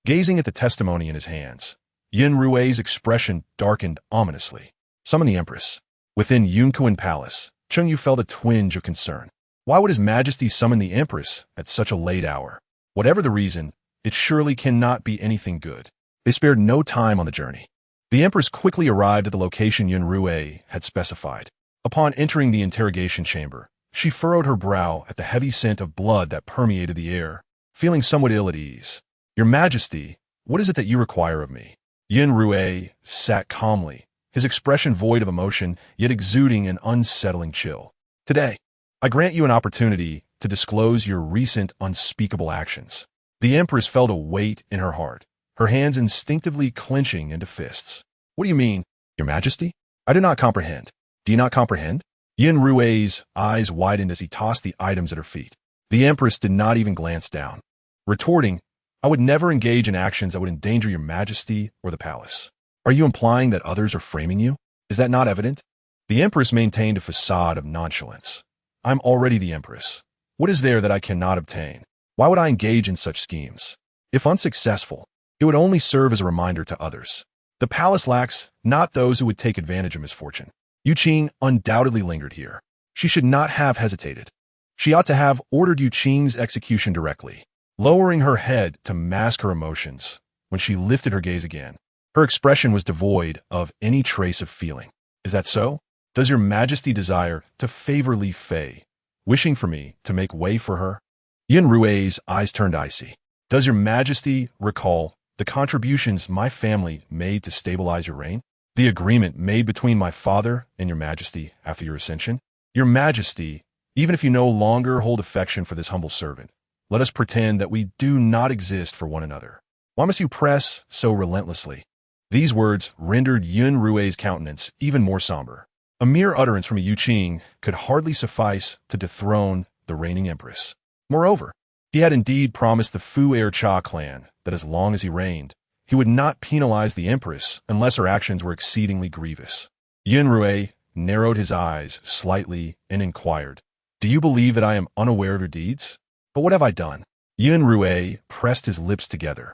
Gazing at the testimony in his hands, Yun Rui's expression darkened ominously. Summon the Empress. Within Yunkuan Palace, Cheng Yu felt a twinge of concern. Why would His Majesty summon the Empress at such a late hour? Whatever the reason, it surely cannot be anything good. They spared no time on the journey. The Empress quickly arrived at the location Yun Rui had specified. Upon entering the interrogation chamber, she furrowed her brow at the heavy scent of blood that permeated the air, feeling somewhat ill at ease. "Your Majesty, what is it that you require of me?" Yun Rui sat calmly, his expression void of emotion, yet exuding an unsettling chill. "Today, I grant you an opportunity to disclose your recent unspeakable actions." The Empress felt a weight in her heart, her hands instinctively clenching into fists. "What do you mean, Your Majesty? I do not comprehend." "Do you not comprehend? Yun Xirou's eyes widened as he tossed the items at her feet. The Empress did not even glance down. Retorting, I would never engage in actions that would endanger your majesty or the palace. Are you implying that others are framing you? Is that not evident? The Empress maintained a facade of nonchalance. I'm already the Empress. What is there that I cannot obtain? Why would I engage in such schemes? If unsuccessful, it would only serve as a reminder to others. The palace lacks not those who would take advantage of misfortune. Yu Qing undoubtedly lingered here. She should not have hesitated. She ought to have ordered Yu Qing's execution directly. Lowering her head to mask her emotions, when she lifted her gaze again, her expression was devoid of any trace of feeling. Is that so? Does your majesty desire to favor Li Fei, wishing for me to make way for her? Yun Xirou's eyes turned icy. Does your majesty recall the contributions my family made to stabilize your reign? The agreement made between my father and your majesty after your ascension? Your majesty, even if you no longer hold affection for this humble servant, let us pretend that we do not exist for one another. Why must you press so relentlessly? These words rendered Yun Xirou's countenance even more somber. A mere utterance from a Yu Qing could hardly suffice to dethrone the reigning empress. Moreover, he had indeed promised the Fu Air Cha clan that as long as he reigned, he would not penalize the empress unless her actions were exceedingly grievous. Yun Xirou narrowed his eyes slightly and inquired, Do you believe that I am unaware of your deeds? But what have I done? Yun Xirou pressed his lips together.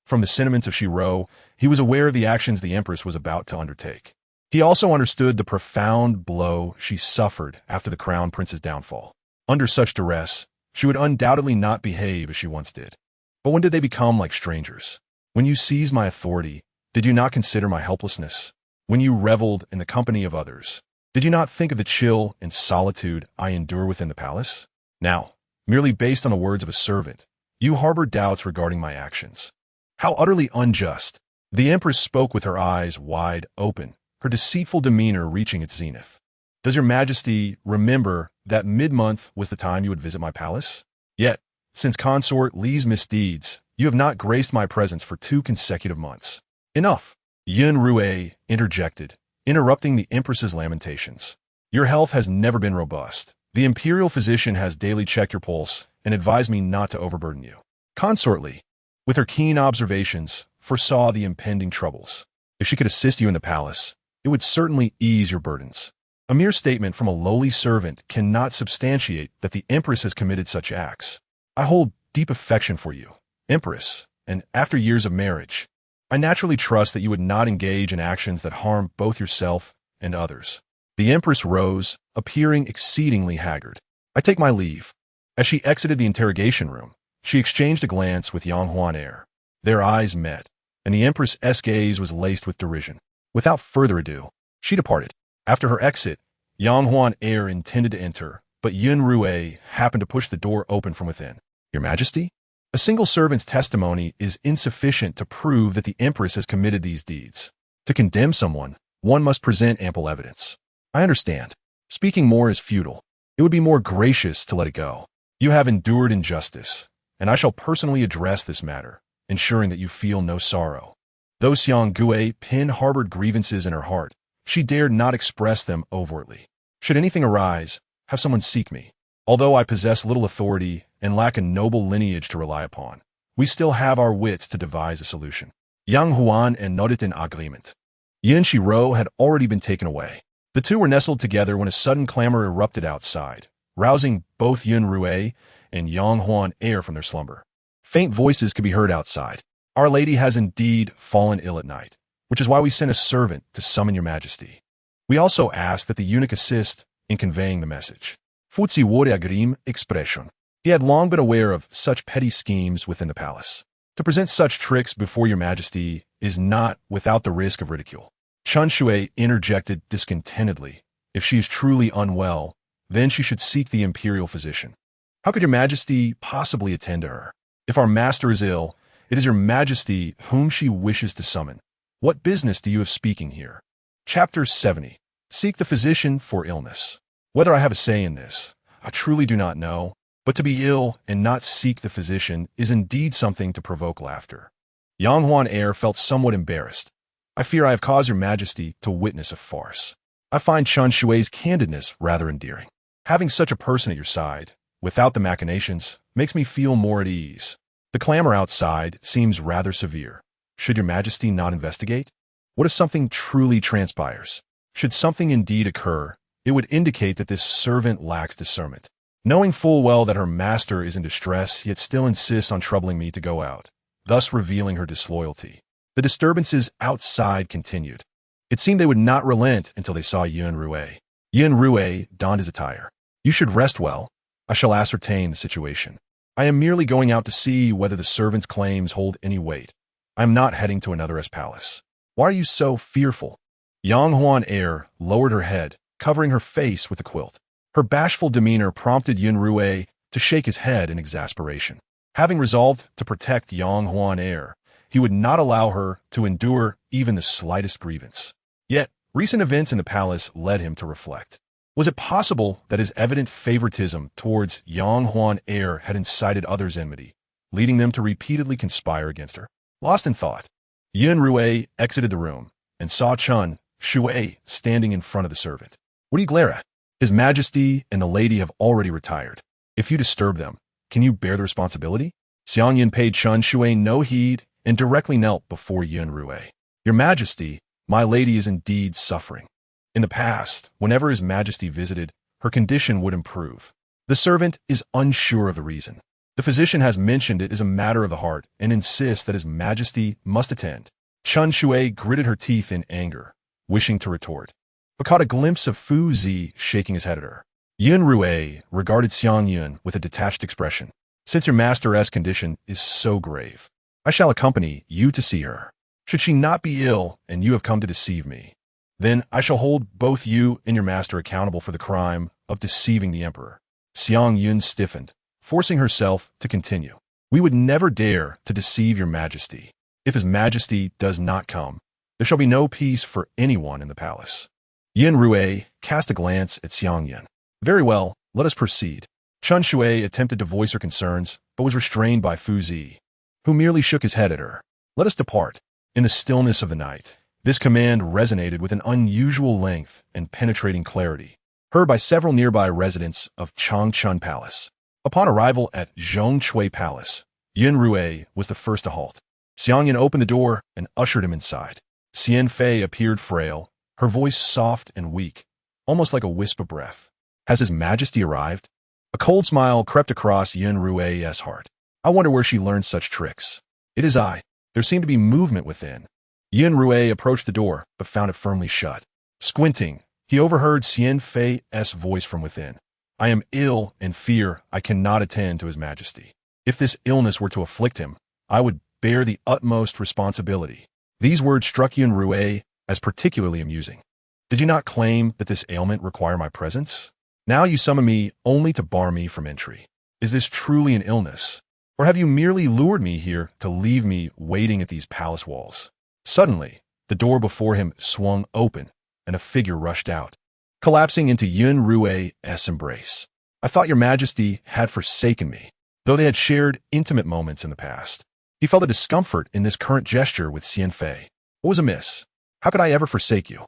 From the sentiments of Xirou, he was aware of the actions the empress was about to undertake. He also understood the profound blow she suffered after the crown prince's downfall. Under such duress, she would undoubtedly not behave as she once did. But when did they become like strangers? When you seized my authority, did you not consider my helplessness? When you reveled in the company of others, did you not think of the chill and solitude I endure within the palace? Now, merely based on the words of a servant, you harbor doubts regarding my actions. How utterly unjust! The empress spoke with her eyes wide open, her deceitful demeanor reaching its zenith. Does your majesty remember that mid-month was the time you would visit my palace? Yet, since Consort Li's misdeeds, you have not graced my presence for 2 consecutive months. Enough! Yun Xirou interjected, interrupting the empress's lamentations. Your health has never been robust. The imperial physician has daily checked your pulse and advised me not to overburden you. Consort Li, with her keen observations, foresaw the impending troubles. If she could assist you in the palace, it would certainly ease your burdens. A mere statement from a lowly servant cannot substantiate that the empress has committed such acts. I hold deep affection for you, Empress, and after years of marriage, I naturally trust that you would not engage in actions that harm both yourself and others. The Empress rose, appearing exceedingly haggard. I take my leave. As she exited the interrogation room, she exchanged a glance with Yang Huan Air. Their eyes met, and the Empress's gaze was laced with derision. Without further ado, she departed. After her exit, Yang Huan Air intended to enter, but Yun Xirou happened to push the door open from within. Your Majesty? A single servant's testimony is insufficient to prove that the Empress has committed these deeds. To condemn someone, one must present ample evidence. I understand. Speaking more is futile. It would be more gracious to let it go. You have endured injustice, and I shall personally address this matter, ensuring that you feel no sorrow. Though Xiang Gui Pin harbored grievances in her heart, she dared not express them overtly. Should anything arise, have someone seek me. Although I possess little authority and lack a noble lineage to rely upon, we still have our wits to devise a solution. Yang Huan and nodded in agreement. Yun Xirou had already been taken away. The two were nestled together when a sudden clamor erupted outside, rousing both Yun Xirou and Yang Huan Air from their slumber. Faint voices could be heard outside. Our Lady has indeed fallen ill at night, which is why we sent a servant to summon your Majesty. We also ask that the eunuch assist in conveying the message. Futsi wurde agrim expression. He had long been aware of such petty schemes within the palace. To present such tricks before your Majesty is not without the risk of ridicule. Chun Shui interjected discontentedly. If she is truly unwell, then she should seek the imperial physician. How could your Majesty possibly attend to her? If our master is ill, it is your Majesty whom she wishes to summon. What business do you have speaking here? Chapter 70. Seek the physician for illness. Whether I have a say in this, I truly do not know, but to be ill and not seek the physician is indeed something to provoke laughter. Yang Huan Air felt somewhat embarrassed. I fear I have caused your Majesty to witness a farce. I find Chun Shui's candidness rather endearing. Having such a person at your side, without the machinations, makes me feel more at ease. The clamor outside seems rather severe. Should your majesty not investigate? What if something truly transpires? Should something indeed occur, it would indicate that this servant lacks discernment. Knowing full well that her master is in distress, yet still insists on troubling me to go out, thus revealing her disloyalty. The disturbances outside continued. It seemed they would not relent until they saw Yun Xirou. Yun Xirou donned his attire. You should rest well. I shall ascertain the situation. I am merely going out to see whether the servant's claims hold any weight. I am not heading to another's palace. Why are you so fearful? Yang Huan Air lowered her head, covering her face with a quilt. Her bashful demeanor prompted Yun Xirou to shake his head in exasperation. Having resolved to protect Yang Huan Air, he would not allow her to endure even the slightest grievance. Yet, recent events in the palace led him to reflect. Was it possible that his evident favoritism towards Yang Huan Air had incited others' enmity, leading them to repeatedly conspire against her? Lost in thought, Yun Xirou exited the room and saw Chun Shui standing in front of the servant. What do you glare at? His Majesty and the lady have already retired. If you disturb them, can you bear the responsibility? Xiang Yun paid Chun Shui no heed and directly knelt before Yun Xirou. Your Majesty, my lady is indeed suffering. In the past, whenever His Majesty visited, her condition would improve. The servant is unsure of the reason. The physician has mentioned it is a matter of the heart and insists that His Majesty must attend. Chun Shui gritted her teeth in anger, wishing to retort, but caught a glimpse of Fu Zi shaking his head at her. Yun Xirou regarded Xiang Yun with a detached expression. Since your master's condition is so grave, I shall accompany you to see her. Should she not be ill and you have come to deceive me, then I shall hold both you and your master accountable for the crime of deceiving the emperor. Xiang Yun stiffened, forcing herself to continue. We would never dare to deceive your majesty. If His Majesty does not come, there shall be no peace for anyone in the palace. Yun Xirou cast a glance at Xiang Yun. Very well, let us proceed. Chun Shui attempted to voice her concerns, but was restrained by Fu Zi, who merely shook his head at her. Let us depart. In the stillness of the night, this command resonated with an unusual length and penetrating clarity, heard by several nearby residents of Changchun Palace. Upon arrival at Zhongchui Palace, Yun Xirou was the first to halt. Xiang Yun opened the door and ushered him inside. Xian Fei appeared frail, her voice soft and weak, almost like a wisp of breath. Has His Majesty arrived? A cold smile crept across Yun Xirou's heart. I wonder where she learned such tricks. It is I. There seemed to be movement within. Yun Xirou approached the door, but found it firmly shut. Squinting, he overheard Xian Fei's voice from within. I am ill and fear I cannot attend to His Majesty. If this illness were to afflict him, I would bear the utmost responsibility. These words struck Yun Xirou as particularly amusing. Did you not claim that this ailment required my presence? Now you summon me only to bar me from entry. Is this truly an illness? Or have you merely lured me here to leave me waiting at these palace walls? Suddenly, the door before him swung open, and a figure rushed out, collapsing into Yun Xirou's embrace. I thought your Majesty had forsaken me, though they had shared intimate moments in the past. He felt a discomfort in this current gesture with Xian Fei. What was amiss? How could I ever forsake you?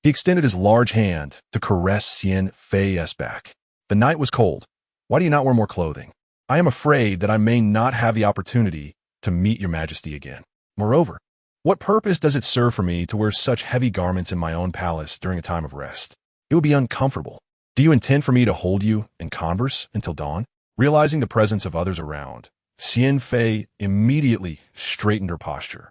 He extended his large hand to caress Xian Fei's back. The night was cold. Why do you not wear more clothing? I am afraid that I may not have the opportunity to meet your Majesty again. Moreover, what purpose does it serve for me to wear such heavy garments in my own palace during a time of rest? It would be uncomfortable. Do you intend for me to hold you in converse until dawn? Realizing the presence of others around, Xian Fei immediately straightened her posture,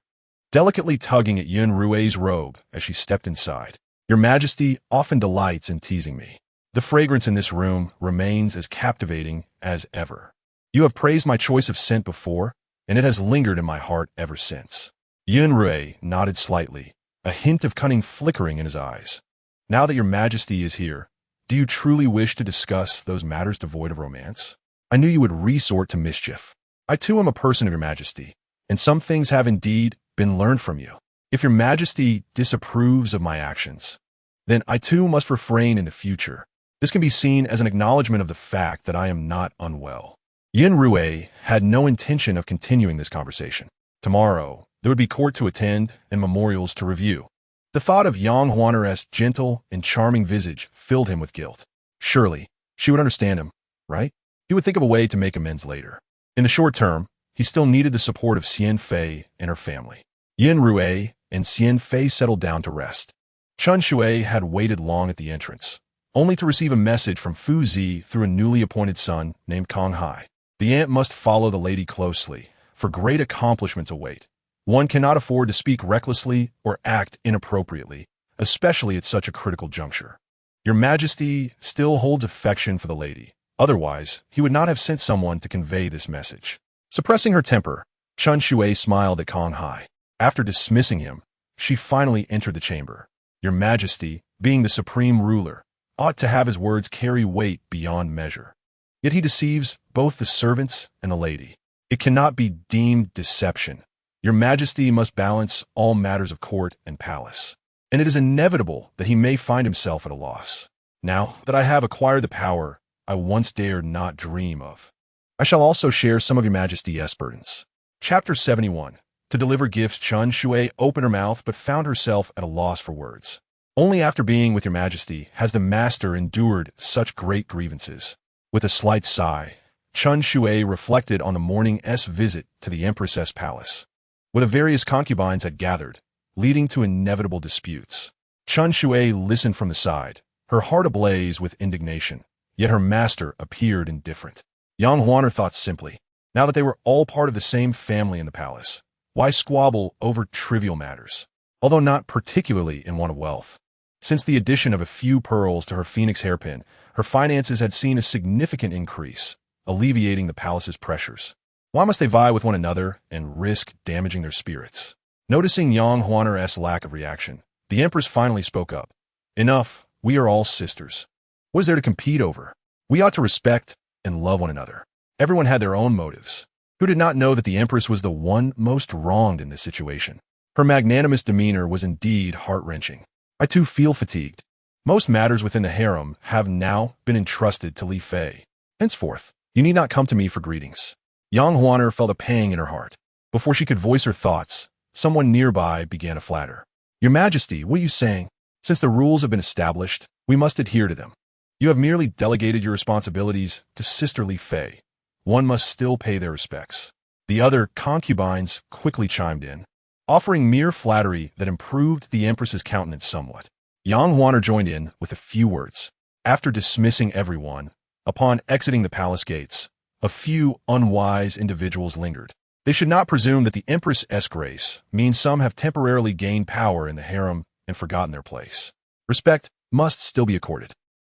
delicately tugging at Yun Xirou's robe as she stepped inside. Your Majesty often delights in teasing me. The fragrance in this room remains as captivating as ever. You have praised my choice of scent before, and it has lingered in my heart ever since. Yun Xirou nodded slightly, a hint of cunning flickering in his eyes. Now that your Majesty is here, do you truly wish to discuss those matters devoid of romance? I knew you would resort to mischief. I too am a person of your Majesty, and some things have indeed been learned from you. If your Majesty disapproves of my actions, then I too must refrain in the future. This can be seen as an acknowledgement of the fact that I am not unwell. Yun Xirou had no intention of continuing this conversation. Tomorrow, there would be court to attend and memorials to review. The thought of Yang Huaner's gentle and charming visage filled him with guilt. Surely, she would understand him, right? He would think of a way to make amends later. In the short term, he still needed the support of Xian Fei and her family. Yin Rui and Xian Fei settled down to rest. Chun Shui had waited long at the entrance, only to receive a message from Fu Zi through a newly appointed son named Kong Hai. The aunt must follow the lady closely, for great accomplishments await. One cannot afford to speak recklessly or act inappropriately, especially at such a critical juncture. Your Majesty still holds affection for the lady. Otherwise, he would not have sent someone to convey this message. Suppressing her temper, Chun Shui smiled at Kong Hai. After dismissing him, she finally entered the chamber. Your Majesty, being the supreme ruler, ought to have his words carry weight beyond measure. Yet he deceives both the servants and the lady. It cannot be deemed deception. Your Majesty must balance all matters of court and palace, and it is inevitable that he may find himself at a loss. Now that I have acquired the power I once dared not dream of, I shall also share some of your Majesty's burdens. Chapter 71. To deliver gifts, Chun Shui opened her mouth but found herself at a loss for words. Only after being with your Majesty has the master endured such great grievances. With a slight sigh, Chun Shui reflected on the morning's visit to the Empress's palace, where the various concubines had gathered, leading to inevitable disputes. Chun Shui listened from the side, her heart ablaze with indignation, yet her master appeared indifferent. Yang Huaner thought simply, now that they were all part of the same family in the palace, why squabble over trivial matters, although not particularly in one of wealth? Since the addition of a few pearls to her phoenix hairpin, her finances had seen a significant increase, alleviating the palace's pressures. Why must they vie with one another and risk damaging their spirits? Noticing Yang Huaner's lack of reaction, the Empress finally spoke up. Enough, we are all sisters. What is there to compete over? We ought to respect and love one another. Everyone had their own motives. Who did not know that the Empress was the one most wronged in this situation? Her magnanimous demeanor was indeed heart-wrenching. I too feel fatigued. Most matters within the harem have now been entrusted to Li Fei. Henceforth, you need not come to me for greetings. Yang Huaner felt a pang in her heart. Before she could voice her thoughts, someone nearby began to flatter. Your Majesty, what are you saying? Since the rules have been established, we must adhere to them. You have merely delegated your responsibilities to Sister Li Fei. One must still pay their respects. The other concubines quickly chimed in, offering mere flattery that improved the Empress's countenance somewhat. Yang Huaner joined in with a few words. After dismissing everyone, upon exiting the palace gates, a few unwise individuals lingered. They should not presume that the Empress's grace means some have temporarily gained power in the harem and forgotten their place. Respect must still be accorded.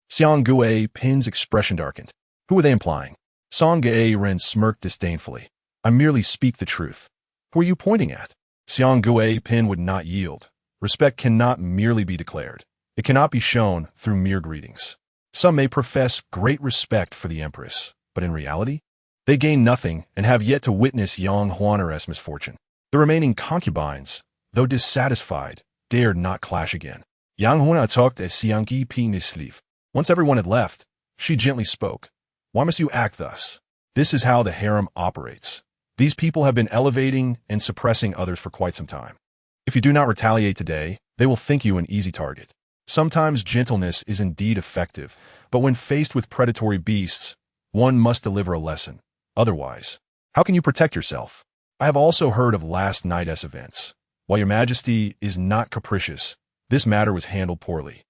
Xiang Gui Pin's expression darkened. Who were they implying? Song Ge Ren smirked disdainfully. I merely speak the truth. Who are you pointing at? Xiang Gui Pin would not yield. Respect cannot merely be declared. It cannot be shown through mere greetings. Some may profess great respect for the Empress, but in reality, they gain nothing and have yet to witness Yang Huaner's misfortune. The remaining concubines, though dissatisfied, dared not clash again. Yang Huana talked as Xiang Gi Pi Nisleaf. Once everyone had left, she gently spoke. Why must you act thus? This is how the harem operates. These people have been elevating and suppressing others for quite some time. If you do not retaliate today, they will think you an easy target. Sometimes gentleness is indeed effective, but when faced with predatory beasts, one must deliver a lesson. Otherwise, how can you protect yourself? I have also heard of last night's events. While your Majesty is not capricious, this matter was handled poorly.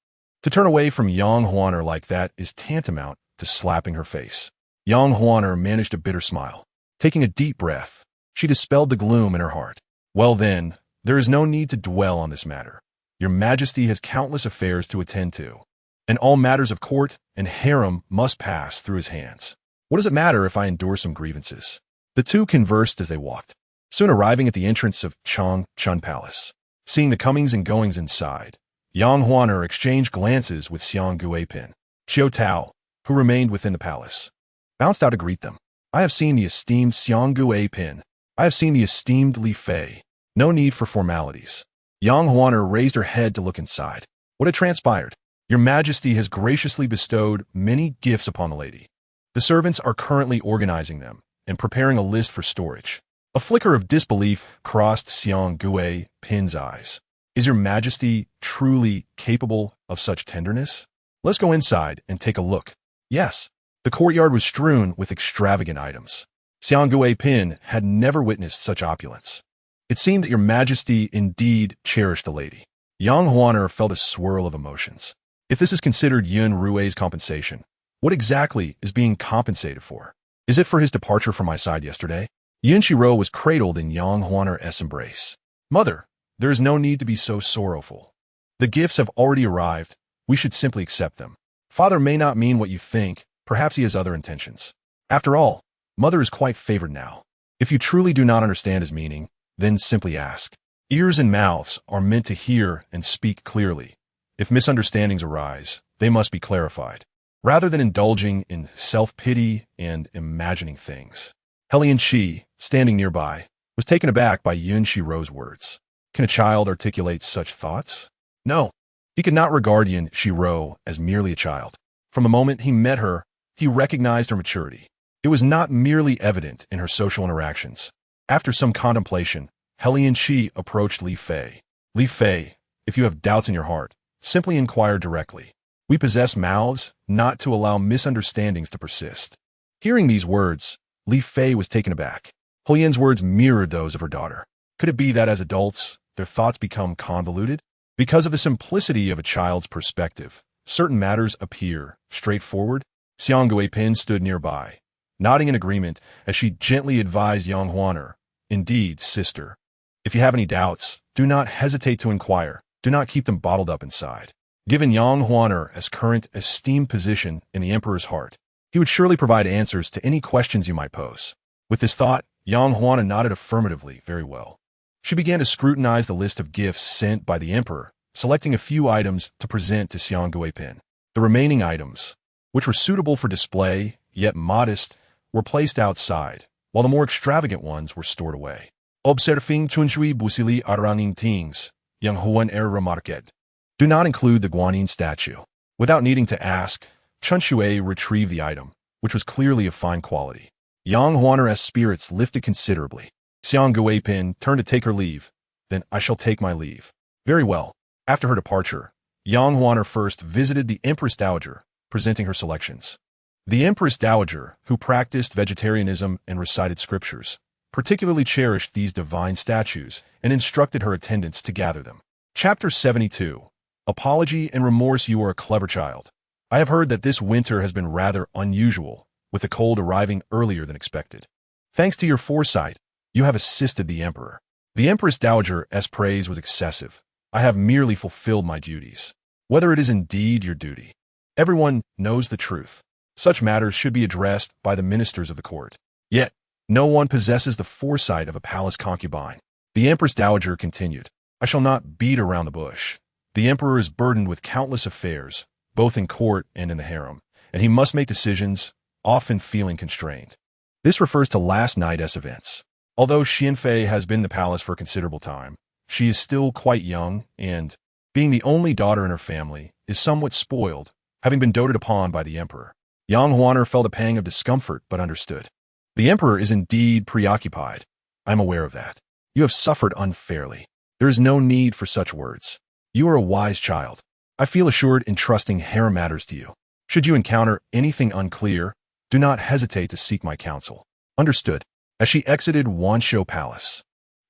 To turn away from Yang Huaner like that is tantamount to slapping her face. Yang Huaner managed a bitter smile. Taking a deep breath, she dispelled the gloom in her heart. Well then, there is no need to dwell on this matter. Your Majesty has countless affairs to attend to, and all matters of court and harem must pass through his hands. What does it matter if I endure some grievances? The two conversed as they walked, soon arriving at the entrance of Chun Palace. Seeing the comings and goings inside, Yang Huaner exchanged glances with Xiang Guipin. Xiao Tao, who remained within the palace, bounced out to greet them. I have seen the esteemed Xiang Guipin. I have seen the esteemed Li Fei. No need for formalities. Yang Huaner raised her head to look inside. What had transpired? Your Majesty has graciously bestowed many gifts upon the lady. The servants are currently organizing them and preparing a list for storage. A flicker of disbelief crossed Xiang Guipin's eyes. Is your majesty truly capable of such tenderness? Let's go inside and take a look. Yes, the courtyard was strewn with extravagant items. Xiang Guipin had never witnessed such opulence. It seemed that your majesty indeed cherished the lady. Yang Huaner felt a swirl of emotions. If this is considered Yun Xirou's compensation, what exactly is being compensated for? Is it for his departure from my side yesterday? Yun Xirou was cradled in Yang Huaner's embrace. Mother, there is no need to be so sorrowful. The gifts have already arrived. We should simply accept them. Father may not mean what you think. Perhaps he has other intentions. After all, Mother is quite favored now. If you truly do not understand his meaning, then simply ask. Ears and mouths are meant to hear and speak clearly. If misunderstandings arise, they must be clarified, rather than indulging in self-pity and imagining things. Helian Shi, standing nearby, was taken aback by Yun Xirou's words. Can a child articulate such thoughts? No, he could not regard Yun Xirou as merely a child. From the moment he met her, he recognized her maturity. It was not merely evident in her social interactions. After some contemplation, Helian Shi approached Li Fei. Li Fei, if you have doubts in your heart, simply inquire directly. We possess mouths not to allow misunderstandings to persist. Hearing these words, Li Fei was taken aback. Helian's words mirrored those of her daughter. Could it be that as adults, their thoughts become convoluted? Because of the simplicity of a child's perspective, certain matters appear straightforward. Xiang Guipin stood nearby, nodding in agreement as she gently advised Yang Huaner. Indeed, sister. If you have any doubts, do not hesitate to inquire. Do not keep them bottled up inside. Given Yang Huaner's current esteemed position in the emperor's heart, he would surely provide answers to any questions you might pose. With this thought, Yang Huaner nodded affirmatively. Very well. She began to scrutinize the list of gifts sent by the emperor, selecting a few items to present to Xiang Guipin. The remaining items, which were suitable for display, yet modest, were placed outside, while the more extravagant ones were stored away. Observing Chunshui Busili Aranging Tings, Yang Huan remarqued. Do not include the Guanyin statue. Without needing to ask, Chunshui retrieved the item, which was clearly of fine quality. Yang Huaner's spirits lifted considerably. Xiang Guipin turned to take her leave. Then I shall take my leave. Very well. After her departure, Yang Huaner first visited the Empress Dowager, presenting her selections. The Empress Dowager, who practiced vegetarianism and recited scriptures, particularly cherished these divine statues and instructed her attendants to gather them. Chapter 72. Apology and remorse. You are a clever child. I have heard that this winter has been rather unusual, with the cold arriving earlier than expected. Thanks to your foresight, you have assisted the emperor. The Empress Dowager's praise was excessive. I have merely fulfilled my duties. Whether it is indeed your duty. Everyone knows the truth. Such matters should be addressed by the ministers of the court. Yet, no one possesses the foresight of a palace concubine. The Empress Dowager continued. I shall not beat around the bush. The emperor is burdened with countless affairs, both in court and in the harem, and he must make decisions, often feeling constrained. This refers to last night's events. Although Xianfei has been in the palace for a considerable time, she is still quite young and, being the only daughter in her family, is somewhat spoiled, having been doted upon by the emperor. Yang Huaner felt a pang of discomfort but understood. The emperor is indeed preoccupied. I am aware of that. You have suffered unfairly. There is no need for such words. You are a wise child. I feel assured in trusting harem matters to you. Should you encounter anything unclear, do not hesitate to seek my counsel. Understood. As she exited Wanshou Palace,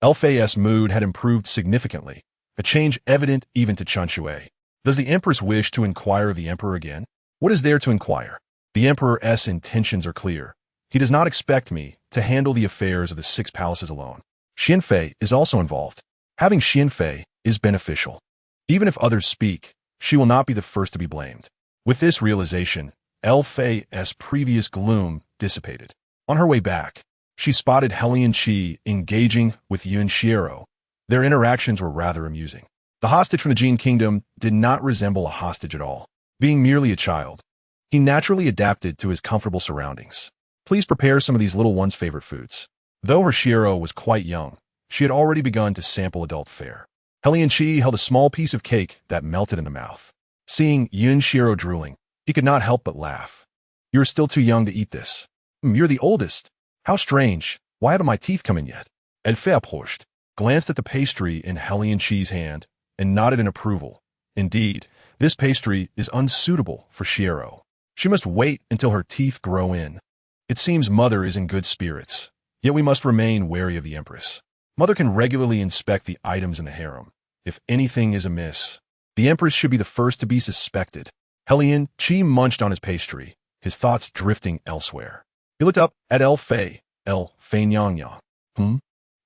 Elfei's mood had improved significantly, a change evident even to Chunshui. Does the empress wish to inquire of the emperor again? What is there to inquire? The emperor's intentions are clear. He does not expect me to handle the affairs of the 6 palaces alone. Xianfei is also involved. Having Xianfei is beneficial. Even if others speak, she will not be the first to be blamed. With this realization, Elfei's previous gloom dissipated. On her way back, she spotted Helian Shi engaging with Yun Xirou. Their interactions were rather amusing. The hostage from the Jin Kingdom did not resemble a hostage at all. Being merely a child, he naturally adapted to his comfortable surroundings. Please prepare some of these little one's favorite foods. Though her Xirou was quite young, she had already begun to sample adult fare. Helian Shi held a small piece of cake that melted in the mouth. Seeing Yun Xirou drooling, he could not help but laugh. You are still too young to eat this. You're the oldest. How strange. Why haven't my teeth come in yet? Elfei approached, glanced at the pastry in Helian Shi's hand, and nodded in approval. Indeed, this pastry is unsuitable for Xirou. She must wait until her teeth grow in. It seems Mother is in good spirits, yet we must remain wary of the Empress. Mother can regularly inspect the items in the harem. If anything is amiss, the Empress should be the first to be suspected. Yun Xirou munched on his pastry, his thoughts drifting elsewhere. He looked up at Fei Nyang.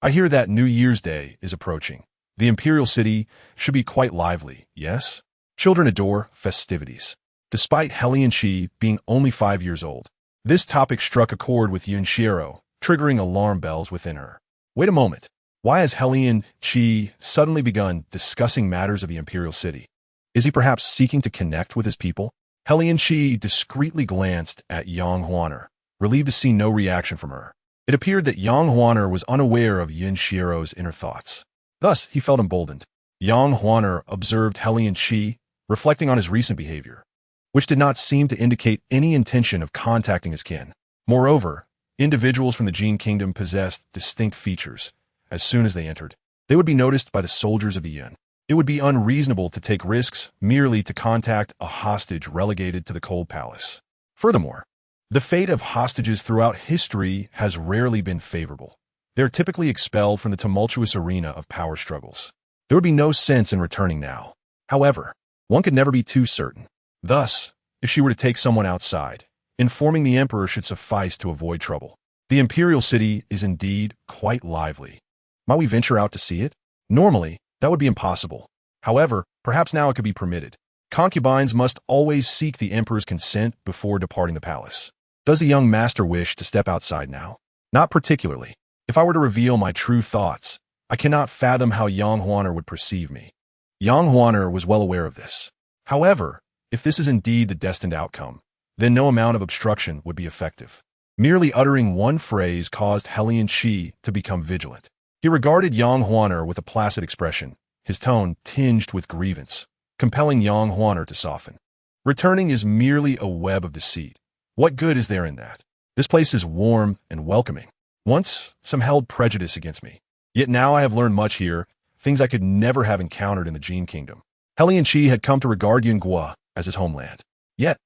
I hear that New Year's Day is approaching. The imperial city should be quite lively, yes? Children adore festivities. Despite Yun Xirou being only 5 years old, this topic struck a chord with Yun Xirou, triggering alarm bells within her. Wait a moment. Why has Yun Xirou suddenly begun discussing matters of the imperial city? Is he perhaps seeking to connect with his people? Yun Xirou discreetly glanced at Yang Huaner, relieved to see no reaction from her. It appeared that Yang Huaner was unaware of Yun Xirou's inner thoughts. Thus, he felt emboldened. Yang Huaner observed Yun Xirou, reflecting on his recent behavior, which did not seem to indicate any intention of contacting his kin. Moreover, individuals from the Jin Kingdom possessed distinct features. As soon as they entered, they would be noticed by the soldiers of the Yun. It would be unreasonable to take risks merely to contact a hostage relegated to the Cold Palace. Furthermore, the fate of hostages throughout history has rarely been favorable. They are typically expelled from the tumultuous arena of power struggles. There would be no sense in returning now. However, one could never be too certain. Thus, if she were to take someone outside, informing the emperor should suffice to avoid trouble. The imperial city is indeed quite lively. Might we venture out to see it? Normally, that would be impossible. However, perhaps now it could be permitted. Concubines must always seek the emperor's consent before departing the palace. Does the young master wish to step outside now? Not particularly. If I were to reveal my true thoughts, I cannot fathom how Yang Huaner would perceive me. Yang Huaner was well aware of this. However, if this is indeed the destined outcome, then no amount of obstruction would be effective. Merely uttering one phrase caused Yun Xirou to become vigilant. He regarded Yang Huaner with a placid expression, his tone tinged with grievance, compelling Yang Huaner to soften. Returning is merely a web of deceit. What good is there in that? This place is warm and welcoming. Once, some held prejudice against me. Yet now I have learned much here, things I could never have encountered in the Jin Kingdom. Yun Xirou had come to regard Yunguo as his homeland. Yet,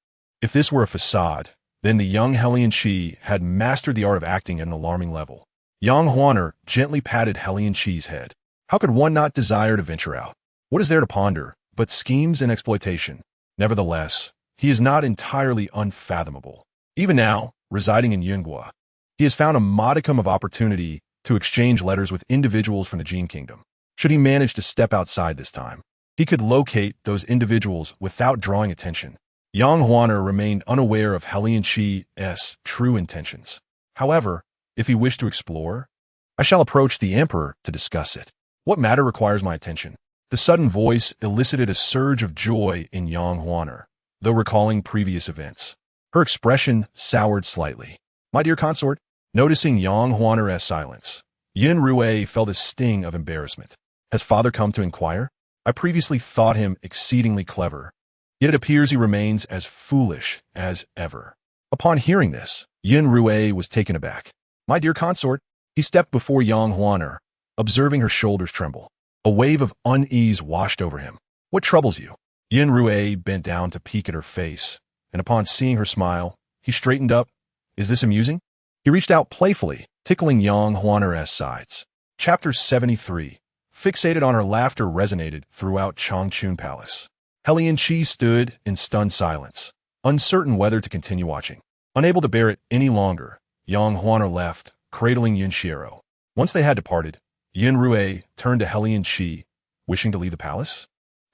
if this were a facade, then the young Yun Xirou had mastered the art of acting at an alarming level. Yang Huaner gently patted Yun Xi's head. How could one not desire to venture out? What is there to ponder but schemes and exploitation? Nevertheless, he is not entirely unfathomable. Even now, residing in Yunguo, he has found a modicum of opportunity to exchange letters with individuals from the Jin Kingdom. Should he manage to step outside this time, he could locate those individuals without drawing attention. Yang Huaner remained unaware of Yun Xi's true intentions. However, if he wished to explore, I shall approach the emperor to discuss it. What matter requires my attention? The sudden voice elicited a surge of joy in Yang Huaner, though recalling previous events. Her expression soured slightly. My dear consort, noticing Yang Huaner's silence, Yun Xirou felt a sting of embarrassment. Has father come to inquire? I previously thought him exceedingly clever, yet it appears he remains as foolish as ever. Upon hearing this, Yun Xirou was taken aback. My dear consort, he stepped before Yang Huaner, observing her shoulders tremble. A wave of unease washed over him. What troubles you? Yun Xirou bent down to peek at her face, and upon seeing her smile, he straightened up. Is this amusing? He reached out playfully, tickling Yang Huaner's sides. Chapter 73. Fixated on her laughter resonated throughout Changchun Palace. Yun Xirou stood in stunned silence, uncertain whether to continue watching. Unable to bear it any longer, Yang Huaner left, cradling Yun Xirou. Once they had departed, Yun Xirou turned to Yun Xirou, wishing to leave the palace.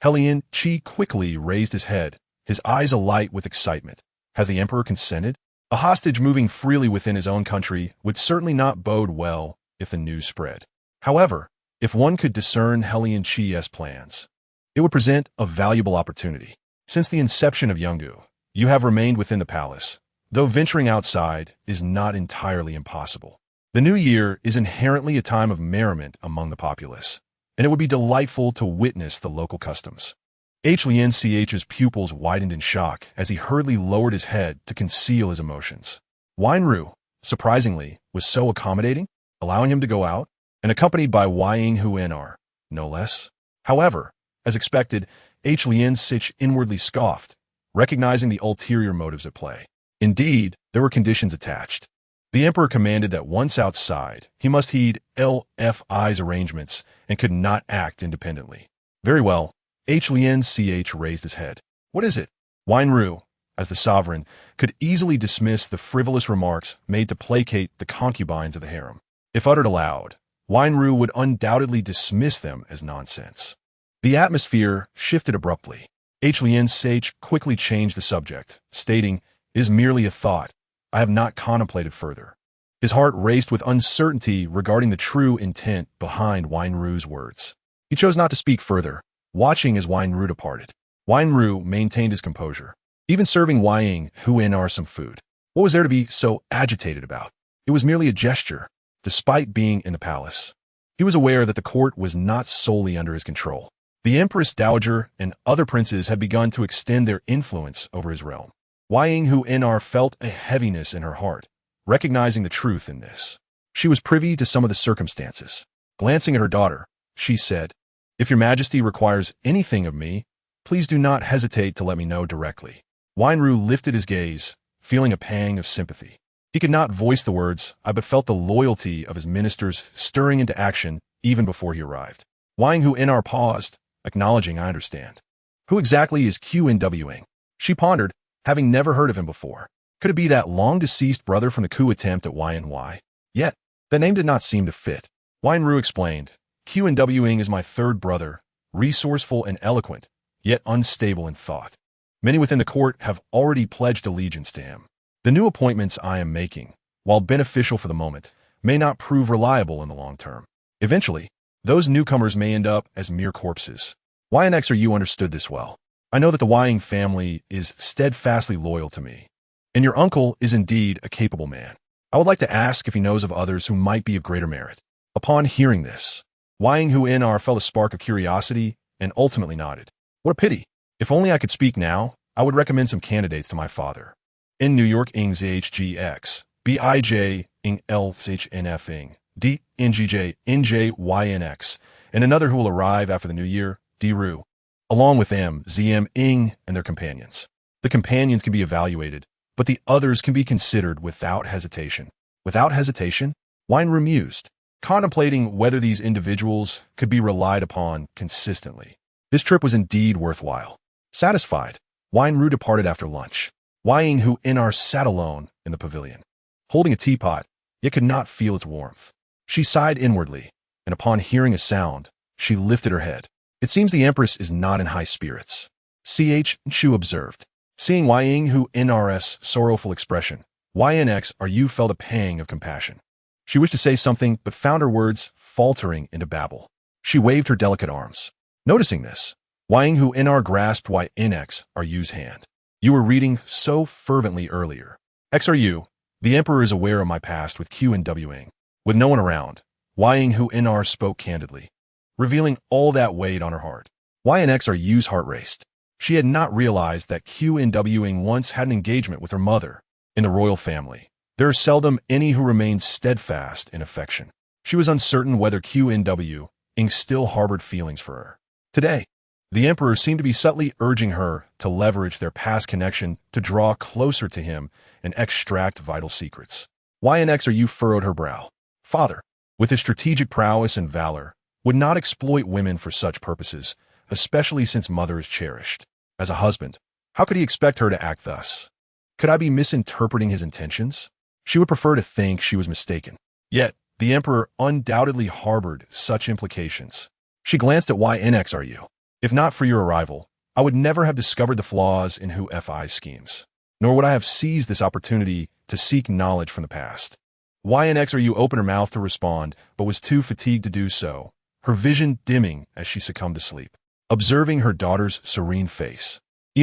Yun Xirou quickly raised his head, his eyes alight with excitement. Has the emperor consented? A hostage moving freely within his own country would certainly not bode well if the news spread. However, if one could discern Yun Xi's plans, it would present a valuable opportunity. Since the inception of Yungu, you have remained within the palace, though venturing outside is not entirely impossible. The new year is inherently a time of merriment among the populace, and it would be delightful to witness the local customs. Lin Ch's pupils widened in shock as he hurriedly lowered his head to conceal his emotions. Ru, surprisingly, was so accommodating, allowing him to go out, and accompanied by Ying Huinar, no less. However, As expected, Lin Xirou inwardly scoffed, recognizing the ulterior motives at play. Indeed, there were conditions attached. The emperor commanded that once outside, he must heed LFI's arrangements and could not act independently. Very well, Lin Xirou raised his head. What is it? Yun Xirou, as the sovereign, could easily dismiss the frivolous remarks made to placate the concubines of the harem. If uttered aloud, Yun Xirou would undoubtedly dismiss them as nonsense. The atmosphere shifted abruptly. Lin Xirou quickly changed the subject, stating, "It is merely a thought. I have not contemplated further." His heart raced with uncertainty regarding the true intent behind Yun Xirou's words. He chose not to speak further, watching as Yun Xirou departed. Yun Xirou maintained his composure, even serving Wang Huinar some food. What was there to be so agitated about? It was merely a gesture, despite being in the palace. He was aware that the court was not solely under his control. The Empress Dowager and other princes had begun to extend their influence over his realm. Wang Huinar felt a heaviness in her heart, recognizing the truth in this. She was privy to some of the circumstances. Glancing at her daughter, she said, "If your majesty requires anything of me, please do not hesitate to let me know directly." Yun Xirou lifted his gaze, feeling a pang of sympathy. He could not voice the words, but felt the loyalty of his ministers stirring into action even before he arrived. Wang Huinar paused, acknowledging, "I understand." Who exactly is Qnwing? She pondered, having never heard of him before. Could it be that long-deceased brother from the coup attempt at YNY? Yet, the name did not seem to fit. Yun Xirou explained, "Qnwing is my third brother, resourceful and eloquent, yet unstable in thought. Many within the court have already pledged allegiance to him. The new appointments I am making, while beneficial for the moment, may not prove reliable in the long term. Eventually, those newcomers may end up as mere corpses. Yun Xirou understood this well. I know that the Wang family is steadfastly loyal to me, and your uncle is indeed a capable man. I would like to ask if he knows of others who might be of greater merit." Upon hearing this, Wang Huinar felt a spark of curiosity and ultimately nodded. "What a pity. If only I could speak now, I would recommend some candidates to my father. In New York, ing ZHGX, BIJ, ing LHNF, ing D, NGJ, NJYNX, and another who will arrive after the new year, D-Ru, along with them, ZM, ing, and their companions. The companions can be evaluated, but the others can be considered without hesitation." Without hesitation? Yun Xirou mused, contemplating whether these individuals could be relied upon consistently. This trip was indeed worthwhile. Satisfied, Yun Xirou departed after lunch. Wang Huinar sat alone in the pavilion, holding a teapot, yet could not feel its warmth. She sighed inwardly, and upon hearing a sound, she lifted her head. "It seems the Empress is not in high spirits," Chu observed. Seeing Wang Huinar's sorrowful expression, Yun Xirou felt a pang of compassion. She wished to say something, but found her words faltering into babble. She waved her delicate arms. Noticing this, Wang Huinar grasped Yun Xirou's hand. "You were reading so fervently earlier. Xirou, the Emperor is aware of my past with Qnwing." With no one around, Wang Huinar spoke candidly, revealing all that weighed on her heart. Yun Xirou's heart raced. She had not realized that Qnwing once had an engagement with her mother. In the royal family, there are seldom any who remain steadfast in affection. She was uncertain whether Qnwing still harbored feelings for her. Today, the Emperor seemed to be subtly urging her to leverage their past connection to draw closer to him and extract vital secrets. Yun Xirou furrowed her brow. Father, with his strategic prowess and valor, would not exploit women for such purposes, especially since mother is cherished. As a husband, how could he expect her to act thus? Could I be misinterpreting his intentions? She would prefer to think she was mistaken. Yet, the Emperor undoubtedly harbored such implications. She glanced at Yun Xirou. "If not for your arrival, I would never have discovered the flaws in Hu Fi's schemes, nor would I have seized this opportunity to seek knowledge from the past." Yun Xirou opened her mouth to respond, but was too fatigued to do so, her vision dimming as she succumbed to sleep. Observing her daughter's serene face, she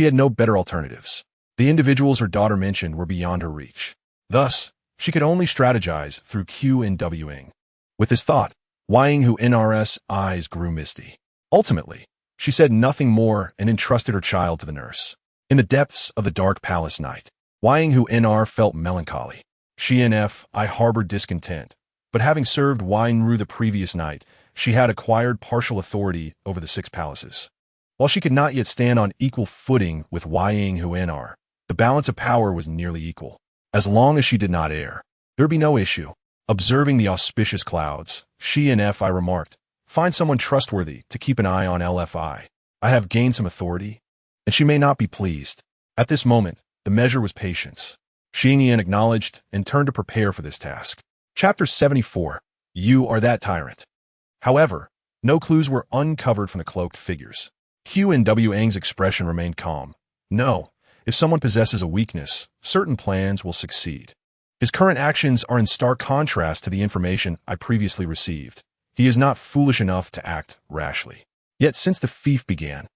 had no better alternatives. The individuals her daughter mentioned were beyond her reach. Thus, she could only strategize through Qnwing. With this thought, Wang Huinar's eyes grew misty. Ultimately, she said nothing more and entrusted her child to the nurse. In the depths of the dark palace night, Wang Huinar felt melancholy. I harbored discontent, but having served Yun Xirou the previous night, she had acquired partial authority over the 6 palaces. While she could not yet stand on equal footing with Ying Huinar, the balance of power was nearly equal. As long as she did not err, there would be no issue. Observing the auspicious clouds, she and Fi remarked, "Find someone trustworthy to keep an eye on LFI. I have gained some authority, and she may not be pleased." At this moment, the measure was patience. Xingyan acknowledged and turned to prepare for this task. Chapter 74. You are that tyrant. However, no clues were uncovered from the cloaked figures. Q and Wang's expression remained calm. No, if someone possesses a weakness, certain plans will succeed. His current actions are in stark contrast to the information I previously received. He is not foolish enough to act rashly. Yet since the fief began,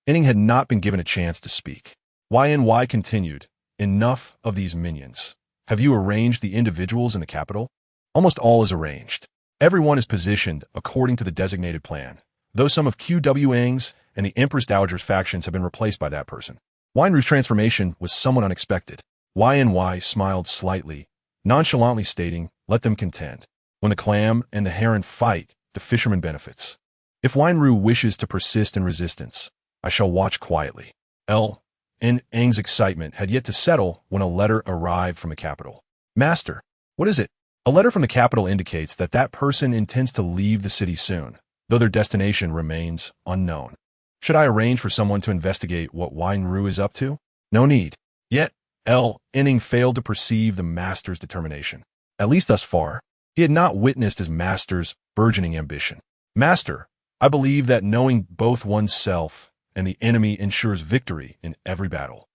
Inning had not been given a chance to speak. YNY continued, "Enough of these minions. Have you arranged the individuals in the capital?" "Almost all is arranged. Everyone is positioned according to the designated plan, though some of QWang's and the Empress Dowager's factions have been replaced by that person." Yun Xirou's transformation was somewhat unexpected. YNY smiled slightly, nonchalantly stating, "Let them contend. When the clam and the heron fight, the fisherman benefits. If Yun Xirou wishes to persist in resistance, I shall watch quietly." Ang's excitement had yet to settle when a letter arrived from the capital. "Master, what is it?" A letter from the capital indicates that that person intends to leave the city soon, though their destination remains unknown. Should I arrange for someone to investigate what Yun Xirou is up to? No need. Yet, Inning failed to perceive the master's determination. At least thus far, he had not witnessed his master's burgeoning ambition. "Master, I believe that knowing both oneself and the enemy ensures victory in every battle.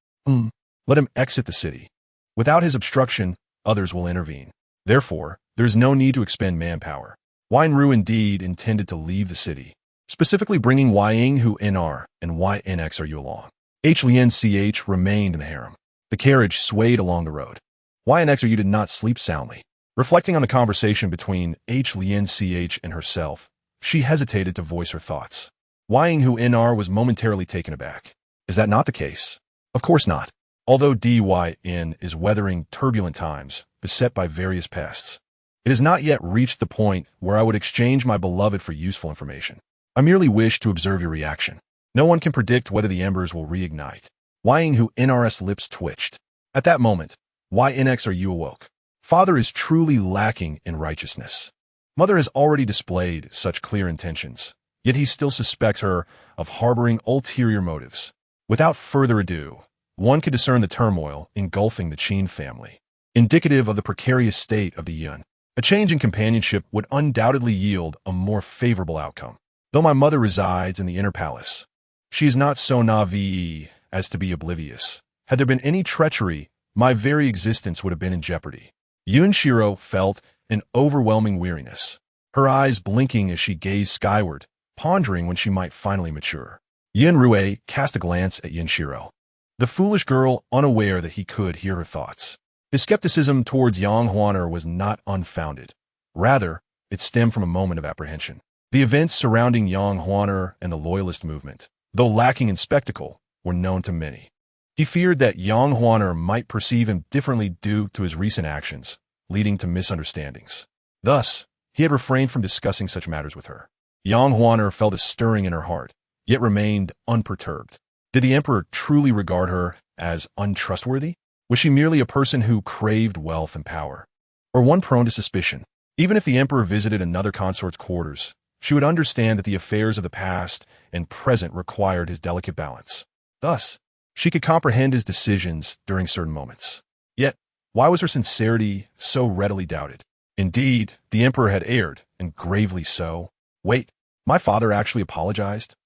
Let him exit the city. Without his obstruction, others will intervene. Therefore, there is no need to expend manpower." Yun Xirou indeed intended to leave the city, specifically bringing Ying Huinar and Yun Xirou along. Lin Ch remained in the harem. The carriage swayed along the road. Yun Xirou did not sleep soundly. Reflecting on the conversation between Lin Ch and herself, she hesitated to voice her thoughts. Ying Huinar was momentarily taken aback. Is that not the case? Of course not. Although Dyn is weathering turbulent times, beset by various pests, it has not yet reached the point where I would exchange my beloved for useful information. I merely wish to observe your reaction. No one can predict whether the embers will reignite. Ying Huinar's lips twitched. At that moment, Yun Xirou awoke. Father is truly lacking in righteousness. Mother has already displayed such clear intentions, yet he still suspects her of harboring ulterior motives. Without further ado, one could discern the turmoil engulfing the Qin family, indicative of the precarious state of the Yun. A change in companionship would undoubtedly yield a more favorable outcome. Though my mother resides in the inner palace, she is not so naive as to be oblivious. Had there been any treachery, my very existence would have been in jeopardy. Yun Xirou felt an overwhelming weariness, her eyes blinking as she gazed skyward, pondering when she might finally mature. Yun Xirou cast a glance at Yun Xirou, the foolish girl unaware that he could hear her thoughts. His skepticism towards Yang Huaner was not unfounded. Rather, it stemmed from a moment of apprehension. The events surrounding Yang Huaner and the Loyalist movement, though lacking in spectacle, were known to many. He feared that Yang Huaner might perceive him differently due to his recent actions, leading to misunderstandings. Thus, he had refrained from discussing such matters with her. Yang Huaner felt a stirring in her heart, yet remained unperturbed. Did the emperor truly regard her as untrustworthy? Was she merely a person who craved wealth and power, or one prone to suspicion? Even if the emperor visited another consort's quarters, she would understand that the affairs of the past and present required his delicate balance. Thus, she could comprehend his decisions during certain moments. Yet, why was her sincerity so readily doubted? Indeed, the emperor had erred, and gravely so. Wait, my father actually apologized?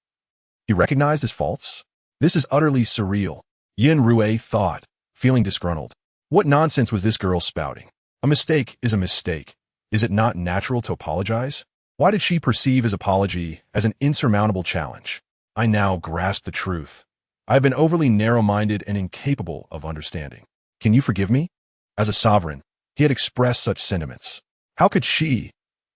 He recognized his faults? This is utterly surreal, Yun Xirou thought, feeling disgruntled. What nonsense was this girl spouting? A mistake is a mistake. Is it not natural to apologize? Why did she perceive his apology as an insurmountable challenge? I now grasp the truth. I have been overly narrow-minded and incapable of understanding. Can you forgive me? As a sovereign, he had expressed such sentiments. How could she,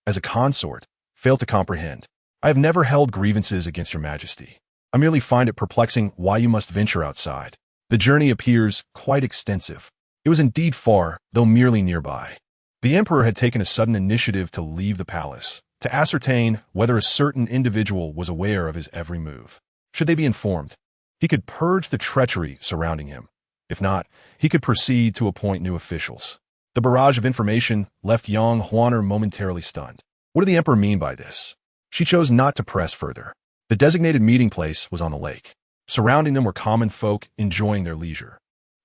as a consort, fail to comprehend? I have never held grievances against your majesty. I merely find it perplexing why you must venture outside. The journey appears quite extensive. It was indeed far, though merely nearby. The emperor had taken a sudden initiative to leave the palace, to ascertain whether a certain individual was aware of his every move. Should they be informed, he could purge the treachery surrounding him. If not, he could proceed to appoint new officials. The barrage of information left Yang Huaner momentarily stunned. What did the emperor mean by this? She chose not to press further. The designated meeting place was on the lake. Surrounding them were common folk enjoying their leisure.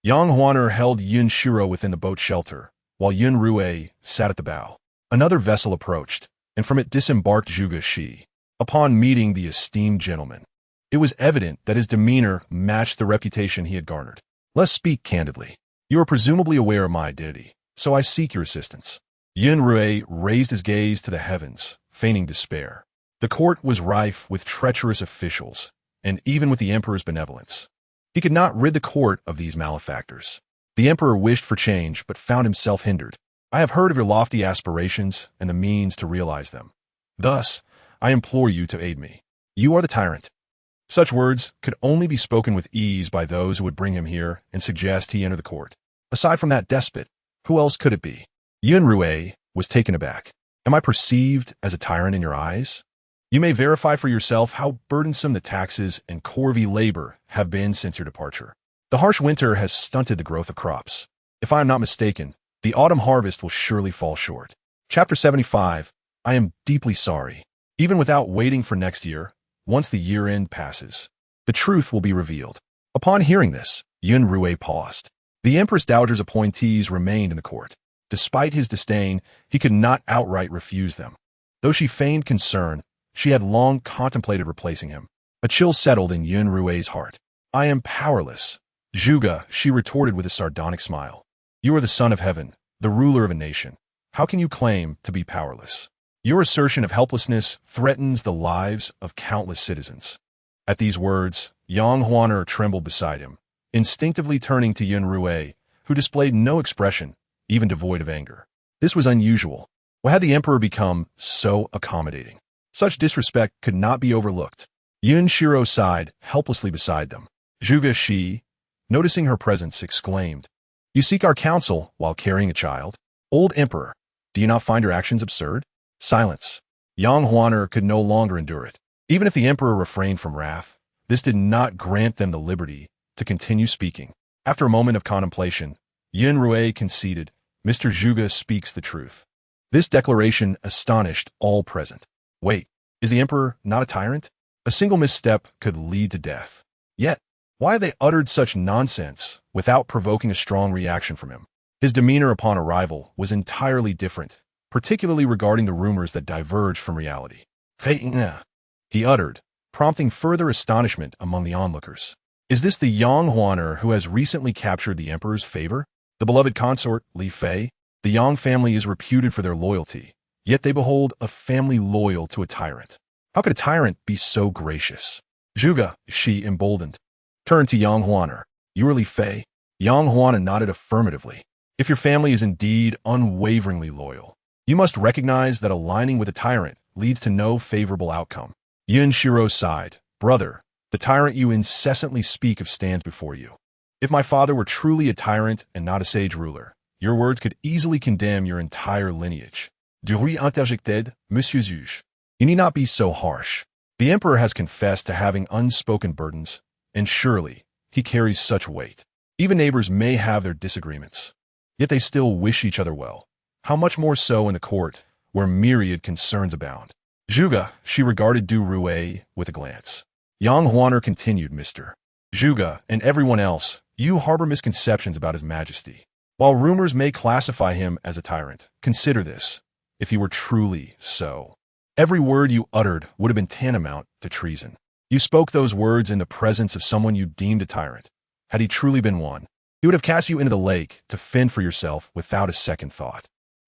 Yang Huaner held Yun Xirou within the boat shelter, while Yun Xirou sat at the bow. Another vessel approached, and from it disembarked Zhuge Shi. Upon meeting the esteemed gentleman, it was evident that his demeanor matched the reputation he had garnered. Let's speak candidly. You are presumably aware of my identity, so I seek your assistance. Yun Xirou raised his gaze to the heavens, feigning despair. The court was rife with treacherous officials, and even with the emperor's benevolence, he could not rid the court of these malefactors. The emperor wished for change, but found himself hindered. I have heard of your lofty aspirations and the means to realize them. Thus, I implore you to aid me. You are the tyrant. Such words could only be spoken with ease by those who would bring him here and suggest he enter the court. Aside from that despot, who else could it be? Yun Xirou was taken aback. Am I perceived as a tyrant in your eyes? You may verify for yourself how burdensome the taxes and corvée labor have been since your departure. The harsh winter has stunted the growth of crops. If I am not mistaken, the autumn harvest will surely fall short. Chapter 75. I am deeply sorry. Even without waiting for next year, once the year-end passes, the truth will be revealed. Upon hearing this, Yun Xirou paused. The Empress Dowager's appointees remained in the court. Despite his disdain, he could not outright refuse them. Though she feigned concern, she had long contemplated replacing him. A chill settled in Yun Xirou's heart. I am powerless. Zhuge, she retorted with a sardonic smile. You are the son of heaven, the ruler of a nation. How can you claim to be powerless? Your assertion of helplessness threatens the lives of countless citizens. At these words, Yang Huaner trembled beside him, instinctively turning to Yun Xirou, who displayed no expression, even devoid of anger. This was unusual. Why had the emperor become so accommodating? Such disrespect could not be overlooked. Yun Xirou sighed, helplessly beside them. Zhuge Shi, noticing her presence, exclaimed, You seek our counsel while carrying a child? Old emperor, do you not find your actions absurd? Silence. Yang Huaner could no longer endure it. Even if the emperor refrained from wrath, this did not grant them the liberty to continue speaking. After a moment of contemplation, Yun Xirou conceded, Mr. Zhuge speaks the truth. This declaration astonished all present. Wait, is the emperor not a tyrant? A single misstep could lead to death. Yet, why have they uttered such nonsense without provoking a strong reaction from him? His demeanor upon arrival was entirely different, particularly regarding the rumors that diverged from reality. He uttered, prompting further astonishment among the onlookers. Is this the Yang Huaner who has recently captured the emperor's favor? The beloved consort Li? The Yang family is reputed for their loyalty, yet they behold a family loyal to a tyrant. How could a tyrant be so gracious? Zhuge, she emboldened, turned to Yang Huaner. You are Li Fei? Yang Huaner nodded affirmatively. If your family is indeed unwaveringly loyal, you must recognize that aligning with a tyrant leads to no favorable outcome. Yun Xirou sighed. Brother, the tyrant you incessantly speak of stands before you. If my father were truly a tyrant and not a sage ruler, your words could easily condemn your entire lineage. Durui interjected, Monsieur Juge. You need not be so harsh. The emperor has confessed to having unspoken burdens, and surely he carries such weight. Even neighbors may have their disagreements, yet they still wish each other well. How much more so in the court, where myriad concerns abound. Zhuge, she regarded Du Rui with a glance. Yang Huaner continued, Mr. Zhuge and everyone else, you harbor misconceptions about his majesty. While rumors may classify him as a tyrant, consider this, if he were truly so. Every word you uttered would have been tantamount to treason. You spoke those words in the presence of someone you deemed a tyrant. Had he truly been one, he would have cast you into the lake to fend for yourself without a second thought.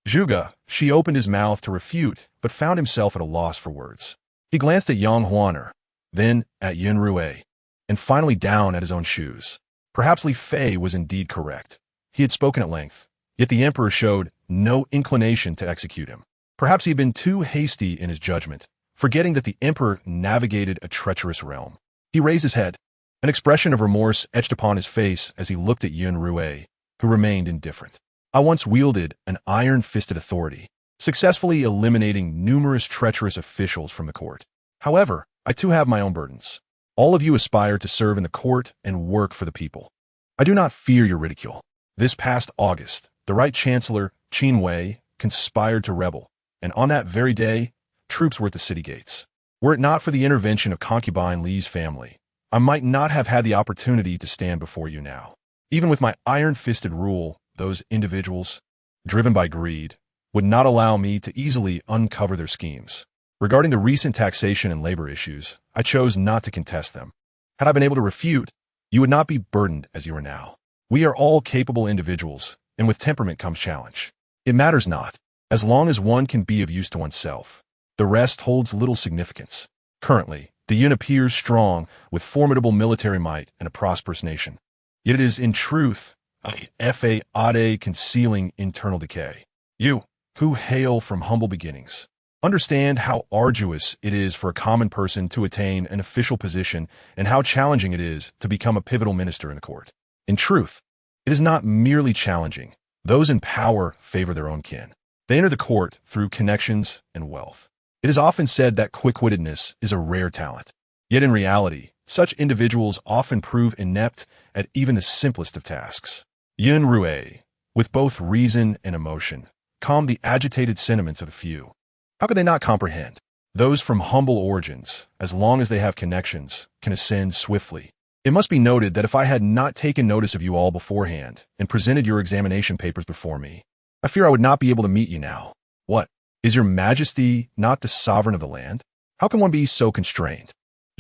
Zhuge, she opened his mouth to refute, but found himself at a loss for words. He glanced at Yang Huaner, then at Yun Xirou, and finally down at his own shoes. Perhaps Li Fei was indeed correct. He had spoken at length, yet the emperor showed no inclination to execute him. Perhaps he had been too hasty in his judgment, forgetting that the emperor navigated a treacherous realm. He raised his head. An expression of remorse etched upon his face as he looked at Yun Xirou, who remained indifferent. I once wielded an iron-fisted authority, successfully eliminating numerous treacherous officials from the court. However, I too have my own burdens. All of you aspire to serve in the court and work for the people. I do not fear your ridicule. This past August, the Right Chancellor, Qin Wei, conspired to rebel, and on that very day, troops were at the city gates. Were it not for the intervention of concubine Li's family, I might not have had the opportunity to stand before you now. Even with my iron-fisted rule, those individuals, driven by greed, would not allow me to easily uncover their schemes. Regarding the recent taxation and labor issues, I chose not to contest them. Had I been able to refute, you would not be burdened as you are now. We are all capable individuals, and with temperament comes challenge. It matters not, as long as one can be of use to oneself. The rest holds little significance. Currently, the Yun appears strong, with formidable military might and a prosperous nation. Yet it is, in truth, a fa concealing internal decay. You, who hail from humble beginnings, understand how arduous it is for a common person to attain an official position and how challenging it is to become a pivotal minister in the court. In truth, it is not merely challenging. Those in power favor their own kin. They enter the court through connections and wealth. It is often said that quick-wittedness is a rare talent. Yet in reality, such individuals often prove inept at even the simplest of tasks. Yun Xirou, with both reason and emotion, calmed the agitated sentiments of a few. How could they not comprehend? Those from humble origins, as long as they have connections, can ascend swiftly. It must be noted that if I had not taken notice of you all beforehand and presented your examination papers before me, I fear I would not be able to meet you now. What? Is your majesty not the sovereign of the land? How can one be so constrained?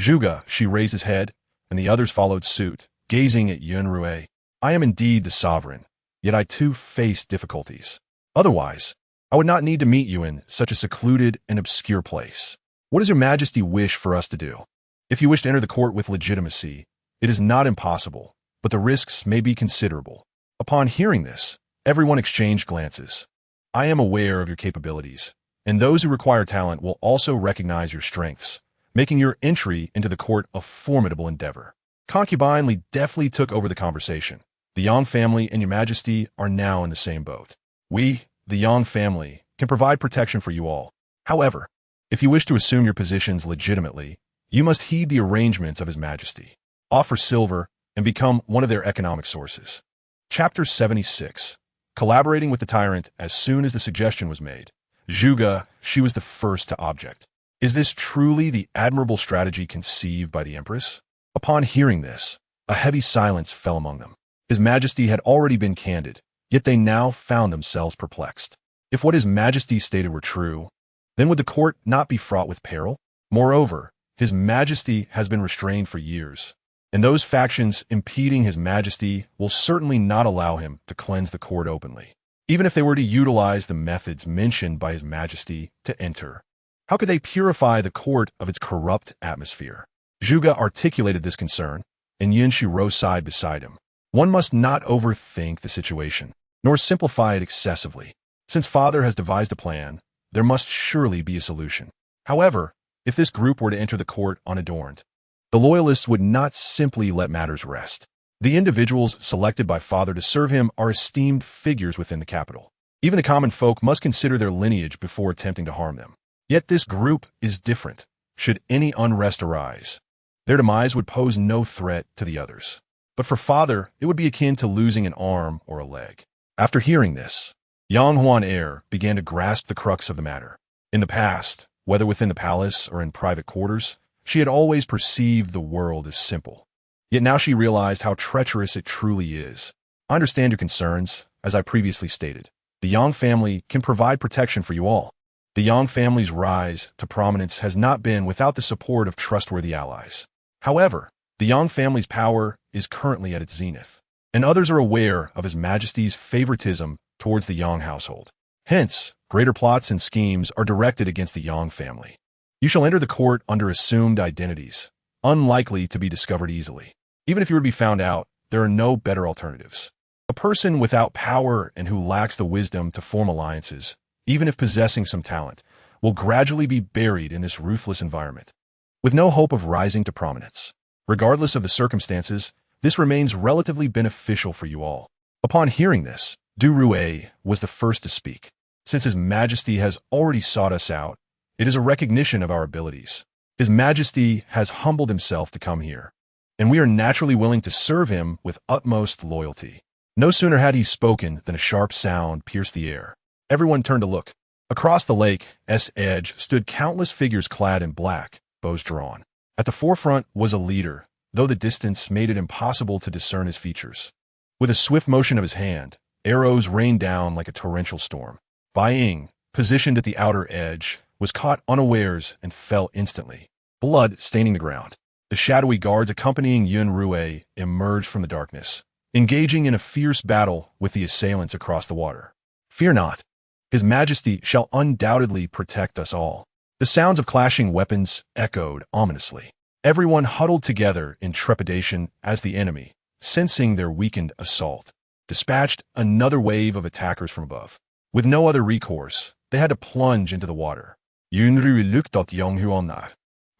Zhuge, she raised his head, and the others followed suit, gazing at Yun Xirou. I am indeed the sovereign, yet I too face difficulties. Otherwise, I would not need to meet you in such a secluded and obscure place. What does your majesty wish for us to do? If you wish to enter the court with legitimacy, it is not impossible, but the risks may be considerable. Upon hearing this, everyone exchanged glances. I am aware of your capabilities, and those who require talent will also recognize your strengths, making your entry into the court a formidable endeavor. Concubine Li deftly took over the conversation. The Yang family and your majesty are now in the same boat. We, the Yang family, can provide protection for you all. However, if you wish to assume your positions legitimately, you must heed the arrangements of His Majesty. Offer silver and become one of their economic sources. Chapter 76. Collaborating with the Tyrant as soon as the suggestion was made. Zhuge, she was the first to object. Is this truly the admirable strategy conceived by the Empress? Upon hearing this, a heavy silence fell among them. His Majesty had already been candid, yet they now found themselves perplexed. If what His Majesty stated were true, then would the court not be fraught with peril? Moreover, His Majesty has been restrained for years, and those factions impeding His Majesty will certainly not allow him to cleanse the court openly, even if they were to utilize the methods mentioned by His Majesty to enter. How could they purify the court of its corrupt atmosphere? Zhuge articulated this concern, and Yun Xirou sighed beside him. One must not overthink the situation, nor simplify it excessively. Since Father has devised a plan, there must surely be a solution. However, if this group were to enter the court unadorned, the Loyalists would not simply let matters rest. The individuals selected by Father to serve him are esteemed figures within the capital. Even the common folk must consider their lineage before attempting to harm them. Yet this group is different. Should any unrest arise, their demise would pose no threat to the others. But for Father, it would be akin to losing an arm or a leg. After hearing this, Yang Huan heir began to grasp the crux of the matter. In the past, whether within the palace or in private quarters, she had always perceived the world as simple. Yet now she realized how treacherous it truly is. I understand your concerns, as I previously stated. The Yang family can provide protection for you all. The Yang family's rise to prominence has not been without the support of trustworthy allies. However, the Yang family's power is currently at its zenith, and others are aware of His Majesty's favoritism towards the Yang household. Hence, greater plots and schemes are directed against the Yang family. You shall enter the court under assumed identities, unlikely to be discovered easily. Even if you were to be found out, there are no better alternatives. A person without power and who lacks the wisdom to form alliances, even if possessing some talent, will gradually be buried in this ruthless environment, with no hope of rising to prominence. Regardless of the circumstances, this remains relatively beneficial for you all. Upon hearing this, Du Rui was the first to speak. Since His Majesty has already sought us out, it is a recognition of our abilities. His Majesty has humbled himself to come here, and we are naturally willing to serve him with utmost loyalty. No sooner had he spoken than a sharp sound pierced the air. Everyone turned to look. Across the lake's edge stood countless figures clad in black, bows drawn. At the forefront was a leader, though the distance made it impossible to discern his features. With a swift motion of his hand, arrows rained down like a torrential storm. Bai Ying, positioned at the outer edge, was caught unawares and fell instantly, blood staining the ground. The shadowy guards accompanying Yun Xirou emerged from the darkness, engaging in a fierce battle with the assailants across the water. Fear not. His Majesty shall undoubtedly protect us all. The sounds of clashing weapons echoed ominously. Everyone huddled together in trepidation as the enemy, sensing their weakened assault, dispatched another wave of attackers from above. With no other recourse, they had to plunge into the water. Yun Xirou looked at Yun Xirou,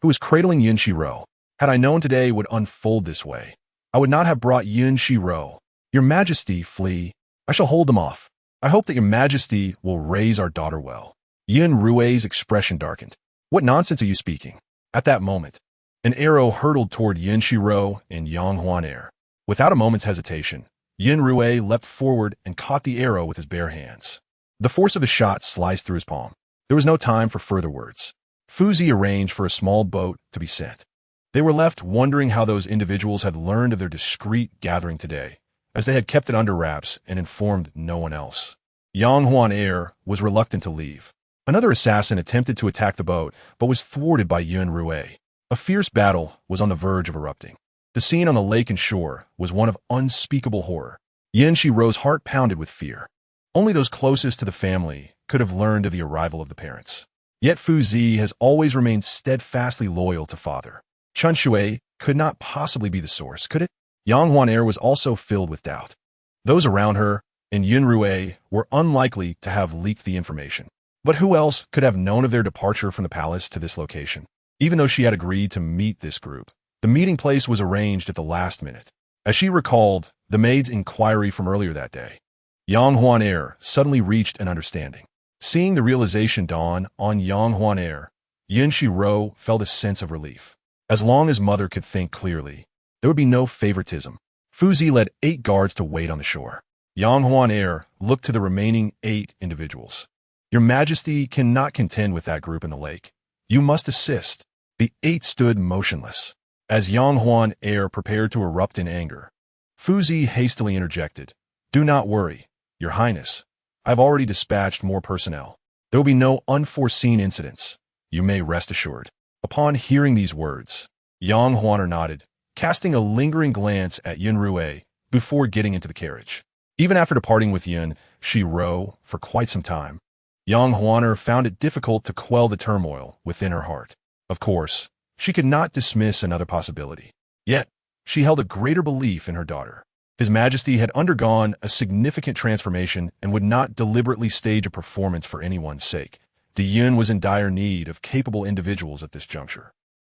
who was cradling Yun Xirou. Had I known today would unfold this way, I would not have brought Yun Xirou. Your Majesty, flee. I shall hold them off. I hope that your Majesty will raise our daughter well. Yun Xirou's expression darkened. What nonsense are you speaking? At that moment, an arrow hurtled toward Yun Xirou and Yang Huan. Without a moment's hesitation, Yun Xirou leapt forward and caught the arrow with his bare hands. The force of the shot sliced through his palm. There was no time for further words. Fu Zi arranged for a small boat to be sent. They were left wondering how those individuals had learned of their discreet gathering today, as they had kept it under wraps and informed no one else. Yang Huan was reluctant to leave. Another assassin attempted to attack the boat, but was thwarted by Yun Xirou. A fierce battle was on the verge of erupting. The scene on the lake and shore was one of unspeakable horror. Yun Xirou's heart pounded with fear. Only those closest to the family could have learned of the arrival of the parents. Yet Fu Zi has always remained steadfastly loyal to father. Chun Shui could not possibly be the source, could it? Yang Huan was also filled with doubt. Those around her and Yun Xirou were unlikely to have leaked the information. But who else could have known of their departure from the palace to this location? Even though she had agreed to meet this group, the meeting place was arranged at the last minute. As she recalled the maid's inquiry from earlier that day, Yang Huan suddenly reached an understanding. Seeing the realization dawn on Yang Huan, Yun Xirou felt a sense of relief. As long as mother could think clearly, there would be no favoritism. Fu Zi led 8 guards to wait on the shore. Yang Huan looked to the remaining 8 individuals. Your Majesty cannot contend with that group in the lake. You must assist. The 8 stood motionless. As Yang Huan prepared to erupt in anger, Fu Zi hastily interjected. Do not worry, Your Highness. I've already dispatched more personnel. There will be no unforeseen incidents. You may rest assured. Upon hearing these words, Yang Huan nodded, casting a lingering glance at Yun Xirou before getting into the carriage. Even after departing with Yun Xirou for quite some time, Yang Huan found it difficult to quell the turmoil within her heart. Of course, she could not dismiss another possibility. Yet, she held a greater belief in her daughter. His Majesty had undergone a significant transformation and would not deliberately stage a performance for anyone's sake. De Yun was in dire need of capable individuals at this juncture.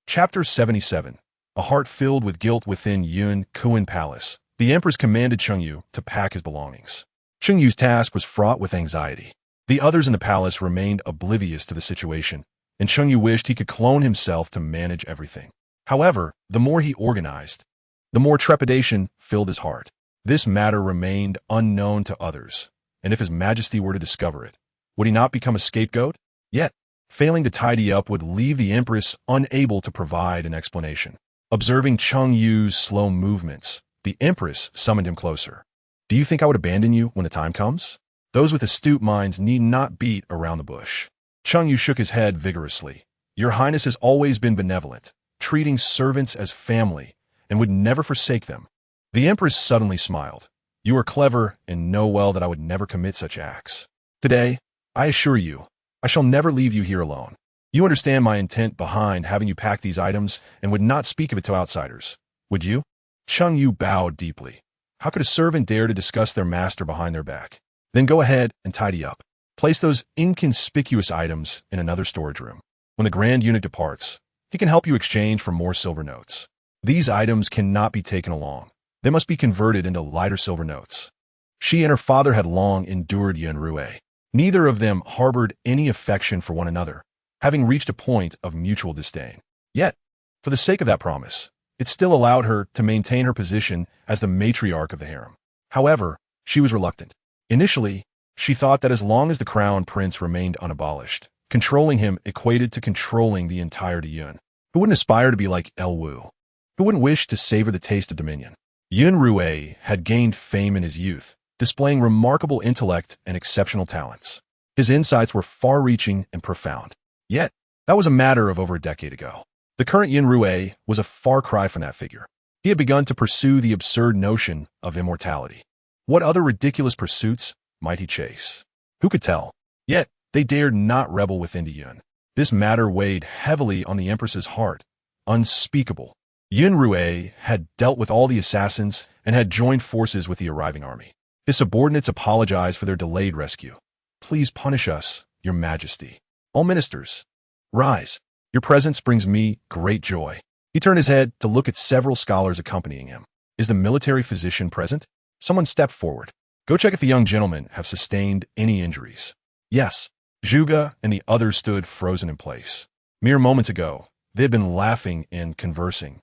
Chapter 77. A heart filled with guilt within Yun Kuan Palace. The Empress commanded Chengyu to pack his belongings. Chengyu's task was fraught with anxiety. The others in the palace remained oblivious to the situation, and Chengyu wished he could clone himself to manage everything. However, the more he organized, the more trepidation filled his heart. This matter remained unknown to others, and if His Majesty were to discover it, would he not become a scapegoat? Yet, failing to tidy up would leave the Empress unable to provide an explanation. Observing Chengyu's slow movements, the Empress summoned him closer. Do you think I would abandon you when the time comes? Those with astute minds need not beat around the bush. Chengyu shook his head vigorously. Your Highness has always been benevolent, treating servants as family, and would never forsake them. The Empress suddenly smiled. You are clever and know well that I would never commit such acts. Today, I assure you, I shall never leave you here alone. You understand my intent behind having you pack these items and would not speak of it to outsiders, would you? Chengyu bowed deeply. How could a servant dare to discuss their master behind their back? Then go ahead and tidy up. Place those inconspicuous items in another storage room. When the Grand Eunuch departs, he can help you exchange for more silver notes. These items cannot be taken along. They must be converted into lighter silver notes. She and her father had long endured Yun Xirou. Neither of them harbored any affection for one another, having reached a point of mutual disdain. Yet, for the sake of that promise, it still allowed her to maintain her position as the matriarch of the harem. However, she was reluctant. Initially, she thought that as long as the crown prince remained unabolished, controlling him equated to controlling the entirety Yun. Who wouldn't aspire to be like El Wu? Who wouldn't wish to savor the taste of dominion? Yun Xirou had gained fame in his youth, displaying remarkable intellect and exceptional talents. His insights were far-reaching and profound. Yet, that was a matter of over a decade ago. The current Yun Xirou was a far cry from that figure. He had begun to pursue the absurd notion of immortality. What other ridiculous pursuits might he chase? Who could tell? Yet, they dared not rebel within Yun. This matter weighed heavily on the Empress's heart. Unspeakable. Yun Xirou had dealt with all the assassins and had joined forces with the arriving army. His subordinates apologized for their delayed rescue. Please punish us, Your Majesty. All ministers, rise. Your presence brings me great joy. He turned his head to look at several scholars accompanying him. Is the military physician present? Someone stepped forward. Go check if the young gentlemen have sustained any injuries. Yes. Zhuge and the others stood frozen in place. Mere moments ago, they had been laughing and conversing,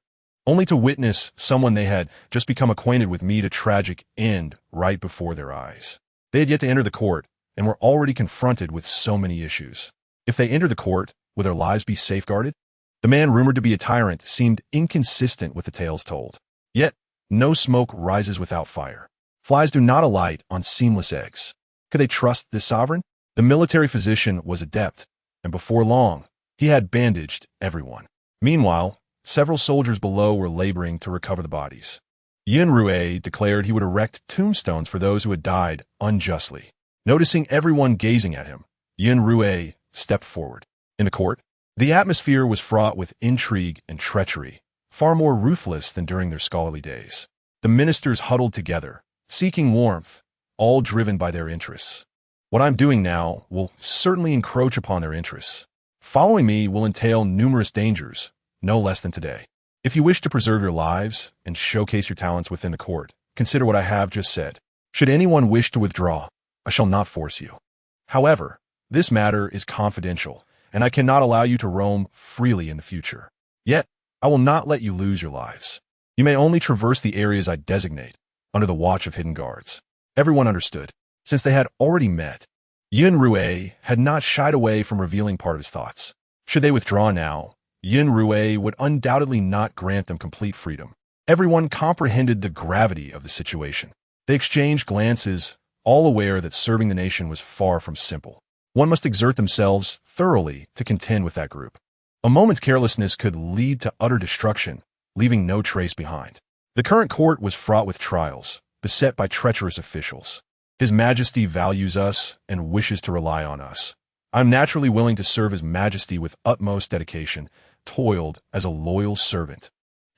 only to witness someone they had just become acquainted with meet a tragic end right before their eyes. They had yet to enter the court and were already confronted with so many issues. If they entered the court, would their lives be safeguarded? The man rumored to be a tyrant seemed inconsistent with the tales told. Yet, no smoke rises without fire. Flies do not alight on seamless eggs. Could they trust this sovereign? The military physician was adept, and before long, he had bandaged everyone. Meanwhile, several soldiers below were laboring to recover the bodies. Yun Xirou declared he would erect tombstones for those who had died unjustly. Noticing everyone gazing at him, Yun Xirou stepped forward. In the court, the atmosphere was fraught with intrigue and treachery, far more ruthless than during their scholarly days. The ministers huddled together, seeking warmth, all driven by their interests. What I'm doing now will certainly encroach upon their interests. Following me will entail numerous dangers, no less than today. If you wish to preserve your lives and showcase your talents within the court, consider what I have just said. Should anyone wish to withdraw, I shall not force you. However, this matter is confidential, and I cannot allow you to roam freely in the future. Yet, I will not let you lose your lives. You may only traverse the areas I designate, under the watch of hidden guards. Everyone understood. Since they had already met, Yun Xirou had not shied away from revealing part of his thoughts. Should they withdraw now, Yun Xirou would undoubtedly not grant them complete freedom. Everyone comprehended the gravity of the situation. They exchanged glances, all aware that serving the nation was far from simple. One must exert themselves thoroughly to contend with that group. A moment's carelessness could lead to utter destruction, leaving no trace behind. The current court was fraught with trials, beset by treacherous officials. His Majesty values us and wishes to rely on us. I'm naturally willing to serve His Majesty with utmost dedication, toiled as a loyal servant.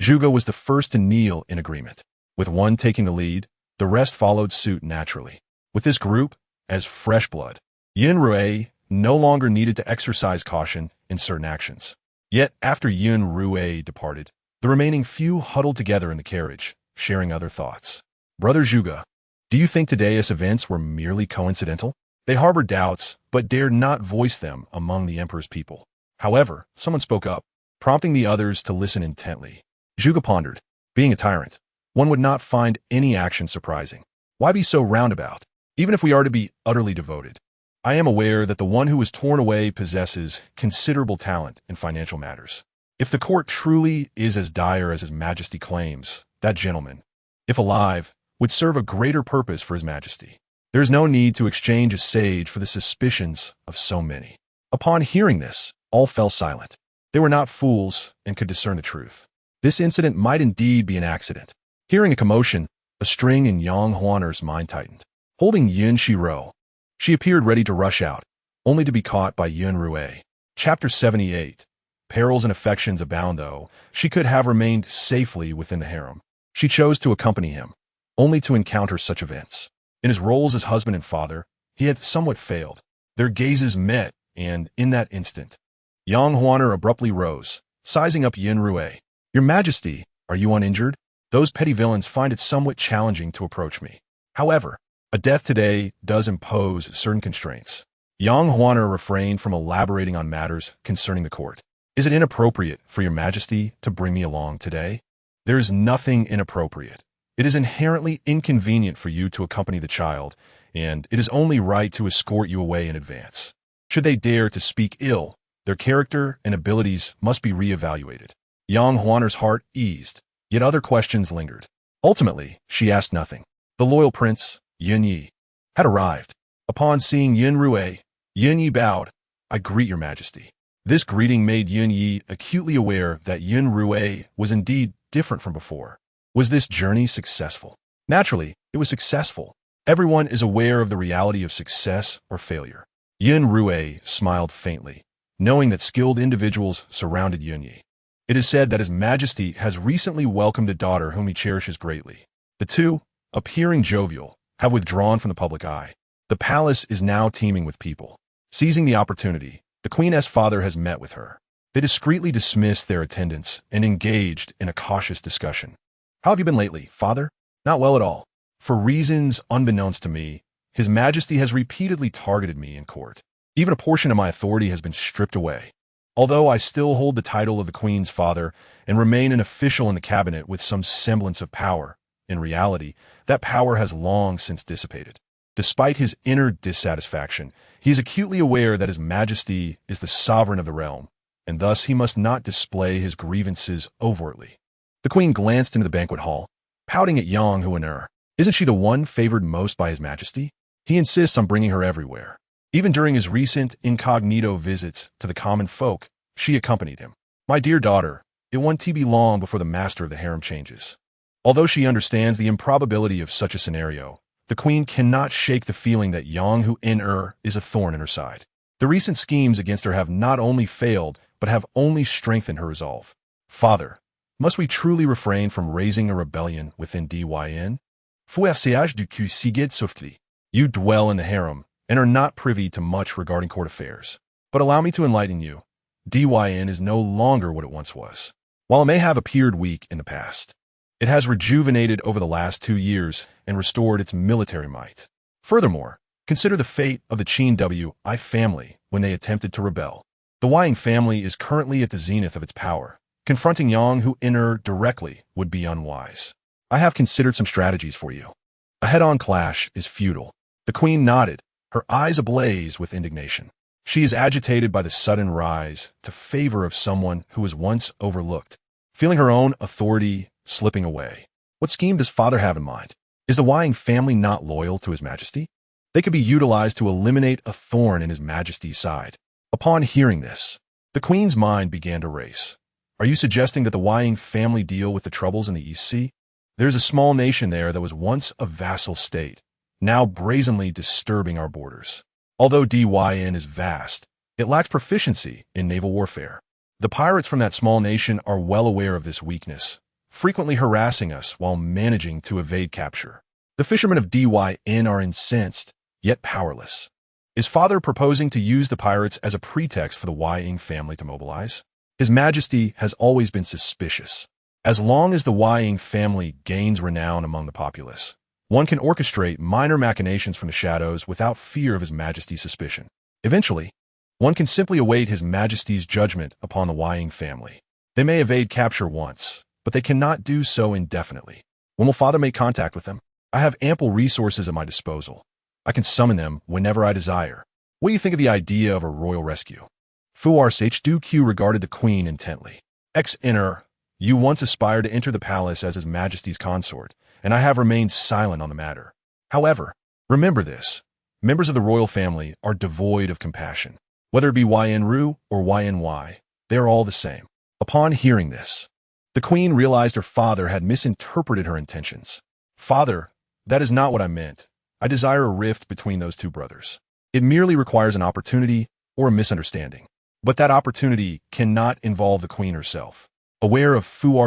Zhuge was the first to kneel in agreement. With one taking the lead, the rest followed suit naturally. With this group, as fresh blood, Yun Xirou no longer needed to exercise caution in certain actions. Yet, after Yun Xirou departed, the remaining few huddled together in the carriage, sharing other thoughts. Brother Zhuge, do you think today's events were merely coincidental? They harbored doubts, but dared not voice them among the Emperor's people. However, someone spoke up, prompting the others to listen intently. Zhuge pondered. Being a tyrant, one would not find any action surprising. Why be so roundabout? Even if we are to be utterly devoted, I am aware that the one who was torn away possesses considerable talent in financial matters. If the court truly is as dire as His Majesty claims, that gentleman, if alive, would serve a greater purpose for His Majesty. There is no need to exchange a sage for the suspicions of so many. Upon hearing this, all fell silent. They were not fools and could discern the truth. This incident might indeed be an accident. Hearing a commotion, a string in Yang Huaner's mind tightened. Holding Yun Xirou, she appeared ready to rush out, only to be caught by Yun Xirou. Chapter 78. Perils and affections abound, though she could have remained safely within the harem. She chose to accompany him, only to encounter such events. In his roles as husband and father, he had somewhat failed. Their gazes met, and in that instant, Yang Huaner abruptly rose, sizing up Yun Xirou. Your Majesty, are you uninjured? Those petty villains find it somewhat challenging to approach me. However, A death today does impose certain constraints. Yang Huaner refrained from elaborating on matters concerning the court. Is it inappropriate for your majesty to bring me along today? There is nothing inappropriate. It is inherently inconvenient for you to accompany the child, and it is only right to escort you away in advance. Should they dare to speak ill, their character and abilities must be re-evaluated. Yang Huaner's heart eased, yet other questions lingered. Ultimately, she asked nothing. The loyal prince, Yun Yi, had arrived. Upon seeing Yun Xirou, Yun Yi bowed. "I greet your majesty." This greeting made Yun Yi acutely aware that Yun Xirou was indeed different from before. Was this journey successful? Naturally, it was successful. Everyone is aware of the reality of success or failure. Yun Xirou smiled faintly, knowing that skilled individuals surrounded Yun Yi. It is said that His Majesty has recently welcomed a daughter whom he cherishes greatly. The two, appearing jovial, have withdrawn from the public eye. The palace is now teeming with people. Seizing the opportunity, the Queen's father has met with her. They discreetly dismissed their attendants and engaged in a cautious discussion. "How have you been lately, father?" "Not well at all. For reasons unbeknownst to me, His Majesty has repeatedly targeted me in court. Even a portion of my authority has been stripped away. Although I still hold the title of the Queen's father and remain an official in the cabinet with some semblance of power, in reality, that power has long since dissipated. Despite his inner dissatisfaction, he is acutely aware that His Majesty is the sovereign of the realm, and thus he must not display his grievances overtly." The Queen glanced into the banquet hall, pouting at Yang Huaner. Isn't she the one favored most by His Majesty? He insists on bringing her everywhere. Even during his recent incognito visits to the common folk, she accompanied him. "My dear daughter, it won't be long before the master of the harem changes." Although she understands the improbability of such a scenario, the Queen cannot shake the feeling that Yang Huaner is a thorn in her side. The recent schemes against her have not only failed, but have only strengthened her resolve. "Father, must we truly refrain from raising a rebellion within Dyn? Faut essayer de conseguir softly. You dwell in the harem and are not privy to much regarding court affairs. But allow me to enlighten you. Dyn is no longer what it once was. While it may have appeared weak in the past, it has rejuvenated over the last 2 years and restored its military might. Furthermore, consider the fate of the Qin Wi family when they attempted to rebel. The Wang family is currently at the zenith of its power. Confronting Yang Huaner directly would be unwise. I have considered some strategies for you. A head-on clash is futile." The Queen nodded, her eyes ablaze with indignation. She is agitated by the sudden rise to favor of someone who was once overlooked, feeling her own authority slipping away. What scheme does father have in mind? Is the Wang family not loyal to His Majesty? They could be utilized to eliminate a thorn in His Majesty's side. Upon hearing this, the Queen's mind began to race. Are you suggesting that the Wang family deal with the troubles in the East Sea? There's a small nation there that was once a vassal state, now brazenly disturbing our borders. Although Dyn is vast, it lacks proficiency in naval warfare. The pirates from that small nation are well aware of this weakness, frequently harassing us while managing to evade capture. The fishermen of Dyn are incensed, yet powerless. Is father proposing to use the pirates as a pretext for the Wang family to mobilize? His Majesty has always been suspicious. As long as the Wang family gains renown among the populace, one can orchestrate minor machinations from the shadows without fear of His Majesty's suspicion. Eventually, one can simply await His Majesty's judgment upon the Wang family. They may evade capture once, but they cannot do so indefinitely. When will father make contact with them? I have ample resources at my disposal. I can summon them whenever I desire. What do you think of the idea of a royal rescue? Fu Q regarded the Queen intently. Ex-inner, you once aspired to enter the palace as His Majesty's consort, and I have remained silent on the matter. However, remember this. Members of the royal family are devoid of compassion. Whether it be Yun Xirou or Yny, they are all the same. Upon hearing this, the Queen realized her father had misinterpreted her intentions. "Father, that is not what I meant. I desire a rift between those two brothers. It merely requires an opportunity or a misunderstanding. But that opportunity cannot involve the Queen herself." Aware of Fu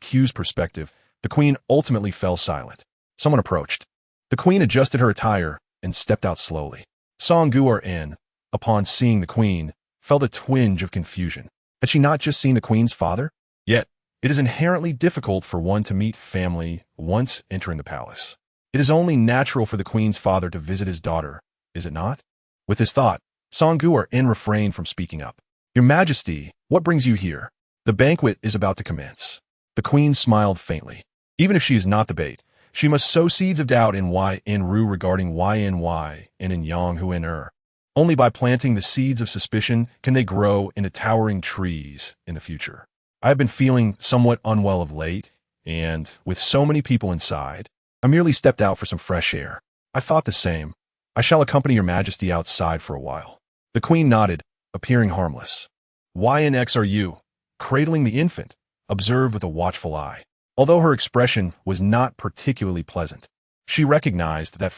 Q's perspective, the Queen ultimately fell silent. Someone approached. The Queen adjusted her attire and stepped out slowly. Song Gu'en, upon seeing the Queen, felt a twinge of confusion. Had she not just seen the Queen's father? Yet, it is inherently difficult for one to meet family once entering the palace. It is only natural for the queen's father to visit his daughter, is it not? With this thought, Songgu'er refrained from speaking up. Your Majesty, what brings you here? The banquet is about to commence. The queen smiled faintly. Even if she is not the bait, she must sow seeds of doubt in Yun Xirou regarding Yny and in Yang Huan. Only by planting the seeds of suspicion can they grow into towering trees in the future. I have been feeling somewhat unwell of late, and with so many people inside, I merely stepped out for some fresh air. I thought the same. I shall accompany your Majesty outside for a while. The queen nodded, appearing harmless. Yun Xirou, cradling the infant, observed with a watchful eye. Although her expression was not particularly pleasant, she recognized that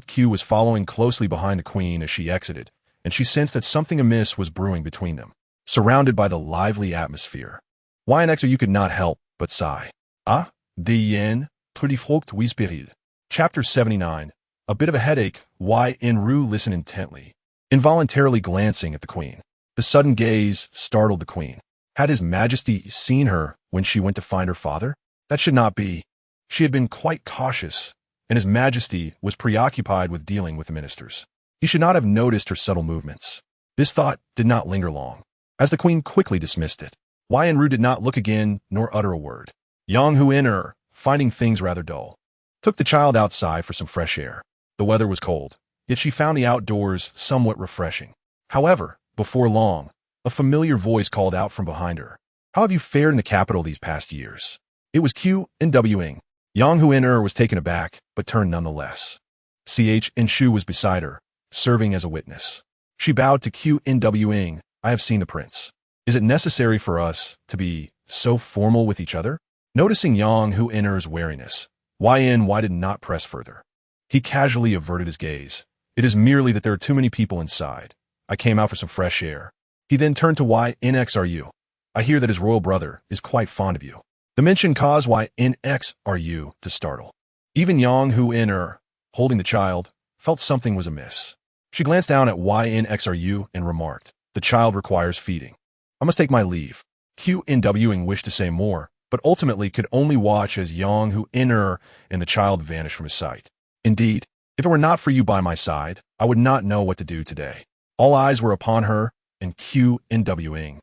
Q was following closely behind the queen as she exited, and she sensed that something amiss was brewing between them. Surrounded by the lively atmosphere, Yun Xirou could not help but sigh. Ah, de yen, pretty frucht whispered. Chapter 79. A bit of a headache. Yun Xirou listened intently, involuntarily glancing at the queen. The sudden gaze startled the queen. Had His Majesty seen her when she went to find her father? That should not be. She had been quite cautious, and His Majesty was preoccupied with dealing with the ministers. He should not have noticed her subtle movements. This thought did not linger long, as the queen quickly dismissed it. Yun Xirou did not look again nor utter a word. Yang Huan, finding things rather dull, took the child outside for some fresh air. The weather was cold, yet she found the outdoors somewhat refreshing. However, before long, a familiar voice called out from behind her. How have you fared in the capital these past years? It was Q.N.W.ing. Yang Huan was taken aback, but turned nonetheless. Ch.N.Shu was beside her, serving as a witness. She bowed to Q.N.W.ing. I have seen the prince. Is it necessary for us to be so formal with each other? Noticing Yang Huan's wariness, Yun did not press further. He casually averted his gaze. It is merely that there are too many people inside. I came out for some fresh air. He then turned to Yun Xirou. I hear that his royal brother is quite fond of you. The mention caused Yun Xirou to startle. Even Yang Huan, holding the child, felt something was amiss. She glanced down at Yun Xirou and remarked, the child requires feeding. I must take my leave. Q.N.W.ing wished to say more, but ultimately could only watch as Yang Huan and the child vanished from his sight. Indeed, if it were not for you by my side, I would not know what to do today. All eyes were upon her and Q.N.W.ing,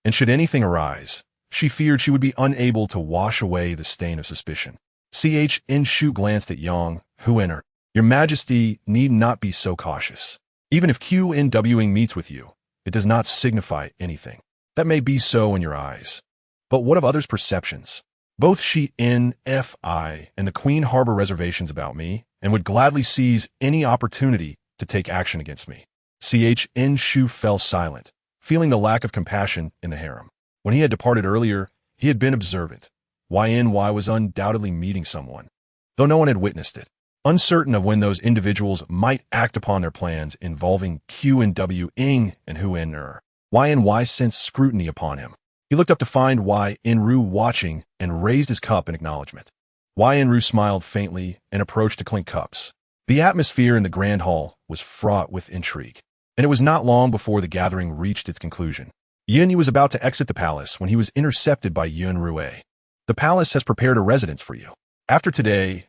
and should anything arise, she feared she would be unable to wash away the stain of suspicion. Ch.N.Shu glanced at Yang Huan. Your Majesty need not be so cautious. Even if Q.N.W.ing meets with you, it does not signify anything. That may be so in your eyes. But what of others' perceptions? Both N.F.I. and the Queen harbor reservations about me, and would gladly seize any opportunity to take action against me. Ch.N.Shu fell silent, feeling the lack of compassion in the harem. When he had departed earlier, he had been observant. Yun was undoubtedly meeting someone, though no one had witnessed it. Uncertain of when those individuals might act upon their plans involving Q.N.W.ing and Huan. Yun sensed scrutiny upon him. He looked up to find Yun Xirou watching and raised his cup in acknowledgement. Yun Xirou smiled faintly and approached to clink cups. The atmosphere in the grand hall was fraught with intrigue, and it was not long before the gathering reached its conclusion. Yun was about to exit the palace when he was intercepted by Yun Xirou. The palace has prepared a residence for you. After today's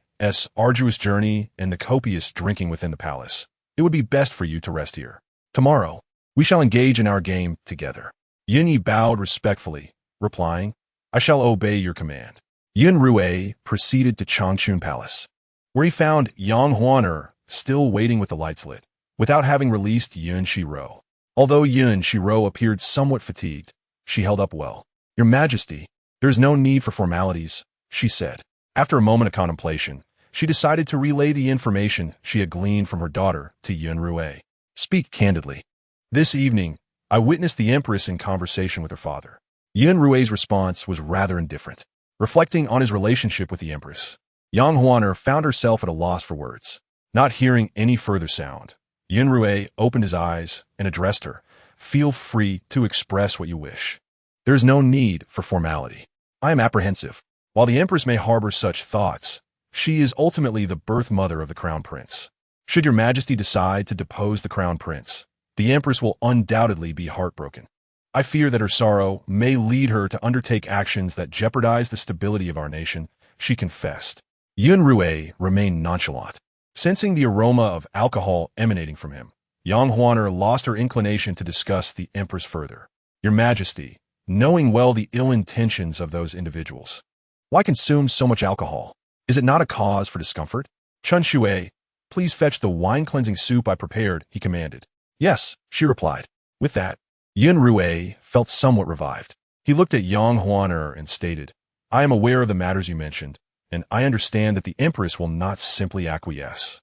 arduous journey and the copious drinking within the palace, it would be best for you to rest here. Tomorrow, we shall engage in our game together. Yun bowed respectfully, replying, I shall obey your command. Yun Xirou proceeded to Changchun Palace, where he found Yang Huan still waiting with the lights lit, without having released Yun Xirou. Although Yun Xirou appeared somewhat fatigued, she held up well. Your Majesty, there is no need for formalities, she said. After a moment of contemplation, she decided to relay the information she had gleaned from her daughter to Yun Xirou. Speak candidly. This evening, I witnessed the Empress in conversation with her father. Yun Xirou's response was rather indifferent. Reflecting on his relationship with the Empress, Yang Huan found herself at a loss for words. Not hearing any further sound, Yun Xirou opened his eyes and addressed her. Feel free to express what you wish. There is no need for formality. I am apprehensive. While the Empress may harbor such thoughts, she is ultimately the birth mother of the Crown Prince. Should your Majesty decide to depose the Crown Prince, the Empress will undoubtedly be heartbroken. I fear that her sorrow may lead her to undertake actions that jeopardize the stability of our nation, she confessed. Yun Xirou remained nonchalant. Sensing the aroma of alcohol emanating from him, Yang Huaner lost her inclination to discuss the Empress further. Your Majesty, knowing well the ill intentions of those individuals, why consume so much alcohol? Is it not a cause for discomfort? Chun Shui, please fetch the wine-cleansing soup I prepared, he commanded. Yes, she replied. With that, Yun Xirou felt somewhat revived. He looked at Yang Huaner and stated, I am aware of the matters you mentioned, and I understand that the Empress will not simply acquiesce.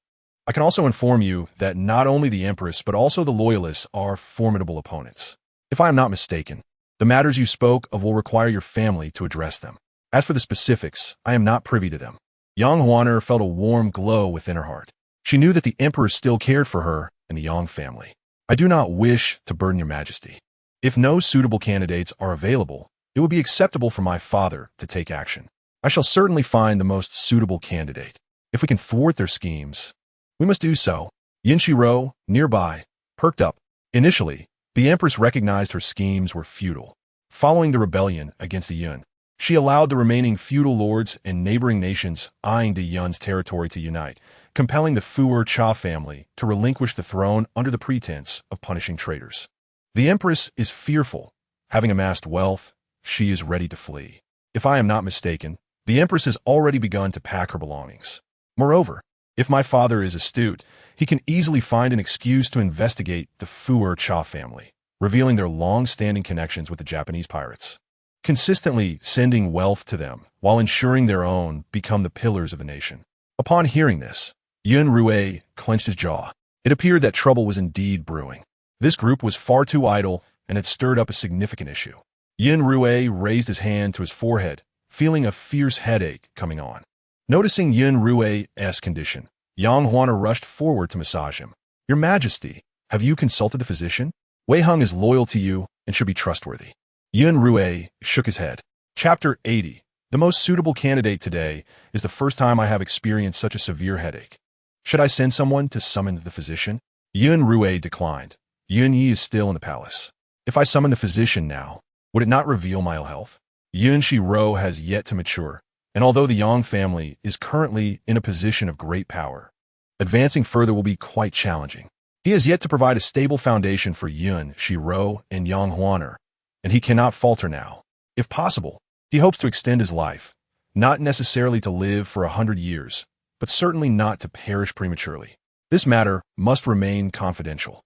I can also inform you that not only the Empress but also the Loyalists are formidable opponents. If I am not mistaken, the matters you spoke of will require your family to address them. As for the specifics, I am not privy to them. Yang Huaner felt a warm glow within her heart. She knew that the Emperor still cared for her and the Yang family. I do not wish to burden your Majesty. If no suitable candidates are available, it would be acceptable for my father to take action. I shall certainly find the most suitable candidate. If we can thwart their schemes, we must do so. Yun Xirou, nearby, perked up. Initially, the Empress recognized her schemes were futile. Following the rebellion against the Yun, she allowed the remaining feudal lords and neighboring nations eyeing the Yun's territory to unite, compelling the Fuer Cha family to relinquish the throne under the pretense of punishing traitors. The Empress is fearful. Having amassed wealth, she is ready to flee. If I am not mistaken, the Empress has already begun to pack her belongings. Moreover, if my father is astute, he can easily find an excuse to investigate the Fuer Cha family, revealing their long-standing connections with the Japanese pirates, consistently sending wealth to them while ensuring their own become the pillars of the nation. Upon hearing this, Yun Xirou clenched his jaw. It appeared that trouble was indeed brewing. This group was far too idle and had stirred up a significant issue. Yun Xirou raised his hand to his forehead, feeling a fierce headache coming on. Noticing Yun Xirou's condition, Yang Huaner rushed forward to massage him. Your Majesty, have you consulted the physician? Wei Heng is loyal to you and should be trustworthy. Yun Xirou shook his head. Chapter 80. The most suitable candidate today is the first time I have experienced such a severe headache. Should I send someone to summon the physician? Yun Xirou declined. Yun Yi is still in the palace. If I summon the physician now, would it not reveal my ill health? Yun Xirou has yet to mature, and although the Yang family is currently in a position of great power, advancing further will be quite challenging. He has yet to provide a stable foundation for Yun Xirou and Yang Huaner, and he cannot falter now. If possible, he hopes to extend his life, not necessarily to live for 100 years, but certainly not to perish prematurely. This matter must remain confidential.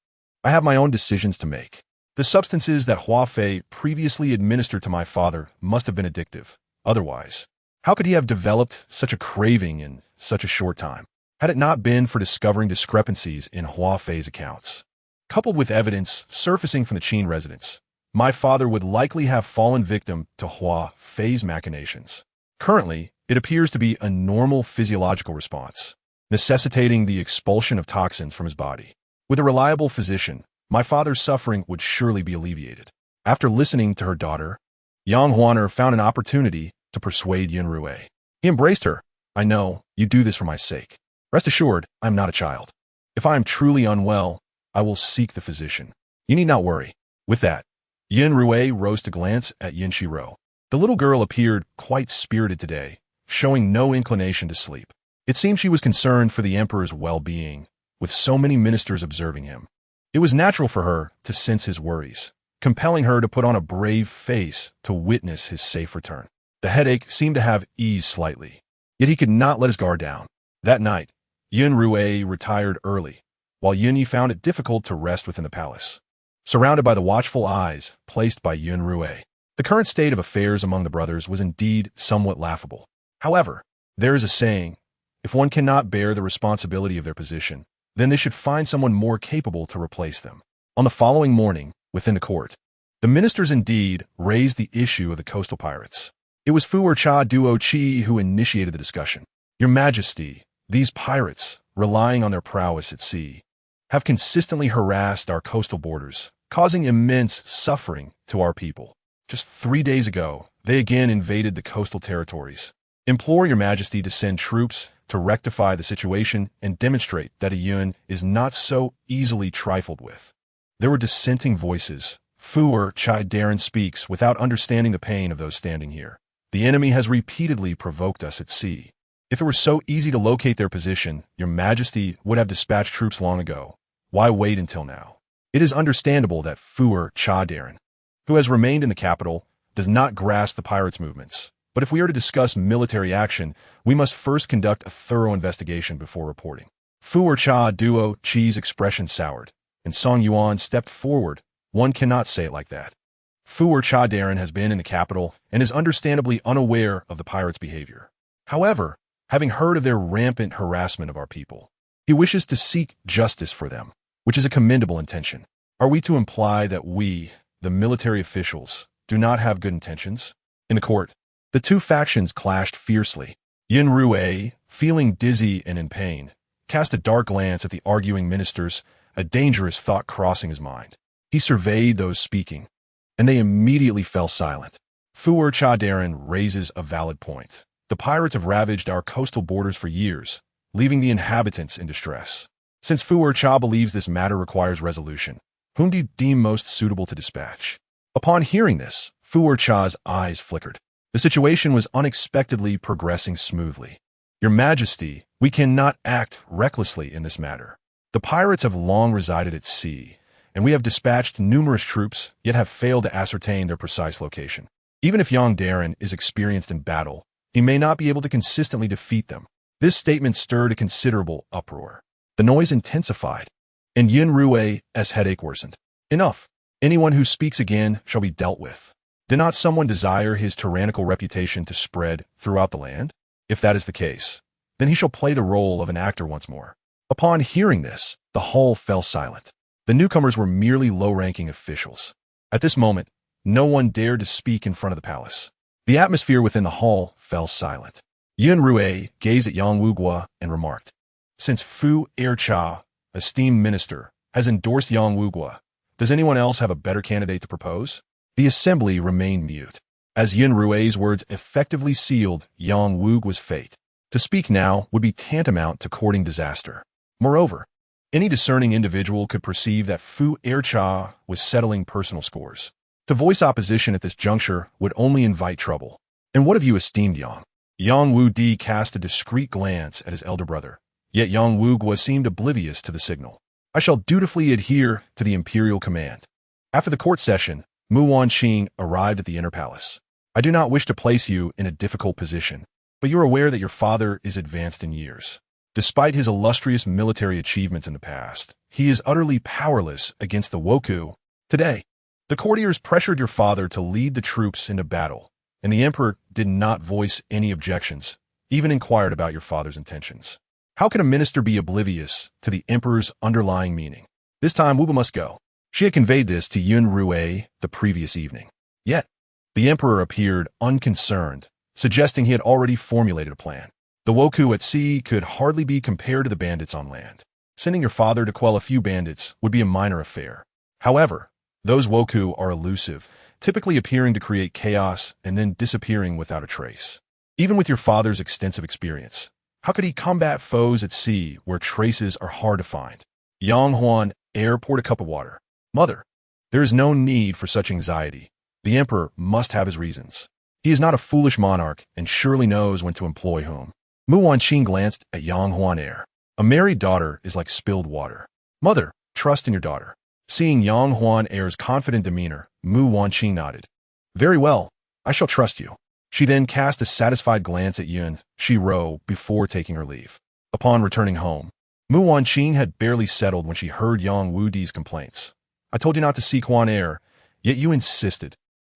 I have my own decisions to make. The substances that Hua Fei previously administered to my father must have been addictive. Otherwise, how could he have developed such a craving in such a short time? Had it not been for discovering discrepancies in Hua Fei's accounts, coupled with evidence surfacing from the Qin residence, my father would likely have fallen victim to Hua Fei's machinations. Currently, it appears to be a normal physiological response, necessitating the expulsion of toxins from his body. With a reliable physician, my father's suffering would surely be alleviated. After listening to her daughter, Yang Huaner found an opportunity to persuade Yun Xirou. He embraced her. I know, you do this for my sake. Rest assured, I am not a child. If I am truly unwell, I will seek the physician. You need not worry. With that, Yun Xirou rose to glance at Yun Xirou. The little girl appeared quite spirited today, showing no inclination to sleep. It seemed she was concerned for the emperor's well-being, with so many ministers observing him. It was natural for her to sense his worries, compelling her to put on a brave face to witness his safe return. The headache seemed to have eased slightly, yet he could not let his guard down. That night, Yun Xirou retired early, while Yun Yi found it difficult to rest within the palace, surrounded by the watchful eyes placed by Yun Xirou. The current state of affairs among the brothers was indeed somewhat laughable. However, there is a saying, if one cannot bear the responsibility of their position, then they should find someone more capable to replace them. On the following morning, within the court, the ministers indeed raised the issue of the coastal pirates. It was Fuer Cha Duo Chi who initiated the discussion. Your Majesty, these pirates, relying on their prowess at sea, have consistently harassed our coastal borders, causing immense suffering to our people. Just 3 days ago, they again invaded the coastal territories. Implore your Majesty to send troops to rectify the situation and demonstrate that a Yun is not so easily trifled with. There were dissenting voices. Fuer Chai Darren speaks without understanding the pain of those standing here. The enemy has repeatedly provoked us at sea. If it were so easy to locate their position, your majesty would have dispatched troops long ago. Why wait until now? It is understandable that Fuer Cha-Daran, who has remained in the capital, does not grasp the pirates' movements. But if we are to discuss military action, we must first conduct a thorough investigation before reporting. Fuer Cha Duo Chi's expression soured, and Song Yuan stepped forward. One cannot say it like that. Fuer Cha-Daran has been in the capital and is understandably unaware of the pirates' behavior. However, having heard of their rampant harassment of our people, he wishes to seek justice for them, which is a commendable intention. Are we to imply that we, the military officials, do not have good intentions? In the court, the two factions clashed fiercely. Yun Xirou, feeling dizzy and in pain, cast a dark glance at the arguing ministers, a dangerous thought crossing his mind. He surveyed those speaking, and they immediately fell silent. Fuer Cha-Daran raises a valid point. The pirates have ravaged our coastal borders for years, leaving the inhabitants in distress. Since Fuer Cha believes this matter requires resolution, whom do you deem most suitable to dispatch? Upon hearing this, Fuer Cha's eyes flickered. The situation was unexpectedly progressing smoothly. Your Majesty, we cannot act recklessly in this matter. The pirates have long resided at sea, and we have dispatched numerous troops, yet have failed to ascertain their precise location. Even if Yang Daran is experienced in battle, he may not be able to consistently defeat them. This statement stirred a considerable uproar. The noise intensified, and Yun Xirou's headache worsened. Enough. Anyone who speaks again shall be dealt with. Did not someone desire his tyrannical reputation to spread throughout the land? If that is the case, then he shall play the role of an actor once more. Upon hearing this, the hall fell silent. The newcomers were merely low-ranking officials. At this moment, no one dared to speak in front of the palace. The atmosphere within the hall fell silent. Yun Xirou gazed at Yang Wugua and remarked, "Since Fu Cha, esteemed minister, has endorsed Yang Wugua, does anyone else have a better candidate to propose?" The assembly remained mute, as Yun Xirou's words effectively sealed Yang Wugua's fate. To speak now would be tantamount to courting disaster. Moreover, any discerning individual could perceive that Fu Cha was settling personal scores. To voice opposition at this juncture would only invite trouble. And what of you, esteemed Yang? Yang Wu-di cast a discreet glance at his elder brother, yet Yang Wugua seemed oblivious to the signal. I shall dutifully adhere to the imperial command. After the court session, Mu Wanqing arrived at the inner palace. I do not wish to place you in a difficult position, but you're aware that your father is advanced in years. Despite his illustrious military achievements in the past, he is utterly powerless against the Wokou. Today, the courtiers pressured your father to lead the troops into battle, and the emperor did not voice any objections, even inquired about your father's intentions. How can a minister be oblivious to the emperor's underlying meaning? This time, Wuba must go. She had conveyed this to Yun Xirou's the previous evening. Yet, the emperor appeared unconcerned, suggesting he had already formulated a plan. The Wokou at sea could hardly be compared to the bandits on land. Sending your father to quell a few bandits would be a minor affair. However, those Wokou are elusive, typically appearing to create chaos and then disappearing without a trace. Even with your father's extensive experience, how could he combat foes at sea where traces are hard to find? Yang Huan poured a cup of water. Mother, there is no need for such anxiety. The emperor must have his reasons. He is not a foolish monarch and surely knows when to employ whom. Mu Wanqing glanced at Yang Huan. A married daughter is like spilled water. Mother, trust in your daughter. Seeing Yang Huan's confident demeanor, Mu Wanqing nodded. Very well, I shall trust you. She then cast a satisfied glance at Yun Xirou before taking her leave. Upon returning home, Mu Wanqing had barely settled when she heard Yang Wudi's complaints. I told you not to seek Huan, yet you insisted.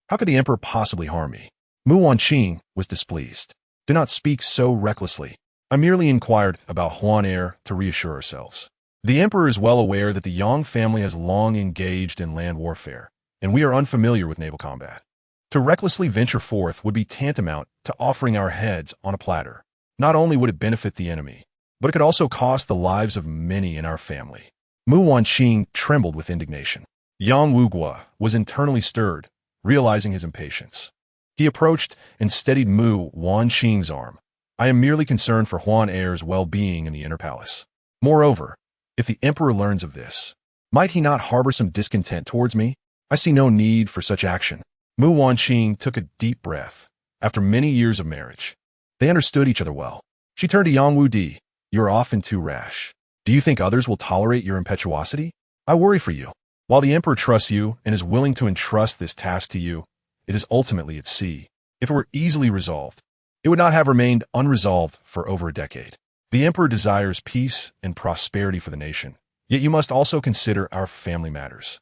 How could the emperor possibly harm me? Mu Wanqing was displeased. Do not speak so recklessly. I merely inquired about Huan to reassure ourselves. The emperor is well aware that the Yang family has long engaged in land warfare, and we are unfamiliar with naval combat. To recklessly venture forth would be tantamount to offering our heads on a platter. Not only would it benefit the enemy, but it could also cost the lives of many in our family. Mu Wanqing trembled with indignation. Yang Wugua was internally stirred, realizing his impatience. He approached and steadied Mu Wanqing's arm. I am merely concerned for Huan's well-being in the inner palace. Moreover, if the emperor learns of this, might he not harbor some discontent towards me? I see no need for such action. Mu Wanqing took a deep breath. After many years of marriage, they understood each other well. She turned to Yang Wudi. You are often too rash. Do you think others will tolerate your impetuosity? I worry for you. While the emperor trusts you and is willing to entrust this task to you, it is ultimately at sea. If it were easily resolved, it would not have remained unresolved for over a decade. The emperor desires peace and prosperity for the nation, yet you must also consider our family matters.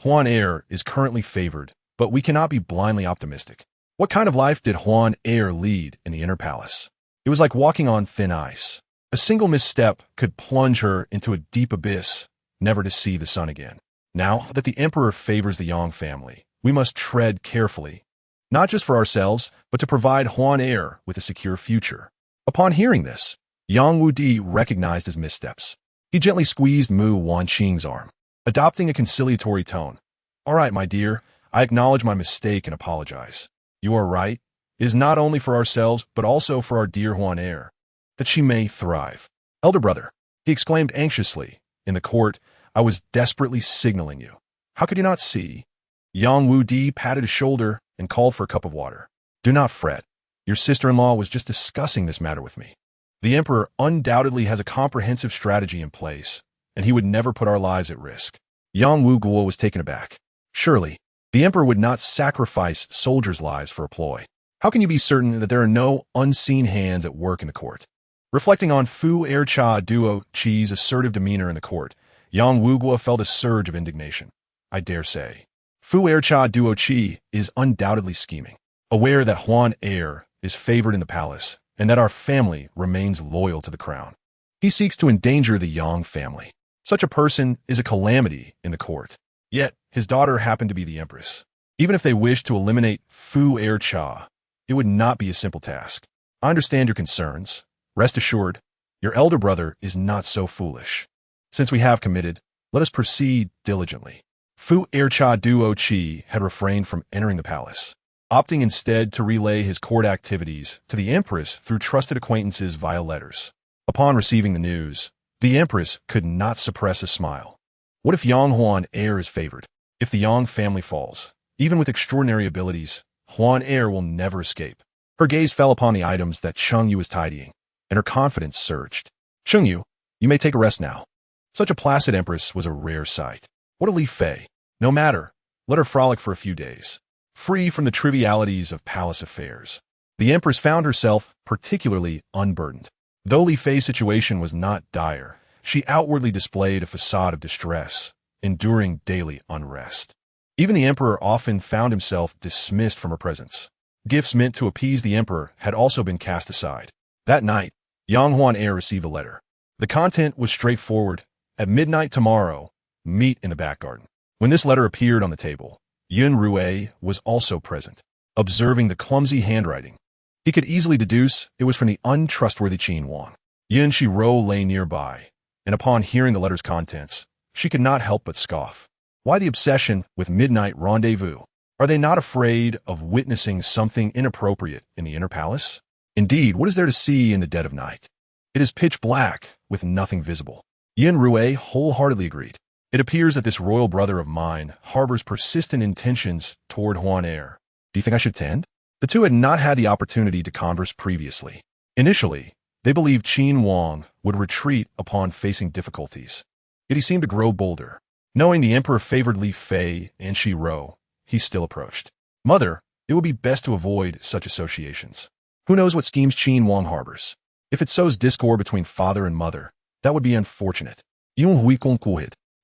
Huan heir is currently favored, but we cannot be blindly optimistic. What kind of life did Huan heir lead in the inner palace? It was like walking on thin ice. A single misstep could plunge her into a deep abyss, never to see the sun again. Now that the emperor favors the Yang family, we must tread carefully, not just for ourselves, but to provide Huan heir with a secure future. Upon hearing this, Yang Wudi recognized his missteps. He gently squeezed Mu Wanqing's arm, adopting a conciliatory tone. All right, my dear, I acknowledge my mistake and apologize. You are right. It is not only for ourselves, but also for our dear Huan heir, that she may thrive. Elder brother, he exclaimed anxiously, in the court, I was desperately signaling you. How could you not see? Yang Wudi patted his shoulder and called for a cup of water. Do not fret. Your sister-in-law was just discussing this matter with me. The emperor undoubtedly has a comprehensive strategy in place, and he would never put our lives at risk. Yang Wuguo was taken aback. Surely, the emperor would not sacrifice soldiers' lives for a ploy. How can you be certain that there are no unseen hands at work in the court? Reflecting on Fu Ercha Duo Chi's assertive demeanor in the court, Yang Wuguo felt a surge of indignation. I dare say. Fu Ercha Duo Chi is undoubtedly scheming, aware that Huan heir is favored in the palace and that our family remains loyal to the crown. He seeks to endanger the Yang family. Such a person is a calamity in the court. Yet, his daughter happened to be the Empress. Even if they wished to eliminate Fu Ercha, it would not be a simple task. I understand your concerns. Rest assured, your elder brother is not so foolish. Since we have committed, let us proceed diligently. Fu Ercha Duo Chi had refrained from entering the palace, opting instead to relay his court activities to the Empress through trusted acquaintances via letters. Upon receiving the news, the Empress could not suppress a smile. What if Yang Huan heir is favored? If the Yang family falls, even with extraordinary abilities, Huan heir will never escape. Her gaze fell upon the items that Cheng Yu was tidying, and her confidence surged. Cheng Yu, you may take a rest now. Such a placid empress was a rare sight. What a Li Fei. No matter, let her frolic for a few days, free from the trivialities of palace affairs. The empress found herself particularly unburdened. Though Li Fei's situation was not dire, she outwardly displayed a facade of distress, enduring daily unrest. Even the emperor often found himself dismissed from her presence. Gifts meant to appease the emperor had also been cast aside. That night, Yang Huan heir received a letter. The content was straightforward. At midnight tomorrow, meet in the back garden. When this letter appeared on the table, Yun Xirou was also present, observing the clumsy handwriting. He could easily deduce it was from the untrustworthy Qin Wang. Yun Xirou lay nearby, and upon hearing the letter's contents, she could not help but scoff. Why the obsession with midnight rendezvous? Are they not afraid of witnessing something inappropriate in the inner palace? Indeed, what is there to see in the dead of night? It is pitch black, with nothing visible. Yun Xirou wholeheartedly agreed. It appears that this royal brother of mine harbors persistent intentions toward Huan heir. Do you think I should attend? The two had not had the opportunity to converse previously. Initially, they believed Qin Wang would retreat upon facing difficulties. Yet he seemed to grow bolder. Knowing the emperor favored Li Fei and Xirou, he still approached. Mother, it would be best to avoid such associations. Who knows what schemes Qin Wang harbors? If it sows discord between father and mother, that would be unfortunate.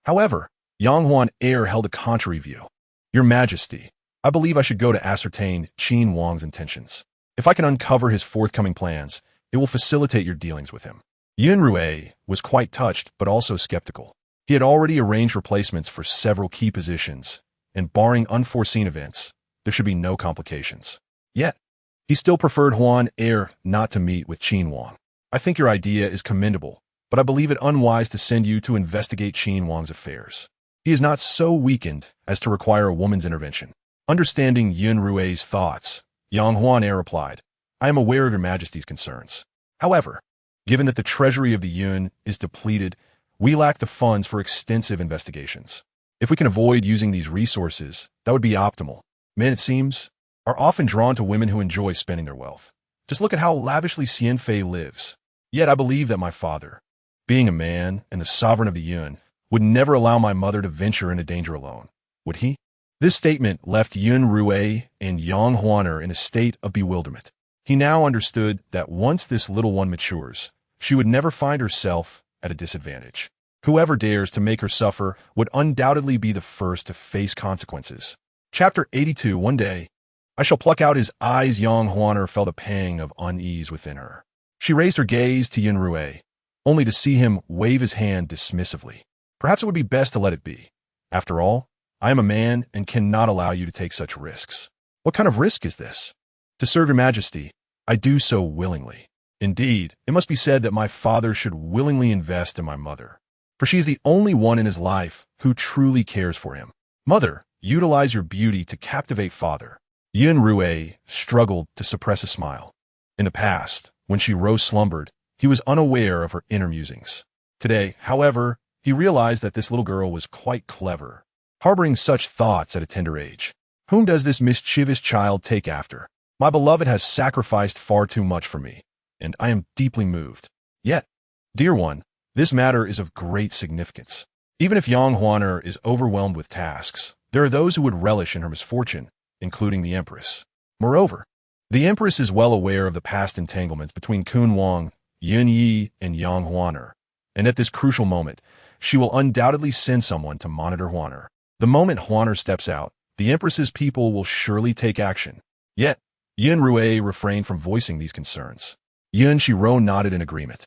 However, Yang Huan heir held a contrary view. Your Majesty, I believe I should go to ascertain Qin Wang's intentions. If I can uncover his forthcoming plans, it will facilitate your dealings with him. Yun Xirou was quite touched, but also skeptical. He had already arranged replacements for several key positions, and barring unforeseen events, there should be no complications. Yet, he still preferred Huan heir not to meet with Qin Wang. I think your idea is commendable, but I believe it unwise to send you to investigate Qin Wang's affairs. He is not so weakened as to require a woman's intervention. Understanding Yun Xirou's thoughts, Yang Huan heir replied, I am aware of your Majesty's concerns. However, given that the treasury of the Yun is depleted, we lack the funds for extensive investigations. If we can avoid using these resources, that would be optimal. Men, it seems, are often drawn to women who enjoy spending their wealth. Just look at how lavishly Xianfei lives. Yet I believe that my father, being a man and the sovereign of the Yun, would never allow my mother to venture into danger alone, would he? This statement left Yun Xirou and Yang Huaner in a state of bewilderment. He now understood that once this little one matures, she would never find herself at a disadvantage. Whoever dares to make her suffer would undoubtedly be the first to face consequences. Chapter 82. One day, I shall pluck out his eyes. Yang Huaner felt a pang of unease within her. She raised her gaze to Yun Xirou, only to see him wave his hand dismissively. Perhaps it would be best to let it be. After all, I am a man and cannot allow you to take such risks. What kind of risk is this? To serve your majesty, I do so willingly. Indeed, it must be said that my father should willingly invest in my mother, for she is the only one in his life who truly cares for him. Mother, utilize your beauty to captivate father. Yun Xirou struggled to suppress a smile. In the past, when Xirou slumbered, he was unaware of her inner musings. Today, however, he realized that this little girl was quite clever, harboring such thoughts at a tender age. Whom does this mischievous child take after? My beloved has sacrificed far too much for me, and I am deeply moved. Yet, dear one, this matter is of great significance. Even if Yang Huaner is overwhelmed with tasks, there are those who would relish in her misfortune, including the Empress. Moreover, the Empress is well aware of the past entanglements between Kun Wang, Yun Yi, and Yang Huaner, and at this crucial moment, she will undoubtedly send someone to monitor Huaner. The moment Huaner steps out, the Empress's people will surely take action. Yet, Yun Xirou refrained from voicing these concerns. Yun Xirou nodded in agreement,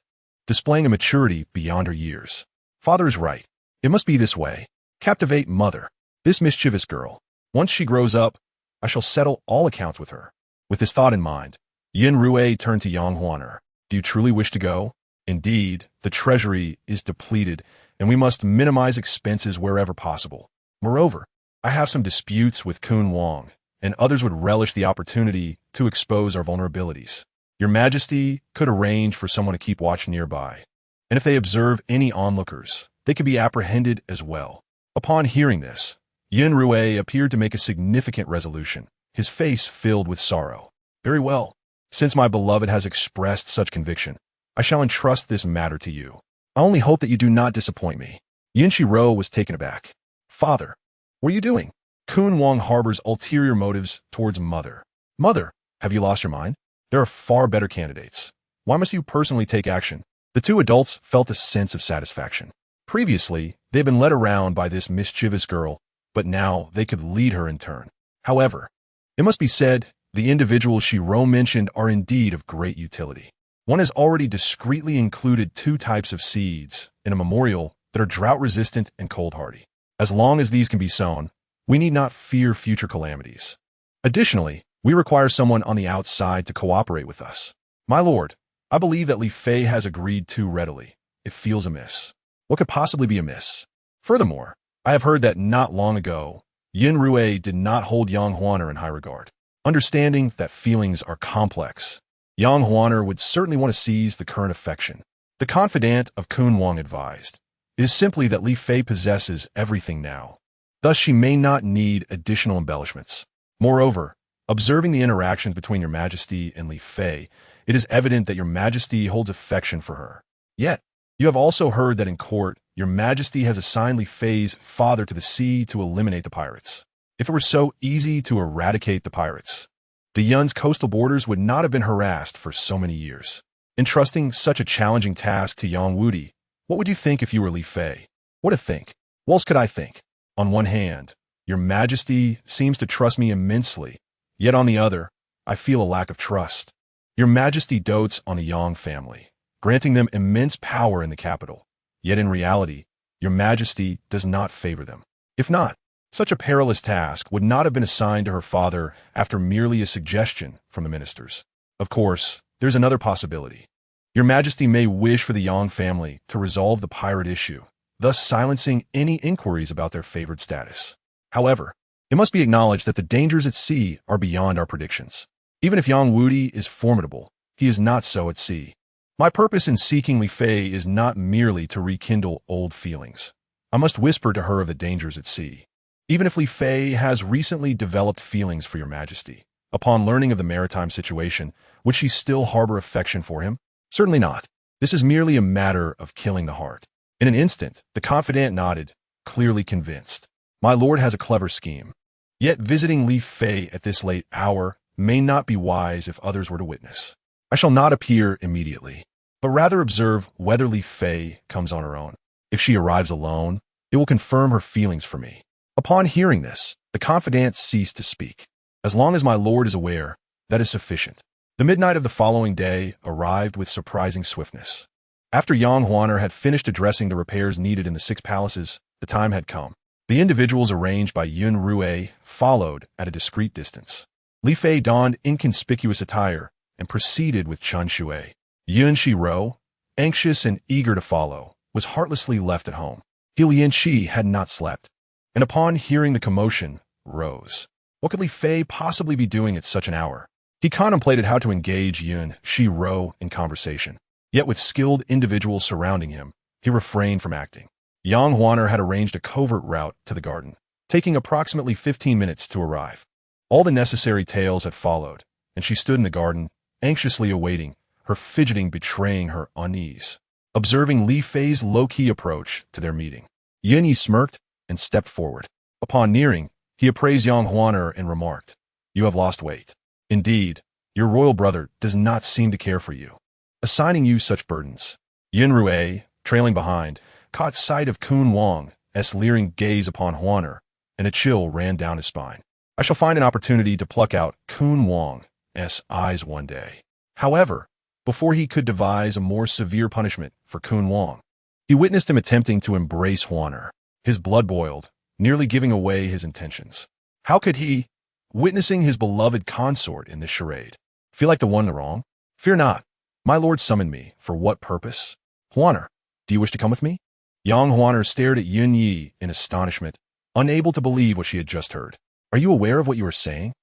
displaying a maturity beyond her years. Father is right. It must be this way. Captivate mother, this mischievous girl. Once she grows up, I shall settle all accounts with her. With this thought in mind, Yun Xirou turned to Yang Huaner. Do you truly wish to go? Indeed, the treasury is depleted, and we must minimize expenses wherever possible. Moreover, I have some disputes with Kun Wang, and others would relish the opportunity to expose our vulnerabilities. Your Majesty could arrange for someone to keep watch nearby, and if they observe any onlookers, they could be apprehended as well. Upon hearing this, Yun Xirou appeared to make a significant resolution, his face filled with sorrow. Very well. Since my beloved has expressed such conviction, I shall entrust this matter to you. I only hope that you do not disappoint me. Yun Xirou was taken aback. Father, what are you doing? Kun Wang harbors ulterior motives towards mother. Mother, have you lost your mind? There are far better candidates. Why must you personally take action? The two adults felt a sense of satisfaction. Previously, they had been led around by this mischievous girl, but now they could lead her in turn. However, it must be said, the individuals Xirou mentioned are indeed of great utility. One has already discreetly included 2 types of seeds in a memorial that are drought-resistant and cold-hardy. As long as these can be sown, we need not fear future calamities. Additionally, we require someone on the outside to cooperate with us. My lord, I believe that Li Fei has agreed too readily. It feels amiss. What could possibly be amiss? Furthermore, I have heard that not long ago, Yun Xirou did not hold Yang Huaner in high regard. Understanding that feelings are complex, Yang Huaner would certainly want to seize the current affection. The confidant of Kun Wang advised, it is simply that Li Fei possesses everything now. Thus she may not need additional embellishments. Moreover, observing the interactions between your Majesty and Li Fei, it is evident that your Majesty holds affection for her. Yet, you have also heard that in court, your Majesty has assigned Li Fei's father to the sea to eliminate the pirates. If it were so easy to eradicate the pirates, the Yun's coastal borders would not have been harassed for so many years. Entrusting such a challenging task to Yang Wudi, what would you think if you were Li Fei? What to think? What else could I think? On one hand, your Majesty seems to trust me immensely, yet on the other, I feel a lack of trust. Your Majesty dotes on the Yang family, granting them immense power in the capital. Yet in reality, your Majesty does not favor them. If not, such a perilous task would not have been assigned to her father after merely a suggestion from the ministers. Of course, there's another possibility. Your Majesty may wish for the Yang family to resolve the pirate issue, thus silencing any inquiries about their favored status. However, it must be acknowledged that the dangers at sea are beyond our predictions. Even if Yang Wudi is formidable, he is not so at sea. My purpose in seeking Li Fei is not merely to rekindle old feelings. I must whisper to her of the dangers at sea. Even if Li Fei has recently developed feelings for your Majesty, upon learning of the maritime situation, would she still harbor affection for him? Certainly not. This is merely a matter of killing the heart. In an instant, the confidant nodded, clearly convinced. My lord has a clever scheme. Yet visiting Li Fei at this late hour may not be wise if others were to witness. I shall not appear immediately, but rather observe whether Li Fei comes on her own. If she arrives alone, it will confirm her feelings for me. Upon hearing this, the confidant ceased to speak. As long as my lord is aware, that is sufficient. The midnight of the following day arrived with surprising swiftness. After Yang Huaner had finished addressing the repairs needed in the 6 palaces, the time had come. The individuals arranged by Yun Xirou followed at a discreet distance. Li Fei donned inconspicuous attire and proceeded with Chen Shui. Yun Xirou, anxious and eager to follow, was heartlessly left at home. Yun Xi had not slept, and upon hearing the commotion, rose. What could Li Fei possibly be doing at such an hour? He contemplated how to engage Yun Xirou in conversation. Yet with skilled individuals surrounding him, he refrained from acting. Yang Huaner had arranged a covert route to the garden, taking approximately 15 minutes to arrive. All the necessary tales had followed, and she stood in the garden, anxiously awaiting, her fidgeting betraying her unease. Observing Li Fei's low-key approach to their meeting, Yun Yi smirked and stepped forward. Upon nearing, he appraised Yang Huaner and remarked, "You have lost weight. Indeed, your royal brother does not seem to care for you, assigning you such burdens." Yun Xirou, trailing behind, caught sight of Kun Wang's leering gaze upon Huaner, and a chill ran down his spine. I shall find an opportunity to pluck out Kun Wang's eyes one day. However, before he could devise a more severe punishment for Kun Wang, he witnessed him attempting to embrace Huaner. His blood boiled, nearly giving away his intentions. How could he, witnessing his beloved consort in this charade, feel like the one in the wrong? Fear not. My lord summoned me. For what purpose? Huaner, do you wish to come with me? Yang Huaner stared at Yun Yi in astonishment, unable to believe what she had just heard. Are you aware of what you are saying?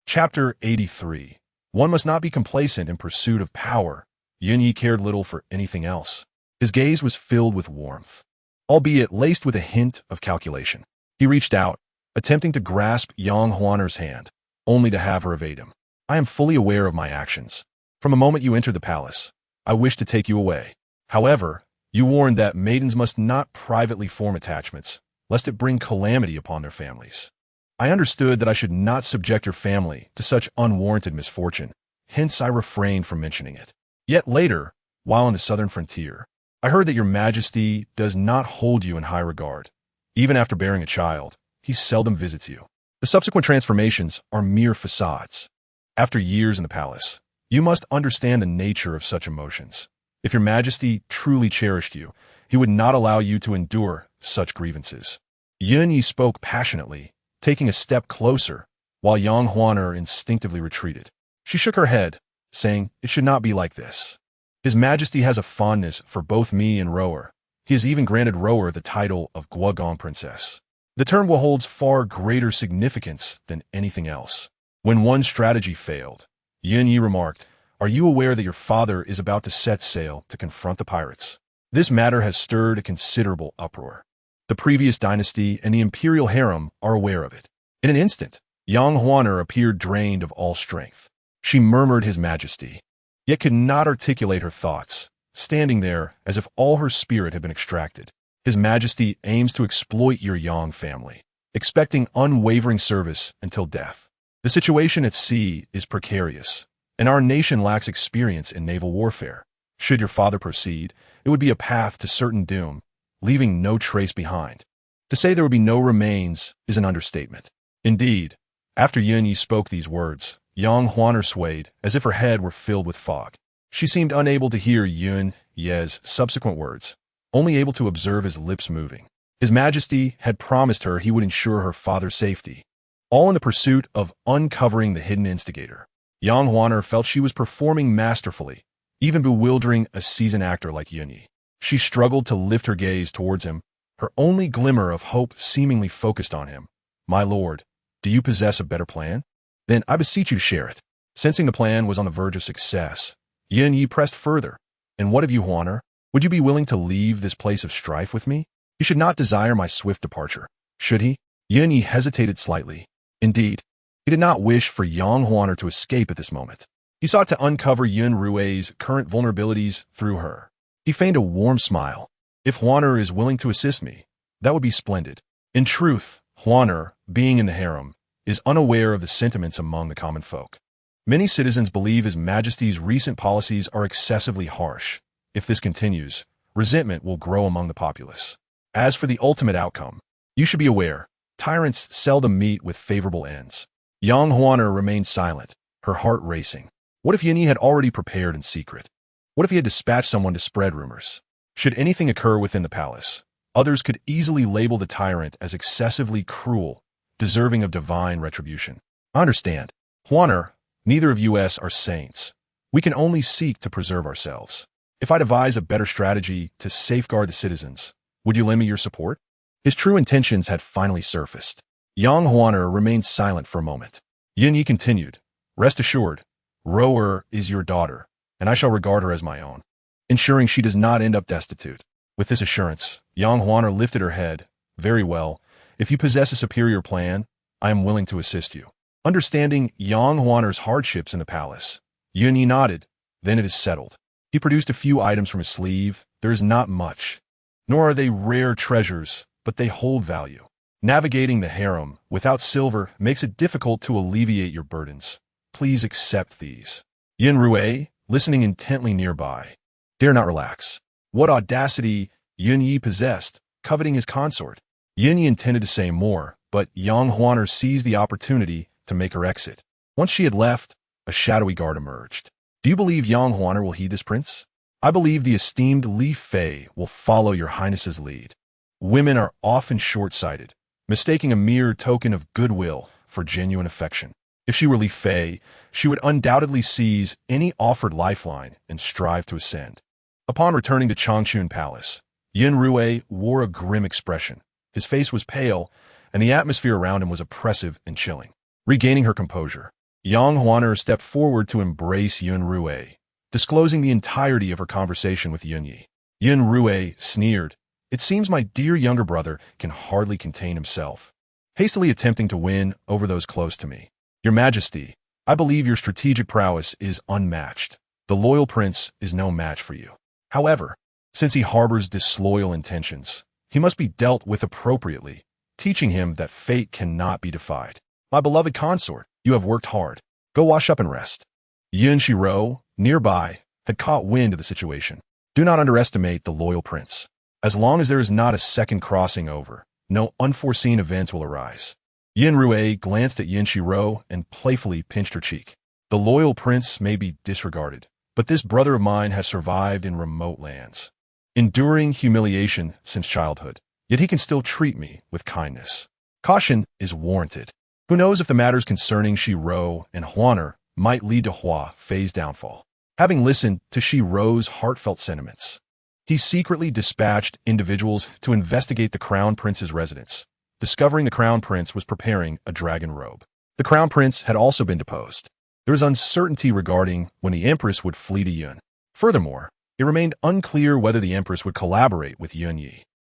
Chapter 83. One must not be complacent in pursuit of power. Yun Yi cared little for anything else. His gaze was filled with warmth, albeit laced with a hint of calculation. He reached out, attempting to grasp Yang Huaner's hand, only to have her evade him. I am fully aware of my actions. From the moment you entered the palace, I wished to take you away. However, you warned that maidens must not privately form attachments, lest it bring calamity upon their families. I understood that I should not subject your family to such unwarranted misfortune, hence I refrained from mentioning it. Yet later, while on the southern frontier, I heard that your majesty does not hold you in high regard. Even after bearing a child, he seldom visits you. The subsequent transformations are mere facades. After years in the palace, you must understand the nature of such emotions. If your majesty truly cherished you, he would not allow you to endure such grievances. Yun Yi spoke passionately, taking a step closer, while Yang Huaner instinctively retreated. She shook her head, saying, "It should not be like this. His majesty has a fondness for both me and Rower. He has even granted Rower the title of Guogong Princess. The term holds far greater significance than anything else." When one strategy failed, Yun Yi remarked, "Are you aware that your father is about to set sail to confront the pirates? This matter has stirred a considerable uproar. The previous dynasty and the imperial harem are aware of it." In an instant, Yang Huaner appeared drained of all strength. She murmured his majesty, yet could not articulate her thoughts, standing there as if all her spirit had been extracted. His majesty aims to exploit your Yang family, expecting unwavering service until death. The situation at sea is precarious, and our nation lacks experience in naval warfare. Should your father proceed, it would be a path to certain doom, leaving no trace behind. To say there would be no remains is an understatement. Indeed, after Yun Yi spoke these words, Yang Huaner swayed as if her head were filled with fog. She seemed unable to hear Yun Yi's subsequent words, only able to observe his lips moving. His majesty had promised her he would ensure her father's safety, all in the pursuit of uncovering the hidden instigator. Yang Huaner felt she was performing masterfully, even bewildering a seasoned actor like Yun Yi. She struggled to lift her gaze towards him, her only glimmer of hope seemingly focused on him. "My lord, do you possess a better plan? Then I beseech you to share it." Sensing the plan was on the verge of success, Yun Yi pressed further. "And what of you, Huaner? Would you be willing to leave this place of strife with me? He should not desire my swift departure, should he?" Yun Yi hesitated slightly. Indeed, he did not wish for Yang Huaner to escape at this moment. He sought to uncover Yun Xirou's current vulnerabilities through her. He feigned a warm smile. If Huaner is willing to assist me, that would be splendid. In truth, Huaner, being in the harem, is unaware of the sentiments among the common folk. Many citizens believe His Majesty's recent policies are excessively harsh. If this continues, resentment will grow among the populace. As for the ultimate outcome, you should be aware, tyrants seldom meet with favorable ends. Young Huaner remained silent, her heart racing. What if Yun had already prepared in secret? What if he had dispatched someone to spread rumors? Should anything occur within the palace, others could easily label the tyrant as excessively cruel, deserving of divine retribution. I understand. Huaner, neither of us are saints. We can only seek to preserve ourselves. If I devise a better strategy to safeguard the citizens, would you lend me your support? His true intentions had finally surfaced. Yang Huaner remained silent for a moment. Yun continued, "Rest assured, Rower is your daughter, and I shall regard her as my own, ensuring she does not end up destitute." With this assurance, Yang Huaner lifted her head. "Very well. If you possess a superior plan, I am willing to assist you." Understanding Yang Huaner's hardships in the palace, Yun nodded. "Then it is settled." He produced a few items from his sleeve. There is not much, nor are they rare treasures, but they hold value. Navigating the harem without silver makes it difficult to alleviate your burdens. Please accept these. Yun Xirou, listening intently nearby, dare not relax. What audacity Yun possessed, coveting his consort. Yun intended to say more, but Yang Huaner seized the opportunity to make her exit. Once she had left, a shadowy guard emerged. "Do you believe Yang Huaner will heed this, Prince?" "I believe the esteemed Li Fei will follow your Highness's lead." Women are often short-sighted, mistaking a mere token of goodwill for genuine affection. If she were Li Fei, she would undoubtedly seize any offered lifeline and strive to ascend. Upon returning to Changchun Palace, Yun Xirou wore a grim expression. His face was pale, and the atmosphere around him was oppressive and chilling. Regaining her composure, Yang Huaner stepped forward to embrace Yun Xirou, disclosing the entirety of her conversation with Yun. Yun Xirou sneered. "It seems my dear younger brother can hardly contain himself, hastily attempting to win over those close to me. Your Majesty, I believe your strategic prowess is unmatched. The loyal prince is no match for you. However, since he harbors disloyal intentions, he must be dealt with appropriately, teaching him that fate cannot be defied. My beloved consort, you have worked hard. Go wash up and rest." Yun Xirou, nearby, had caught wind of the situation. Do not underestimate the loyal prince. As long as there is not a second crossing over, no unforeseen events will arise. Yun Xirou glanced at Yun Xirou and playfully pinched her cheek. The loyal prince may be disregarded, but this brother of mine has survived in remote lands, enduring humiliation since childhood, yet he can still treat me with kindness. Caution is warranted. Who knows if the matters concerning Xirou and Huaner might lead to Hua Fei's downfall. Having listened to Xirou's heartfelt sentiments, he secretly dispatched individuals to investigate the Crown Prince's residence, discovering the Crown Prince was preparing a dragon robe. The Crown Prince had also been deposed. There was uncertainty regarding when the Empress would flee to Yun. Furthermore, it remained unclear whether the Empress would collaborate with Yun.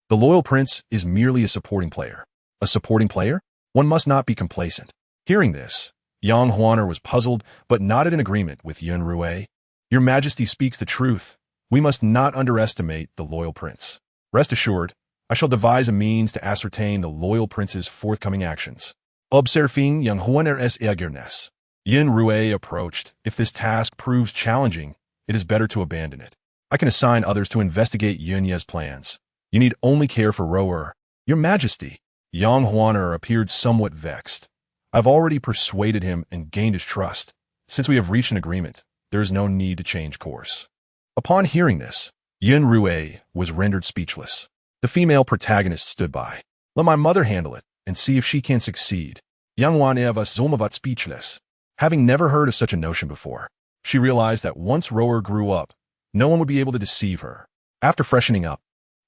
The loyal prince is merely a supporting player. A supporting player? One must not be complacent. Hearing this, Yang Huaner was puzzled, but nodded in agreement with Yun Xirou. Your Majesty speaks the truth. We must not underestimate the loyal prince. Rest assured, I shall devise a means to ascertain the loyal prince's forthcoming actions. Observing Yang Huaner's eagerness, Yun Xirou approached. If this task proves challenging, it is better to abandon it. I can assign others to investigate Yun's plans. You need only care for Rower. Your Majesty. Yang Huaner appeared somewhat vexed. I've already persuaded him and gained his trust. Since we have reached an agreement, there is no need to change course. Upon hearing this, Yun Xirou was rendered speechless. The female protagonist stood by. Let my mother handle it and see if she can succeed. Yang Huaner was somewhat speechless. Having never heard of such a notion before, she realized that once Rower grew up, no one would be able to deceive her. After freshening up,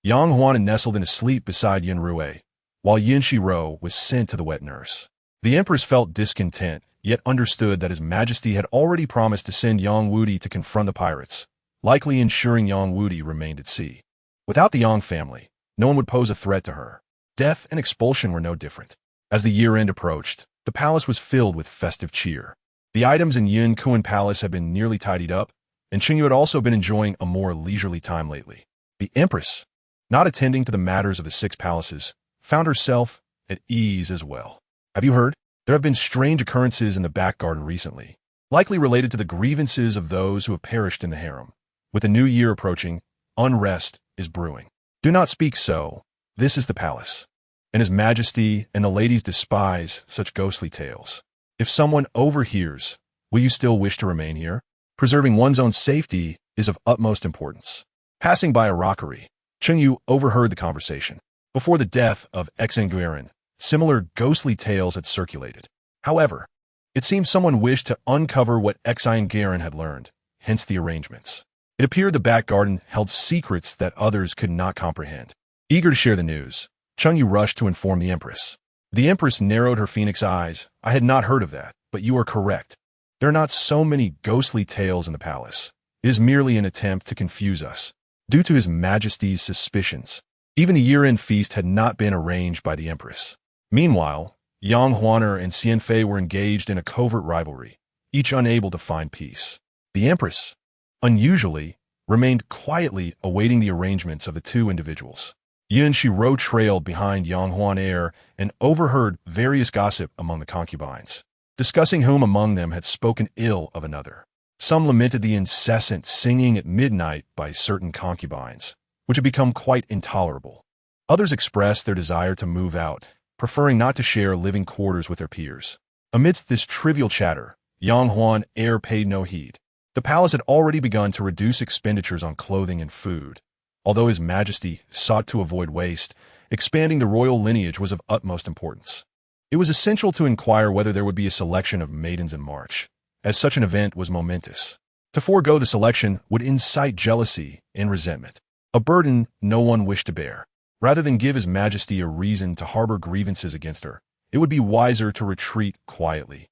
Yang Huaner nestled in a sleep beside Yun Xirou, while Yun Xirou was sent to the wet nurse. The Empress felt discontent, yet understood that His Majesty had already promised to send Yang Wudi to confront the pirates, likely ensuring Yang Wudi remained at sea. Without the Yang family, no one would pose a threat to her. Death and expulsion were no different. As the year-end approached, the palace was filled with festive cheer. The items in Yun Kuan Palace had been nearly tidied up, and Qingyu had also been enjoying a more leisurely time lately. The Empress, not attending to the matters of the six palaces, found herself at ease as well. Have you heard? There have been strange occurrences in the back garden recently, likely related to the grievances of those who have perished in the harem. With the new year approaching, unrest is brewing. Do not speak so. This is the palace, and His Majesty and the ladies despise such ghostly tales. If someone overhears, will you still wish to remain here? Preserving one's own safety is of utmost importance. Passing by a rockery, Qingyu overheard the conversation. Before the death of Exanguiran, similar ghostly tales had circulated. However, it seemed someone wished to uncover what Exanguiran had learned, hence the arrangements. It appeared the back garden held secrets that others could not comprehend. Eager to share the news, Qingyu rushed to inform the Empress. The Empress narrowed her phoenix eyes. I had not heard of that, but you are correct. There are not so many ghostly tales in the palace. It is merely an attempt to confuse us, due to His Majesty's suspicions. Even the year-end feast had not been arranged by the Empress. Meanwhile, Yang Huaner and Xian Fei were engaged in a covert rivalry, each unable to find peace. The Empress, unusually, remained quietly awaiting the arrangements of the two individuals. Yun Xirou trailed behind Yang Huaner and overheard various gossip among the concubines, discussing whom among them had spoken ill of another. Some lamented the incessant singing at midnight by certain concubines, which had become quite intolerable. Others expressed their desire to move out, preferring not to share living quarters with their peers. Amidst this trivial chatter, Yang Huaner paid no heed. The palace had already begun to reduce expenditures on clothing and food. Although His Majesty sought to avoid waste, expanding the royal lineage was of utmost importance. It was essential to inquire whether there would be a selection of maidens in March, as such an event was momentous. To forego the selection would incite jealousy and resentment, a burden no one wished to bear. Rather than give His Majesty a reason to harbor grievances against her, it would be wiser to retreat quietly,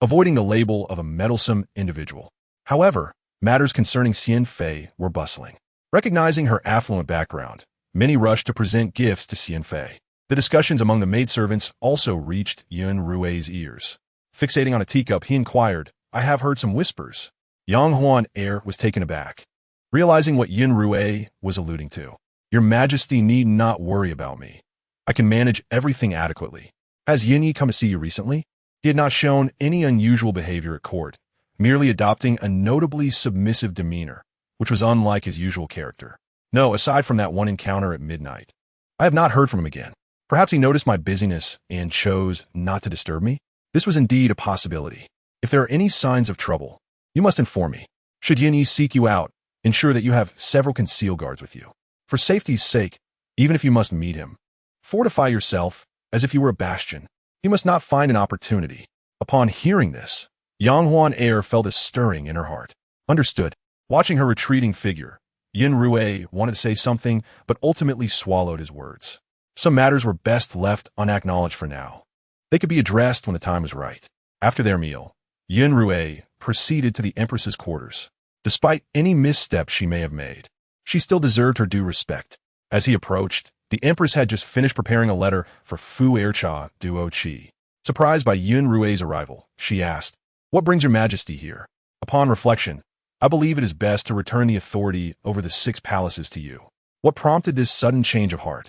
avoiding the label of a meddlesome individual. However, matters concerning Xian Fei were bustling. Recognizing her affluent background, many rushed to present gifts to Xian Fei. The discussions among the maidservants also reached Yun Xirou's ears. Fixating on a teacup, he inquired, I have heard some whispers. Yang Huaner was taken aback, realizing what Yun Xirou was alluding to. Your Majesty need not worry about me. I can manage everything adequately. Has Yun come to see you recently? He had not shown any unusual behavior at court, merely adopting a notably submissive demeanor, which was unlike his usual character. No, aside from that one encounter at midnight. I have not heard from him again. Perhaps he noticed my busyness and chose not to disturb me? This was indeed a possibility. If there are any signs of trouble, you must inform me. Should Yun seek you out, ensure that you have several concealed guards with you. For safety's sake, even if you must meet him, fortify yourself as if you were a bastion. You must not find an opportunity. Upon hearing this, Yang Huaner felt a stirring in her heart. Understood. Watching her retreating figure, Yun Xirou wanted to say something, but ultimately swallowed his words. Some matters were best left unacknowledged for now. They could be addressed when the time was right. After their meal, Yun Xirou proceeded to the Empress's quarters. Despite any misstep she may have made, she still deserved her due respect. As he approached, the Empress had just finished preparing a letter for Fu Ercha Duo Qi. Surprised by Yun Xirou's arrival, she asked, What brings your Majesty here? Upon reflection, I believe it is best to return the authority over the 6 palaces to you. What prompted this sudden change of heart?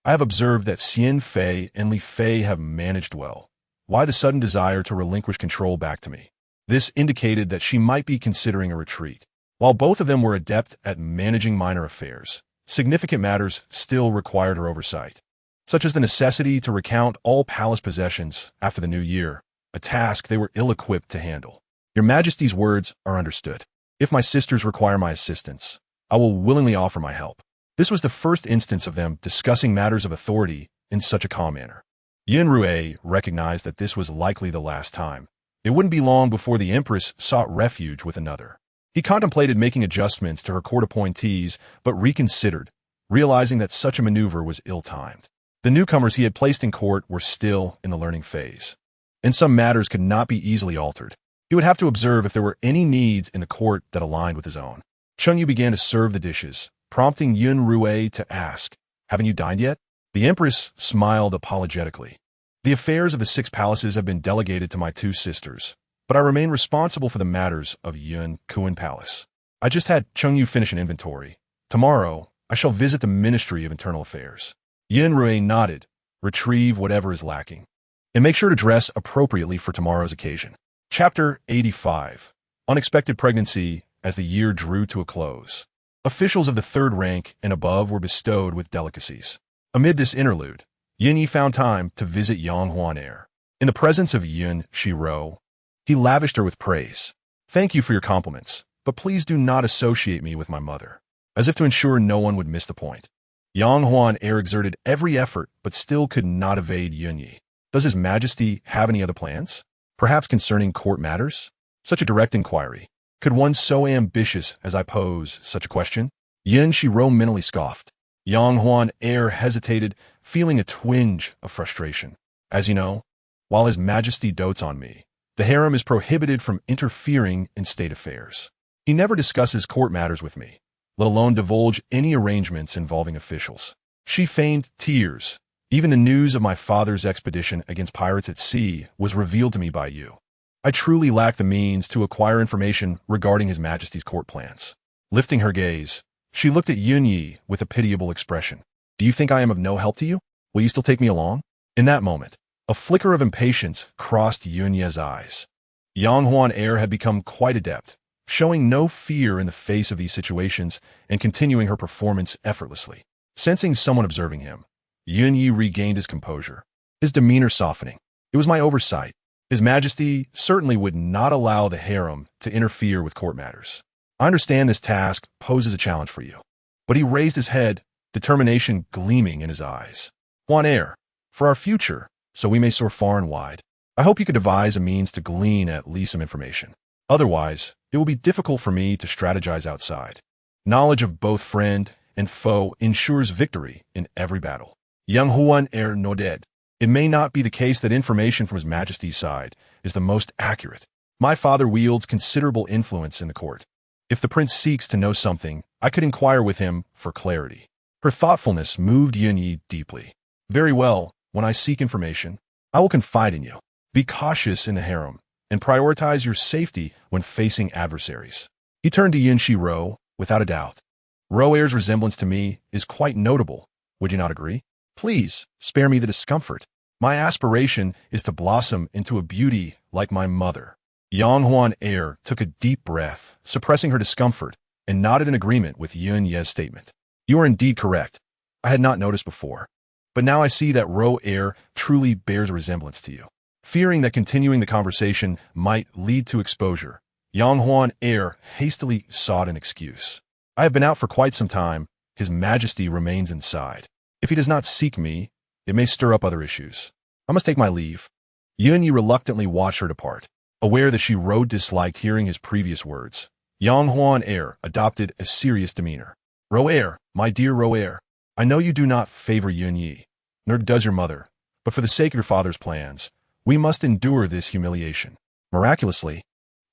I have observed that Xian Fei and Li Fei have managed well. Why the sudden desire to relinquish control back to me? This indicated that she might be considering a retreat. While both of them were adept at managing minor affairs, significant matters still required her oversight, such as the necessity to recount all palace possessions after the new year, a task they were ill-equipped to handle. Your Majesty's words are understood. If my sisters require my assistance, I will willingly offer my help. This was the first instance of them discussing matters of authority in such a calm manner. Yun Xirou recognized that this was likely the last time. It wouldn't be long before the Empress sought refuge with another. He contemplated making adjustments to her court appointees, but reconsidered, realizing that such a maneuver was ill-timed. The newcomers he had placed in court were still in the learning phase, and some matters could not be easily altered. He would have to observe if there were any needs in the court that aligned with his own. Qingyu began to serve the dishes, prompting Yun Xirou to ask, Haven't you dined yet? The Empress smiled apologetically. The affairs of the 6 palaces have been delegated to my 2 sisters, but I remain responsible for the matters of Yun Kuan Palace. I just had Cheng Yu finish an inventory. Tomorrow, I shall visit the Ministry of Internal Affairs. Yun Xirou nodded, retrieve whatever is lacking, and make sure to dress appropriately for tomorrow's occasion. Chapter 85. Unexpected Pregnancy. As the year drew to a close, officials of the third rank and above were bestowed with delicacies. Amid this interlude, Yun Yi found time to visit Yang Huan Air. In the presence of Yun Xirou, he lavished her with praise. Thank you for your compliments, but please do not associate me with my mother, as if to ensure no one would miss the point. Yang Huan Air exerted every effort, but still could not evade Yun Yi. Does His Majesty have any other plans? Perhaps concerning court matters? Such a direct inquiry. Could one so ambitious as I pose such a question? Yun Xirou mentally scoffed. Yang Huan Air hesitated, feeling a twinge of frustration. As you know, while His Majesty dotes on me, the harem is prohibited from interfering in state affairs. He never discusses court matters with me, let alone divulge any arrangements involving officials. She feigned tears. Even the news of my father's expedition against pirates at sea was revealed to me by you. I truly lack the means to acquire information regarding His Majesty's court plans. Lifting her gaze, she looked at Yun Yi with a pitiable expression. Do you think I am of no help to you? Will you still take me along? In that moment, a flicker of impatience crossed Yun Yi's eyes. Yang Huan Air had become quite adept, showing no fear in the face of these situations and continuing her performance effortlessly. Sensing someone observing him, Yun Yi regained his composure, his demeanor softening. It was my oversight. His Majesty certainly would not allow the harem to interfere with court matters. I understand this task poses a challenge for you. But he raised his head, determination gleaming in his eyes. Huan Air, for our future, so we may soar far and wide, I hope you could devise a means to glean at least some information. Otherwise, it will be difficult for me to strategize outside. Knowledge of both friend and foe ensures victory in every battle. Yang Huan Air nodded. It may not be the case that information from His Majesty's side is the most accurate. My father wields considerable influence in the court. If the prince seeks to know something, I could inquire with him for clarity. Her thoughtfulness moved Yun Yi deeply. Very well, when I seek information, I will confide in you. Be cautious in the harem, and prioritize your safety when facing adversaries. He turned to Yun Xirou, without a doubt. Rou Air's resemblance to me is quite notable. Would you not agree? Please, spare me the discomfort. My aspiration is to blossom into a beauty like my mother. Yang Huan Air took a deep breath, suppressing her discomfort, and nodded in agreement with Yun Yi's statement. You are indeed correct. I had not noticed before. But now I see that Rou Air truly bears a resemblance to you. Fearing that continuing the conversation might lead to exposure, Yang Huan Air hastily sought an excuse. I have been out for quite some time. His Majesty remains inside. If he does not seek me, it may stir up other issues. I must take my leave. Yun Yi reluctantly watched her depart. Aware that Xirou disliked hearing his previous words, Yang Huan Air adopted a serious demeanor. Rou Air, my dear Rou Air, I know you do not favor Yun Yi, nor does your mother, but for the sake of your father's plans, we must endure this humiliation. Miraculously,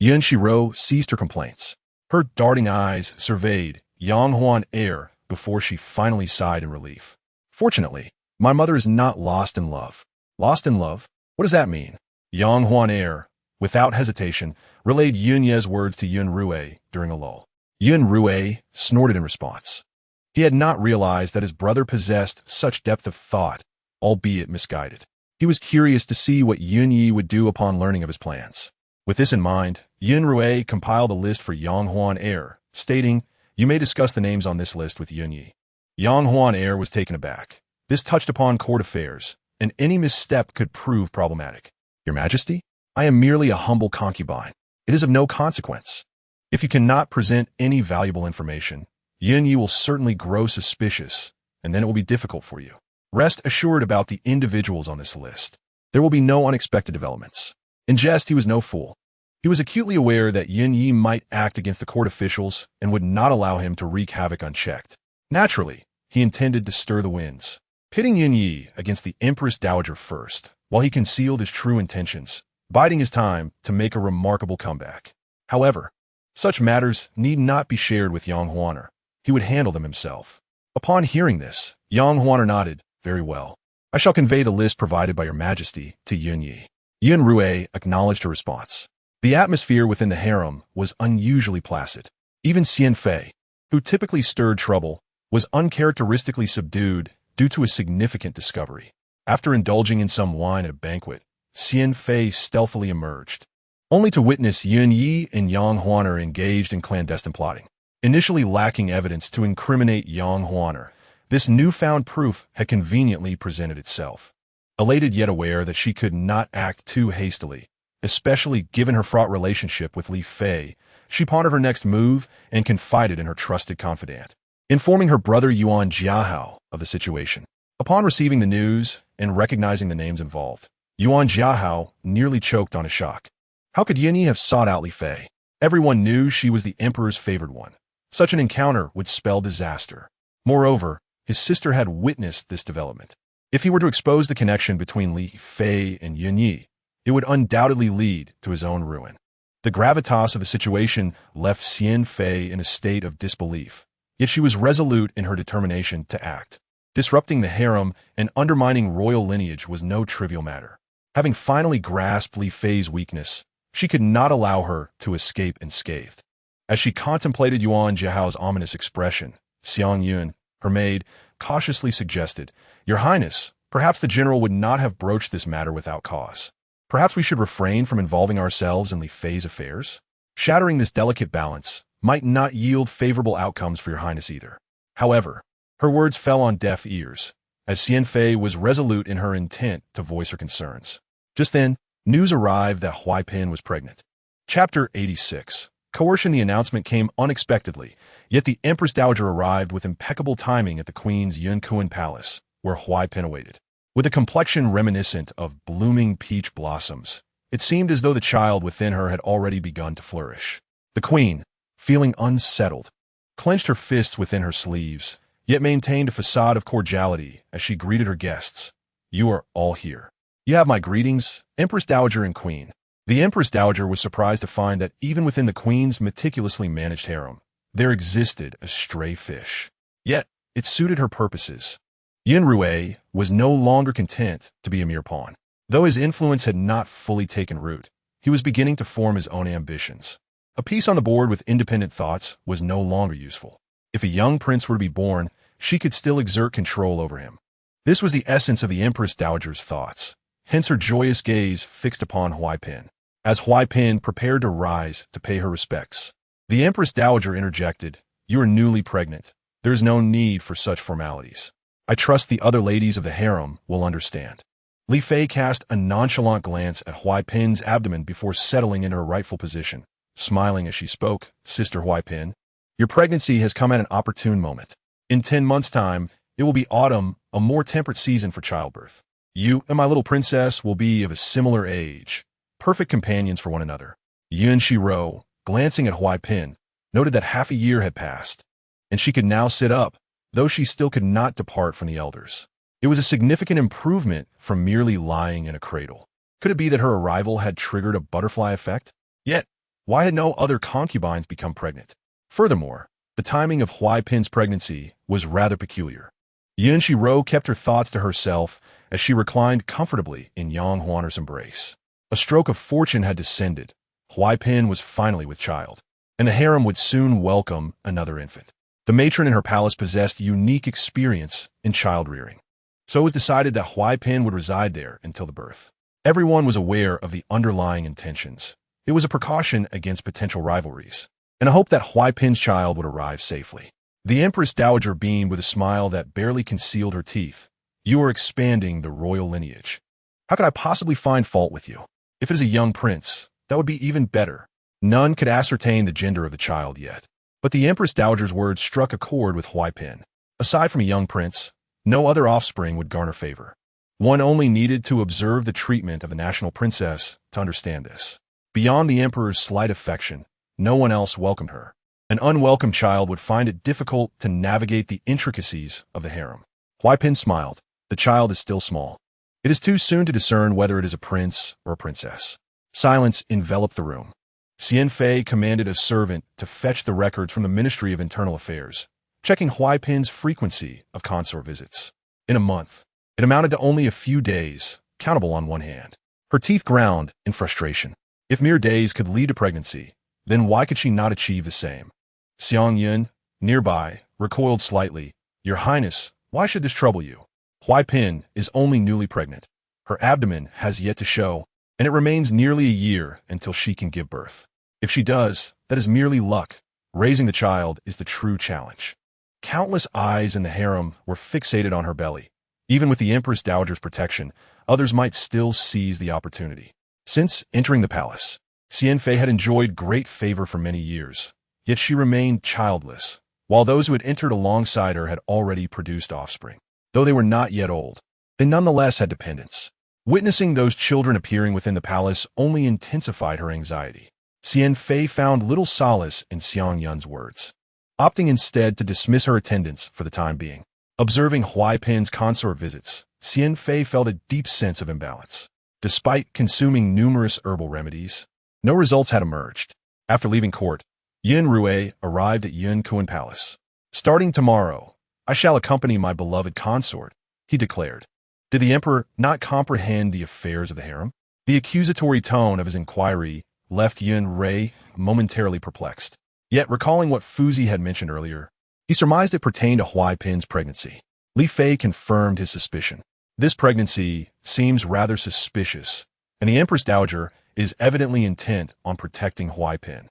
Yun Xirou ceased her complaints. Her darting eyes surveyed Yang Huan Air before she finally sighed in relief. Fortunately, my mother is not lost in love. Lost in love? What does that mean? Yang Huan Air, without hesitation, relayed Yun Yi's words to Yun Xirou during a lull. Yun Xirou snorted in response. He had not realized that his brother possessed such depth of thought, albeit misguided. He was curious to see what Yun Yi would do upon learning of his plans. With this in mind, Yun Xirou compiled a list for Yang Huan Air, stating, "You may discuss the names on this list with Yun Yi." Yang Huan Air was taken aback. This touched upon court affairs, and any misstep could prove problematic. Your Majesty, I am merely a humble concubine. It is of no consequence. If you cannot present any valuable information, Yun Yi will certainly grow suspicious, and then it will be difficult for you. Rest assured about the individuals on this list. There will be no unexpected developments. In jest, he was no fool. He was acutely aware that Yun Yi might act against the court officials and would not allow him to wreak havoc unchecked. Naturally, he intended to stir the winds, pitting Yun Yi against the Empress Dowager first, while he concealed his true intentions, biding his time to make a remarkable comeback. However, such matters need not be shared with Yang Huaner. He would handle them himself. Upon hearing this, Yang Huaner nodded. Very well. I shall convey the list provided by your Majesty to Yun Yi. Yun Xirou acknowledged her response. The atmosphere within the harem was unusually placid. Even Xian Fei, who typically stirred trouble, was uncharacteristically subdued due to a significant discovery. After indulging in some wine at a banquet, Xian Fei stealthily emerged, only to witness Yun Yi and Yang Huaner engaged in clandestine plotting. Initially lacking evidence to incriminate Yang Huaner, this newfound proof had conveniently presented itself. Elated yet aware that she could not act too hastily, especially given her fraught relationship with Li Fei, she pondered her next move and confided in her trusted confidant, informing her brother Yuan Jiahao of the situation. Upon receiving the news and recognizing the names involved, Yuan Jiahao nearly choked on his shock. How could Yin Yi have sought out Li Fei? Everyone knew she was the emperor's favored one. Such an encounter would spell disaster. Moreover, his sister had witnessed this development. If he were to expose the connection between Li Fei and Yin Yi, it would undoubtedly lead to his own ruin. The gravitas of the situation left Xian Fei in a state of disbelief, yet she was resolute in her determination to act. Disrupting the harem and undermining royal lineage was no trivial matter. Having finally grasped Li Fei's weakness, she could not allow her to escape unscathed. As she contemplated Yuan Jiahao's ominous expression, Xiang Yun, her maid, cautiously suggested, "Your Highness, perhaps the general would not have broached this matter without cause. Perhaps we should refrain from involving ourselves in Li Fei's affairs? Shattering this delicate balance might not yield favorable outcomes for your Highness either." However, her words fell on deaf ears, as Xian Fei was resolute in her intent to voice her concerns. Just then, news arrived that Huai Pin was pregnant. Chapter 86. Coercion. The announcement came unexpectedly, yet the Empress Dowager arrived with impeccable timing at the Queen's Yunkuan Palace, where Huai Pin awaited. With a complexion reminiscent of blooming peach blossoms, it seemed as though the child within her had already begun to flourish. The Queen, feeling unsettled, clenched her fists within her sleeves, yet maintained a facade of cordiality as she greeted her guests. "You are all here. You have my greetings, Empress Dowager and Queen." The Empress Dowager was surprised to find that even within the Queen's meticulously managed harem, there existed a stray fish. Yet, it suited her purposes. Yun Xirou was no longer content to be a mere pawn. Though his influence had not fully taken root, he was beginning to form his own ambitions. A piece on the board with independent thoughts was no longer useful. If a young prince were to be born, she could still exert control over him. This was the essence of the Empress Dowager's thoughts, hence her joyous gaze fixed upon Huai Pin. As Huai Pin prepared to rise to pay her respects, the Empress Dowager interjected, "You are newly pregnant. There is no need for such formalities. I trust the other ladies of the harem will understand." Li Fei cast a nonchalant glance at Huai Pin's abdomen before settling into her rightful position. Smiling as she spoke, "Sister Huai Pin, your pregnancy has come at an opportune moment. In 10 months' time, it will be autumn, a more temperate season for childbirth. You and my little princess will be of a similar age, perfect companions for one another." Yun Xirou, glancing at Huai Pin, noted that half a year had passed, and she could now sit up, though she still could not depart from the elders. It was a significant improvement from merely lying in a cradle. Could it be that her arrival had triggered a butterfly effect? Yet, why had no other concubines become pregnant? Furthermore, the timing of Huai Pin's pregnancy was rather peculiar. Yun Xirou kept her thoughts to herself as she reclined comfortably in Yang Huaner's embrace. A stroke of fortune had descended. Huai Pin was finally with child, and the harem would soon welcome another infant. The matron in her palace possessed unique experience in child-rearing. So it was decided that Huai Pin would reside there until the birth. Everyone was aware of the underlying intentions. It was a precaution against potential rivalries, and a hope that Huai Pin's child would arrive safely. The Empress Dowager beamed with a smile that barely concealed her teeth. "You are expanding the royal lineage. How could I possibly find fault with you? If it is a young prince, that would be even better." None could ascertain the gender of the child yet, but the Empress Dowager's words struck a chord with Huai Pin. Aside from a young prince, no other offspring would garner favor. One only needed to observe the treatment of the national princess to understand this. Beyond the emperor's slight affection, no one else welcomed her. An unwelcome child would find it difficult to navigate the intricacies of the harem. Huai Pin smiled. The child is still small. It is too soon to discern whether it is a prince or a princess. Silence enveloped the room. Xian Fei commanded a servant to fetch the records from the Ministry of Internal Affairs, checking Huai Pin's frequency of consort visits. In a month, it amounted to only a few days, countable on one hand. Her teeth ground in frustration. If mere days could lead to pregnancy, then why could she not achieve the same? Xiang Yun, nearby, recoiled slightly. Your Highness, why should this trouble you? Huaipin is only newly pregnant. Her abdomen has yet to show, and it remains nearly a year until she can give birth. If she does, that is merely luck. Raising the child is the true challenge. Countless eyes in the harem were fixated on her belly. Even with the Empress Dowager's protection, others might still seize the opportunity. Since entering the palace, Xianfei had enjoyed great favor for many years, yet she remained childless, while those who had entered alongside her had already produced offspring. Though they were not yet old, they nonetheless had dependents. Witnessing those children appearing within the palace only intensified her anxiety. Xianfei found little solace in Xiang Yun's words, opting instead to dismiss her attendance for the time being. Observing Huaipin's consort visits, Xianfei felt a deep sense of imbalance. Despite consuming numerous herbal remedies, no results had emerged. After leaving court, Yun Xirou arrived at Yun Kuan Palace. Starting tomorrow, I shall accompany my beloved consort, he declared. Did the emperor not comprehend the affairs of the harem? The accusatory tone of his inquiry left Yun Xirou momentarily perplexed. Yet, recalling what Fuzi had mentioned earlier, he surmised it pertained to Huaipin's pregnancy. Li Fei confirmed his suspicion. This pregnancy seems rather suspicious, and the Empress Dowager is evidently intent on protecting Huaipin.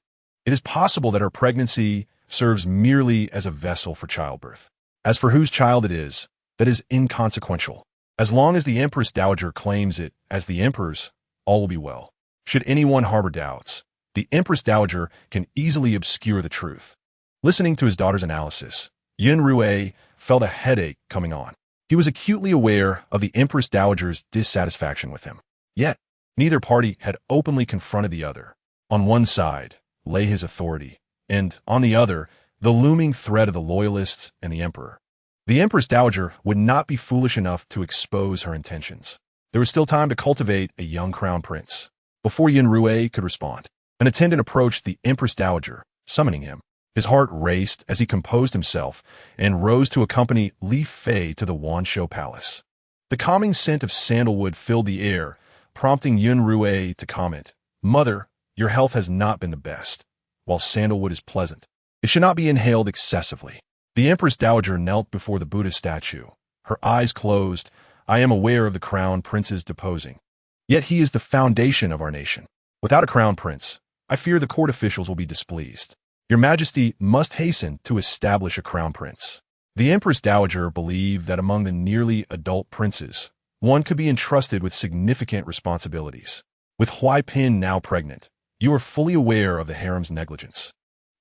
It is possible that her pregnancy serves merely as a vessel for childbirth. As for whose child it is, that is inconsequential. As long as the Empress Dowager claims it as the Emperor's, all will be well. Should anyone harbor doubts, the Empress Dowager can easily obscure the truth. Listening to his daughter's analysis, Yun Xirou felt a headache coming on. He was acutely aware of the Empress Dowager's dissatisfaction with him. Yet, neither party had openly confronted the other. On one side lay his authority, and on the other, the looming threat of the Loyalists and the Emperor. The Empress Dowager would not be foolish enough to expose her intentions. There was still time to cultivate a young crown prince. Before Yun Xirou could respond, an attendant approached the Empress Dowager, summoning him. His heart raced as he composed himself and rose to accompany Li Fei to the Wanshou Palace. The calming scent of sandalwood filled the air, prompting Yun Xirou to comment, "Mother, your health has not been the best. While sandalwood is pleasant, it should not be inhaled excessively." The Empress Dowager knelt before the Buddha statue, her eyes closed. "I am aware of the crown prince's deposing. Yet he is the foundation of our nation. Without a crown prince, I fear the court officials will be displeased. Your Majesty must hasten to establish a crown prince." The Empress Dowager believed that among the nearly adult princes, one could be entrusted with significant responsibilities. With Huaipin now pregnant, you are fully aware of the harem's negligence,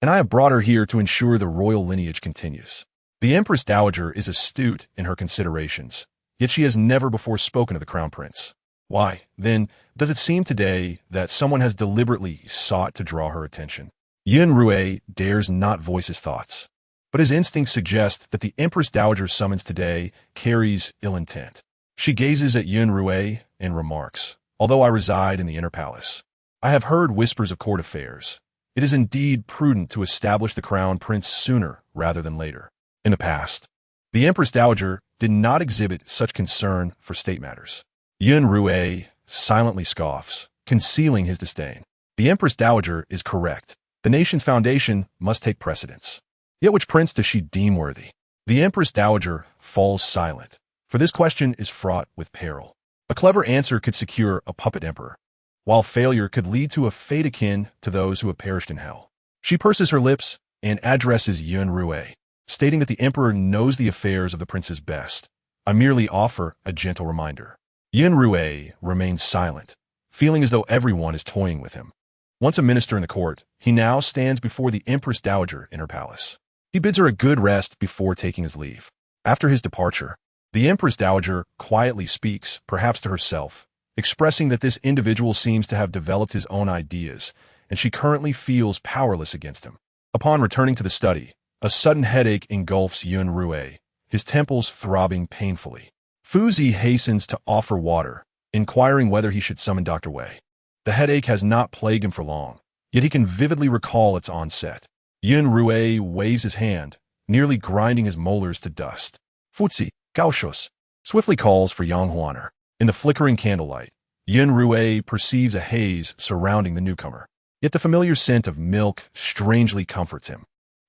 and I have brought her here to ensure the royal lineage continues. The Empress Dowager is astute in her considerations, yet she has never before spoken of the crown prince. Why, then, does it seem today that someone has deliberately sought to draw her attention? Yun Xirou dares not voice his thoughts, but his instincts suggest that the Empress Dowager's summons today carries ill intent. She gazes at Yun Xirou and remarks, "Although I reside in the inner palace, I have heard whispers of court affairs. It is indeed prudent to establish the crown prince sooner rather than later." In the past, the Empress Dowager did not exhibit such concern for state matters. Yun Xirou silently scoffs, concealing his disdain. The Empress Dowager is correct. The nation's foundation must take precedence. Yet which prince does she deem worthy? The Empress Dowager falls silent, for this question is fraught with peril. A clever answer could secure a puppet emperor, while failure could lead to a fate akin to those who have perished in hell. She purses her lips and addresses Yun Xirou, stating that the emperor knows the affairs of the princes best. I merely offer a gentle reminder. Yun Xirou remains silent, feeling as though everyone is toying with him. Once a minister in the court, he now stands before the Empress Dowager in her palace. He bids her a good rest before taking his leave. After his departure, the Empress Dowager quietly speaks, perhaps to herself, expressing that this individual seems to have developed his own ideas, and she currently feels powerless against him. Upon returning to the study, a sudden headache engulfs Yun Xirou, his temples throbbing painfully. Fuzi hastens to offer water, inquiring whether he should summon Dr. Wei. The headache has not plagued him for long, yet he can vividly recall its onset. Yun Xirou waves his hand, nearly grinding his molars to dust. Fuzi, Gaoshos, swiftly calls for Yang Huaner. In the flickering candlelight, Yun Xirou perceives a haze surrounding the newcomer. Yet the familiar scent of milk strangely comforts him.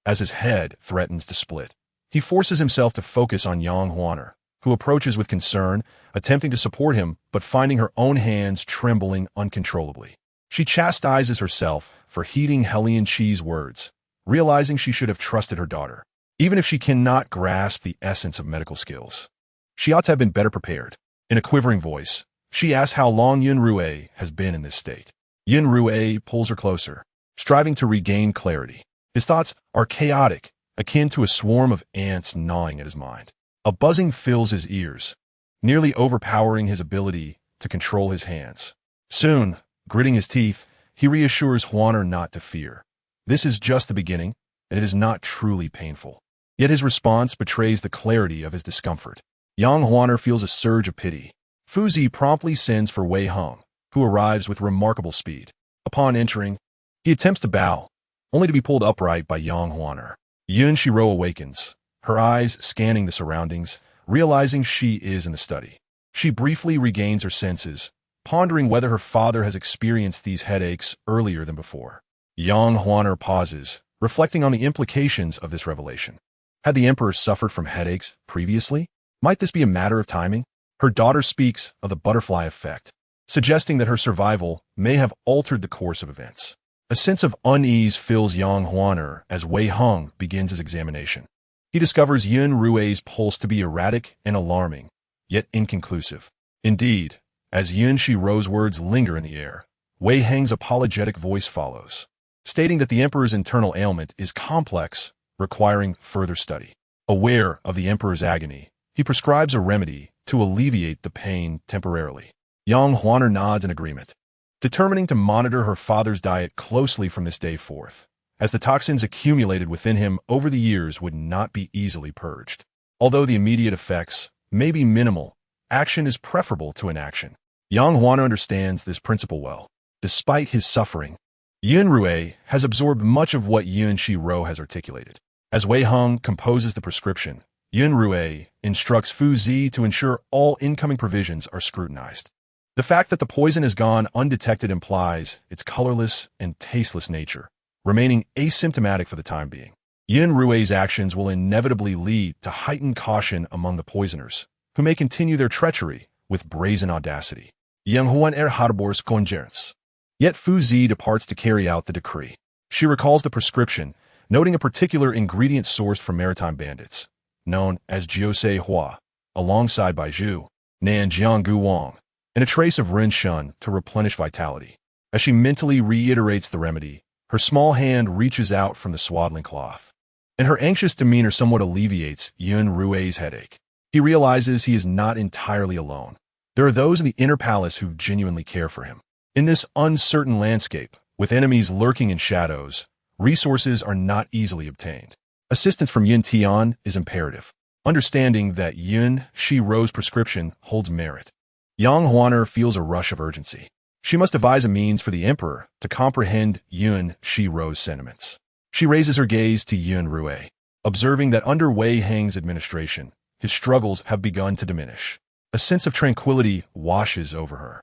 As his head threatens to split, he forces himself to focus on Yang Huaner, who approaches with concern, attempting to support him but finding her own hands trembling uncontrollably. She chastises herself for heeding Hellion Chi's words, realizing she should have trusted her daughter. Even if she cannot grasp the essence of medical skills, she ought to have been better prepared. In a quivering voice, she asks how long Yun Xirou has been in this state. Yun Xirou pulls her closer, striving to regain clarity. His thoughts are chaotic, akin to a swarm of ants gnawing at his mind. A buzzing fills his ears, nearly overpowering his ability to control his hands. Soon, gritting his teeth, he reassures Huaner not to fear. This is just the beginning, and it is not truly painful. Yet his response betrays the clarity of his discomfort. Yang Huaner feels a surge of pity. Fu Zi promptly sends for Wei Heng, who arrives with remarkable speed. Upon entering, he attempts to bow, only to be pulled upright by Yang Huaner. Yun Xirou awakens, her eyes scanning the surroundings, realizing she is in the study. She briefly regains her senses, pondering whether her father has experienced these headaches earlier than before. Yang Huaner pauses, reflecting on the implications of this revelation. Had the emperor suffered from headaches previously? Might this be a matter of timing? Her daughter speaks of the butterfly effect, suggesting that her survival may have altered the course of events. A sense of unease fills Yang Huaner as Wei Heng begins his examination. He discovers Yun Xirou's pulse to be erratic and alarming, yet inconclusive. Indeed, as Yun Xirou's words linger in the air, Wei Heng's apologetic voice follows, stating that the emperor's internal ailment is complex, requiring further study. Aware of the emperor's agony, he prescribes a remedy to alleviate the pain temporarily. Yang Huaner nods in agreement, determining to monitor her father's diet closely from this day forth, as the toxins accumulated within him over the years would not be easily purged. Although the immediate effects may be minimal, action is preferable to inaction. Yang Huaner understands this principle well. Despite his suffering, Yun Xirou has absorbed much of what Yun Xirou has articulated. As Wei Heng composes the prescription, Yun Xirou instructs Fu Zi to ensure all incoming provisions are scrutinized. The fact that the poison has gone undetected implies its colorless and tasteless nature, remaining asymptomatic for the time being. Yun Xirou's actions will inevitably lead to heightened caution among the poisoners, who may continue their treachery with brazen audacity. Yang Huan Harbors Congerence. Yet Fu Zi departs to carry out the decree. She recalls the prescription, noting a particular ingredient sourced from maritime bandits, known as Jiose Hua, alongside Baizhu, Nan Jianggu Wang, and a trace of Ren Shun to replenish vitality. As she mentally reiterates the remedy, her small hand reaches out from the swaddling cloth, and her anxious demeanor somewhat alleviates Yun Xirou's headache. He realizes he is not entirely alone. There are those in the inner palace who genuinely care for him. In this uncertain landscape, with enemies lurking in shadows, resources are not easily obtained. Assistance from Yun Tian is imperative, understanding that Yun Xirou's prescription holds merit. Yang Huaner feels a rush of urgency. She must devise a means for the emperor to comprehend Yun Xirou's sentiments. She raises her gaze to Yun Xirou, observing that under Wei Heng's administration, his struggles have begun to diminish. A sense of tranquility washes over her,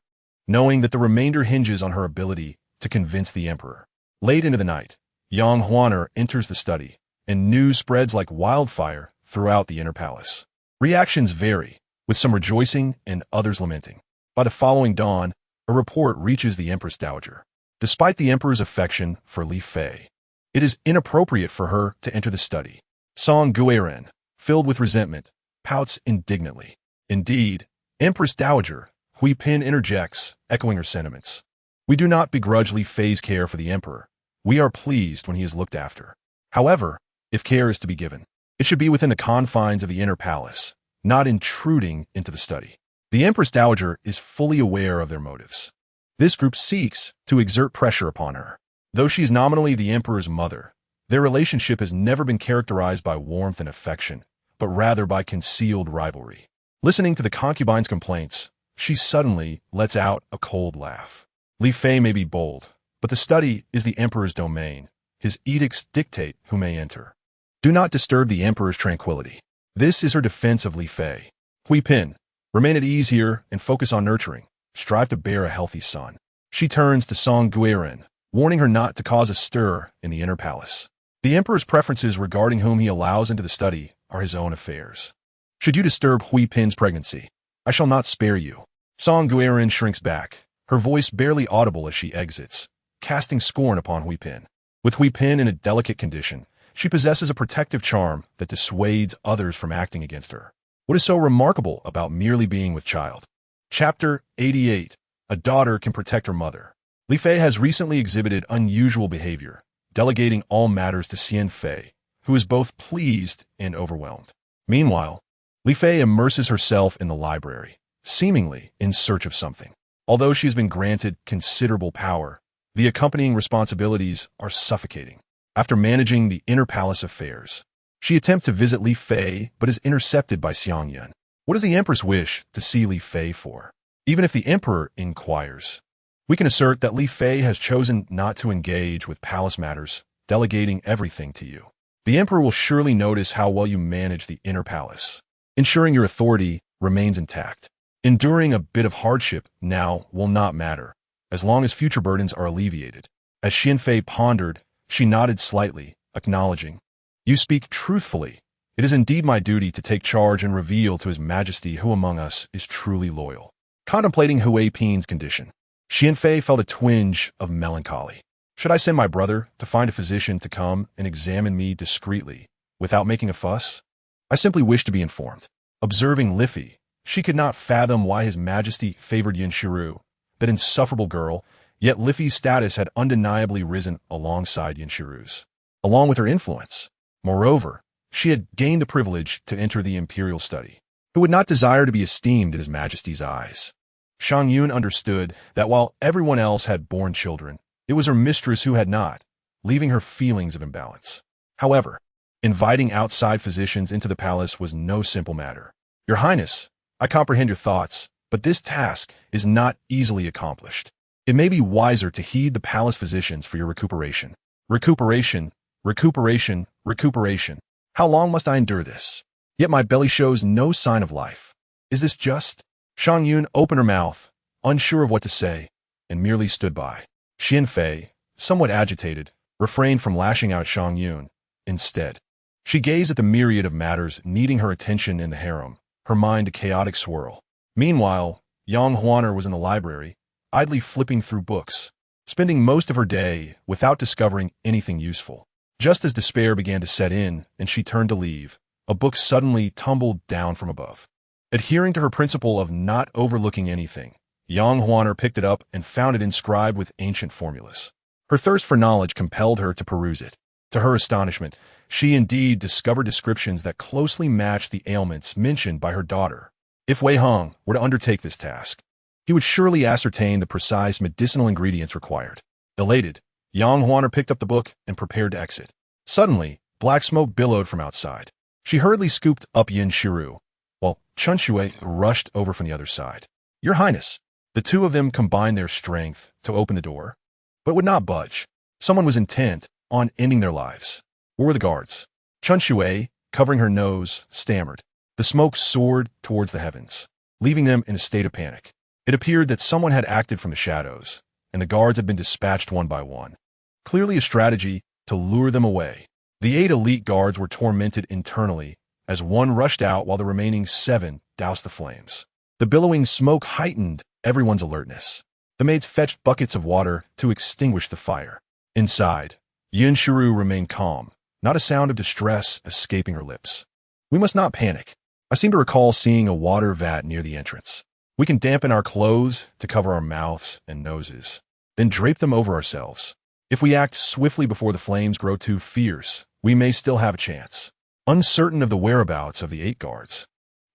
knowing that the remainder hinges on her ability to convince the emperor. Late into the night, Yang Huaner enters the study, and news spreads like wildfire throughout the inner palace. Reactions vary, with some rejoicing and others lamenting. By the following dawn, a report reaches the Empress Dowager. Despite the emperor's affection for Li Fei, it is inappropriate for her to enter the study. Song Guiren, filled with resentment, pouts indignantly. Indeed, Empress Dowager Hui Pin interjects, echoing her sentiments. We do not begrudge Li Fei's care for the emperor. We are pleased when he is looked after. However, if care is to be given, it should be within the confines of the inner palace, not intruding into the study. The Empress Dowager is fully aware of their motives. This group seeks to exert pressure upon her. Though she is nominally the emperor's mother, their relationship has never been characterized by warmth and affection, but rather by concealed rivalry. Listening to the concubine's complaints, she suddenly lets out a cold laugh. Li Fei may be bold, but the study is the emperor's domain. His edicts dictate who may enter. Do not disturb the emperor's tranquility. This is her defense of Li Fei. Hui Pin, remain at ease here and focus on nurturing. Strive to bear a healthy son. She turns to Song Guiren, warning her not to cause a stir in the inner palace. The emperor's preferences regarding whom he allows into the study are his own affairs. Should you disturb Hui Pin's pregnancy, I shall not spare you. Song Guerin shrinks back, her voice barely audible as she exits, casting scorn upon Hui Pin. With Hui Pin in a delicate condition, she possesses a protective charm that dissuades others from acting against her. What is so remarkable about merely being with child? Chapter 88. A daughter can protect her mother. Li Fei has recently exhibited unusual behavior, delegating all matters to Xian Fei, who is both pleased and overwhelmed. Meanwhile, Li Fei immerses herself in the library, seemingly in search of something. Although she has been granted considerable power, the accompanying responsibilities are suffocating. After managing the inner palace affairs, she attempts to visit Li Fei but is intercepted by Xiang Yun. What does the Empress wish to see Li Fei for? Even if the Emperor inquires, we can assert that Li Fei has chosen not to engage with palace matters, delegating everything to you. The Emperor will surely notice how well you manage the inner palace, ensuring your authority remains intact. Enduring a bit of hardship now will not matter, as long as future burdens are alleviated. As Xian Fei pondered, she nodded slightly, acknowledging, "You speak truthfully. It is indeed my duty to take charge and reveal to His Majesty who among us is truly loyal." Contemplating Hui Pin's condition, Xian Fei felt a twinge of melancholy. Should I send my brother to find a physician to come and examine me discreetly, without making a fuss? I simply wish to be informed. Observing Li Fei, she could not fathom why His Majesty favored Yun Xirou, that insufferable girl, yet Li Fei's status had undeniably risen alongside Yun Xirou's, along with her influence. Moreover, she had gained the privilege to enter the imperial study. Who would not desire to be esteemed in His Majesty's eyes? Shang Yun understood that while everyone else had borne children, it was her mistress who had not, leaving her feelings of imbalance. However, inviting outside physicians into the palace was no simple matter. Your Highness, I comprehend your thoughts, but this task is not easily accomplished. It may be wiser to heed the palace physicians for your recuperation. Recuperation, recuperation, recuperation. How long must I endure this? Yet my belly shows no sign of life. Is this just? Shang Yun opened her mouth, unsure of what to say, and merely stood by. Xian Fei, somewhat agitated, refrained from lashing out at Shang Yun. Instead, she gazed at the myriad of matters needing her attention in the harem, her mind a chaotic swirl. Meanwhile, Yang Huaner was in the library, idly flipping through books, spending most of her day without discovering anything useful. Just as despair began to set in and she turned to leave, a book suddenly tumbled down from above. Adhering to her principle of not overlooking anything, Yang Huaner picked it up and found it inscribed with ancient formulas. Her thirst for knowledge compelled her to peruse it. To her astonishment, she indeed discovered descriptions that closely matched the ailments mentioned by her daughter. If Wei Hong were to undertake this task, he would surely ascertain the precise medicinal ingredients required. Elated, Yang Huaner picked up the book and prepared to exit. Suddenly, black smoke billowed from outside. She hurriedly scooped up Yun Xirou, while Chun Shui rushed over from the other side. Your Highness, the two of them combined their strength to open the door, but would not budge. Someone was intent on ending their lives. Where were the guards? Chun Shui, covering her nose, stammered. The smoke soared towards the heavens, leaving them in a state of panic. It appeared that someone had acted from the shadows, and the guards had been dispatched one by one. Clearly a strategy to lure them away. The 8 elite guards were tormented internally as one rushed out while the remaining 7 doused the flames. The billowing smoke heightened everyone's alertness. The maids fetched buckets of water to extinguish the fire. Inside, Yun Xirou remained calm, not a sound of distress escaping her lips. We must not panic. I seem to recall seeing a water vat near the entrance. We can dampen our clothes to cover our mouths and noses, then drape them over ourselves. If we act swiftly before the flames grow too fierce, we may still have a chance. Uncertain of the whereabouts of the 8 guards,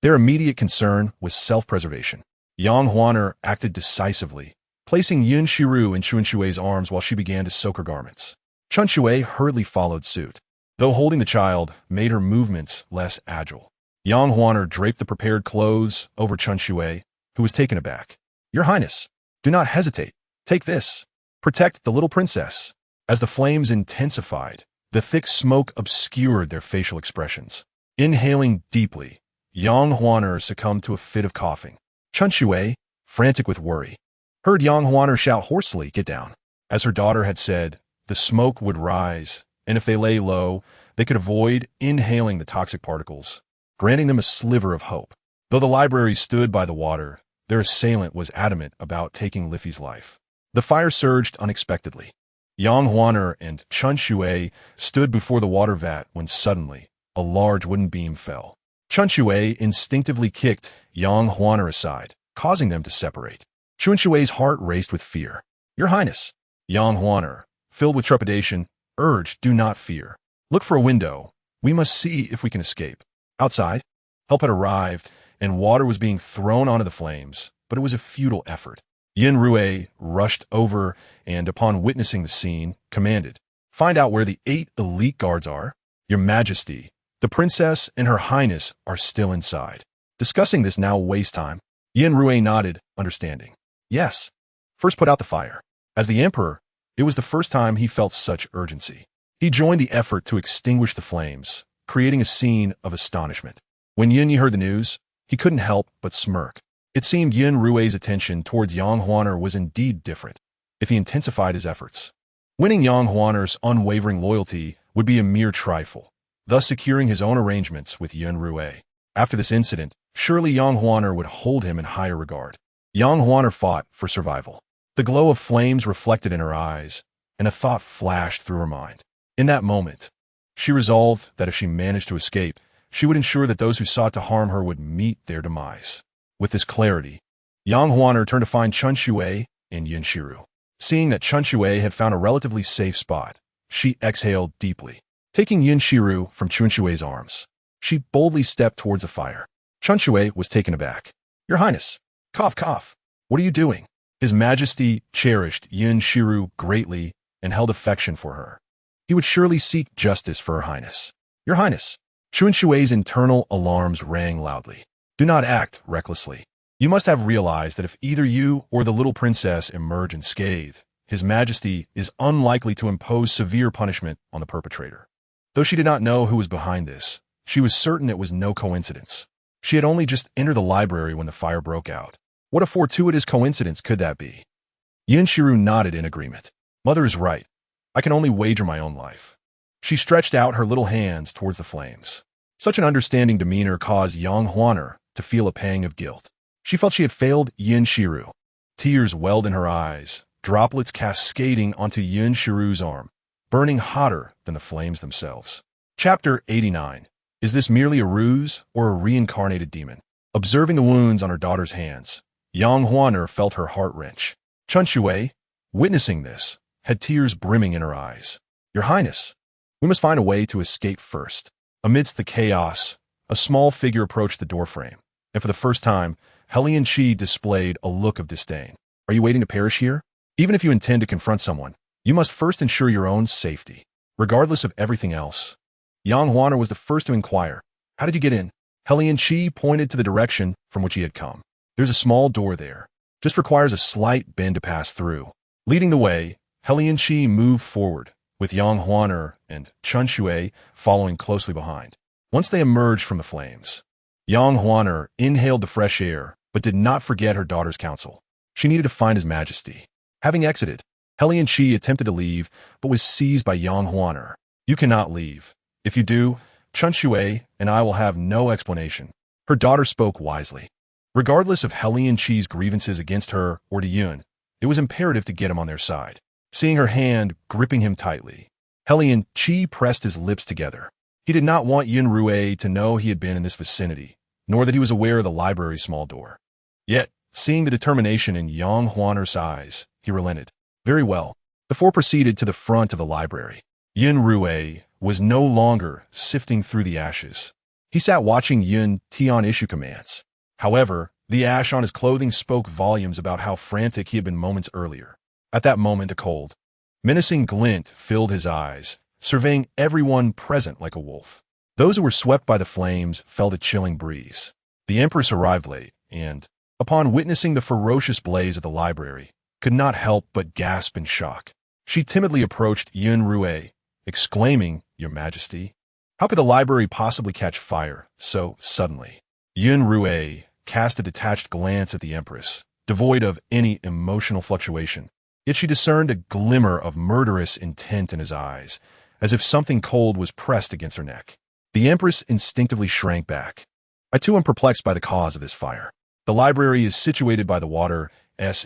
their immediate concern was self-preservation. Yang Huaner acted decisively, placing Yun Xirou in Chun Shui's arms while she began to soak her garments. Chun Shui hurriedly followed suit, though holding the child made her movements less agile. Yang Huaner draped the prepared clothes over Chun Shui, who was taken aback. Your Highness, do not hesitate. Take this. Protect the little princess. As the flames intensified, the thick smoke obscured their facial expressions. Inhaling deeply, Yang Huaner succumbed to a fit of coughing. Chun Shui, frantic with worry, heard Yang Huaner shout hoarsely, "Get down." As her daughter had said, the smoke would rise, and if they lay low, they could avoid inhaling the toxic particles, granting them a sliver of hope. Though the library stood by the water, their assailant was adamant about taking Li Fei's life. The fire surged unexpectedly. Yang Huaner and Chun Shui stood before the water vat when suddenly a large wooden beam fell. Chun Shui instinctively kicked Yang Huaner aside, causing them to separate. Chun Shui's heart raced with fear. "Your Highness," Yang Huaner, filled with trepidation, urged, "do not fear. Look for a window. We must see if we can escape." Outside, help had arrived, and water was being thrown onto the flames, but it was a futile effort. Yun Xirou rushed over and, upon witnessing the scene, commanded, "Find out where the 8 elite guards are. Your Majesty, the princess and her highness are still inside. Discussing this now wastes time." Yun Xirou nodded, understanding. "Yes. First put out the fire." As the emperor, it was the first time he felt such urgency. He joined the effort to extinguish the flames, creating a scene of astonishment. When Yun heard the news, he couldn't help but smirk. It seemed Yun Xirou's attention towards Yang Huaner was indeed different, if he intensified his efforts. Winning Yang Huaner's unwavering loyalty would be a mere trifle, thus securing his own arrangements with Yun Xirou. After this incident, surely Yang Huaner would hold him in higher regard. Yang Huaner fought for survival. The glow of flames reflected in her eyes, and a thought flashed through her mind. In that moment, she resolved that if she managed to escape, she would ensure that those who sought to harm her would meet their demise. With this clarity, Yang Huaner turned to find Chun Shui and Yun Xirou. Seeing that Chun Shui had found a relatively safe spot, she exhaled deeply. Taking Yun Xirou from Chun Shui's arms, she boldly stepped towards the fire. Chun Shui was taken aback. "Your Highness, cough, cough. What are you doing?" His Majesty cherished Yun Xirou greatly and held affection for her. He would surely seek justice for her Highness. "Your Highness." Chun Shui's internal alarms rang loudly. "Do not act recklessly. You must have realized that if either you or the little princess emerge unscathed, His Majesty is unlikely to impose severe punishment on the perpetrator." Though she did not know who was behind this, she was certain it was no coincidence. She had only just entered the library when the fire broke out. What a fortuitous coincidence could that be? Yun Xirou nodded in agreement. "Mother is right. I can only wager my own life." She stretched out her little hands towards the flames. Such an understanding demeanor caused Yang Huaner to feel a pang of guilt. She felt she had failed Yun Xirou. Tears welled in her eyes, droplets cascading onto Yun Xirou's arm, burning hotter than the flames themselves. Chapter 89. Is this merely a ruse or a reincarnated demon? Observing the wounds on her daughter's hands, Yang Huaner felt her heart wrench. Chun Shui, witnessing this, had tears brimming in her eyes. "Your Highness, we must find a way to escape first." Amidst the chaos, a small figure approached the doorframe, and for the first time, Helian Qi displayed a look of disdain. "Are you waiting to perish here? Even if you intend to confront someone, you must first ensure your own safety, regardless of everything else." Yang Huaner was the first to inquire, "How did you get in?" Helian Qi pointed to the direction from which he had come. "There's a small door there. Just requires a slight bend to pass through." Leading the way, Helian Qi moved forward, with Yang Huaner and Chun Shui following closely behind. Once they emerged from the flames, Yang Huaner inhaled the fresh air, but did not forget her daughter's counsel. She needed to find His Majesty. Having exited, Helian Qi attempted to leave, but was seized by Yang Huaner. "You cannot leave. If you do, Chun Shui and I will have no explanation." Her daughter spoke wisely. Regardless of Helian Qi's grievances against her or to Yun, it was imperative to get him on their side. Seeing her hand gripping him tightly, Helian Qi pressed his lips together. He did not want Yun Xirou to know he had been in this vicinity, nor that he was aware of the library's small door. Yet, seeing the determination in Yang Huaner's eyes, he relented. "Very well." The four proceeded to the front of the library. Yun Xirou was no longer sifting through the ashes. He sat watching Yun Tian issue commands. However, the ash on his clothing spoke volumes about how frantic he had been moments earlier. At that moment, a cold, menacing glint filled his eyes, surveying everyone present like a wolf. Those who were swept by the flames felt a chilling breeze. The Empress arrived late, and, upon witnessing the ferocious blaze of the library, could not help but gasp in shock. She timidly approached Yun Xirou, exclaiming, "Your Majesty, how could the library possibly catch fire so suddenly?" Yun Xirou cast a detached glance at the Empress, devoid of any emotional fluctuation. Yet she discerned a glimmer of murderous intent in his eyes, as if something cold was pressed against her neck. The Empress instinctively shrank back. I too am perplexed by the cause of this fire. The library is situated by the water's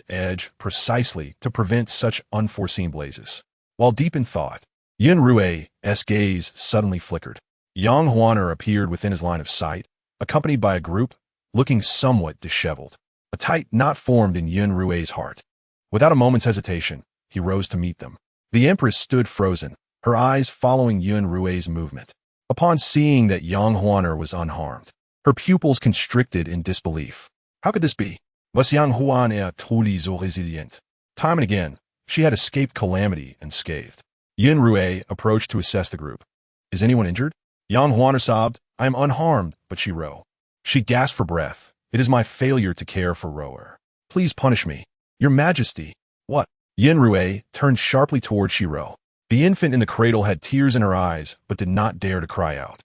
edge precisely to prevent such unforeseen blazes. While deep in thought, Yun Xirou's gaze suddenly flickered. Yang Huaner appeared within his line of sight, accompanied by a group, looking somewhat disheveled. A tight knot formed in Yun Xirou's heart. Without a moment's hesitation, he rose to meet them. The Empress stood frozen, her eyes following Yun Xirou's movement. Upon seeing that Yang Huaner was unharmed, her pupils constricted in disbelief. How could this be? Was Yang Huan truly so resilient? Time and again, she had escaped calamity unscathed. Yun Xirou approached to assess the group. Is anyone injured? Yang Huaner sobbed. I am unharmed, but Xirou. She gasped for breath. It is my failure to care for Rower. Please punish me. Your Majesty. What? Yun Xirouou turned sharply toward Xirou. The infant in the cradle had tears in her eyes, but did not dare to cry out.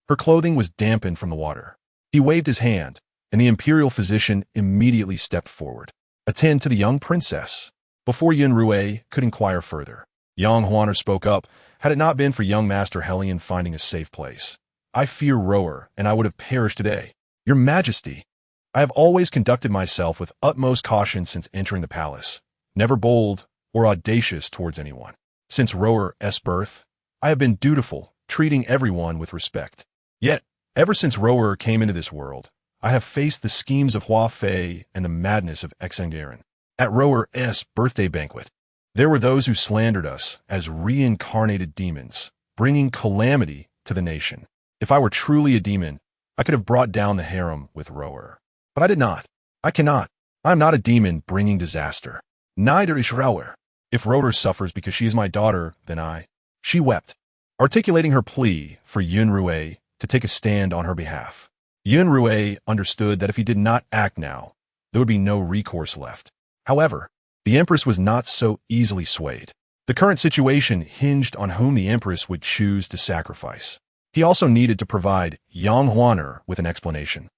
Her clothing was dampened from the water. He waved his hand, and the imperial physician immediately stepped forward. Attend to the young princess. Before Yun Xirouou could inquire further, Yang Huaner spoke up. Had it not been for young Master Hellion finding a safe place, I fear Rower, and I would have perished today. Your Majesty, I have always conducted myself with utmost caution since entering the palace, never bold or audacious towards anyone. Since Rower's birth, I have been dutiful, treating everyone with respect. Yet, ever since Rower came into this world, I have faced the schemes of Hua Fei and the madness of Exangaran. At Rower's birthday banquet, there were those who slandered us as reincarnated demons, bringing calamity to the nation. If I were truly a demon, I could have brought down the harem with Rower. But I did not. I cannot. I am not a demon bringing disaster. Neither is Rower. If Rower suffers because she is my daughter, then I. She wept, articulating her plea for Yun Xirouou to take a stand on her behalf. Yun Xirouou understood that if he did not act now, there would be no recourse left. However, the Empress was not so easily swayed. The current situation hinged on whom the Empress would choose to sacrifice. He also needed to provide Yang Huaner with an explanation,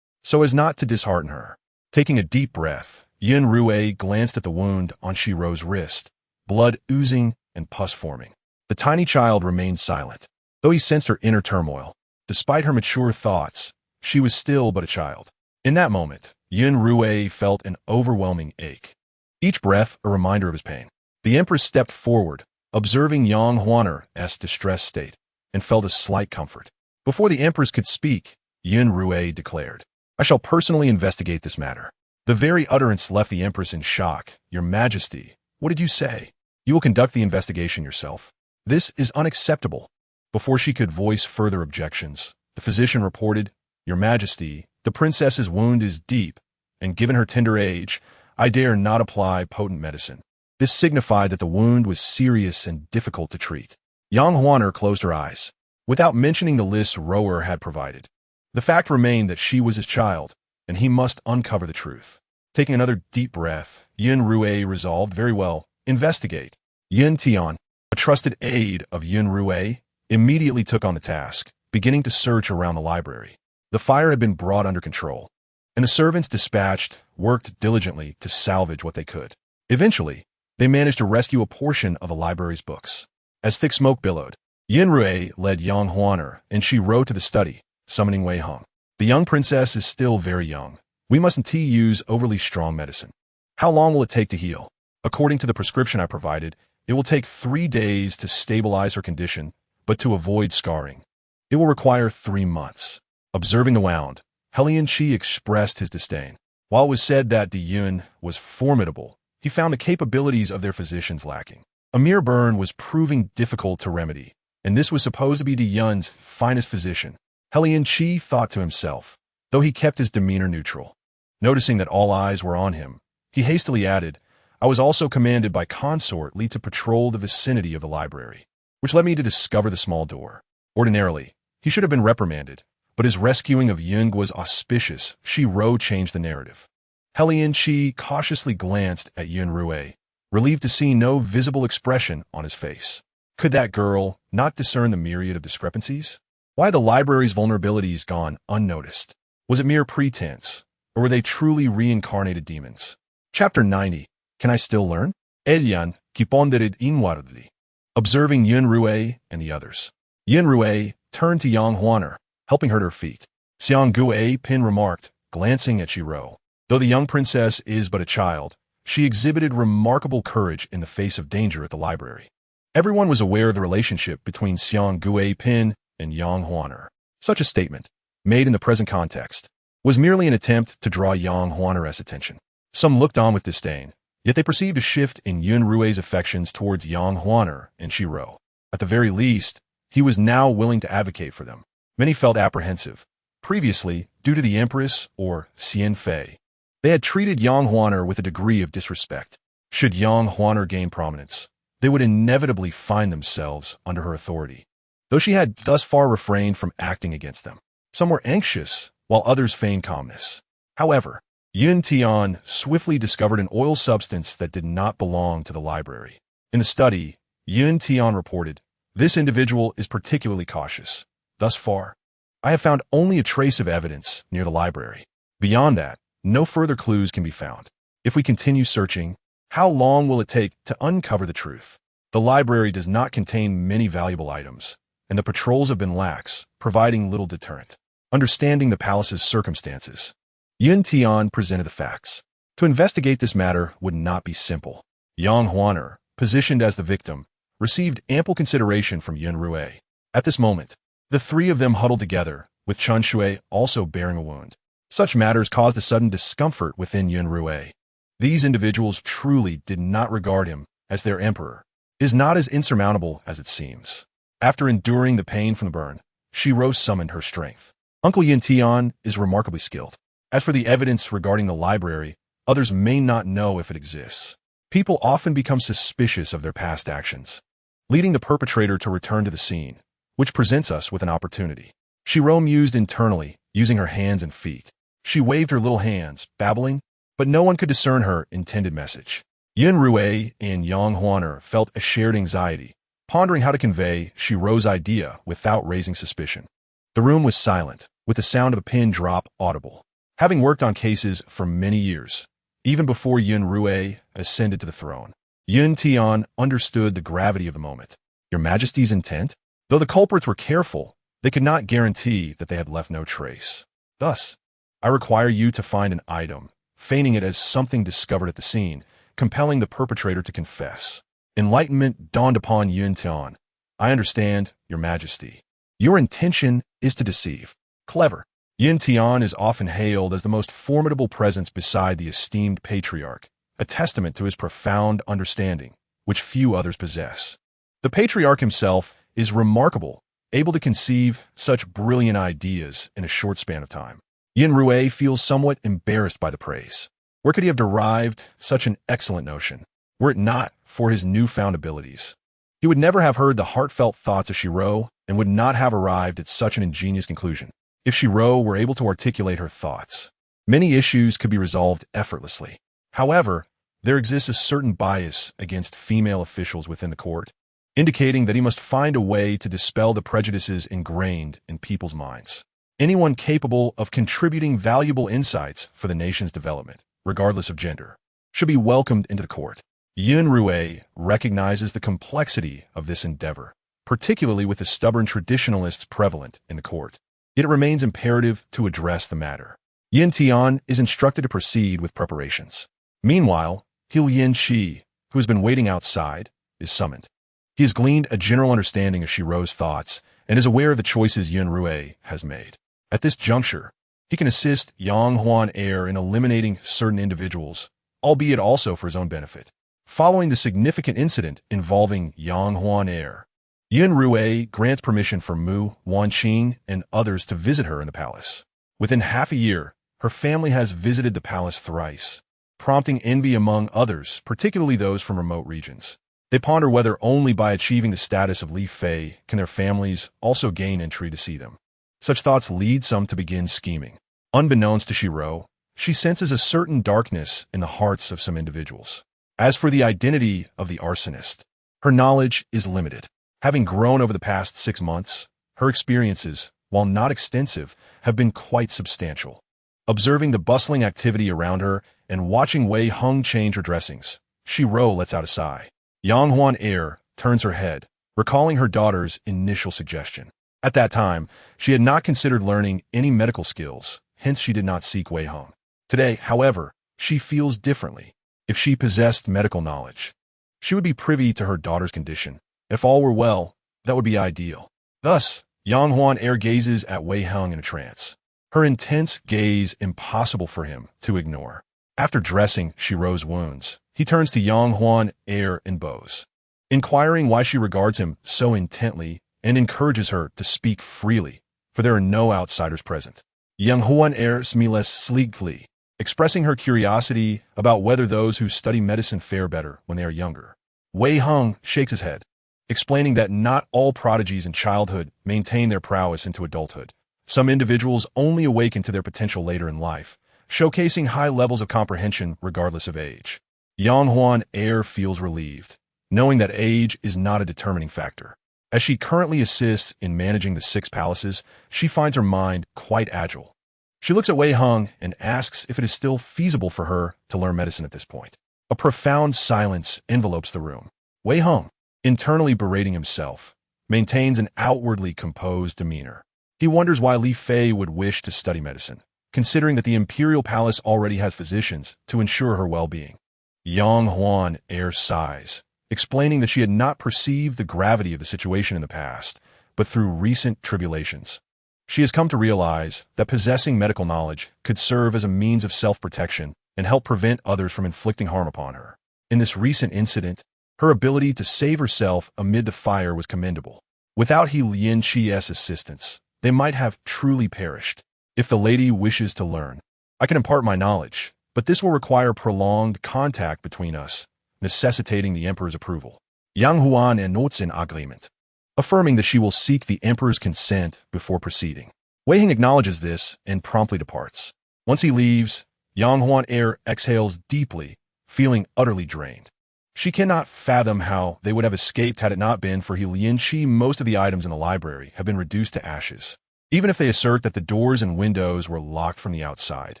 so as not to dishearten her. Taking a deep breath, Yun Xirouou glanced at the wound on Xirou's wrist, blood oozing and pus forming. The tiny child remained silent, though he sensed her inner turmoil. Despite her mature thoughts, she was still but a child. In that moment, Yun Xirouou felt an overwhelming ache. Each breath a reminder of his pain. The Empress stepped forward, observing Yang Huaner's distressed state, and felt a slight comfort. Before the Empress could speak, Yun Xirouou declared, I shall personally investigate this matter. The very utterance left the Empress in shock. Your Majesty, what did you say? You will conduct the investigation yourself? This is unacceptable. Before she could voice further objections, the physician reported, Your Majesty, the princess's wound is deep, and given her tender age, I dare not apply potent medicine. This signified that the wound was serious and difficult to treat. Yang Huaner closed her eyes, without mentioning the list Rower had provided. The fact remained that she was his child, and he must uncover the truth. Taking another deep breath, Yun Xirouou resolved, very well, investigate. Yun Tian, a trusted aide of Yun Xirouou, immediately took on the task, beginning to search around the library. The fire had been brought under control, and the servants dispatched worked diligently to salvage what they could. Eventually, they managed to rescue a portion of the library's books. As thick smoke billowed, Yun Xirouou led Yang Huaner and Xirou to the study, summoning Wei Hong. The young princess is still very young. We mustn't use overly strong medicine. How long will it take to heal? According to the prescription I provided, it will take 3 days to stabilize her condition, but to avoid scarring, it will require 3 months. Observing the wound, Hellion Chi expressed his disdain. While it was said that De Yun was formidable, he found the capabilities of their physicians lacking. A mere burn was proving difficult to remedy, and this was supposed to be De Yun's finest physician. Hellion Chi thought to himself, though he kept his demeanor neutral. Noticing that all eyes were on him, he hastily added, I was also commanded by Consort Li to patrol the vicinity of the library, which led me to discover the small door. Ordinarily, he should have been reprimanded, but his rescuing of Yun was auspicious. Xirou changed the narrative. Hellion Chi cautiously glanced at Yun Xirouou, relieved to see no visible expression on his face. Could that girl not discern the myriad of discrepancies? Why had the library's vulnerabilities gone unnoticed? Was it mere pretense, or were they truly reincarnated demons? Chapter 90. Can I still learn? Elian, qui pondered inwardly. Observing Yun Xirou and the others, Yun Xirou turned to Yang Huaner, helping her to her feet. Xiang Gui Pin remarked, glancing at Xirou. Though the young princess is but a child, she exhibited remarkable courage in the face of danger at the library. Everyone was aware of the relationship between Xiang Gui Pin and Yang Huaner. Such a statement, made in the present context, was merely an attempt to draw Yang Huaner's attention. Some looked on with disdain, yet they perceived a shift in Yun Xirou's affections towards Yang Huaner and Xirou. At the very least, he was now willing to advocate for them. Many felt apprehensive. Previously, due to the Empress, or Xian Fei, they had treated Yang Huaner with a degree of disrespect. Should Yang Huaner gain prominence, they would inevitably find themselves under her authority. Though she had thus far refrained from acting against them, some were anxious, while others feigned calmness. However, Yun Tian swiftly discovered an oil substance that did not belong to the library. In the study, Yun Tian reported, "This individual is particularly cautious. Thus far, I have found only a trace of evidence near the library. Beyond that, no further clues can be found. If we continue searching, how long will it take to uncover the truth? The library does not contain many valuable items, and the patrols have been lax, providing little deterrent." Understanding the palace's circumstances, Yun Tian presented the facts. To investigate this matter would not be simple. Yang Huaner, positioned as the victim, received ample consideration from Yun Xirou. At this moment, the three of them huddled together, with Chen Shui also bearing a wound. Such matters caused a sudden discomfort within Yun Xirou. These individuals truly did not regard him as their emperor. It is not as insurmountable as it seems. After enduring the pain from the burn, Xirou summoned her strength. Uncle Yun Tian is remarkably skilled. As for the evidence regarding the library, others may not know if it exists. People often become suspicious of their past actions, leading the perpetrator to return to the scene, which presents us with an opportunity. Xirou mused internally, using her hands and feet. She waved her little hands, babbling, but no one could discern her intended message. Yun Xirou and Yang Huaner felt a shared anxiety, pondering how to convey Xirou's idea without raising suspicion. The room was silent, with the sound of a pin drop audible. Having worked on cases for many years, even before Yun Xirou ascended to the throne, Yun Tian understood the gravity of the moment. Your Majesty's intent? Though the culprits were careful, they could not guarantee that they had left no trace. Thus, I require you to find an item, feigning it as something discovered at the scene, compelling the perpetrator to confess. Enlightenment dawned upon Yun Tian. I understand, Your Majesty. Your intention is to deceive. Clever. Yun Tian is often hailed as the most formidable presence beside the esteemed patriarch, a testament to his profound understanding, which few others possess. The patriarch himself is remarkable, able to conceive such brilliant ideas in a short span of time. Yun Xirou feels somewhat embarrassed by the praise. Where could he have derived such an excellent notion, were it not for his newfound abilities? He would never have heard the heartfelt thoughts of Xirou and would not have arrived at such an ingenious conclusion. If Xirou were able to articulate her thoughts, many issues could be resolved effortlessly. However, there exists a certain bias against female officials within the court, indicating that he must find a way to dispel the prejudices ingrained in people's minds. Anyone capable of contributing valuable insights for the nation's development, regardless of gender, should be welcomed into the court. Yun Xirou recognizes the complexity of this endeavor, particularly with the stubborn traditionalists prevalent in the court. Yet it remains imperative to address the matter. Yun Tian is instructed to proceed with preparations. Meanwhile, Hil Yin Shi, who has been waiting outside, is summoned. He has gleaned a general understanding of Xirou's thoughts and is aware of the choices Yun Xirou has made. At this juncture, he can assist Yang Huaner in eliminating certain individuals, albeit also for his own benefit. Following the significant incident involving Yang Huaner, Yun Xirou grants permission for Mu Wanqing and others to visit her in the palace. Within half a year, her family has visited the palace thrice, prompting envy among others, particularly those from remote regions. They ponder whether only by achieving the status of Li Fei can their families also gain entry to see them. Such thoughts lead some to begin scheming. Unbeknownst to Xirou, she senses a certain darkness in the hearts of some individuals. As for the identity of the arsonist, her knowledge is limited. Having grown over the past 6 months, her experiences, while not extensive, have been quite substantial. Observing the bustling activity around her and watching Wei Heng change her dressings, Xirou lets out a sigh. Yang Huaner turns her head, recalling her daughter's initial suggestion. At that time, she had not considered learning any medical skills, hence she did not seek Wei Hong. Today, however, she feels differently. If she possessed medical knowledge, she would be privy to her daughter's condition. If all were well, that would be ideal. Thus, Yang Huan Air gazes at Wei Hong in a trance, her intense gaze impossible for him to ignore. After dressing Xirou's wounds, he turns to Yang Huan Air and bows, inquiring why she regards him so intently and encourages her to speak freely, for there are no outsiders present. Yang Huan Air smiles sleekly, expressing her curiosity about whether those who study medicine fare better when they are younger. Wei Hong shakes his head, explaining that not all prodigies in childhood maintain their prowess into adulthood. Some individuals only awaken to their potential later in life, showcasing high levels of comprehension regardless of age. Yang Huan Air feels relieved, knowing that age is not a determining factor. As she currently assists in managing the 6 palaces, she finds her mind quite agile. She looks at Wei Hong and asks if it is still feasible for her to learn medicine at this point. A profound silence envelopes the room. Wei Hong, internally berating himself, maintains an outwardly composed demeanor. He wonders why Li Fei would wish to study medicine, considering that the imperial palace already has physicians to ensure her well-being. Yang Huan Air sighs, explaining that she had not perceived the gravity of the situation in the past, but through recent tribulations. She has come to realize that possessing medical knowledge could serve as a means of self-protection and help prevent others from inflicting harm upon her. In this recent incident, her ability to save herself amid the fire was commendable. Without He Lianqi's assistance, they might have truly perished. If the lady wishes to learn, I can impart my knowledge, but this will require prolonged contact between us, necessitating the emperor's approval. Yang Huan notes an agreement, affirming that she will seek the emperor's consent before proceeding. Wei Hong acknowledges this and promptly departs. Once he leaves, Yang Huan Air exhales deeply, feeling utterly drained. She cannot fathom how they would have escaped had it not been for He Lianqi. Most of the items in the library have been reduced to ashes. Even if they assert that the doors and windows were locked from the outside,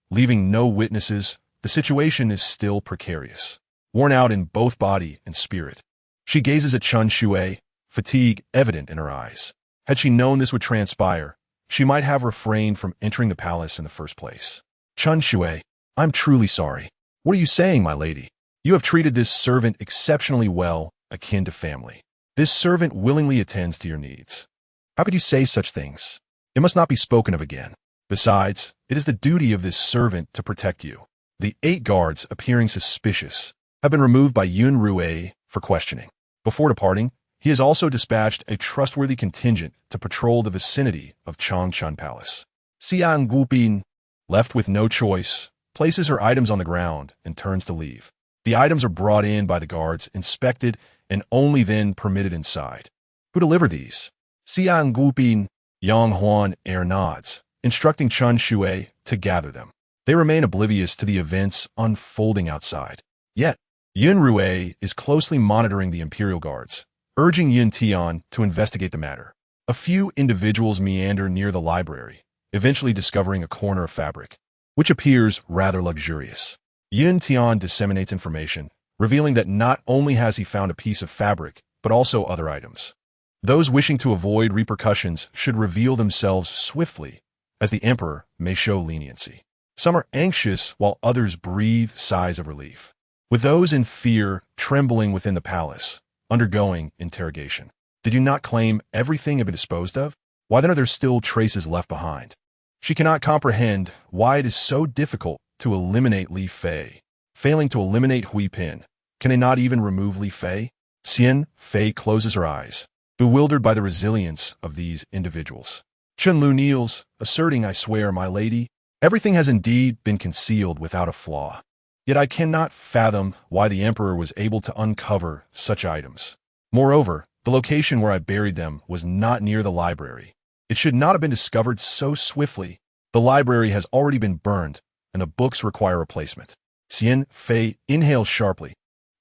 leaving no witnesses, the situation is still precarious. Worn out in both body and spirit, she gazes at Chen Xue, fatigue evident in her eyes. Had she known this would transpire, she might have refrained from entering the palace in the first place. Chen Xue, I'm truly sorry. What are you saying, my lady? You have treated this servant exceptionally well, akin to family. This servant willingly attends to your needs. How could you say such things? It must not be spoken of again. Besides, it is the duty of this servant to protect you. The 8 guards, appearing suspicious, have been removed by Yun Xirou for questioning. Before departing, he has also dispatched a trustworthy contingent to patrol the vicinity of Changchun Palace. Xiang Gupin, left with no choice, places her items on the ground and turns to leave. The items are brought in by the guards, inspected, and only then permitted inside. Who delivered these? Xiang Gupin. Yang Huan Air nods, instructing Chen Xue to gather them. They remain oblivious to the events unfolding outside. Yet, Yun Xirou is closely monitoring the imperial guards, urging Yun Tian to investigate the matter. A few individuals meander near the library, eventually discovering a corner of fabric, which appears rather luxurious. Yun Tian disseminates information, revealing that not only has he found a piece of fabric, but also other items. Those wishing to avoid repercussions should reveal themselves swiftly, as the emperor may show leniency. Some are anxious while others breathe sighs of relief, with those in fear trembling within the palace, undergoing interrogation. Did you not claim everything had been disposed of? Why then are there still traces left behind? She cannot comprehend why it is so difficult to eliminate Li Fei. Failing to eliminate Hui Pin, can they not even remove Li Fei? Xian Fei closes her eyes, bewildered by the resilience of these individuals. Chen Lu kneels, asserting, I swear, my lady, everything has indeed been concealed without a flaw. Yet I cannot fathom why the emperor was able to uncover such items. Moreover, the location where I buried them was not near the library. It should not have been discovered so swiftly. The library has already been burned, and the books require replacement. Xian Fei inhales sharply,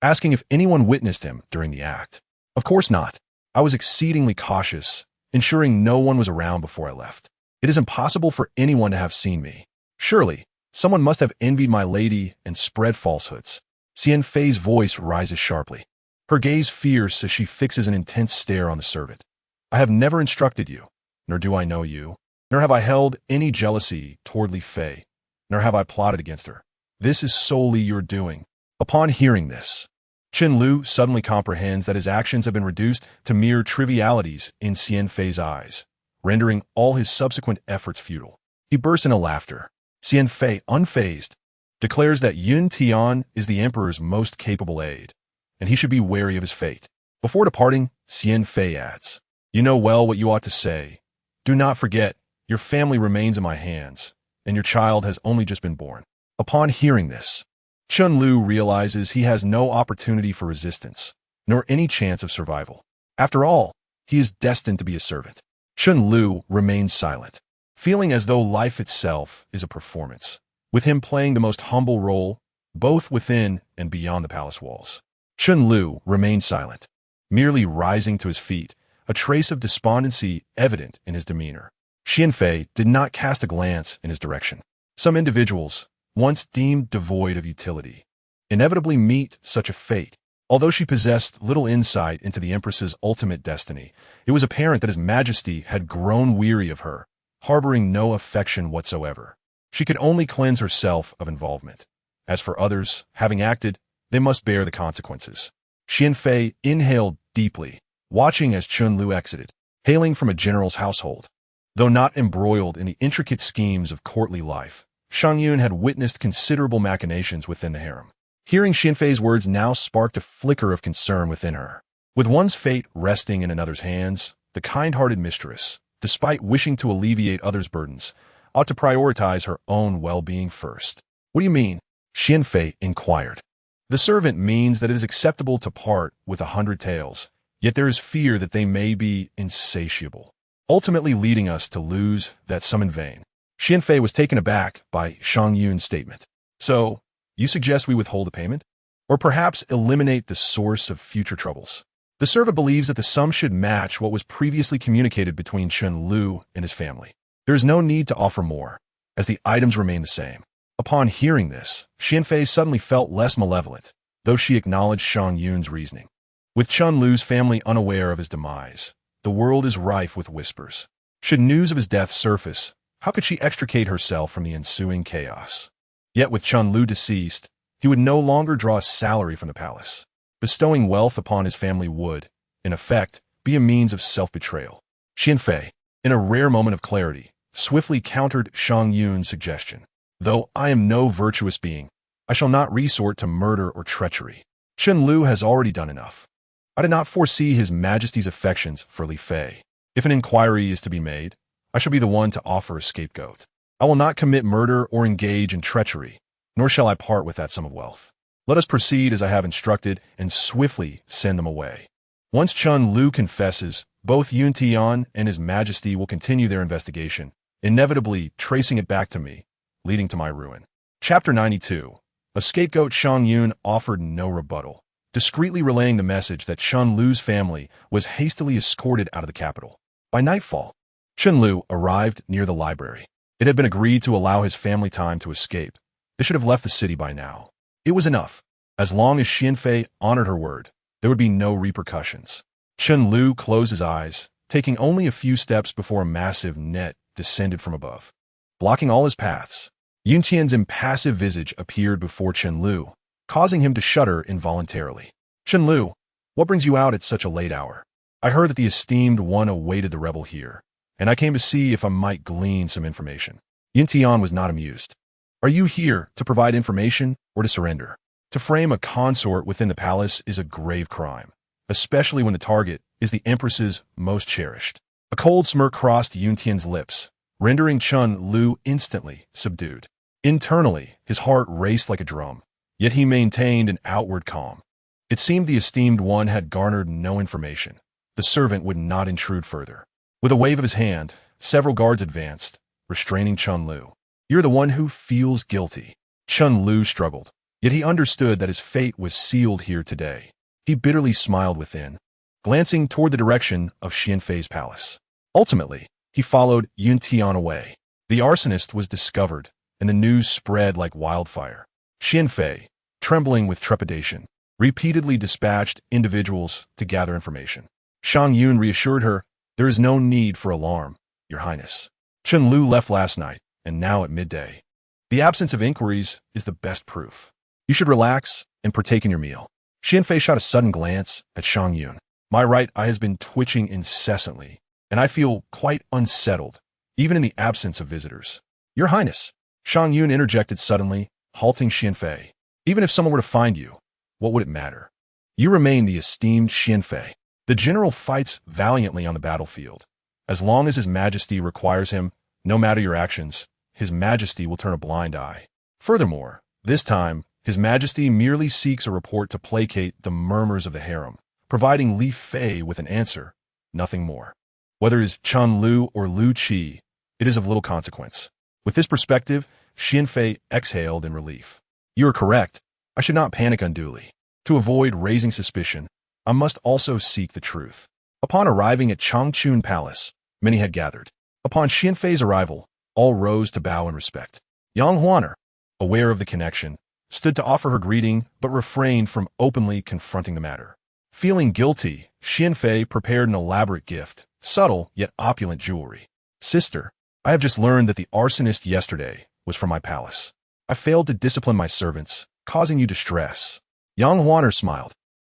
asking if anyone witnessed him during the act. Of course not. I was exceedingly cautious, ensuring no one was around before I left. It is impossible for anyone to have seen me. Surely, someone must have envied my lady and spread falsehoods. Xian Fei's voice rises sharply. her gaze fierce as she fixes an intense stare on the servant. I have never instructed you, nor do I know you, nor have I held any jealousy toward Li Fei, nor have I plotted against her. This is solely your doing. Upon hearing this, Chen Lu suddenly comprehends that his actions have been reduced to mere trivialities in Xian Fei's eyes, rendering all his subsequent efforts futile. He bursts into laughter. Xian Fei, unfazed, declares that Yun Tian is the emperor's most capable aide, and he should be wary of his fate. Before departing, Xian Fei adds, "You know well what you ought to say. Do not forget, your family remains in my hands, and your child has only just been born." Upon hearing this, Chen Lu realizes he has no opportunity for resistance, nor any chance of survival. After all, he is destined to be a servant. Chen Lu remains silent, feeling as though life itself is a performance, with him playing the most humble role, both within and beyond the palace walls. Chen Lu remained silent, merely rising to his feet, a trace of despondency evident in his demeanor. Xian Fei did not cast a glance in his direction. Some individuals, once deemed devoid of utility, inevitably meet such a fate. Although she possessed little insight into the Empress's ultimate destiny, it was apparent that His Majesty had grown weary of her, harboring no affection whatsoever. She could only cleanse herself of involvement. As for others, having acted, they must bear the consequences. Xian Fei inhaled deeply, watching as Chen Lu exited, hailing from a general's household. Though not embroiled in the intricate schemes of courtly life, Shang Yun had witnessed considerable machinations within the harem. Hearing Xian Fei's words now sparked a flicker of concern within her. With one's fate resting in another's hands, the kind-hearted mistress, despite wishing to alleviate others' burdens, ought to prioritize her own well-being first. What do you mean? Xian Fei inquired. The servant means that it is acceptable to part with 100 taels, yet there is fear that they may be insatiable, ultimately leading us to lose that sum in vain. Xian Fei was taken aback by Shang Yun's statement. So, you suggest we withhold the payment? Or perhaps eliminate the source of future troubles? The servant believes that the sum should match what was previously communicated between Chen Lu and his family. There is no need to offer more, as the items remain the same. Upon hearing this, Xian Fei suddenly felt less malevolent, though she acknowledged Shang Yun's reasoning. With Chen Lu's family unaware of his demise, the world is rife with whispers. Should news of his death surface, how could she extricate herself from the ensuing chaos? Yet with Chen Lu deceased, he would no longer draw a salary from the palace. Bestowing wealth upon his family would, in effect, be a means of self-betrayal. Xian Fei, in a rare moment of clarity, swiftly countered Shang Yun's suggestion. Though I am no virtuous being, I shall not resort to murder or treachery. Chen Lu has already done enough. I did not foresee His Majesty's affections for Li Fei. If an inquiry is to be made, I shall be the one to offer a scapegoat. I will not commit murder or engage in treachery, nor shall I part with that sum of wealth. Let us proceed as I have instructed and swiftly send them away. Once Chen Lu confesses, both Yun Tian and His Majesty will continue their investigation, inevitably tracing it back to me, leading to my ruin. Chapter 92. A scapegoat. Shang Yun offered no rebuttal, discreetly relaying the message that Chen Lu's family was hastily escorted out of the capital. By nightfall, Chen Lu arrived near the library. It had been agreed to allow his family time to escape. They should have left the city by now. It was enough. As long as Xian Fei honored her word, there would be no repercussions. Chen Lu closed his eyes, taking only a few steps before a massive net descended from above, blocking all his paths. Yun Tian's impassive visage appeared before Chen Lu, causing him to shudder involuntarily. Chen Lu, what brings you out at such a late hour? I heard that the esteemed one awaited the rebel here, and I came to see if I might glean some information. Yun Tian was not amused. Are you here to provide information or to surrender? To frame a consort within the palace is a grave crime, especially when the target is the Empress's most cherished. A cold smirk crossed Yun Tian's lips, rendering Chen Lu instantly subdued. Internally, his heart raced like a drum, yet he maintained an outward calm. It seemed the esteemed one had garnered no information. The servant would not intrude further. With a wave of his hand, several guards advanced, restraining Chen Lu. You're the one who feels guilty. Chen Lu struggled, yet he understood that his fate was sealed here today. He bitterly smiled within, glancing toward the direction of Xian Fei's palace. Ultimately, he followed Yun Tian away. The arsonist was discovered, and the news spread like wildfire. Xian Fei, trembling with trepidation, repeatedly dispatched individuals to gather information. Shang Yun reassured her, "There is no need for alarm, Your Highness. Chen Lu left last night, and now at midday. The absence of inquiries is the best proof. You should relax and partake in your meal." Xianfei shot a sudden glance at Shang Yun. "My right eye has been twitching incessantly, and I feel quite unsettled, even in the absence of visitors." "Your Highness," Shang Yun interjected suddenly, halting Xianfei. "Even if someone were to find you, what would it matter? You remain the esteemed Xianfei. The general fights valiantly on the battlefield. As long as His Majesty requires him, no matter your actions, His Majesty will turn a blind eye. Furthermore, this time, His Majesty merely seeks a report to placate the murmurs of the harem, providing Li Fei with an answer, nothing more. Whether it is Chen Lu or Lu Qi, it is of little consequence." With this perspective, Xianfei exhaled in relief. "You are correct. I should not panic unduly. To avoid raising suspicion, I must also seek the truth." Upon arriving at Changchun Palace, many had gathered. Upon Xianfei's arrival, all rose to bow in respect. Yang Huaner, aware of the connection, stood to offer her greeting but refrained from openly confronting the matter. Feeling guilty, Xianfei prepared an elaborate gift, subtle yet opulent jewelry. "Sister, I have just learned that the arsonist yesterday was from my palace. I failed to discipline my servants, causing you distress." Yang Huaner smiled.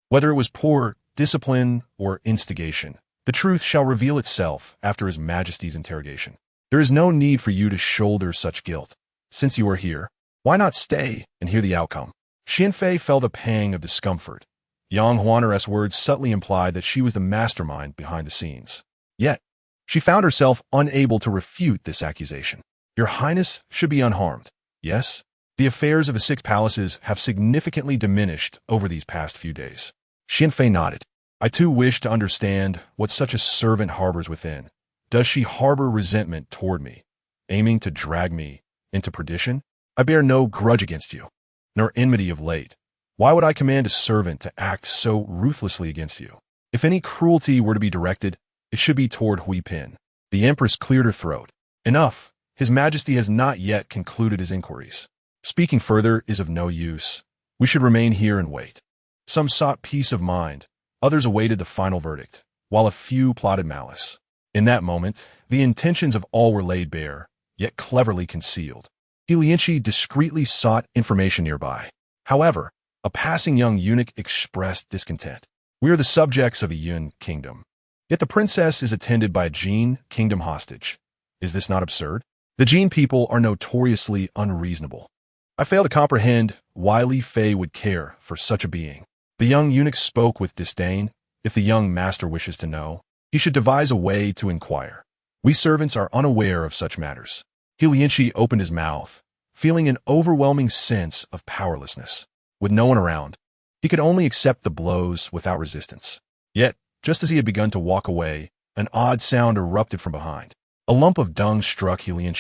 "Whether it was poor discipline or instigation, the truth shall reveal itself after His Majesty's interrogation. There is no need for you to shoulder such guilt. Since you are here, why not stay and hear the outcome?" Xianfei felt a pang of discomfort. Yang Huaner's words subtly implied that she was the mastermind behind the scenes. Yet, she found herself unable to refute this accusation. "Your Highness should be unharmed. Yes, the affairs of the 6 palaces have significantly diminished over these past few days." Xianfei nodded. "I too wish to understand what such a servant harbors within. Does she harbor resentment toward me, aiming to drag me into perdition? I bear no grudge against you, nor enmity of late. Why would I command a servant to act so ruthlessly against you? If any cruelty were to be directed, it should be toward Hui Pin." The Empress cleared her throat. "Enough. His Majesty has not yet concluded his inquiries. Speaking further is of no use. We should remain here and wait." Some sought peace of mind, others awaited the final verdict, while a few plotted malice. In that moment, the intentions of all were laid bare, yet cleverly concealed. Yun discreetly sought information nearby. However, a passing young eunuch expressed discontent. "We are the subjects of a Yun kingdom. Yet the princess is attended by a Jin kingdom hostage. Is this not absurd? The Jin people are notoriously unreasonable. I fail to comprehend why Li Fei would care for such a being." The young eunuch spoke with disdain. "If the young master wishes to know, he should devise a way to inquire. We servants are unaware of such matters." Yun opened his mouth, feeling an overwhelming sense of powerlessness. With no one around, he could only accept the blows without resistance. Yet, just as he had begun to walk away, an odd sound erupted from behind. A lump of dung struck Yun,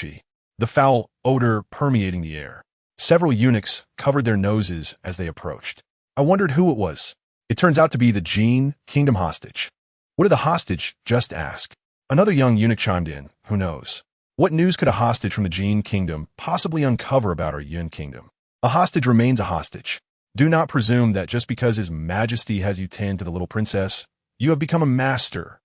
the foul odor permeating the air. Several eunuchs covered their noses as they approached. I wondered who it was. It turns out to be the Jin kingdom hostage. What did the hostage just ask? Another young eunuch chimed in. Who knows? What news could a hostage from the Jin kingdom possibly uncover about our Yun kingdom? A hostage remains a hostage. Do not presume that just because His Majesty has you tend to the little princess, you have become a master.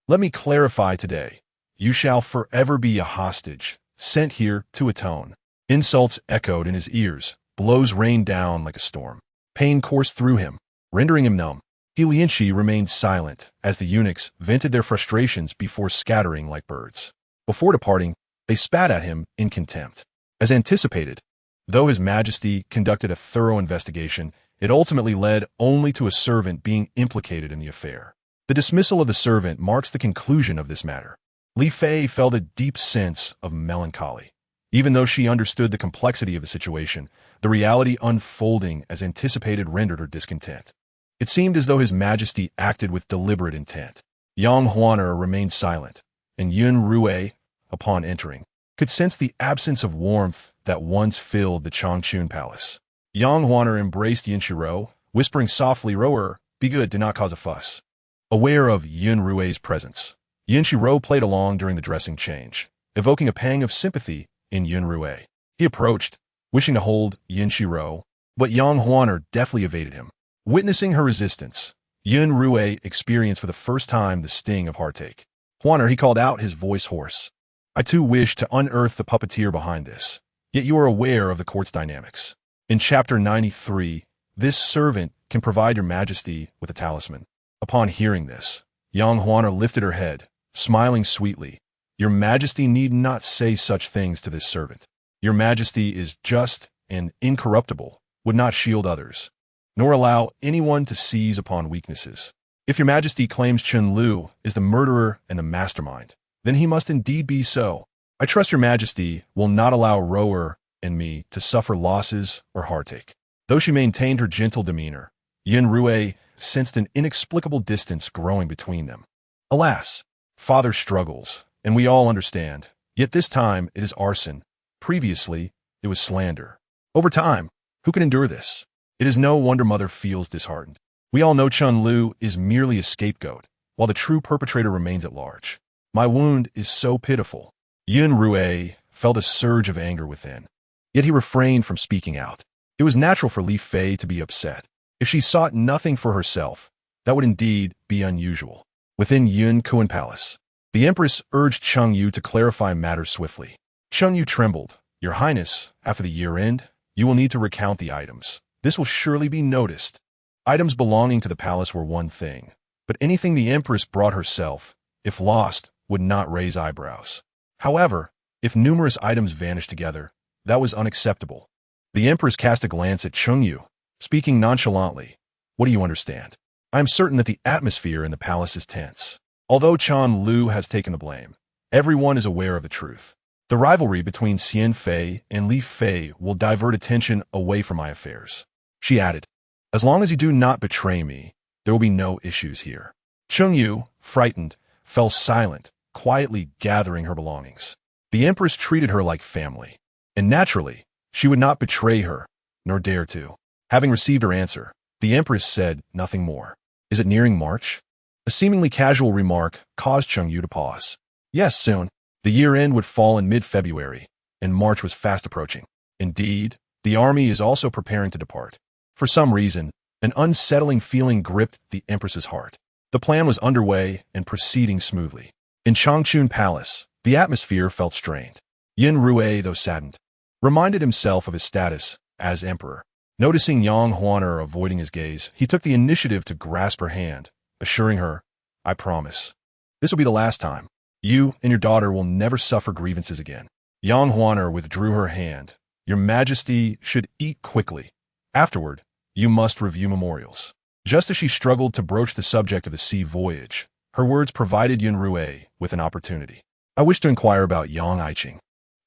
Let me clarify today. You shall forever be a hostage, sent here to atone. Insults echoed in his ears. Blows rained down like a storm. Pain coursed through him, rendering him numb. Yun remained silent as the eunuchs vented their frustrations before scattering like birds. Before departing, they spat at him in contempt. As anticipated, though His Majesty conducted a thorough investigation, it ultimately led only to a servant being implicated in the affair. The dismissal of the servant marks the conclusion of this matter. Li Fei felt a deep sense of melancholy. Even though she understood the complexity of the situation, the reality unfolding as anticipated rendered her discontent. It seemed as though His Majesty acted with deliberate intent. Yang Huaner remained silent, and Yun Xirou, upon entering, could sense the absence of warmth that once filled the Changchun Palace. Yang Huaner embraced Yun Xirou, whispering softly, "Rower, be good, do not cause a fuss." Aware of Yun Xirou's presence, Yun Xirou played along during the dressing change, evoking a pang of sympathy in Yun Xirou. He approached, wishing to hold Yun Xirou, but Yang Huaner deftly evaded him. Witnessing her resistance, Yun Xirou experienced for the first time the sting of heartache. Huaner, he called out, his voice hoarse. I too wish to unearth the puppeteer behind this. Yet you are aware of the court's dynamics. In Chapter 93, this servant can provide your majesty with a talisman. Upon hearing this, young Huaner lifted her head, smiling sweetly. Your majesty need not say such things to this servant. Your majesty is just and incorruptible, would not shield others, nor allow anyone to seize upon weaknesses. If your majesty claims Chun Lu is the murderer and the mastermind, then he must indeed be so. I trust your majesty will not allow Rower and me to suffer losses or heartache. Though she maintained her gentle demeanor, Yun Xirou sensed an inexplicable distance growing between them. Alas, father struggles, and we all understand. Yet this time it is arson. Previously, it was slander. Over time, who can endure this? It is no wonder mother feels disheartened. We all know Chun Lu is merely a scapegoat, while the true perpetrator remains at large. My wound is so pitiful. Yun Xirou felt a surge of anger within. Yet he refrained from speaking out. It was natural for Li Fei to be upset. If she sought nothing for herself, that would indeed be unusual. Within Yun Kuan Palace, the Empress urged Cheng Yu to clarify matters swiftly. Cheng Yu trembled. Your Highness, after the year-end, you will need to recount the items. This will surely be noticed. Items belonging to the palace were one thing, but anything the Empress brought herself, if lost, would not raise eyebrows. However, if numerous items vanished together, that was unacceptable. The Empress cast a glance at Cheng Yu, speaking nonchalantly. What do you understand? I am certain that the atmosphere in the palace is tense. Although Chun Lu has taken the blame, everyone is aware of the truth. The rivalry between Xian Fei and Li Fei will divert attention away from my affairs. She added, as long as you do not betray me, there will be no issues here. Cheng Yu, frightened, fell silent, quietly gathering her belongings. The Empress treated her like family, and naturally, she would not betray her, nor dare to. Having received her answer, the Empress said nothing more. Is it nearing March? A seemingly casual remark caused Cheng Yu to pause. Yes, soon. The year-end would fall in mid-February, and March was fast approaching. Indeed, the army is also preparing to depart. For some reason, an unsettling feeling gripped the Empress's heart. The plan was underway and proceeding smoothly. In Changchun Palace, the atmosphere felt strained. Yun Xirou, though saddened, reminded himself of his status as emperor. Noticing Yang Huaner avoiding his gaze, he took the initiative to grasp her hand, assuring her, I promise. This will be the last time. You and your daughter will never suffer grievances again. Yang Huaner withdrew her hand. Your Majesty should eat quickly. Afterward, you must review memorials. Just as she struggled to broach the subject of the sea voyage, her words provided Yun Xirou with an opportunity. I wish to inquire about Yang Aiqing,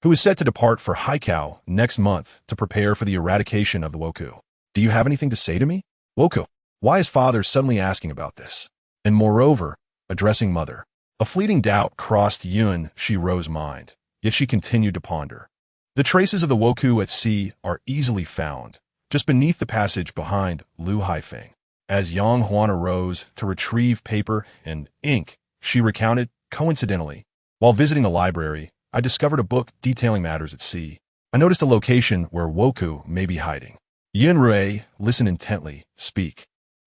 who is set to depart for Haikao next month to prepare for the eradication of the Woku. Do you have anything to say to me? Woku, why is father suddenly asking about this? And moreover, addressing mother. A fleeting doubt crossed Yun Xirou's mind, yet she continued to ponder. The traces of the Woku at sea are easily found, just beneath the passage behind Lu Haifeng. As Yang Huan arose to retrieve paper and ink, she recounted, coincidentally, while visiting the library, I discovered a book detailing matters at sea. I noticed a location where Woku may be hiding. Yun Xirou listened intently, speak.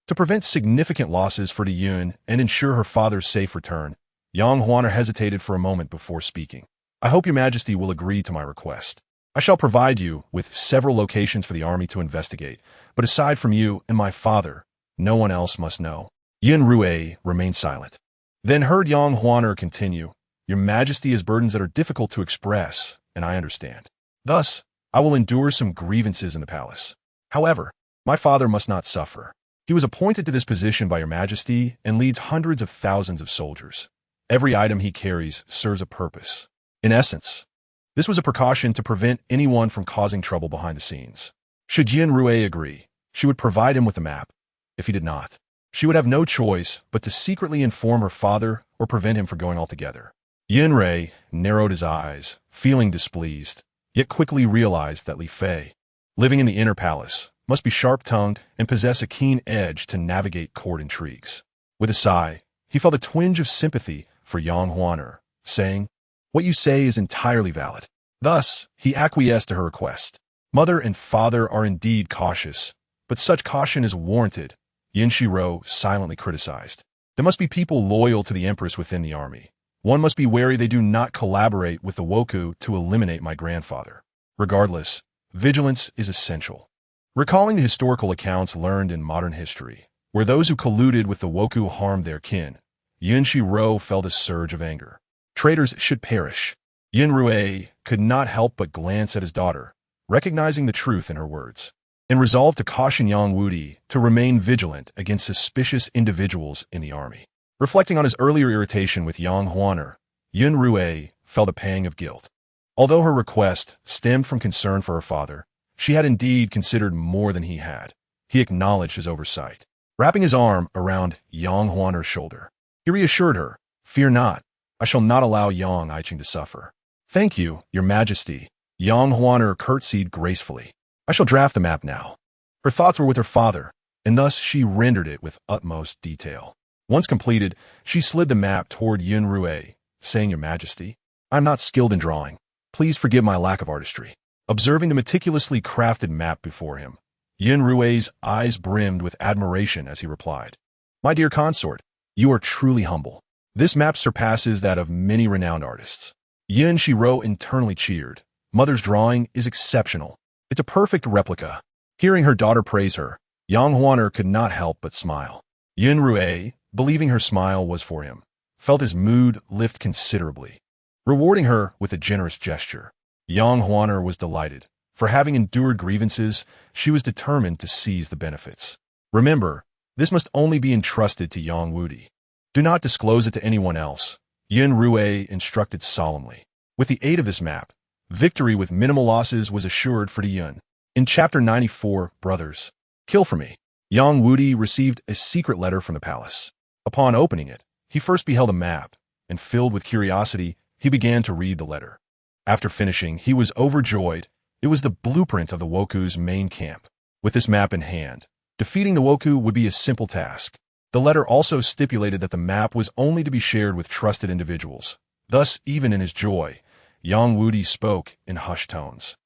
To prevent significant losses for the Yun and ensure her father's safe return, Yang Huaner hesitated for a moment before speaking. I hope your Majesty will agree to my request. I shall provide you with several locations for the army to investigate, but aside from you and my father, no one else must know. Yun Xirou remained silent. Then heard Yang Huaner continue, Your Majesty has burdens that are difficult to express, and I understand. Thus, I will endure some grievances in the palace. However, my father must not suffer. He was appointed to this position by your Majesty and leads hundreds of thousands of soldiers. Every item he carries serves a purpose. In essence, this was a precaution to prevent anyone from causing trouble behind the scenes. Should Yun Xirou agree, she would provide him with a map. If he did not, she would have no choice but to secretly inform her father or prevent him from going altogether. Yun Xirou narrowed his eyes, feeling displeased, yet quickly realized that Li Fei, living in the inner palace, must be sharp-tongued and possess a keen edge to navigate court intrigues. With a sigh, he felt a twinge of sympathy for Yang Huaner, saying, What you say is entirely valid. Thus, he acquiesced to her request. Mother and father are indeed cautious, But such caution is warranted, Yun Xirou silently criticized. There must be people loyal to the Empress within the army. One must be wary they do not collaborate with the Wokou to eliminate my grandfather. Regardless, vigilance is essential. Recalling the historical accounts learned in modern history, where those who colluded with the Wokou harmed their kin, Yun Xirou felt a surge of anger. Traitors should perish. Yun Xirou could not help but glance at his daughter, recognizing the truth in her words, and resolved to caution Yang Wudi to remain vigilant against suspicious individuals in the army. Reflecting on his earlier irritation with Yang Huaner, Yun Xirou felt a pang of guilt. Although her request stemmed from concern for her father, she had indeed considered more than he had. He acknowledged his oversight. Wrapping his arm around Yang Huaner's shoulder, he reassured her, "Fear not, I shall not allow Yang Iching to suffer." "Thank you, Your Majesty." Yang Huaner curtsied gracefully. "I shall draft the map now." Her thoughts were with her father, and thus she rendered it with utmost detail. Once completed, she slid the map toward Yun Xirou, saying, "Your Majesty, I am not skilled in drawing. Please forgive my lack of artistry." Observing the meticulously crafted map before him, Yun Xirou's eyes brimmed with admiration as he replied, "My dear consort, you are truly humble. This map surpasses that of many renowned artists." Yun Xirou internally cheered. Mother's drawing is exceptional. It's a perfect replica. Hearing her daughter praise her, Yang Huaner could not help but smile. Yun Xirou, believing her smile was for him, felt his mood lift considerably, rewarding her with a generous gesture. Yang Huaner was delighted. For having endured grievances, she was determined to seize the benefits. "Remember, this must only be entrusted to Yang Wudi. Do not disclose it to anyone else," Yun Xirou instructed solemnly. With the aid of this map, victory with minimal losses was assured for the Yun. In Chapter 94, Brothers, Kill for Me, Yang Wudi received a secret letter from the palace. Upon opening it, he first beheld a map, and filled with curiosity, he began to read the letter. After finishing, he was overjoyed. It was the blueprint of the Wokou's main camp. With this map in hand, defeating the Wokou would be a simple task. The letter also stipulated that the map was only to be shared with trusted individuals. Thus, even in his joy, Yang Wudi spoke in hushed tones.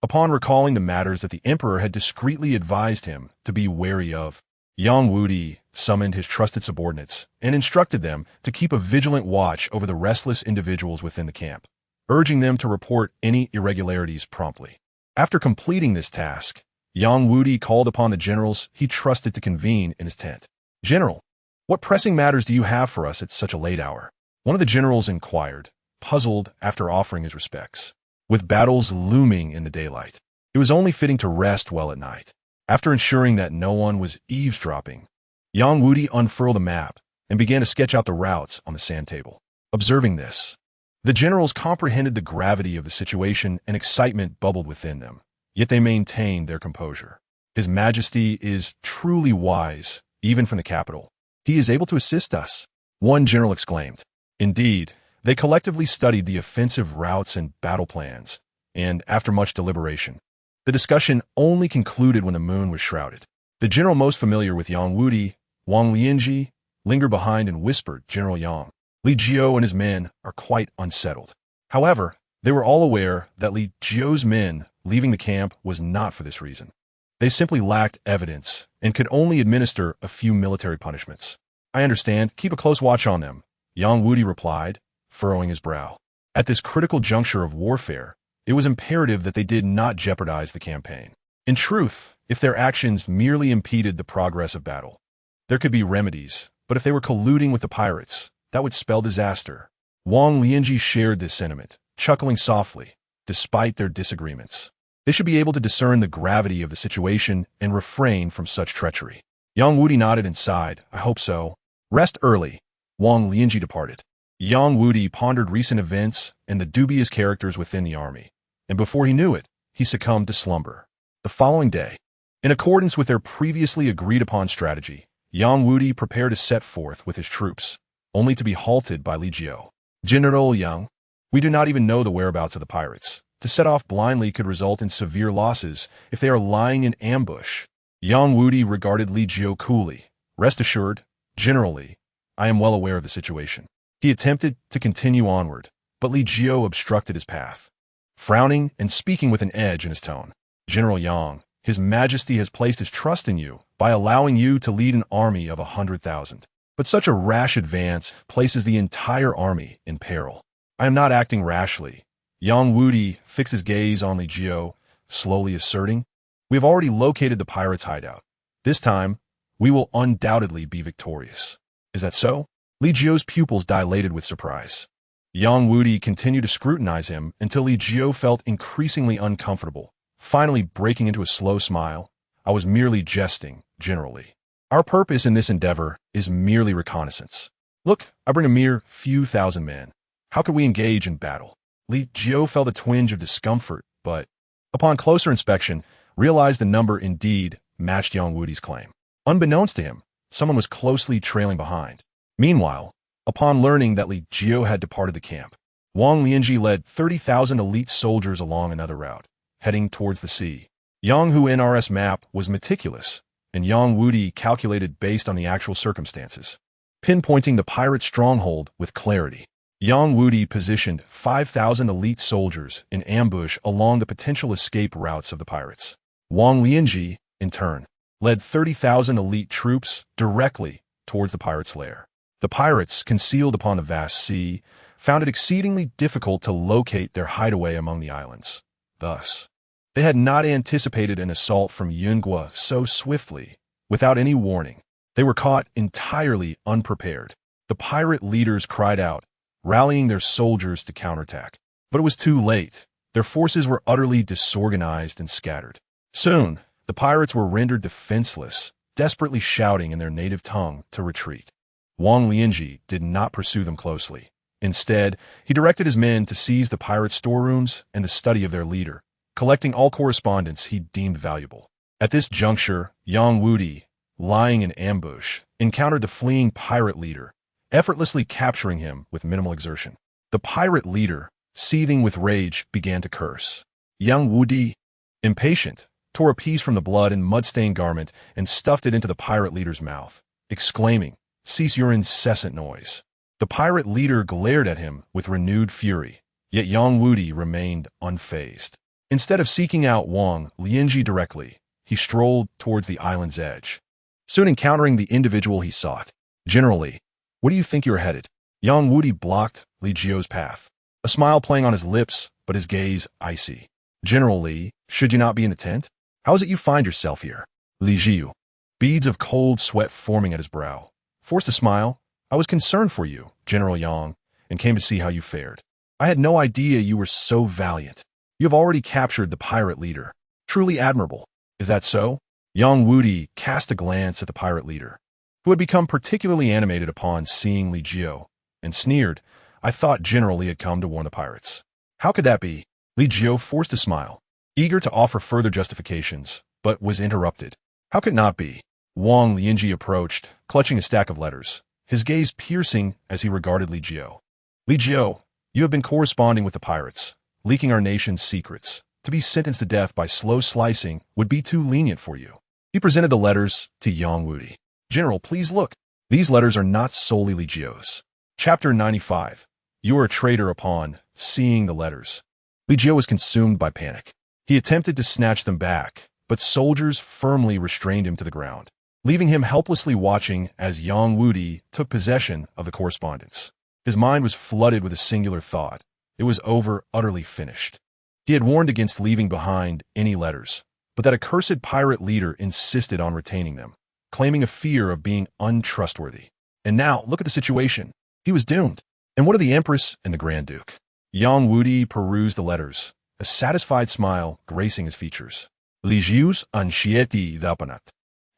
Upon recalling the matters that the emperor had discreetly advised him to be wary of, Yang Wudi summoned his trusted subordinates and instructed them to keep a vigilant watch over the restless individuals within the camp, urging them to report any irregularities promptly. After completing this task, Yang Wudi called upon the generals he trusted to convene in his tent. "General, what pressing matters do you have for us at such a late hour?" One of the generals inquired, puzzled after offering his respects. With battles looming in the daylight, it was only fitting to rest well at night. After ensuring that no one was eavesdropping, Yang Wudi unfurled a map and began to sketch out the routes on the sand table. Observing this, the generals comprehended the gravity of the situation and excitement bubbled within them, yet they maintained their composure. "His Majesty is truly wise, even from the capital. He is able to assist us," one general exclaimed. Indeed, they collectively studied the offensive routes and battle plans, and after much deliberation, the discussion only concluded when the moon was shrouded. The general most familiar with Yang Wudi, Wang Lianji, lingered behind and whispered, "General Yang, Li Jiao and his men are quite unsettled." However, they were all aware that Li Jiao's men leaving the camp was not for this reason. They simply lacked evidence and could only administer a few military punishments. "I understand. Keep a close watch on them," Yang Wudi replied, furrowing his brow. At this critical juncture of warfare, it was imperative that they did not jeopardize the campaign. In truth, if their actions merely impeded the progress of battle, there could be remedies, but if they were colluding with the pirates, that would spell disaster. Wang Lianji shared this sentiment, chuckling softly, despite their disagreements. They should be able to discern the gravity of the situation and refrain from such treachery. Yang Wudi nodded and sighed, "I hope so." "Rest early." Wang Lianji departed. Yang Wudi pondered recent events and the dubious characters within the army, and before he knew it, he succumbed to slumber. The following day, in accordance with their previously agreed-upon strategy, Yang Wudi prepared to set forth with his troops, only to be halted by Li Jiao. "General Yang, we do not even know the whereabouts of the pirates. To set off blindly could result in severe losses if they are lying in ambush." Yang Wudi regarded Li Jiao coolly. "Rest assured, General Li, I am well aware of the situation." He attempted to continue onward, but Li Jiao obstructed his path. Frowning and speaking with an edge in his tone, "General Yang, His Majesty has placed his trust in you by allowing you to lead an army of 100,000. But such a rash advance places the entire army in peril. I am not acting rashly. Yang Wudi fixed his gaze on Li Jio, slowly asserting, "We have already located the pirates' hideout. This time, we will undoubtedly be victorious." "Is that so?" Li Jio's pupils dilated with surprise. Yang Wudi continued to scrutinize him until Li Jio felt increasingly uncomfortable, finally breaking into a slow smile. "I was merely jesting, generally. Our purpose in this endeavor is merely reconnaissance. Look, I bring a mere few thousand men. How could we engage in battle?" Li Jio felt a twinge of discomfort, but, upon closer inspection, realized the number indeed matched Yang Wudi's claim. Unbeknownst to him, someone was closely trailing behind. Meanwhile, upon learning that Li Jio had departed the camp, Wang Lianji led 30,000 elite soldiers along another route, heading towards the sea. Yang Hu NRS map was meticulous, and Yang Wudi calculated based on the actual circumstances, pinpointing the pirate stronghold with clarity. Yang Wudi positioned 5,000 elite soldiers in ambush along the potential escape routes of the pirates. Wang Lianji, in turn, led 30,000 elite troops directly towards the pirates' lair. The pirates, concealed upon the vast sea, found it exceedingly difficult to locate their hideaway among the islands. Thus, they had not anticipated an assault from Yungue so swiftly, without any warning. They were caught entirely unprepared. The pirate leaders cried out, rallying their soldiers to counterattack. But it was too late. Their forces were utterly disorganized and scattered. Soon, the pirates were rendered defenseless, desperately shouting in their native tongue to retreat. Wang Lianji did not pursue them closely. Instead, he directed his men to seize the pirate storerooms and the study of their leader, collecting all correspondence he deemed valuable. At this juncture, Yang Wudi, lying in ambush, encountered the fleeing pirate leader, effortlessly capturing him with minimal exertion. The pirate leader, seething with rage, began to curse. Yang Wudi, impatient, tore a piece from the blood and mud-stained garment and stuffed it into the pirate leader's mouth, exclaiming, "Cease your incessant noise." The pirate leader glared at him with renewed fury, yet Yang Wudi remained unfazed. Instead of seeking out Wang Lianji directly, he strolled towards the island's edge, soon encountering the individual he sought. "General Li, where do you think you're headed?" Yang Wudi blocked Li Jio's path, a smile playing on his lips, but his gaze icy. "General Li, should you not be in the tent? How is it you find yourself here?" Li Jiu, beads of cold sweat forming at his brow, forced a smile. "I was concerned for you, General Yang, and came to see how you fared. I had no idea you were so valiant. You have already captured the pirate leader. Truly admirable. Is that so?" Yang Wudi cast a glance at the pirate leader, who had become particularly animated upon seeing Li Jio, and sneered, "I thought General Li had come to warn the pirates." "How could that be?" Li Jio forced a smile, eager to offer further justifications, but was interrupted. "How could it not be?" Wang Lianji approached, clutching a stack of letters, his gaze piercing as he regarded Li Jio. "Li Jio, you have been corresponding with the pirates, leaking our nation's secrets. To be sentenced to death by slow slicing would be too lenient for you." He presented the letters to Yang Wudi. "General, please look. These letters are not solely Li Jio's." Chapter 95. You are a traitor. Upon seeing the letters, Li Jio was consumed by panic. He attempted to snatch them back, but soldiers firmly restrained him to the ground, leaving him helplessly watching as Yang Wudi took possession of the correspondence. His mind was flooded with a singular thought. It was over, utterly finished. He had warned against leaving behind any letters, but that accursed pirate leader insisted on retaining them, claiming a fear of being untrustworthy. And now, look at the situation. He was doomed. And what of the Empress and the Grand Duke? Yang Wudi perused the letters, a satisfied smile gracing his features. Li Jiu's anxiety d'apanat.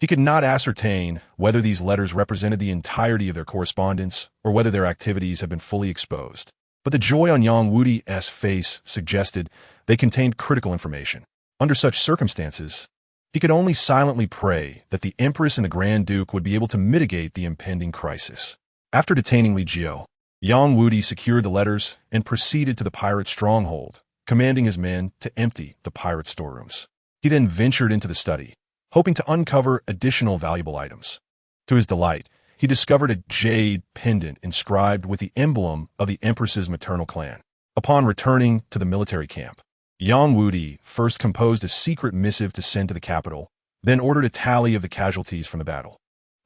He could not ascertain whether these letters represented the entirety of their correspondence or whether their activities had been fully exposed. But the joy on Yang Wudi's face suggested they contained critical information. Under such circumstances, he could only silently pray that the Empress and the Grand Duke would be able to mitigate the impending crisis. After detaining Li Jio, Yang Wudi secured the letters and proceeded to the pirate stronghold, commanding his men to empty the pirate storerooms. He then ventured into the study, hoping to uncover additional valuable items. To his delight, he discovered a jade pendant inscribed with the emblem of the Empress's maternal clan. Upon returning to the military camp, Yang Wudi first composed a secret missive to send to the capital, then ordered a tally of the casualties from the battle.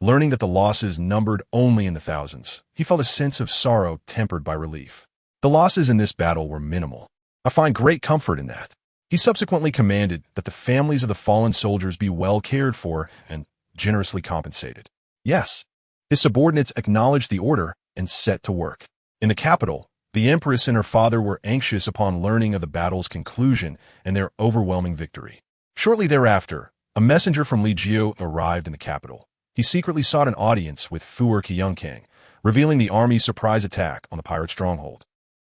Learning that the losses numbered only in the thousands, he felt a sense of sorrow tempered by relief. The losses in this battle were minimal. I find great comfort in that. He subsequently commanded that the families of the fallen soldiers be well cared for and generously compensated. Yes, his subordinates acknowledged the order and set to work. In the capital, the Empress and her father were anxious upon learning of the battle's conclusion and their overwhelming victory. Shortly thereafter, a messenger from Li Jiu arrived in the capital. He secretly sought an audience with Fu'er Qiunkang, revealing the army's surprise attack on the pirate stronghold.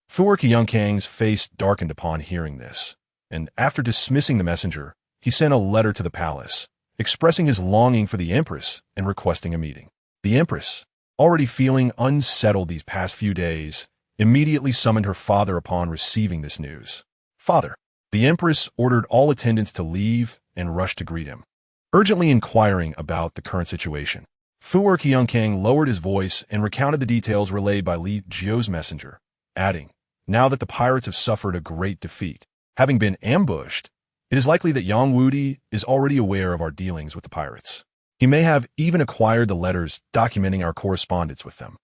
Fu'er Qiunkang's face darkened upon hearing this, and after dismissing the messenger, he sent a letter to the palace, expressing his longing for the Empress and requesting a meeting. The Empress, already feeling unsettled these past few days, immediately summoned her father upon receiving this news. Father, the Empress ordered all attendants to leave and rushed to greet him, urgently inquiring about the current situation. Fu'er Qiunkang lowered his voice and recounted the details relayed by Li Jiu's messenger, adding, "Now that the pirates have suffered a great defeat, having been ambushed, it is likely that Yang Wudi is already aware of our dealings with the pirates. He may have even acquired the letters documenting our correspondence with them."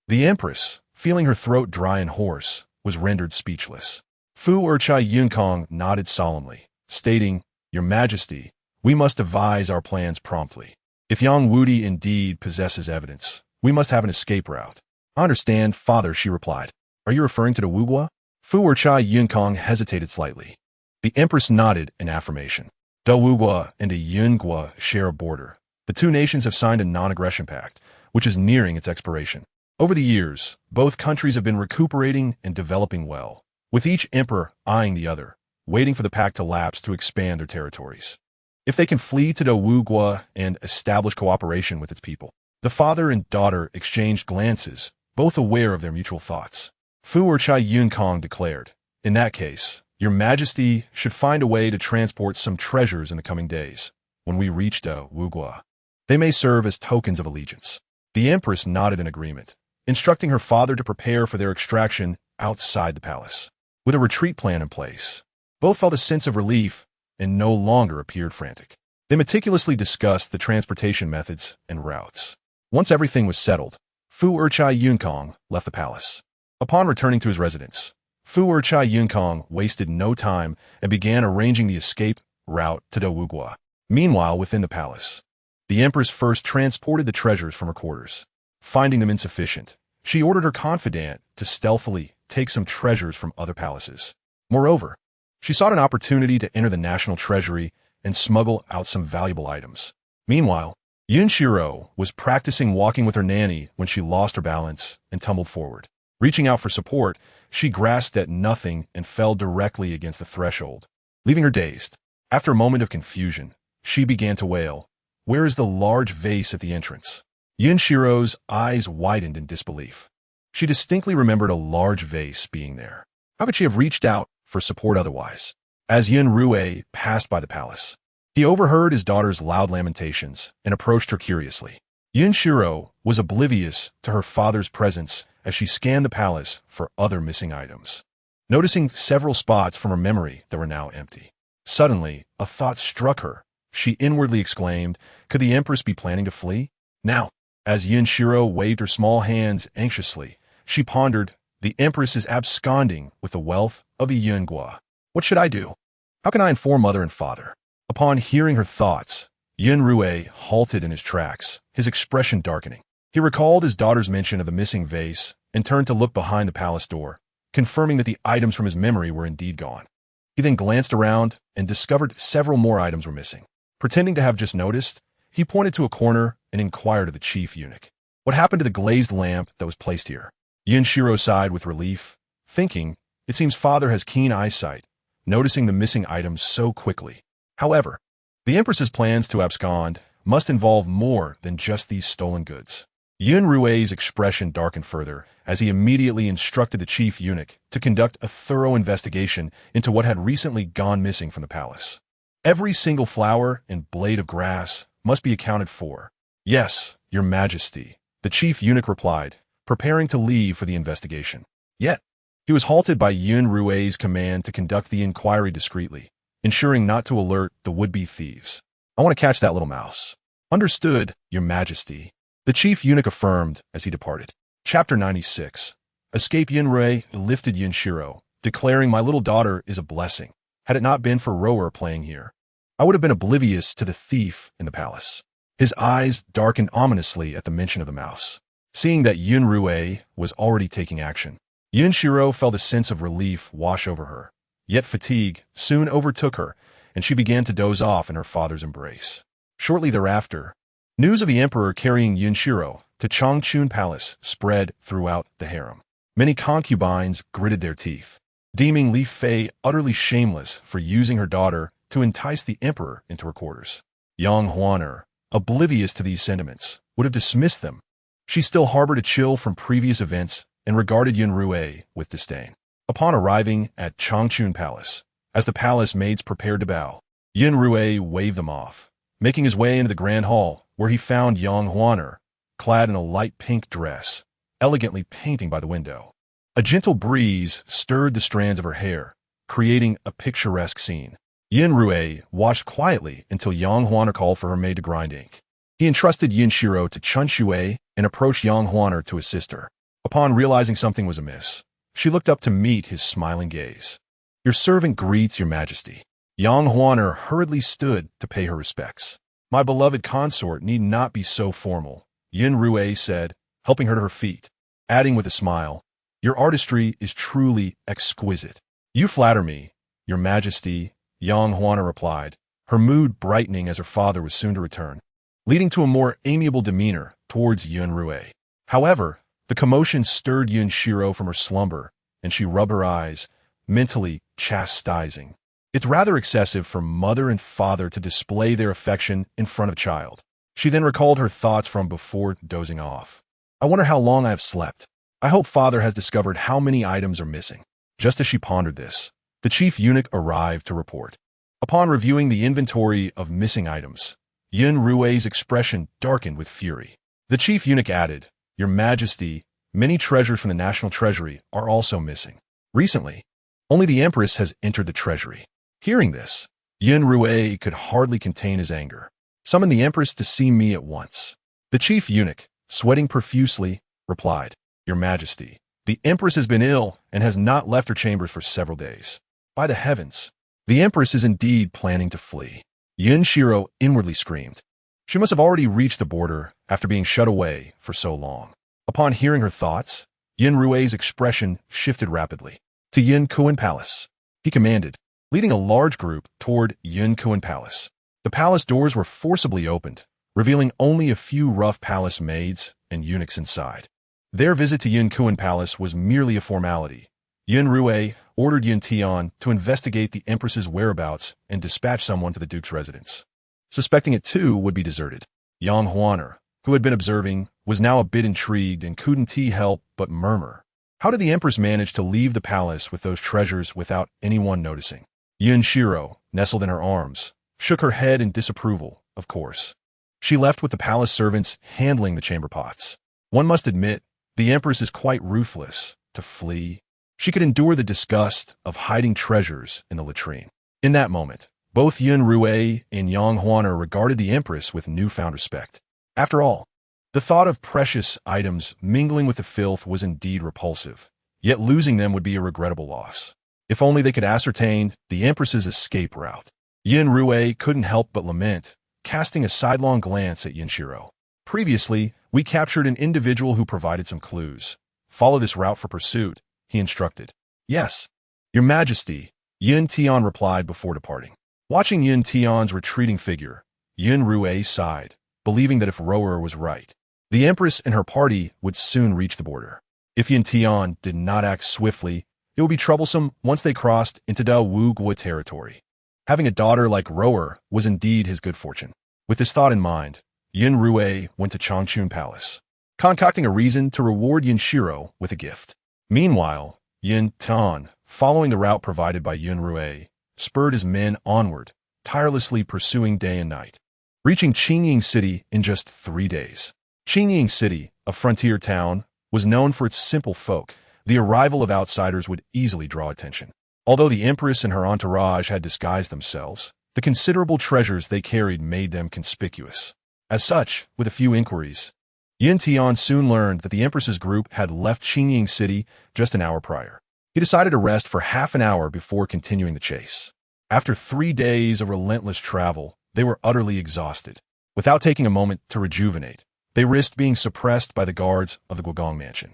The Empress, feeling her throat dry and hoarse, was rendered speechless. Fu'er Qiunkang nodded solemnly, stating, "Your Majesty, we must devise our plans promptly. If Yang Wudi indeed possesses evidence, we must have an escape route." "I understand, Father," she replied. "Are you referring to the Wugua?" Fu'er Qiunkang hesitated slightly. The Empress nodded in affirmation. The Wugua and the Yungua share a border. The two nations have signed a non-aggression pact, which is nearing its expiration. Over the years, both countries have been recuperating and developing well, with each emperor eyeing the other, waiting for the pact to lapse to expand their territories. If they can flee to the Wugua and establish cooperation with its people. The father and daughter exchanged glances, both aware of their mutual thoughts. Fu'er Qiunkang declared, "In that case, Your Majesty should find a way to transport some treasures in the coming days. When we reach the Wugua, they may serve as tokens of allegiance." The Empress nodded in agreement, instructing her father to prepare for their extraction outside the palace. With a retreat plan in place, both felt a sense of relief and no longer appeared frantic. They meticulously discussed the transportation methods and routes. Once everything was settled, Fu'er Qiunkang left the palace. Upon returning to his residence, Fu'er Qiunkang wasted no time and began arranging the escape route to the Wugua. Meanwhile, within the palace, the Empress first transported the treasures from her quarters. Finding them insufficient, she ordered her confidant to stealthily take some treasures from other palaces. Moreover, she sought an opportunity to enter the national treasury and smuggle out some valuable items. Meanwhile, Yun Xirou was practicing walking with her nanny when she lost her balance and tumbled forward. Reaching out for support, she grasped at nothing and fell directly against the threshold, leaving her dazed. After a moment of confusion, she began to wail, "Where is the large vase at the entrance?" Yun Xirou's eyes widened in disbelief. She distinctly remembered a large vase being there. How could she have reached out for support otherwise? As Yun Xirou passed by the palace, he overheard his daughter's loud lamentations and approached her curiously. Yun Xirou was oblivious to her father's presence as she scanned the palace for other missing items, noticing several spots from her memory that were now empty. Suddenly, a thought struck her. She inwardly exclaimed, could the Empress be planning to flee? Now, as Yun Xirou waved her small hands anxiously, she pondered, the Empress is absconding with the wealth of a Yungua. What should I do? How can I inform mother and father? Upon hearing her thoughts, Yun Xirou halted in his tracks, his expression darkening. He recalled his daughter's mention of the missing vase and turned to look behind the palace door, confirming that the items from his memory were indeed gone. He then glanced around and discovered several more items were missing. Pretending to have just noticed, he pointed to a corner and inquired of the chief eunuch, "What happened to the glazed lamp that was placed here?" Yun Xirou sighed with relief, thinking, it seems father has keen eyesight, noticing the missing items so quickly. However, the Empress's plans to abscond must involve more than just these stolen goods. Yun Xirou's expression darkened further as he immediately instructed the chief eunuch to conduct a thorough investigation into what had recently gone missing from the palace. Every single flower and blade of grass must be accounted for. "Yes, Your Majesty," the chief eunuch replied, preparing to leave for the investigation. Yet, He was halted by Yun Xirou's command to conduct the inquiry discreetly, ensuring not to alert the would-be thieves. I want to catch that little mouse. Understood, Your Majesty. The chief eunuch affirmed as he departed. Chapter 96. Escape. Yun Xirou lifted Yun Xirou, declaring, "My little daughter is a blessing. Had it not been for Rower playing here, I would have been oblivious to the thief in the palace." His eyes darkened ominously at the mention of the mouse. Seeing that Yun Xirou was already taking action, Yun Xirou felt a sense of relief wash over her. Yet fatigue soon overtook her, and she began to doze off in her father's embrace. Shortly thereafter, news of the emperor carrying Yun Xirou to Changchun Palace spread throughout the harem. Many concubines gritted their teeth, deeming Li Fei utterly shameless for using her daughter to entice the emperor into her quarters. Yang Huaner, oblivious to these sentiments, would have dismissed them. She still harbored a chill from previous events and regarded Yun Xirou with disdain. Upon arriving at Changchun Palace, as the palace maids prepared to bow, Yun Xirou waved them off, making his way into the grand hall, where he found Yang Huaner, clad in a light pink dress, elegantly painting by the window. A gentle breeze stirred the strands of her hair, creating a picturesque scene. Yun Xirou watched quietly until Yang Huaner called for her maid to grind ink. He entrusted Yun Xirou to Chun Shui and approached Yang Huaner to assist her. Upon realizing something was amiss, she looked up to meet his smiling gaze. "Your servant greets Your Majesty." Yang Huaner hurriedly stood to pay her respects. "My beloved consort need not be so formal," Yun Xirou said, helping her to her feet, adding with a smile, "Your artistry is truly exquisite." "You flatter me, Your Majesty," Yang Huaner replied, her mood brightening as her father was soon to return, leading to a more amiable demeanor towards Yun Xirou. However, the commotion stirred Yun Xirou from her slumber, and she rubbed her eyes, mentally chastising. It's rather excessive for mother and father to display their affection in front of a child. She then recalled her thoughts from before dozing off. "I wonder how long I have slept. I hope father has discovered how many items are missing." Just as she pondered this, the chief eunuch arrived to report. Upon reviewing the inventory of missing items, Yun Xirou's expression darkened with fury. The chief eunuch added, "Your Majesty, many treasures from the national treasury are also missing. Recently, only the Empress has entered the treasury." Hearing this, Yun Xirou could hardly contain his anger. "Summon the Empress to see me at once." The chief eunuch, sweating profusely, replied, "Your Majesty, the Empress has been ill and has not left her chambers for several days." "By the heavens, the Empress is indeed planning to flee." Yun Xirou inwardly screamed. She must have already reached the border after being shut away for so long. Upon hearing her thoughts, Yun Xirou's expression shifted rapidly. "To Yun Kuan Palace," he commanded, leading a large group toward Yun Kuan Palace. The palace doors were forcibly opened, revealing only a few rough palace maids and eunuchs inside. Their visit to Yun Kuan Palace was merely a formality. Yun Xirou ordered Yun Tian to investigate the Empress's whereabouts and dispatch someone to the Duke's residence. Suspecting it too would be deserted, Yang Huaner, who had been observing, was now a bit intrigued and couldn't help but murmur. How did the Empress manage to leave the palace with those treasures without anyone noticing? Yun Xirou, nestled in her arms, shook her head in disapproval, of course. She left with the palace servants handling the chamber pots. One must admit, the Empress is quite ruthless. To flee, she could endure the disgust of hiding treasures in the latrine. In that moment, both Yun Xirou and Yang Huaner regarded the Empress with newfound respect. After all, the thought of precious items mingling with the filth was indeed repulsive, yet losing them would be a regrettable loss. If only they could ascertain the Empress's escape route. Yun Xirou couldn't help but lament, casting a sidelong glance at Yun Xirou. "Previously, we captured an individual who provided some clues. Follow this route for pursuit," he instructed. "Yes, Your Majesty," Yun Tian replied before departing. Watching Yun Tian's retreating figure, Yun Xirou sighed, believing that if Rower was right, the Empress and her party would soon reach the border. If Yun Tian did not act swiftly, it would be troublesome once they crossed into Da Wu Gua territory. Having a daughter like Rower was indeed his good fortune. With this thought in mind, Yun Xirou went to Changchun Palace, concocting a reason to reward Yun Xirou with a gift. Meanwhile, Yun Tian, following the route provided by Yun Xirou, spurred his men onward, tirelessly pursuing day and night, reaching Qingying City in just 3 days. Qingying City, a frontier town, was known for its simple folk, The arrival of outsiders would easily draw attention. Although the Empress and her entourage had disguised themselves, the considerable treasures they carried made them conspicuous. As such, with a few inquiries, Yun Tian soon learned that the Empress's group had left Qingying City just an hour prior. He decided to rest for half an hour before continuing the chase. After 3 days of relentless travel, they were utterly exhausted. Without taking a moment to rejuvenate, they risked being suppressed by the guards of the Guogong mansion.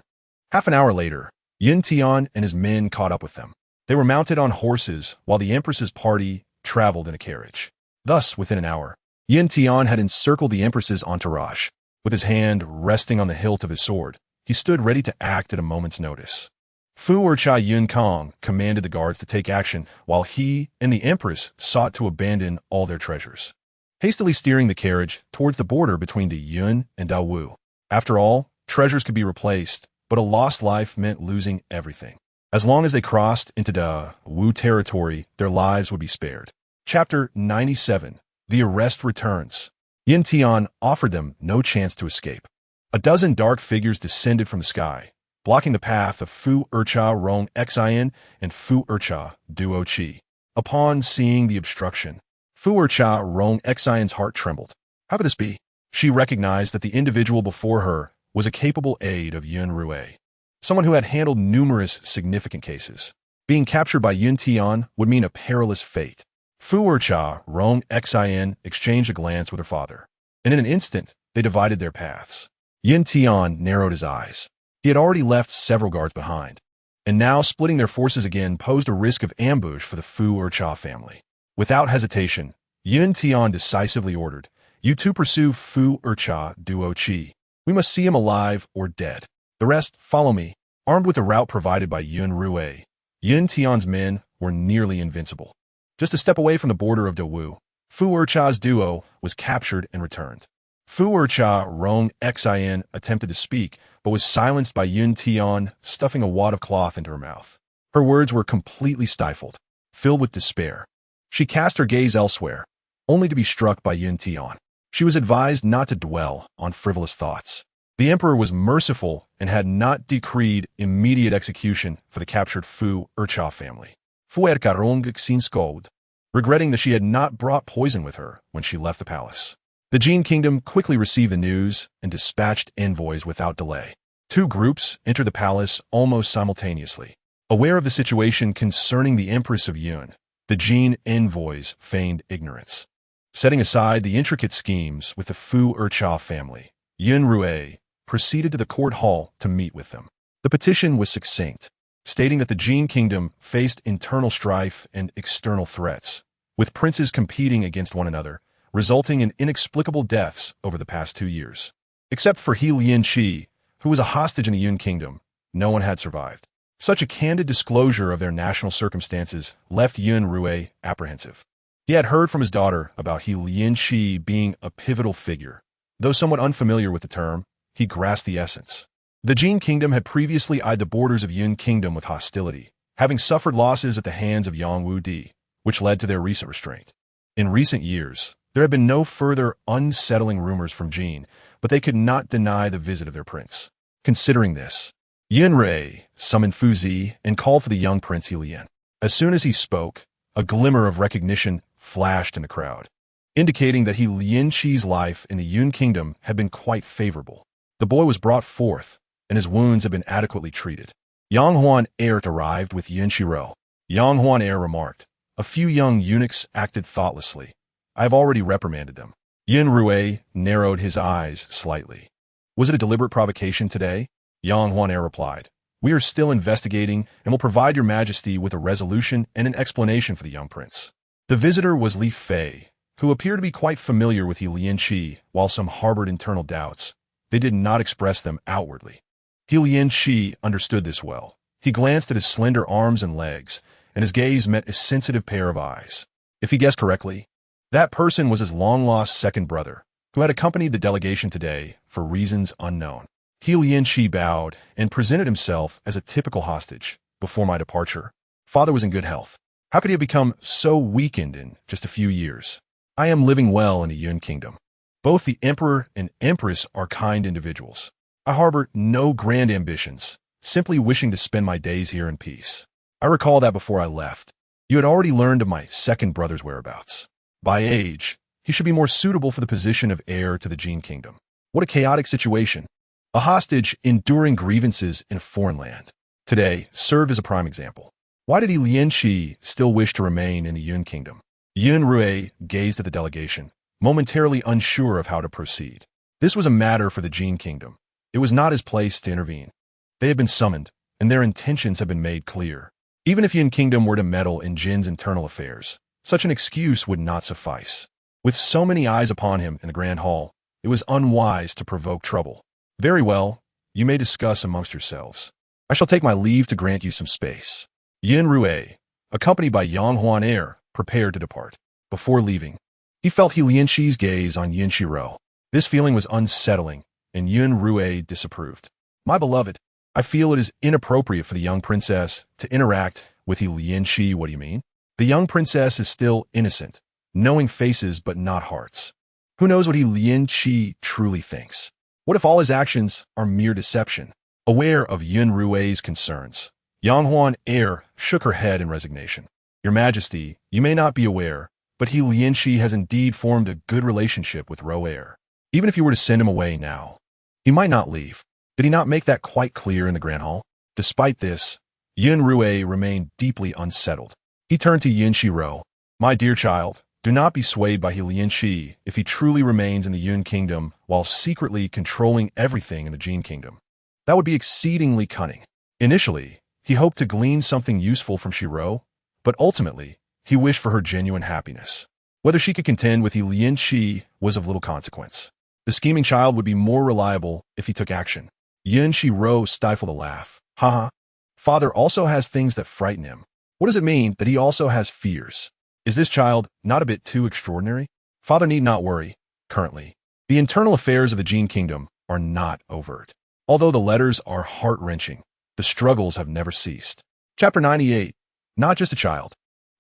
Half an hour later, Yun Tian and his men caught up with them. They were mounted on horses while the Empress's party traveled in a carriage. Thus, within an hour, Yun Tian had encircled the Empress's entourage. With his hand resting on the hilt of his sword, he stood ready to act at a moment's notice. Fu Ercha Yun Kong commanded the guards to take action while he and the Empress sought to abandon all their treasures, hastily steering the carriage towards the border between the Yun and Da Wu. After all, treasures could be replaced, but a lost life meant losing everything. As long as they crossed into Da Wu territory, their lives would be spared. Chapter 97. The Arrest Returns. Yun Tian offered them no chance to escape. A dozen dark figures descended from the sky, blocking the path of Fu Ercha Rong Xin and Fu Ercha Duo Qi. Upon seeing the obstruction, Fu Ercha Rong Xin's heart trembled. How could this be? She recognized that the individual before her was a capable aide of Yun Xirou, someone who had handled numerous significant cases. Being captured by Yun Tian would mean a perilous fate. Fu Ercha Rong Xin exchanged a glance with her father, and in an instant, they divided their paths. Yun Tian narrowed his eyes. He had already left several guards behind, and now splitting their forces again posed a risk of ambush for the Fu Ercha family. Without hesitation, Yun Tian decisively ordered, "You two pursue Fu Ercha Duo Qi. We must see him alive or dead. The rest, follow me." Armed with the route provided by Yun Xirou, Yun Tian's men were nearly invincible. Just a step away from the border of Dawu, Fu Ercha's duo was captured and returned. Fu Ercha Rong Xin attempted to speak, but was silenced by Yun Tian stuffing a wad of cloth into her mouth. Her words were completely stifled, filled with despair. She cast her gaze elsewhere, only to be struck by Yun Tian. She was advised not to dwell on frivolous thoughts. The emperor was merciful and had not decreed immediate execution for the captured Fu Ercha family. Fu Ercha Rong Xin scolded, regretting that she had not brought poison with her when she left the palace. The Jin kingdom quickly received the news and dispatched envoys without delay. 2 groups entered the palace almost simultaneously. Aware of the situation concerning the Empress of Yun, the Jin envoys feigned ignorance. Setting aside the intricate schemes with the Fu Ercha family, Yun Xirou proceeded to the court hall to meet with them. The petition was succinct, stating that the Jin kingdom faced internal strife and external threats, with princes competing against one another, resulting in inexplicable deaths over the past 2 years. Except for He Lianqi, who was a hostage in the Yun kingdom, no one had survived. Such a candid disclosure of their national circumstances left Yun Xirou apprehensive. He had heard from his daughter about He Lianqi being a pivotal figure. Though somewhat unfamiliar with the term, he grasped the essence. The Jin kingdom had previously eyed the borders of Yun kingdom with hostility, having suffered losses at the hands of Yang Wu Di, which led to their recent restraint. In recent years, there had been no further unsettling rumors from Jin, but they could not deny the visit of their prince. Considering this, Yun Xirou summoned Fu Zi and called for the young prince He Lian. As soon as he spoke, a glimmer of recognition flashed in the crowd, indicating that He Lianqi's life in the Yun kingdom had been quite favorable. The boy was brought forth, and his wounds had been adequately treated. Yang Huan Heir arrived with Yun Xirou. Yang Huan Heir remarked, "A few young eunuchs acted thoughtlessly. I have already reprimanded them." Yun Xirou narrowed his eyes slightly. "Was it a deliberate provocation today?" Yang Huan Heir replied, "We are still investigating and will provide your majesty with a resolution and an explanation for the young prince." The visitor was Li Fei, who appeared to be quite familiar with He Lianqi, while some harbored internal doubts. They did not express them outwardly. He Lianqi understood this well. He glanced at his slender arms and legs, and his gaze met a sensitive pair of eyes. If he guessed correctly, that person was his long-lost second brother, who had accompanied the delegation today for reasons unknown. He Lianqi bowed and presented himself as a typical hostage. "Before my departure, father was in good health. How could he have become so weakened in just a few years? I am living well in the Yun kingdom. Both the emperor and empress are kind individuals. I harbor no grand ambitions, simply wishing to spend my days here in peace. I recall that before I left, you had already learned of my second brother's whereabouts. By age, he should be more suitable for the position of heir to the Jin Kingdom. What a chaotic situation. A hostage enduring grievances in a foreign land. Today served as a prime example. Why did Lin Shi still wish to remain in the Yun Kingdom? Yun Xirou gazed at the delegation, momentarily unsure of how to proceed. This was a matter for the Jin Kingdom. It was not his place to intervene. They had been summoned, and their intentions had been made clear. Even if Yun Kingdom were to meddle in Jin's internal affairs, such an excuse would not suffice. With so many eyes upon him in the Grand Hall, it was unwise to provoke trouble. Very well, you may discuss amongst yourselves. I shall take my leave to grant you some space. Yun Xirou, accompanied by Yang Huan heir, prepared to depart. Before leaving, he felt Lin Shi's gaze on Yun Xirou. This feeling was unsettling, and Yun Xirou disapproved. My beloved, I feel it is inappropriate for the young princess to interact with Lin Shi. What do you mean? The young princess is still innocent, knowing faces but not hearts. Who knows what Lin Shi truly thinks? What if all his actions are mere deception? Aware of Yun Xirou's concerns, Yang Huan heir shook her head in resignation. Your Majesty, you may not be aware, but Lin Shi has indeed formed a good relationship with Rou heir. Even if you were to send him away now, he might not leave. Did he not make that quite clear in the Grand Hall? Despite this, Yun Xirou remained deeply unsettled. He turned to Yun Xirou. My dear child, do not be swayed by Lin Shi if he truly remains in the Yun Kingdom while secretly controlling everything in the Jin Kingdom. That would be exceedingly cunning. Initially, he hoped to glean something useful from Xirou, but ultimately, he wished for her genuine happiness. Whether she could contend with Lin Shi was of little consequence. The scheming child would be more reliable if he took action. Yun Xirou stifled a laugh. Haha. Father also has things that frighten him. What does it mean that he also has fears? Is this child not a bit too extraordinary? Father need not worry, currently. The internal affairs of the Jin Kingdom are not overt. Although the letters are heart-wrenching, the struggles have never ceased. Chapter 98. Not just a child.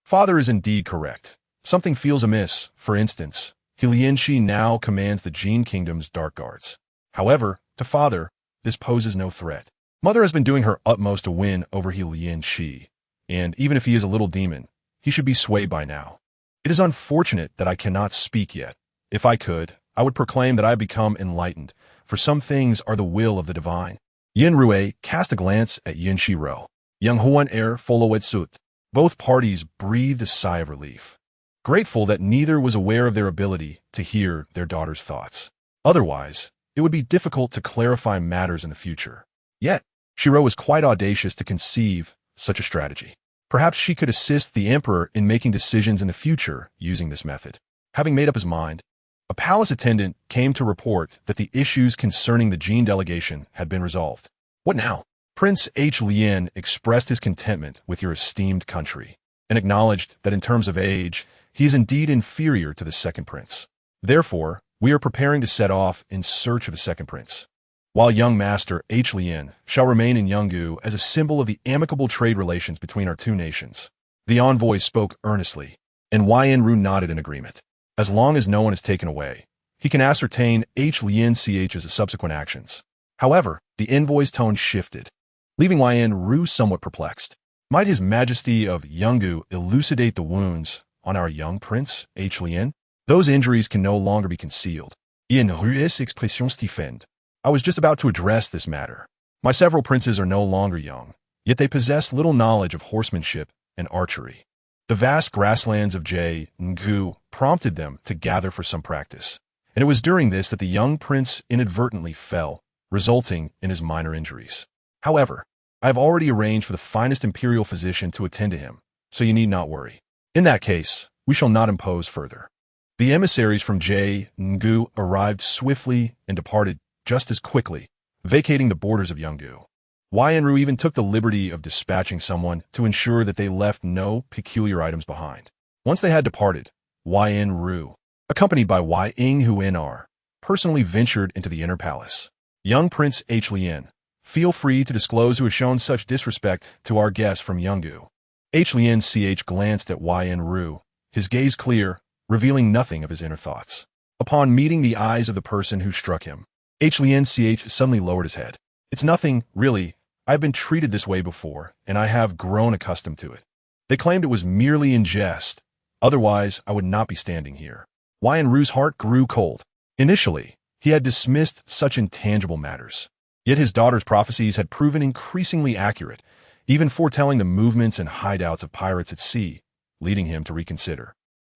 Father is indeed correct. Something feels amiss. For instance, Lin Shi now commands the Jin Kingdom's dark guards. However, to Father, this poses no threat. Mother has been doing her utmost to win over Lin Shi, and even if he is a little demon, he should be swayed by now. It is unfortunate that I cannot speak yet. If I could, I would proclaim that I have become enlightened, for some things are the will of the divine. Yun Xirou cast a glance at Yun Xirou. Yang Huan heir followed suit. Both parties breathed a sigh of relief, grateful that neither was aware of their ability to hear their daughter's thoughts. Otherwise, it would be difficult to clarify matters in the future. Yet, Xirou was quite audacious to conceive such a strategy. Perhaps she could assist the emperor in making decisions in the future using this method. Having made up his mind, a palace attendant came to report that the issues concerning the Jin delegation had been resolved. What now? Prince Lin expressed his contentment with your esteemed country, and acknowledged that in terms of age, he is indeed inferior to the second prince. Therefore, we are preparing to set off in search of the second prince. While young master Lin shall remain in Yungu as a symbol of the amicable trade relations between our two nations. The envoy spoke earnestly, and Yun Xirou nodded in agreement. As long as no one is taken away, he can ascertain Lin Ch's subsequent actions. However, the envoy's tone shifted, leaving Yun Xirou somewhat perplexed. Might His Majesty of Yungu elucidate the wounds on our young prince, Lin? Those injuries can no longer be concealed. Yun Xirou's expression stiffened. I was just about to address this matter. My several princes are no longer young, yet they possess little knowledge of horsemanship and archery. The vast grasslands of Ngu prompted them to gather for some practice, and it was during this that the young prince inadvertently fell, resulting in his minor injuries. However, I have already arranged for the finest imperial physician to attend to him, so you need not worry. In that case, we shall not impose further. The emissaries from Ngu arrived swiftly and departed just as quickly, vacating the borders of Yungu. Yun Xirou even took the liberty of dispatching someone to ensure that they left no peculiar items behind. Once they had departed, Yun Xirou, accompanied by Ying Huinar, personally ventured into the inner palace. Young Prince Lin, feel free to disclose who has shown such disrespect to our guest from Yungu. Lin glanced at Yun Xirou, his gaze clear, revealing nothing of his inner thoughts. Upon meeting the eyes of the person who struck him, Lin suddenly lowered his head. It's nothing, really, I have been treated this way before, and I have grown accustomed to it. They claimed it was merely in jest. Otherwise, I would not be standing here. Yun's heart grew cold. Initially, he had dismissed such intangible matters. Yet his daughter's prophecies had proven increasingly accurate, even foretelling the movements and hideouts of pirates at sea, leading him to reconsider.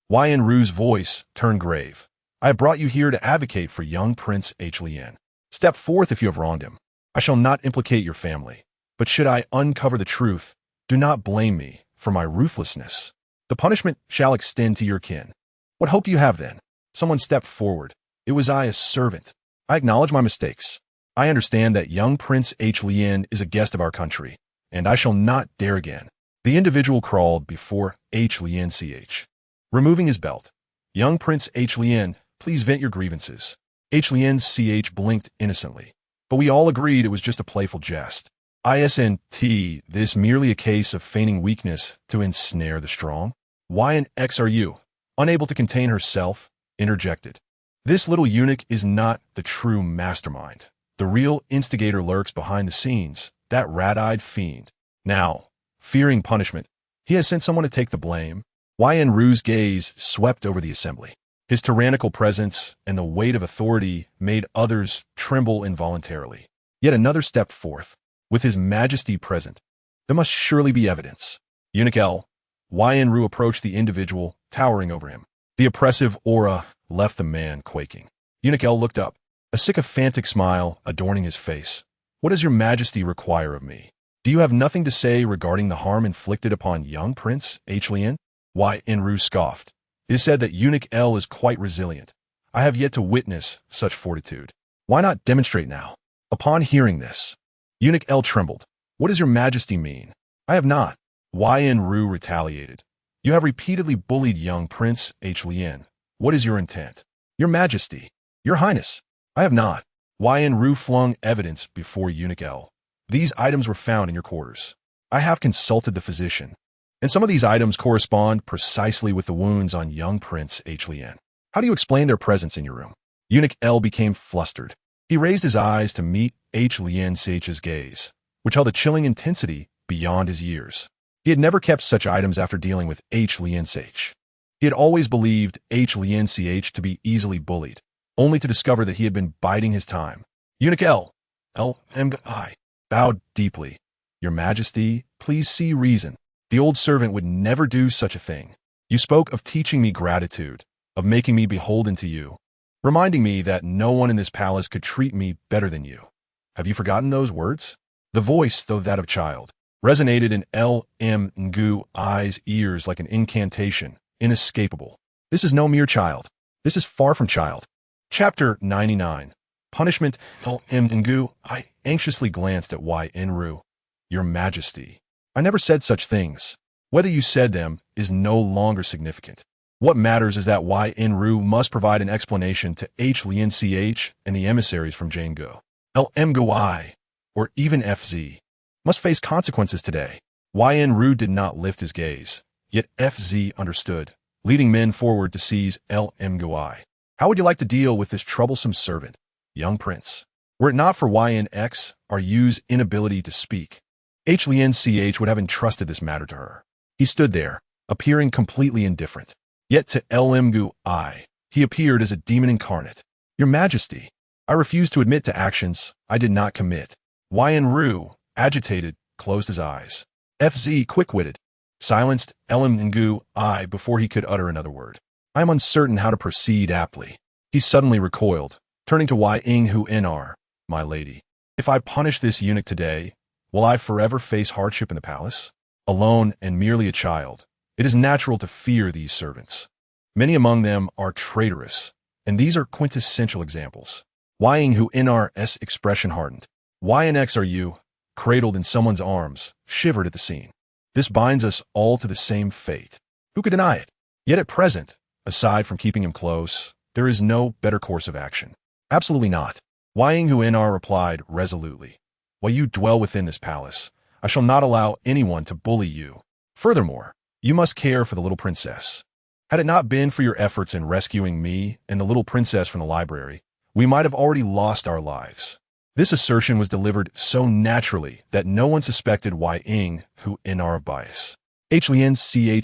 Yun's voice turned grave. I have brought you here to advocate for young Prince Lien. Step forth if you have wronged him. I shall not implicate your family, but should I uncover the truth, do not blame me for my ruthlessness. The punishment shall extend to your kin. What hope do you have then? Someone stepped forward. It was I, a servant. I acknowledge my mistakes. I understand that young Prince Lien is a guest of our country, and I shall not dare again. The individual crawled before Lien. Removing his belt. Young Prince Lien, please vent your grievances. Lien blinked innocently. But we all agreed it was just a playful jest. Isn't this merely a case of feigning weakness to ensnare the strong? Yun Xirou, unable to contain herself, interjected. This little eunuch is not the true mastermind. The real instigator lurks behind the scenes, that rat-eyed fiend. Now, fearing punishment, he has sent someone to take the blame. Yun's gaze swept over the assembly. His tyrannical presence and the weight of authority made others tremble involuntarily. Yet another stepped forth. With his majesty present, there must surely be evidence. Yun approached the individual, towering over him. The oppressive aura left the man quaking. Yun looked up, a sycophantic smile adorning his face. What does your majesty require of me? Do you have nothing to say regarding the harm inflicted upon young Prince Lien? Yun scoffed. It is said that Yun is quite resilient. I have yet to witness such fortitude. Why not demonstrate now? Upon hearing this, Yun trembled. What does your majesty mean? I have not. Yun retaliated. You have repeatedly bullied young Prince Lien. What is your intent? Your majesty. Your highness. I have not. Yun flung evidence before Yun. These items were found in your quarters. I have consulted the physician, and some of these items correspond precisely with the wounds on young Prince Lien. How do you explain their presence in your room? Yun became flustered. He raised his eyes to meet Lien's gaze, which held a chilling intensity beyond his years. He had never kept such items after dealing with Lien. He had always believed Lien to be easily bullied, only to discover that he had been biding his time. Yun bowed deeply. Your majesty, please see reason. The old servant would never do such a thing. You spoke of teaching me gratitude, of making me beholden to you, reminding me that no one in this palace could treat me better than you. Have you forgotten those words? The voice, though that of child, resonated in Ngu's ears like an incantation, inescapable. This is no mere child. This is far from child. Chapter 99. Punishment. Ngu. I anxiously glanced at Yun. Your majesty. I never said such things. Whether you said them is no longer significant. What matters is that Yun must provide an explanation to Lien and the emissaries from Jango. Lmgui, or even FZ, must face consequences today. Yun did not lift his gaze, yet FZ understood, leading men forward to seize Lmgui. How would you like to deal with this troublesome servant, young prince? Were it not for Yun's inability to speak, Lien would have entrusted this matter to her. He stood there, appearing completely indifferent. Yet to Lmgui, he appeared as a demon incarnate. Your majesty, I refuse to admit to actions I did not commit. Yun, agitated, closed his eyes. FZ, quick-witted, silenced Lmgui before he could utter another word. I am uncertain how to proceed aptly. He suddenly recoiled, turning to Yun, my lady. If I punish this eunuch today, will I forever face hardship in the palace? Alone and merely a child, it is natural to fear these servants. Many among them are traitorous, and these are quintessential examples. Yun's expression hardened. Yun Xirou, cradled in someone's arms, shivered at the scene. This binds us all to the same fate. Who could deny it? Yet at present, aside from keeping him close, there is no better course of action. Absolutely not. Yun replied resolutely. While you dwell within this palace, I shall not allow anyone to bully you. Furthermore, you must care for the little princess. Had it not been for your efforts in rescuing me and the little princess from the library, we might have already lost our lives. This assertion was delivered so naturally that no one suspected Wai Ying, who in our bias. Lin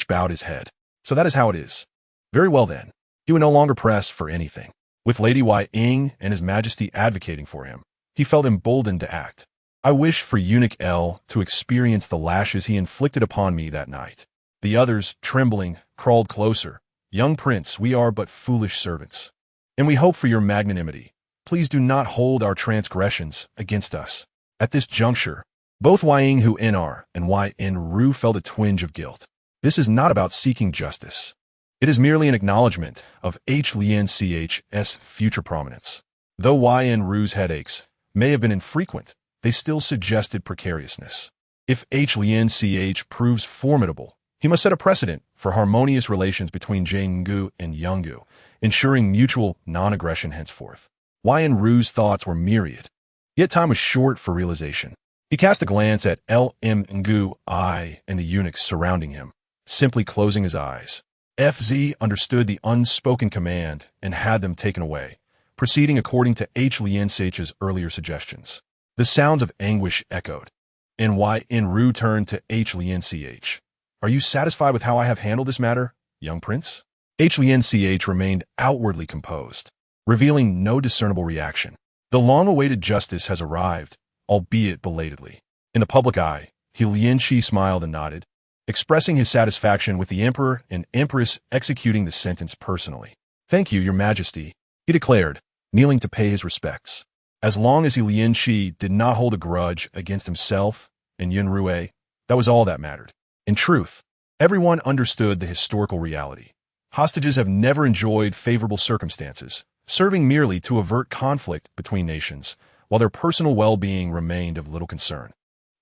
bowed his head. So that is how it is. Very well then. He would no longer press for anything. With Lady Wai Ying and His Majesty advocating for him, he felt emboldened to act. I wish for Eunuch L to experience the lashes he inflicted upon me that night. The others, trembling, crawled closer. Young prince, we are but foolish servants. And we hope for your magnanimity. Please do not hold our transgressions against us. At this juncture, both Wai Ying Hu Nr and Wai Nru felt a twinge of guilt. This is not about seeking justice. It is merely an acknowledgement of Lianch's future prominence. Though Wai Nru's headaches may have been infrequent, they still suggested precariousness. If Lianch proves formidable, he must set a precedent for harmonious relations between Jianggu and Yanggu, ensuring mutual non-aggression henceforth. Wai Nru's thoughts were myriad, yet time was short for realization. He cast a glance at Ngu I and the eunuchs surrounding him, simply closing his eyes. FZ understood the unspoken command and had them taken away, proceeding according to Lianch's earlier suggestions. The sounds of anguish echoed, and Wai Nru turned to Lianch. Are you satisfied with how I have handled this matter, young prince? Lianch remained outwardly composed, revealing no discernible reaction. The long-awaited justice has arrived, albeit belatedly. In the public eye, Lianchi smiled and nodded, expressing his satisfaction with the emperor and empress executing the sentence personally. Thank you, your majesty, he declared, kneeling to pay his respects. As long as Lianchi did not hold a grudge against himself and Yun Xirou, that was all that mattered. In truth, everyone understood the historical reality. Hostages have never enjoyed favorable circumstances, serving merely to avert conflict between nations, while their personal well-being remained of little concern.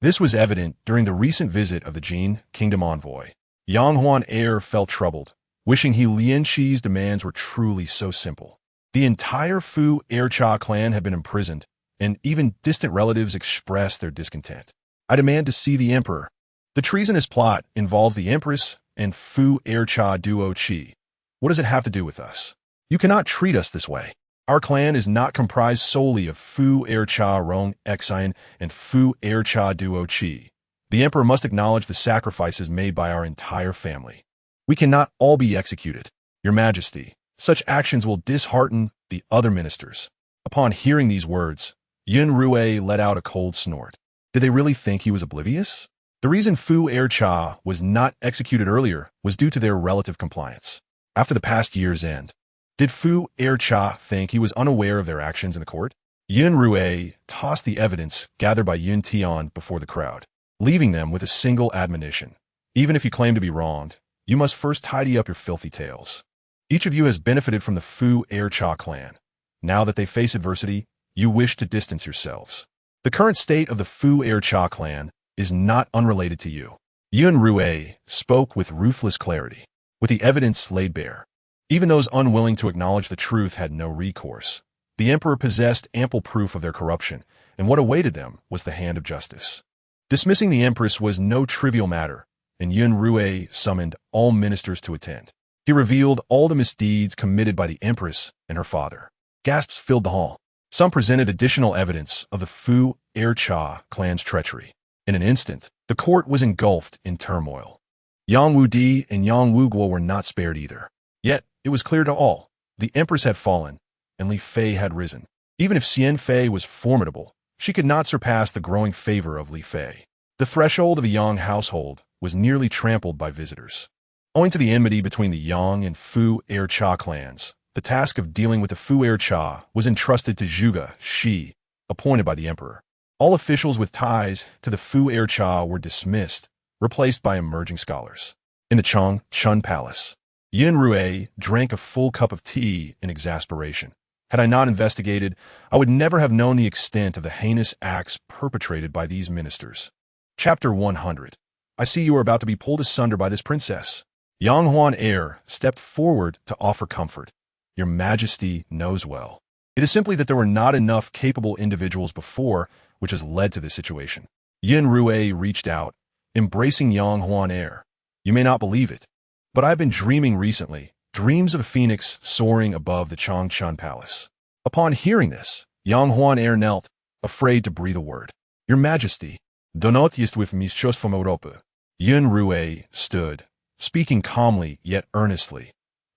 This was evident during the recent visit of the Jin Kingdom envoy. Yang Huan heir felt troubled, wishing Lianchi's demands were truly so simple. The entire Fu Ercha clan had been imprisoned, and even distant relatives expressed their discontent. I demand to see the emperor. The treasonous plot involves the Empress and Fu Ercha duo Qi. What does it have to do with us? You cannot treat us this way. Our clan is not comprised solely of Fu Ercha Rong Xian and Fu Ercha duo Qi. The emperor must acknowledge the sacrifices made by our entire family. We cannot all be executed. Your Majesty, such actions will dishearten the other ministers. Upon hearing these words, Yun Xirou let out a cold snort. Did they really think he was oblivious? The reason Fu Ercha was not executed earlier was due to their relative compliance. After the past year's end, did Fu Ercha think he was unaware of their actions in the court? Yun Xirou tossed the evidence gathered by Yun Tian before the crowd, leaving them with a single admonition. Even if you claim to be wronged, you must first tidy up your filthy tales. Each of you has benefited from the Fu Ercha clan. Now that they face adversity, you wish to distance yourselves. The current state of the Fu Ercha clan is not unrelated to you. Yun Xirou spoke with ruthless clarity, with the evidence laid bare. Even those unwilling to acknowledge the truth had no recourse. The emperor possessed ample proof of their corruption, and what awaited them was the hand of justice. Dismissing the empress was no trivial matter, and Yun Xirou summoned all ministers to attend. He revealed all the misdeeds committed by the empress and her father. Gasps filled the hall. Some presented additional evidence of the Fu Ercha clan's treachery. In an instant, the court was engulfed in turmoil. Yang Wudi and Yang Wuguo were not spared either. Yet, it was clear to all, the empress had fallen, and Li Fei had risen. Even if Xian Fei was formidable, she could not surpass the growing favor of Li Fei. The threshold of the Yang household was nearly trampled by visitors. Owing to the enmity between the Yang and Fu Ercha clans, the task of dealing with the Fu Ercha was entrusted to Zhuge Shi, appointed by the emperor. All officials with ties to the Fu Ercha were dismissed, replaced by emerging scholars. In the Chun Palace, Yun Xirou drank a full cup of tea in exasperation. Had I not investigated, I would never have known the extent of the heinous acts perpetrated by these ministers. Chapter 100. I see you are about to be pulled asunder by this princess. Yang Huan heir stepped forward to offer comfort. Your Majesty knows well. It is simply that there were not enough capable individuals before, which has led to this situation. Yun Xirou reached out, embracing Yang Huan heir. You may not believe it, but I've been dreaming recently, dreams of a phoenix soaring above the Changchun Palace. Upon hearing this, Yang Huan heir knelt, afraid to breathe a word. Your Majesty, donot jest with mistrzostw from Europa. Yun Xirou stood, speaking calmly yet earnestly.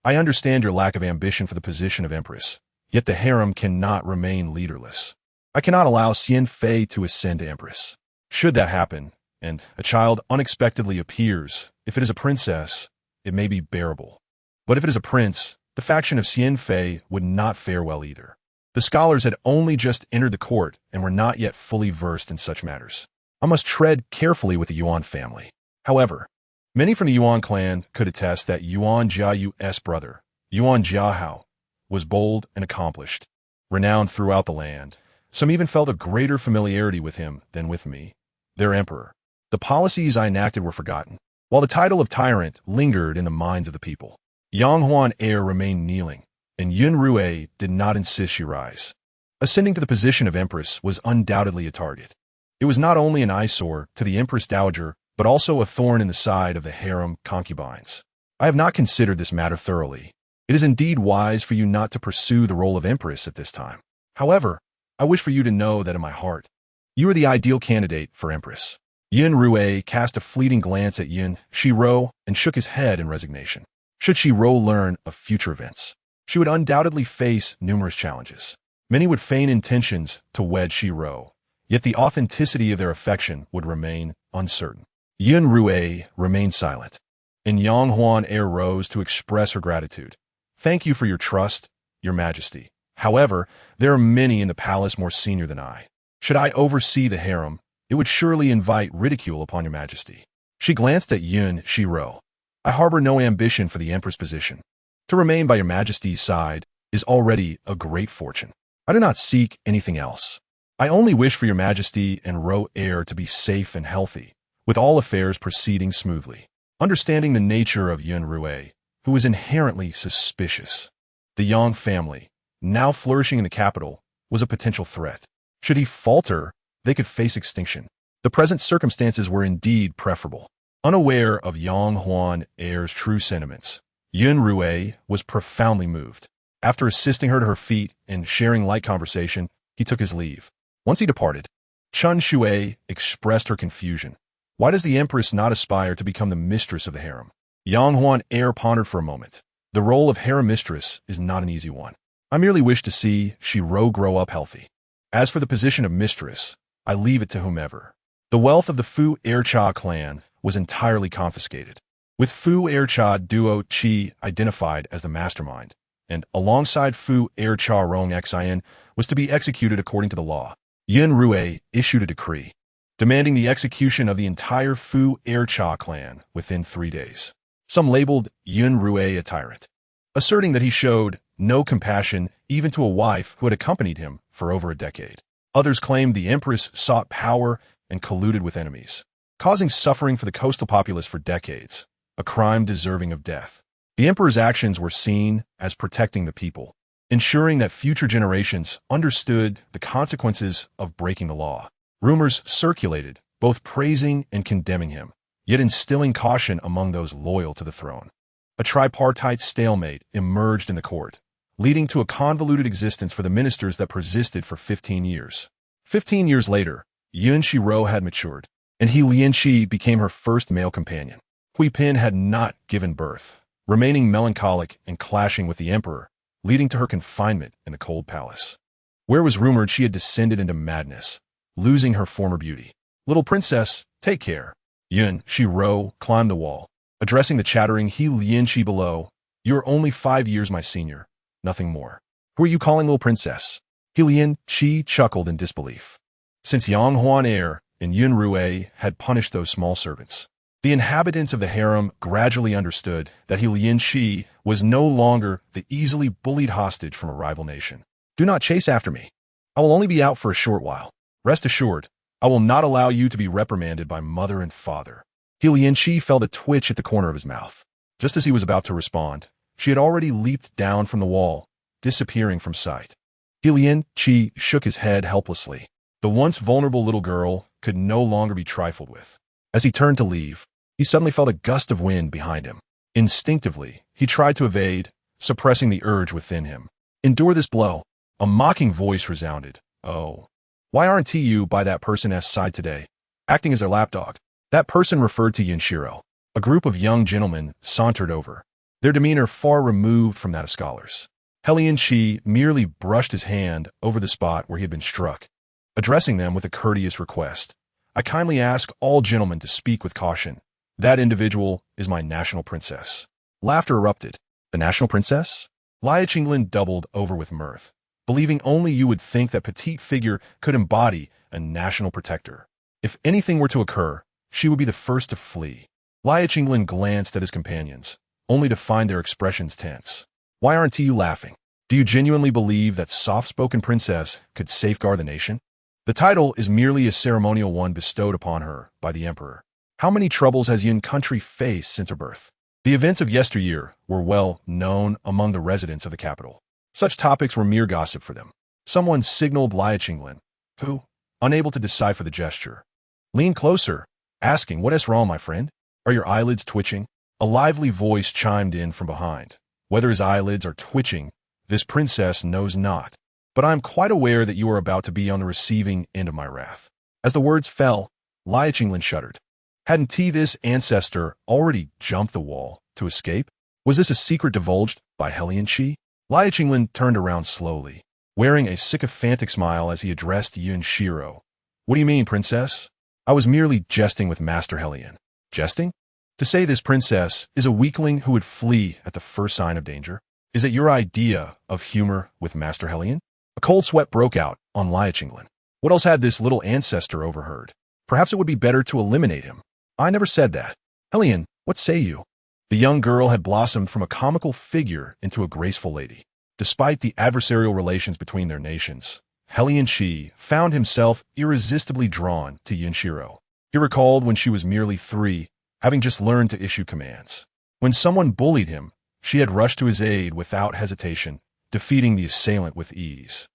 I understand your lack of ambition for the position of Empress, yet the harem cannot remain leaderless. I cannot allow Xian Fei to ascend to Empress. Should that happen, and a child unexpectedly appears, if it is a princess, it may be bearable. But if it is a prince, the faction of Xian Fei would not fare well either. The scholars had only just entered the court and were not yet fully versed in such matters. I must tread carefully with the Yuan family. However, many from the Yuan clan could attest that Yuan Jiao's brother, Yuan Jiahao, was bold and accomplished, renowned throughout the land. Some even felt a greater familiarity with him than with me, their emperor. The policies I enacted were forgotten, while the title of Tyrant lingered in the minds of the people. Yang Huan heir remained kneeling, and Yun Xirou did not insist she rise. Ascending to the position of Empress was undoubtedly a target. It was not only an eyesore to the Empress Dowager, but also a thorn in the side of the harem concubines. I have not considered this matter thoroughly. It is indeed wise for you not to pursue the role of Empress at this time. However, I wish for you to know that in my heart, you are the ideal candidate for Empress. Yun Xirou cast a fleeting glance at Yun Xirou and shook his head in resignation. Should Xirou learn of future events, she would undoubtedly face numerous challenges. Many would feign intentions to wed Xirou, yet the authenticity of their affection would remain uncertain. Yun Xirou remained silent, and Yang Huan heir rose to express her gratitude. Thank you for your trust, Your Majesty. However, there are many in the palace more senior than I. Should I oversee the harem, it would surely invite ridicule upon Your Majesty. She glanced at Yun Xirou. I harbor no ambition for the Empress position. To remain by Your Majesty's side is already a great fortune. I do not seek anything else. I only wish for Your Majesty and Xirou heir to be safe and healthy, with all affairs proceeding smoothly. Understanding the nature of Yun Xirou, who was inherently suspicious, the Yang family, now flourishing in the capital, was a potential threat. Should he falter, they could face extinction. The present circumstances were indeed preferable. Unaware of Yang Huan heir's true sentiments, Yun Xirou was profoundly moved. After assisting her to her feet and sharing light conversation, he took his leave. Once he departed, Chun Shui expressed her confusion. Why does the Empress not aspire to become the mistress of the harem? Yang Huan heir pondered for a moment. The role of harem mistress is not an easy one. I merely wish to see Xirou grow up healthy. As for the position of mistress, I leave it to whomever. The wealth of the Fu Ercha clan was entirely confiscated, with Fu Ercha Duo Qi identified as the mastermind, and alongside Fu Ercha Rong Xin was to be executed according to the law. Yun Xirou issued a decree, demanding the execution of the entire Fu Ercha clan within 3 days. Some labeled Yun Xirou a tyrant, asserting that he showed no compassion even to a wife who had accompanied him for over a decade. Others claimed the Empress sought power and colluded with enemies, causing suffering for the coastal populace for decades, a crime deserving of death. The Emperor's actions were seen as protecting the people, ensuring that future generations understood the consequences of breaking the law. Rumors circulated, both praising and condemning him, yet instilling caution among those loyal to the throne. A tripartite stalemate emerged in the court, leading to a convoluted existence for the ministers that persisted for 15 years. 15 years later, Yun Xirou had matured, and He Lianqi became her first male companion. Hui Pin had not given birth, remaining melancholic and clashing with the emperor, leading to her confinement in the cold palace, where was rumored she had descended into madness, losing her former beauty. Little princess, take care. Yun Xirou climbed the wall, addressing the chattering He Lianqi below. You're only 5 years my senior, nothing more. Who are you calling little princess? He Lianqi chuckled in disbelief. Since Yang Huan heir and Yun Xirou had punished those small servants, the inhabitants of the harem gradually understood that He Lianqi was no longer the easily bullied hostage from a rival nation. Do not chase after me. I will only be out for a short while. Rest assured, I will not allow you to be reprimanded by mother and father. He Lianqi felt a twitch at the corner of his mouth. Just as he was about to respond, she had already leaped down from the wall, disappearing from sight. He Lianqi shook his head helplessly. The once vulnerable little girl could no longer be trifled with. As he turned to leave, he suddenly felt a gust of wind behind him. Instinctively, he tried to evade, suppressing the urge within him. Endure this blow. A mocking voice resounded. Oh, Why aren't you by that person's side today, acting as their lapdog? That person referred to Yun Xirou. A group of young gentlemen sauntered over, their demeanor far removed from that of scholars. Hellion Qi merely brushed his hand over the spot where he had been struck, addressing them with a courteous request. I kindly ask all gentlemen to speak with caution. That individual is my national princess. Laughter erupted. The national princess? Li Qinglin doubled over with mirth, believing only you would think that petite figure could embody a national protector. If anything were to occur, she would be the first to flee. Li Qinglin glanced at his companions, only to find their expressions tense. Why aren't you laughing? Do you genuinely believe that soft-spoken princess could safeguard the nation? The title is merely a ceremonial one bestowed upon her by the emperor. How many troubles has Yun country faced since her birth? The events of yesteryear were well known among the residents of the capital. Such topics were mere gossip for them. Someone signaled Li Qinglin, who, unable to decipher the gesture, leaned closer, asking, "What is wrong, my friend? Are your eyelids twitching?" A lively voice chimed in from behind. Whether his eyelids are twitching, this princess knows not. But I am quite aware that you are about to be on the receiving end of my wrath. As the words fell, Li Qinglin shuddered. Hadn't this ancestor already jumped the wall to escape? Was this a secret divulged by Hellion Qi? Li Qinglin turned around slowly, wearing a sycophantic smile as he addressed Yun Xirou. What do you mean, princess? I was merely jesting with Master Hellion. Jesting? To say this princess is a weakling who would flee at the first sign of danger? Is it your idea of humor with Master Hellion? A cold sweat broke out on Li Qinglin. What else had this little ancestor overheard? Perhaps it would be better to eliminate him. I never said that. Hellion, what say you? The young girl had blossomed from a comical figure into a graceful lady. Despite the adversarial relations between their nations, Hellion Qi found himself irresistibly drawn to Yun Xirou. He recalled when she was merely 3, having just learned to issue commands. When someone bullied him, she had rushed to his aid without hesitation, defeating the assailant with ease.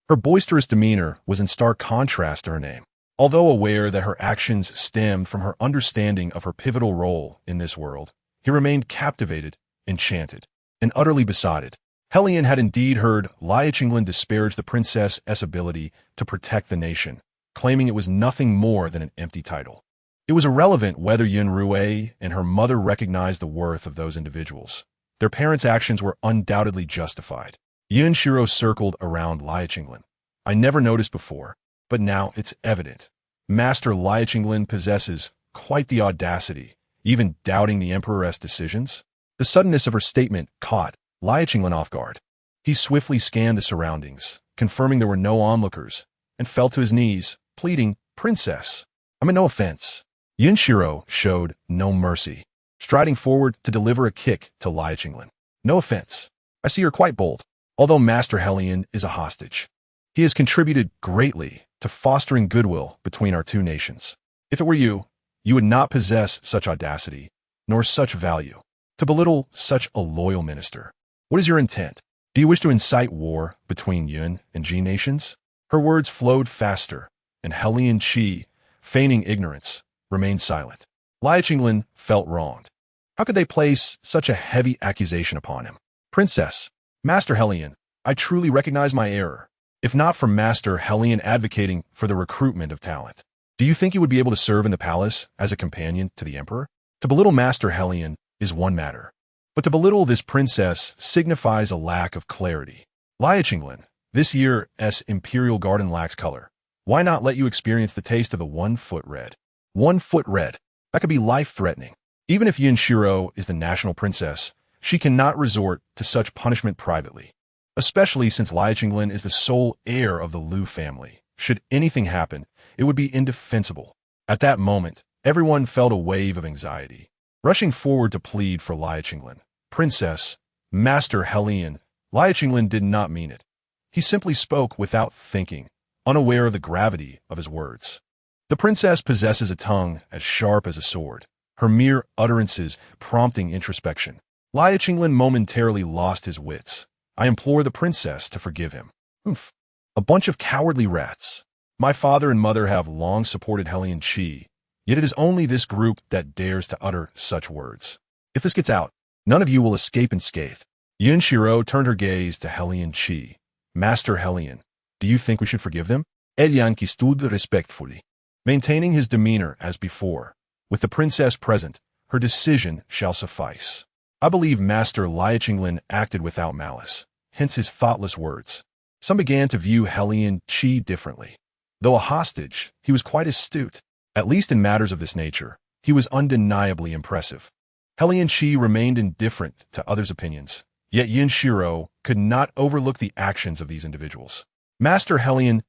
Her boisterous demeanor was in stark contrast to her name. Although aware that her actions stemmed from her understanding of her pivotal role in this world, he remained captivated, enchanted, and utterly besotted. Hellion had indeed heard Li Qinglin disparage the princess's ability to protect the nation, claiming it was nothing more than an empty title. It was irrelevant whether Yun Xirou and her mother recognized the worth of those individuals. Their parents' actions were undoubtedly justified. Yun Xirou circled around Li Qinglin. I never noticed before, but now it's evident. Master Li Qinglin possesses quite the audacity, even doubting the emperor's decisions. The suddenness of her statement caught Li Qinglin off guard. He swiftly scanned the surroundings, confirming there were no onlookers, and fell to his knees, pleading, "Princess, I mean no offense." Yun Xirou showed no mercy, striding forward to deliver a kick to Li Qinglin. "No offense. I see you're quite bold. Although Master Hellion is a hostage, he has contributed greatly to fostering goodwill between our two nations. If it were you, you would not possess such audacity, nor such value, to belittle such a loyal minister. What is your intent? Do you wish to incite war between Yun and Ji nations?" Her words flowed faster, and Hellion Qi, feigning ignorance, remained silent. Li Qinglin felt wronged. How could they place such a heavy accusation upon him? "Princess, Master Hellion, I truly recognize my error. If not for Master Hellion advocating for the recruitment of talent, do you think you would be able to serve in the palace as a companion to the emperor? To belittle Master Hellion is one matter, but to belittle this princess signifies a lack of clarity. Li Qinglin, this year's imperial garden lacks color. Why not let you experience the taste of the 1 foot red? 1 foot red. That could be life-threatening. Even if Yun Xirou is the national princess, she cannot resort to such punishment privately, especially since Li Qinglin is the sole heir of the Liu family. Should anything happen, it would be indefensible. At that moment, everyone felt a wave of anxiety, rushing forward to plead for Li Qinglin. "Princess, Master Hellion." Li Qinglin did not mean it. He simply spoke without thinking, unaware of the gravity of his words. The princess possesses a tongue as sharp as a sword, her mere utterances prompting introspection. Li Qinglin momentarily lost his wits. "I implore the princess to forgive him." "Humph. A bunch of cowardly rats. My father and mother have long supported Hellion Qi, yet it is only this group that dares to utter such words. If this gets out, none of you will escape unscathed." Yun Xirou turned her gaze to Hellion Qi. "Master Hellion, do you think we should forgive them?" Elyanki stood respectfully, maintaining his demeanor as before. With the princess present, her decision shall suffice. I believe Master Li Qinglin acted without malice, hence his thoughtless words. Some began to view Hellion Qi differently. Though a hostage, he was quite astute. At least in matters of this nature, he was undeniably impressive. Hellion Qi remained indifferent to others' opinions, yet Yun Xirou could not overlook the actions of these individuals. Master Hellion's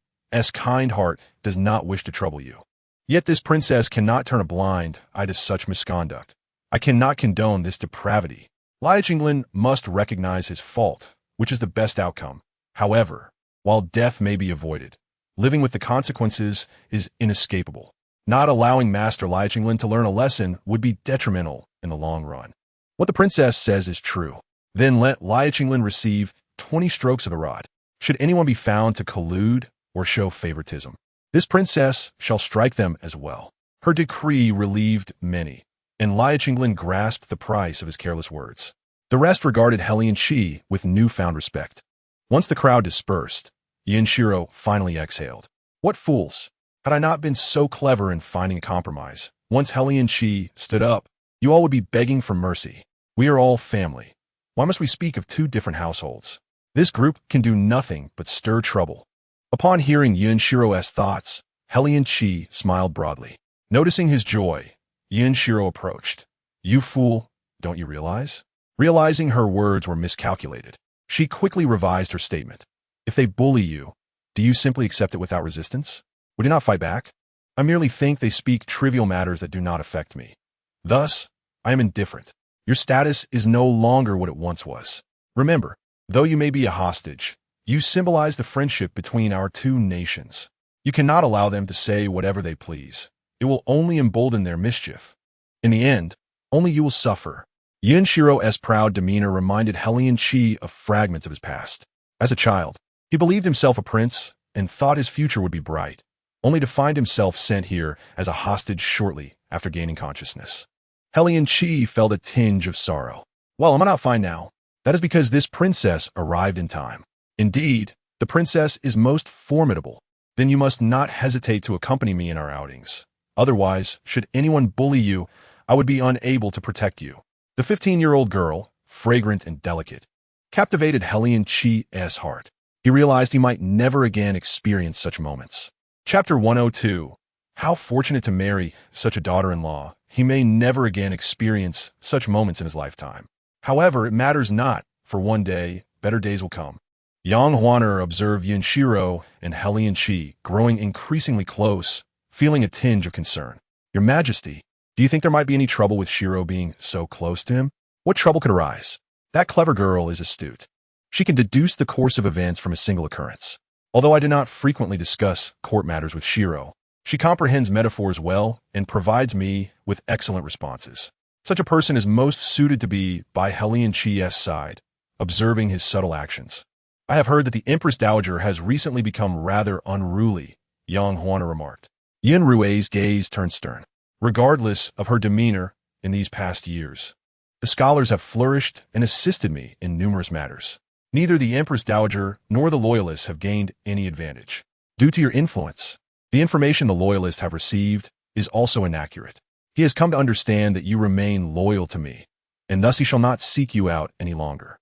kind heart does not wish to trouble you. Yet this princess cannot turn a blind eye to such misconduct. I cannot condone this depravity. Li Qinglin must recognize his fault, which is the best outcome. However, while death may be avoided, living with the consequences is inescapable. Not allowing Master Li Qinglin to learn a lesson would be detrimental in the long run. What the princess says is true. Then let Li Qinglin receive 20 strokes of the rod. Should anyone be found to collude or show favoritism, this princess shall strike them as well. Her decree relieved many, and Li Qinglin grasped the price of his careless words. The rest regarded Hellion Qi with newfound respect. Once the crowd dispersed, Yun Xirou finally exhaled. What fools! Had I not been so clever in finding a compromise, once Hellion Qi stood up, you all would be begging for mercy. We are all family. Why must we speak of two different households? This group can do nothing but stir trouble. Upon hearing Yun Xirou's thoughts, Hellion Qi smiled broadly. Noticing his joy, Yun Xirou approached. You fool, don't you realize? Realizing her words were miscalculated, she quickly revised her statement. If they bully you, do you simply accept it without resistance? Would you not fight back? I merely think they speak trivial matters that do not affect me. Thus, I am indifferent. Your status is no longer what it once was. Remember, though you may be a hostage, you symbolize the friendship between our two nations. You cannot allow them to say whatever they please. It will only embolden their mischief. In the end, only you will suffer. Yun Xirou's proud demeanor reminded Hellion Qi of fragments of his past. As a child, he believed himself a prince and thought his future would be bright, only to find himself sent here as a hostage shortly after gaining consciousness. Hellion Qi felt a tinge of sorrow. Well, am I not fine now? That is because this princess arrived in time. Indeed, the princess is most formidable. Then you must not hesitate to accompany me in our outings. Otherwise, should anyone bully you, I would be unable to protect you. The 15-year-old girl, fragrant and delicate, captivated Hellion Qi's heart. He realized he might never again experience such moments. Chapter 102. How fortunate to marry such a daughter-in-law. He may never again experience such moments in his lifetime. However, it matters not, for one day, better days will come. Yang Huaner observed Yun Xirou and Hellion Qi growing increasingly close, feeling a tinge of concern. Your Majesty, do you think there might be any trouble with Xirou being so close to him? What trouble could arise? That clever girl is astute. She can deduce the course of events from a single occurrence. Although I do not frequently discuss court matters with Xirou, she comprehends metaphors well and provides me with excellent responses. Such a person is most suited to be by Hellion Qi's side, observing his subtle actions. I have heard that the Empress Dowager has recently become rather unruly, Yang Huaner remarked. Yun Rui's gaze turned stern. Regardless of her demeanor in these past years, the scholars have flourished and assisted me in numerous matters. Neither the Empress Dowager nor the Loyalists have gained any advantage. Due to your influence, the information the Loyalists have received is also inaccurate. He has come to understand that you remain loyal to me, and thus he shall not seek you out any longer.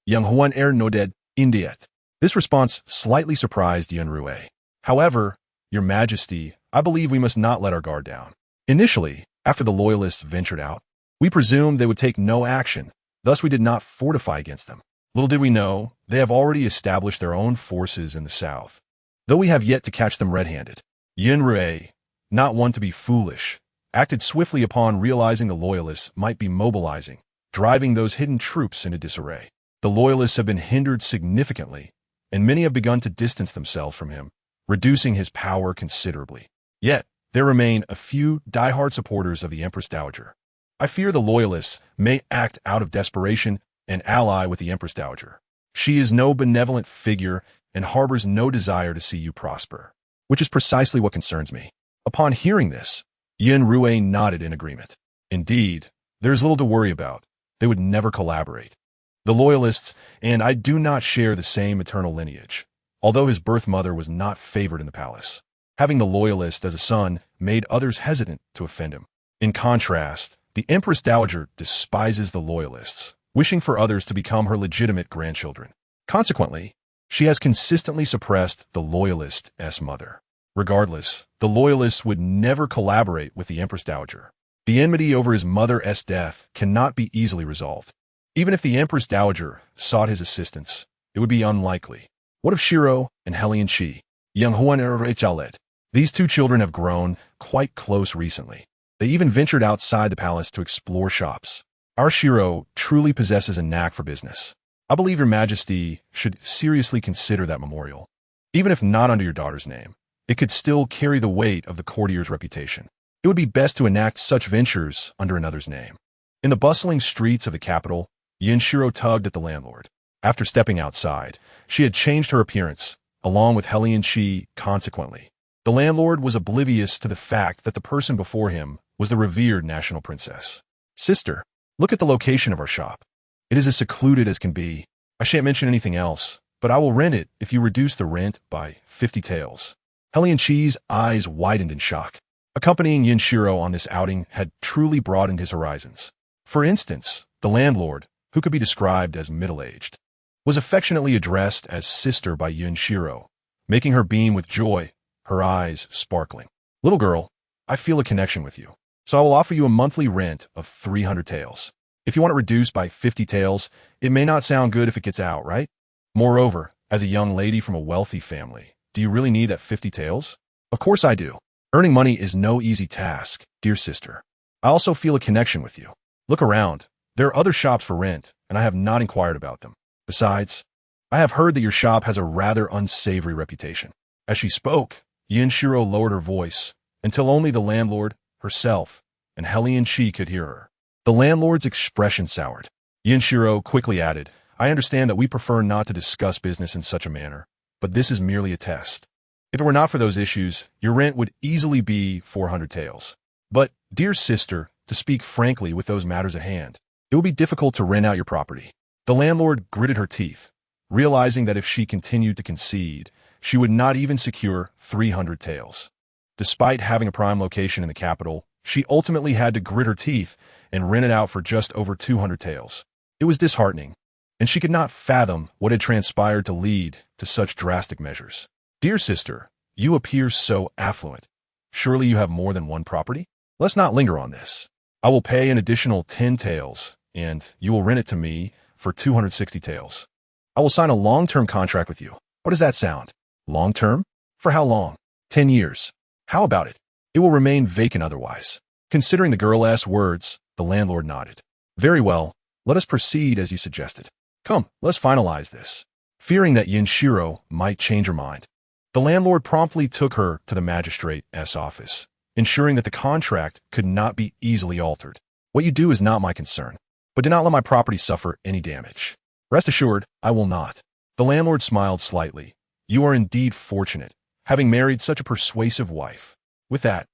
Yang Huan nodded, indeed. This response slightly surprised Yun Rui. However, Your Majesty, I believe we must not let our guard down. Initially, after the Loyalists ventured out, we presumed they would take no action, thus we did not fortify against them. Little did we know, they have already established their own forces in the south, though we have yet to catch them red-handed. Yun Rui, not one to be foolish, acted swiftly upon realizing the Loyalists might be mobilizing, driving those hidden troops into disarray. The Loyalists have been hindered significantly, and many have begun to distance themselves from him, reducing his power considerably. Yet, there remain a few die-hard supporters of the Empress Dowager. I fear the Loyalists may act out of desperation and ally with the Empress Dowager. She is no benevolent figure and harbors no desire to see you prosper, which is precisely what concerns me. Upon hearing this, Yun Rui nodded in agreement. Indeed, there is little to worry about. They would never collaborate. The Loyalists and I do not share the same maternal lineage, although his birth mother was not favored in the palace. Having the loyalist as a son made others hesitant to offend him. In contrast, the Empress Dowager despises the loyalists, wishing for others to become her legitimate grandchildren. Consequently, she has consistently suppressed the loyalist's mother. Regardless, the loyalists would never collaborate with the Empress Dowager. The enmity over his mother's death cannot be easily resolved. Even if the Empress Dowager sought his assistance, it would be unlikely. What of Xirou and Helian Qi? Young Huan Rachaled. These two children have grown quite close recently. They even ventured outside the palace to explore shops. Our Xirou truly possesses a knack for business. I believe your majesty should seriously consider that memorial. Even if not under your daughter's name, it could still carry the weight of the courtier's reputation. It would be best to enact such ventures under another's name. In the bustling streets of the capital, Yun Xirou tugged at the landlord. After stepping outside, she had changed her appearance, along with Helian Qi consequently. The landlord was oblivious to the fact that the person before him was the revered national princess. Sister, look at the location of our shop. It is as secluded as can be. I shan't mention anything else, but I will rent it if you reduce the rent by 50 taels. Helian Qi's eyes widened in shock. Accompanying Yun Xirou on this outing had truly broadened his horizons. For instance, the landlord, who could be described as middle-aged, was affectionately addressed as sister by Yun Xirou, making her beam with joy, her eyes sparkling. Little girl, I feel a connection with you, so I will offer you a monthly rent of 300 taels. If you want it reduced by 50 taels, it may not sound good if it gets out, right? Moreover, as a young lady from a wealthy family, do you really need that 50 taels? Of course I do. Earning money is no easy task, dear sister. I also feel a connection with you. Look around. There are other shops for rent, and I have not inquired about them. Besides, I have heard that your shop has a rather unsavory reputation. As she spoke, Yun Xirou lowered her voice until only the landlord, herself, and Helian Qi could hear her. The landlord's expression soured. Yun Xirou quickly added, I understand that we prefer not to discuss business in such a manner, but this is merely a test. If it were not for those issues, your rent would easily be 400 taels. But, dear sister, to speak frankly with those matters at hand, it would be difficult to rent out your property. The landlord gritted her teeth, realizing that if she continued to concede, she would not even secure 300 taels. Despite having a prime location in the capital, she ultimately had to grit her teeth and rent it out for just over 200 taels. It was disheartening, and she could not fathom what had transpired to lead to such drastic measures. Dear sister, you appear so affluent. Surely you have more than one property? Let's not linger on this. I will pay an additional 10 taels, and you will rent it to me for 260 taels. I will sign a long-term contract with you. What does that sound? Long-term? For how long? 10 years. How about it? It will remain vacant otherwise. Considering the girl's words, the landlord nodded. Very well, let us proceed as you suggested. Come, let's finalize this. Fearing that Yun Xirou might change her mind, the landlord promptly took her to the magistrate's office, ensuring that the contract could not be easily altered. What you do is not my concern, but do not let my property suffer any damage. Rest assured, I will not. The landlord smiled slightly. You are indeed fortunate, having married such a persuasive wife. With that,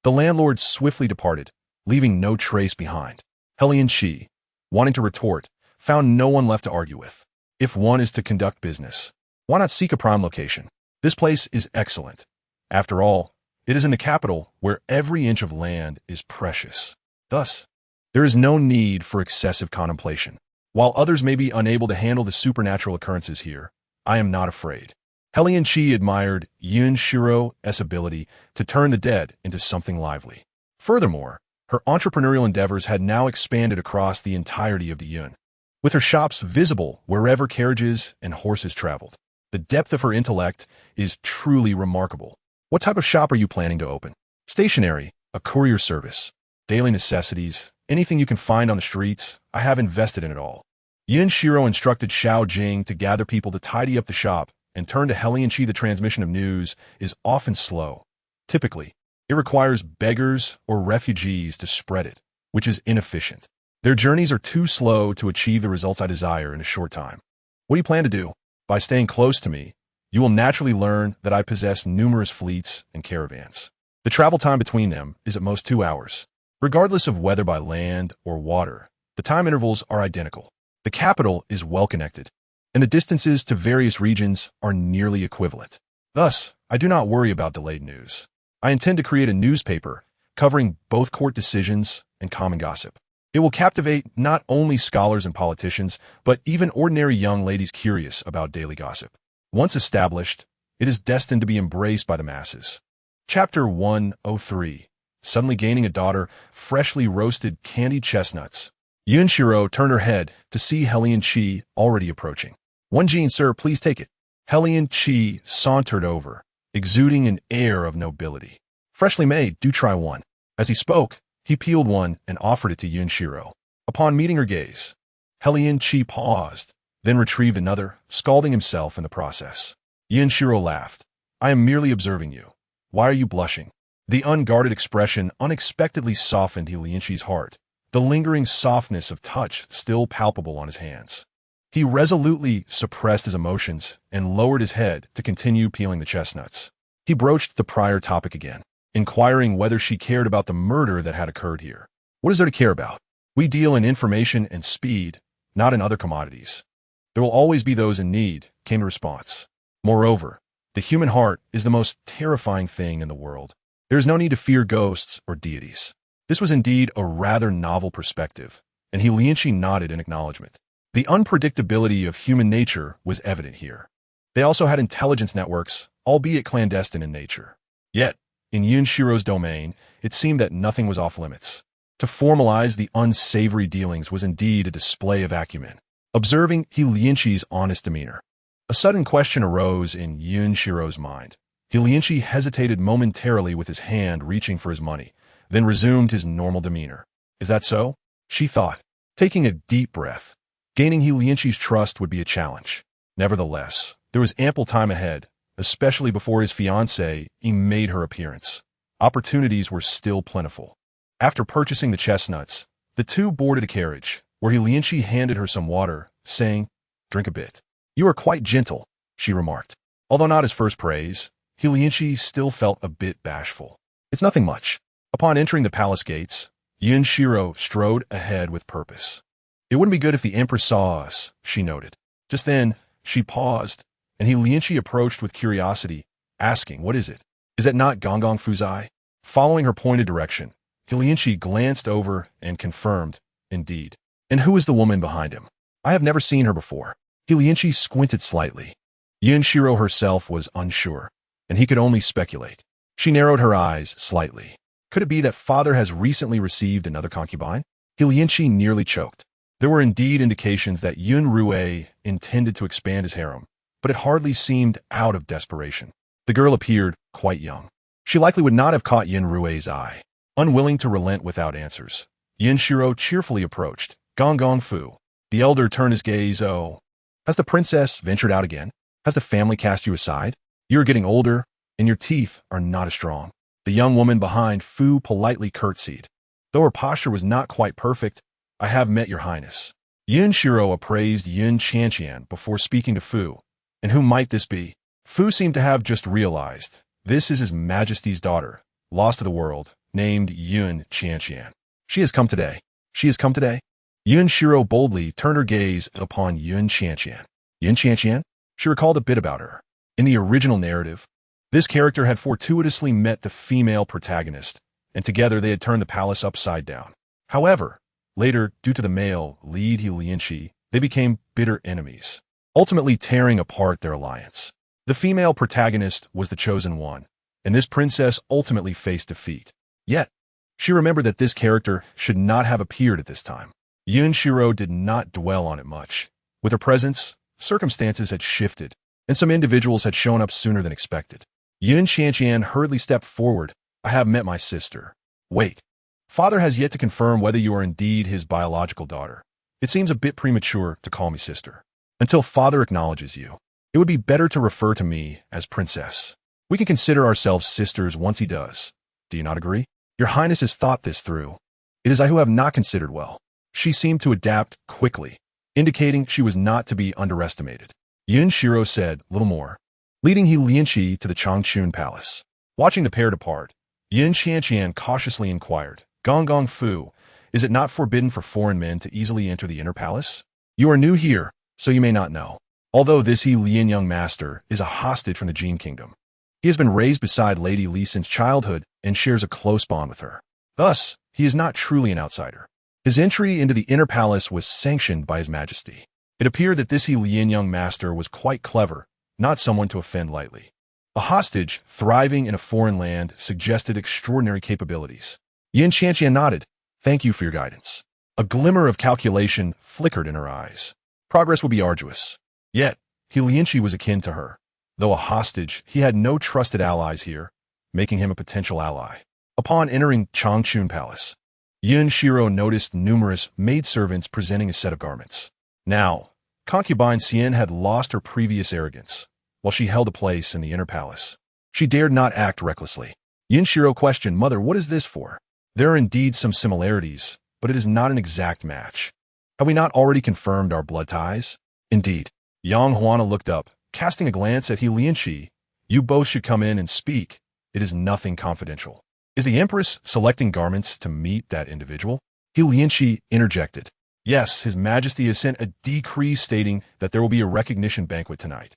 the landlord swiftly departed, leaving no trace behind. Helian Qi, wanting to retort, found no one left to argue with. If one is to conduct business, why not seek a prime location? This place is excellent. After all, it is in the capital where every inch of land is precious. Thus, there is no need for excessive contemplation. While others may be unable to handle the supernatural occurrences here, I am not afraid. Helian Qi admired Yun Xirou's ability to turn the dead into something lively. Furthermore, her entrepreneurial endeavors had now expanded across the entirety of the Yun, with her shops visible wherever carriages and horses traveled. The depth of her intellect is truly remarkable. What type of shop are you planning to open? Stationery, a courier service, daily necessities, anything you can find on the streets. I have invested in it all. Yun Xirou instructed Xiao Jing to gather people to tidy up the shop and turn to Helian Qi. The transmission of news is often slow. Typically, it requires beggars or refugees to spread it, which is inefficient. Their journeys are too slow to achieve the results I desire in a short time. What do you plan to do? By staying close to me, you will naturally learn that I possess numerous fleets and caravans. The travel time between them is at most 2 hours. Regardless of whether by land or water, the time intervals are identical. The capital is well connected, and and the distances to various regions are nearly equivalent. Thus, I do not worry about delayed news. I intend to create a newspaper covering both court decisions and common gossip. It will captivate not only scholars and politicians, but even ordinary young ladies curious about daily gossip. Once established, it is destined to be embraced by the masses. Chapter 103. Suddenly gaining a daughter, freshly roasted candied chestnuts. Yun Xirou turned her head to see Helian Qi already approaching. "One gene, sir, please take it." Helian Qi sauntered over, exuding an air of nobility. "Freshly made, do try one." As he spoke, he peeled one and offered it to Yun Xirou. Upon meeting her gaze, Helian Qi paused, then retrieved another, scalding himself in the process. Yun Xirou laughed. "I am merely observing you. Why are you blushing?" The unguarded expression unexpectedly softened Helian Qi's heart, the lingering softness of touch still palpable on his hands. He resolutely suppressed his emotions and lowered his head to continue peeling the chestnuts. He broached the prior topic again, inquiring whether she cared about the murder that had occurred here. "What is there to care about? We deal in information and speed, not in other commodities. There will always be those in need," came the response. "Moreover, the human heart is the most terrifying thing in the world. There is no need to fear ghosts or deities." This was indeed a rather novel perspective, and Helian Qi nodded in acknowledgement. The unpredictability of human nature was evident here. They also had intelligence networks, albeit clandestine in nature. Yet, in Yun Xirou's domain, it seemed that nothing was off limits. To formalize the unsavory dealings was indeed a display of acumen. Observing Helian Qi's honest demeanor, a sudden question arose in Yun Xirou's mind. Helian Qi hesitated momentarily with his hand reaching for his money, then resumed his normal demeanor. "Is that so?" she thought, taking a deep breath. Gaining Helian Qi's trust would be a challenge. Nevertheless, there was ample time ahead, especially before his fiancée made her appearance. Opportunities were still plentiful. After purchasing the chestnuts, the two boarded a carriage, where Helian Qi handed her some water, saying, "Drink a bit." "You are quite gentle," she remarked. Although not his first praise, Helian Qi still felt a bit bashful. "It's nothing much." Upon entering the palace gates, Yun Xirou strode ahead with purpose. "It wouldn't be good if the Empress saw us," she noted. Just then, she paused, and Helian Qi approached with curiosity, asking, "What is it? Is that not Gonggong Fuzai?" Following her pointed direction, Helian Qi glanced over and confirmed, "Indeed." "And who is the woman behind him?" "I have never seen her before." Helian Qi squinted slightly. Yun Xirou herself was unsure, and he could only speculate. She narrowed her eyes slightly. Could it be that father has recently received another concubine? Helian Qi nearly choked. There were indeed indications that Yun Xirou intended to expand his harem, but it hardly seemed out of desperation. The girl appeared quite young. She likely would not have caught Yun Xirou's eye. Unwilling to relent without answers, Yun Xirou cheerfully approached. "Gonggong Fu." The elder turned his gaze. "Oh, has the princess ventured out again? Has the family cast you aside? You are getting older, and your teeth are not as strong." The young woman behind Fu politely curtsied. Though her posture was not quite perfect, "I have met your highness." Yun Xirou appraised Yun Qianqian before speaking to Fu. "And who might this be?" Fu seemed to have just realized. "This is His Majesty's daughter, lost to the world, named Yun Qianqian. She has come today." "She has come today?" Yun Xirou boldly turned her gaze upon Yun Qianqian. Yun Qianqian? She recalled a bit about her. In the original narrative, this character had fortuitously met the female protagonist, and together they had turned the palace upside down. However, later, due to the male lead Helian Qi, they became bitter enemies, ultimately tearing apart their alliance. The female protagonist was the chosen one, and this princess ultimately faced defeat. Yet, she remembered that this character should not have appeared at this time. Yun Xirou did not dwell on it much. With her presence, circumstances had shifted, and some individuals had shown up sooner than expected. Yun Qianqian hurriedly stepped forward. "I have met my sister." "Wait. Father has yet to confirm whether you are indeed his biological daughter. It seems a bit premature to call me sister. Until father acknowledges you, it would be better to refer to me as princess. We can consider ourselves sisters once he does. Do you not agree?" "Your highness has thought this through." "It is I who have not considered well." She seemed to adapt quickly, indicating she was not to be underestimated. Yun Xirou said little more, leading Helian Qi to the Changchun Palace. Watching the pair depart, Yun Qianqian cautiously inquired, "Gonggong Fu, is it not forbidden for foreign men to easily enter the inner palace? You are new here, so you may not know." Although this He Lian young master is a hostage from the Jin kingdom, he has been raised beside Lady Li since childhood and shares a close bond with her. Thus, he is not truly an outsider. His entry into the inner palace was sanctioned by His Majesty. It appeared that this He Lian young master was quite clever, not someone to offend lightly. A hostage thriving in a foreign land suggested extraordinary capabilities. Yun Xirou nodded. Thank you for your guidance. A glimmer of calculation flickered in her eyes. Progress would be arduous. Yet, He Lian was akin to her. Though a hostage, he had no trusted allies here, making him a potential ally. Upon entering Changchun Palace, Yun Xirou noticed numerous maidservants presenting a set of garments. Now, concubine Xian had lost her previous arrogance, while she held a place in the inner palace. She dared not act recklessly. Yun Xirou questioned, Mother, what is this for? There are indeed some similarities, but it is not an exact match. Have we not already confirmed our blood ties? Indeed. Yang Huana looked up, casting a glance at He Lian. You both should come in and speak. It is nothing confidential. Is the Empress selecting garments to meet that individual? He Lian interjected. Yes, His Majesty has sent a decree stating that there will be a recognition banquet tonight.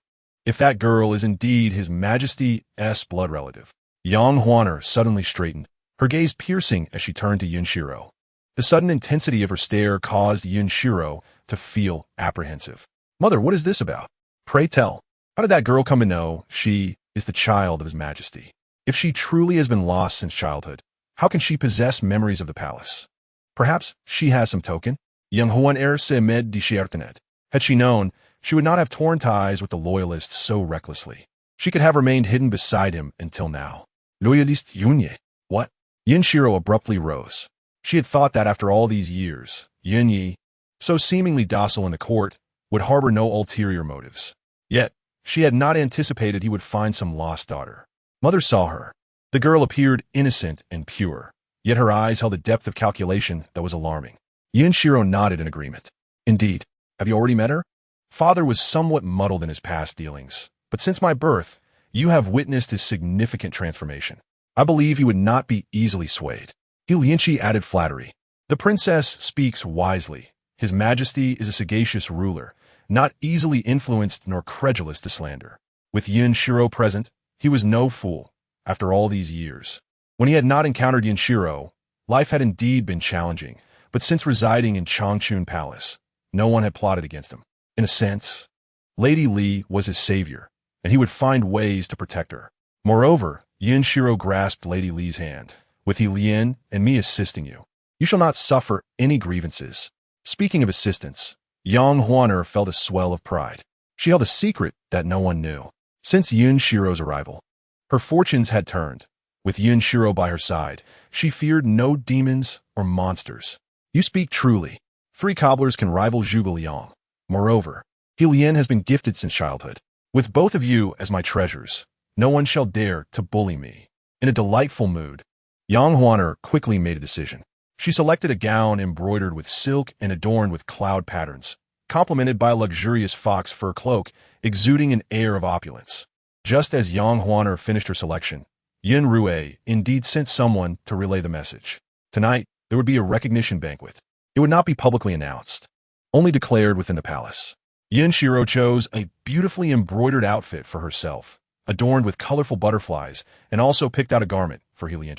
If that girl is indeed His Majesty's blood relative. Yang Huana suddenly straightened, her gaze piercing as she turned to Yun Xirou. The sudden intensity of her stare caused Yun Xirou to feel apprehensive. Mother, what is this about? Pray tell, how did that girl come to know she is the child of His Majesty? If she truly has been lost since childhood, how can she possess memories of the palace? Perhaps she has some token? Young Huan se med de Chiertenet. Had she known, she would not have torn ties with the loyalists so recklessly. She could have remained hidden beside him until now. Loyalist Yunye. What? Yun Xirou abruptly rose. She had thought that after all these years, Yunye, so seemingly docile in the court, would harbor no ulterior motives. Yet, she had not anticipated he would find some lost daughter. Mother saw her. The girl appeared innocent and pure, yet her eyes held a depth of calculation that was alarming. Yun Xirou nodded in agreement. Indeed. Have you already met her? Father was somewhat muddled in his past dealings, but since my birth, you have witnessed his significant transformation. I believe he would not be easily swayed. He Lian added flattery. The princess speaks wisely. His Majesty is a sagacious ruler, not easily influenced nor credulous to slander. With Yun Xirou present, he was no fool, after all these years. When he had not encountered Yun Xirou, life had indeed been challenging, but since residing in Changchun Palace, no one had plotted against him. In a sense, Lady Li was his savior, and he would find ways to protect her. Moreover, Yun Xirou grasped Lady Li's hand. With He Lian and me assisting you, you shall not suffer any grievances. Speaking of assistance, Yang Huaner felt a swell of pride. She held a secret that no one knew. Since Yun Xirou's arrival, her fortunes had turned. With Yun Xirou by her side, she feared no demons or monsters. You speak truly. 3 cobblers can rival Zhuge Liang. Moreover, He Lian has been gifted since childhood. With both of you as my treasures, no one shall dare to bully me. In a delightful mood, Yang Huaner quickly made a decision. She selected a gown embroidered with silk and adorned with cloud patterns, complemented by a luxurious fox fur cloak, exuding an air of opulence. Just as Yang Huaner finished her selection, Yun Xirou indeed sent someone to relay the message. Tonight, there would be a recognition banquet. It would not be publicly announced, only declared within the palace. Yun Xirou chose a beautifully embroidered outfit for herself, adorned with colorful butterflies, and also picked out a garment for He Lian.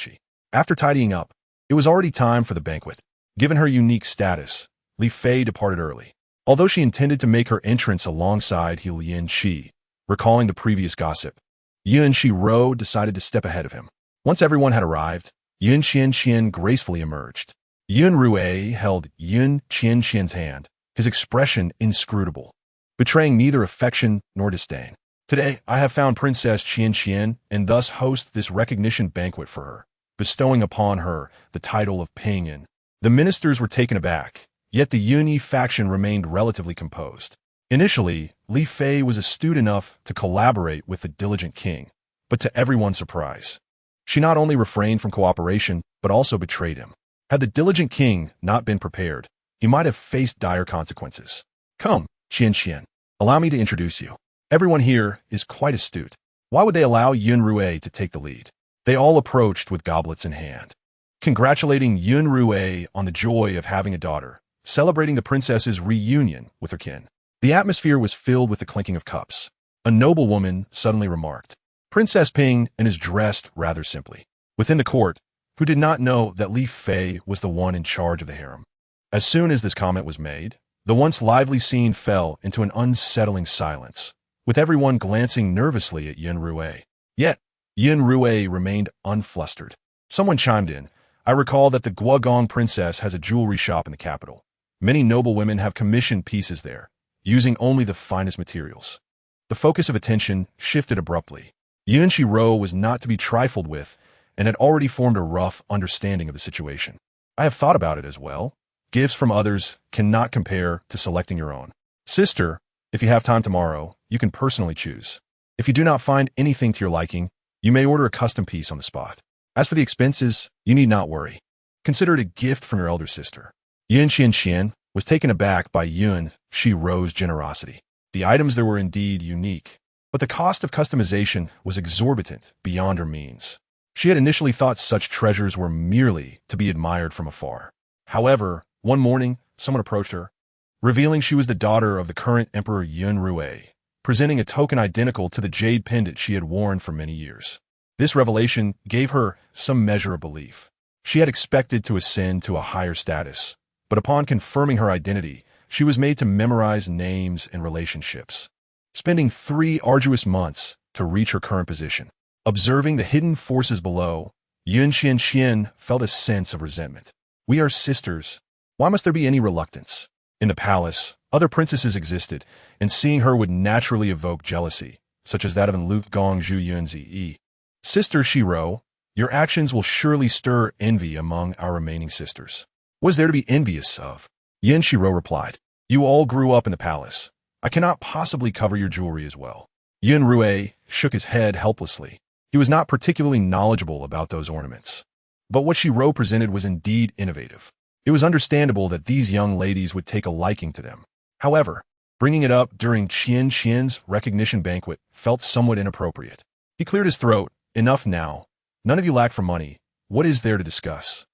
After tidying up, it was already time for the banquet. Given her unique status, Li Fei departed early. Although she intended to make her entrance alongside He Lian, recalling the previous gossip, Yun Xirou decided to step ahead of him. Once everyone had arrived, Yun Qian gracefully emerged. Yun Xirou held Yun Qian's hand, his expression inscrutable, betraying neither affection nor disdain. Today, I have found Princess Qian and thus host this recognition banquet for her, bestowing upon her the title of Pingyan. The ministers were taken aback, yet the Yunyi faction remained relatively composed. Initially, Li Fei was astute enough to collaborate with the diligent king, but to everyone's surprise, she not only refrained from cooperation, but also betrayed him. Had the diligent king not been prepared, he might have faced dire consequences. Come, Qian, allow me to introduce you. Everyone here is quite astute. Why would they allow Yun Xirou to take the lead? They all approached with goblets in hand, congratulating Yun Xirou on the joy of having a daughter, celebrating the princess's reunion with her kin. The atmosphere was filled with the clinking of cups. A noblewoman suddenly remarked, "Princess Ping and is dressed rather simply." Within the court, who did not know that Li Fei was the one in charge of the harem. As soon as this comment was made, the once lively scene fell into an unsettling silence, with everyone glancing nervously at Yun Xirou. Yet, Yun Xirou remained unflustered. Someone chimed in, "I recall that the Guogong princess has a jewelry shop in the capital. Many noble women have commissioned pieces there, using only the finest materials." The focus of attention shifted abruptly. Yun Xirou was not to be trifled with, and had already formed a rough understanding of the situation. "I have thought about it as well. Gifts from others cannot compare to selecting your own. Sister, if you have time tomorrow, you can personally choose. If you do not find anything to your liking, you may order a custom piece on the spot. As for the expenses, you need not worry. Consider it a gift from your elder sister." Yun Xian was taken aback by Yun Xirou's generosity. The items there were indeed unique, but the cost of customization was exorbitant beyond her means. She had initially thought such treasures were merely to be admired from afar. However, one morning, someone approached her, revealing she was the daughter of the current Emperor Yun Xirou, presenting a token identical to the jade pendant she had worn for many years. This revelation gave her some measure of belief. She had expected to ascend to a higher status, but upon confirming her identity, she was made to memorize names and relationships, spending 3 arduous months to reach her current position. Observing the hidden forces below, Yun Xian felt a sense of resentment. "We are sisters. Why must there be any reluctance?" In the palace, other princesses existed, and seeing her would naturally evoke jealousy, such as that of Luke Gong Zhu Yunzi. "Sister Xirou, your actions will surely stir envy among our remaining sisters." "What is there to be envious of?" Yun Xirou replied. "You all grew up in the palace. I cannot possibly cover your jewelry as well." Yun Xirou shook his head helplessly. He was not particularly knowledgeable about those ornaments. But what Xirou presented was indeed innovative. It was understandable that these young ladies would take a liking to them. However, bringing it up during Xian's recognition banquet felt somewhat inappropriate. He cleared his throat. "Enough now. None of you lack for money. What is there to discuss?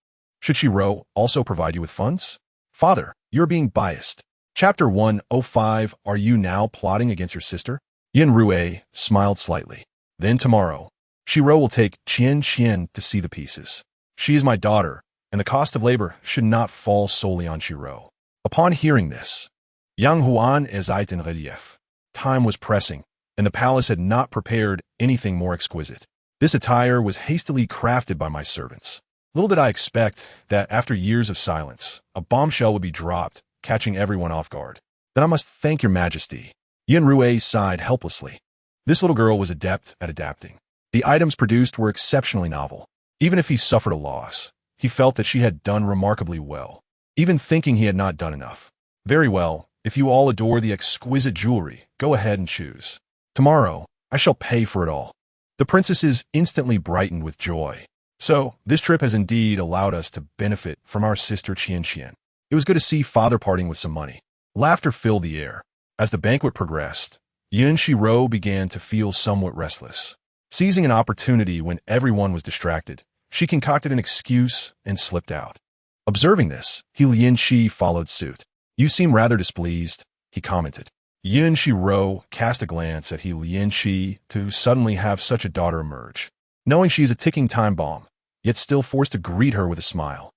Should Xirou also provide you with funds?" "Father, you're being biased." Chapter 105. Are you now plotting against your sister? Yun Xirou smiled slightly. "Then tomorrow, Xirou will take Xian to see the pieces. She is my daughter, and the cost of labor should not fall solely on Xirou." Upon hearing this, Yang Huan is in relief. Time was pressing, and the palace had not prepared anything more exquisite. This attire was hastily crafted by my servants. Little did I expect that after years of silence, a bombshell would be dropped, catching everyone off guard. "Then I must thank your majesty." Yun Xirou sighed helplessly. This little girl was adept at adapting. The items produced were exceptionally novel. Even if he suffered a loss, he felt that she had done remarkably well, even thinking he had not done enough. "Very well, if you all adore the exquisite jewelry, go ahead and choose. Tomorrow, I shall pay for it all." The princesses instantly brightened with joy. So, this trip has indeed allowed us to benefit from our sister Xian. It was good to see father parting with some money. Laughter filled the air. As the banquet progressed, Yun Xirou began to feel somewhat restless. Seizing an opportunity when everyone was distracted, she concocted an excuse and slipped out. Observing this, Lin Shi followed suit. "You seem rather displeased," he commented. Yun Xirou cast a glance at Lin Shi to suddenly have such a daughter emerge, knowing she is a ticking time bomb, yet still forced to greet her with a smile.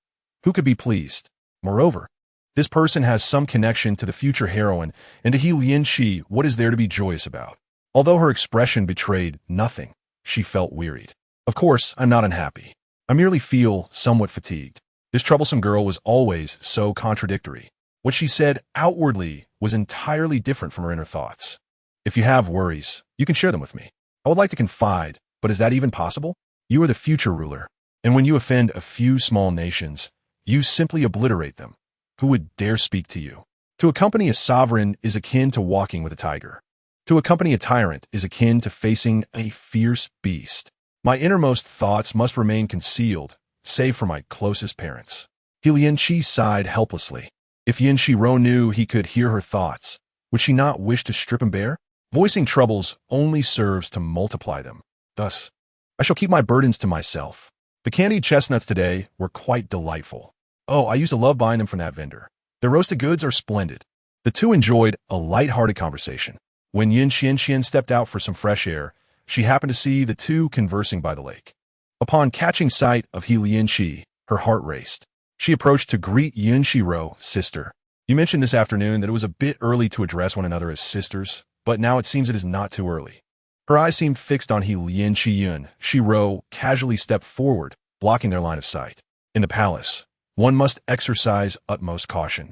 Who could be pleased? Moreover, this person has some connection to the future heroine, and to Lin Shi, what is there to be joyous about? Although her expression betrayed nothing, she felt wearied. "Of course, I'm not unhappy. I merely feel somewhat fatigued." This troublesome girl was always so contradictory. What she said outwardly was entirely different from her inner thoughts. "If you have worries, you can share them with me. I would like to confide, but is that even possible? You are the future ruler, and when you offend a few small nations, you simply obliterate them. Who would dare speak to you? To accompany a sovereign is akin to walking with a tiger. To accompany a tyrant is akin to facing a fierce beast. My innermost thoughts must remain concealed, save for my closest parents." Lin Shi sighed helplessly. If Yun Xirou knew he could hear her thoughts, would she not wish to strip him bare? Voicing troubles only serves to multiply them. Thus, I shall keep my burdens to myself. The candied chestnuts today were quite delightful. Oh, I used to love buying them from that vendor. Their roasted goods are splendid. The two enjoyed a light-hearted conversation. When Yun Xirou stepped out for some fresh air, she happened to see the two conversing by the lake. Upon catching sight of He Lianqi, her heart raced. She approached to greet Yun Xirou, sister. You mentioned this afternoon that it was a bit early to address one another as sisters, but now it seems it is not too early. Her eyes seemed fixed on He Lianqi. Yun Xirou casually stepped forward, blocking their line of sight. In the palace, one must exercise utmost caution.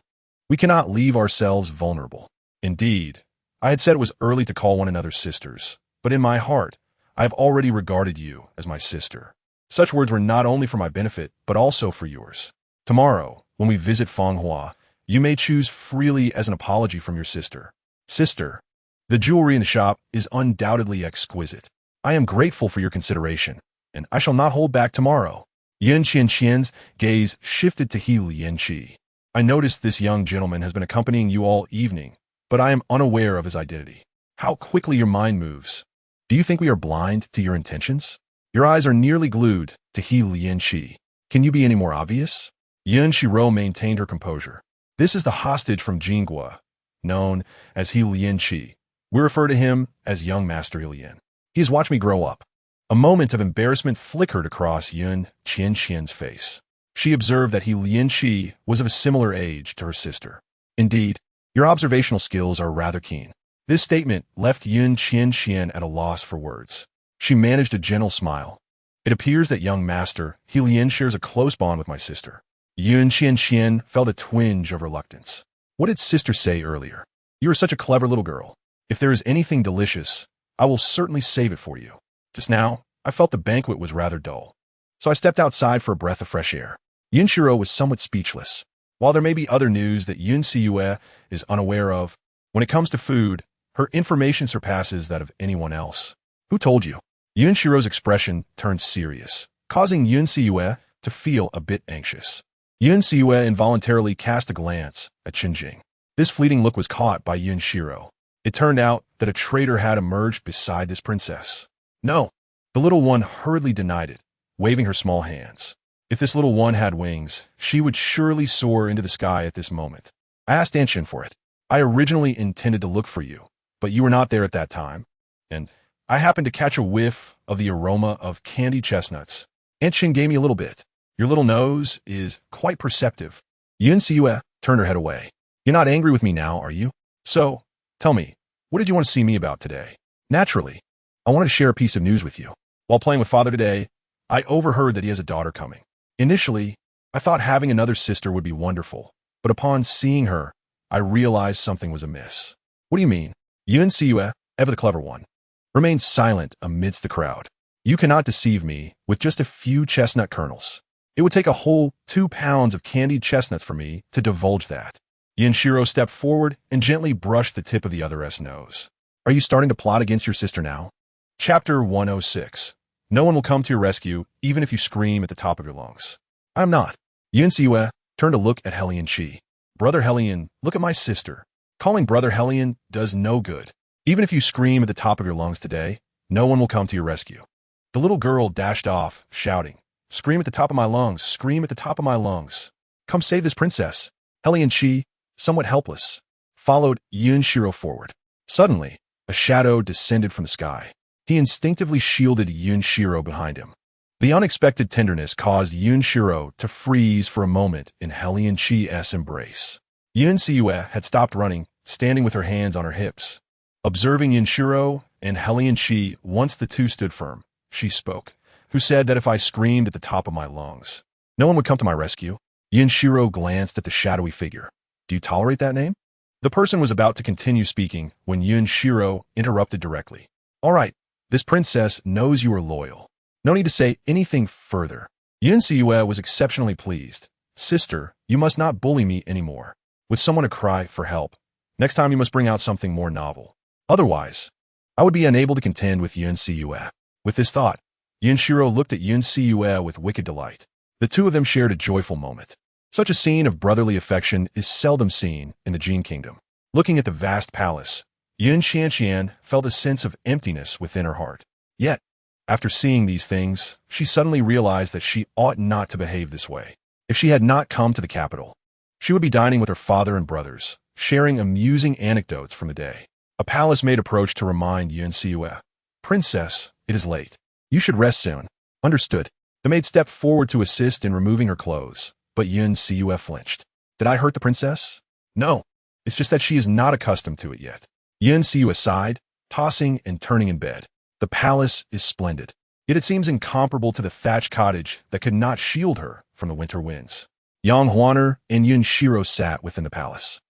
We cannot leave ourselves vulnerable. Indeed, I had said it was early to call one another sisters, but in my heart, I have already regarded you as my sister. Such words were not only for my benefit, but also for yours. Tomorrow, when we visit Hua, you may choose freely as an apology from your sister. Sister, the jewelry in the shop is undoubtedly exquisite. I am grateful for your consideration, and I shall not hold back tomorrow. Yun Qianqian's gaze shifted to He Lianqi. I noticed this young gentleman has been accompanying you all evening, but I am unaware of his identity. How quickly your mind moves. Do you think we are blind to your intentions? Your eyes are nearly glued to He Lianqi. Can you be any more obvious? Yun Xirou maintained her composure. This is the hostage from Jingua, known as He Lianqi. We refer to him as young Master Lian. He has watched me grow up. A moment of embarrassment flickered across Yun Qianqian's face. She observed that He Lianqi was of a similar age to her sister. Indeed, your observational skills are rather keen. This statement left Yun Qianqian at a loss for words. She managed a gentle smile. It appears that young Master He Lian shares a close bond with my sister. Yun Qianqian felt a twinge of reluctance. What did sister say earlier? You are such a clever little girl. If there is anything delicious, I will certainly save it for you. Just now, I felt the banquet was rather dull, so I stepped outside for a breath of fresh air. Yun Xirou was somewhat speechless. While there may be other news that Yun Xirou is unaware of, when it comes to food, her information surpasses that of anyone else. Who told you? Yun Xirou's expression turned serious, causing Yun Xirou to feel a bit anxious. Yun Xirou involuntarily cast a glance at Qingjing. This fleeting look was caught by Yun Xirou. It turned out that a traitor had emerged beside this princess. No, the little one hurriedly denied it, waving her small hands. If this little one had wings, she would surely soar into the sky at this moment. I asked Anshin for it. I originally intended to look for you, but you were not there at that time, and I happened to catch a whiff of the aroma of candied chestnuts. Anshin gave me a little bit. Your little nose is quite perceptive. Yun Xirou turned her head away. You're not angry with me now, are you? So, tell me, what did you want to see me about today? Naturally, I wanted to share a piece of news with you. While playing with Father today, I overheard that he has a daughter coming. Initially, I thought having another sister would be wonderful, but upon seeing her, I realized something was amiss. What do you mean? Yun Xirou, ever the clever one, remained silent amidst the crowd. You cannot deceive me with just a few chestnut kernels. It would take a whole 2 pounds of candied chestnuts for me to divulge that. Yun Xirou stepped forward and gently brushed the tip of the other's nose. Are you starting to plot against your sister now? Chapter 106. No one will come to your rescue, even if you scream at the top of your lungs. I'm not. Yun Xirou turned to look at Lianqi. Brother Lian, look at my sister. Calling Brother Lian does no good. Even if you scream at the top of your lungs today, no one will come to your rescue. The little girl dashed off, shouting, Scream at the top of my lungs, scream at the top of my lungs. Come save this princess. Lianqi, somewhat helpless, followed Yun Xirou forward. Suddenly, a shadow descended from the sky. He instinctively shielded Yun Xirou behind him. The unexpected tenderness caused Yun Xirou to freeze for a moment in Lianqi's embrace. Yun Xirou had stopped running, standing with her hands on her hips. Observing Yun Xirou and Lianqi, once the two stood firm, she spoke, who said that if I screamed at the top of my lungs, no one would come to my rescue. Yun Xirou glanced at the shadowy figure. Do you tolerate that name? The person was about to continue speaking when Yun Xirou interrupted directly. All right, this princess knows you are loyal. No need to say anything further. Yun Xirou was exceptionally pleased. Sister, you must not bully me anymore. With someone to cry for help, next time you must bring out something more novel. Otherwise, I would be unable to contend with Yun Xirou. With this thought, Yun Xirou looked at Yun Xirou with wicked delight. The two of them shared a joyful moment. Such a scene of brotherly affection is seldom seen in the Jin Kingdom. Looking at the vast palace, Yun Qianqian felt a sense of emptiness within her heart. Yet, after seeing these things, she suddenly realized that she ought not to behave this way. If she had not come to the capital, she would be dining with her father and brothers, sharing amusing anecdotes from the day. A palace maid approached to remind Yun Xirou, "Princess, it is late. You should rest soon." "Understood." The maid stepped forward to assist in removing her clothes, but Yun Xirou flinched. "Did I hurt the princess?" "No. It's just that she is not accustomed to it yet." Yun Xirou sighed, tossing and turning in bed. The palace is splendid, yet it seems incomparable to the thatched cottage that could not shield her from the winter winds. Yang Huaner and Yun Xirou sat within the palace.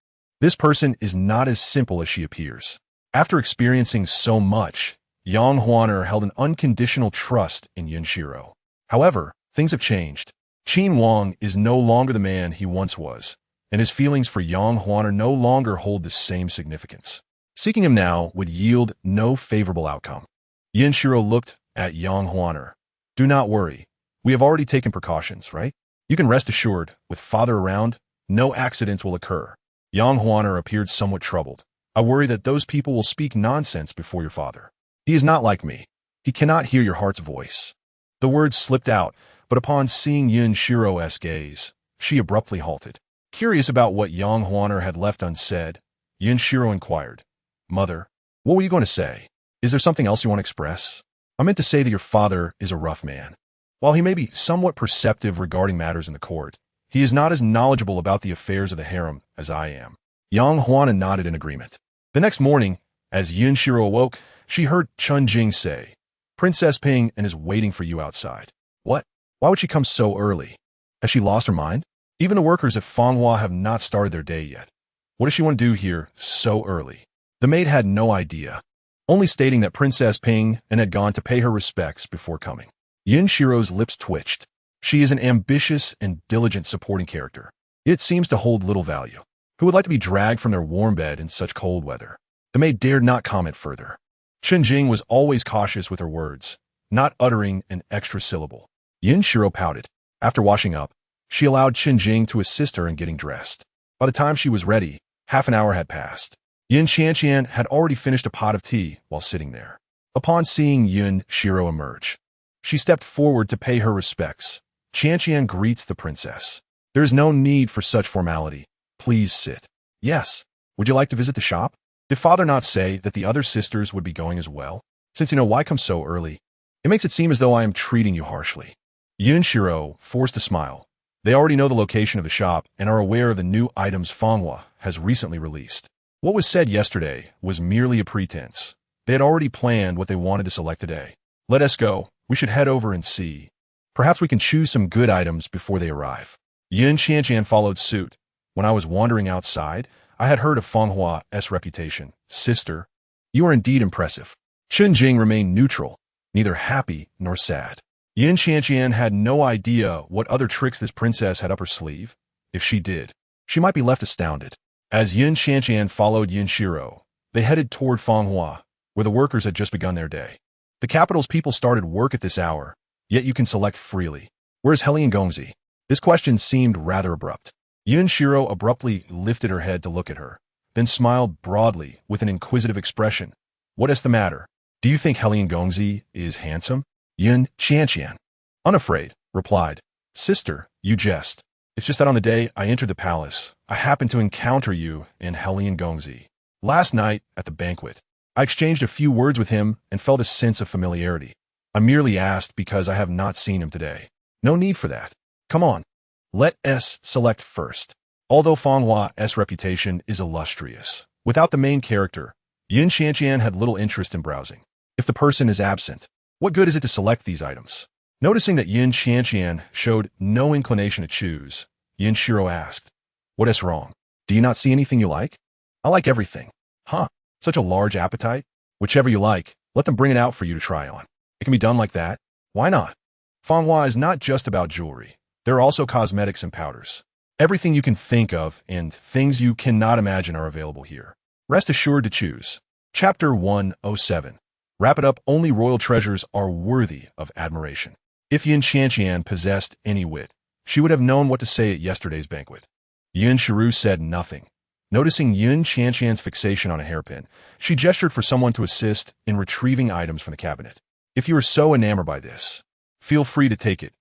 This person is not as simple as she appears. After experiencing so much, Yang Huaner held an unconditional trust in Yun Xirou. However, things have changed. Qin Wang is no longer the man he once was, and his feelings for Yang Huaner no longer hold the same significance. Seeking him now would yield no favorable outcome. Yun Xirou looked at Yang Huaner. "Do not worry. We have already taken precautions, right? You can rest assured, with father around, no accidents will occur." Yang Huaner appeared somewhat troubled. "I worry that those people will speak nonsense before your father. He is not like me. He cannot hear your heart's voice." The words slipped out, but upon seeing Yun Xirou's gaze, she abruptly halted. Curious about what Yang Huaner had left unsaid, Yun Xirou inquired, "Mother, what were you going to say? Is there something else you want to express?" "I meant to say that your father is a rough man. While he may be somewhat perceptive regarding matters in the court, he is not as knowledgeable about the affairs of the harem as I am." Yang Huaner nodded in agreement. The next morning, as Yun Xirou awoke, she heard Chun Jing say, "Princess Ping and is waiting for you outside." "What? Why would she come so early? Has she lost her mind? Even the workers at Fanghua have not started their day yet. What does she want to do here so early?" The maid had no idea, only stating that Princess Ping and had gone to pay her respects before coming. Yun Xirou's lips twitched. She is an ambitious and diligent supporting character. It seems to hold little value. Who would like to be dragged from their warm bed in such cold weather? The maid dared not comment further. Chun Jing was always cautious with her words, not uttering an extra syllable. Yun Xirou pouted. After washing up, she allowed Chun Jing to assist her in getting dressed. By the time she was ready, half an hour had passed. Yun Qianqian had already finished a pot of tea while sitting there. Upon seeing Yun Xirou emerge, she stepped forward to pay her respects. "Qianqian greets the princess. There is no need for such formality. Please sit." "Yes. Would you like to visit the shop? Did father not say that the other sisters would be going as well? Since you know, why come so early? It makes it seem as though I am treating you harshly." Yun Xirou forced a smile. They already know the location of the shop and are aware of the new items Fanghua has recently released. What was said yesterday was merely a pretense. They had already planned what they wanted to select today. "Let us go. We should head over and see. Perhaps we can choose some good items before they arrive." Yun Qianqian followed suit. "When I was wandering outside, I had heard of Fanghua's reputation. Sister, you are indeed impressive." Chun Jing remained neutral, neither happy nor sad. Yun Qianqian had no idea what other tricks this princess had up her sleeve. If she did, she might be left astounded. As Yun Qianqian followed Yun Xirou, they headed toward Fanghua, where the workers had just begun their day. The capital's people started work at this hour, yet you can select freely. "Where's Hellion Gongzi?" This question seemed rather abrupt. Yun Xirou abruptly lifted her head to look at her, then smiled broadly with an inquisitive expression. "What is the matter? Do you think Hellion Gongzi is handsome?" Yun Qianqian, unafraid, replied, "Sister, you jest. It's just that on the day I entered the palace, I happened to encounter you in Hellion Gongzi. Last night, at the banquet, I exchanged a few words with him and felt a sense of familiarity. I merely asked because I have not seen him today. No need for that. Come on. Let us select first." Although Fanghua's reputation is illustrious, without the main character, Yun Qianqian had little interest in browsing. If the person is absent, what good is it to select these items? Noticing that Yun Qianqian showed no inclination to choose, Yun Xirou asked, "What is wrong? Do you not see anything you like?" "I like everything." "Huh, such a large appetite? Whichever you like, let them bring it out for you to try on. It can be done like that. Why not? Fanghua is not just about jewelry. There are also cosmetics and powders. Everything you can think of and things you cannot imagine are available here. Rest assured to choose." Chapter 107. Wrap it up. Only royal treasures are worthy of admiration. If Yun Qianqian possessed any wit, she would have known what to say at yesterday's banquet. Yun Xirou said nothing. Noticing Yun Qianqian's fixation on a hairpin, she gestured for someone to assist in retrieving items from the cabinet. "If you are so enamored by this, feel free to take it.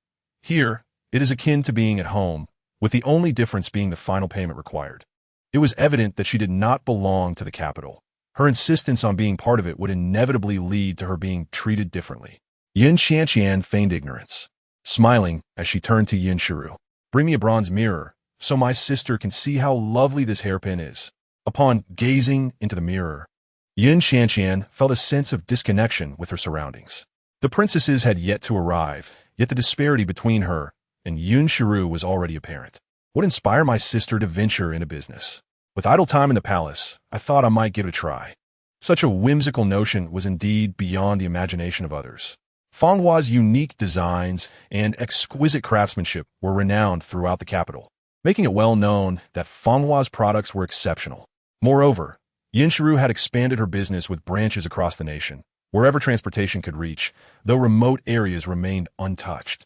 Here, it is akin to being at home, with the only difference being the final payment required." It was evident that she did not belong to the capital. Her insistence on being part of it would inevitably lead to her being treated differently. Yun Xianqian feigned ignorance, smiling as she turned to Yun Xirou. "Bring me a bronze mirror, so my sister can see how lovely this hairpin is." Upon gazing into the mirror, Yun Xianqian felt a sense of disconnection with her surroundings. The princesses had yet to arrive, yet the disparity between her and Yun Xirou was already apparent. What inspired my sister to venture into business? With idle time in the palace, I thought I might give it a try. Such a whimsical notion was indeed beyond the imagination of others. Feng Hua's unique designs and exquisite craftsmanship were renowned throughout the capital, making it well known that Feng Hua's products were exceptional. Moreover, Yun Xirou had expanded her business with branches across the nation, wherever transportation could reach, though remote areas remained untouched.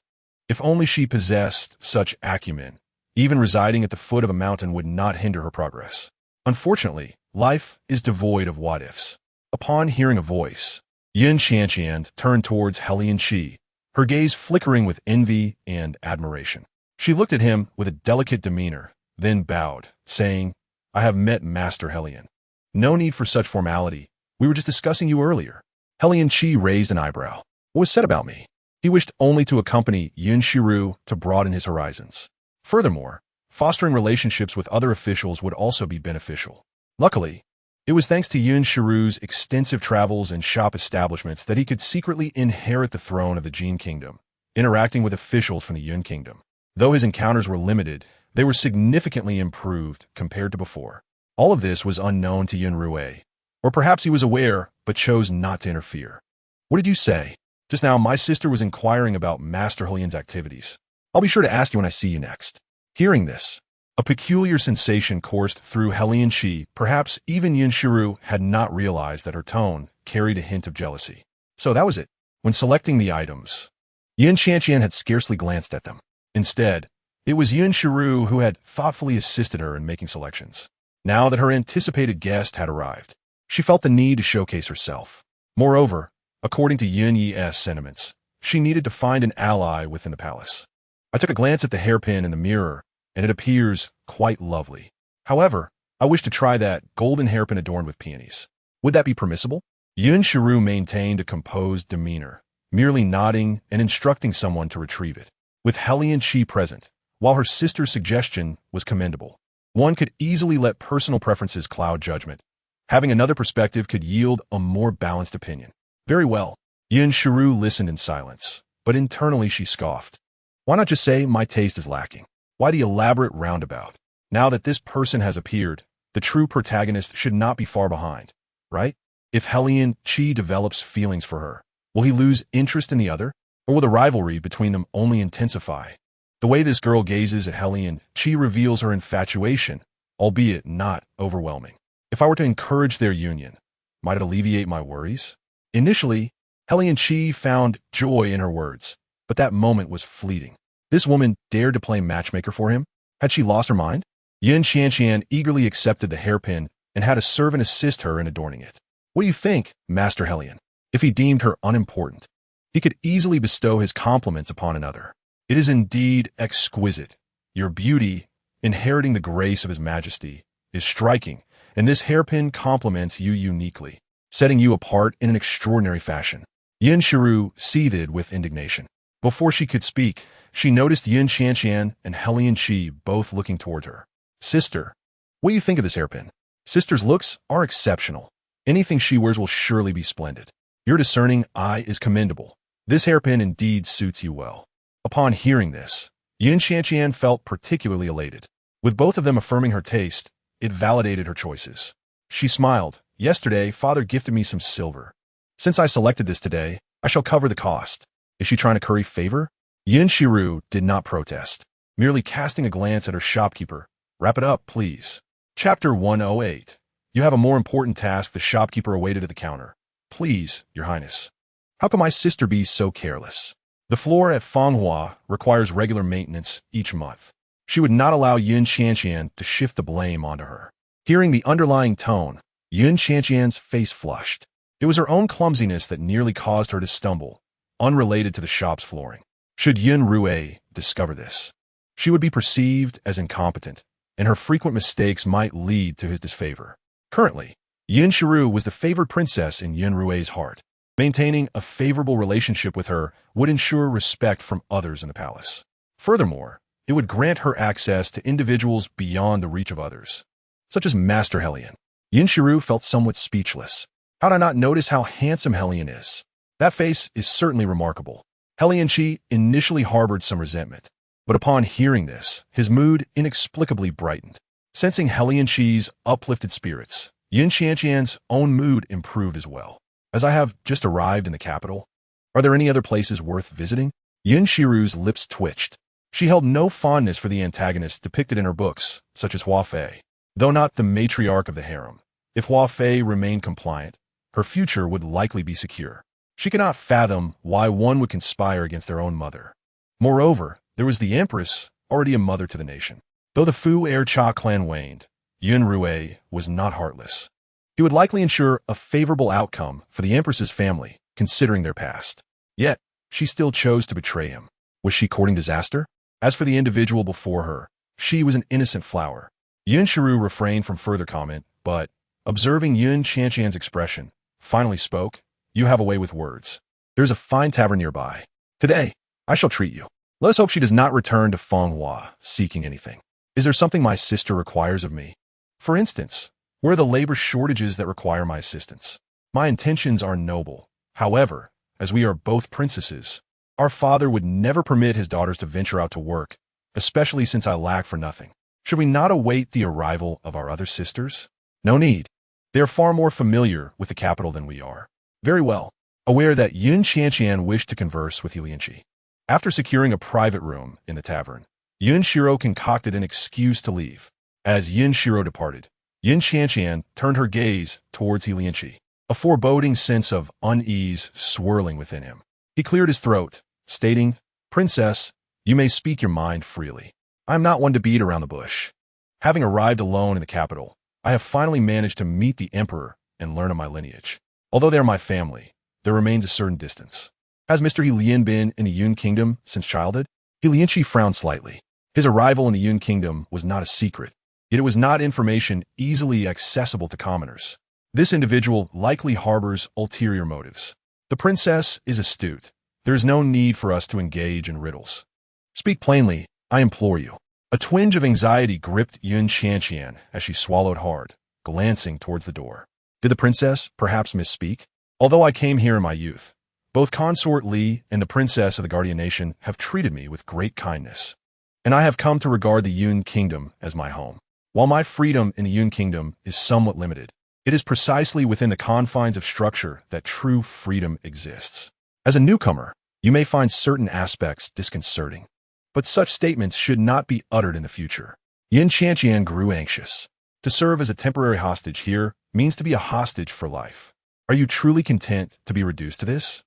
If only she possessed such acumen, even residing at the foot of a mountain would not hinder her progress. Unfortunately, life is devoid of what-ifs. Upon hearing a voice, Yun Xianqian turned towards Hellion Qi, her gaze flickering with envy and admiration. She looked at him with a delicate demeanor, then bowed, saying, "I have met Master Hellion." "No need for such formality. We were just discussing you earlier." Hellion Qi raised an eyebrow. "What was said about me?" He wished only to accompany Yun Xirou to broaden his horizons. Furthermore, fostering relationships with other officials would also be beneficial. Luckily, it was thanks to Yun Xirou's extensive travels and shop establishments that he could secretly inherit the throne of the Jin Kingdom, interacting with officials from the Yun Kingdom. Though his encounters were limited, they were significantly improved compared to before. All of this was unknown to Yun Rui, or perhaps he was aware but chose not to interfere. "What did you say?" "Just now, my sister was inquiring about Master Hellion's activities. I'll be sure to ask you when I see you next." Hearing this, a peculiar sensation coursed through Hellion Qi. Perhaps even Yun Xirou had not realized that her tone carried a hint of jealousy. So that was it. When selecting the items, Yun Xianqian had scarcely glanced at them. Instead, it was Yun Xirou who had thoughtfully assisted her in making selections. Now that her anticipated guest had arrived, she felt the need to showcase herself. Moreover, according to Yun Yi's sentiments, she needed to find an ally within the palace. "I took a glance at the hairpin in the mirror, and it appears quite lovely. However, I wish to try that golden hairpin adorned with peonies. Would that be permissible?" Yun Xirou maintained a composed demeanor, merely nodding and instructing someone to retrieve it. With Hellion Qi present, while her sister's suggestion was commendable, one could easily let personal preferences cloud judgment. Having another perspective could yield a more balanced opinion. "Very well." Yun Xirou listened in silence, but internally she scoffed. Why not just say, "My taste is lacking"? Why the elaborate roundabout? Now that this person has appeared, the true protagonist should not be far behind, right? If Hellion Qi develops feelings for her, will he lose interest in the other? Or will the rivalry between them only intensify? The way this girl gazes at Hellion Qi reveals her infatuation, albeit not overwhelming. If I were to encourage their union, might it alleviate my worries? Initially, Hellion Qi found joy in her words, but that moment was fleeting. This woman dared to play matchmaker for him? Had she lost her mind? Yun Xianqian eagerly accepted the hairpin and had a servant assist her in adorning it. "What do you think, Master Hellion?" If he deemed her unimportant, he could easily bestow his compliments upon another. "It is indeed exquisite. Your beauty, inheriting the grace of His Majesty, is striking, and this hairpin complements you uniquely, setting you apart in an extraordinary fashion." Yun Xirou seethed with indignation. Before she could speak, she noticed Yun Xianqian and Hellion Qi both looking toward her. "Sister, what do you think of this hairpin?" "Sister's looks are exceptional. Anything she wears will surely be splendid. Your discerning eye is commendable. This hairpin indeed suits you well." Upon hearing this, Yun Xianqian felt particularly elated. With both of them affirming her taste, it validated her choices. She smiled. "Yesterday, Father gifted me some silver. Since I selected this today, I shall cover the cost." Is she trying to curry favor? Yun Xirou did not protest, merely casting a glance at her shopkeeper. "Wrap it up, please." Chapter 108. You have a more important task. The shopkeeper awaited at the counter. "Please, Your Highness." "How can my sister be so careless?" "The floor at Feng Hua requires regular maintenance each month." She would not allow Yun Xianqian to shift the blame onto her. Hearing the underlying tone, Yun Xianqian's face flushed. It was her own clumsiness that nearly caused her to stumble, unrelated to the shop's flooring. Should Yun Rui discover this, she would be perceived as incompetent, and her frequent mistakes might lead to his disfavor. Currently, Yun Xirou was the favored princess in Yun Rui's heart. Maintaining a favorable relationship with her would ensure respect from others in the palace. Furthermore, it would grant her access to individuals beyond the reach of others, such as Master Hellion. Yun Xirou felt somewhat speechless. How'd I not notice how handsome Hellion is? That face is certainly remarkable. Hellion Chi initially harbored some resentment, but upon hearing this, his mood inexplicably brightened. Sensing Hellion Chi's uplifted spirits, Yun Xianqian's own mood improved as well. As I have just arrived in the capital, are there any other places worth visiting? Yun Xirou's lips twitched. She held no fondness for the antagonists depicted in her books, such as Hua Fei. Though not the matriarch of the harem, if Hua Fei remained compliant, her future would likely be secure. She could not fathom why one would conspire against their own mother. Moreover, there was the Empress, already a mother to the nation. Though the Fu Air Cha clan waned, Yun Rui was not heartless. He would likely ensure a favorable outcome for the Empress's family, considering their past. Yet, she still chose to betray him. Was she courting disaster? As for the individual before her, she was an innocent flower. Yun Xirou refrained from further comment, but, observing Yun Xianqian's expression, finally spoke, "You have a way with words. There's a fine tavern nearby. Today, I shall treat you. Let us hope she does not return to Fenghua seeking anything. Is there something my sister requires of me? For instance, where are the labor shortages that require my assistance? My intentions are noble. However, as we are both princesses, our father would never permit his daughters to venture out to work, especially since I lack for nothing. Should we not await the arrival of our other sisters? No need. They are far more familiar with the capital than we are." Very well. Aware that Yun Xianqian wished to converse with Lianqi. After securing a private room in the tavern, Yun Xirou concocted an excuse to leave. As Yun Xirou departed, Yun Xianqian turned her gaze towards Lianqi, a foreboding sense of unease swirling within him. He cleared his throat, stating, "Princess, you may speak your mind freely. I am not one to beat around the bush. Having arrived alone in the capital, I have finally managed to meet the Emperor and learn of my lineage. Although they are my family, there remains a certain distance. Has Mr. Lian been in the Yun Kingdom since childhood?" Lianqi frowned slightly. His arrival in the Yun Kingdom was not a secret, yet it was not information easily accessible to commoners. This individual likely harbors ulterior motives. The princess is astute. There is no need for us to engage in riddles. Speak plainly, I implore you. A twinge of anxiety gripped Yun Xianqian as she swallowed hard, glancing towards the door. Did the princess perhaps misspeak? Although I came here in my youth, both Consort Li and the princess of the Guardian Nation have treated me with great kindness, and I have come to regard the Yun Kingdom as my home. While my freedom in the Yun Kingdom is somewhat limited, it is precisely within the confines of structure that true freedom exists. As a newcomer, you may find certain aspects disconcerting, but such statements should not be uttered in the future. Yun Xianqian grew anxious. To serve as a temporary hostage here means to be a hostage for life. Are you truly content to be reduced to this?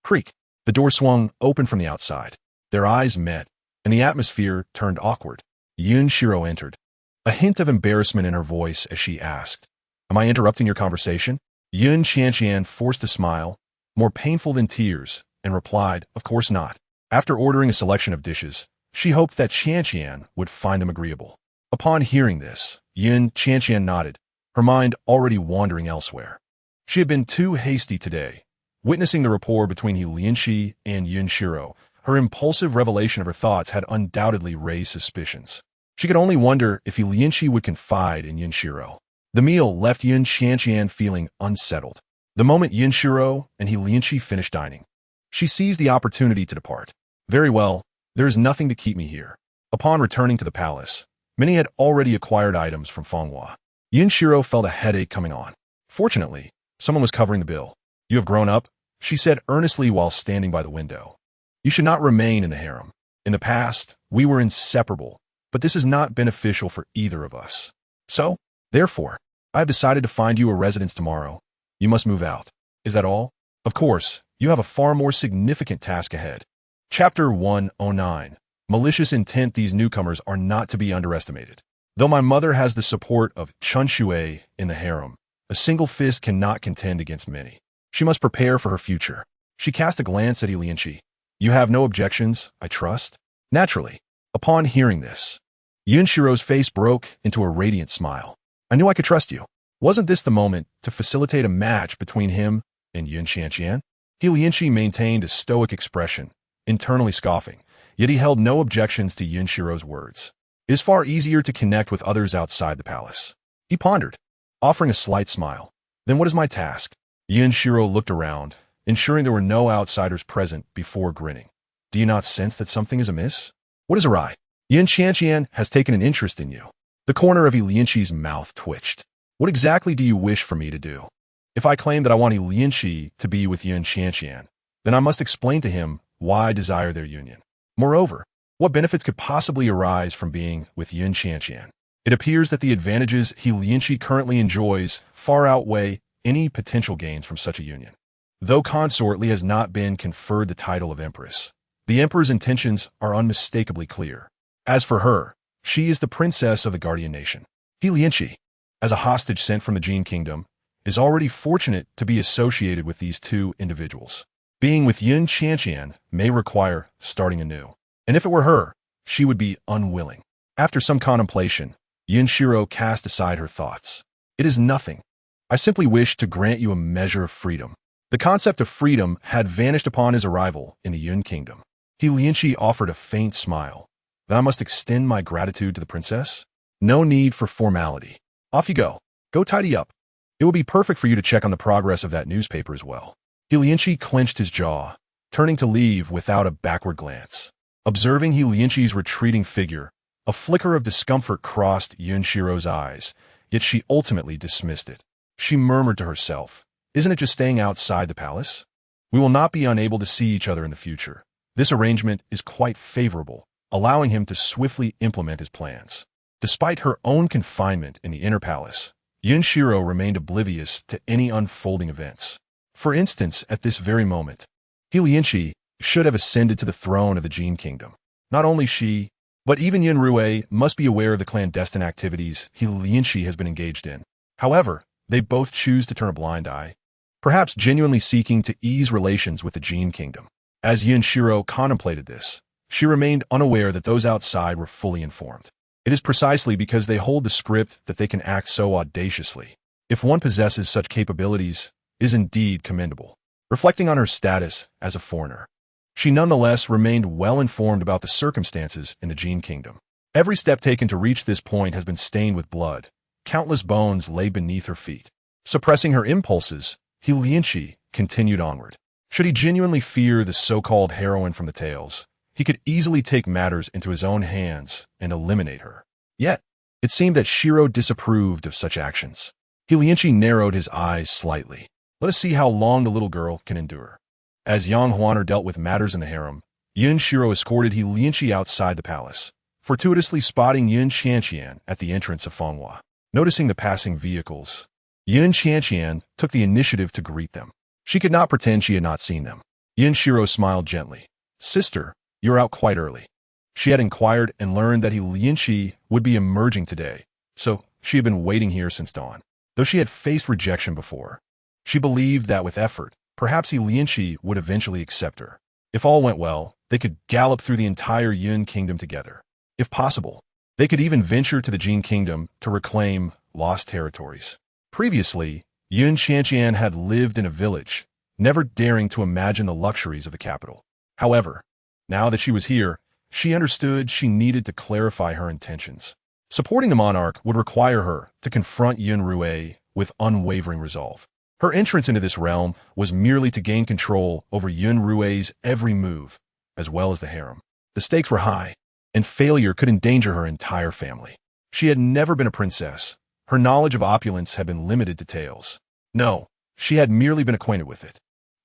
Creak. The door swung open from the outside. Their eyes met, and the atmosphere turned awkward. Yun Xirou entered, a hint of embarrassment in her voice as she asked, "Am I interrupting your conversation?" Yun Xianqian forced a smile, more painful than tears, and replied, "Of course not." After ordering a selection of dishes, she hoped that Xianqian would find them agreeable. Upon hearing this, Yun Xianqian nodded, her mind already wandering elsewhere. She had been too hasty today. Witnessing the rapport between Lianqi and Yun Xirou, her impulsive revelation of her thoughts had undoubtedly raised suspicions. She could only wonder if Lianqi would confide in Yun Xirou. The meal left Yun Xianqian feeling unsettled. The moment Yun Xirou and Lianqi finished dining, she seized the opportunity to depart. Very well, there is nothing to keep me here. Upon returning to the palace, many had already acquired items from Fenghua. Yun Xirou felt a headache coming on. Fortunately, someone was covering the bill. "You have grown up," she said earnestly while standing by the window. "You should not remain in the harem. In the past, we were inseparable, but this is not beneficial for either of us. So, therefore, I have decided to find you a residence tomorrow. You must move out. Is that all? Of course, you have a far more significant task ahead." Chapter 109. Malicious intent. These newcomers are not to be underestimated. Though my mother has the support of Chun Shui in the harem, a single fist cannot contend against many. She must prepare for her future. She cast a glance at Lianqi. "You have no objections, I trust?" Naturally. Upon hearing this, Yun Xirou's face broke into a radiant smile. I knew I could trust you. Wasn't this the moment to facilitate a match between him and Yun Xianqian? He Lianqi maintained a stoic expression, internally scoffing, yet he held no objections to Yun Xirou's words. It is far easier to connect with others outside the palace. He pondered, offering a slight smile. Then what is my task? Yun Xirou looked around, ensuring there were no outsiders present before grinning. Do you not sense that something is amiss? What is awry? Yun Xianqian has taken an interest in you. The corner of Li Lianqi's mouth twitched. What exactly do you wish for me to do? If I claim that I want Li Lianqi to be with Yun Xianqian, then I must explain to him why I desire their union. Moreover, what benefits could possibly arise from being with Yun Xianqian? It appears that the advantages Li Lianqi currently enjoys far outweigh any potential gains from such a union. Though Consort Li has not been conferred the title of Empress, the Emperor's intentions are unmistakably clear. As for her, she is the princess of the Guardian Nation. Li Lianqi, as a hostage sent from the Jin Kingdom, is already fortunate to be associated with these two individuals. Being with Yun Xianqian may require starting anew. And if it were her, she would be unwilling. After some contemplation, Yun Xirou cast aside her thoughts. It is nothing. I simply wish to grant you a measure of freedom. The concept of freedom had vanished upon his arrival in the Yun Kingdom. Li Lianqi offered a faint smile. Then I must extend my gratitude to the princess? No need for formality. Off you go. Go tidy up. It will be perfect for you to check on the progress of that newspaper as well. Li Lianqi clenched his jaw, turning to leave without a backward glance. Observing Li Lianqi's retreating figure, a flicker of discomfort crossed Yun Xirou's eyes, yet she ultimately dismissed it. She murmured to herself, isn't it just staying outside the palace? We will not be unable to see each other in the future. This arrangement is quite favorable, allowing him to swiftly implement his plans. Despite her own confinement in the inner palace, Yun Xirou remained oblivious to any unfolding events. For instance, at this very moment, Li Lianqi should have ascended to the throne of the Jin Kingdom. Not only she, but even Yun Rui must be aware of the clandestine activities Li Lianqi has been engaged in. However, they both choose to turn a blind eye, perhaps genuinely seeking to ease relations with the Jin Kingdom. As Yun Xirou contemplated this, she remained unaware that those outside were fully informed. It is precisely because they hold the script that they can act so audaciously. If one possesses such capabilities, it is indeed commendable. Reflecting on her status as a foreigner, she nonetheless remained well informed about the circumstances in the Jin Kingdom. Every step taken to reach this point has been stained with blood. Countless bones lay beneath her feet. Suppressing her impulses, Li Lianqi continued onward. Should he genuinely fear the so-called heroine from the tales, he could easily take matters into his own hands and eliminate her. Yet, it seemed that Xirou disapproved of such actions. Li Lianqi narrowed his eyes slightly. Let us see how long the little girl can endure. As Yang Huaner dealt with matters in the harem, Yun Xirou escorted Li Lianqi outside the palace, fortuitously spotting Yun Xianqian at the entrance of Fenghua. Noticing the passing vehicles, Yun Xianqian took the initiative to greet them. She could not pretend she had not seen them. Yun Xirou smiled gently. Sister, you're out quite early. She had inquired and learned that Li Lianqi would be emerging today, so she had been waiting here since dawn. Though she had faced rejection before, she believed that with effort, perhaps Li Lianqi would eventually accept her. If all went well, they could gallop through the entire Yun Kingdom together. If possible, they could even venture to the Jin Kingdom to reclaim lost territories. Previously, Yun Xianqian had lived in a village, never daring to imagine the luxuries of the capital. However, now that she was here, she understood she needed to clarify her intentions. Supporting the monarch would require her to confront Yun Rui with unwavering resolve. Her entrance into this realm was merely to gain control over Yun Rui's every move, as well as the harem. The stakes were high, and failure could endanger her entire family. She had never been a princess. Her knowledge of opulence had been limited to tales. No, she had merely been acquainted with it.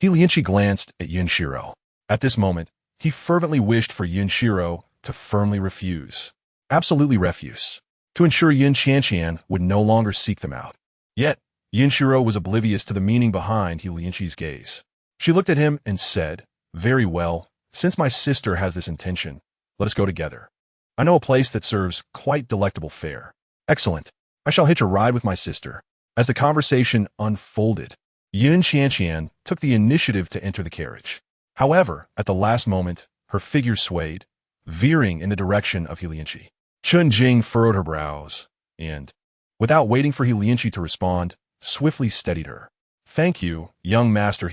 Li Lianqi glanced at Yun Xirou. At this moment, he fervently wished for Yun Xirou to firmly refuse. Absolutely refuse. To ensure Yun Xianqian would no longer seek them out. Yet, Yun Xirou was oblivious to the meaning behind Li Lianqi's gaze. She looked at him and said, very well, since my sister has this intention, let us go together. I know a place that serves quite delectable fare. Excellent. I shall hitch a ride with my sister. As the conversation unfolded, Yun Xianqian took the initiative to enter the carriage. However, at the last moment, her figure swayed, veering in the direction of Li Lianqi. Chun Jing furrowed her brows, and, without waiting for Yun Xirou to respond, swiftly steadied her. "Thank you, young master,"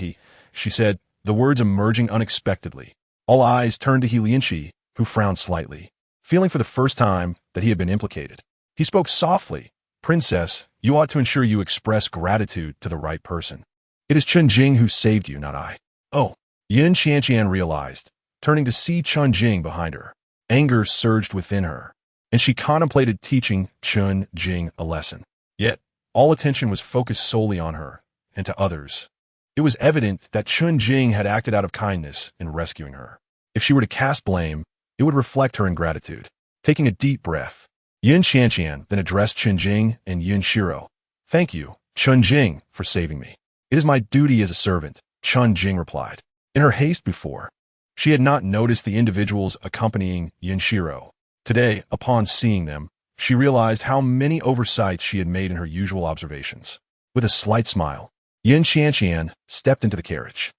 she said, the words emerging unexpectedly. All eyes turned to Yun Xirou, who frowned slightly, feeling for the first time that he had been implicated. He spoke softly. "Princess, you ought to ensure you express gratitude to the right person. It is Chun Jing who saved you, not I." "Oh," Yun Xianqian realized, turning to see Chun Jing behind her. Anger surged within her, and she contemplated teaching Chun Jing a lesson. Yet, all attention was focused solely on her, and to others. It was evident that Chun Jing had acted out of kindness in rescuing her. If she were to cast blame, it would reflect her ingratitude. Taking a deep breath, Yun Xianqian then addressed Chun Jing and Yun Xirou. "Thank you, Chun Jing, for saving me. It is my duty as a servant," Chun Jing replied. In her haste before, she had not noticed the individuals accompanying Yun Xirou. Today, upon seeing them, she realized how many oversights she had made in her usual observations. With a slight smile, Yun Xianqian stepped into the carriage.